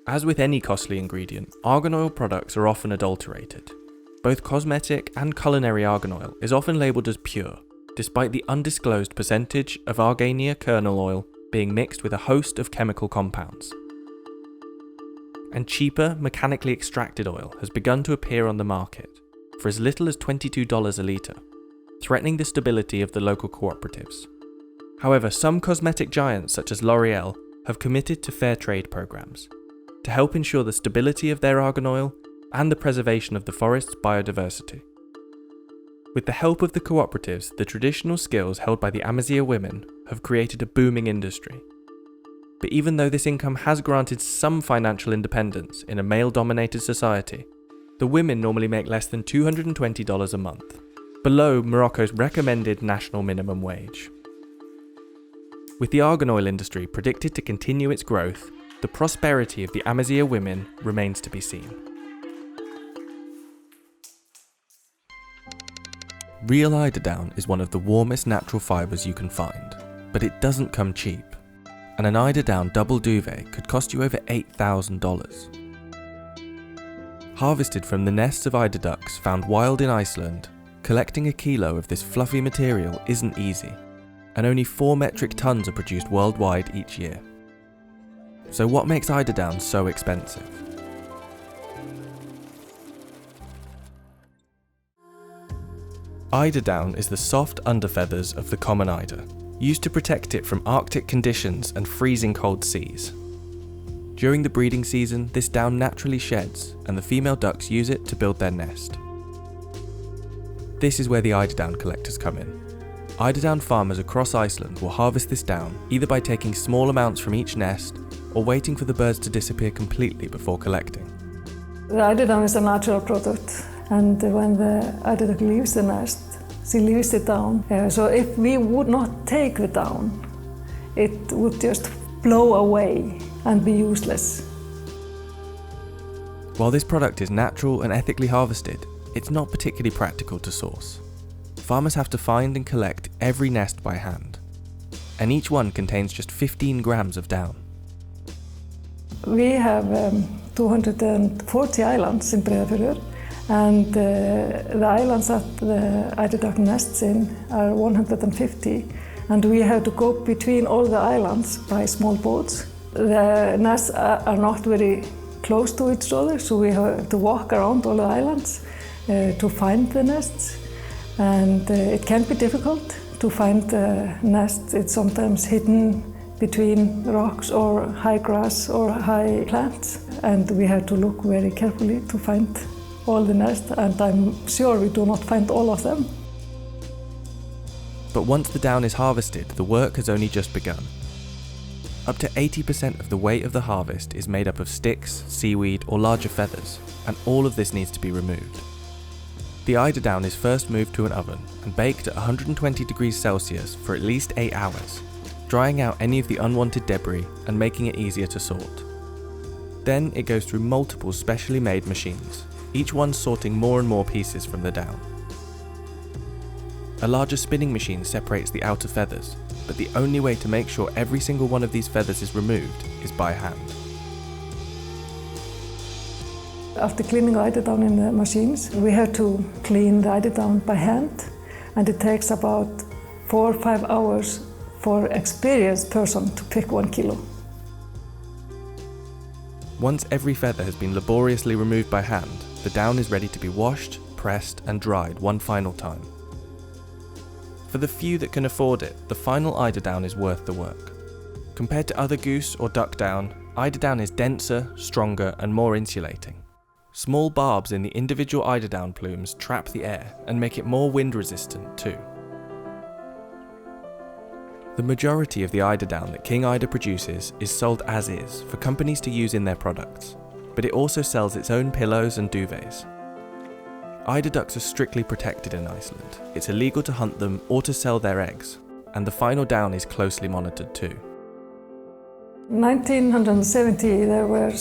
As with any costly ingredient, argan oil products are often adulterated. Both cosmetic and culinary argan oil is often labelled as pure, despite the undisclosed percentage of Argania kernel oil being mixed with a host of chemical compounds. And cheaper, mechanically extracted oil has begun to appear on the market, for as little as $22 a litre, threatening the stability of the local cooperatives. However, some cosmetic giants such as L'Oreal have committed to fair trade programmes to help ensure the stability of their argan oil and the preservation of the forest's biodiversity. With the help of the cooperatives, the traditional skills held by the Amazigh women have created a booming industry. But even though this income has granted some financial independence in a male-dominated society, the women normally make less than $220 a month, below Morocco's recommended national minimum wage. With the argan oil industry predicted to continue its growth, the prosperity of the Amazigh women remains to be seen. Real eiderdown is one of the warmest natural fibres you can find, but it doesn't come cheap, and an eiderdown double duvet could cost you over $8,000. Harvested from the nests of eider ducks found wild in Iceland, collecting a kilo of this fluffy material isn't easy, and only 4 metric tonnes are produced worldwide each year. So what makes eiderdown so expensive? Eiderdown is the soft underfeathers of the common eider, used to protect it from Arctic conditions and freezing cold seas. During the breeding season, this down naturally sheds, and the female ducks use it to build their nest. This is where the eiderdown collectors come in. Eiderdown farmers across Iceland will harvest this down either by taking small amounts from each nest or waiting for the birds to disappear completely before collecting. The eiderdown is a natural product, and when the eider duck leaves the nest, she leaves the down. So if we would not take the down, it would just blow away and be useless. While this product is natural and ethically harvested, it's not particularly practical to source. Farmers have to find and collect every nest by hand, and each one contains just 15 grams of down. We have 240 islands in Breiðafjörður, and the islands that the eider duck nests in are 150, and we have to go between all the islands by small boats. The nests are not very close to each other, so we have to walk around all the islands to find the nests, and it can be difficult to find the nest. It's sometimes hidden between rocks or high grass or high plants, and we have to look very carefully to find all the nests, and I'm sure we do not find all of them. But once the down is harvested, the work has only just begun. Up to 80% of the weight of the harvest is made up of sticks, seaweed, or larger feathers, and all of this needs to be removed. The eiderdown is first moved to an oven and baked at 120 degrees Celsius for at least 8 hours, drying out any of the unwanted debris and making it easier to sort. Then it goes through multiple specially made machines, each one sorting more and more pieces from the down. A larger spinning machine separates the outer feathers, but the only way to make sure every single one of these feathers is removed is by hand. After cleaning the eiderdown in the machines, we have to clean the eiderdown by hand, and it takes about 4 or 5 hours for an experienced person to pick 1 kilo. Once every feather has been laboriously removed by hand, the down is ready to be washed, pressed, and dried one final time. For the few that can afford it, the final eiderdown is worth the work. Compared to other goose or duck down, eiderdown is denser, stronger and more insulating. Small barbs in the individual eiderdown plumes trap the air and make it more wind resistant too. The majority of the eiderdown that King Eider produces is sold as is for companies to use in their products, but it also sells its own pillows and duvets. Eider ducks are strictly protected in Iceland. It's illegal to hunt them or to sell their eggs, and the final down is closely monitored too. 1970 there were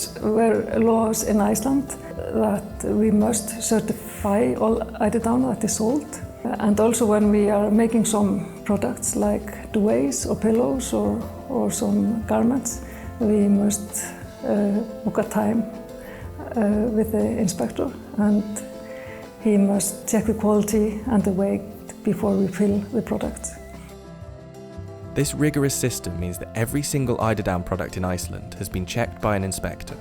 laws in Iceland that we must certify all eiderdown that is sold. And also when we are making some products like duvets or pillows or some garments, we must book a time with the inspector, and he must check the quality and the weight before we fill the product. This rigorous system means that every single eiderdown product in Iceland has been checked by an inspector.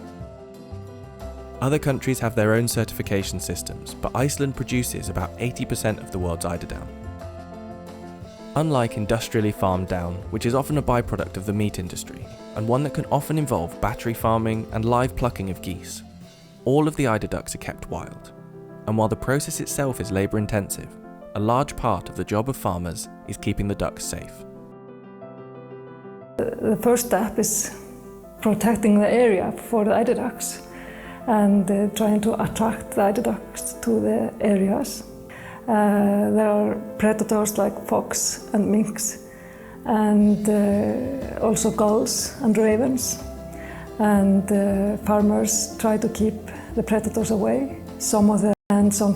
Other countries have their own certification systems, but Iceland produces about 80% of the world's eiderdown. Unlike industrially farmed down, which is often a byproduct of the meat industry, and one that can often involve battery farming and live plucking of geese, all of the eider ducks are kept wild. And while the process itself is labour intensive, a large part of the job of farmers is keeping the ducks safe. The first step is protecting the area for the eider ducks and trying to attract the eider ducks to the areas. There are predators like fox and minks, and also gulls and ravens. And farmers try to keep the predators away. Some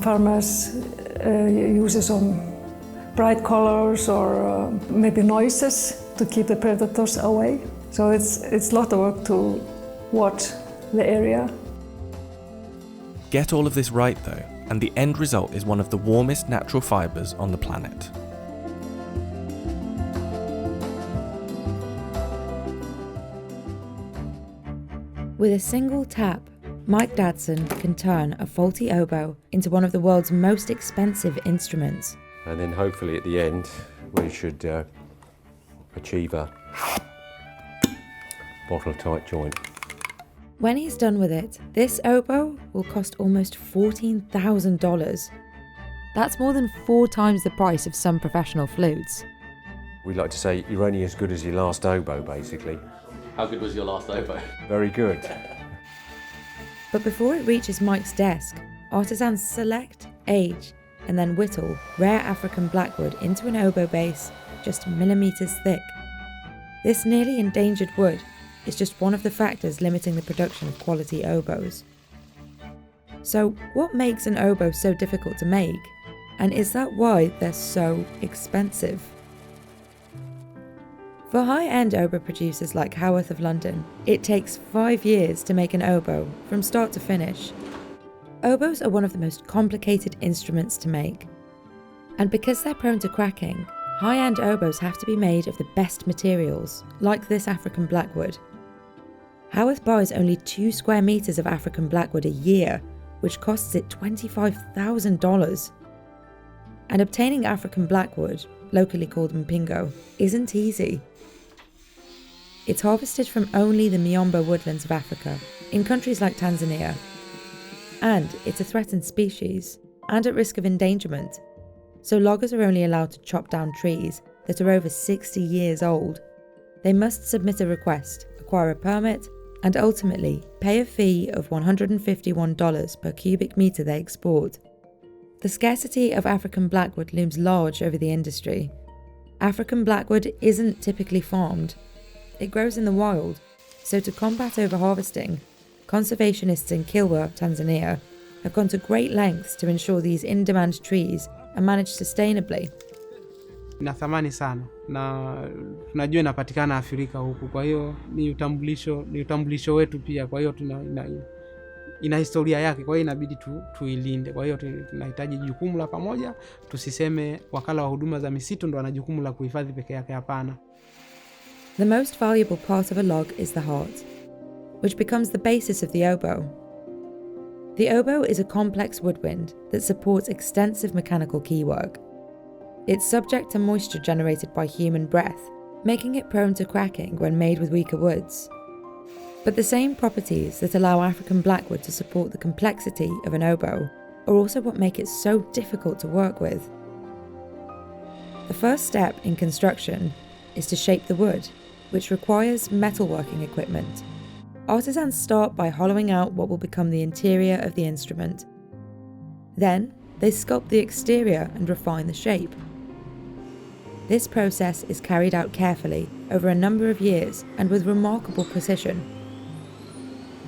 farmers use some bright colors or maybe noises to keep the predators away. So it's a lot of work to watch the area. Get all of this right though, and the end result is one of the warmest natural fibres on the planet. With a single tap, Mike Dadson can turn a faulty oboe into one of the world's most expensive instruments. And then hopefully at the end we should achieve a bottle-tight joint. When he's done with it, this oboe will cost almost $14,000. That's more than 4 times the price of some professional flutes. We like to say you're only as good as your last oboe, basically. How good was your last oboe? Very good. But before it reaches Mike's desk, artisans select, age, and then whittle rare African blackwood into an oboe base just millimetres thick. This nearly endangered wood is just one of the factors limiting the production of quality oboes. So what makes an oboe so difficult to make? And is that why they're so expensive? For high-end oboe producers like Haworth of London, it takes 5 years to make an oboe from start to finish. Oboes are one of the most complicated instruments to make. And because they're prone to cracking, high-end oboes have to be made of the best materials, like this African blackwood. Haworth buys only 2 square metres of African blackwood a year, which costs it $25,000. And obtaining African blackwood, locally called mpingo, isn't easy. It's harvested from only the Miombo woodlands of Africa, in countries like Tanzania. And it's a threatened species, and at risk of endangerment. So loggers are only allowed to chop down trees that are over 60 years old. They must submit a request, acquire a permit, and ultimately pay a fee of $151 per cubic metre they export. The scarcity of African blackwood looms large over the industry. African blackwood isn't typically farmed. It grows in the wild, so to combat overharvesting, conservationists in Kilwa, Tanzania, have gone to great lengths to ensure these in-demand trees are managed sustainably. Ina thamani sana na tunajua inapatikana Afrika huku, kwa hiyo ni utambulisho wetu pia, kwa hiyo ina historia yake, kwa hiyo inabidi tuilinde. Kwa hiyo tunahitaji jukumu la pamoja, tusiseme wakala wa huduma za misitu ndo ana jukumu la kuhifadhi peke yake, hapana. The most valuable part of a log is the heart, which becomes the basis of the oboe. The oboe is a complex woodwind that supports extensive mechanical keywork. It's subject to moisture generated by human breath, making it prone to cracking when made with weaker woods. But the same properties that allow African blackwood to support the complexity of an oboe are also what make it so difficult to work with. The first step in construction is to shape the wood, which requires metalworking equipment. Artisans start by hollowing out what will become the interior of the instrument. Then, they sculpt the exterior and refine the shape. This process is carried out carefully over a number of years and with remarkable precision.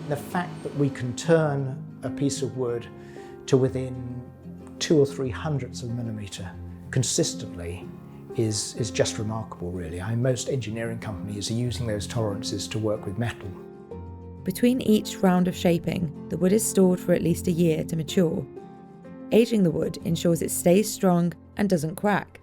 The fact that we can turn a piece of wood to within 2 or 3 hundredths of a millimetre consistently is just remarkable, really. Most engineering companies are using those tolerances to work with metal. Between each round of shaping, the wood is stored for at least a year to mature. Aging the wood ensures it stays strong and doesn't crack.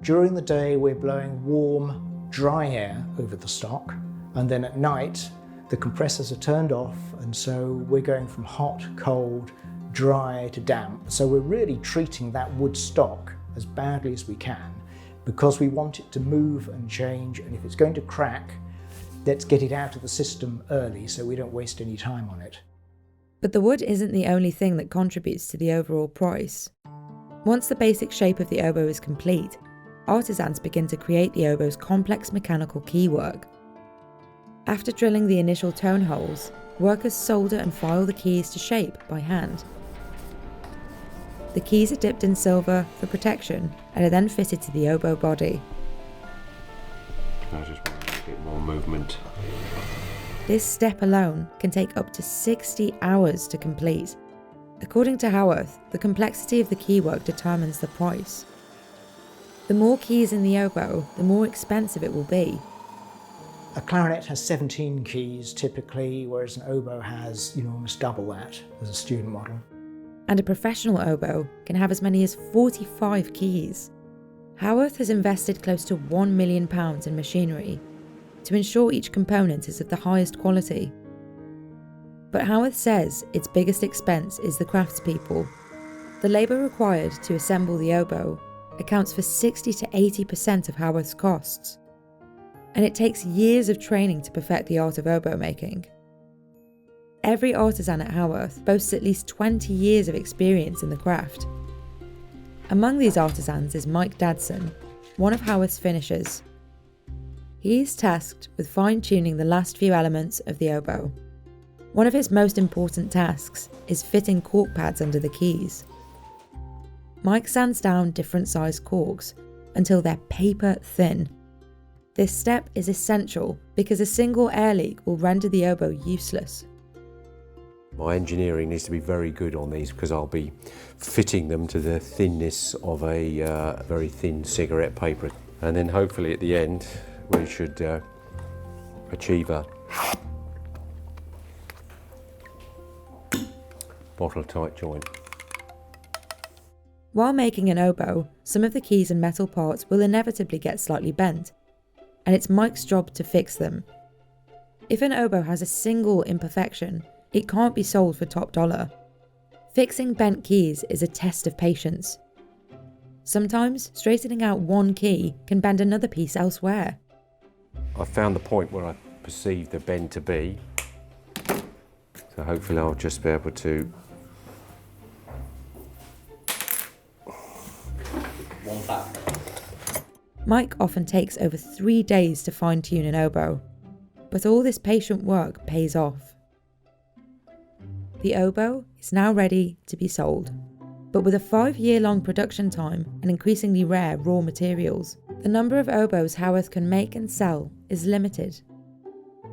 During the day, we're blowing warm, dry air over the stock, and then at night, the compressors are turned off, and so we're going from hot, cold, dry to damp. So we're really treating that wood stock as badly as we can because we want it to move and change, and if it's going to crack, let's get it out of the system early so we don't waste any time on it. But the wood isn't the only thing that contributes to the overall price. Once the basic shape of the oboe is complete, artisans begin to create the oboe's complex mechanical keywork. After drilling the initial tone holes, workers solder and file the keys to shape by hand. The keys are dipped in silver for protection and are then fitted to the oboe body. I just want a bit more movement. This step alone can take up to 60 hours to complete. According to Howarth, the complexity of the keywork determines the price. The more keys in the oboe, the more expensive it will be. A clarinet has 17 keys typically, whereas an oboe has almost double that as a student model. And a professional oboe can have as many as 45 keys. Howarth has invested close to £1 million in machinery to ensure each component is of the highest quality. But Howarth says its biggest expense is the craftspeople. The labour required to assemble the oboe accounts for 60 to 80% of Howarth's costs. And it takes years of training to perfect the art of oboe making. Every artisan at Howarth boasts at least 20 years of experience in the craft. Among these artisans is Mike Dadson, one of Howarth's finishers. He is tasked with fine-tuning the last few elements of the oboe. One of his most important tasks is fitting cork pads under the keys. Mike sands down different sized corks until they're paper thin. This step is essential because a single air leak will render the oboe useless. My engineering needs to be very good on these because I'll be fitting them to the thinness of a very thin cigarette paper. And then hopefully at the end we should achieve a bottle tight joint. While making an oboe, some of the keys and metal parts will inevitably get slightly bent, and it's Mike's job to fix them. If an oboe has a single imperfection, it can't be sold for top dollar. Fixing bent keys is a test of patience. Sometimes straightening out one key can bend another piece elsewhere. I found the point where I perceive the bend to be, so hopefully I'll just be able to Mike often takes over 3 days to fine-tune an oboe, but all this patient work pays off. The oboe is now ready to be sold, but with a 5-year-long production time and increasingly rare raw materials, the number of oboes Howarth can make and sell is limited.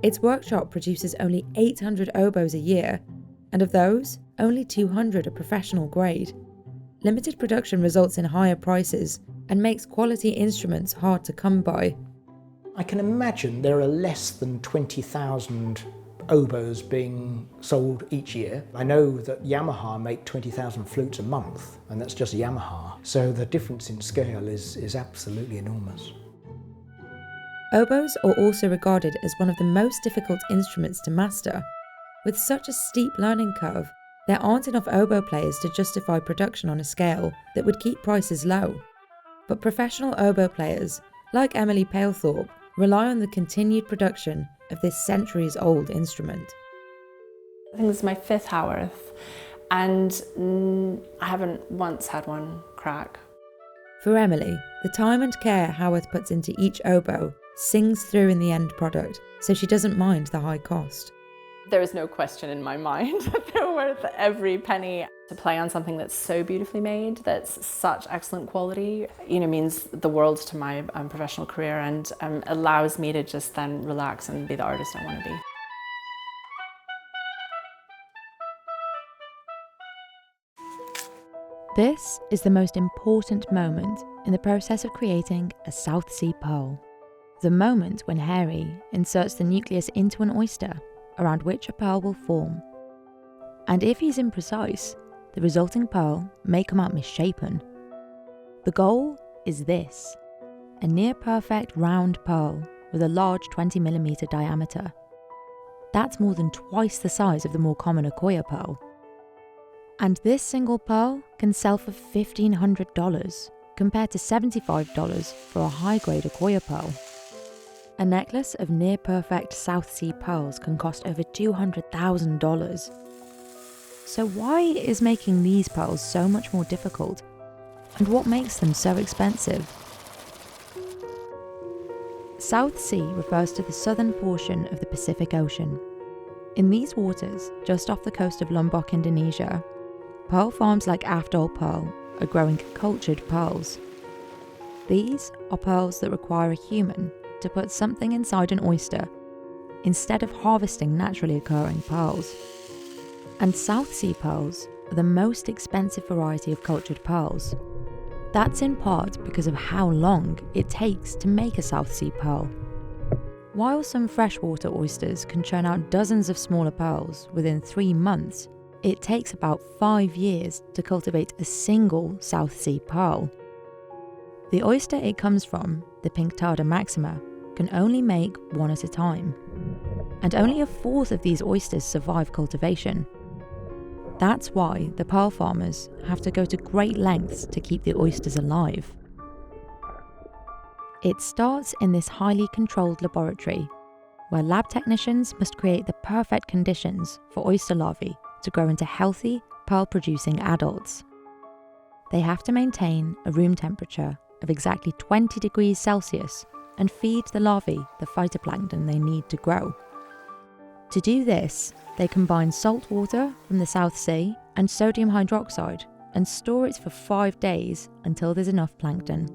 Its workshop produces only 800 oboes a year, and of those, only 200 are professional grade. Limited production results in higher prices and makes quality instruments hard to come by. I can imagine there are less than 20,000 oboes being sold each year. I know that Yamaha make 20,000 flutes a month, and that's just Yamaha. So the difference in scale is absolutely enormous. Oboes are also regarded as one of the most difficult instruments to master. With such a steep learning curve, there aren't enough oboe players to justify production on a scale that would keep prices low. But professional oboe players, like Emily Palethorpe, rely on the continued production of this centuries-old instrument. I think this is my 5th Haworth, and I haven't once had one crack. For Emily, the time and care Haworth puts into each oboe sings through in the end product, so she doesn't mind the high cost. There is no question in my mind that they're worth every penny. To play on something that's so beautifully made, that's such excellent quality, means the world to my professional career, and allows me to just then relax and be the artist I want to be. This is the most important moment in the process of creating a South Sea pearl. The moment when Harry inserts the nucleus into an oyster around which a pearl will form. And if he's imprecise, the resulting pearl may come out misshapen. The goal is this: a near-perfect round pearl with a large 20mm diameter. That's more than twice the size of the more common Akoya pearl. And this single pearl can sell for $1,500, compared to $75 for a high-grade Akoya pearl. A necklace of near-perfect South Sea pearls can cost over $200,000. So why is making these pearls so much more difficult? And what makes them so expensive? South Sea refers to the southern portion of the Pacific Ocean. In these waters, just off the coast of Lombok, Indonesia, pearl farms like Afdal Pearl are growing cultured pearls. These are pearls that require a human to put something inside an oyster instead of harvesting naturally occurring pearls. And South Sea pearls are the most expensive variety of cultured pearls. That's in part because of how long it takes to make a South Sea pearl. While some freshwater oysters can churn out dozens of smaller pearls within 3 months, it takes about 5 years to cultivate a single South Sea pearl. The oyster it comes from, the Pinctada maxima, can only make one at a time. And only a fourth of these oysters survive cultivation. That's why the pearl farmers have to go to great lengths to keep the oysters alive. It starts in this highly controlled laboratory, where lab technicians must create the perfect conditions for oyster larvae to grow into healthy, pearl-producing adults. They have to maintain a room temperature of exactly 20 degrees Celsius and feed the larvae the phytoplankton they need to grow. To do this, they combine salt water from the South Sea and sodium hydroxide and store it for 5 days until there's enough plankton.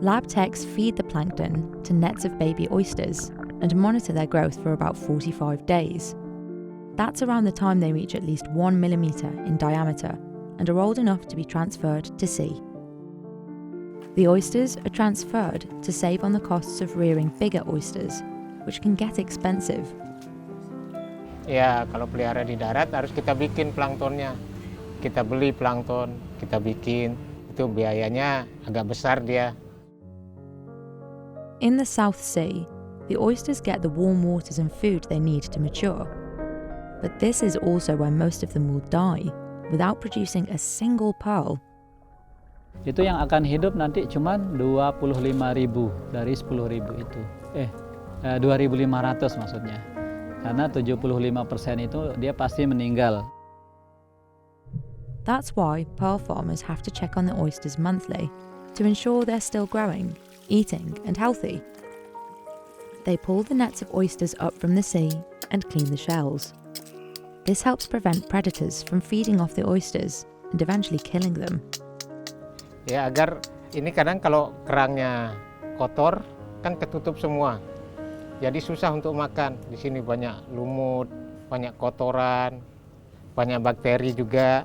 Lab techs feed the plankton to nets of baby oysters and monitor their growth for about 45 days. That's around the time they reach at least 1 millimetre in diameter and are old enough to be transferred to sea. The oysters are transferred to save on the costs of rearing bigger oysters, which can get expensive. Ya, kalau pelihara di darat harus kita bikin planktonnya. Kita beli plankton, kita bikin. Itu biayanya agak besar dia. In the South Sea, the oysters get the warm waters and food they need to mature. But this is also where most of them will die, without producing a single pearl. Itu yang akan hidup nanti cuman 25.000 dari 10.000 itu. 2.500 maksudnya. Karena 75% itu dia pasti meninggal. That's why pearl farmers have to check on the oysters monthly to ensure they're still growing, eating and healthy. They pull the nets of oysters up from the sea and clean the shells. This helps prevent predators from feeding off the oysters and eventually killing them. Ya, agar ini kadang kalau kerangnya kotor kan ketutup semua. Jadi susah untuk makan. Di sini banyak lumut, banyak kotoran, banyak bakteri juga.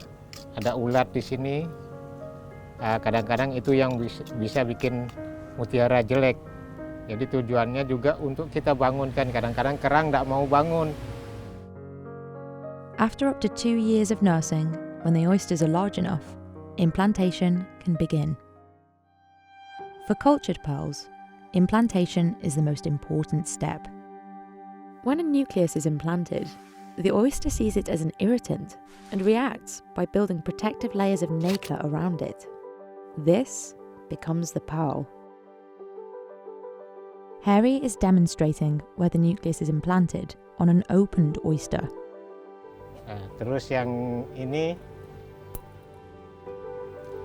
Ada ulat di sini. Kadang-kadang itu yang bisa bikin mutiara jelek. Jadi tujuannya juga untuk kita bangunkan. Kadang-kadang kerang tidak mau bangun. After up to 2 years of nursing, when the oysters are large enough, implantation can begin. For cultured pearls, implantation is the most important step. When a nucleus is implanted, the oyster sees it as an irritant and reacts by building protective layers of nacre around it. This becomes the pearl. Harry is demonstrating where the nucleus is implanted on an opened oyster. Terus yang ini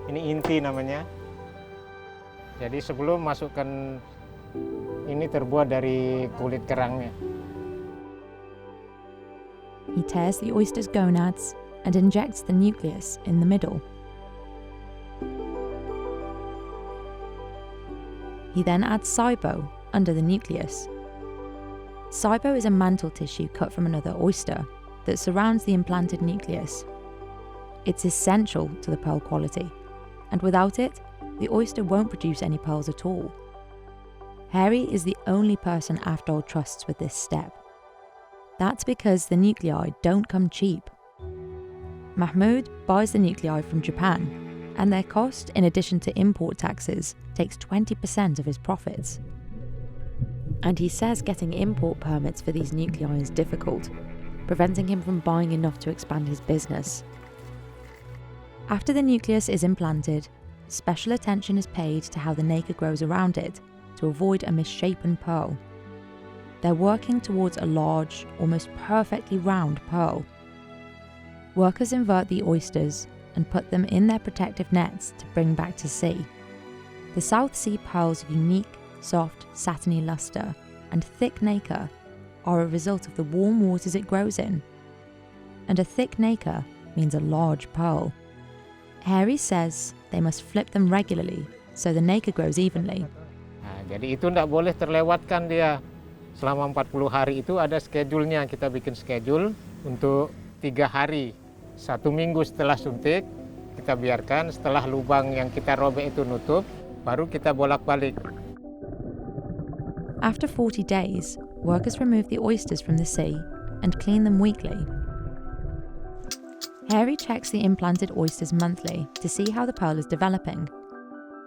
inti namanya. Jadi sebelum masukkan ini terbuat dari kulit kerangnya. He tears the oyster's gonads and injects the nucleus in the middle. He then adds SIBO under the nucleus. SIBO is a mantle tissue cut from another oyster that surrounds the implanted nucleus. It's essential to the pearl quality, and without it, the oyster won't produce any pearls at all. Harry is the only person Afdal trusts with this step. That's because the nuclei don't come cheap. Mahmoud buys the nuclei from Japan, and their cost, in addition to import taxes, takes 20% of his profits. And he says getting import permits for these nuclei is difficult, preventing him from buying enough to expand his business. After the nucleus is implanted, special attention is paid to how the nacre grows around it to avoid a misshapen pearl. They're working towards a large, almost perfectly round pearl. Workers invert the oysters and put them in their protective nets to bring back to sea. The South Sea pearl's unique, soft, satiny luster and thick nacre are a result of the warm waters it grows in. And a thick nacre means a large pearl. Harry says they must flip them regularly so the nacre grows evenly. Jadi itu tidak boleh terlewatkan dia. Selama 40 hari itu ada schedule-nya, kita bikin schedule untuk 3 hari. 1 minggu setelah suntik, kita biarkan, setelah lubang yang kita robek itu nutup, baru kita bolak-balik. After 40 days, workers remove the oysters from the sea and clean them weekly. Harry checks the implanted oysters monthly to see how the pearl is developing.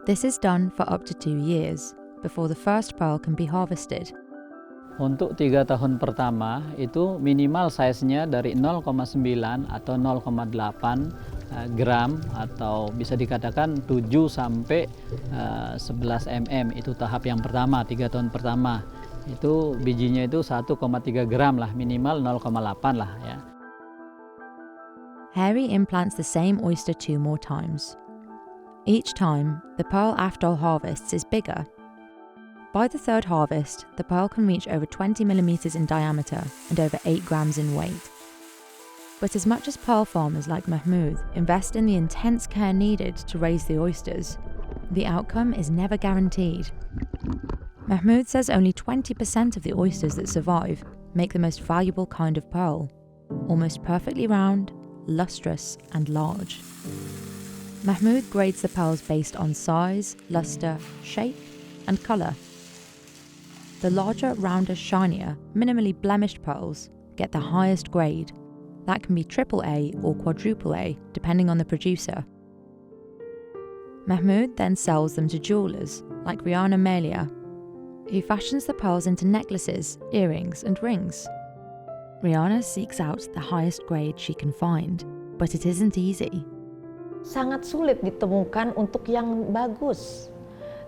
This is done for up to 2 years, before the first pearl can be harvested. Untuk 3 tahun pertama itu minimal size-nya dari 0,9 atau 0,8 gram atau bisa dikatakan 7 sampai 11 mm. Itu tahap yang pertama, 3 tahun pertama. Itu bijinya itu 1,3 gram lah, minimal 0,8 lah ya. Harry implants the same oyster 2 more times. Each time, the pearl Afdal harvests is bigger. By the 3rd harvest, the pearl can reach over 20 millimeters in diameter and over 8 grams in weight. But as much as pearl farmers like Mahmoud invest in the intense care needed to raise the oysters, the outcome is never guaranteed. Mahmoud says only 20% of the oysters that survive make the most valuable kind of pearl, almost perfectly round, lustrous and large. Mahmoud grades the pearls based on size, luster, shape and colour. The larger, rounder, shinier, minimally blemished pearls get the highest grade. That can be AAA or quadruple A, depending on the producer. Mahmoud then sells them to jewellers like Rihanna Melia, who fashions the pearls into necklaces, earrings and rings. Rihanna seeks out the highest grade she can find, but it isn't easy. Sangat sulit ditemukan untuk yang bagus.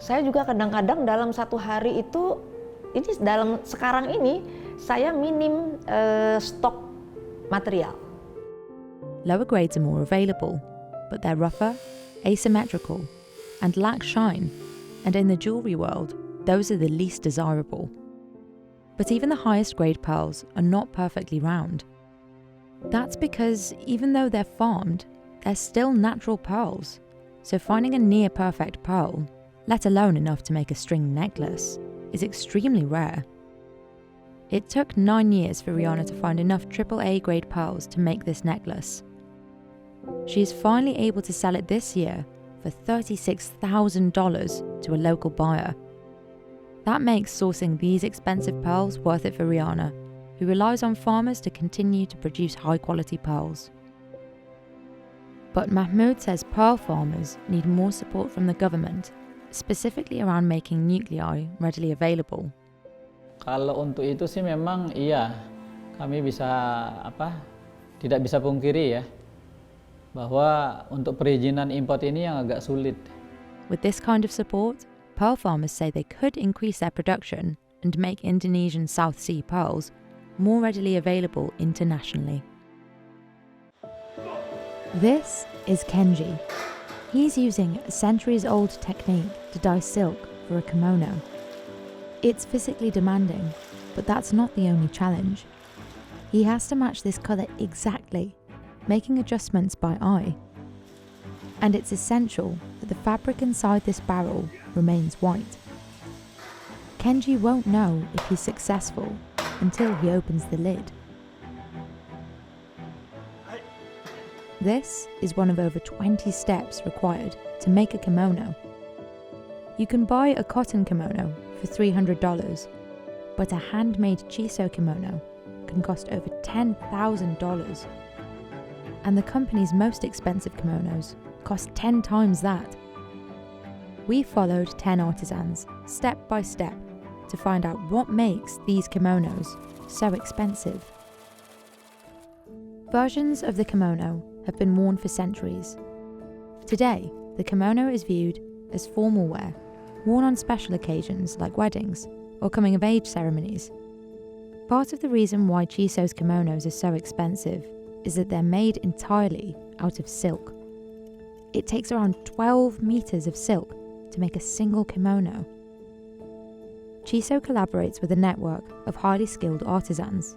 Saya juga kadang-kadang dalam 1 hari itu, ini dalam sekarang ini saya minim stok material. Lower grades are more available, but they're rougher, asymmetrical, and lack shine. And in the jewellery world, those are the least desirable. But even the highest grade pearls are not perfectly round. That's because even though they're farmed, they're still natural pearls. So finding a near perfect pearl, let alone enough to make a string necklace, is extremely rare. It took 9 years for Rihanna to find enough AAA grade pearls to make this necklace. She is finally able to sell it this year for $36,000 to a local buyer. That makes sourcing these expensive pearls worth it for Rihanna, who relies on farmers to continue to produce high quality pearls. But Mahmoud says pearl farmers need more support from the government, specifically around making nuclei readily available. Kalau untuk itu sih memang iya, kami bisa tidak bisa pungkiri ya, bahwa untuk perizinan import ini yang agak sulit. With this kind of support, pearl farmers say they could increase their production and make Indonesian South Sea pearls more readily available internationally. This is Kenji. He's using a centuries-old technique to dye silk for a kimono. It's physically demanding, but that's not the only challenge. He has to match this colour exactly, making adjustments by eye. And it's essential that the fabric inside this barrel remains white. Kenji won't know if he's successful until he opens the lid. This is one of over 20 steps required to make a kimono. You can buy a cotton kimono for $300, but a handmade chiso kimono can cost over $10,000. And the company's most expensive kimonos cost 10 times that. We followed 10 artisans, step by step, to find out what makes these kimonos so expensive. Versions of the kimono have been worn for centuries. Today, the kimono is viewed as formal wear, worn on special occasions like weddings or coming-of-age ceremonies. Part of the reason why Chiso's kimonos are so expensive is that they're made entirely out of silk. It takes around 12 meters of silk to make a single kimono. Chiso collaborates with a network of highly skilled artisans.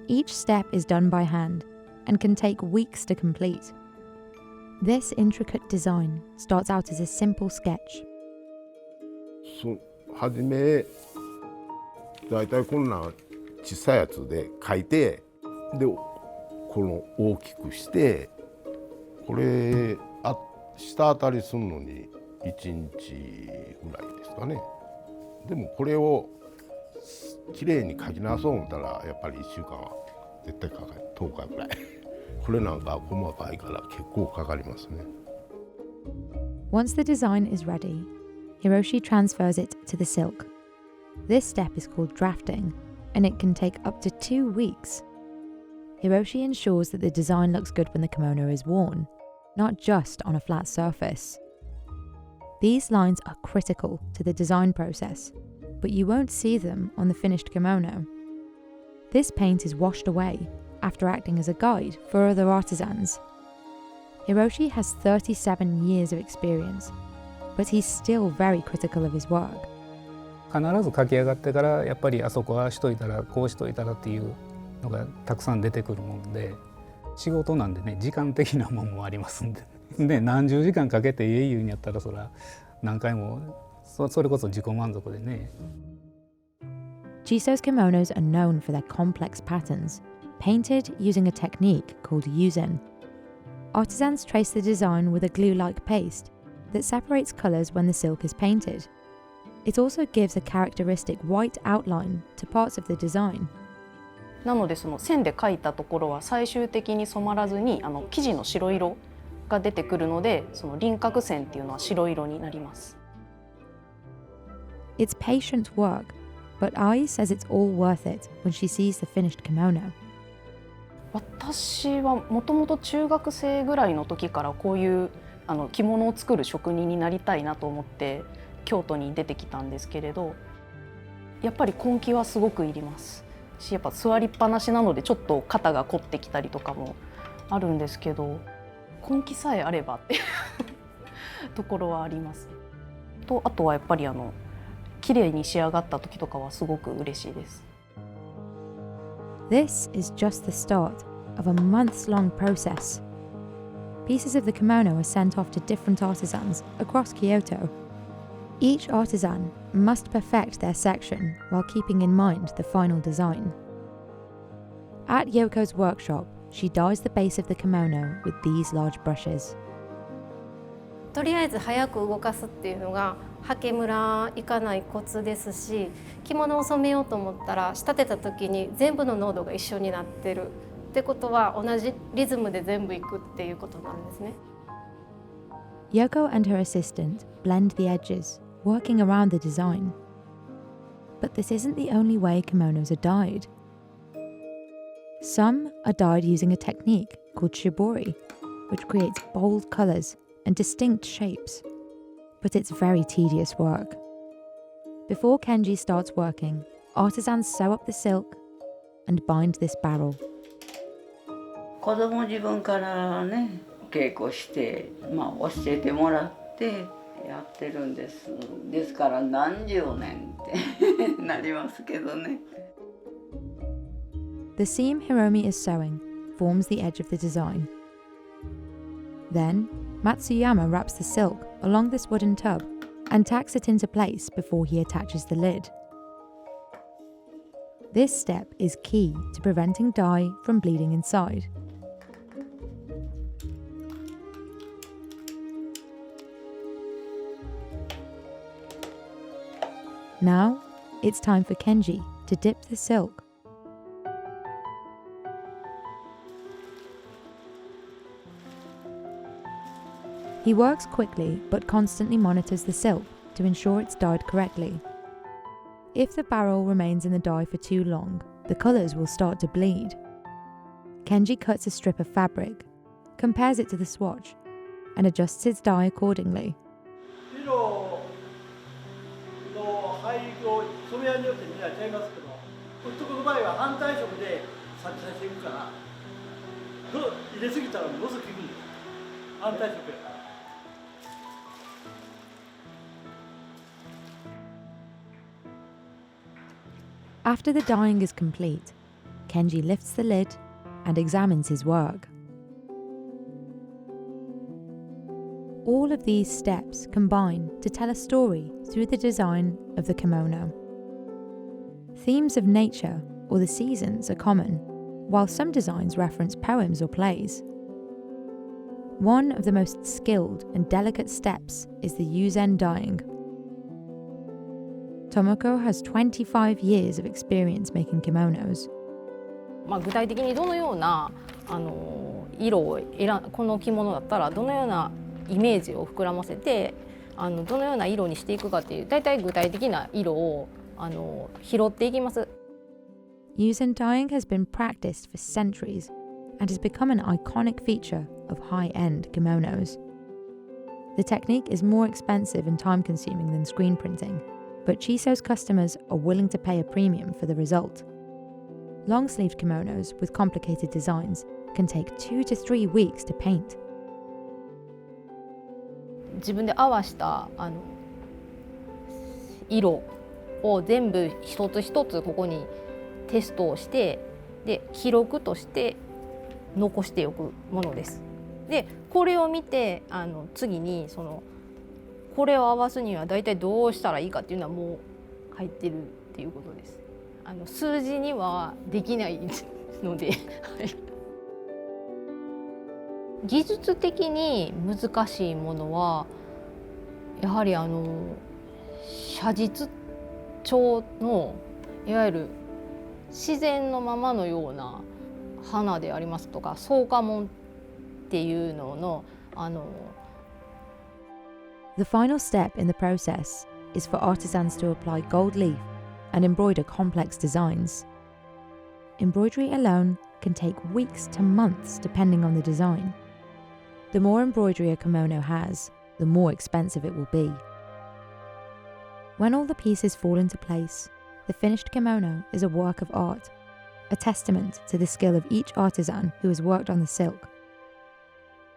Each step is done by hand and can take weeks to complete. This intricate design starts out as a simple sketch. はじめだいたいこんな小さいやつで描いて、でこの大きくして、これ下当たりするのに1日ぐらいですかね。でもこれをきれいに描き直そう思ったらやっぱり1週間は絶対かかる、10日ぐらい。これなんか細かいから結構かかりますね。Once the design is ready, Hiroshi transfers it to the silk. This step is called drafting, and it can take up to 2 weeks. Hiroshi ensures that the design looks good when the kimono is worn, not just on a flat surface. These lines are critical to the design process, but you won't see them on the finished kimono. This paint is washed away after acting as a guide for other artisans. Hiroshi has 37 years of experience, but he's still very critical of his work. 必ず書き上がってからやっぱりあそこはしといたらこうしといたらっていうのがたくさん出てくるもので、仕事なんでね、時間的なものもありますんで、で何十時間かけて家言うんやったらそら何回もそれこそ自己満足でね。Chiso's kimonos are known for their complex patterns, painted using a technique called yuzen. Artisans trace the design with a glue-like paste that separates colours when the silk is painted. It also gives a characteristic white outline to parts of the design. なのでその線で描いたところは最終的に染まらずに生地の白色が出てくるので、その輪郭線っていうのは白色になります。It's patient work, but Ai says it's all worth it when she sees the finished kimono. 私はもともと中学生ぐらいの時からこういう着物を作る職人になりたいなと思って京都に出てきたんですけれど、やっぱり根気はすごくいりますし、やっぱ座りっぱなしなのでちょっと肩が凝ってきたりとかもあるんですけど、根気さえあればっていうところはあります。とあとはやっぱり綺麗に仕上がった時とかはすごく嬉しいです。This is just the start of a months-long process. Pieces of the kimono are sent off to different artisans across Kyoto. Each artisan must perfect their section while keeping in mind the final design. At Yoko's workshop, she dyes the base of the kimono with these large brushes. とりあえず早く動かすっていうのが刷毛ムラいかないコツですし、着物を染めようと思ったら仕立てた時に全部の濃度が一緒になってるってことは同じリズムで全部いくっていうことなんですね。Yoko and her assistant blend the edges, working around the design. But this isn't the only way kimonos are dyed. Some are dyed using a technique called shibori, which creates bold colours and distinct shapes. But it's very tedious work. Before Kenji starts working, artisans sew up the silk and bind this barrel. 子供自分からね稽古して、教えてもらってやってるんです。ですから何十年ってなりますけどね。The seam Hiromi is sewing forms the edge of the design. Then, Matsuyama wraps the silk along this wooden tub and tacks it into place before he attaches the lid. This step is key to preventing dye from bleeding inside. Now, it's time for Kenji to dip the silk. He works quickly but constantly monitors the silk to ensure it's dyed correctly. If the barrel remains in the dye for too long, the colours will start to bleed. Kenji cuts a strip of fabric, compares it to the swatch, and adjusts its dye accordingly. After the dyeing is complete, Kenji lifts the lid and examines his work. All of these steps combine to tell a story through the design of the kimono. Themes of nature or the seasons are common, while some designs reference poems or plays. One of the most skilled and delicate steps is the yuzen dyeing. Tomoko has 25 years of experience making kimonos. 具体的にどのような色をこの着物だったらどのようなイメージを膨らませてどのような色にしていくかっていうだいたい具体的な色を拾っていきます。Yuzen dyeing has been practiced for centuries and has become an iconic feature of high-end kimonos. The technique is more expensive and time-consuming than screen printing, but Chiso's customers are willing to pay a premium for the result. Long-sleeved kimonos with complicated designs can take 2 to 3 weeks to paint. 自分で合わせた色を全部一つ一つここにテストをしてで記録として残しておくものです。でこれを見て次にこれを合わすにはだいたいどうしたらいいかっていうのはもう入ってるっていうことです。数字にはできないので技術的に難しいものはやはり写実調のいわゆる自然のままのような花でありますとか草花紋っていうののThe final step in the process is for artisans to apply gold leaf and embroider complex designs. Embroidery alone can take weeks to months depending on the design. The more embroidery a kimono has, the more expensive it will be. When all the pieces fall into place, the finished kimono is a work of art, a testament to the skill of each artisan who has worked on the silk.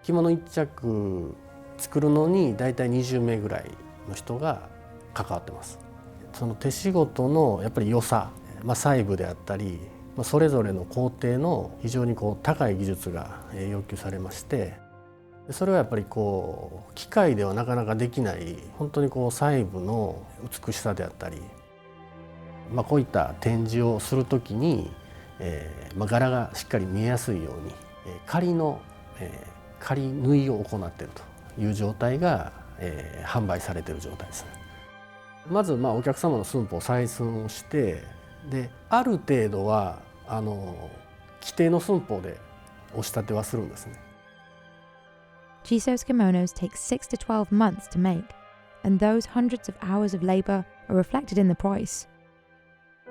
着物一着作るのにだいたい20名ぐらいの人が関わってます。その手仕事のやっぱり良さ、細部であったり、それぞれの工程の非常に高い技術が要求されまして、それはやっぱり機械ではなかなかできない本当に細部の美しさであったり、こういった展示をするときに、柄がしっかり見えやすいように仮縫いを行っているという状態が、販売されている状態ですね。まずお客様の寸法を採寸をしてである程度は規定の寸法で押し立てはするんですね。Chiso's kimonos take 6 to 12 months to make, and those hundreds of hours of labour are reflected in the price.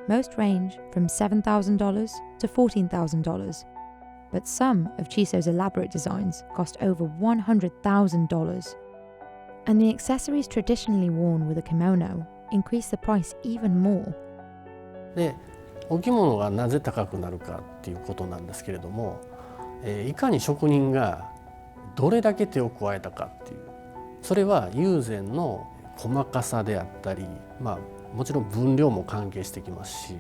Most range from $7,000 to $14,000, but some of Chiso's elaborate designs cost over $100,000. And the accessories traditionally worn with a kimono increase the price even more. で、お着物がなぜ高くなるかっていうことなんですけれども、いかに職人がどれだけ手を加えたかっていう、それは友禅の細かさであったり、もちろん分量も関係してきますし。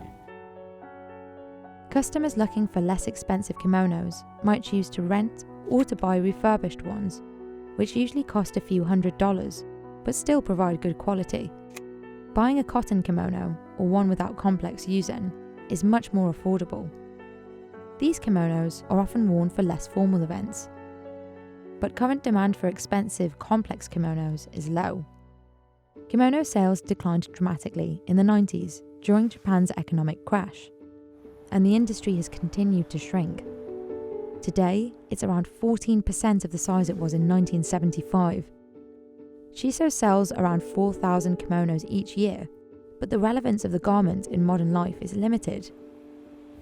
Customers looking for less expensive kimonos might choose to rent or to buy refurbished ones, which usually cost a few $100s, but still provide good quality. Buying a cotton kimono, or one without complex yuzen, is much more affordable. These kimonos are often worn for less formal events. But current demand for expensive, complex kimonos is low. Kimono sales declined dramatically in the 90s during Japan's economic crash, and the industry has continued to shrink. Today, it's around 14% of the size it was in 1975. Shiso sells around 4,000 kimonos each year, but the relevance of the garment in modern life is limited.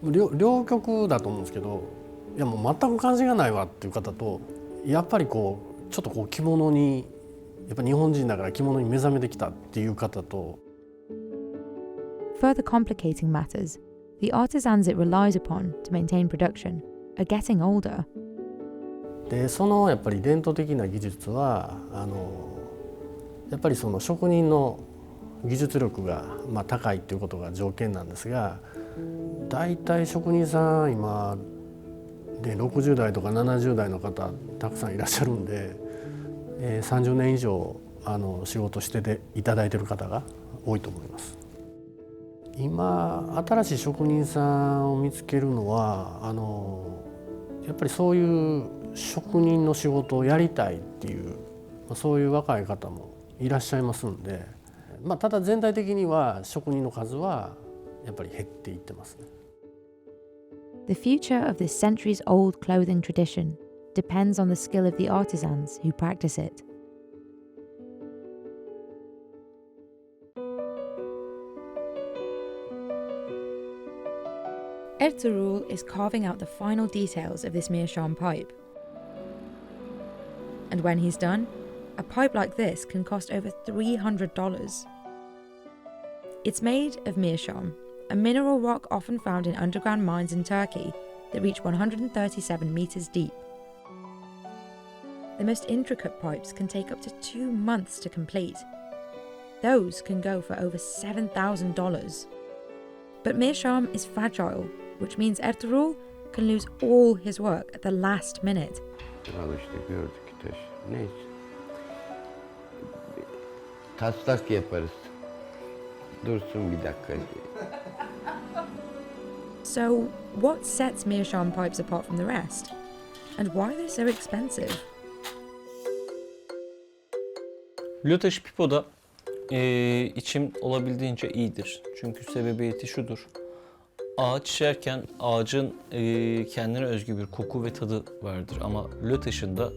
両極だと思うんですけど、いやもう全く関心がないわっていう方と、やっぱりちょっと着物に、やっぱ日本人だから着物に目覚めてきたっていう方と。Further complicating matters, the artisans it relies upon to maintain production are getting older. で、やっぱり伝統的な技術はやっぱりその職人の技術力が高いっていうことが条件なんですが、だいたい職人さん今で60代とか70代の方たくさんいらっしゃるんで、30年以上仕事していただいている方が多いと思います。今新しい職人さんを見つけるのはやっぱりそういう職人の仕事をやりたいっていうそういう若い方もいらっしゃいますんで、ただ全体的には職人の数はやっぱり減っていってますね。The future of this centuries-old clothing tradition depends on the skill of the artisans who practice it. Ertuğrul is carving out the final details of this meerschaum pipe. And when he's done, a pipe like this can cost over $300. It's made of meerschaum, a mineral rock often found in underground mines in Turkey that reach 137 meters deep. The most intricate pipes can take up to 2 months to complete. Those can go for over $7,000. But meerschaum is fragile, which means Ertuğrul can lose all his work at the last minute. Taslak yaparız. Dursun bir dakika. So, what sets meerschaum pipes apart from the rest? And why are they so expensive? Lotus Pipo'da içim olabildiğince iyidir. Çünkü sebebiyeti şudur. Ağaç şişerken ağacın kendine özgü bir koku ve tadı vardır. Ama Lotus'unda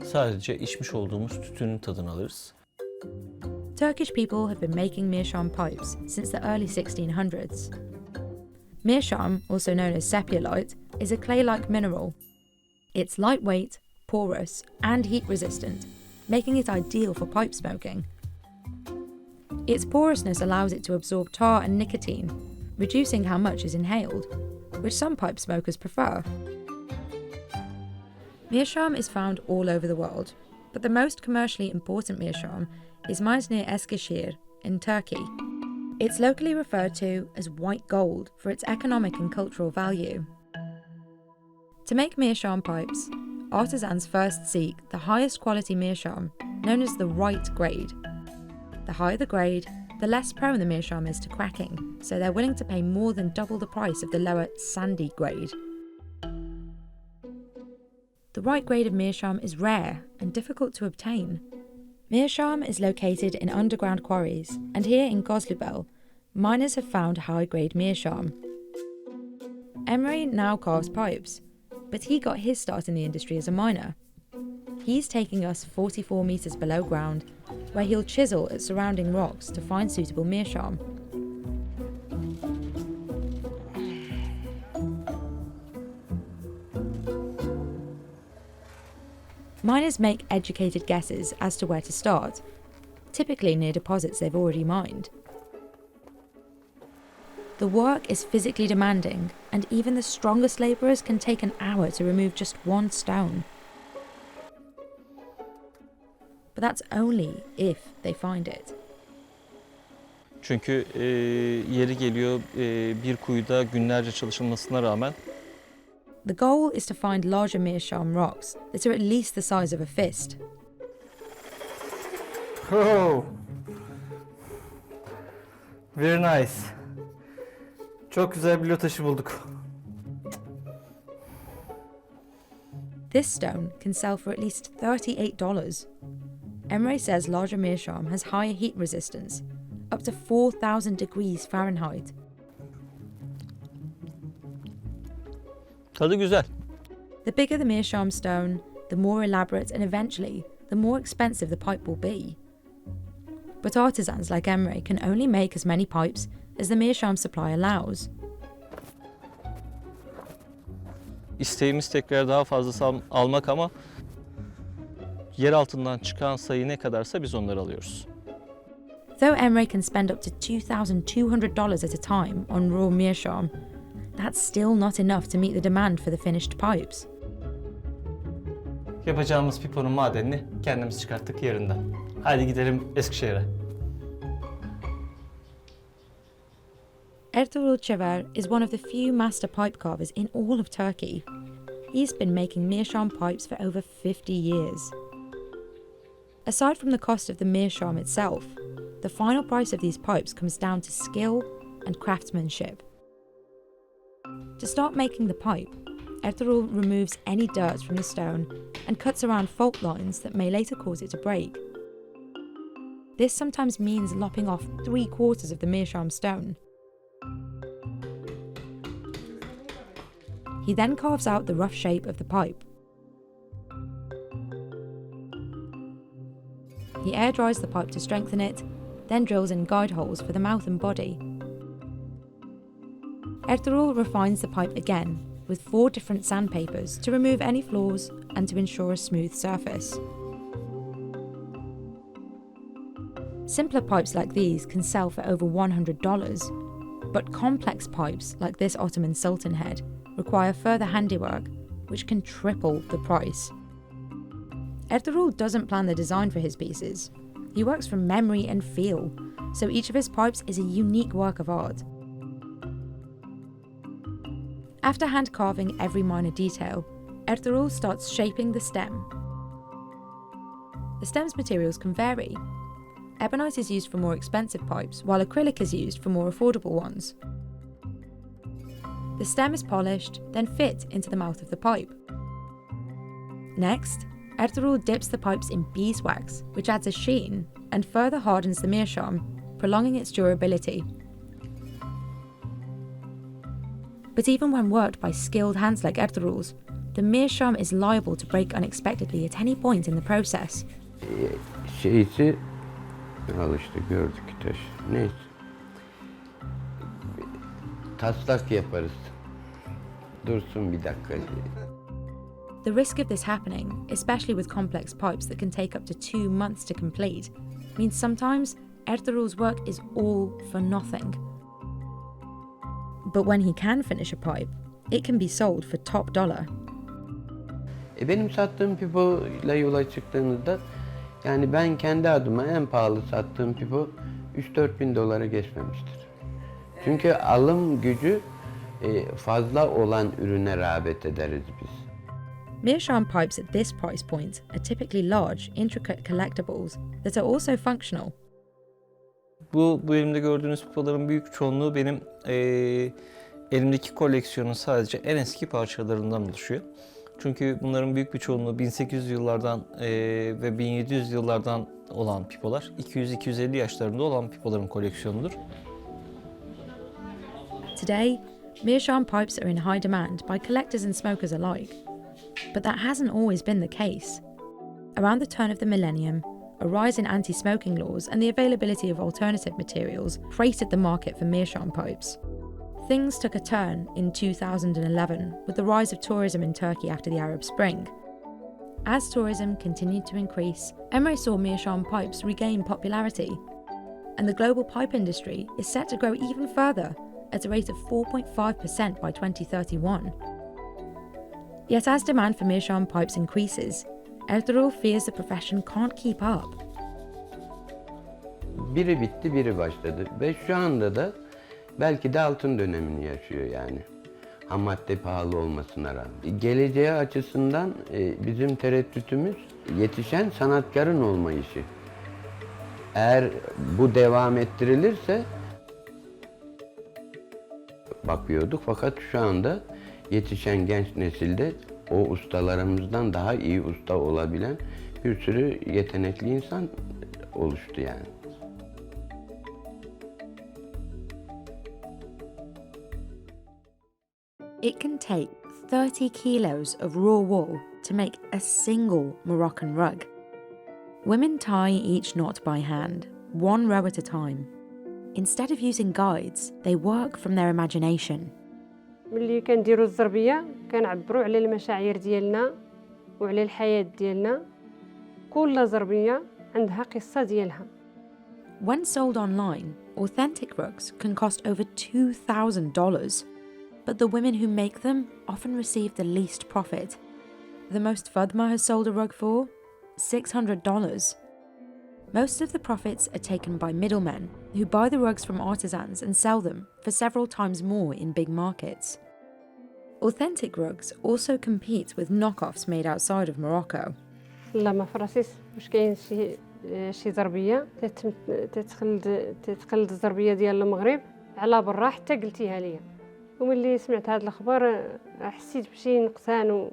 sadece içmiş olduğumuz tütünün tadını alırız. Turkish people have been making meerschaum pipes since the early 1600s. Meerschaum, also known as sepiolite, is a clay-like mineral. It's lightweight, porous, and heat-resistant, making it ideal for pipe smoking. Its porousness allows it to absorb tar and nicotine, reducing how much is inhaled, which some pipe smokers prefer. Meerschaum is found all over the world, but the most commercially important meerschaum is mined near Eskişehir in Turkey. It's locally referred to as white gold for its economic and cultural value. To make meerschaum pipes, artisans first seek the highest quality meerschaum, known as the right grade. The higher the grade, the less prone the meerschaum is to cracking, so they're willing to pay more than double the price of the lower sandy grade. The right grade of meerschaum is rare and difficult to obtain. Meerschaum is located in underground quarries, and here in Kozlubel, miners have found high-grade meerschaum. Emre now carves pipes, but he got his start in the industry as a miner. He's taking us 44 metres below ground, where he'll chisel at surrounding rocks to find suitable meerschaum. Miners make educated guesses as to where to start, typically near deposits they've already mined. The work is physically demanding, and even the strongest labourers can take an hour to remove just one stone. But that's only if they find it. Çünkü yeri geliyor bir kuyuda günlerce çalışılmasına rağmen The goal is to find larger meerschaum rocks that are at least the size of a fist. Oh. Very nice. Çok güzel bir lö taşı bulduk. This stone can sell for at least $38. Emre says larger meerschaum has higher heat resistance, up to 4,000 degrees Fahrenheit. Tadı güzel. The bigger the meerschaum stone, the more elaborate and eventually the more expensive the pipe will be. But artisans like Emre can only make as many pipes as the meerschaum supply allows. İsteğimiz tekrar daha fazlası almak ama yer altından çıkan sayı ne kadarsa biz onları alıyoruz. Though Emre can spend up to $2,200 at a time on raw meerschaum, that's still not enough to meet the demand for the finished pipes. Yapacağımız piponun madenini kendimiz çıkarttık yerinden. Hadi gidelim Eskişehir'e. Ertuğrul Çever is one of the few master pipe carvers in all of Turkey. He's been making meerschaum pipes for over 50 years. Aside from the cost of the meerschaum itself, the final price of these pipes comes down to skill and craftsmanship. To start making the pipe, Ertuğrul removes any dirt from the stone and cuts around fault lines that may later cause it to break. This sometimes means lopping off 3/4 of the meerschaum stone. He then carves out the rough shape of the pipe. He air dries the pipe to strengthen it, then drills in guide holes for the mouth and body. Ertuğrul refines the pipe again with 4 different sandpapers to remove any flaws and to ensure a smooth surface. Simpler pipes like these can sell for over $100, but complex pipes like this Ottoman Sultan head require further handiwork, which can triple the price. Ertuğrul doesn't plan the design for his pieces. He works from memory and feel, so each of his pipes is a unique work of art. After hand carving every minor detail, Ertuğrul starts shaping the stem. The stem's materials can vary. Ebonite is used for more expensive pipes, while acrylic is used for more affordable ones. The stem is polished, then fit into the mouth of the pipe. Next, Ertuğrul dips the pipes in beeswax, which adds a sheen and further hardens the meerschaum, prolonging its durability. But even when worked by skilled hands like Ertuğrul's, the meerschaum is liable to break unexpectedly at any point in the process. Şeysi, al işte gördük taş. Neyse. Taslak yaparız. Dursun bir dakika. The risk of this happening, especially with complex pipes that can take up to 2 months to complete, means sometimes Ertuğrul's work is all for nothing. But when he can finish a pipe, it can be sold for top dollar. Benim sattığım pipoyla yola çıktığımızda, yani ben kendi adıma en pahalı sattığım pipo 3-4 bin dolara geçmemiştir. Çünkü alım gücü fazla olan ürüne rağbet ederiz biz. Meerschaum pipes at this price point are typically large, intricate collectibles that are also functional. Bu elimde gördüğünüz pipoların büyük çoğunluğu benim elimdeki koleksiyonun sadece en eski parçalarından oluşuyor. Çünkü bunların büyük bir çoğunluğu 1800 yıllardan ve 1700 yıllardan olan pipolar. 200-250 yaşlarında olan pipoların koleksiyonudur. Today, meerschaum pipes are in high demand by collectors and smokers alike. But that hasn't always been the case. Around the turn of the millennium, a rise in anti-smoking laws and the availability of alternative materials created the market for meerschaum pipes. Things took a turn in 2011 with the rise of tourism in Turkey after the Arab Spring. As tourism continued to increase, Emre saw meerschaum pipes regain popularity, and the global pipe industry is set to grow even further at a rate of 4.5% by 2031. Yet as demand for meerschaum pipes increases, Ertuğrul fears the profession can't keep up. Biri bitti, biri başladı ve şu anda da belki de altın dönemini yaşıyor yani. Ham madde pahalı olmasına rağmen. Geleceği açısından bizim tereddütümüz yetişen sanatkarın olma işi. Eğer bu devam ettirilirse bakıyorduk fakat şu anda yetişen genç nesilde o ustalarımızdan daha iyi usta olabilen bir sürü yetenekli insan oluştu yani. It can take 30 kilos of raw wool to make a single Moroccan rug. Women tie each knot by hand, one row at a time. Instead of using guides, they work from their imagination. ملي كنديروا الزربية كنعبروا على المشاعر ديالنا وعلى الحياة ديالنا. كل زربية عندها قصة ديالها. When sold online, authentic rugs can cost over $2,000, but the women who make them often receive the least profit. The most Fatma has sold a rug for? $600. Most of the profits are taken by middlemen who buy the rugs from artisans and sell them for several times more in big markets. Authentic rugs also compete with knockoffs made outside of Morocco. لما فراسيس واش كاين شي زربيه تتقلد الزربيه ديال المغرب على برا حتى قلتيها ليا وملي سمعت هاد الاخبار حسيت بشي نقصان.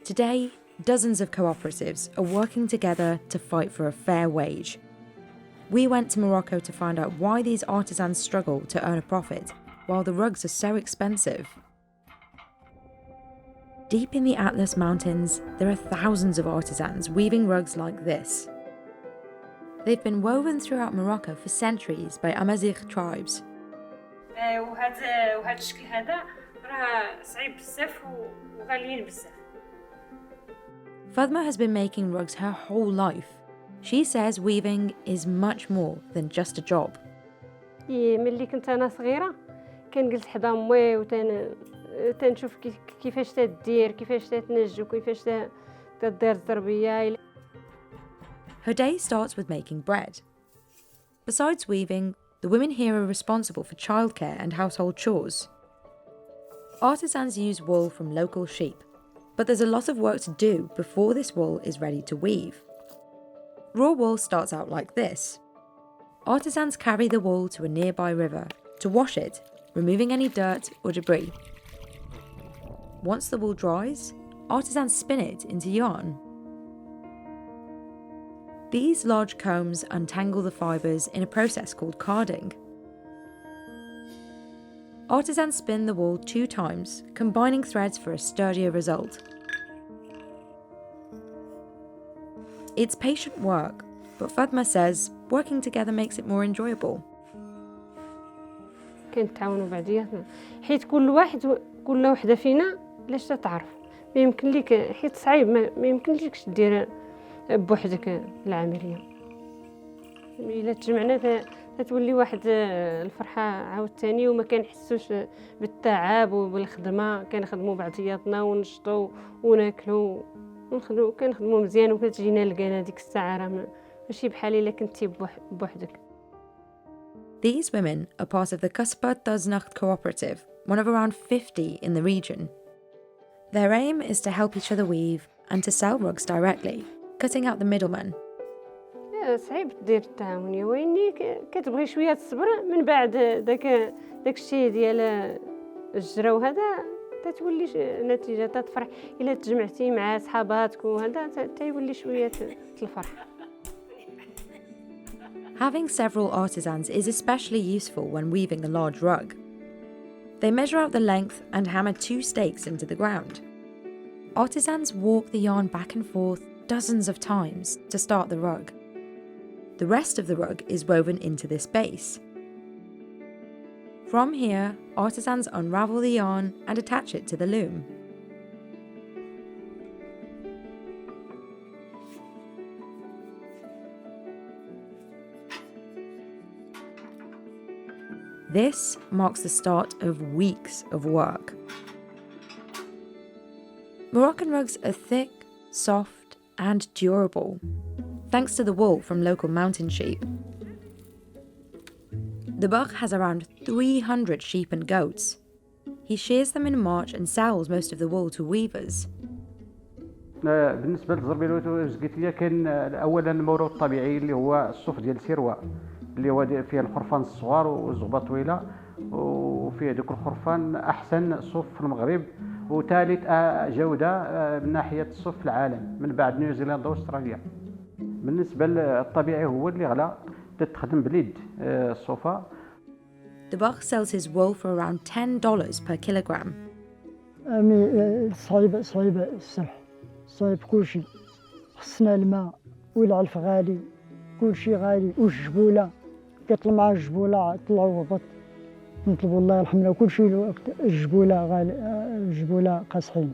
Today, dozens of cooperatives are working together to fight for a fair wage. We went to Morocco to find out why these artisans struggle to earn a profit while the rugs are so expensive. Deep in the Atlas Mountains, there are thousands of artisans weaving rugs like this. They've been woven throughout Morocco for centuries by Amazigh tribes. وهذا الشكل هذا راه صعيب بزاف وغاليين بزاف. Fatma has been making rugs her whole life. She says weaving is much more than just a job. ملي كنت انا صغيره كان جلست حدا امي تنشوف كيفاش تدير كيفاش تنج وكيفاش تدير الزربيه. Her day starts with making bread. Besides weaving, the women here are responsible for childcare and household chores. Artisans use wool from local sheep, but there's a lot of work to do before this wool is ready to weave. Raw wool starts out like this. Artisans carry the wool to a nearby river to wash it, removing any dirt or debris. Once the wool dries, artisans spin it into yarn. These large combs untangle the fibres in a process called carding. Artisans spin the wool 2 times, combining threads for a sturdier result. It's patient work, but Fatma says working together makes it more enjoyable. كنتعاونوا بعضياتنا حيت كل وحده فينا لاش تعرف ما يمكن لك حيت صعيب ما يمكن لكش دير بوحدك العمليه. الا تجمعنا تتولي واحد الفرحه عاوتاني وما كنحسوش بالتعب وبالخدمه كنخدموا بعضياتنا ونشطوا وناكلوا كنخدموا مزيان وكتجينا لقينا ديك الساعه راه ماشي بحال الا كنتي بوحدك. These women are part of the Kaspat Daznacht cooperative, one of around 50 in the region. Their aim is to help each other weave and to sell rugs directly, cutting out the middlemen. صعيب دير التعاون يا ويني كتبغي شويه الصبر من بعد داك الشيء ديال الجرا وهذا تتولي نتيجه تفرح الا تجمعتي مع صحاباتك وهذا تيولي شويه الفرح. Having several artisans is especially useful when weaving a large rug. They measure out the length and hammer 2 stakes into the ground. Artisans walk the yarn back and forth dozens of times to start the rug. The rest of the rug is woven into this base. From here, artisans unravel the yarn and attach it to the loom. This marks the start of weeks of work. Moroccan rugs are thick, soft, and durable, thanks to the wool from local mountain sheep. The Bach has around 300 sheep and goats. He shears them in March and sells most of the wool to weavers. بالنسبه للزربيه الوزقيتيه كاين اولا المورود الطبيعي اللي هو الصوف ديال سيروه اللي هو فيه الخرفان الصغار والزغبه طويله وفيه دوك الخرفان احسن صوف في المغرب وثالث جوده من ناحيه الصوف في العالم من بعد نيوزيلندا واستراليا. بالنسبه للطبيعي هو اللي غلا تخدم باليد الصوفه. The Bach sells his wool for around $10 per kilogram. صعيبه السمح صايب كلشي خصنا الماء والعلف غالي كلشي غالي والجبوله كطلع مع الجبوله طلعوا هبط نطلبوا الله يرحمنا وكلشي الجبوله غالي الجبوله قاصحين.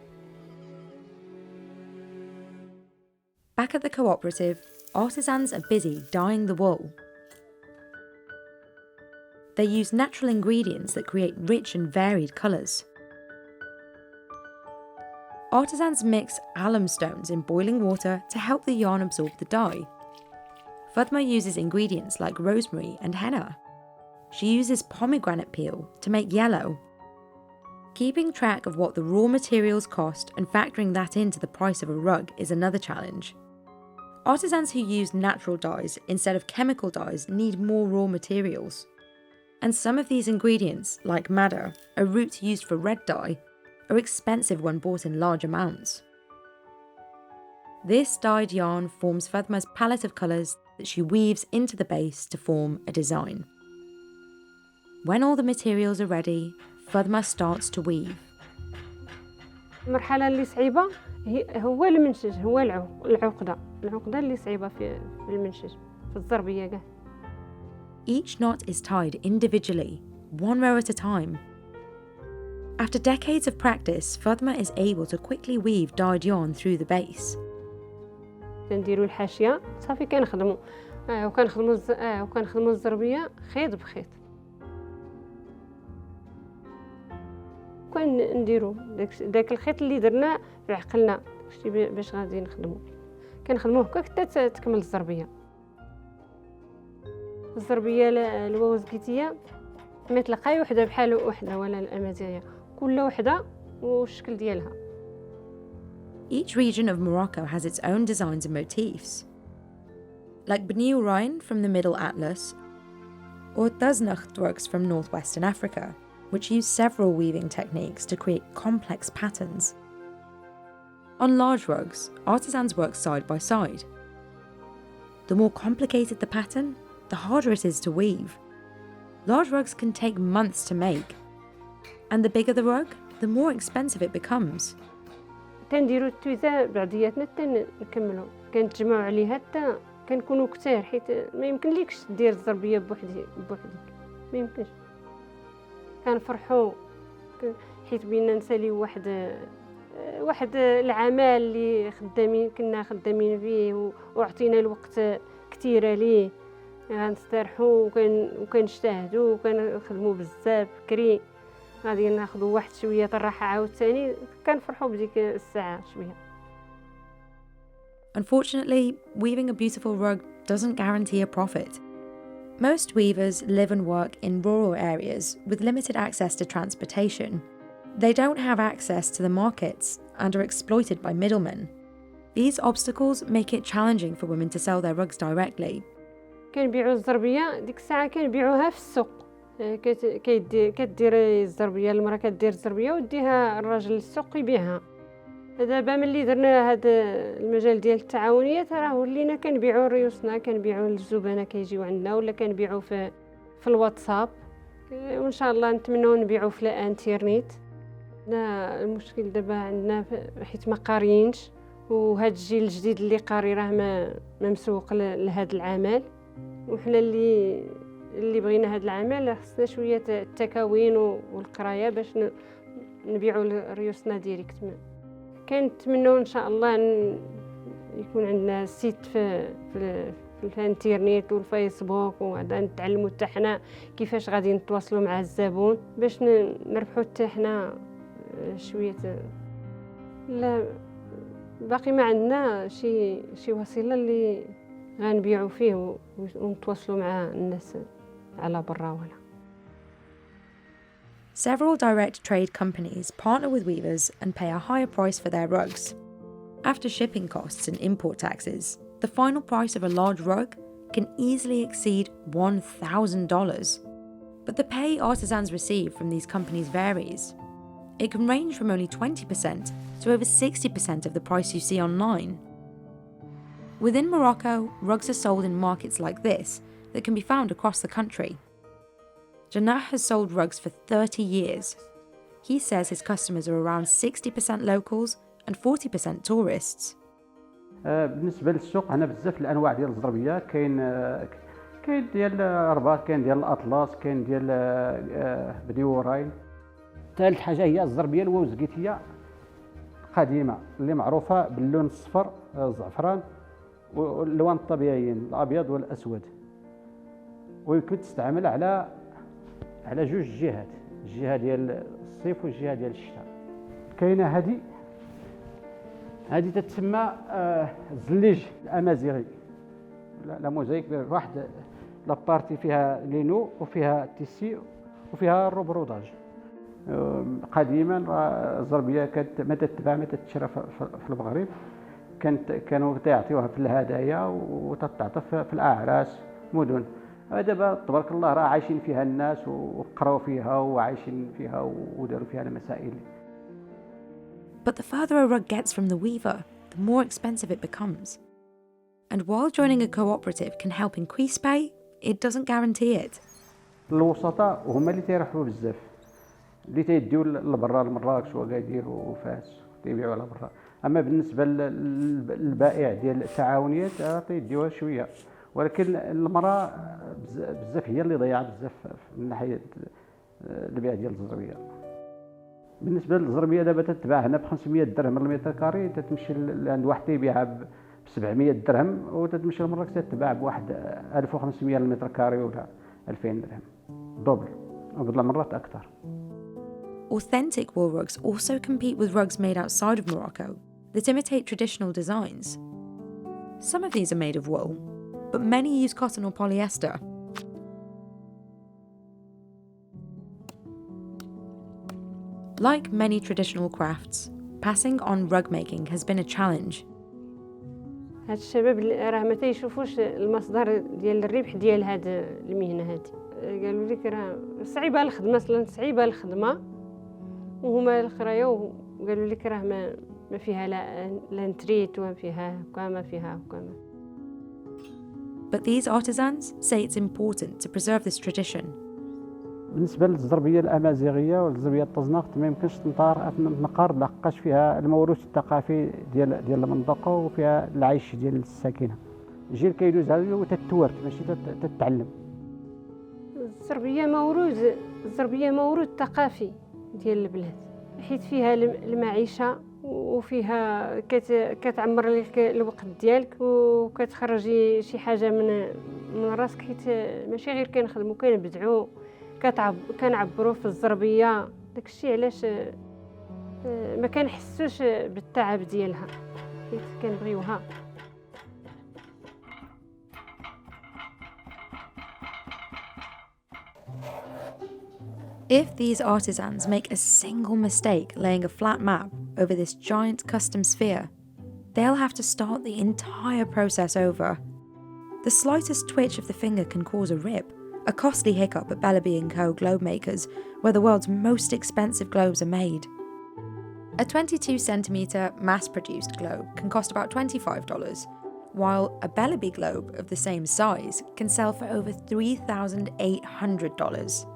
Back at the cooperative, artisans are busy dyeing the wool. They use natural ingredients that create rich and varied colours. Artisans mix alum stones in boiling water to help the yarn absorb the dye. Fatma uses ingredients like rosemary and henna. She uses pomegranate peel to make yellow. Keeping track of what the raw materials cost and factoring that into the price of a rug is another challenge. Artisans who use natural dyes instead of chemical dyes need more raw materials. And some of these ingredients, like madder, a root used for red dye, are expensive when bought in large amounts. This dyed yarn forms Fatma's palette of colours that she weaves into the base to form a design. When all the materials are ready, Fatma starts to weave. المرحلة اللي صعيبة هو المنشج هو العقدة اللي صعيبة في المنشج في الزربية كاع. Each knot is tied individually, one row at a time. After decades of practice, Fatma is able to quickly weave dyed yarn through the base. نديروا الحاشية صافي كنخدموا وكنخدموا الزربية خيط بخيط. نديروا داك الخيط اللي درنا بعقلنا باش غادي كنخدموه هكا حتى تكمل الزربية. الزربية الوزقيتية ما تلقاي وحده بحال وحده ولا الأمازيغية كل وحده والشكل ديالها. Each region of Morocco has its own designs and motifs. Like Beni Rhine from the Middle Atlas, or Dasnacht works from northwestern Africa, which use several weaving techniques to create complex patterns. On large rugs, artisans work side by side. The more complicated the pattern, the harder it is to weave. Large rugs can take months to make, and the bigger the rug, the more expensive it becomes. تنديروا التويزه بعضياتنا حتى نكملوا كنتجمعوا عليها حتى كنكونوا كثار حيت ما يمكنليكش دير الزربيه بوحدك ما يمكنش. كنفرحوا حيت بينا نساليو واحد العمل اللي كنا خدامين فيه وعطينا الوقت كثيره ليه غنسترحوا وكنجتهدوا وكنخدموا بزاف بكري غادي ناخذوا واحد شويه الراحه عاوتاني كنفرحوا بديك الساعه شويه. Unfortunately, weaving a beautiful rug doesn't guarantee a profit. Most weavers live and work in rural areas with limited access to transportation. They don't have access to the markets and are exploited by middlemen. These obstacles make it challenging for women to sell their rugs directly. كنبيعوا الزربيه ديك الساعه كنبيعوها في السوق كدير الزربيه المراه كدير الزربيه وديها الراجل للسوق يبيعها. دابا ملي درنا هذا المجال ديال التعاونيات راه ولينا كنبيعوا ريوسنا كنبيعوا للزبناء كيجيو عندنا ولا كنبيعوا في الواتساب وان شاء الله نتمنوا نبيعوا في الانترنت. المشكل دابا عندنا حيت ما قاريينش وهذا الجيل الجديد اللي قاري راه ما مسوق لهذا العمل وحنا اللي بغينا هذا العمل خصنا شويه التكاوين والقرايه باش نبيعوا ريوسنا ديريكت. كنتمنوا ان شاء الله يكون عندنا سيت في في الانترنت والفيسبوك، وغادا نتعلموا حتى حنا كيفاش غادي نتواصلوا مع الزبون باش نربحوا حتى حنا شويه. لا باقي ما عندنا شي وسيله اللي غنبيعوا فيه ونتواصلوا مع الناس على برا ولا. Several direct trade companies partner with weavers and pay a higher price for their rugs. After shipping costs and import taxes, the final price of a large rug can easily exceed $1,000. But the pay artisans receive from these companies varies. It can range from only 20% to over 60% of the price you see online. Within Morocco, rugs are sold in markets like this that can be found across the country. Janah has sold rugs for 30 years. He says his customers are around 60% locals and 40% tourists. بالنسبه للسوق هنا بزاف الانواع ديال الزربيه، كاين ديال الرباط، كاين ديال الاطلس، كاين ديال بني وراين. ثالث حاجه هي الزربيه الوزقيتيه قديمه اللي معروفه باللون الصفر الزعفران والالوان الطبيعيين الابيض والاسود، ويمكن تستعمل على جوج جهات، الجهه ديال الصيف والجهه ديال الشتاء. كاينه هذه تتسمى الزليج الامازيغي، لا موزايك واحد لابارتي فيها لينو وفيها تيسي وفيها الروبروداج. قديما الزربيه كانت ما تتباع ما تتشرى في المغرب، كانوا تعطيوها في الهدايا وتتعطى في الاعراس مدن. دابا تبارك الله راه عايشين فيها الناس وقراو فيها وعايشين فيها وداروا فيها المسائل. But the further a rug gets from the weaver, the more expensive it becomes. And while joining a cooperative can help increase pay, it doesn't guarantee it. الوسطاء هما اللي تيربحوا بزاف، اللي تيديو لبرا لمراكش وأكادير وفاس تيبيعوا على برا. اما بالنسبه للبائع ديال التعاونيات تيديوها شويه، ولكن المراه بزاف هي اللي ضيعت بزاف من ناحيه البيع ديال الزربيه. بالنسبه للزربيه دابا تتباع هنا ب 500 درهم المتر كاري، تتمشي عند واحد تيبيعها ب 700 درهم، وتتمشي لمراكش تتباع بواحد 1500 المتر كاري ولا 2000 درهم، دوبل وبضع مرات اكثر. Authentic wool rugs also compete with rugs made outside of Morocco that imitate traditional designs. Some of these are made of wool, but many use cotton or polyester. Like many traditional crafts, passing on rug making has been a challenge. هاد الشباب راه ما تيشوفوش المصدر ديال الربح ديال هاد المهنه هادي. قالوا لك راه صعيبه الخدمه، اصلا صعيبه الخدمه، وهما الخرايه وقالوا لك راه ما فيها لا نتريت وما فيها ما فيها كما. But these artisans say it's important to preserve this tradition. بالنسبه للزربيه الامازيغيه والزربيه الطزناقط ما يمكنش تنقار لحقاش فيها الموروث الثقافي ديال المنطقه وفيها العيش ديال الساكنه. الجيل كيدوز عليه وتتورث ماشي تتعلم. الزربيه موروث ثقافي ديال البلاد، حيت فيها المعيشه وفيها كتعمر لك الوقت ديالك وكتخرجي شي حاجه من راسك، حيت ماشي غير كنخدموا كنبدعوا كنعبروا في الزربيه. داكشي علاش ما كنحسوش بالتعب ديالها، حيت كنبغيوها. If these artisans make a single mistake laying a flat map over this giant custom sphere, they'll have to start the entire process over. The slightest twitch of the finger can cause a rip, a costly hiccup at Bellaby & Co. globe makers, where the world's most expensive globes are made. A 22cm mass-produced globe can cost about $25, while a Bellaby globe of the same size can sell for over $3,800.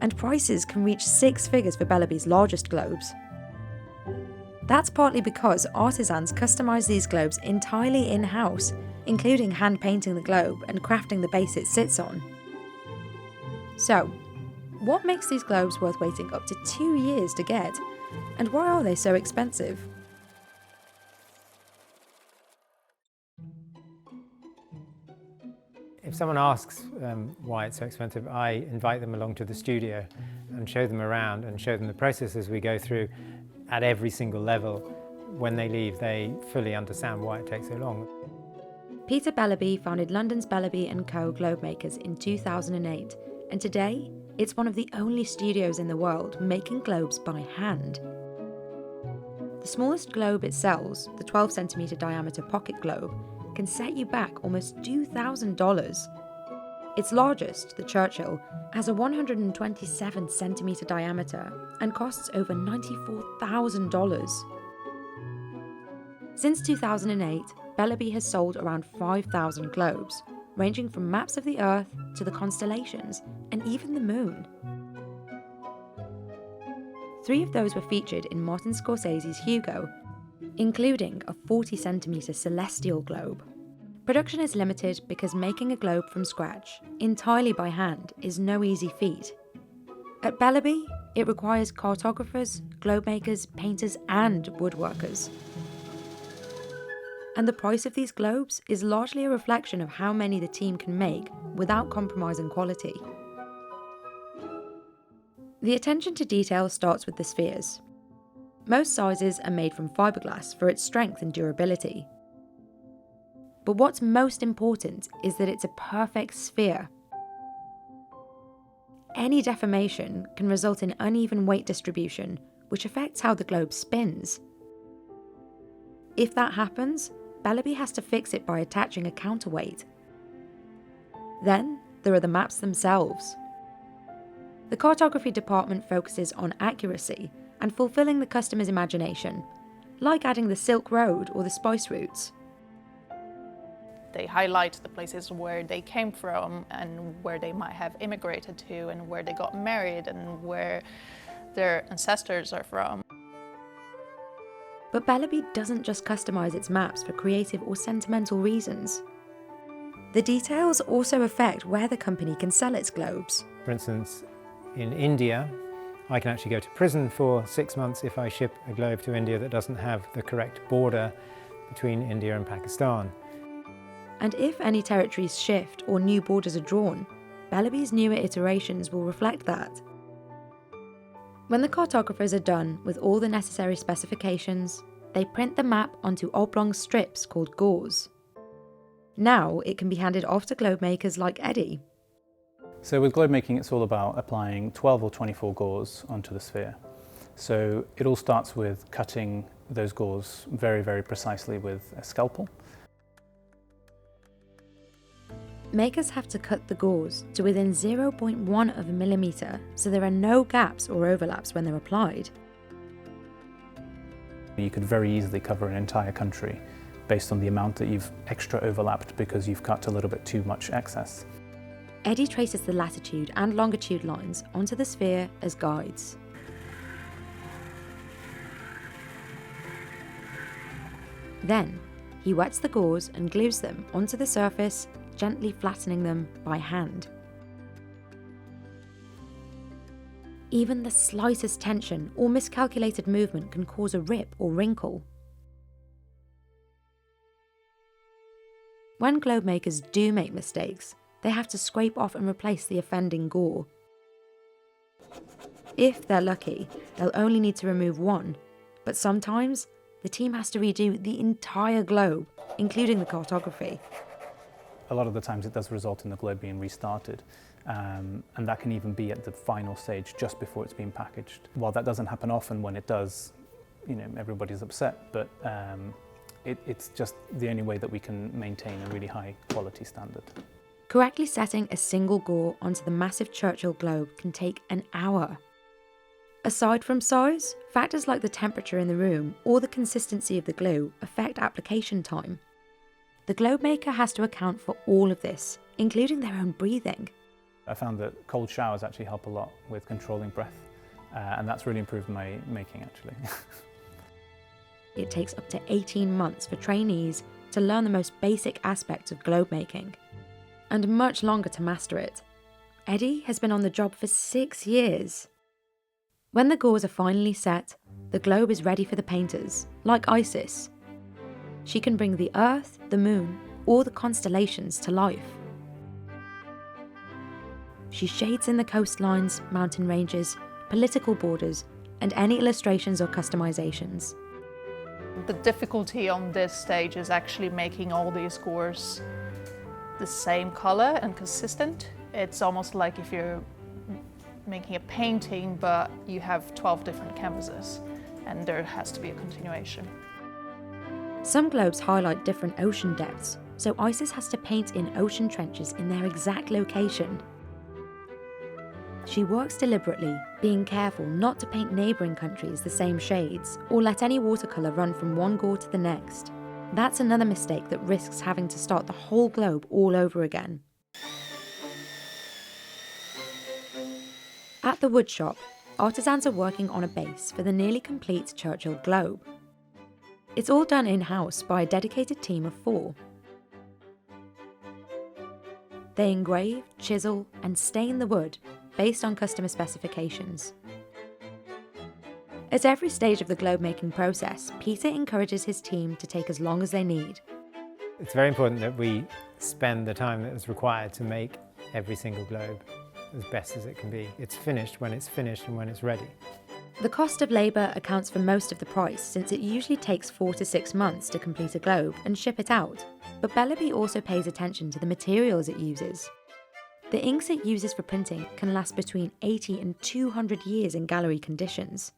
And prices can reach 6 figures for Bellaby's largest globes. That's partly because artisans customise these globes entirely in-house, including hand-painting the globe and crafting the base it sits on. So, what makes these globes worth waiting up to 2 years to get, and why are they so expensive? If someone asks why it's so expensive, I invite them along to the studio and show them around and show them the processes we go through at every single level. When they leave, they fully understand why it takes so long. Peter Bellaby founded London's Bellaby & Co. globe makers in 2008, and today it's one of the only studios in the world making globes by hand. The smallest globe it sells, the 12cm diameter pocket globe, can set you back almost $2,000. Its largest, the Churchill, has a 127cm diameter and costs over $94,000. Since 2008, Bellaby has sold around 5,000 globes, ranging from maps of the Earth to the constellations and even the Moon. 3 of those were featured in Martin Scorsese's Hugo, including a 40cm celestial globe. Production is limited because making a globe from scratch, entirely by hand, is no easy feat. At Bellaby, it requires cartographers, globe makers, painters, and woodworkers. And the price of these globes is largely a reflection of how many the team can make without compromising quality. The attention to detail starts with the spheres. Most sizes are made from fiberglass for its strength and durability. But what's most important is that it's a perfect sphere. Any deformation can result in uneven weight distribution, which affects how the globe spins. If that happens, Bellaby has to fix it by attaching a counterweight. Then there are the maps themselves. The cartography department focuses on accuracy and fulfilling the customer's imagination, like adding the Silk Road or the spice routes. They highlight the places where they came from and where they might have immigrated to and where they got married and where their ancestors are from. But Bellaby doesn't just customise its maps for creative or sentimental reasons. The details also affect where the company can sell its globes. For instance, in India, I can actually go to prison for 6 months if I ship a globe to India that doesn't have the correct border between India and Pakistan. And if any territories shift or new borders are drawn, Bellaby's newer iterations will reflect that. When the cartographers are done with all the necessary specifications, they print the map onto oblong strips called gauze. Now it can be handed off to globe makers like Eddie. So with globe making, it's all about applying 12 or 24 gauze onto the sphere. So it all starts with cutting those gauze very, very precisely with a scalpel. Makers have to cut the gauze to within 0.1 of a millimetre, so there are no gaps or overlaps when they're applied. You could very easily cover an entire country based on the amount that you've extra overlapped because you've cut a little bit too much excess. Eddie traces the latitude and longitude lines onto the sphere as guides. Then, he wets the gauze and glues them onto the surface, gently flattening them by hand. Even the slightest tension or miscalculated movement can cause a rip or wrinkle. When globe makers do make mistakes, they have to scrape off and replace the offending gore. If they're lucky, they'll only need to remove one, but sometimes the team has to redo the entire globe, including the cartography. A lot of the times it does result in the globe being restarted, and that can even be at the final stage just before it's being packaged. While that doesn't happen often, when it does, everybody's upset, but it's just the only way that we can maintain a really high quality standard. Correctly setting a single gore onto the massive Churchill globe can take an hour. Aside from size, factors like the temperature in the room or the consistency of the glue affect application time. The globe maker has to account for all of this, including their own breathing. I found that cold showers actually help a lot with controlling breath, and that's really improved my making actually. It takes up to 18 months for trainees to learn the most basic aspects of globe making, and much longer to master it. Eddie has been on the job for 6 years. When the gauze are finally set, the globe is ready for the painters, like Isis. She can bring the Earth, the Moon, or the constellations to life. she shades in the coastlines, mountain ranges, political borders, and any illustrations or customizations. The difficulty on this stage is actually making all these gores the same color and consistent. It's almost like if you're making a painting, but you have 12 different canvases, and there has to be a continuation. Some globes highlight different ocean depths, so Isis has to paint in ocean trenches in their exact location. She works deliberately, being careful not to paint neighbouring countries the same shades, or let any watercolour run from one gore to the next. That's another mistake that risks having to start the whole globe all over again. At the woodshop, artisans are working on a base for the nearly complete Churchill globe. It's all done in-house by a dedicated team of 4. They engrave, chisel, and stain the wood based on customer specifications. At every stage of the globe-making process, Peter encourages his team to take as long as they need. It's very important that we spend the time that is required to make every single globe as best as it can be. It's finished when it's finished and when it's ready. The cost of labour accounts for most of the price, since it usually takes 4 to 6 months to complete a globe and ship it out. But Bellaby also pays attention to the materials it uses. The inks it uses for printing can last between 80 and 200 years in gallery conditions.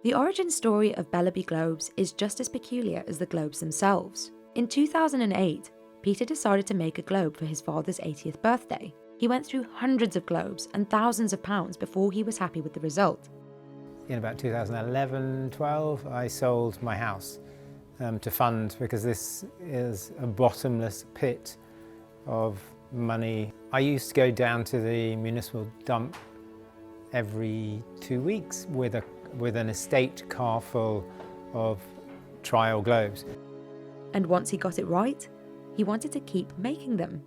The origin story of Bellaby globes is just as peculiar as the globes themselves. In 2008, Peter decided to make a globe for his father's 80th birthday. He went through hundreds of globes and thousands of pounds before he was happy with the result. In about 2011-12, I sold my house to fund, because this is a bottomless pit of money. I used to go down to the municipal dump every 2 weeks with an estate car full of trial globes. And once he got it right, he wanted to keep making them.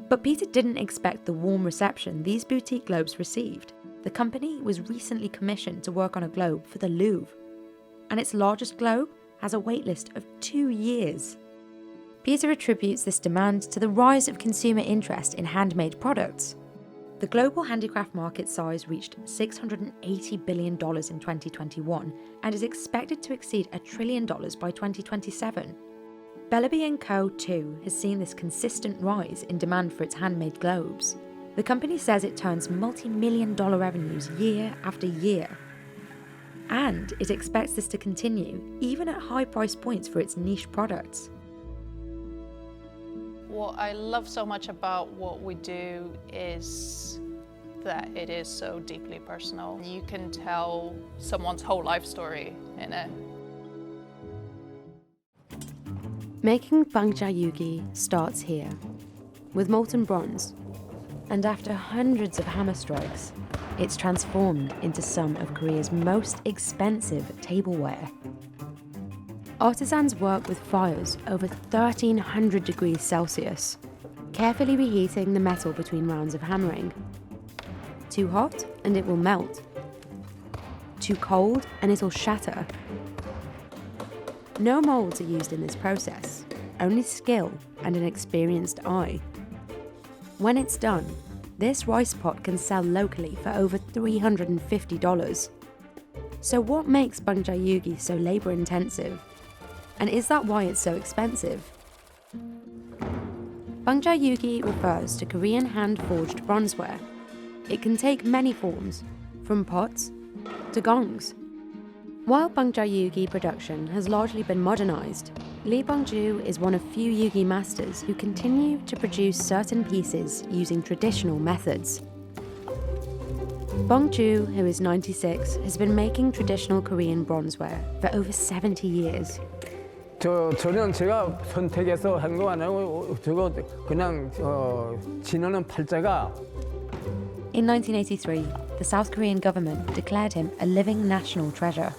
But Peter didn't expect the warm reception these boutique globes received. The company was recently commissioned to work on a globe for the Louvre, and its largest globe has a waitlist of 2 years. Peter attributes this demand to the rise of consumer interest in handmade products. The global handicraft market size reached $680 billion in 2021 and is expected to exceed $1 trillion by 2027. Bellaby & Co. too has seen this consistent rise in demand for its handmade globes. The company says it turns multi-million-dollar revenues year after year. And it expects this to continue, even at high price points for its niche products. What I love so much about what we do is that it is so deeply personal. You can tell someone's whole life story in it. Making Bangja Yugi starts here, with molten bronze, and after hundreds of hammer strikes, it's transformed into some of Korea's most expensive tableware. Artisans work with fires over 1300 degrees Celsius, carefully reheating the metal between rounds of hammering. Too hot and it will melt. Too cold and it'll shatter. No molds are used in this process, only skill and an experienced eye. When it's done, this rice pot can sell locally for over $350. So what makes Bangja Yugi so labour intensive? And is that why it's so expensive? Bangja Yugi refers to Korean hand-forged bronzeware. It can take many forms, from pots to gongs. While Bangja Yugi production has largely been modernised, Lee Bong-ju is one of few Yugi masters who continue to produce certain pieces using traditional methods. Bong-ju, who is 96, has been making traditional Korean bronzeware for over 70 years. 저는 제가 선택해서 한 거 아니고 저거 그냥 지나는 팔자가. In 1983, the South Korean government declared him a living national treasure.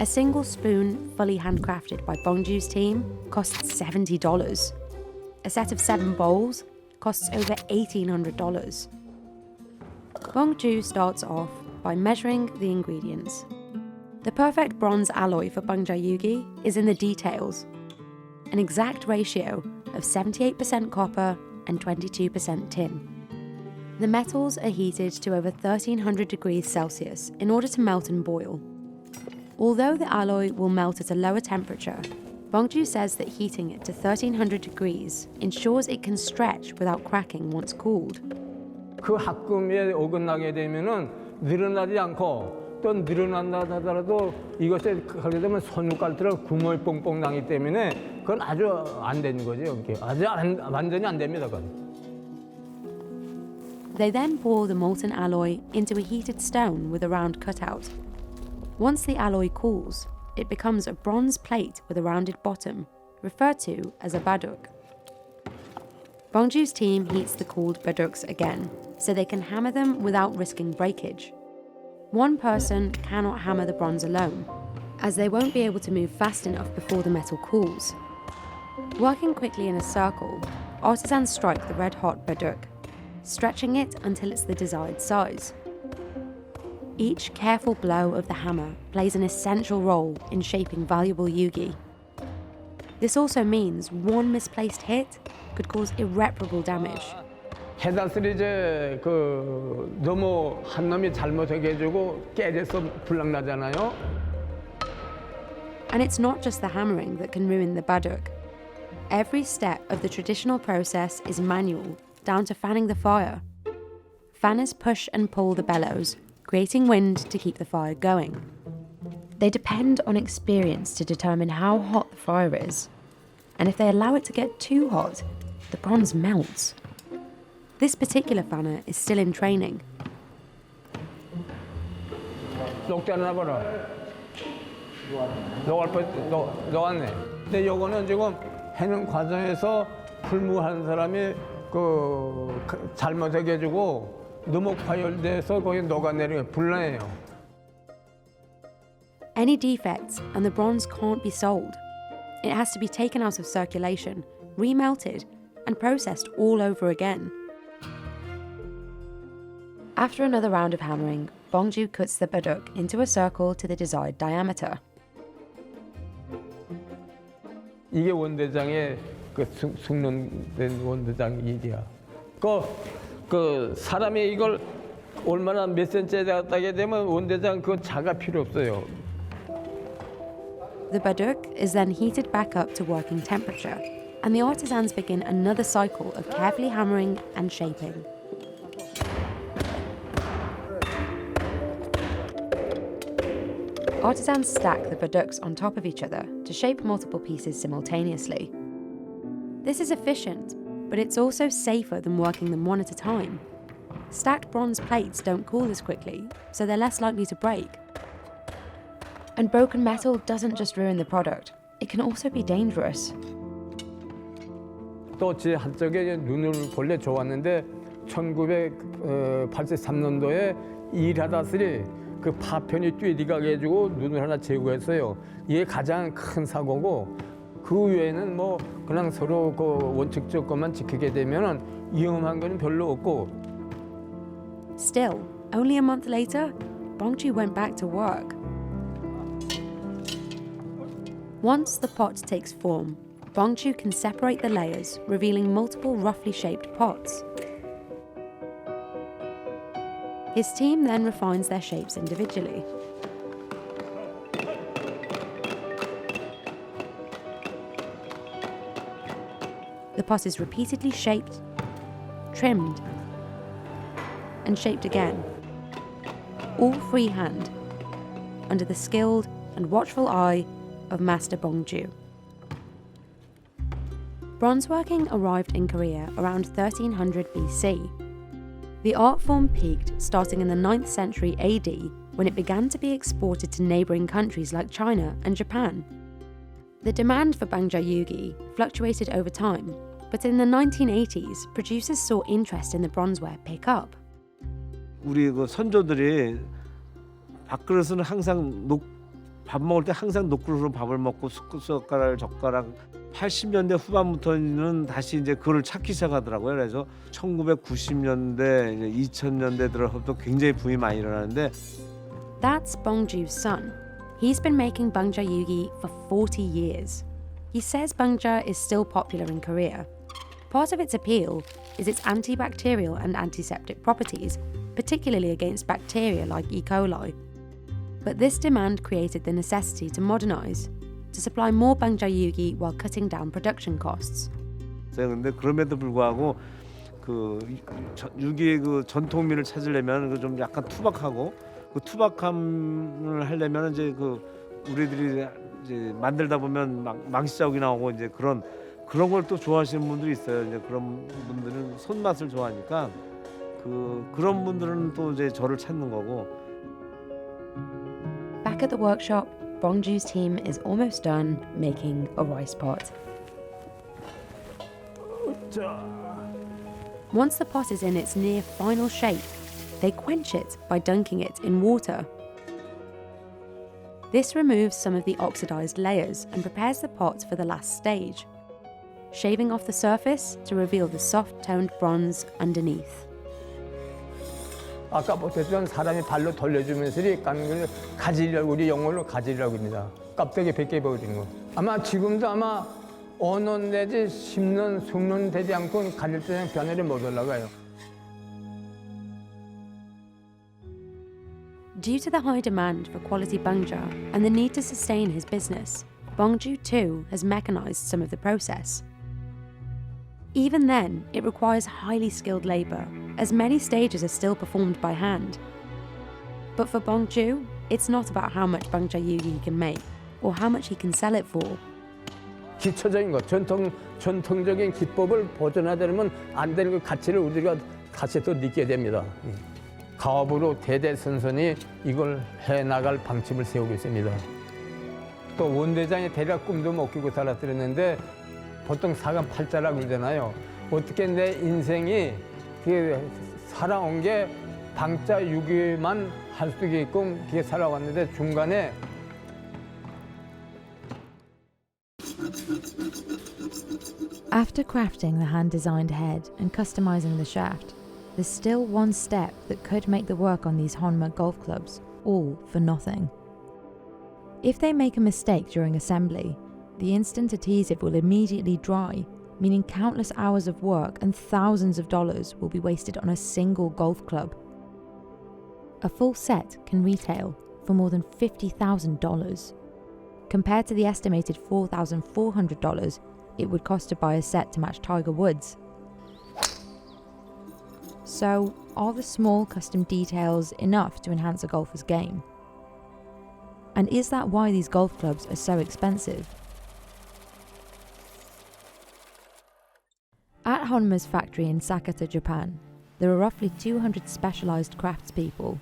A single spoon, fully handcrafted by Bong-ju's team, costs $70. A set of 7 bowls costs over $1,800. Bong-ju starts off by measuring the ingredients. The perfect bronze alloy for Bangja Yugi is in the details. An exact ratio of 78% copper and 22% tin. The metals are heated to over 1300 degrees Celsius in order to melt and boil. Although the alloy will melt at a lower temperature, Bongju says that heating it to 1300 degrees ensures it can stretch without cracking once cooled. 그 합금에 어긋나게 되면은 늘어나지 않고 또 늘어난다 하더라도 이것에 하게 되면 손가락으로 구멍이 뻥뻥 나기 때문에 그건 아주 안 되는 거죠. 아주 완전히 안 됩니다. 그건. They then pour the molten alloy into a heated stone with a round cutout. Once the alloy cools, it becomes a bronze plate with a rounded bottom, referred to as a baduk. Bongju's team heats the cooled baduks again, so they can hammer them without risking breakage. One person cannot hammer the bronze alone, as they won't be able to move fast enough before the metal cools. Working quickly in a circle, artisans strike the red-hot baduk, stretching it until it's the desired size. Each careful blow of the hammer plays an essential role in shaping valuable yugi. This also means one misplaced hit could cause irreparable damage. 해다슬이 이제 너무 한 놈이 잘못하게 해주고 깨져서 불락 나잖아요. And it's not just the hammering that can ruin the baduk. Every step of the traditional process is manual, down to fanning the fire. Fanners push and pull the bellows, creating wind to keep the fire going. They depend on experience to determine how hot the fire is, and if they allow it to get too hot, the bronze melts. This particular fanner is still in training. 녹았네. 근데 요거는 지금 해는 과정에서 풀무하는 사람이 잘못하게 해주고 너무 과열돼서 거기 녹아내리면 불나해요. Any defects and the bronze can't be sold. It has to be taken out of circulation, remelted, and processed all over again. After another round of hammering, Bongju cuts the baduk into a circle to the desired diameter. 이게 원대장의 숙련된 원대장 일이야. 사람이 이걸 얼마나 몇 센치에 따게 되면 원대장 그 자가 필요 없어요. The baduk is then heated back up to working temperature, and the artisans begin another cycle of carefully hammering and shaping. Artisans stack the baduks on top of each other to shape multiple pieces simultaneously. This is efficient, but it's also safer than working them one at a time. Stacked bronze plates don't cool as quickly, so they're less likely to break. And broken metal doesn't just ruin the product, it can also be dangerous. 또 제 한쪽에 눈을 본래 좋았는데 1983년도에 일하다스리 그 파편이 뛰어가게 해주고 눈을 하나 제거했어요. 이게 가장 큰 사고고 그 외에는 뭐 그냥 서로 그 원칙적 것만 지키게 되면은 위험한 건 별로 없고. Still, only a month later, Bongju went back to work. Once the pot takes form, Bongju can separate the layers, revealing multiple roughly shaped pots. His team then refines their shapes individually. The pot is repeatedly shaped, trimmed, and shaped again, all freehand, under the skilled and watchful eye of Master Bongju. Bronzeworking arrived in Korea around 1300 BC. The art form peaked starting in the 9th century AD when it began to be exported to neighbouring countries like China and Japan. The demand for bangjayugi fluctuated over time, but in the 1980s, producers saw interest in the bronzeware pick up. 우리 그 선조들이 밥그릇은 항상 밥 먹을 때 항상 녹그릇으로 밥을 먹고 숟가락, 젓가락 80년대 후반부터는 다시 이제 그걸 찾기 시작하더라고요. 그래서 1990년대, 2000년대 들어서부터 굉장히 붐이 많이 일어나는데. That's Bongju's son. He's been making bangjayugi for 40 years. He says bangja is still popular in Korea, Part of its appeal is its antibacterial and antiseptic properties, particularly against bacteria like E. coli. But this demand created the necessity to modernise, to supply more bangjayugi while cutting down production costs. 근데 그럼에도 불구하고 그 유기의 그 전통미를 찾으려면 그 좀 약간 투박하고 그 투박함을 하려면 이제 그 우리들이 이제 만들다 보면 망시자국이 나오고 이제 그런 걸 또 좋아하시는 분들이 있어요. 이제 그런 분들은 손맛을 좋아하니까 그런 분들은 또 이제 저를 찾는 거고. Back at the workshop, Bongju's team is almost done making a rice pot. Once the pot is in its near final shape, they quench it by dunking it in water. This removes some of the oxidized layers and prepares the pot for the last stage, shaving off the surface to reveal the soft-toned bronze underneath. 아까 보셨던 사람이 발로 돌려주면서 걸 가지려고, 우리 영어로 가지려고 합니다. 껍데기 벗겨버리는 거. 아마 지금도 아마 5년 내지 10년, 20년 되지 않고 가질 때는 변화를 못 올라가요. Due to the high demand for quality bangja and the need to sustain his business, Bongju too has mechanized some of the process. Even then, it requires highly skilled labour, as many stages are still performed by hand. But for Bongju, it's not about how much bangjayugi he can make, or how much he can sell it for. 기초적인 것, 전통적인 기법을 보존하려면 안 되는 그 가치를 우리가 다시 또 느끼게 됩니다. 가업으로 대대손손이 이걸 해나갈 방침을 세우고 있습니다. 또 원대장이 대략 꿈도 못 꾸고 살았었는데 보통 사간 팔자라고 그러잖아요. 어떻게 내 인생이 살아온 게 방자 유기만 할 수 있게끔 그게 살아왔는데 중간에 After crafting the hand-designed head and customizing the shaft, there's still one step that could make the work on these Honma golf clubs all for nothing. If they make a mistake during assembly, the instant adhesive will immediately dry, meaning countless hours of work and thousands of dollars will be wasted on a single golf club. A full set can retail for more than $50,000. Compared to the estimated $4,400 it would cost to buy a set to match Tiger Woods. So, are the small custom details enough to enhance a golfer's game? And is that why these golf clubs are so expensive? At Honma's factory in Sakata, Japan, there are roughly 200 specialised craftspeople.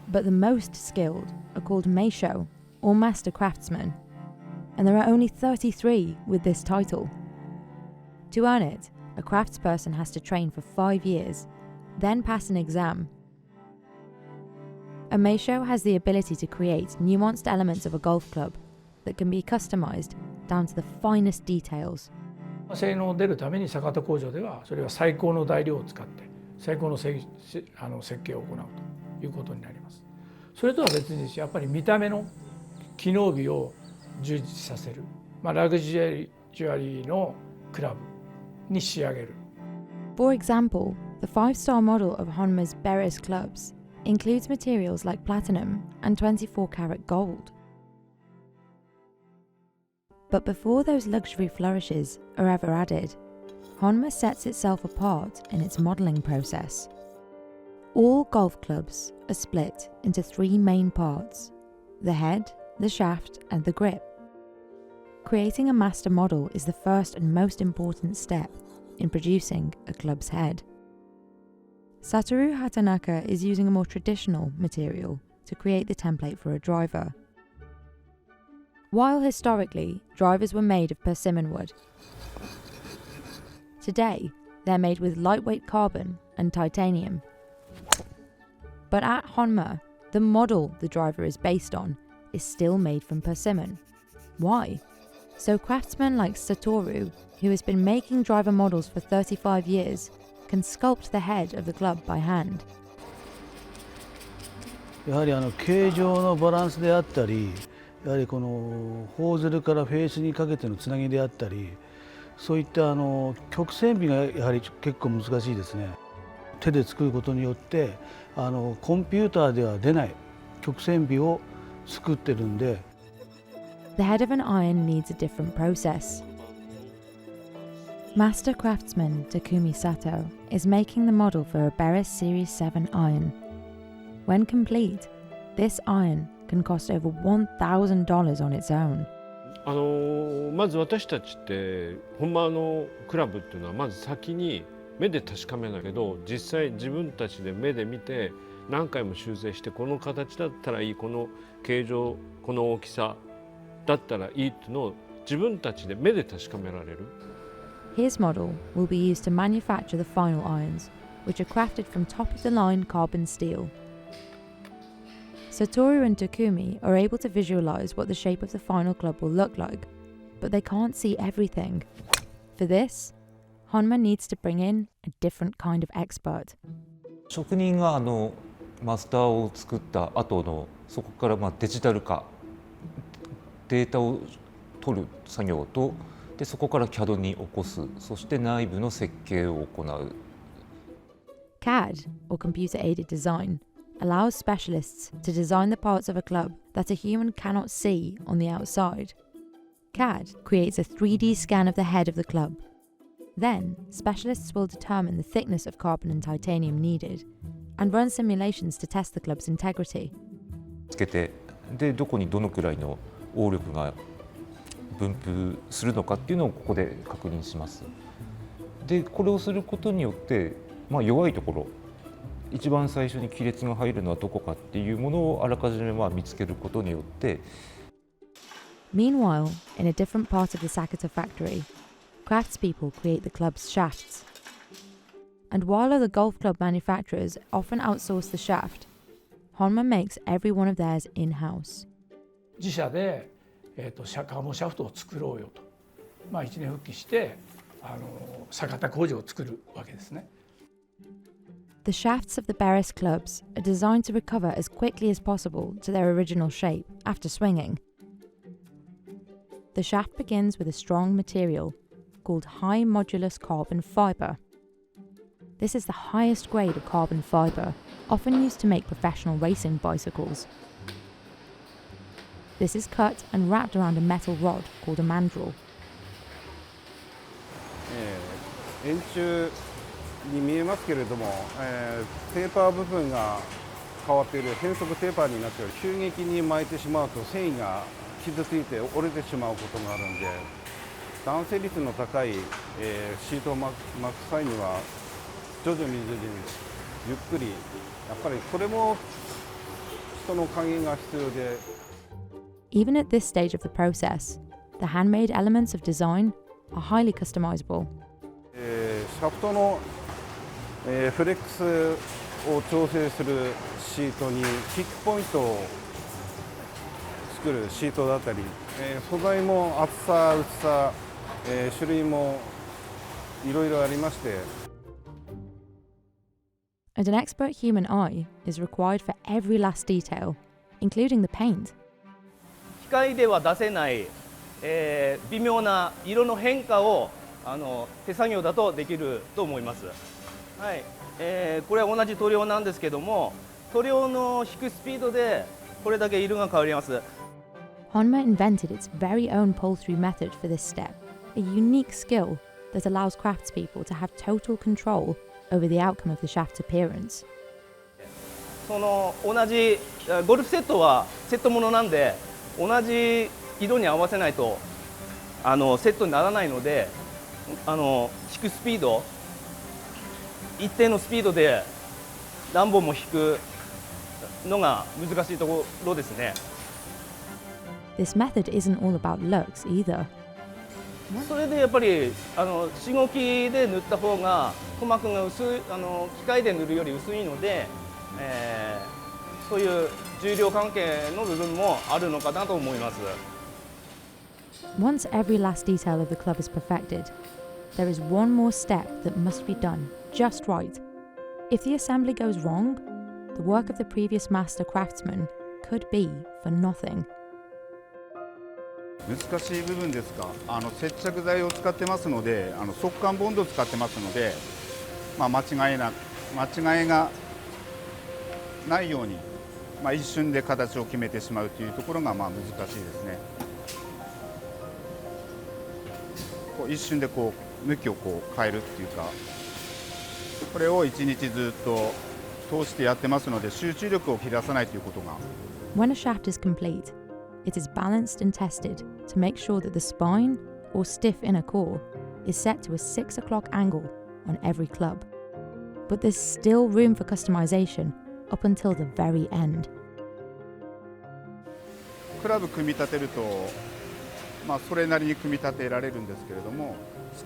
But the most skilled are called meisho, or master craftsmen, and there are only 33 with this title. To earn it, a craftsperson has to train for 5 years, then pass an exam. A meisho has the ability to create nuanced elements of a golf club that can be customized down to the finest details. 性能を出るために坂田工場ではそれは最高の材料を使って最高の設計を行うということになります。それとは別にやっぱり見た目の機能美を充実させる、ラグジュアリーのクラブに仕上げる。For example, the 5-star model of Honma's Beres clubs includes materials like platinum and 24-karat gold. But before those luxury flourishes are ever added, Honma sets itself apart in its modelling process. All golf clubs are split into 3 main parts: the head, the shaft and the grip. Creating a master model is the first and most important step in producing a club's head. Satoru Hatanaka is using a more traditional material to create the template for a driver. While historically, drivers were made of persimmon wood, today they're made with lightweight carbon and titanium. But at Honma, the model the driver is based on is still made from persimmon. Why? So craftsmen like Satoru, who has been making driver models for 35 years, can sculpt the head of the club by hand. やはり形状のバランスであったり、やはりこのホーズルからフェースにかけてのつなぎであったり、そういった曲線美がやはり結構難しいですね。手で作ることによってコンピューターでは出ない曲線美を作ってるんで。 The head of an iron needs a different process. Master craftsman Takumi Sato is making the model for a Beres Series 7 iron. When complete, this iron can cost over $1,000 on its own. まず私たちって本場のクラブっていうのはまず先に目で確かめないけど、実際自分たちで目で見て何回も修正して、この形だったらいい、この形状、この大きさだったらいいっていうのを自分たちで目で確かめられる。 His model will be used to manufacture the final irons, which are crafted from top-of-the-line carbon steel. Satoru and Takumi are able to visualize what the shape of the final club will look like, but they can't see everything. For this, Honma needs to bring in a different kind of expert. 職人がマスターを作った後のそこからデジタル化、データを取る作業と、でそこから CAD に起こす、そして内部の設計を行う。 CAD, or computer-aided design, allows specialists to design the parts of a club that a human cannot see on the outside. CAD creates a 3D scan of the head of the club. Then, specialists will determine the thickness of carbon and titanium needed, and run simulations to test the club's integrity. つけて、でどこにどのくらいの応力が分布するのかっていうのをここで確認します。でこれをすることによって、弱いところ、一番最初に亀裂が入るのはどこかっていうものをあらかじめ見つけることによって。 Meanwhile, in a different part of the Sakata factory, craftspeople create the club's shafts. And while other golf club manufacturers often outsource the shaft, Honma makes every one of theirs in-house. 自社でカーボンシャフトを作ろうよと、一年復帰して酒田工場を作るわけですね。 The shafts of the Beres clubs are designed to recover as quickly as possible to their original shape after swinging. The shaft begins with a strong material called high modulus carbon fibre. This is the highest grade of carbon fibre, often used to make professional racing bicycles. This is cut and wrapped around a metal rod called a mandrel. 円柱に見えますけれども、テーパー部分が変わっている変則テーパーになっている。急激に巻いてしまうと繊維が傷ついて折れてしまうことがあるんで、弾性率の高い、シートを巻く際には徐々にゆっくり、やっぱりこれも人の加減が必要で。 Even at this stage of the process, the handmade elements of design are highly customizable. シャフトの、フレックスを調整するシートにキックポイントを作るシートだったり、素材も厚さ、薄さ、種類もいろいろありまして。 And an expert human eye is required for every last detail, including the paint. 機械では出せない、微妙な色の変化を手作業だとできると思います。はい、これは同じ塗料なんですけども、塗料の引くスピードでこれだけ色が変わります。Honma invented its very own pull-through method for this step, a unique skill that allows craftspeople to have total control over the outcome of the shaft's appearance. その同じゴルフセットはセットものなんで、同じ色に合わせないとセットにならないので、引くスピード、一定のスピードで何本も引くのが難しいところですね。This method isn't all about looks either. それでやっぱりしごきで塗った方が鼓膜が薄い、機械で塗るより薄いので、そういう重量関係の部分もあるのかなと思います。 Once every last detail of the club is perfected, there is one more step that must be done just right. If the assembly goes wrong, the work of the previous master craftsman could be for nothing. 難しい部分ですか、接着剤を使ってますので、速乾ボンドを使ってますので、間違いがないように、一瞬で形を決めてしまうというところが難しいですね。一瞬で向きを変えるっていうか、これを1日ずっと通してやってますので、集中力を切らさないということが。When a shaft is complete, it is balanced and tested to make sure that the spine or stiff inner core is set to a 6 o'clock angle on every club. But there's still room for customization up until the very end. クラブ組み立てると、それなりに組み立てられるんですけれども、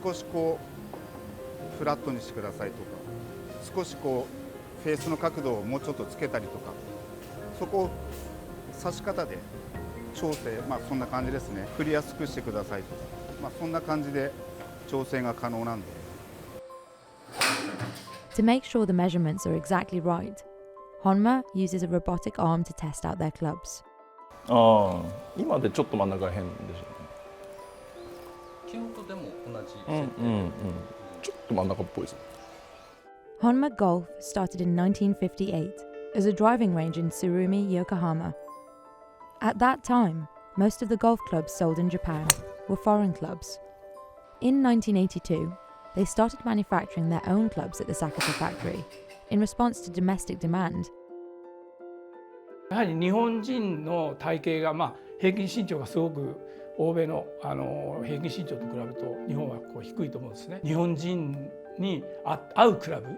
少しフラットにしてくださいとか、少しフェースの角度をもうちょっとつけたりとか、そこを刺し方で調整、そんな感じですね。振りやすくしてくださいとか、そんな感じで調整が可能なんで。To make sure the measurements are exactly right, Honma uses a robotic arm to test out their clubs. 今でちょっと真ん中が変でしょうね。基本とでも同じ。ちょっと真ん中っぽいですね。Honma Golf started in 1958 as a driving range in Tsurumi, Yokohama. At that time, most of the golf clubs sold in Japan were foreign clubs. In 1982, they started manufacturing their own clubs at the Sakata factory in response to domestic demand. やはり日本人の体型が、平均身長がすごく欧米の、平均身長と比べると日本は低いと思うんですね。日本人に合うクラブ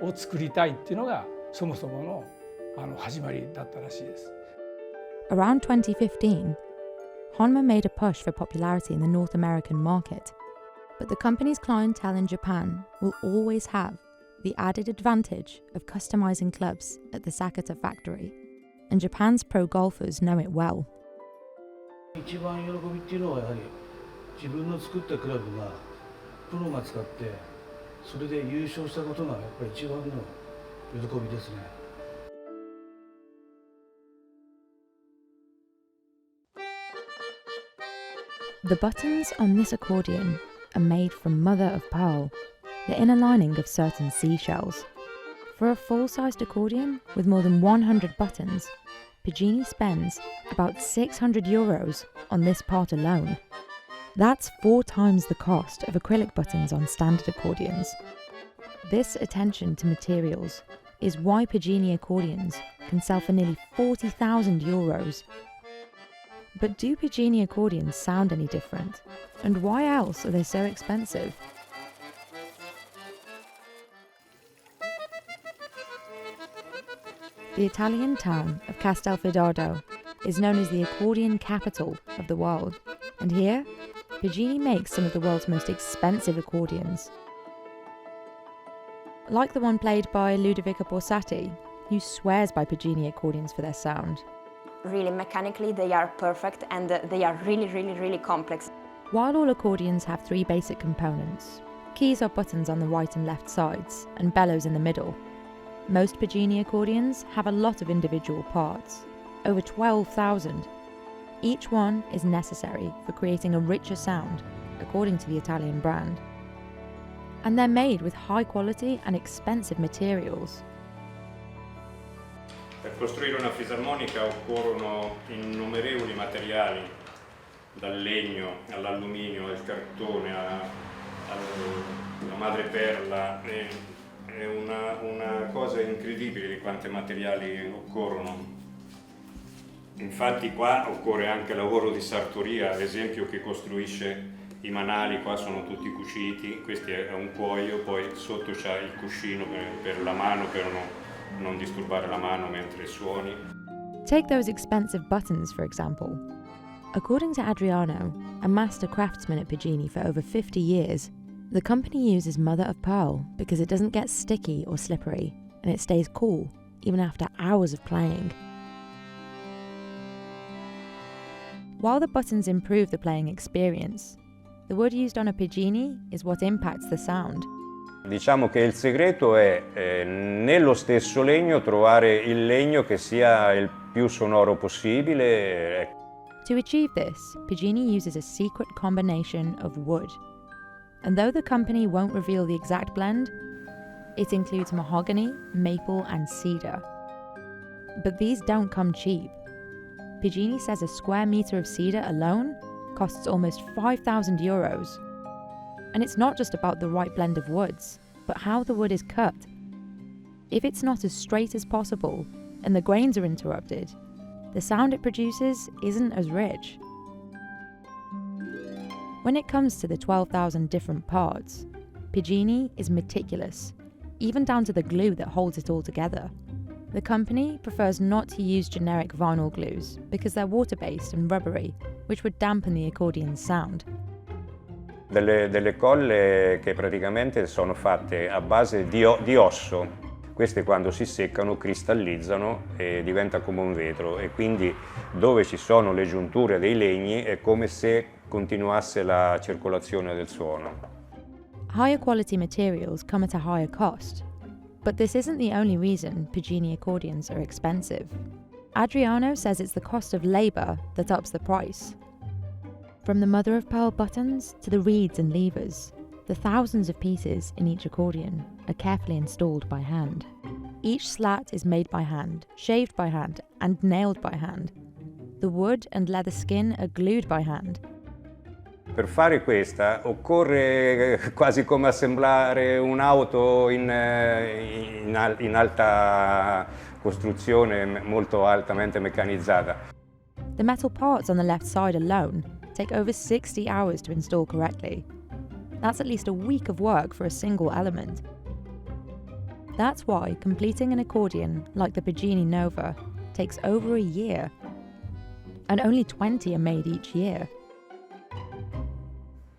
を作りたいっていうのがそもそもの、始まりだったらしいです。Around 2015, Honma made a push for popularity in the North American market, but the company's clientele in Japan will always have the added advantage of customizing clubs at the Sakata factory, and Japan's pro golfers know it well. 一番喜びっていうのはやはり自分の作ったクラブがプロが使ってそれで優勝したことがやっぱり一番の喜びですね。The buttons on this accordion are made from mother of pearl, the inner lining of certain seashells. For a full-sized accordion with more than 100 buttons, Pagini spends about €600 on this part alone. That's 4 times the cost of acrylic buttons on standard accordions. This attention to materials is why Pagini accordions can sell for nearly €40,000. But do Pagini accordions sound any different? And why else are they so expensive? The Italian town of Castelfidardo is known as the accordion capital of the world, and here, Pagini makes some of the world's most expensive accordions. Like the one played by Ludovica Borsatti, who swears by Pagini accordions for their sound. Really, mechanically, they are perfect and they are really complex. While all accordions have 3 basic components, keys are buttons on the right and left sides, and bellows in the middle, most Pagini accordions have a lot of individual parts, over 12,000. Each one is necessary for creating a richer sound, according to the Italian brand. And they're made with high quality and expensive materials. Per costruire una fisarmonica occorrono innumerevoli materiali, dal legno all'alluminio, al cartone, alla madreperla. È una cosa incredibile di quanti materiali occorrono. Infatti qua occorre anche lavoro di sartoria, ad esempio, che costruisce i manali. Qua sono tutti cuciti, questo è un cuoio, poi sotto c'è il cuscino per la mano, per non disturbare la mano mentre suoni. Take those expensive buttons, for example. According to Adriano, a master craftsman at Pagini for over 50 years, the company uses mother of pearl because it doesn't get sticky or slippery, and it stays cool, even after hours of playing. While the buttons improve the playing experience, the wood used on a Pagini is what impacts the sound. Diciamo che il segreto è nello stesso legno trovare il legno che sia il più sonoro possibile. To achieve this, Piggini uses a secret combination of wood. And though the company won't reveal the exact blend, it includes mahogany, maple and cedar. But these don't come cheap. Piggini says a square metre of cedar alone costs almost €5,000. And it's not just about the right blend of woods, but how the wood is cut. If it's not as straight as possible and the grains are interrupted, the sound it produces isn't as rich. When it comes to the 12,000 different parts, Piggini is meticulous, even down to the glue that holds it all together. The company prefers not to use generic vinyl glues because they're water-based and rubbery, which would dampen the accordion's sound. Delle colle che praticamente sono fatte a base di osso. Queste quando si seccano cristallizzano e diventa come un vetro, e quindi dove ci sono le giunture dei legni è come se continuasse la circolazione del suono. Higher quality materials come at a higher cost, but this isn't the only reason Piggini accordions are expensive. Adriano says it's the cost of labour that ups the price. From the mother of pearl buttons to the reeds and levers, the thousands of pieces in each accordion are carefully installed by hand. Each slat is made by hand, shaved by hand, and nailed by hand. The wood and leather skin are glued by hand. Per fare questa occorre quasi come assemblare un'auto in alta costruzione, molto altamente meccanizzata. The metal parts on the left side alone take over 60 hours to install correctly. That's at least a week of work for a single element. That's why completing an accordion like the Piggini Nova takes over a year, and only 20 are made each year.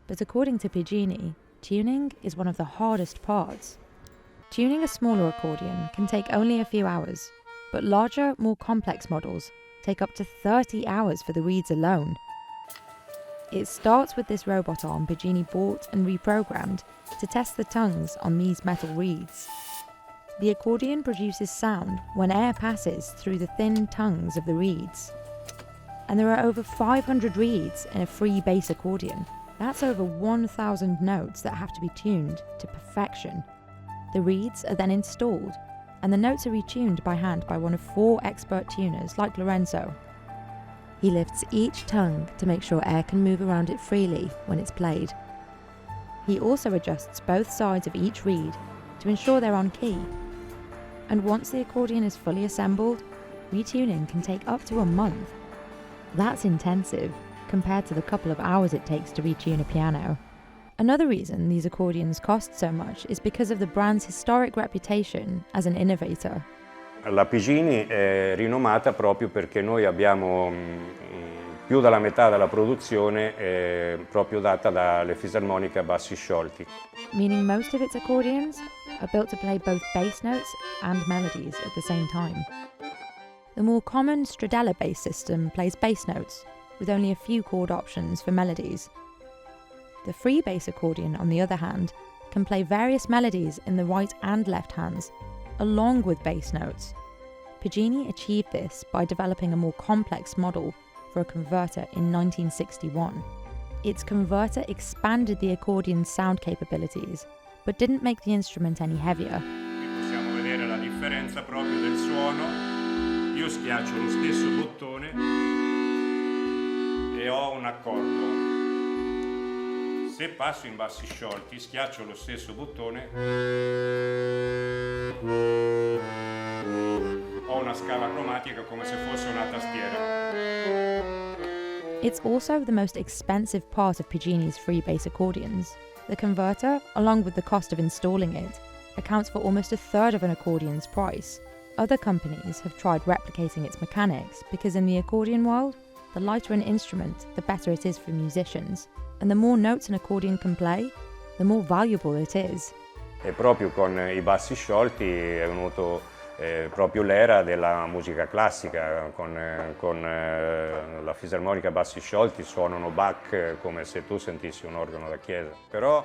But according to Piggini, tuning is one of the hardest parts. Tuning a smaller accordion can take only a few hours, but larger, more complex models take up to 30 hours for the reeds alone. It starts with this robot arm Piggini bought and reprogrammed to test the tongues on these metal reeds. The accordion produces sound when air passes through the thin tongues of the reeds. And there are over 500 reeds in a free bass accordion. That's over 1,000 notes that have to be tuned to perfection. The reeds are then installed, and the notes are retuned by hand by one of 4 expert tuners like Lorenzo. He lifts each tongue to make sure air can move around it freely when it's played. He also adjusts both sides of each reed to ensure they're on key. And once the accordion is fully assembled, retuning can take up to a month. That's intensive compared to the couple of hours it takes to retune a piano. Another reason these accordions cost so much is because of the brand's historic reputation as an innovator. La Piggini è rinomata proprio perché noi abbiamo più della metà della produzione proprio data dalle fisarmoniche a bassi sciolti. Meaning most of its accordions are built to play both bass notes and melodies at the same time. The more common Stradella bass system plays bass notes, with only a few chord options for melodies. The free bass accordion, on the other hand, can play various melodies in the right and left hands, along with bass notes. Piggini achieved this by developing a more complex model for a converter in 1961. Its converter expanded the accordion's sound capabilities, but didn't make the instrument any heavier. Qui possiamo vedere la differenza proprio del suono. Io schiaccio lo stesso bottone e ho un accordo. Se passo in bassi sciolti, schiaccio lo stesso bottone, ho una scala cromatica come se fosse una tastiera. It's also the most expensive part of Piggini's free bass accordions. The converter, along with the cost of installing it, accounts for almost a third of an accordion's price. Other companies have tried replicating its mechanics because in the accordion world, the lighter an instrument, the better it is for musicians. And the more notes an accordion can play, the more valuable it is. E proprio con I bassi sciolti è venuto proprio l'era della musica classica, con la fisarmonica a bassi sciolti suonano Bach come se tu sentissi un organo da chiesa. Però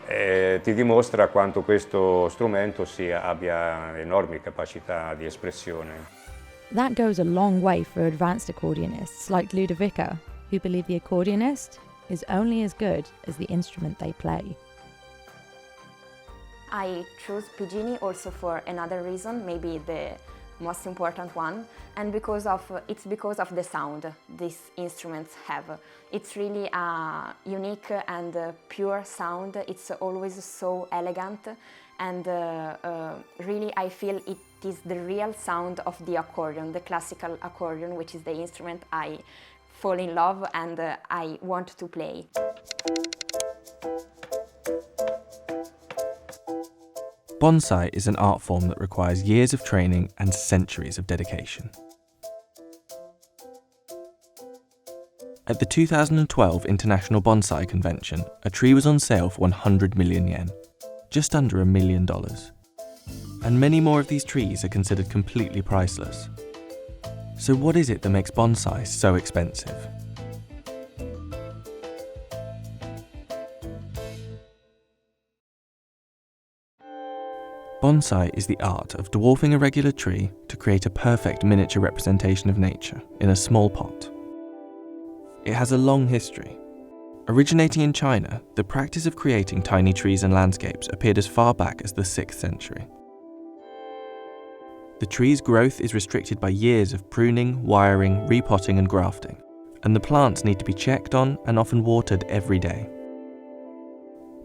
ti dimostra quanto questo strumento abbia enormi capacità di espressione. That goes a long way for advanced accordionists like Ludovica, who believe the accordionist is only as good as the instrument they play. I choose Pigini also for another reason, maybe the most important one, and it's because of the sound these instruments have. It's really a unique and pure sound. It's always so elegant, and really I feel it is the real sound of the accordion, the classical accordion, which is the instrument I fall in love and I want to play. Bonsai is an art form that requires years of training and centuries of dedication. At the 2012 International Bonsai Convention, a tree was on sale for 100 million yen, just under $1 million. And many more of these trees are considered completely priceless. So what is it that makes bonsai so expensive? Bonsai is the art of dwarfing a regular tree to create a perfect miniature representation of nature in a small pot. It has a long history. Originating in China, the practice of creating tiny trees and landscapes appeared as far back as the 6th century. The tree's growth is restricted by years of pruning, wiring, repotting and grafting, and the plants need to be checked on and often watered every day.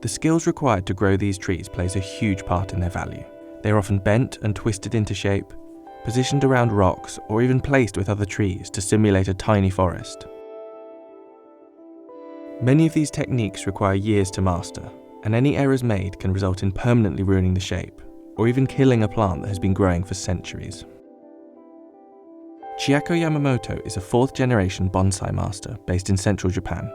The skills required to grow these trees plays a huge part in their value. They are often bent and twisted into shape, positioned around rocks, or even placed with other trees to simulate a tiny forest. Many of these techniques require years to master, and any errors made can result in permanently ruining the shape, or even killing a plant that has been growing for centuries. Chiako Yamamoto is a 4th-generation bonsai master based in central Japan.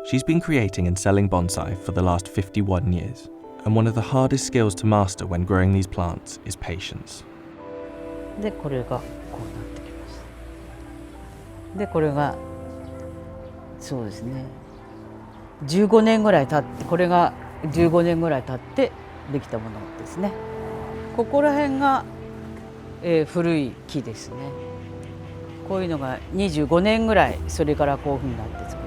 She's been creating and selling bonsai for the last 51 years, and one of the hardest skills to master when growing these plants is patience. で、これがこうなってきます。で、これがそうですね。15年ぐらい経って、これが15年ぐらい経ってできたものですね。ここら辺が、古い木ですね。こういうのが25年ぐらいそれからこういうふうになって作る。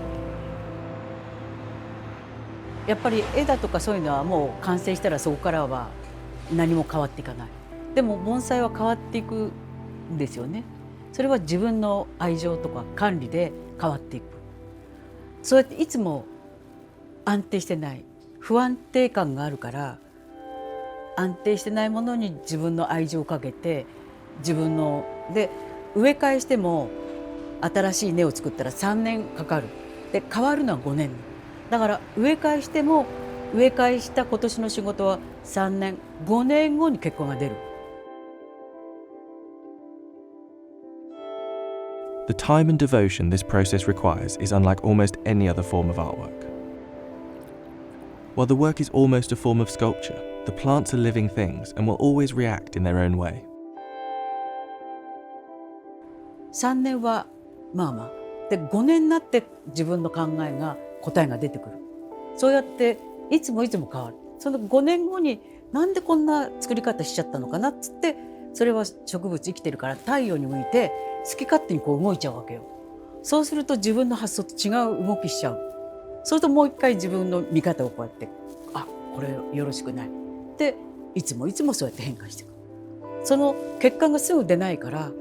やっぱり絵だとかそういうのはもう完成したらそこからは何も変わっていかない。でも盆栽は変わっていくんですよね。それは自分の愛情とか管理で変わっていく。そうやっていつも安定してない不安定感があるから安定してないものに自分の愛情をかけて自分ので植え替えしても新しい根を作ったら3年かかる。で変わるのは5年。だから植え替えしても植え替えした今年の仕事は3年5年後に結果が出る。The time and devotion this process requires is unlike almost any other form of artwork. While the work is almost a form of sculpture, the plants are living things and will always react in their own way. 3年はまあまあで5年になって自分の考えが答えが出てくる。そうやっていつも変わる。その5年後になんでこんな作り方しちゃったのかなっつってそれは植物生きてるから太陽に向いて好き勝手にこう動いちゃうわけよ。そうすると自分の発想と違う動きしちゃう。そうするともう一回自分の見方をこうやってこれよろしくないでいつもそうやって変化していく。その結果がすぐ出ないから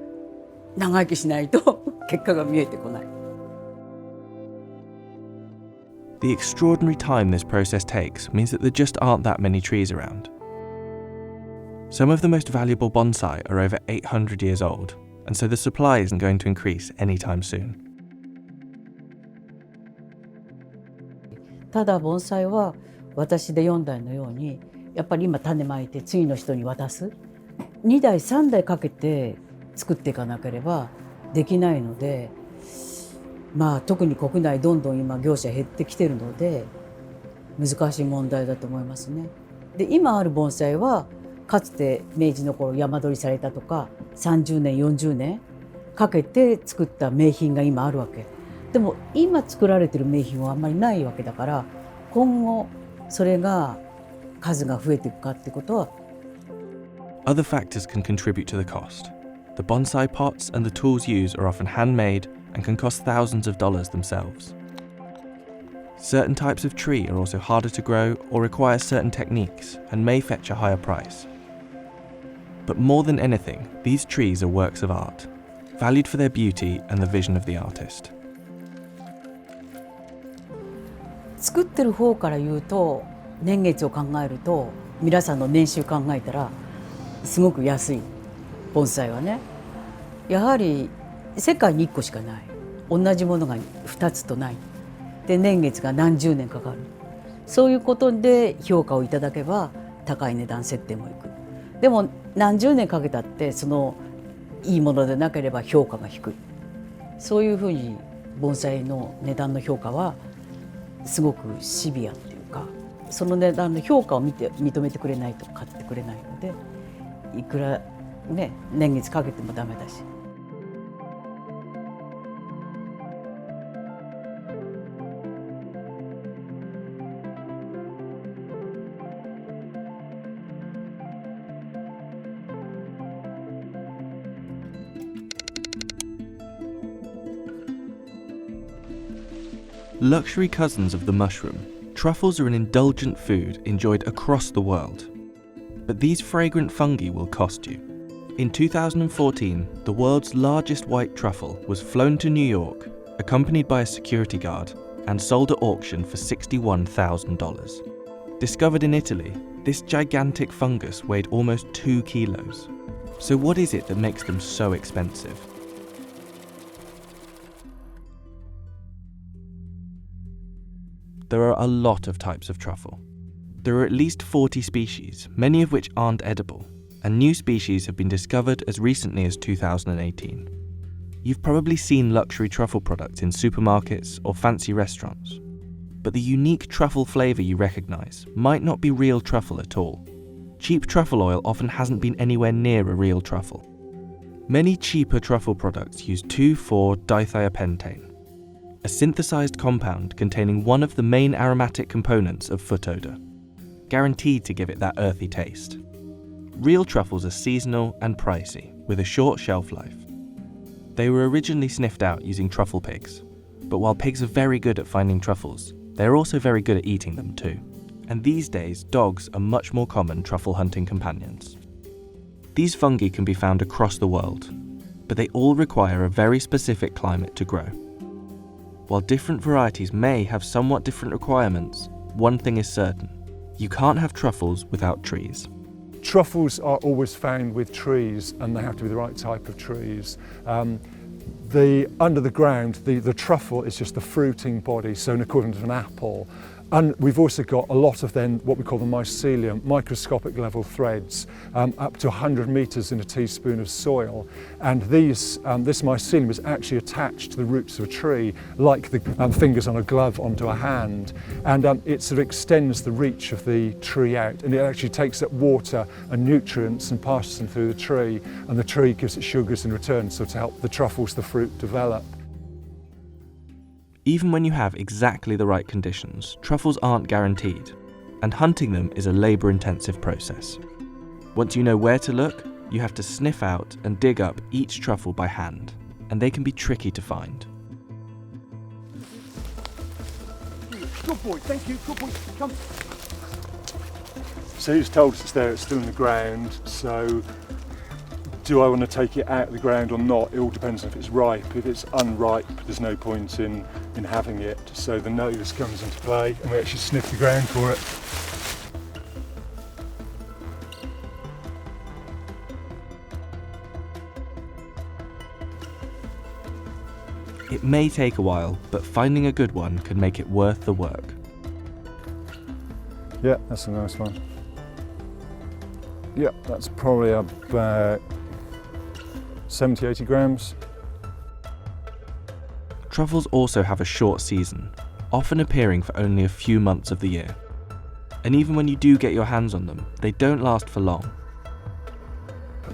長生きしないと結果が見えてこない。The extraordinary time this process takes means that there just aren't that many trees around. Some of the most valuable bonsai are over 800 years old, and so the supply isn't going to increase anytime soon. ただ盆栽は私で4代のようにやっぱり今種まいて次の人に渡す2代3代かけて作っていかなければできないので、まあ特に国内どんどん今業者減ってきてるので難しい問題だと思いますね。で今ある盆栽はかつて明治の頃山取りされたとか30年40年かけて作った名品が今あるわけ。でも今作られてる名品はあんまりないわけだから今後それが数が増えていくかってことは。 Other factors can contribute to the cost. The bonsai pots and the tools used are often handmade and can cost thousands of dollars themselves. Certain types of tree are also harder to grow or require certain techniques and may fetch a higher price. But more than anything, these trees are works of art, valued for their beauty and the vision of the artist. 作ってる方から言うと、年月を考えると、皆さんの年収考えたらすごく安い盆栽はね、やはり世界に1個しかない、同じものが2つとない、で年月が何十年かかる、そういうことで評価をいただけば高い値段設定もいく。でも何十年かけたってそのいいものでなければ評価が低い。そういうふうに盆栽の値段の評価はすごくシビアっていうか、その値段の評価を認めてくれないと買ってくれないので、いくらね年月かけてもダメだし。Luxury cousins of the mushroom, truffles are an indulgent food enjoyed across the world. But these fragrant fungi will cost you. In 2014, the world's largest white truffle was flown to New York, accompanied by a security guard, and sold at auction for $61,000. Discovered in Italy, this gigantic fungus weighed almost 2 kilos. So what is it that makes them so expensive? There are a lot of types of truffle. There are at least 40 species, many of which aren't edible, and new species have been discovered as recently as 2018. You've probably seen luxury truffle products in supermarkets or fancy restaurants, but the unique truffle flavour you recognise might not be real truffle at all. Cheap truffle oil often hasn't been anywhere near a real truffle. Many cheaper truffle products use 2,4-dithiapentane, a synthesized compound containing one of the main aromatic components of foot odor, guaranteed to give it that earthy taste. Real truffles are seasonal and pricey, with a short shelf life. They were originally sniffed out using truffle pigs, but while pigs are very good at finding truffles, they're also very good at eating them too. And these days, dogs are much more common truffle hunting companions. These fungi can be found across the world, but they all require a very specific climate to grow. While different varieties may have somewhat different requirements, one thing is certain: you can't have truffles without trees. Truffles are always found with trees, and they have to be the right type of trees. Under the ground, the truffle is just the fruiting body, so an equivalent of an apple. And we've also got a lot of then what we call the mycelium, microscopic level threads, up to 100 metres in a teaspoon of soil. And this mycelium is actually attached to the roots of a tree, like the fingers on a glove onto a hand. And it sort of extends the reach of the tree out, and it actually takes up water and nutrients and passes them through the tree, and the tree gives it sugars in return, so to help the truffles, the fruit, develop. Even when you have exactly the right conditions, truffles aren't guaranteed, and hunting them is a labour-intensive process. Once you know where to look, you have to sniff out and dig up each truffle by hand, and they can be tricky to find. Good boy, thank you, good boy, come. So he's told us it's there, it's still in the ground, so do I want to take it out of the ground or not? It all depends on if it's ripe. If it's unripe, there's no point in having it. So the nose comes into play, and we actually sniff the ground for it. It may take a while, but finding a good one can make it worth the work. Yeah, that's a nice one. Yeah, that's probably about 70-80 grams. Truffles also have a short season, often appearing for only a few months of the year. And even when you do get your hands on them, they don't last for long.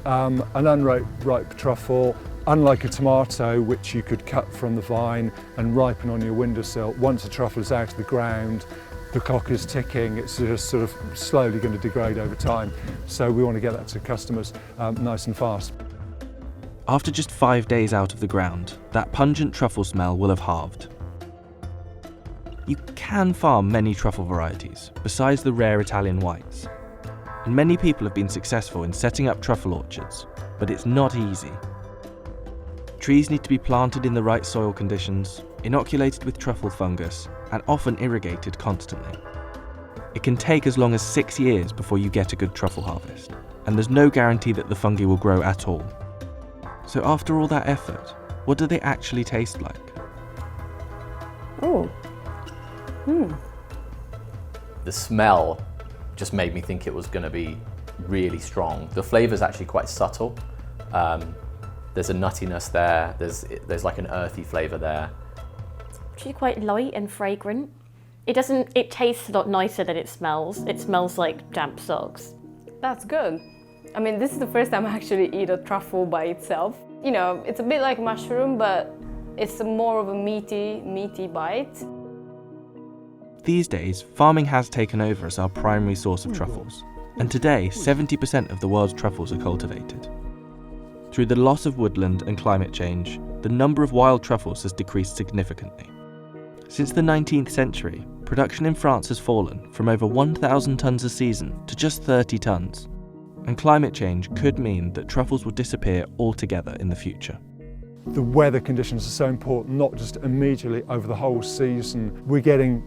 An unripe truffle, unlike a tomato, which you could cut from the vine and ripen on your windowsill, once a truffle is out of the ground, the clock is ticking, it's just sort of slowly going to degrade over time. So we want to get that to customers nice and fast. After just 5 days out of the ground, that pungent truffle smell will have halved. You can farm many truffle varieties, besides the rare Italian whites. And many people have been successful in setting up truffle orchards, but it's not easy. Trees need to be planted in the right soil conditions, inoculated with truffle fungus, and often irrigated constantly. It can take as long as 6 years before you get a good truffle harvest, and there's no guarantee that the fungi will grow at all. So after all that effort, what do they actually taste like? Oh. The smell just made me think it was going to be really strong. The flavour's actually quite subtle. There's a nuttiness there, there's like an earthy flavour there. Actually quite light and fragrant. It tastes a lot nicer than it smells. It smells like damp socks. That's good. I mean, this is the first time I actually eat a truffle by itself. You know, it's a bit like mushroom, but it's more of a meaty bite. These days, farming has taken over as our primary source of truffles, and today 70% of the world's truffles are cultivated. Through the loss of woodland and climate change, the number of wild truffles has decreased significantly. Since the 19th century, production in France has fallen from over 1,000 tonnes a season to just 30 tonnes, and climate change could mean that truffles will disappear altogether in the future. The weather conditions are so important, not just immediately over the whole season. We're getting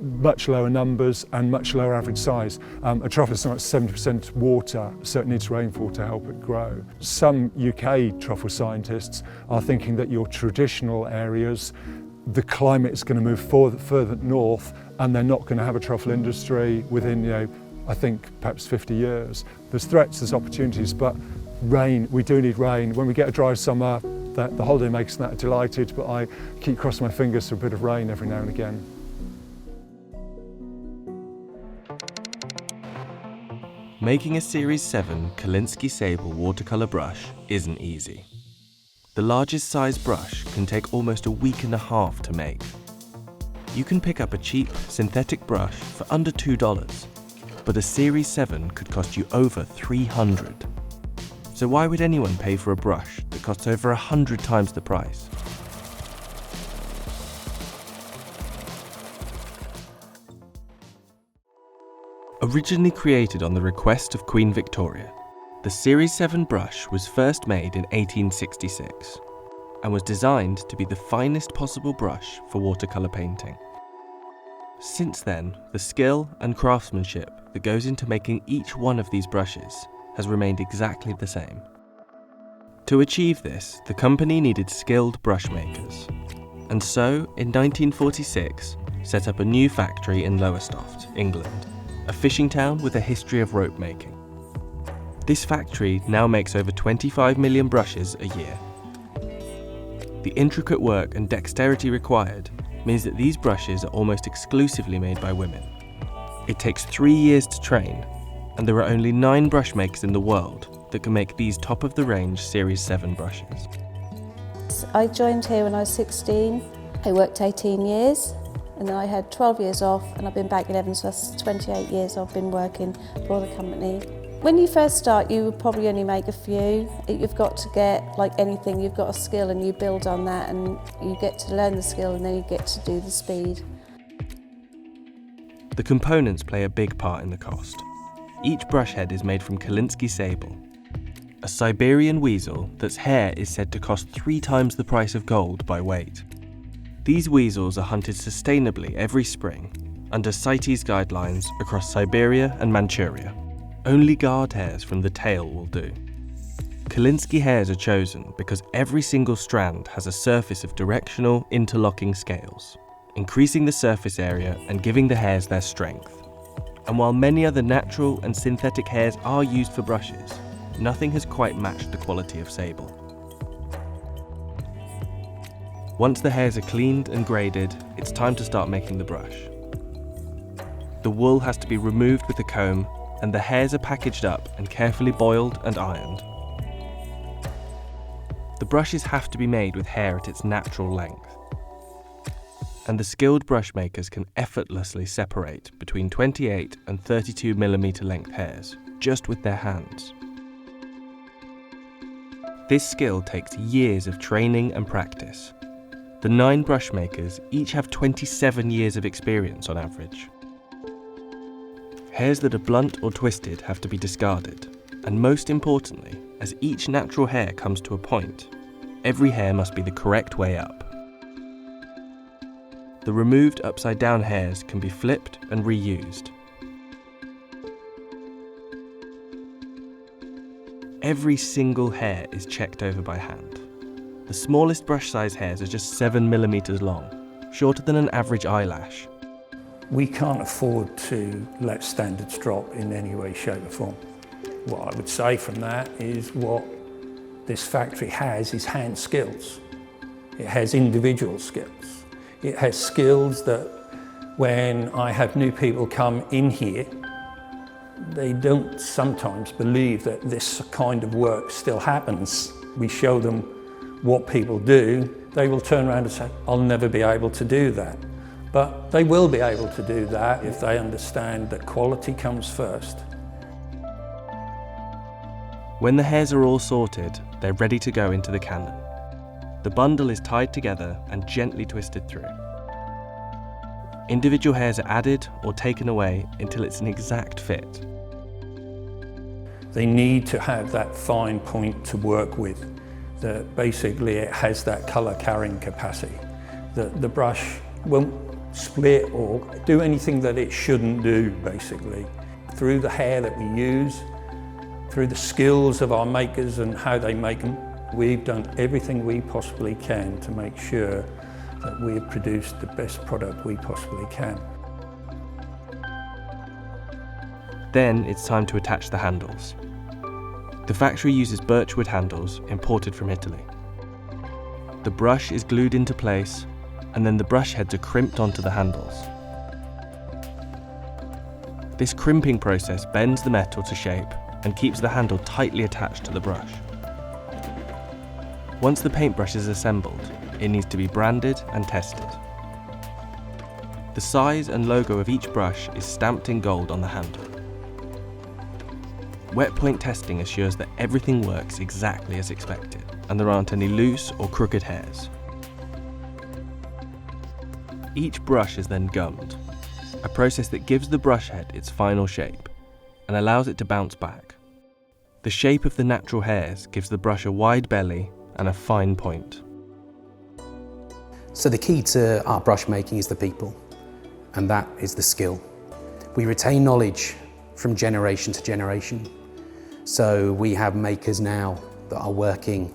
much lower numbers and much lower average size. A truffle is something like 70% water, so it needs rainfall to help it grow. Some UK truffle scientists are thinking that your traditional areas, the climate is going to move further north, and they're not going to have a truffle industry within, I think, perhaps 50 years. There's threats, there's opportunities, but rain, we do need rain. When we get a dry summer, the holiday makes that delighted, but I keep crossing my fingers for a bit of rain every now and again. Making a Series 7 Kolinsky Sable watercolour brush isn't easy. The largest size brush can take almost a week and a half to make. You can pick up a cheap synthetic brush for under $2, but a Series 7 could cost you over $300. So why would anyone pay for a brush that costs over 100 times the price? Originally created on the request of Queen Victoria, the Series 7 brush was first made in 1866 and was designed to be the finest possible brush for watercolour painting. Since then, the skill and craftsmanship that goes into making each one of these brushes has remained exactly the same. To achieve this, the company needed skilled brush makers, and so in 1946 set up a new factory in Lowestoft, England, a fishing town with a history of rope making. This factory now makes over 25 million brushes a year. The intricate work and dexterity required means that these brushes are almost exclusively made by women. It takes 3 years to train, and there are only 9 brush makers in the world that can make these top-of-the-range Series 7 brushes. I joined here when I was 16. I worked 18 years, and then I had 12 years off, and I've been back 11, so that's 28 years I've been working for the company. When you first start, you would probably only make a few. You've got to get, like anything, you've got a skill and you build on that, and you get to learn the skill and then you get to do the speed. The components play a big part in the cost. Each brush head is made from Kolinsky sable, a Siberian weasel that's hair is said to cost 3 times the price of gold by weight. These weasels are hunted sustainably every spring under CITES guidelines across Siberia and Manchuria. Only guard hairs from the tail will do. Kolinsky hairs are chosen because every single strand has a surface of directional interlocking scales, increasing the surface area and giving the hairs their strength. And while many other natural and synthetic hairs are used for brushes, nothing has quite matched the quality of sable. Once the hairs are cleaned and graded, it's time to start making the brush. The wool has to be removed with a comb, and the hairs are packaged up and carefully boiled and ironed. The brushes have to be made with hair at its natural length, and the skilled brush makers can effortlessly separate between 28 and 32mm length hairs just with their hands. This skill takes years of training and practice. The 9 brush makers each have 27 years of experience on average. Hairs that are blunt or twisted have to be discarded, and most importantly, as each natural hair comes to a point, every hair must be the correct way up. The removed upside down hairs can be flipped and reused. Every single hair is checked over by hand. The smallest brush size hairs are just 7mm long, shorter than an average eyelash. We can't afford to let standards drop in any way, shape or form. What I would say from that is what this factory has is hand skills. It has individual skills. It has skills that when I have new people come in here, they don't sometimes believe that this kind of work still happens. We show them what people do, they will turn around and say, I'll never be able to do that. But they will be able to do that if they understand that quality comes first. When the hairs are all sorted, they're ready to go into the cannon. The bundle is tied together and gently twisted through. Individual hairs are added or taken away until it's an exact fit. They need to have that fine point to work with, that basically it has that colour carrying capacity, that the brush won't split or do anything that it shouldn't do, basically. Through the hair that we use, through the skills of our makers and how they make them, we've done everything we possibly can to make sure that we've produced the best product we possibly can. Then it's time to attach the handles. The factory uses birchwood handles imported from Italy. The brush is glued into place, and then the brush heads are crimped onto the handles. This crimping process bends the metal to shape and keeps the handle tightly attached to the brush. Once the paintbrush is assembled, it needs to be branded and tested. The size and logo of each brush is stamped in gold on the handle. Wet point testing assures that everything works exactly as expected, and there aren't any loose or crooked hairs. Each brush is then gummed, a process that gives the brush head its final shape and allows it to bounce back. The shape of the natural hairs gives the brush a wide belly and a fine point. So the key to art brush making is the people, and that is the skill. We retain knowledge from generation to generation. So we have makers now that are working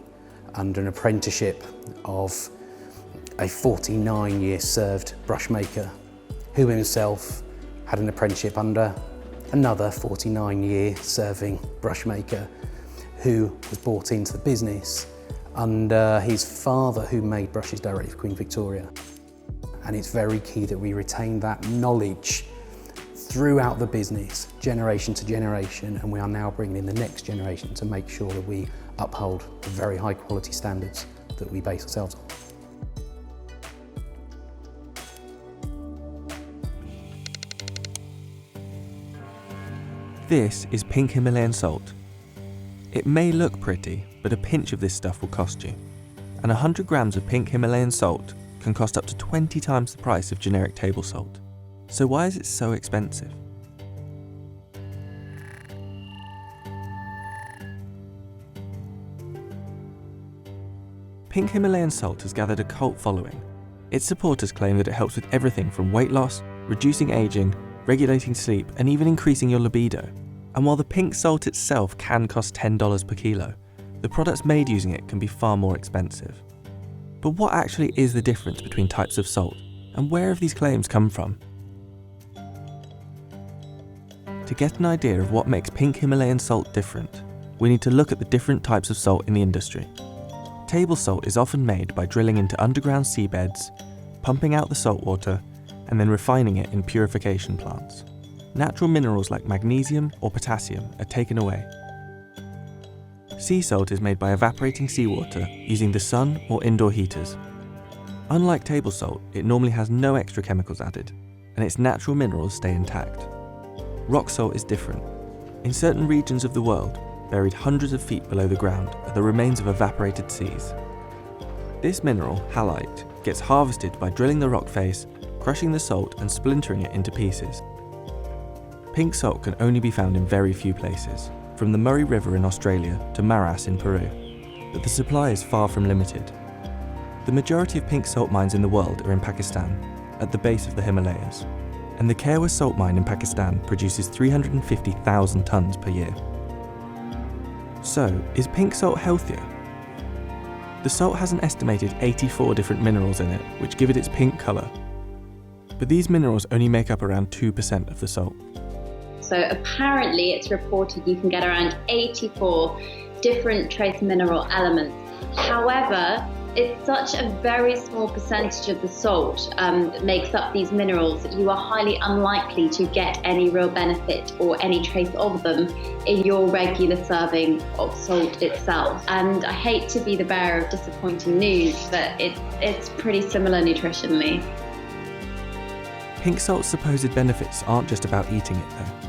under an apprenticeship of a 49-year served brush maker who himself had an apprenticeship under another 49-year serving brush maker who was brought into the business under his father, who made brushes directly for Queen Victoria. And it's very key that we retain that knowledge throughout the business, generation to generation, and we are now bringing in the next generation to make sure that we uphold the very high quality standards that we base ourselves on. This is pink Himalayan salt. It may look pretty, but a pinch of this stuff will cost you. And 100 grams of pink Himalayan salt can cost up to 20 times the price of generic table salt. So why is it so expensive? Pink Himalayan salt has gathered a cult following. Its supporters claim that it helps with everything from weight loss, reducing aging, regulating sleep, and even increasing your libido. And while the pink salt itself can cost $10 per kilo, the products made using it can be far more expensive. But what actually is the difference between types of salt, and where have these claims come from? To get an idea of what makes pink Himalayan salt different, we need to look at the different types of salt in the industry. Table salt is often made by drilling into underground seabeds, pumping out the salt water, and then refining it in purification plants. Natural minerals like magnesium or potassium are taken away. Sea salt is made by evaporating seawater using the sun or indoor heaters. Unlike table salt, it normally has no extra chemicals added, and its natural minerals stay intact. Rock salt is different. In certain regions of the world, buried hundreds of feet below the ground, are the remains of evaporated seas. This mineral, halite, gets harvested by drilling the rock face, crushing the salt and splintering it into pieces. Pink salt can only be found in very few places, from the Murray River in Australia to Maras in Peru, but the supply is far from limited. The majority of pink salt mines in the world are in Pakistan, at the base of the Himalayas, and the Kherwa salt mine in Pakistan produces 350,000 tonnes per year. So, is pink salt healthier? The salt has an estimated 84 different minerals in it, which give it its pink colour. But these minerals only make up around 2% of the salt. So apparently it's reported you can get around 84 different trace mineral elements. However, it's such a very small percentage of the salt that makes up these minerals that you are highly unlikely to get any real benefit or any trace of them in your regular serving of salt itself. And I hate to be the bearer of disappointing news, but it's pretty similar nutritionally. Pink salt's supposed benefits aren't just about eating it though,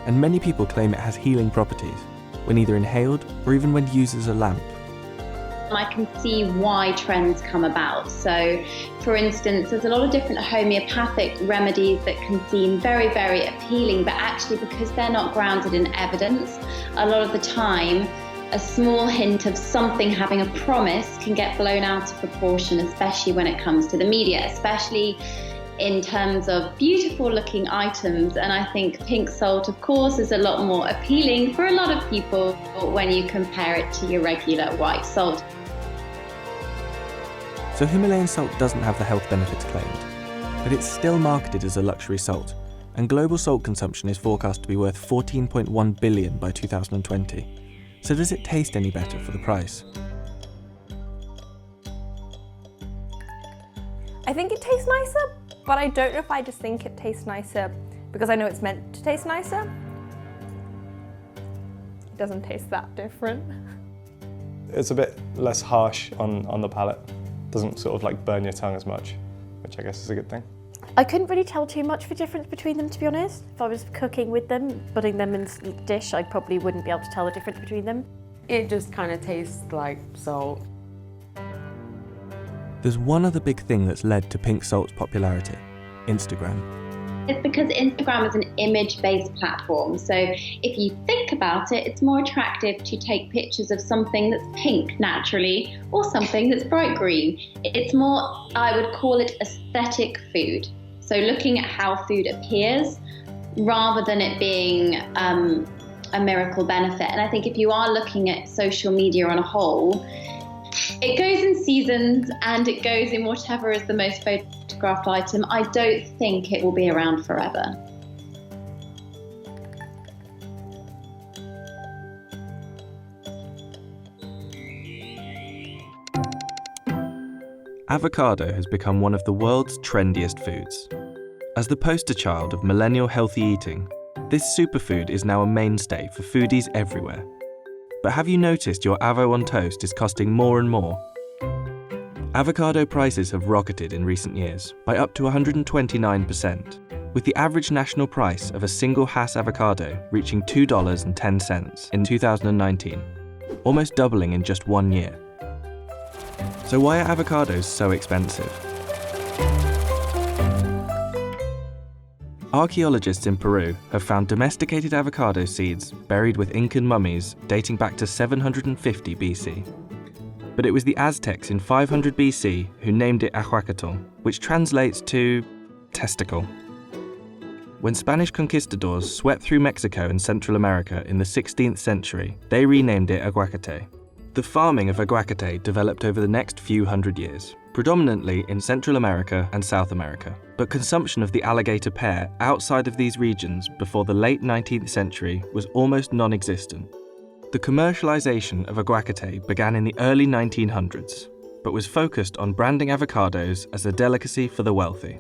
and many people claim it has healing properties, when either inhaled or even when used as a lamp. I can see why trends come about. So, for instance, there's a lot of different homeopathic remedies that can seem very, very appealing, but actually because they're not grounded in evidence, a lot of the time, a small hint of something having a promise can get blown out of proportion, especially when it comes to the media, especially in terms of beautiful looking items. And I think pink salt, of course, is a lot more appealing for a lot of people when you compare it to your regular white salt. So Himalayan salt doesn't have the health benefits claimed, but it's still marketed as a luxury salt, and global salt consumption is forecast to be worth $14.1 billion by 2020. So does it taste any better for the price? I think it tastes nicer, but I don't know if I just think it tastes nicer because I know it's meant to taste nicer. It doesn't taste that different. It's a bit less harsh on the palate. Doesn't sort of like burn your tongue as much, which I guess is a good thing. I couldn't really tell too much of a difference between them, to be honest. If I was cooking with them, putting them in a dish, I probably wouldn't be able to tell the difference between them. It just kind of tastes like salt. There's one other big thing that's led to pink salt's popularity: Instagram. It's because Instagram is an image-based platform. So if you think about it, it's more attractive to take pictures of something that's pink naturally or something that's bright green. It's more, I would call it aesthetic food. So looking at how food appears rather than it being a miracle benefit. And I think if you are looking at social media on a whole, it goes in seasons and it goes in whatever is the most photographed item. I don't think it will be around forever. Avocado has become one of the world's trendiest foods. As the poster child of millennial healthy eating, this superfood is now a mainstay for foodies everywhere. But have you noticed your avo on toast is costing more and more? Avocado prices have rocketed in recent years by up to 129%, with the average national price of a single Hass avocado reaching $2.10 in 2019, almost doubling in just 1 year. So why are avocados so expensive? Archaeologists in Peru have found domesticated avocado seeds buried with Incan mummies dating back to 750 BC. But it was the Aztecs in 500 BC who named it aguacatl, which translates to testicle. When Spanish conquistadors swept through Mexico and Central America in the 16th century, they renamed it aguacate. The farming of aguacate developed over the next few hundred years, predominantly in Central America and South America, but consumption of the alligator pear outside of these regions before the late 19th century was almost non-existent. The commercialization of aguacate began in the early 1900s, but was focused on branding avocados as a delicacy for the wealthy,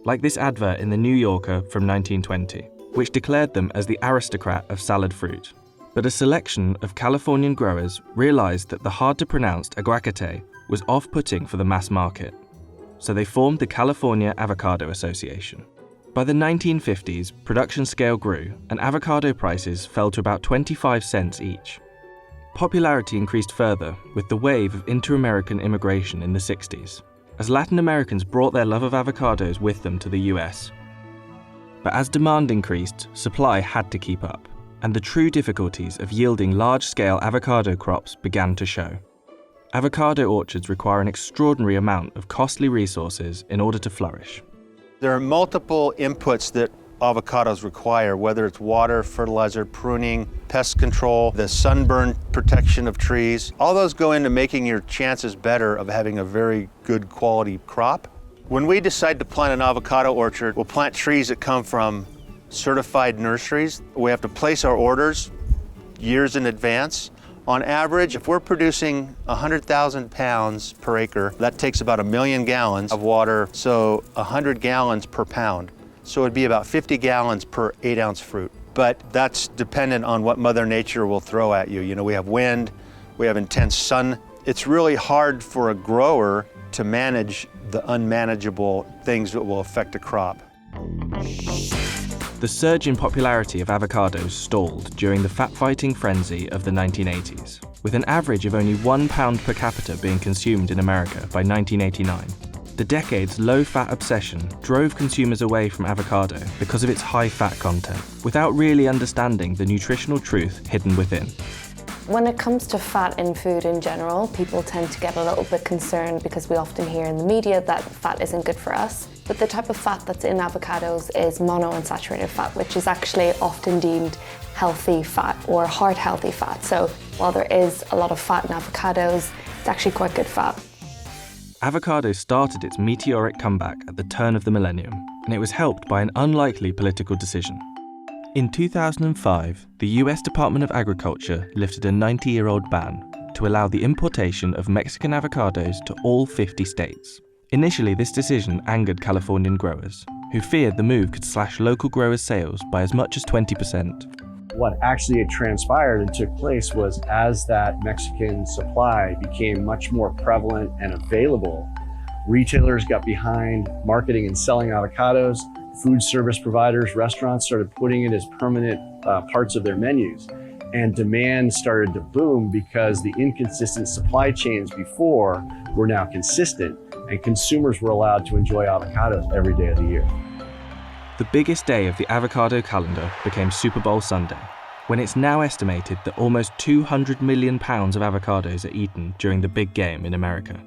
like this advert in The New Yorker from 1920, which declared them as the aristocrat of salad fruit. But a selection of Californian growers realized that the hard-to-pronounce aguacate was off-putting for the mass market, so they formed the California Avocado Association. By the 1950s, production scale grew and avocado prices fell to about 25 cents each. Popularity increased further with the wave of inter-American immigration in the 60s, as Latin Americans brought their love of avocados with them to the US. But as demand increased, supply had to keep up, and the true difficulties of yielding large-scale avocado crops began to show. Avocado orchards require an extraordinary amount of costly resources in order to flourish. There are multiple inputs that avocados require, whether it's water, fertilizer, pruning, pest control, the sunburn protection of trees. All those go into making your chances better of having a very good quality crop. When we decide to plant an avocado orchard, we'll plant trees that come from certified nurseries. We have to place our orders years in advance. On average, if we're producing 100,000 pounds per acre, that takes about 1 million gallons of water, so 100 gallons per pound. So it'd be about 50 gallons per 8-ounce fruit. But that's dependent on what Mother Nature will throw at you. You know, we have wind, we have intense sun. It's really hard for a grower to manage the unmanageable things that will affect a crop. The surge in popularity of avocados stalled during the fat-fighting frenzy of the 1980s, with an average of only 1 pound per capita being consumed in America by 1989. The decade's low-fat obsession drove consumers away from avocado because of its high fat content, without really understanding the nutritional truth hidden within. When it comes to fat in food in general, people tend to get a little bit concerned because we often hear in the media that fat isn't good for us. But the type of fat that's in avocados is monounsaturated fat, which is actually often deemed healthy fat or heart healthy fat. So while there is a lot of fat in avocados, it's actually quite good fat. Avocado started its meteoric comeback at the turn of the millennium, and it was helped by an unlikely political decision. In 2005, the US Department of Agriculture lifted a 90-year-old ban to allow the importation of Mexican avocados to all 50 states. Initially, this decision angered Californian growers, who feared the move could slash local growers' sales by as much as 20%. What actually transpired and took place was as that Mexican supply became much more prevalent and available, retailers got behind marketing and selling avocados. Food service providers, restaurants started putting it as permanent parts of their menus. And demand started to boom because the inconsistent supply chains before were now consistent, and consumers were allowed to enjoy avocados every day of the year. The biggest day of the avocado calendar became Super Bowl Sunday, when it's now estimated that almost 200 million pounds of avocados are eaten during the big game in America.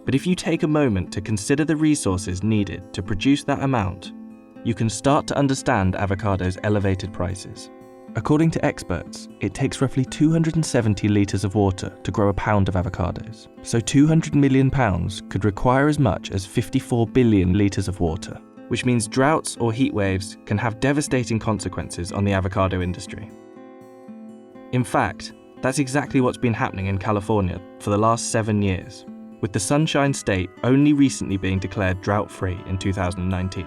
But if you take a moment to consider the resources needed to produce that amount, you can start to understand avocados' elevated prices. According to experts, it takes roughly 270 litres of water to grow a pound of avocados. So 200 million pounds could require as much as 54 billion litres of water, which means droughts or heat waves can have devastating consequences on the avocado industry. In fact, that's exactly what's been happening in California for the last 7 years, with the Sunshine State only recently being declared drought-free in 2019,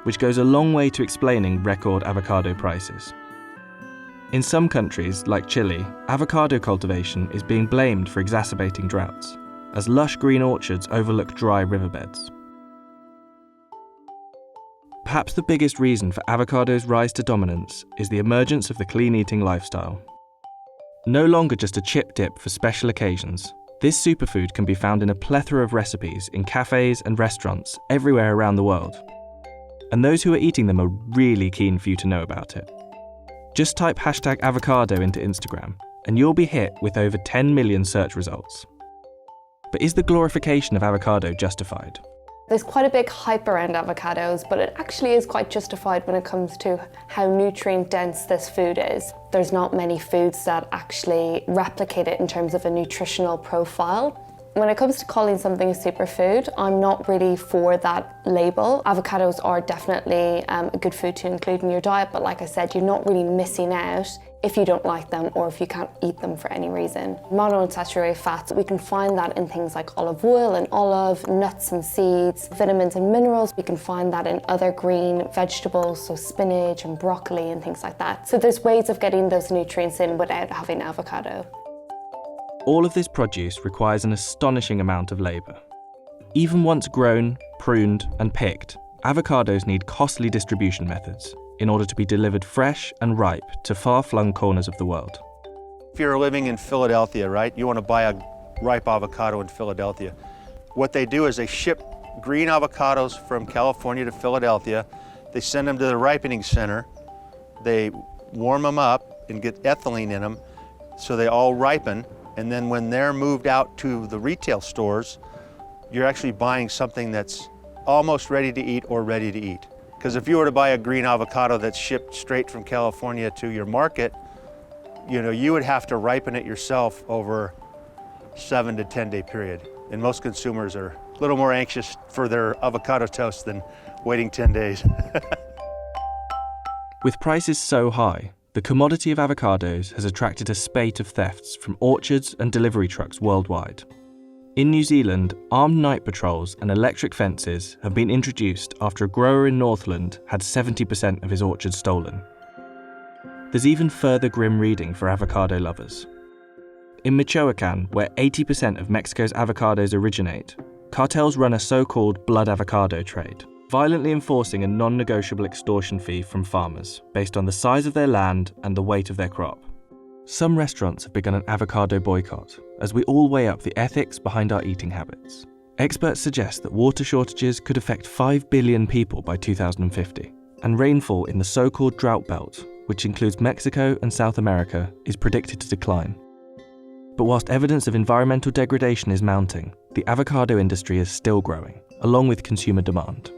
which goes a long way to explaining record avocado prices. In some countries, like Chile, avocado cultivation is being blamed for exacerbating droughts, as lush green orchards overlook dry riverbeds. Perhaps the biggest reason for avocado's rise to dominance is the emergence of the clean eating lifestyle. No longer just a chip dip for special occasions, this superfood can be found in a plethora of recipes in cafes and restaurants everywhere around the world. And those who are eating them are really keen for you to know about it. Just type #avocado into Instagram, and you'll be hit with over 10 million search results. But is the glorification of avocado justified? There's quite a big hype around avocados, but it actually is quite justified when it comes to how nutrient dense this food is. There's not many foods that actually replicate it in terms of a nutritional profile. When it comes to calling something a superfood, I'm not really for that label. Avocados are definitely a good food to include in your diet, but like I said, you're not really missing out if you don't like them or if you can't eat them for any reason. Monounsaturated fats, we can find that in things like olive oil and olive, nuts and seeds, vitamins and minerals. We can find that in other green vegetables, so spinach and broccoli and things like that. So there's ways of getting those nutrients in without having avocado. All of this produce requires an astonishing amount of labour. Even once grown, pruned and picked, avocados need costly distribution methods in order to be delivered fresh and ripe to far-flung corners of the world. If you're living in Philadelphia, right, you want to buy a ripe avocado in Philadelphia. What they do is they ship green avocados from California to Philadelphia. They send them to the ripening center. They warm them up and get ethylene in them so they all ripen. And then when they're moved out to the retail stores, you're actually buying something that's almost ready to eat or ready to eat. Because if you were to buy a green avocado that's shipped straight from California to your market, you know, you would have to ripen it yourself over 7 to 10 day period. And most consumers are a little more anxious for their avocado toast than waiting 10 days. With prices so high, the commodity of avocados has attracted a spate of thefts from orchards and delivery trucks worldwide. In New Zealand, armed night patrols and electric fences have been introduced after a grower in Northland had 70% of his orchard stolen. There's even further grim reading for avocado lovers. In Michoacan, where 80% of Mexico's avocados originate, cartels run a so-called blood avocado trade, violently enforcing a non-negotiable extortion fee from farmers based on the size of their land and the weight of their crop. Some restaurants have begun an avocado boycott, as we all weigh up the ethics behind our eating habits. Experts suggest that water shortages could affect 5 billion people by 2050, and rainfall in the so-called drought belt, which includes Mexico and South America, is predicted to decline. But whilst evidence of environmental degradation is mounting, the avocado industry is still growing, along with consumer demand.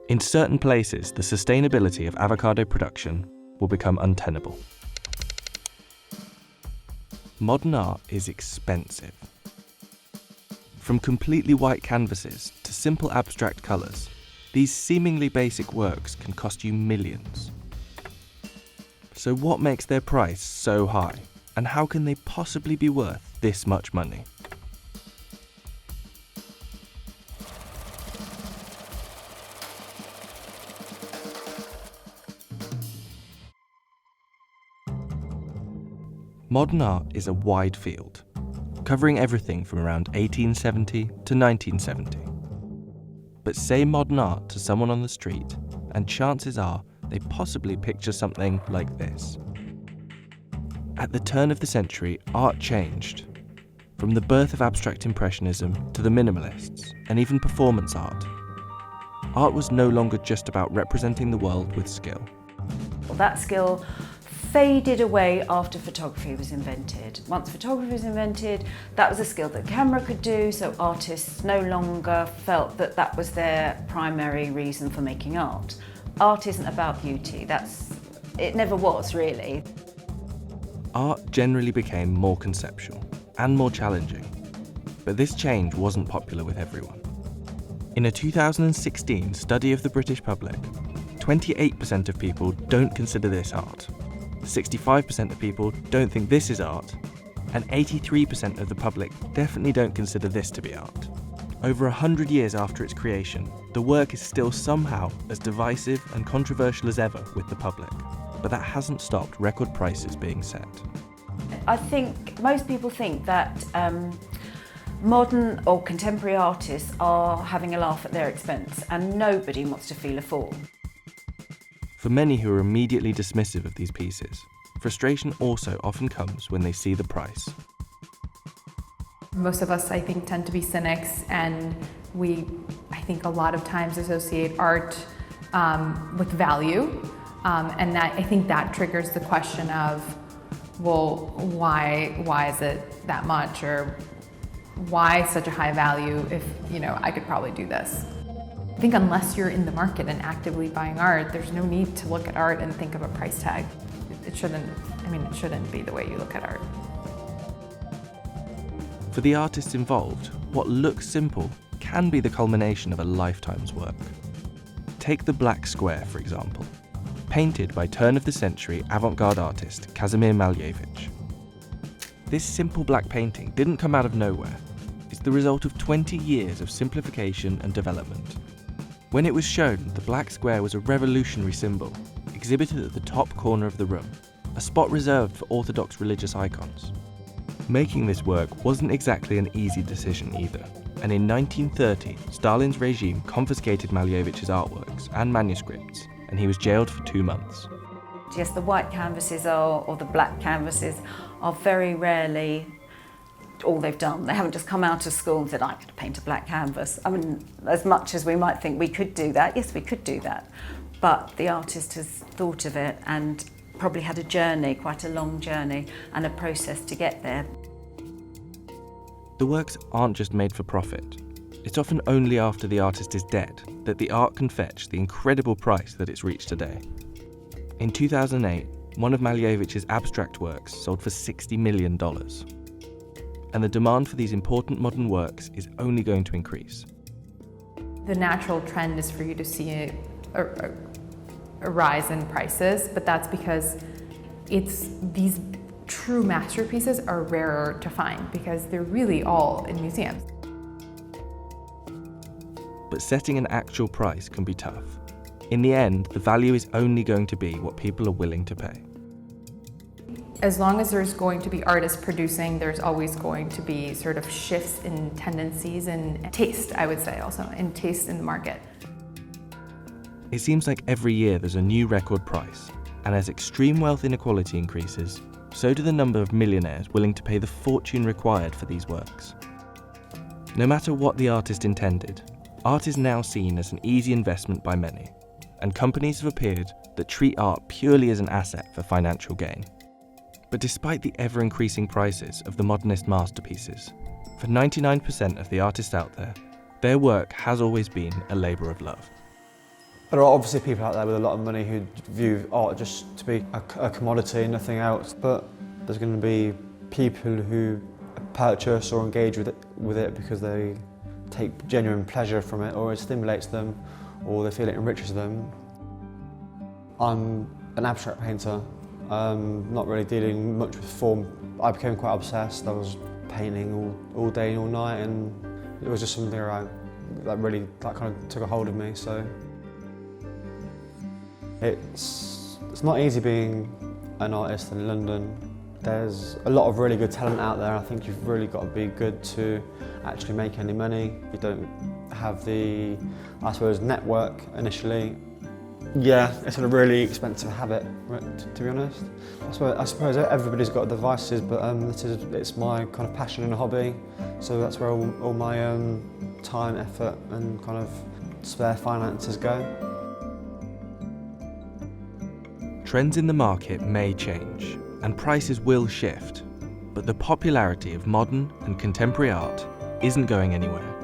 In certain places, the sustainability of avocado production will become untenable. Modern art is expensive. From completely white canvases to simple abstract colours, these seemingly basic works can cost you millions. So what makes their price so high, and how can they possibly be worth this much money? Modern art is a wide field, covering everything from around 1870 to 1970. But say modern art to someone on the street, and chances are they possibly picture something like this. At the turn of the century, art changed. From the birth of abstract impressionism to the minimalists, and even performance art. Art was no longer just about representing the world with skill. Well, that skill faded away after photography was invented. Once photography was invented, that was a skill that camera could do, so artists no longer felt that that was their primary reason for making art. Art isn't about beauty, it never was really. Art generally became more conceptual and more challenging, but this change wasn't popular with everyone. In a 2016 study of the British public, 28% of people don't consider this art. 65% of people don't think this is art, and 83% of the public definitely don't consider this to be art. Over 100 years after its creation, the work is still somehow as divisive and controversial as ever with the public, but that hasn't stopped record prices being set. I think most people think that modern or contemporary artists are having a laugh at their expense, and nobody wants to feel a fool. For many who are immediately dismissive of these pieces, frustration also often comes when they see the price. Most of us, I think, tend to be cynics, and we, I think, a lot of times associate art with value, and that I think that triggers the question of, well, why is it that much, or why such a high value if, I could probably do this. I think unless you're in the market and actively buying art, there's no need to look at art and think of a price tag. It shouldn't be the way you look at art. For the artists involved, what looks simple can be the culmination of a lifetime's work. Take the Black Square, for example, painted by turn-of-the-century avant-garde artist Kazimir Malevich. This simple black painting didn't come out of nowhere. It's the result of 20 years of simplification and development. When it was shown, the Black Square was a revolutionary symbol, exhibited at the top corner of the room, a spot reserved for Orthodox religious icons. Making this work wasn't exactly an easy decision either, and in 1930, Stalin's regime confiscated Malevich's artworks and manuscripts, and he was jailed for 2 months. Yes, the white canvases or the black canvases are very rarely all they've done. They haven't just come out of school and said, I'm going to paint a black canvas. I mean, as much as we might think we could do that, yes, we could do that. But the artist has thought of it and probably had a journey, quite a long journey, and a process to get there. The works aren't just made for profit. It's often only after the artist is dead that the art can fetch the incredible price that it's reached today. In 2008, one of Maleevich's abstract works sold for $60 million. And the demand for these important modern works is only going to increase. The natural trend is for you to see a rise in prices, but that's because these true masterpieces are rarer to find because they're really all in museums. But setting an actual price can be tough. In the end, the value is only going to be what people are willing to pay. As long as there's going to be artists producing, there's always going to be sort of shifts in tendencies and taste, I would say also, in taste in the market. It seems like every year there's a new record price, and as extreme wealth inequality increases, so do the number of millionaires willing to pay the fortune required for these works. No matter what the artist intended, art is now seen as an easy investment by many, and companies have appeared that treat art purely as an asset for financial gain. But despite the ever-increasing prices of the modernist masterpieces, for 99% of the artists out there, their work has always been a labour of love. There are obviously people out there with a lot of money who view art just to be a commodity and nothing else, but there's going to be people who purchase or engage with it because they take genuine pleasure from it, or it stimulates them, or they feel it enriches them. I'm an abstract painter, not really dealing much with form. I became quite obsessed. I was painting all day and all night, and it was just something that really kind of took a hold of me. So it's not easy being an artist in London. There's a lot of really good talent out there. I think you've really got to be good to actually make any money. You don't have the, I suppose, network initially. Yeah, it's a really expensive habit, to be honest. I suppose everybody's got devices, but it's my kind of passion and hobby. So that's where all my time, effort and kind of spare finances go. Trends in the market may change, and prices will shift, but the popularity of modern and contemporary art isn't going anywhere.